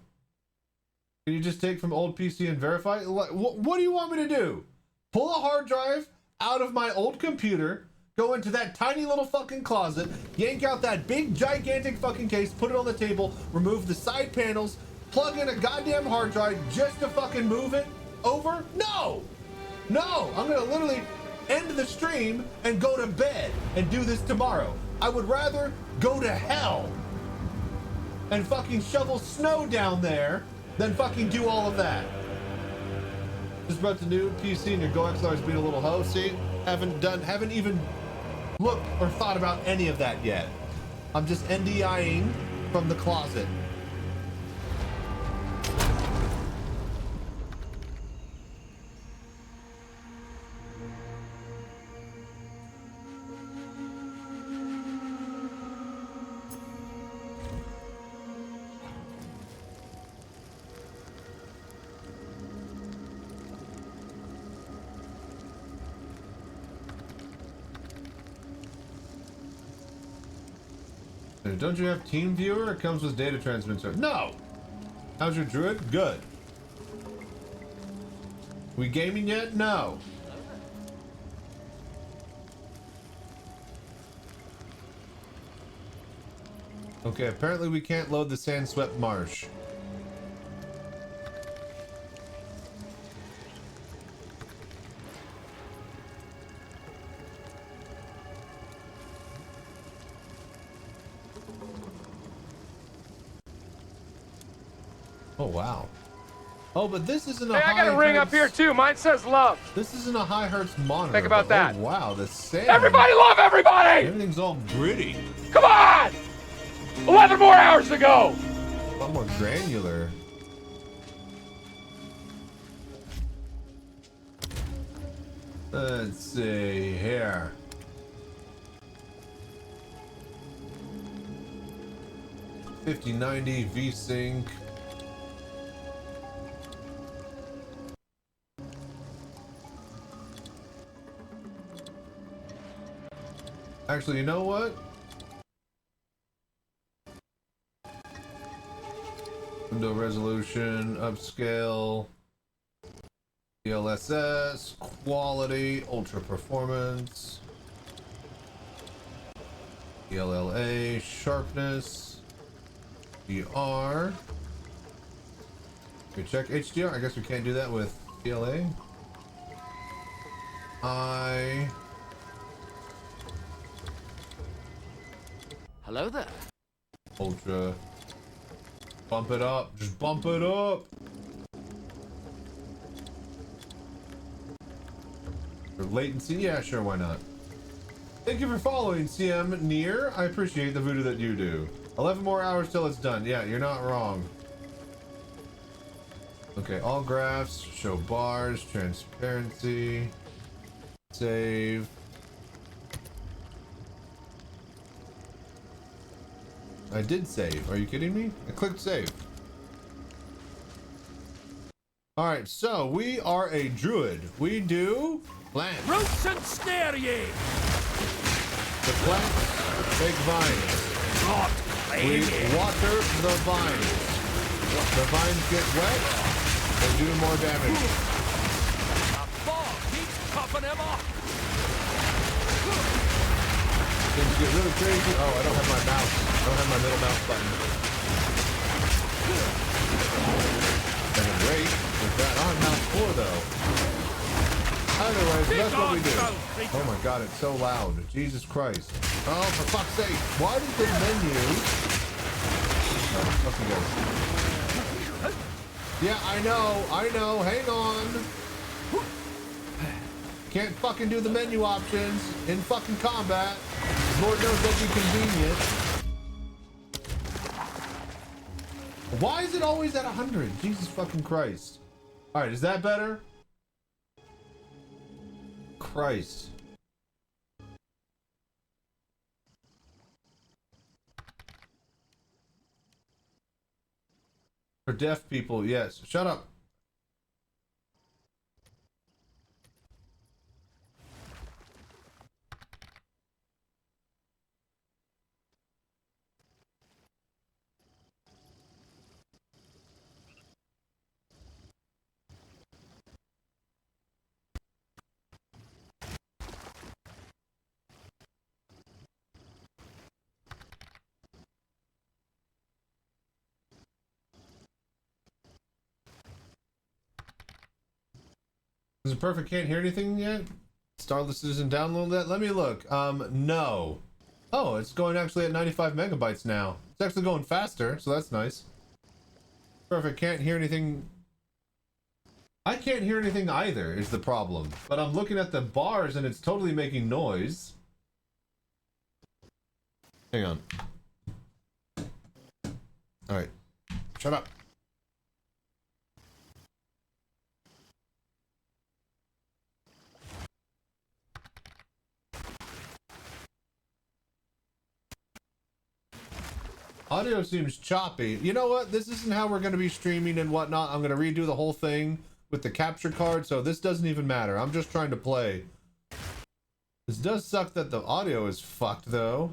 Can you just take from old PC and verify? What do you want me to do? Pull a hard drive out of my old computer, go into that tiny little fucking closet, yank out that big gigantic fucking case, put it on the table, remove the side panels, plug in a goddamn hard drive just to fucking move it over? No! No! I'm gonna literally end the stream and go to bed and do this tomorrow. I would rather go to hell and fucking shovel snow down there than fucking do all of that. Just brought the new PC and your Go XLR has been a little hoe. See, haven't even looked or thought about any of that yet. I'm just NDIing from the closet. Don't you have Team Viewer? It comes with data transmitter. No! How's your druid? Good. We gaming yet? No. Okay, apparently we can't load the sand-swept marsh. Oh, wow. Oh, but this isn't a high I got a ring hertz... up here too. Mine says love. This isn't a high hertz monitor. Think about that. Oh, wow, the sand. Everybody love everybody! Everything's all gritty. Come on! 11 more hours to go! A lot more granular. Let's see here. $5090 V-Sync. Actually, you know what? Window resolution, upscale, DLSS, quality, ultra performance, DLLA, sharpness, DR. Okay, check HDR. I guess we can't do that with DLA. Hello there. Ultra. Bump it up. Just bump it up. For latency, yeah, sure, why not? Thank you for following, CM Near. I appreciate the voodoo that you do. 11 more hours till it's done. Yeah, you're not wrong. Okay, all graphs, show bars, transparency, save. I did save. Are you kidding me? I clicked save. Alright, so we are a druid. We do plants. Roots and snare ye! The plants make vines. We water the vines. The vines get wet, they do more damage. The fog keeps popping him off! Things get really crazy. Oh, I don't have my mouse. I don't have my middle mouse button. And a great with that. I don't have mouse 4 though. Either way, that's what we do. Oh my god, it's so loud. Jesus Christ. Oh, for fuck's sake. Why does the menu... Oh, okay, guys. Yeah, I know. Hang on. Can't fucking do the menu options in fucking combat. Lord knows that'd be convenient. Why is it always at 100? Jesus fucking Christ. Alright, is that better? Christ. For deaf people, yes. Shut up. Is it perfect? Can't hear anything yet? Starless Citizen download that? Let me look. No. Oh, it's going actually at 95 megabytes now. It's actually going faster, so that's nice. Perfect. Can't hear anything. I can't hear anything either, is the problem. But I'm looking at the bars and it's totally making noise. Hang on. Alright. Shut up. Audio seems choppy. You know what? This isn't how we're going to be streaming and whatnot. I'm going to redo the whole thing with the capture card, so this doesn't even matter. I'm just trying to play. This does suck that the audio is fucked, though.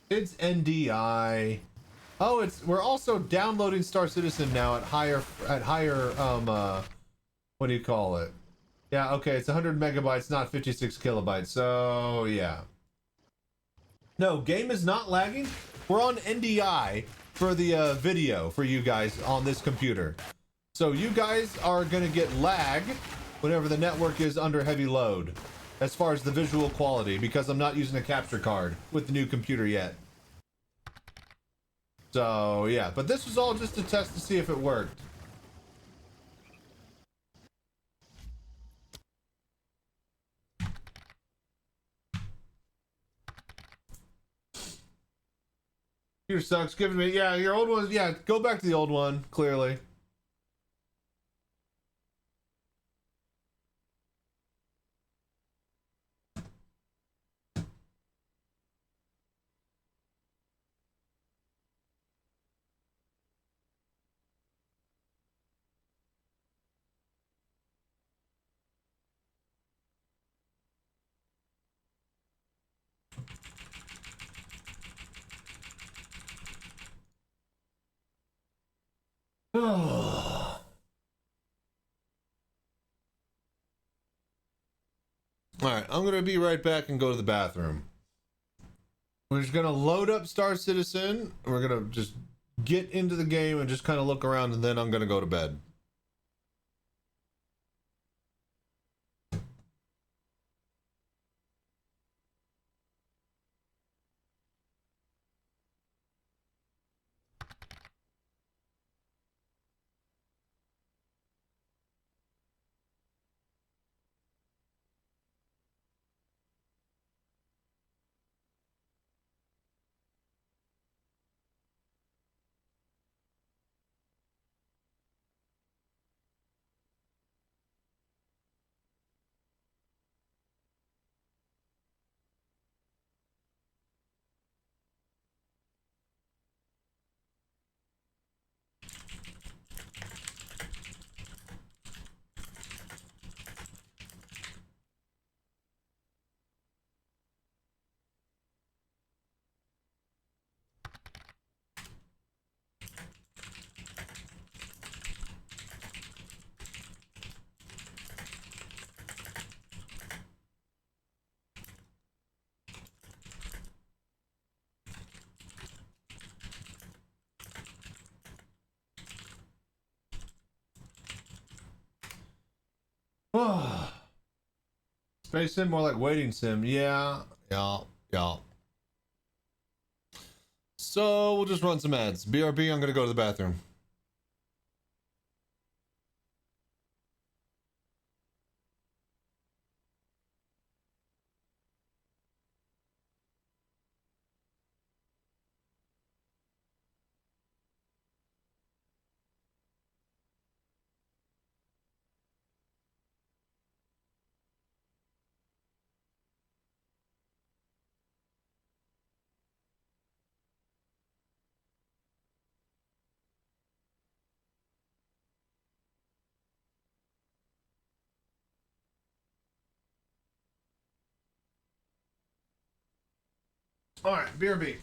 It's NDI. Oh, we're also downloading Star Citizen now at higher what do you call it? Yeah, okay, it's 100 megabytes, not 56 kilobytes. So, yeah. No, game is not lagging. We're on NDI for the video for you guys on this computer. So you guys are gonna get lag whenever the network is under heavy load, as far as the visual quality, because I'm not using a capture card with the new computer yet. So, yeah, but this was all just a test to see if it worked. Computer sucks. Give it to me. Yeah, your old one. Yeah, go back to the old one, clearly. Alright, I'm gonna be right back and go to the bathroom. We're just gonna load up Star Citizen. We're gonna just get into the game and just kind of look around, and then I'm gonna go to bed. Space sim, more like waiting sim. Yeah. So we'll just run some ads. BRB, I'm gonna go to the bathroom. All right, BRB.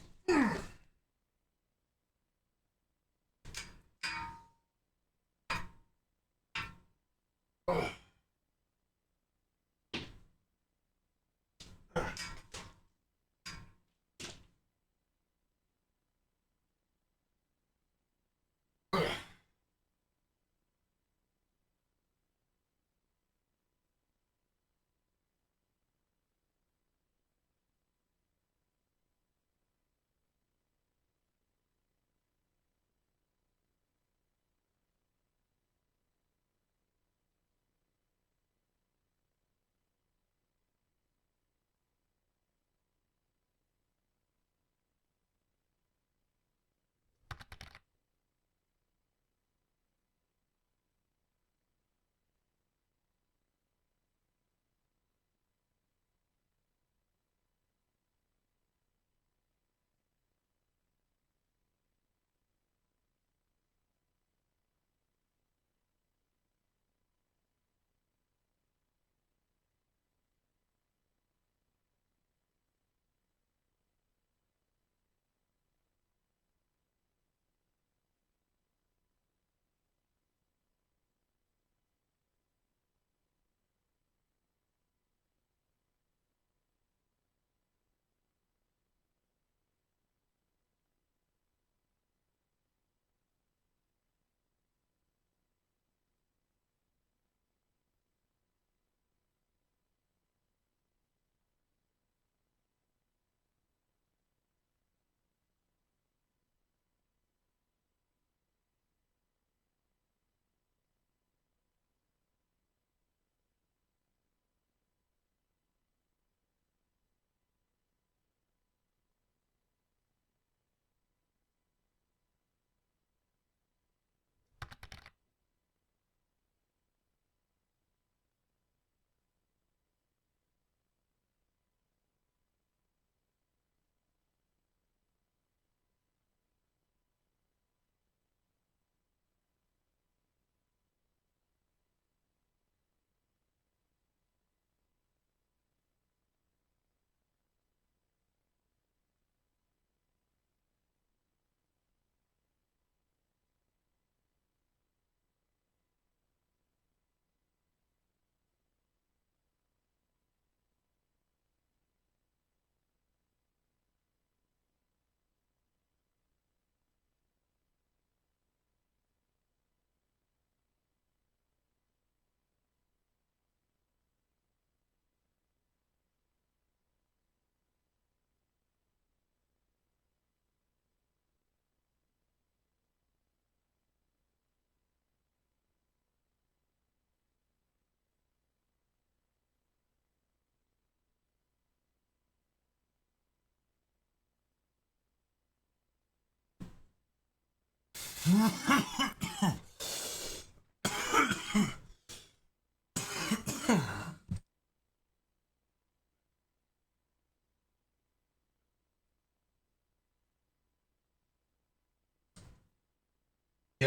You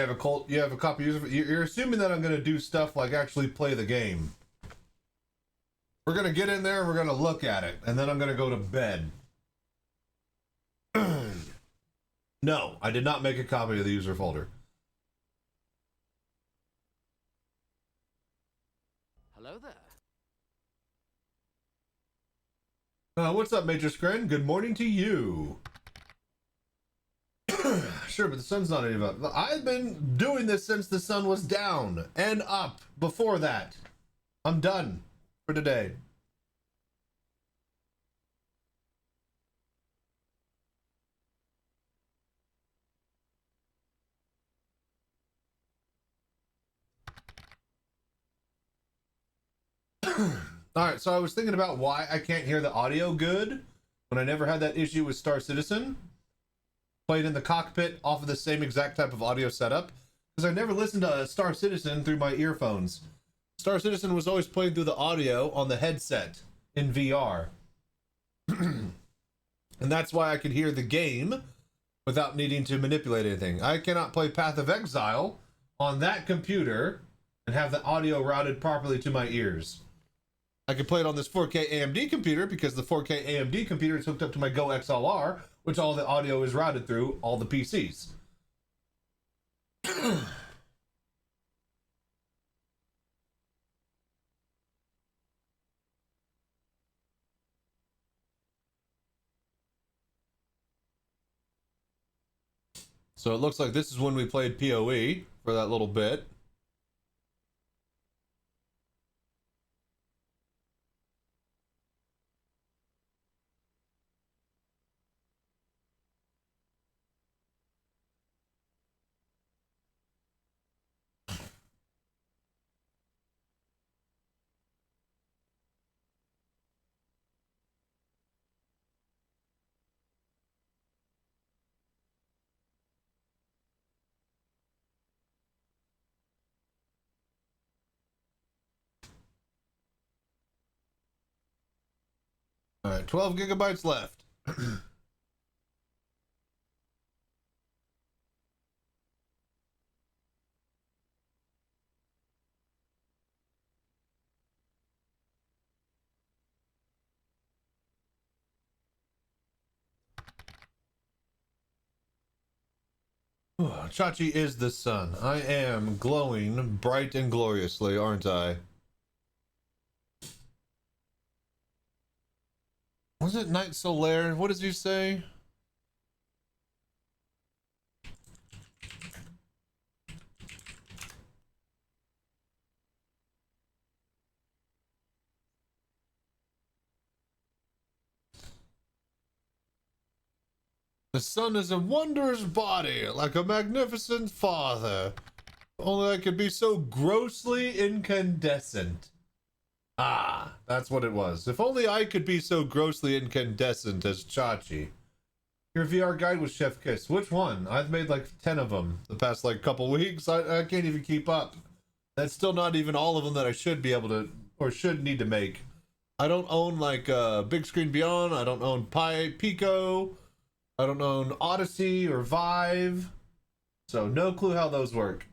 have a copy user. You're assuming that I'm going to do stuff like actually play the game. We're going to get in there and we're going to look at it, and then I'm going to go to bed. No, I did not make a copy of the user folder. Hello there. What's up, Major Scrin? Good morning to you. Sure, but the sun's not any up. I've been doing this since the sun was down and up before that. I'm done for today. Alright, so I was thinking about why I can't hear the audio good when I never had that issue with Star Citizen. Played in the cockpit off of the same exact type of audio setup, because I never listened to Star Citizen through my earphones. Star Citizen was always playing through the audio on the headset in VR. And that's why I could hear the game without needing to manipulate anything. I cannot play Path of Exile on that computer and have the audio routed properly to my ears. I can play it on this 4K AMD computer because the 4K AMD computer is hooked up to my Go XLR, which all the audio is routed through all the PCs. So it looks like this is when we played PoE for that little bit. All right, 12 gigabytes left. Chachi is the sun. I am glowing bright and gloriously, aren't I? Was it Night Solaire? What does he say? The sun is a wondrous body, like a magnificent father. Only I could be so grossly incandescent. Ah, that's what it was. If only I could be so grossly incandescent as Chachi. Your VR guide was Chef Kiss. Which one? I've made like 10 of them the past like couple weeks. I can't even keep up. That's still not even all of them that I should be able to, or should need to make. I don't own like Big Screen Beyond. I don't own Pico. I don't own Odyssey or Vive. So no clue how those work.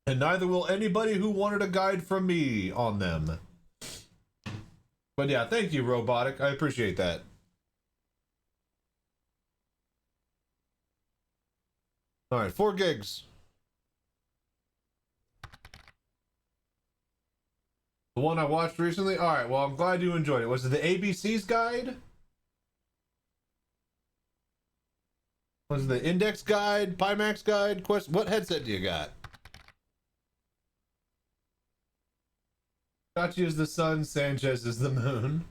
And neither will anybody who wanted a guide from me on them. But yeah, thank you, Robotic. I appreciate that. All right, 4 gigs. The one I watched recently? All right, well, I'm glad you enjoyed it. Was it the ABC's guide? Was it the Index guide? Pimax guide? What headset do you got? Chachi is the sun, Sanchez is the moon.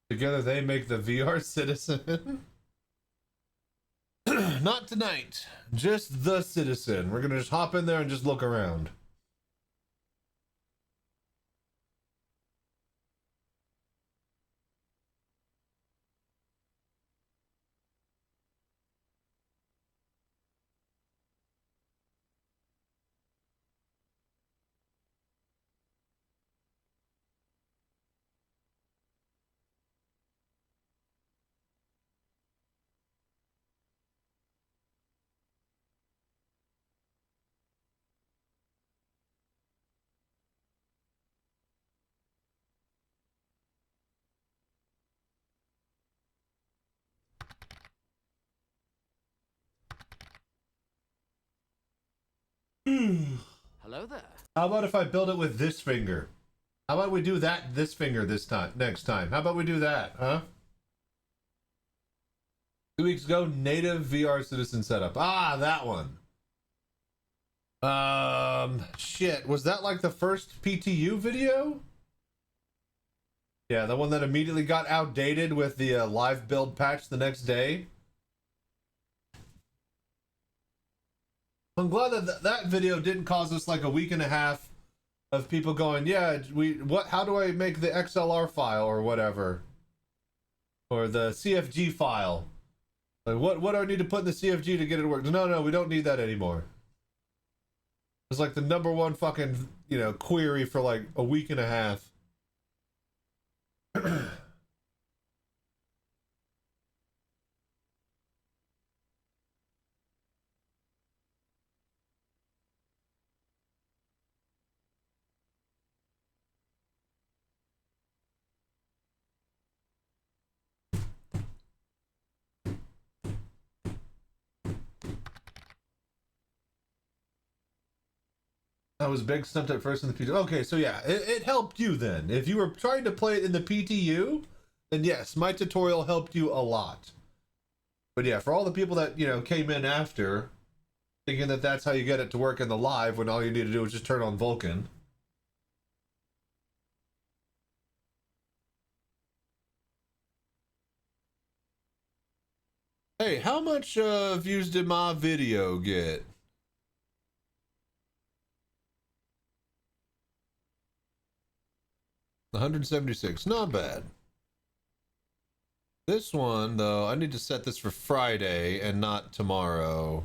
Together they make the VR Citizen. Not tonight. Just the Citizen. We're gonna just hop in there and just look around. Hello there. How about if I build it with this finger? How about we do that this finger next time? How about we do that, huh? 2 weeks ago, native VR citizen setup. Ah, that one. Shit, was that like the first PTU video? Yeah, the one that immediately got outdated with the live build patch the next day. I'm glad that that video didn't cause us like a week and a half of people going, yeah, how do I make the XLR file or whatever? Or the CFG file. Like, what do I need to put in the CFG to get it to work? No, we don't need that anymore. It's like the #1 fucking, query for like a week and a half. I was big stumped at first in the PTU. Okay, so yeah, it helped you then. If you were trying to play it in the PTU, then yes, my tutorial helped you a lot. But yeah, for all the people that, came in after, thinking that that's how you get it to work in the live when all you need to do is just turn on Vulkan. Hey, how much views did my video get? $176, not bad. This one, though, I need to set this for Friday and not tomorrow.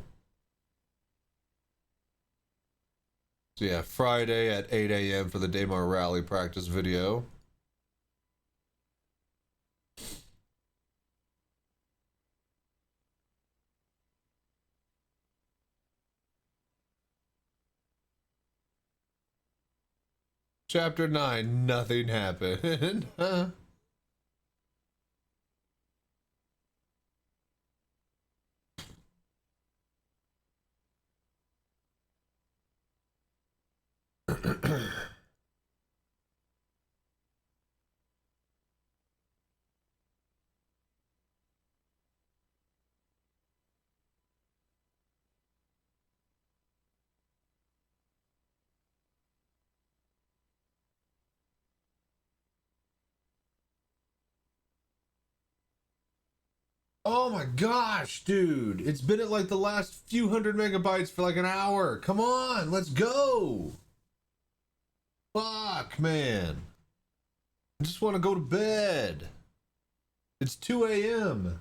So yeah, Friday at 8 a.m. for the Daymar rally practice video. Chapter 9, nothing happened. Oh my gosh, dude. It's been at like the last few hundred megabytes for like an hour. Come on, let's go. Fuck, man. I just want to go to bed. It's 2 a.m.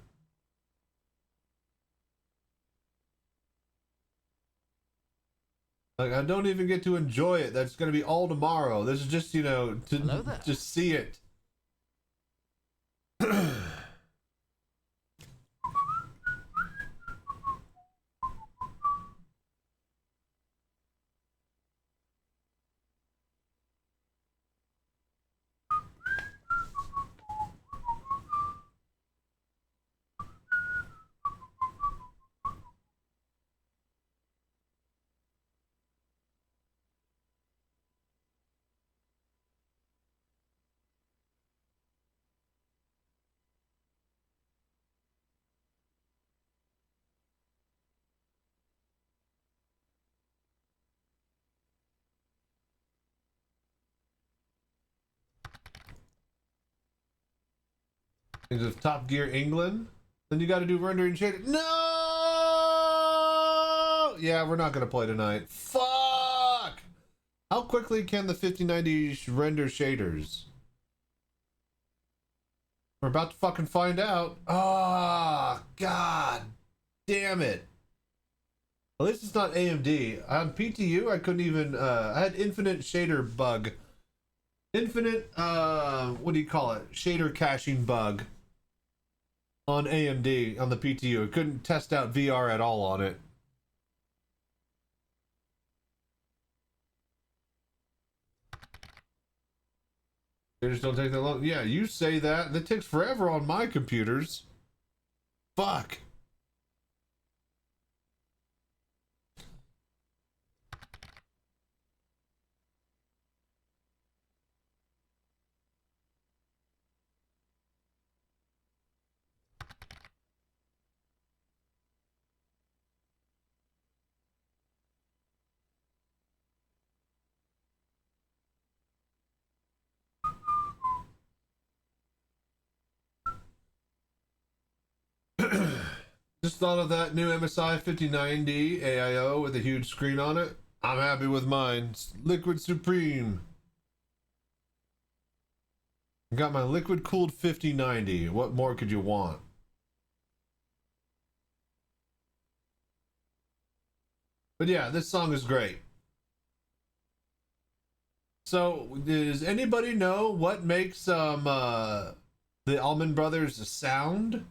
Like, I don't even get to enjoy it. That's going to be all tomorrow. This is just, to just see it. Of Top Gear England, then you got to do rendering shader. No! Yeah, we're not gonna play tonight. Fuck! How quickly can the 5090 render shaders? We're about to fucking find out. Ah, god damn it! At least it's not AMD. On PTU, I couldn't even. I had infinite shader bug. Infinite. What do you call it? Shader caching bug. On AMD, on the PTU. It couldn't test out VR at all on it. They just don't take that long. Yeah, you say that. That takes forever on my computers. Fuck. Just thought of that new MSI 5090 AIO with a huge screen on it. I'm happy with mine. It's Liquid Supreme. Got my liquid cooled 5090. What more could you want? But yeah, this song is great. So, does anybody know what makes the Allman Brothers sound?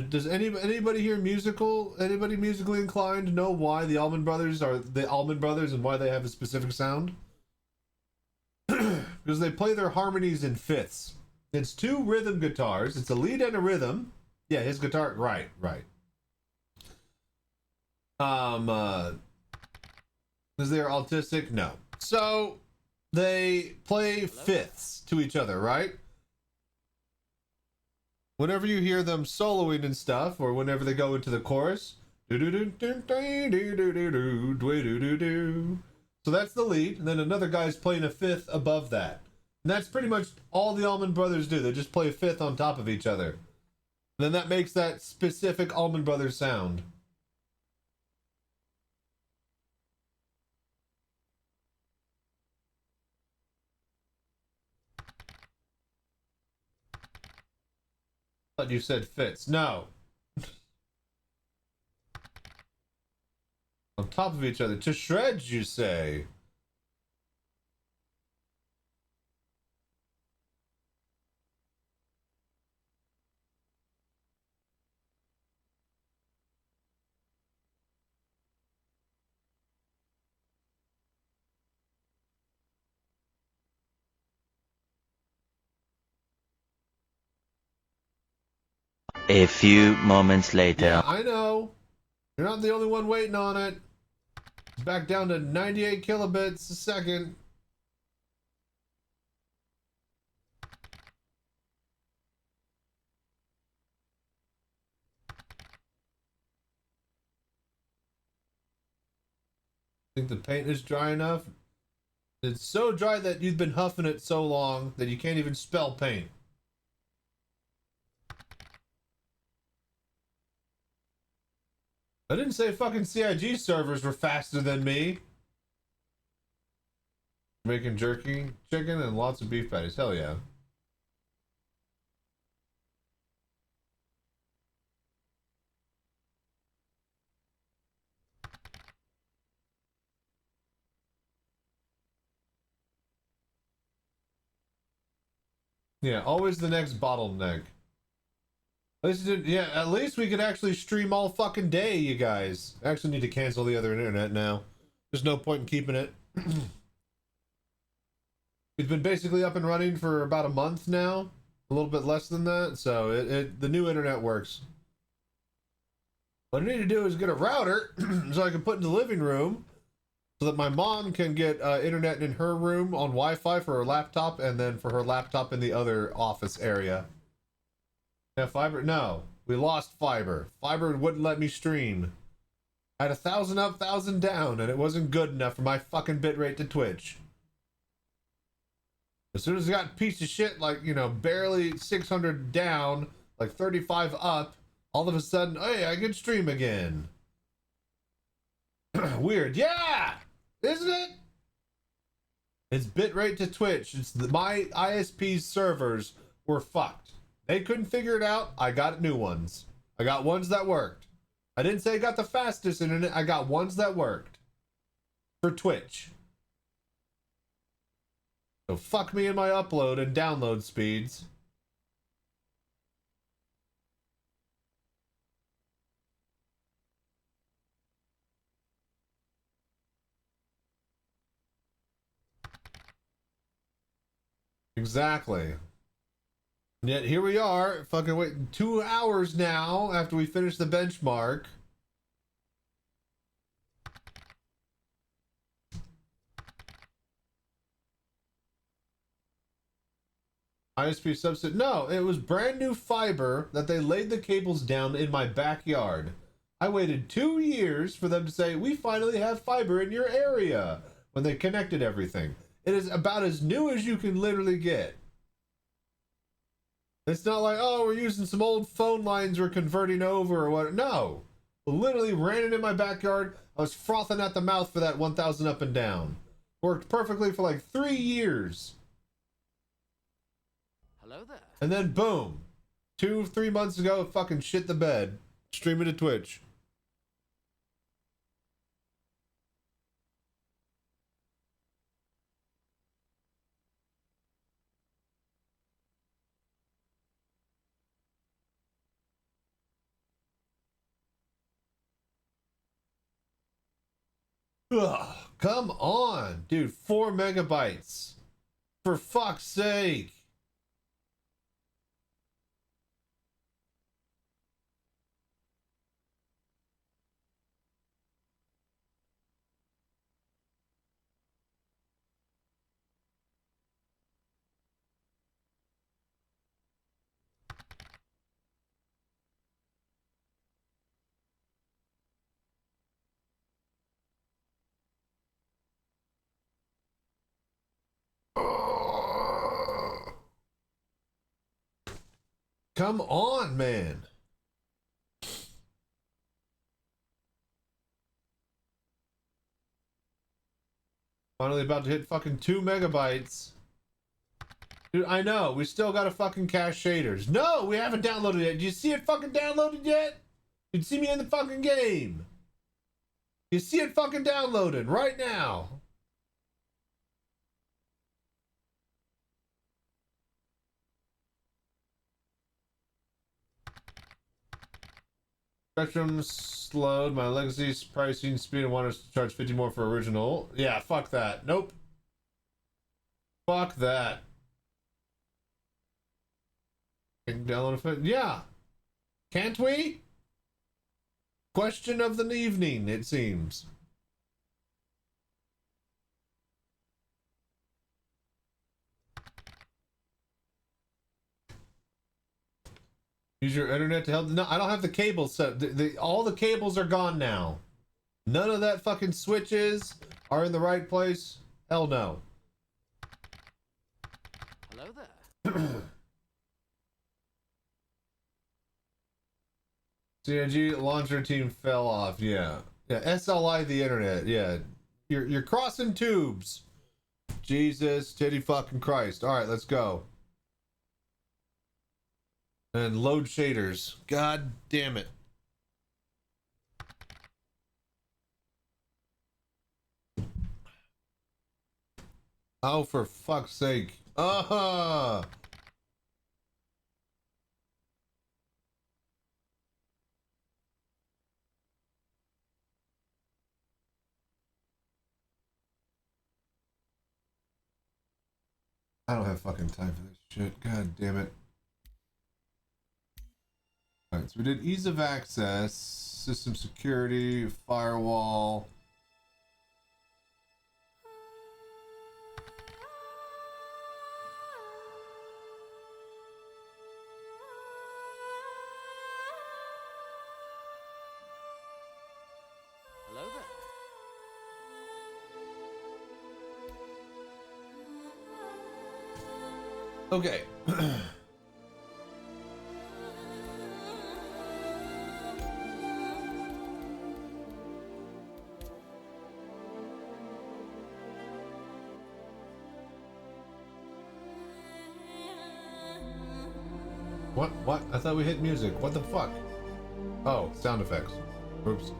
Does anybody here anybody musically inclined know why the Allman Brothers are the Allman Brothers and why they have a specific sound? Because they play their harmonies in fifths. It's two rhythm guitars. It's a lead and a rhythm. Yeah, his guitar. Right. Because they're autistic? No. So they play fifths to each other, right? Whenever you hear them soloing and stuff, or whenever they go into the chorus, so that's the lead, and then another guy's playing a fifth above that. And that's pretty much all the Allman Brothers do. They just play a fifth on top of each other. And then that makes that specific Allman Brothers sound. Thought you said fits. No. On top of each other. To shreds, you say. A few moments later. Yeah, I know. You're not the only one waiting on it. It's back down to 98 kilobits a second. Think the paint is dry enough? It's so dry that you've been huffing it so long that you can't even spell paint. I didn't say fucking CIG servers were faster than me. Making jerky, chicken, and lots of beef patties. Hell yeah. Yeah, always the next bottleneck. At least we could actually stream all fucking day, you guys. I actually need to cancel the other internet now. There's no point in keeping it. It's been basically up and running for about a month now. A little bit less than that. So the new internet works. What I need to do is get a router so I can put in the living room so that my mom can get internet in her room on Wi-Fi for her laptop, and then for her laptop in the other office area. Yeah, fiber? No. We lost fiber. Fiber wouldn't let me stream. I had 1,000 up, 1,000 down, and it wasn't good enough for my fucking bitrate to Twitch. As soon as I got a piece of shit, like, you know, barely 600 down, like 35 up, all of a sudden, hey, I can stream again. Weird. Yeah! Isn't it? It's bitrate to Twitch. My ISP's servers were fucked. They couldn't figure it out. I got new ones. I got ones that worked. I didn't say I got the fastest internet. I got ones that worked. For Twitch. So fuck me in my upload and download speeds. Exactly. And yet here we are, fucking waiting 2 hours now after we finish the benchmark. ISP subset. No, it was brand new fiber that they laid the cables down in my backyard. I waited 2 years for them to say, we finally have fiber in your area, when they connected everything. It is about as new as you can literally get. It's not like, oh, we're using some old phone lines we're converting over or what. No. Literally ran it in my backyard. I was frothing at the mouth for that 1,000 up and down. Worked perfectly for like 3 years. Hello there. And then boom. 2-3 months ago, fucking shit the bed. Streaming to Twitch. Ugh, come on, dude. 4 megabytes. For fuck's sake. Come on, man. Finally about to hit fucking 2 megabytes. Dude, I know. We still gotta fucking cache shaders. No, we haven't downloaded it. Do you see it fucking downloaded yet? You see me in the fucking game. You see it fucking downloaded right now. Spectrum slowed. My legacy pricing speed and wanted us to charge 50 more for original. Yeah, fuck that. Nope. Fuck that. Can download it? Yeah. Can't we? Question of the evening, it seems. Use your internet to help. No, I don't have the cable set. All the cables are gone now. None of that fucking switches are in the right place. Hell no. Hello there. CNG launcher team fell off. Yeah. Yeah. SLI the internet. Yeah. You're crossing tubes. Jesus, titty fucking Christ. All right, let's go. And load shaders. God damn it. Oh, for fuck's sake. I don't have fucking time for this shit. God damn it. Alright, so we did ease of access, system security, firewall. Hello there. Okay. What? I thought we hit music. What the fuck? Oh, sound effects. Oops.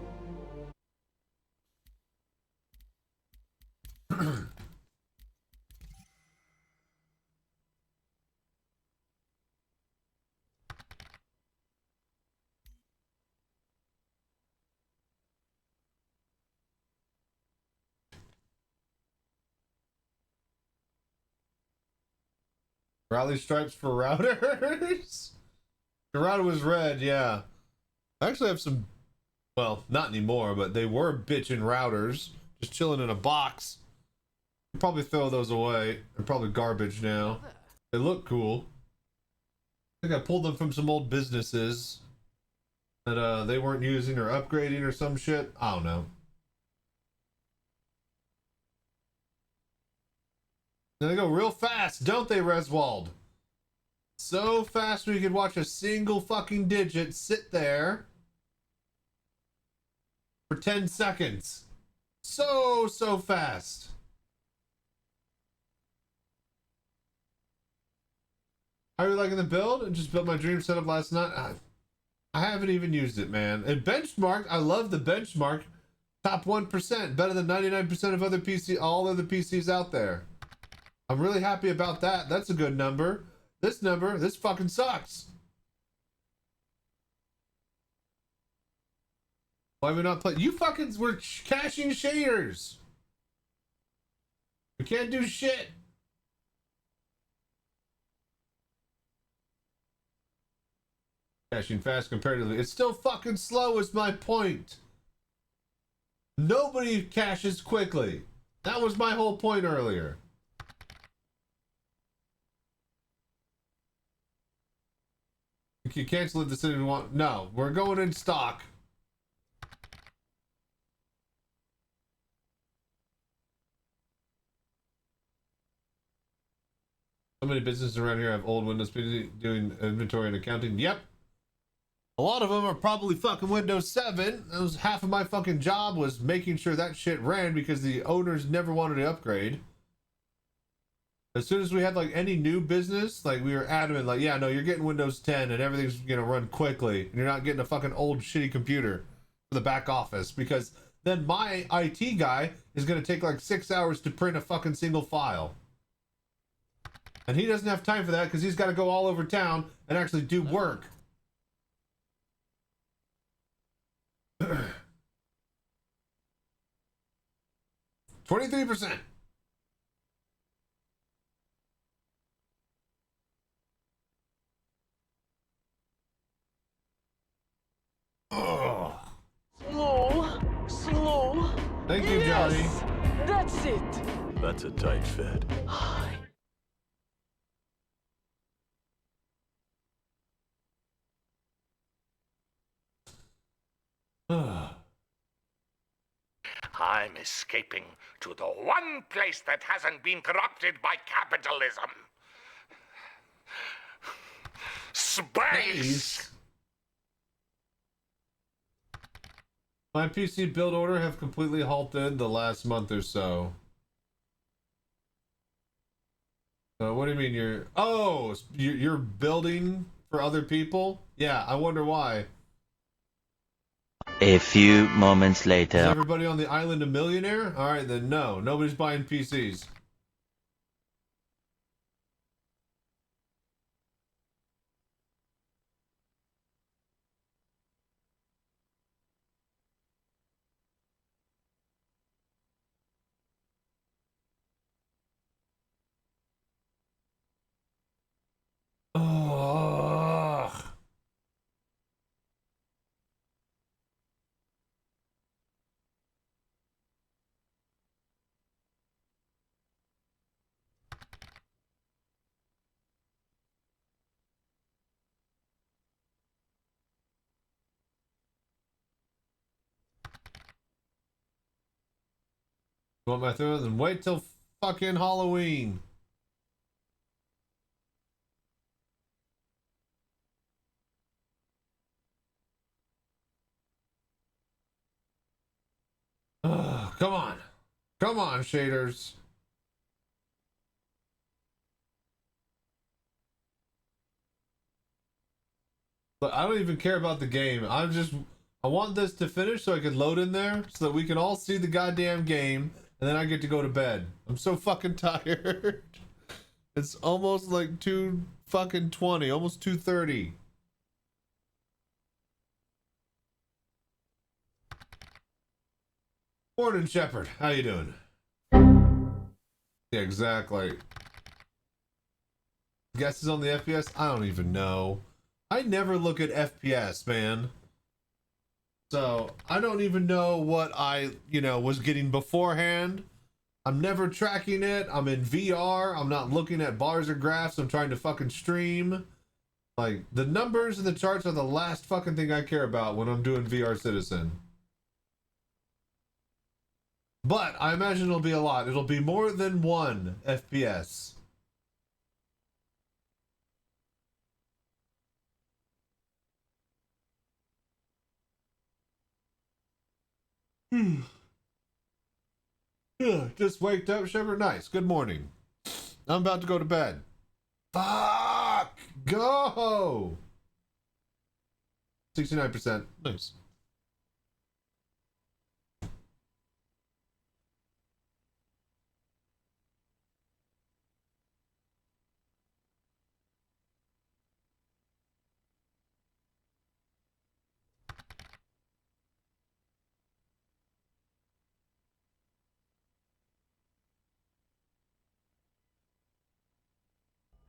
Rally stripes for routers? The router was red, yeah. I actually have some, well, not anymore, but they were bitchin' routers. Just chilling in a box. I'll probably throw those away. They're probably garbage now. They look cool. I think I pulled them from some old businesses that they weren't using or upgrading or some shit. I don't know. They go real fast, don't they, Reswald? so fast we could watch a single fucking digit sit there for 10 seconds. So fast. How are you liking the build? I just built my dream setup last night. I haven't even used it, man. And benchmarked, I love the benchmark. Top 1%, better than 99% of other all other PCs out there. I'm really happy about that. That's a good number. This fucking sucks. Why are we not playing? You fucking, we're caching shaders. We can't do shit. Caching fast comparatively. It's still fucking slow is my point. Nobody caches quickly. That was my whole point earlier. You can cancel it the city we want. No, we're going in stock. So many businesses around here have old Windows PC doing inventory and accounting. Yep. A lot of them are probably fucking Windows 7. That was half of my fucking job, was making sure that shit ran because the owners never wanted to upgrade. As soon as we had like any new business, like we were adamant, like, yeah, no, you're getting Windows 10 and everything's gonna run quickly, and you're not getting a fucking old shitty computer for the back office, because then my IT guy is gonna take like 6 hours to print a fucking single file. And he doesn't have time for that because he's got to go all over town and actually do work. 23%. Oh. Slow. Thank you, Johnny. Yes, that's it. That's a tight fit. I'm escaping to the one place that hasn't been corrupted by capitalism. Space! My PC build order have completely halted the last month or so. What do you mean you're building for other people? Yeah, I wonder why. A few moments later. Is everybody on the island a millionaire? Alright then, no. Nobody's buying PCs. Oh. You want my throw? Then wait till fucking Halloween. Come on. Come on, shaders. But I don't even care about the game. I want this to finish so I can load in there so that we can all see the goddamn game, and then I get to go to bed. I'm so fucking tired. It's almost like 2:20, almost 2:30. Morning, Shepard. How you doing? Yeah, exactly. Guesses on the FPS? I don't even know. I never look at FPS, man. So, I don't even know what I, was getting beforehand. I'm never tracking it. I'm in VR. I'm not looking at bars or graphs. I'm trying to fucking stream. Like, the numbers and the charts are the last fucking thing I care about when I'm doing VR Citizen. But I imagine it'll be a lot. It'll be more than 1 FPS. Yeah, just waked up, Shepard. Nice. Good morning. I'm about to go to bed. Fuck! Go! 69%. Nice.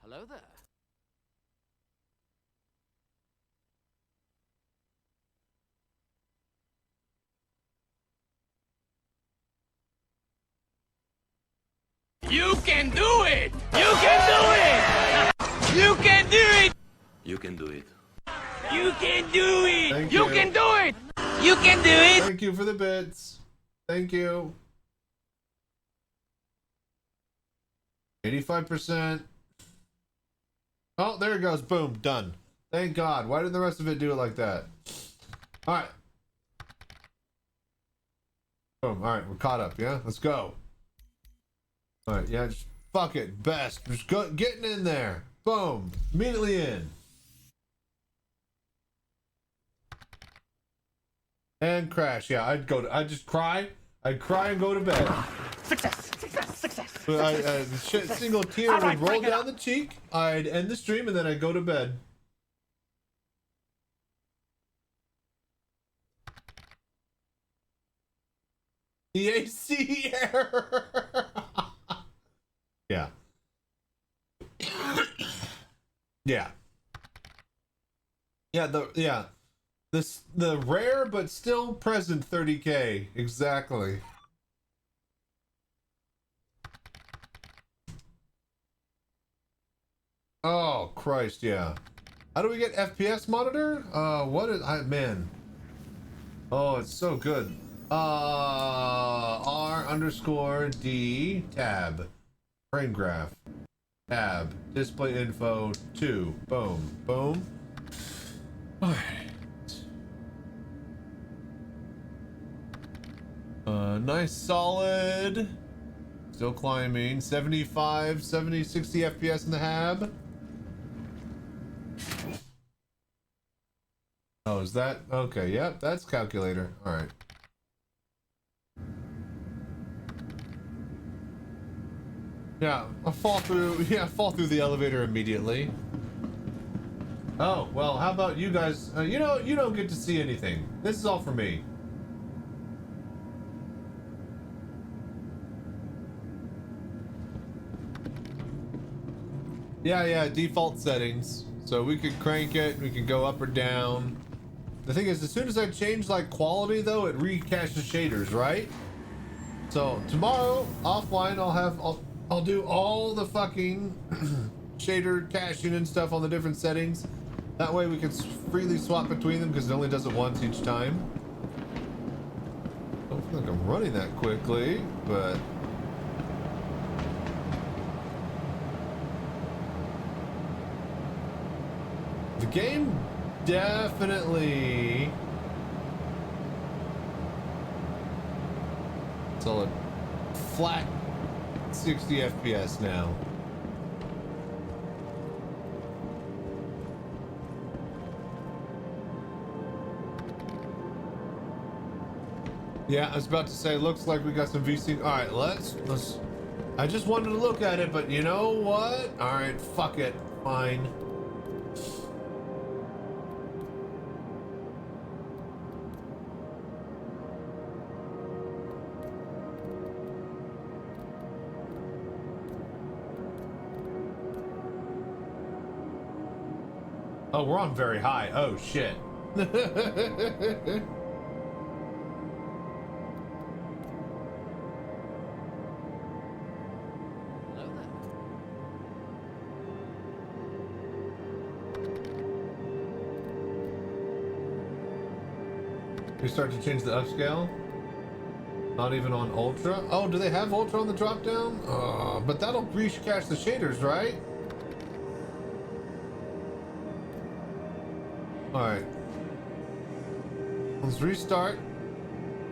Hello there. You can do it! You can do it! You can do it! You can do it. You can do it! Thank You you. can do it! You can do it! Thank you for the bits. Thank you. 85%. Oh, there it goes. Boom. Done. Thank God. Why didn't the rest of it do it like that? Alright. Boom. Alright, we're caught up, yeah? Let's go. Alright, yeah, just fuck it. Best. Just getting in there. Boom. Immediately in. And crash. Yeah, I'd just cry. I'd cry and go to bed. Success! Success! Success! Single tear would roll down the cheek. I'd end the stream and then I'd go to bed. The AC error. Yeah. Yeah. Yeah, the rare but still present 30K. Exactly. Oh Christ, yeah. How do we get FPS monitor? Man. Oh, it's so good. R_D tab. Frame graph. Tab. Display info 2. Boom. Boom. Alright. Nice solid. Still climbing. 75, 70, 60 FPS in the hab. Oh, is that? Okay, yep, that's calculator. Alright. Yeah, I'll fall through the elevator immediately. Oh, well, how about you guys? You don't get to see anything. This is all for me. Yeah, default settings. So we could crank it, we can go up or down. The thing is, as soon as I change like quality though, it recaches shaders, right? So tomorrow, offline, I'll do all the fucking shader caching and stuff on the different settings. That way we can freely swap between them because it only does it once each time. I don't feel like I'm running that quickly, but... The game definitely... Solid flat 60 FPS now. Yeah, I was about to say, looks like we got some VC. All right, let's. I just wanted to look at it, but you know what? All right, fuck it. Fine. Oh, we're on very high. Oh, shit. We start to change the upscale. Not even on Ultra. Oh, do they have Ultra on the drop down? But that'll recache the shaders, right? Alright. Let's restart.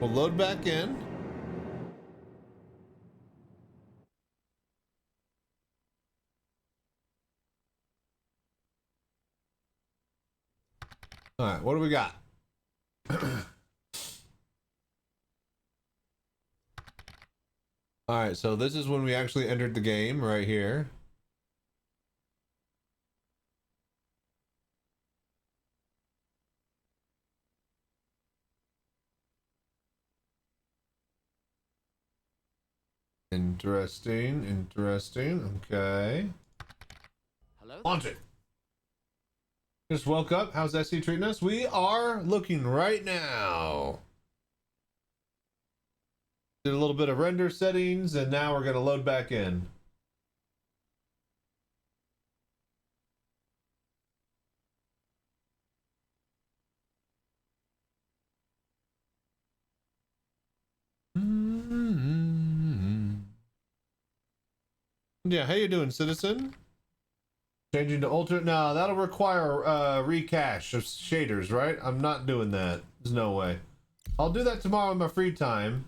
We'll load back in. All right, what do we got? All right, so this is when we actually entered the game right here. Interesting, interesting. Okay. Hello? Launch it. Just woke up. How's SC treating us? We are looking right now. Did a little bit of render settings, and now we're going to load back in. Yeah, how you doing, citizen? Changing to ultra? No, that'll require recache of shaders, right? I'm not doing that. There's no way. I'll do that tomorrow in my free time.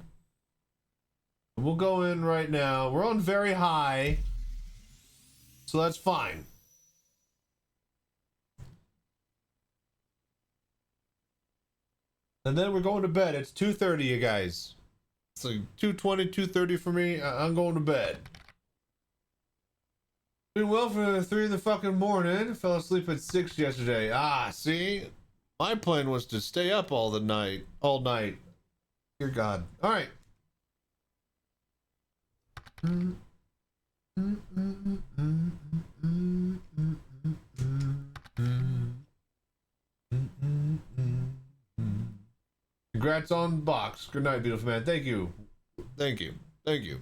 We'll go in right now. We're on very high, so that's fine. And then we're going to bed. It's 2:30, you guys. It's like 2:20, 2:30 for me. I'm going to bed. Doing well for 3 in the fucking morning. Fell asleep at 6 yesterday. Ah, see? My plan was to stay up all night. Dear God. All right. Congrats on box. Good night, beautiful man. Thank you. Thank you. Thank you.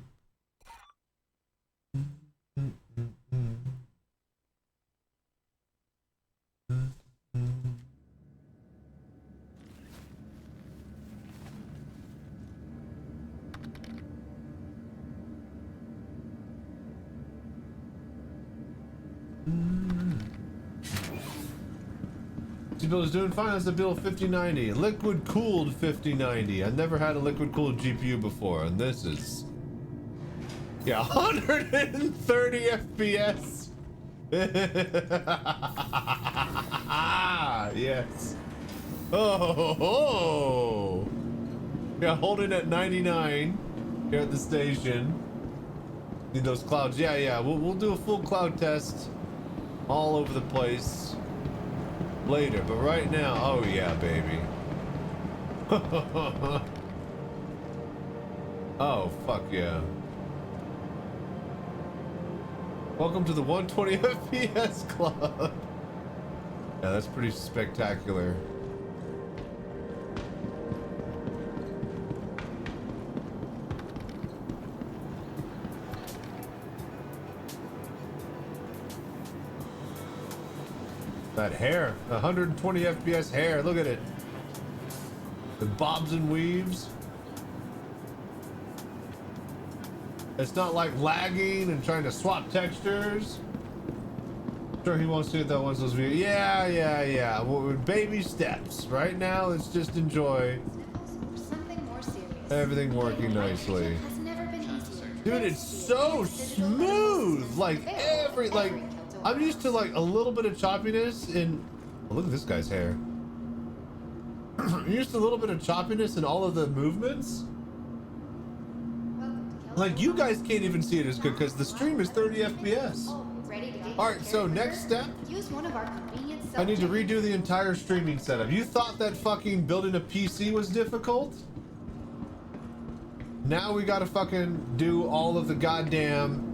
This build is doing fine. That's the build 5090. Liquid cooled 5090. I've never had a liquid cooled GPU before, and this is, yeah, 130 FPS. Yes. Oh, yeah, holding at 99 here at the station. Need those clouds. Yeah. We'll do a full cloud test all over the place later, but right now, oh yeah, baby. Oh fuck yeah. Welcome to the 120 FPS club. Yeah, that's pretty spectacular. That hair, 120 FPS hair, look at it. The bobs and weaves. It's not like lagging and trying to swap textures. I'm sure he wants to do that once those videos. Yeah. Well, baby steps. Right now, let's just enjoy everything working nicely. Dude, it's so smooth. I'm used to like a little bit of choppiness in, oh, look at this guy's hair. I'm used to a little bit of choppiness in all of the movements. Like, you guys can't even see it as good because the stream is 30 FPS. All right, so next step, I need to redo the entire streaming setup. You thought that fucking building a PC was difficult? Now we gotta fucking do all of the goddamn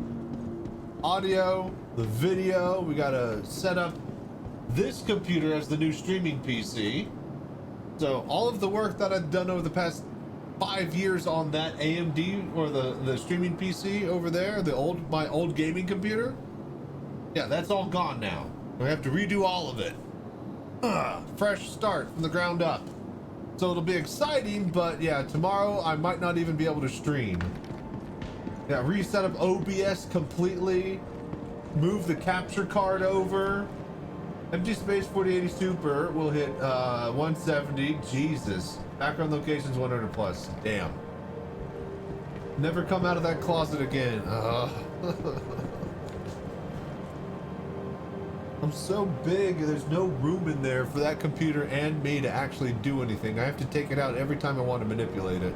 audio, the video. We gotta set up this computer as the new streaming PC. So all of the work that I've done over the past 5 years on that AMD or the streaming PC over there, my old gaming computer, yeah, that's all gone now. We have to redo all of it. Fresh start from the ground up. So it'll be exciting, but yeah, tomorrow I might not even be able to stream. Yeah, reset up OBS completely, move the capture card over. MG Space 4080 Super will hit 170. Jesus. Background locations 100 plus. Damn. Never come out of that closet again. I'm so big, there's no room in there for that computer and me to actually do anything. I have to take it out every time I want to manipulate it.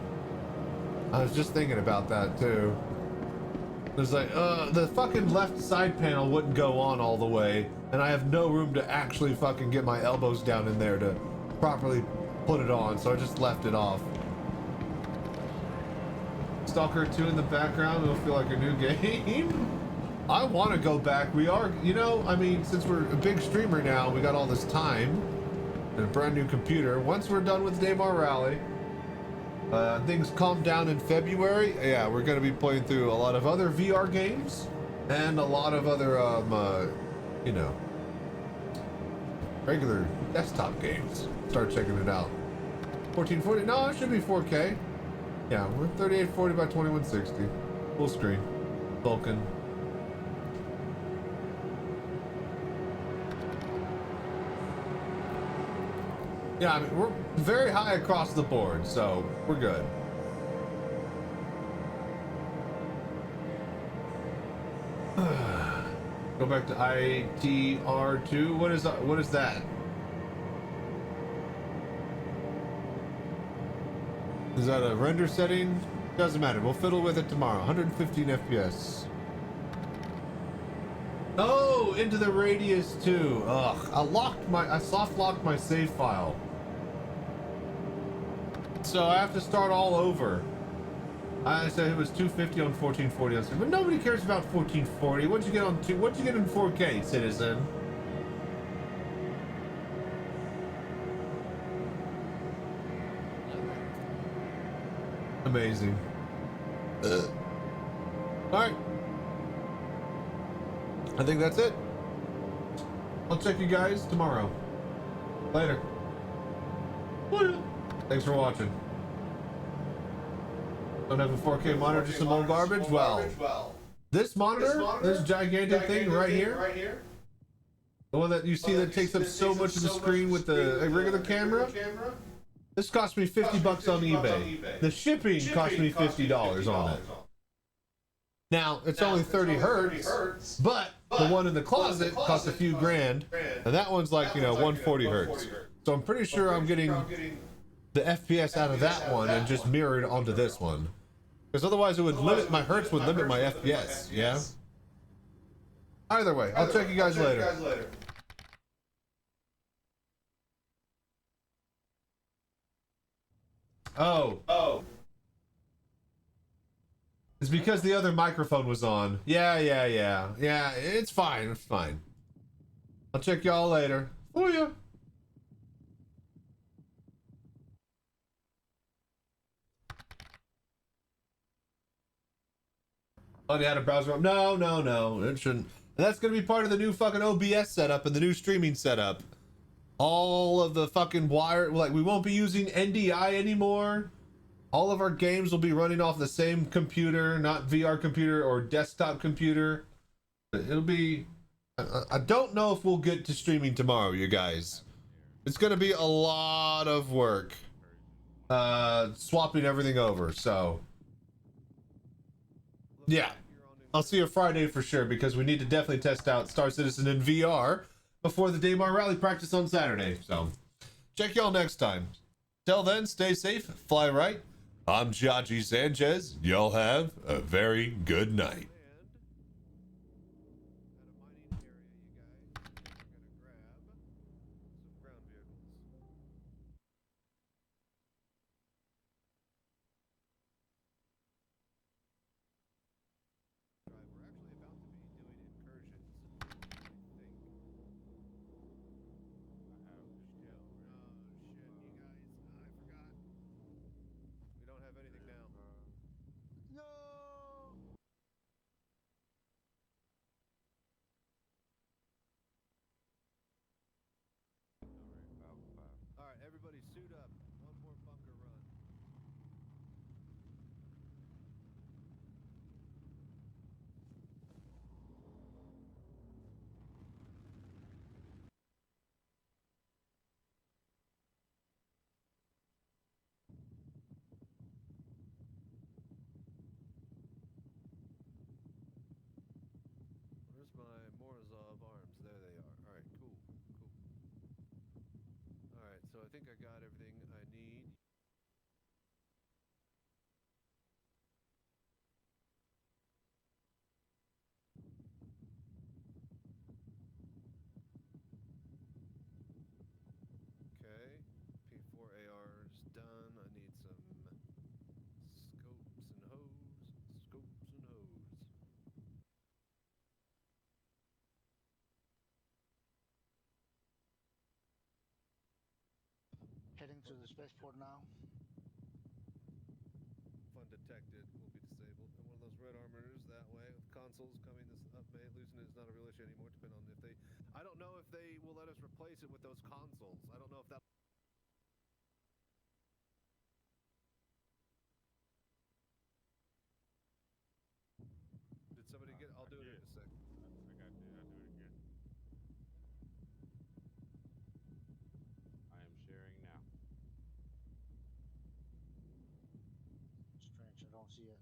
I was just thinking about that too. There's like, the fucking left side panel wouldn't go on all the way, and I have no room to actually fucking get my elbows down in there to properly put it on, so I just left it off. Stalker 2 in the background, it'll feel like a new game. I want to go back. We are, you know, I mean, since we're a big streamer now, we got all this time and a brand new computer. Once we're done with Daymar Rally, things calm down in February. Yeah, we're going to be playing through a lot of other VR games and a lot of other, you know, regular desktop games. Start checking it out. 1440, no, it should be 4K. Yeah, we're 3840 by 2160. Full screen. Vulcan. Yeah, I mean, we're very high across the board, so we're good. Go back to ITR2. What is that? What is that? Is that a render setting? Doesn't matter. We'll fiddle with it tomorrow. 115 FPS. Oh, into the radius too. Ugh. I soft locked my save file. So I have to start all over. I said it was 250 on 1440 on, but nobody cares about 1440. What'd you get on what'd you get in 4K, Citizen? Amazing. All right. I think that's it. I'll check you guys tomorrow. Later. Thanks for watching. Don't have a 4K monitor, just some old garbage? Well, this monitor, this gigantic thing right here, the one that you see that takes up so much of the screen with the regular camera, this cost me 50 bucks on eBay. The shipping cost me $50 on it. Now, it's only 30 hertz, but the one in the closet costs a few grand, and that one's like, you know, 140 hertz. So I'm pretty sure I'm getting the FPS out of that one and just mirrored onto this one. Because otherwise it would limit, my hertz would limit my FPS, yeah? Either way, I'll check you guys later. Oh. It's because the other microphone was on. Yeah, it's fine, I'll check y'all later. Oh yeah. Oh, you had a browser up? No, it shouldn't. And that's gonna be part of the new fucking OBS setup and the new streaming setup. All of the fucking wire, like, we won't be using NDI anymore. All of our games will be running off the same computer, not VR computer or desktop computer. It'll be, I don't know if we'll get to streaming tomorrow, you guys. It's gonna be a lot of work, swapping everything over, so. Yeah, I'll see you Friday for sure, because we need to definitely test out Star Citizen in VR before the Daymar Rally practice on Saturday. So, check y'all next time. Till then, stay safe, fly right. I'm Chachi Sanchez. Y'all have a very good night. So I think I got everything I need. Okay, P4 AR is done. I need some scopes and hose. Scopes and hose. Heading to the spaceport now. Fun detected will be disabled. And one of those red armors that way with consoles coming this up, may losing it is not a real issue anymore, depending on if they. I don't know if they will let us replace it with those consoles. I don't know if that. Did somebody get? I'll do it in a sec. I got you. I'll do it again. I am sharing now. Strange, I don't see it.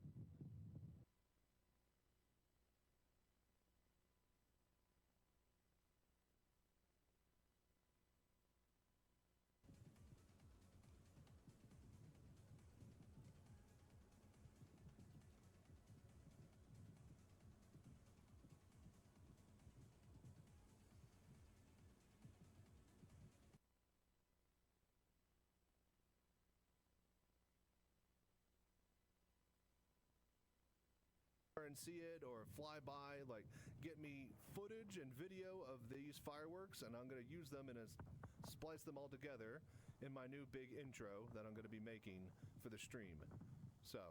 And see it or fly by, like get me footage and video of these fireworks, and I'm going to use them and splice them all together in my new big intro that I'm going to be making for the stream. So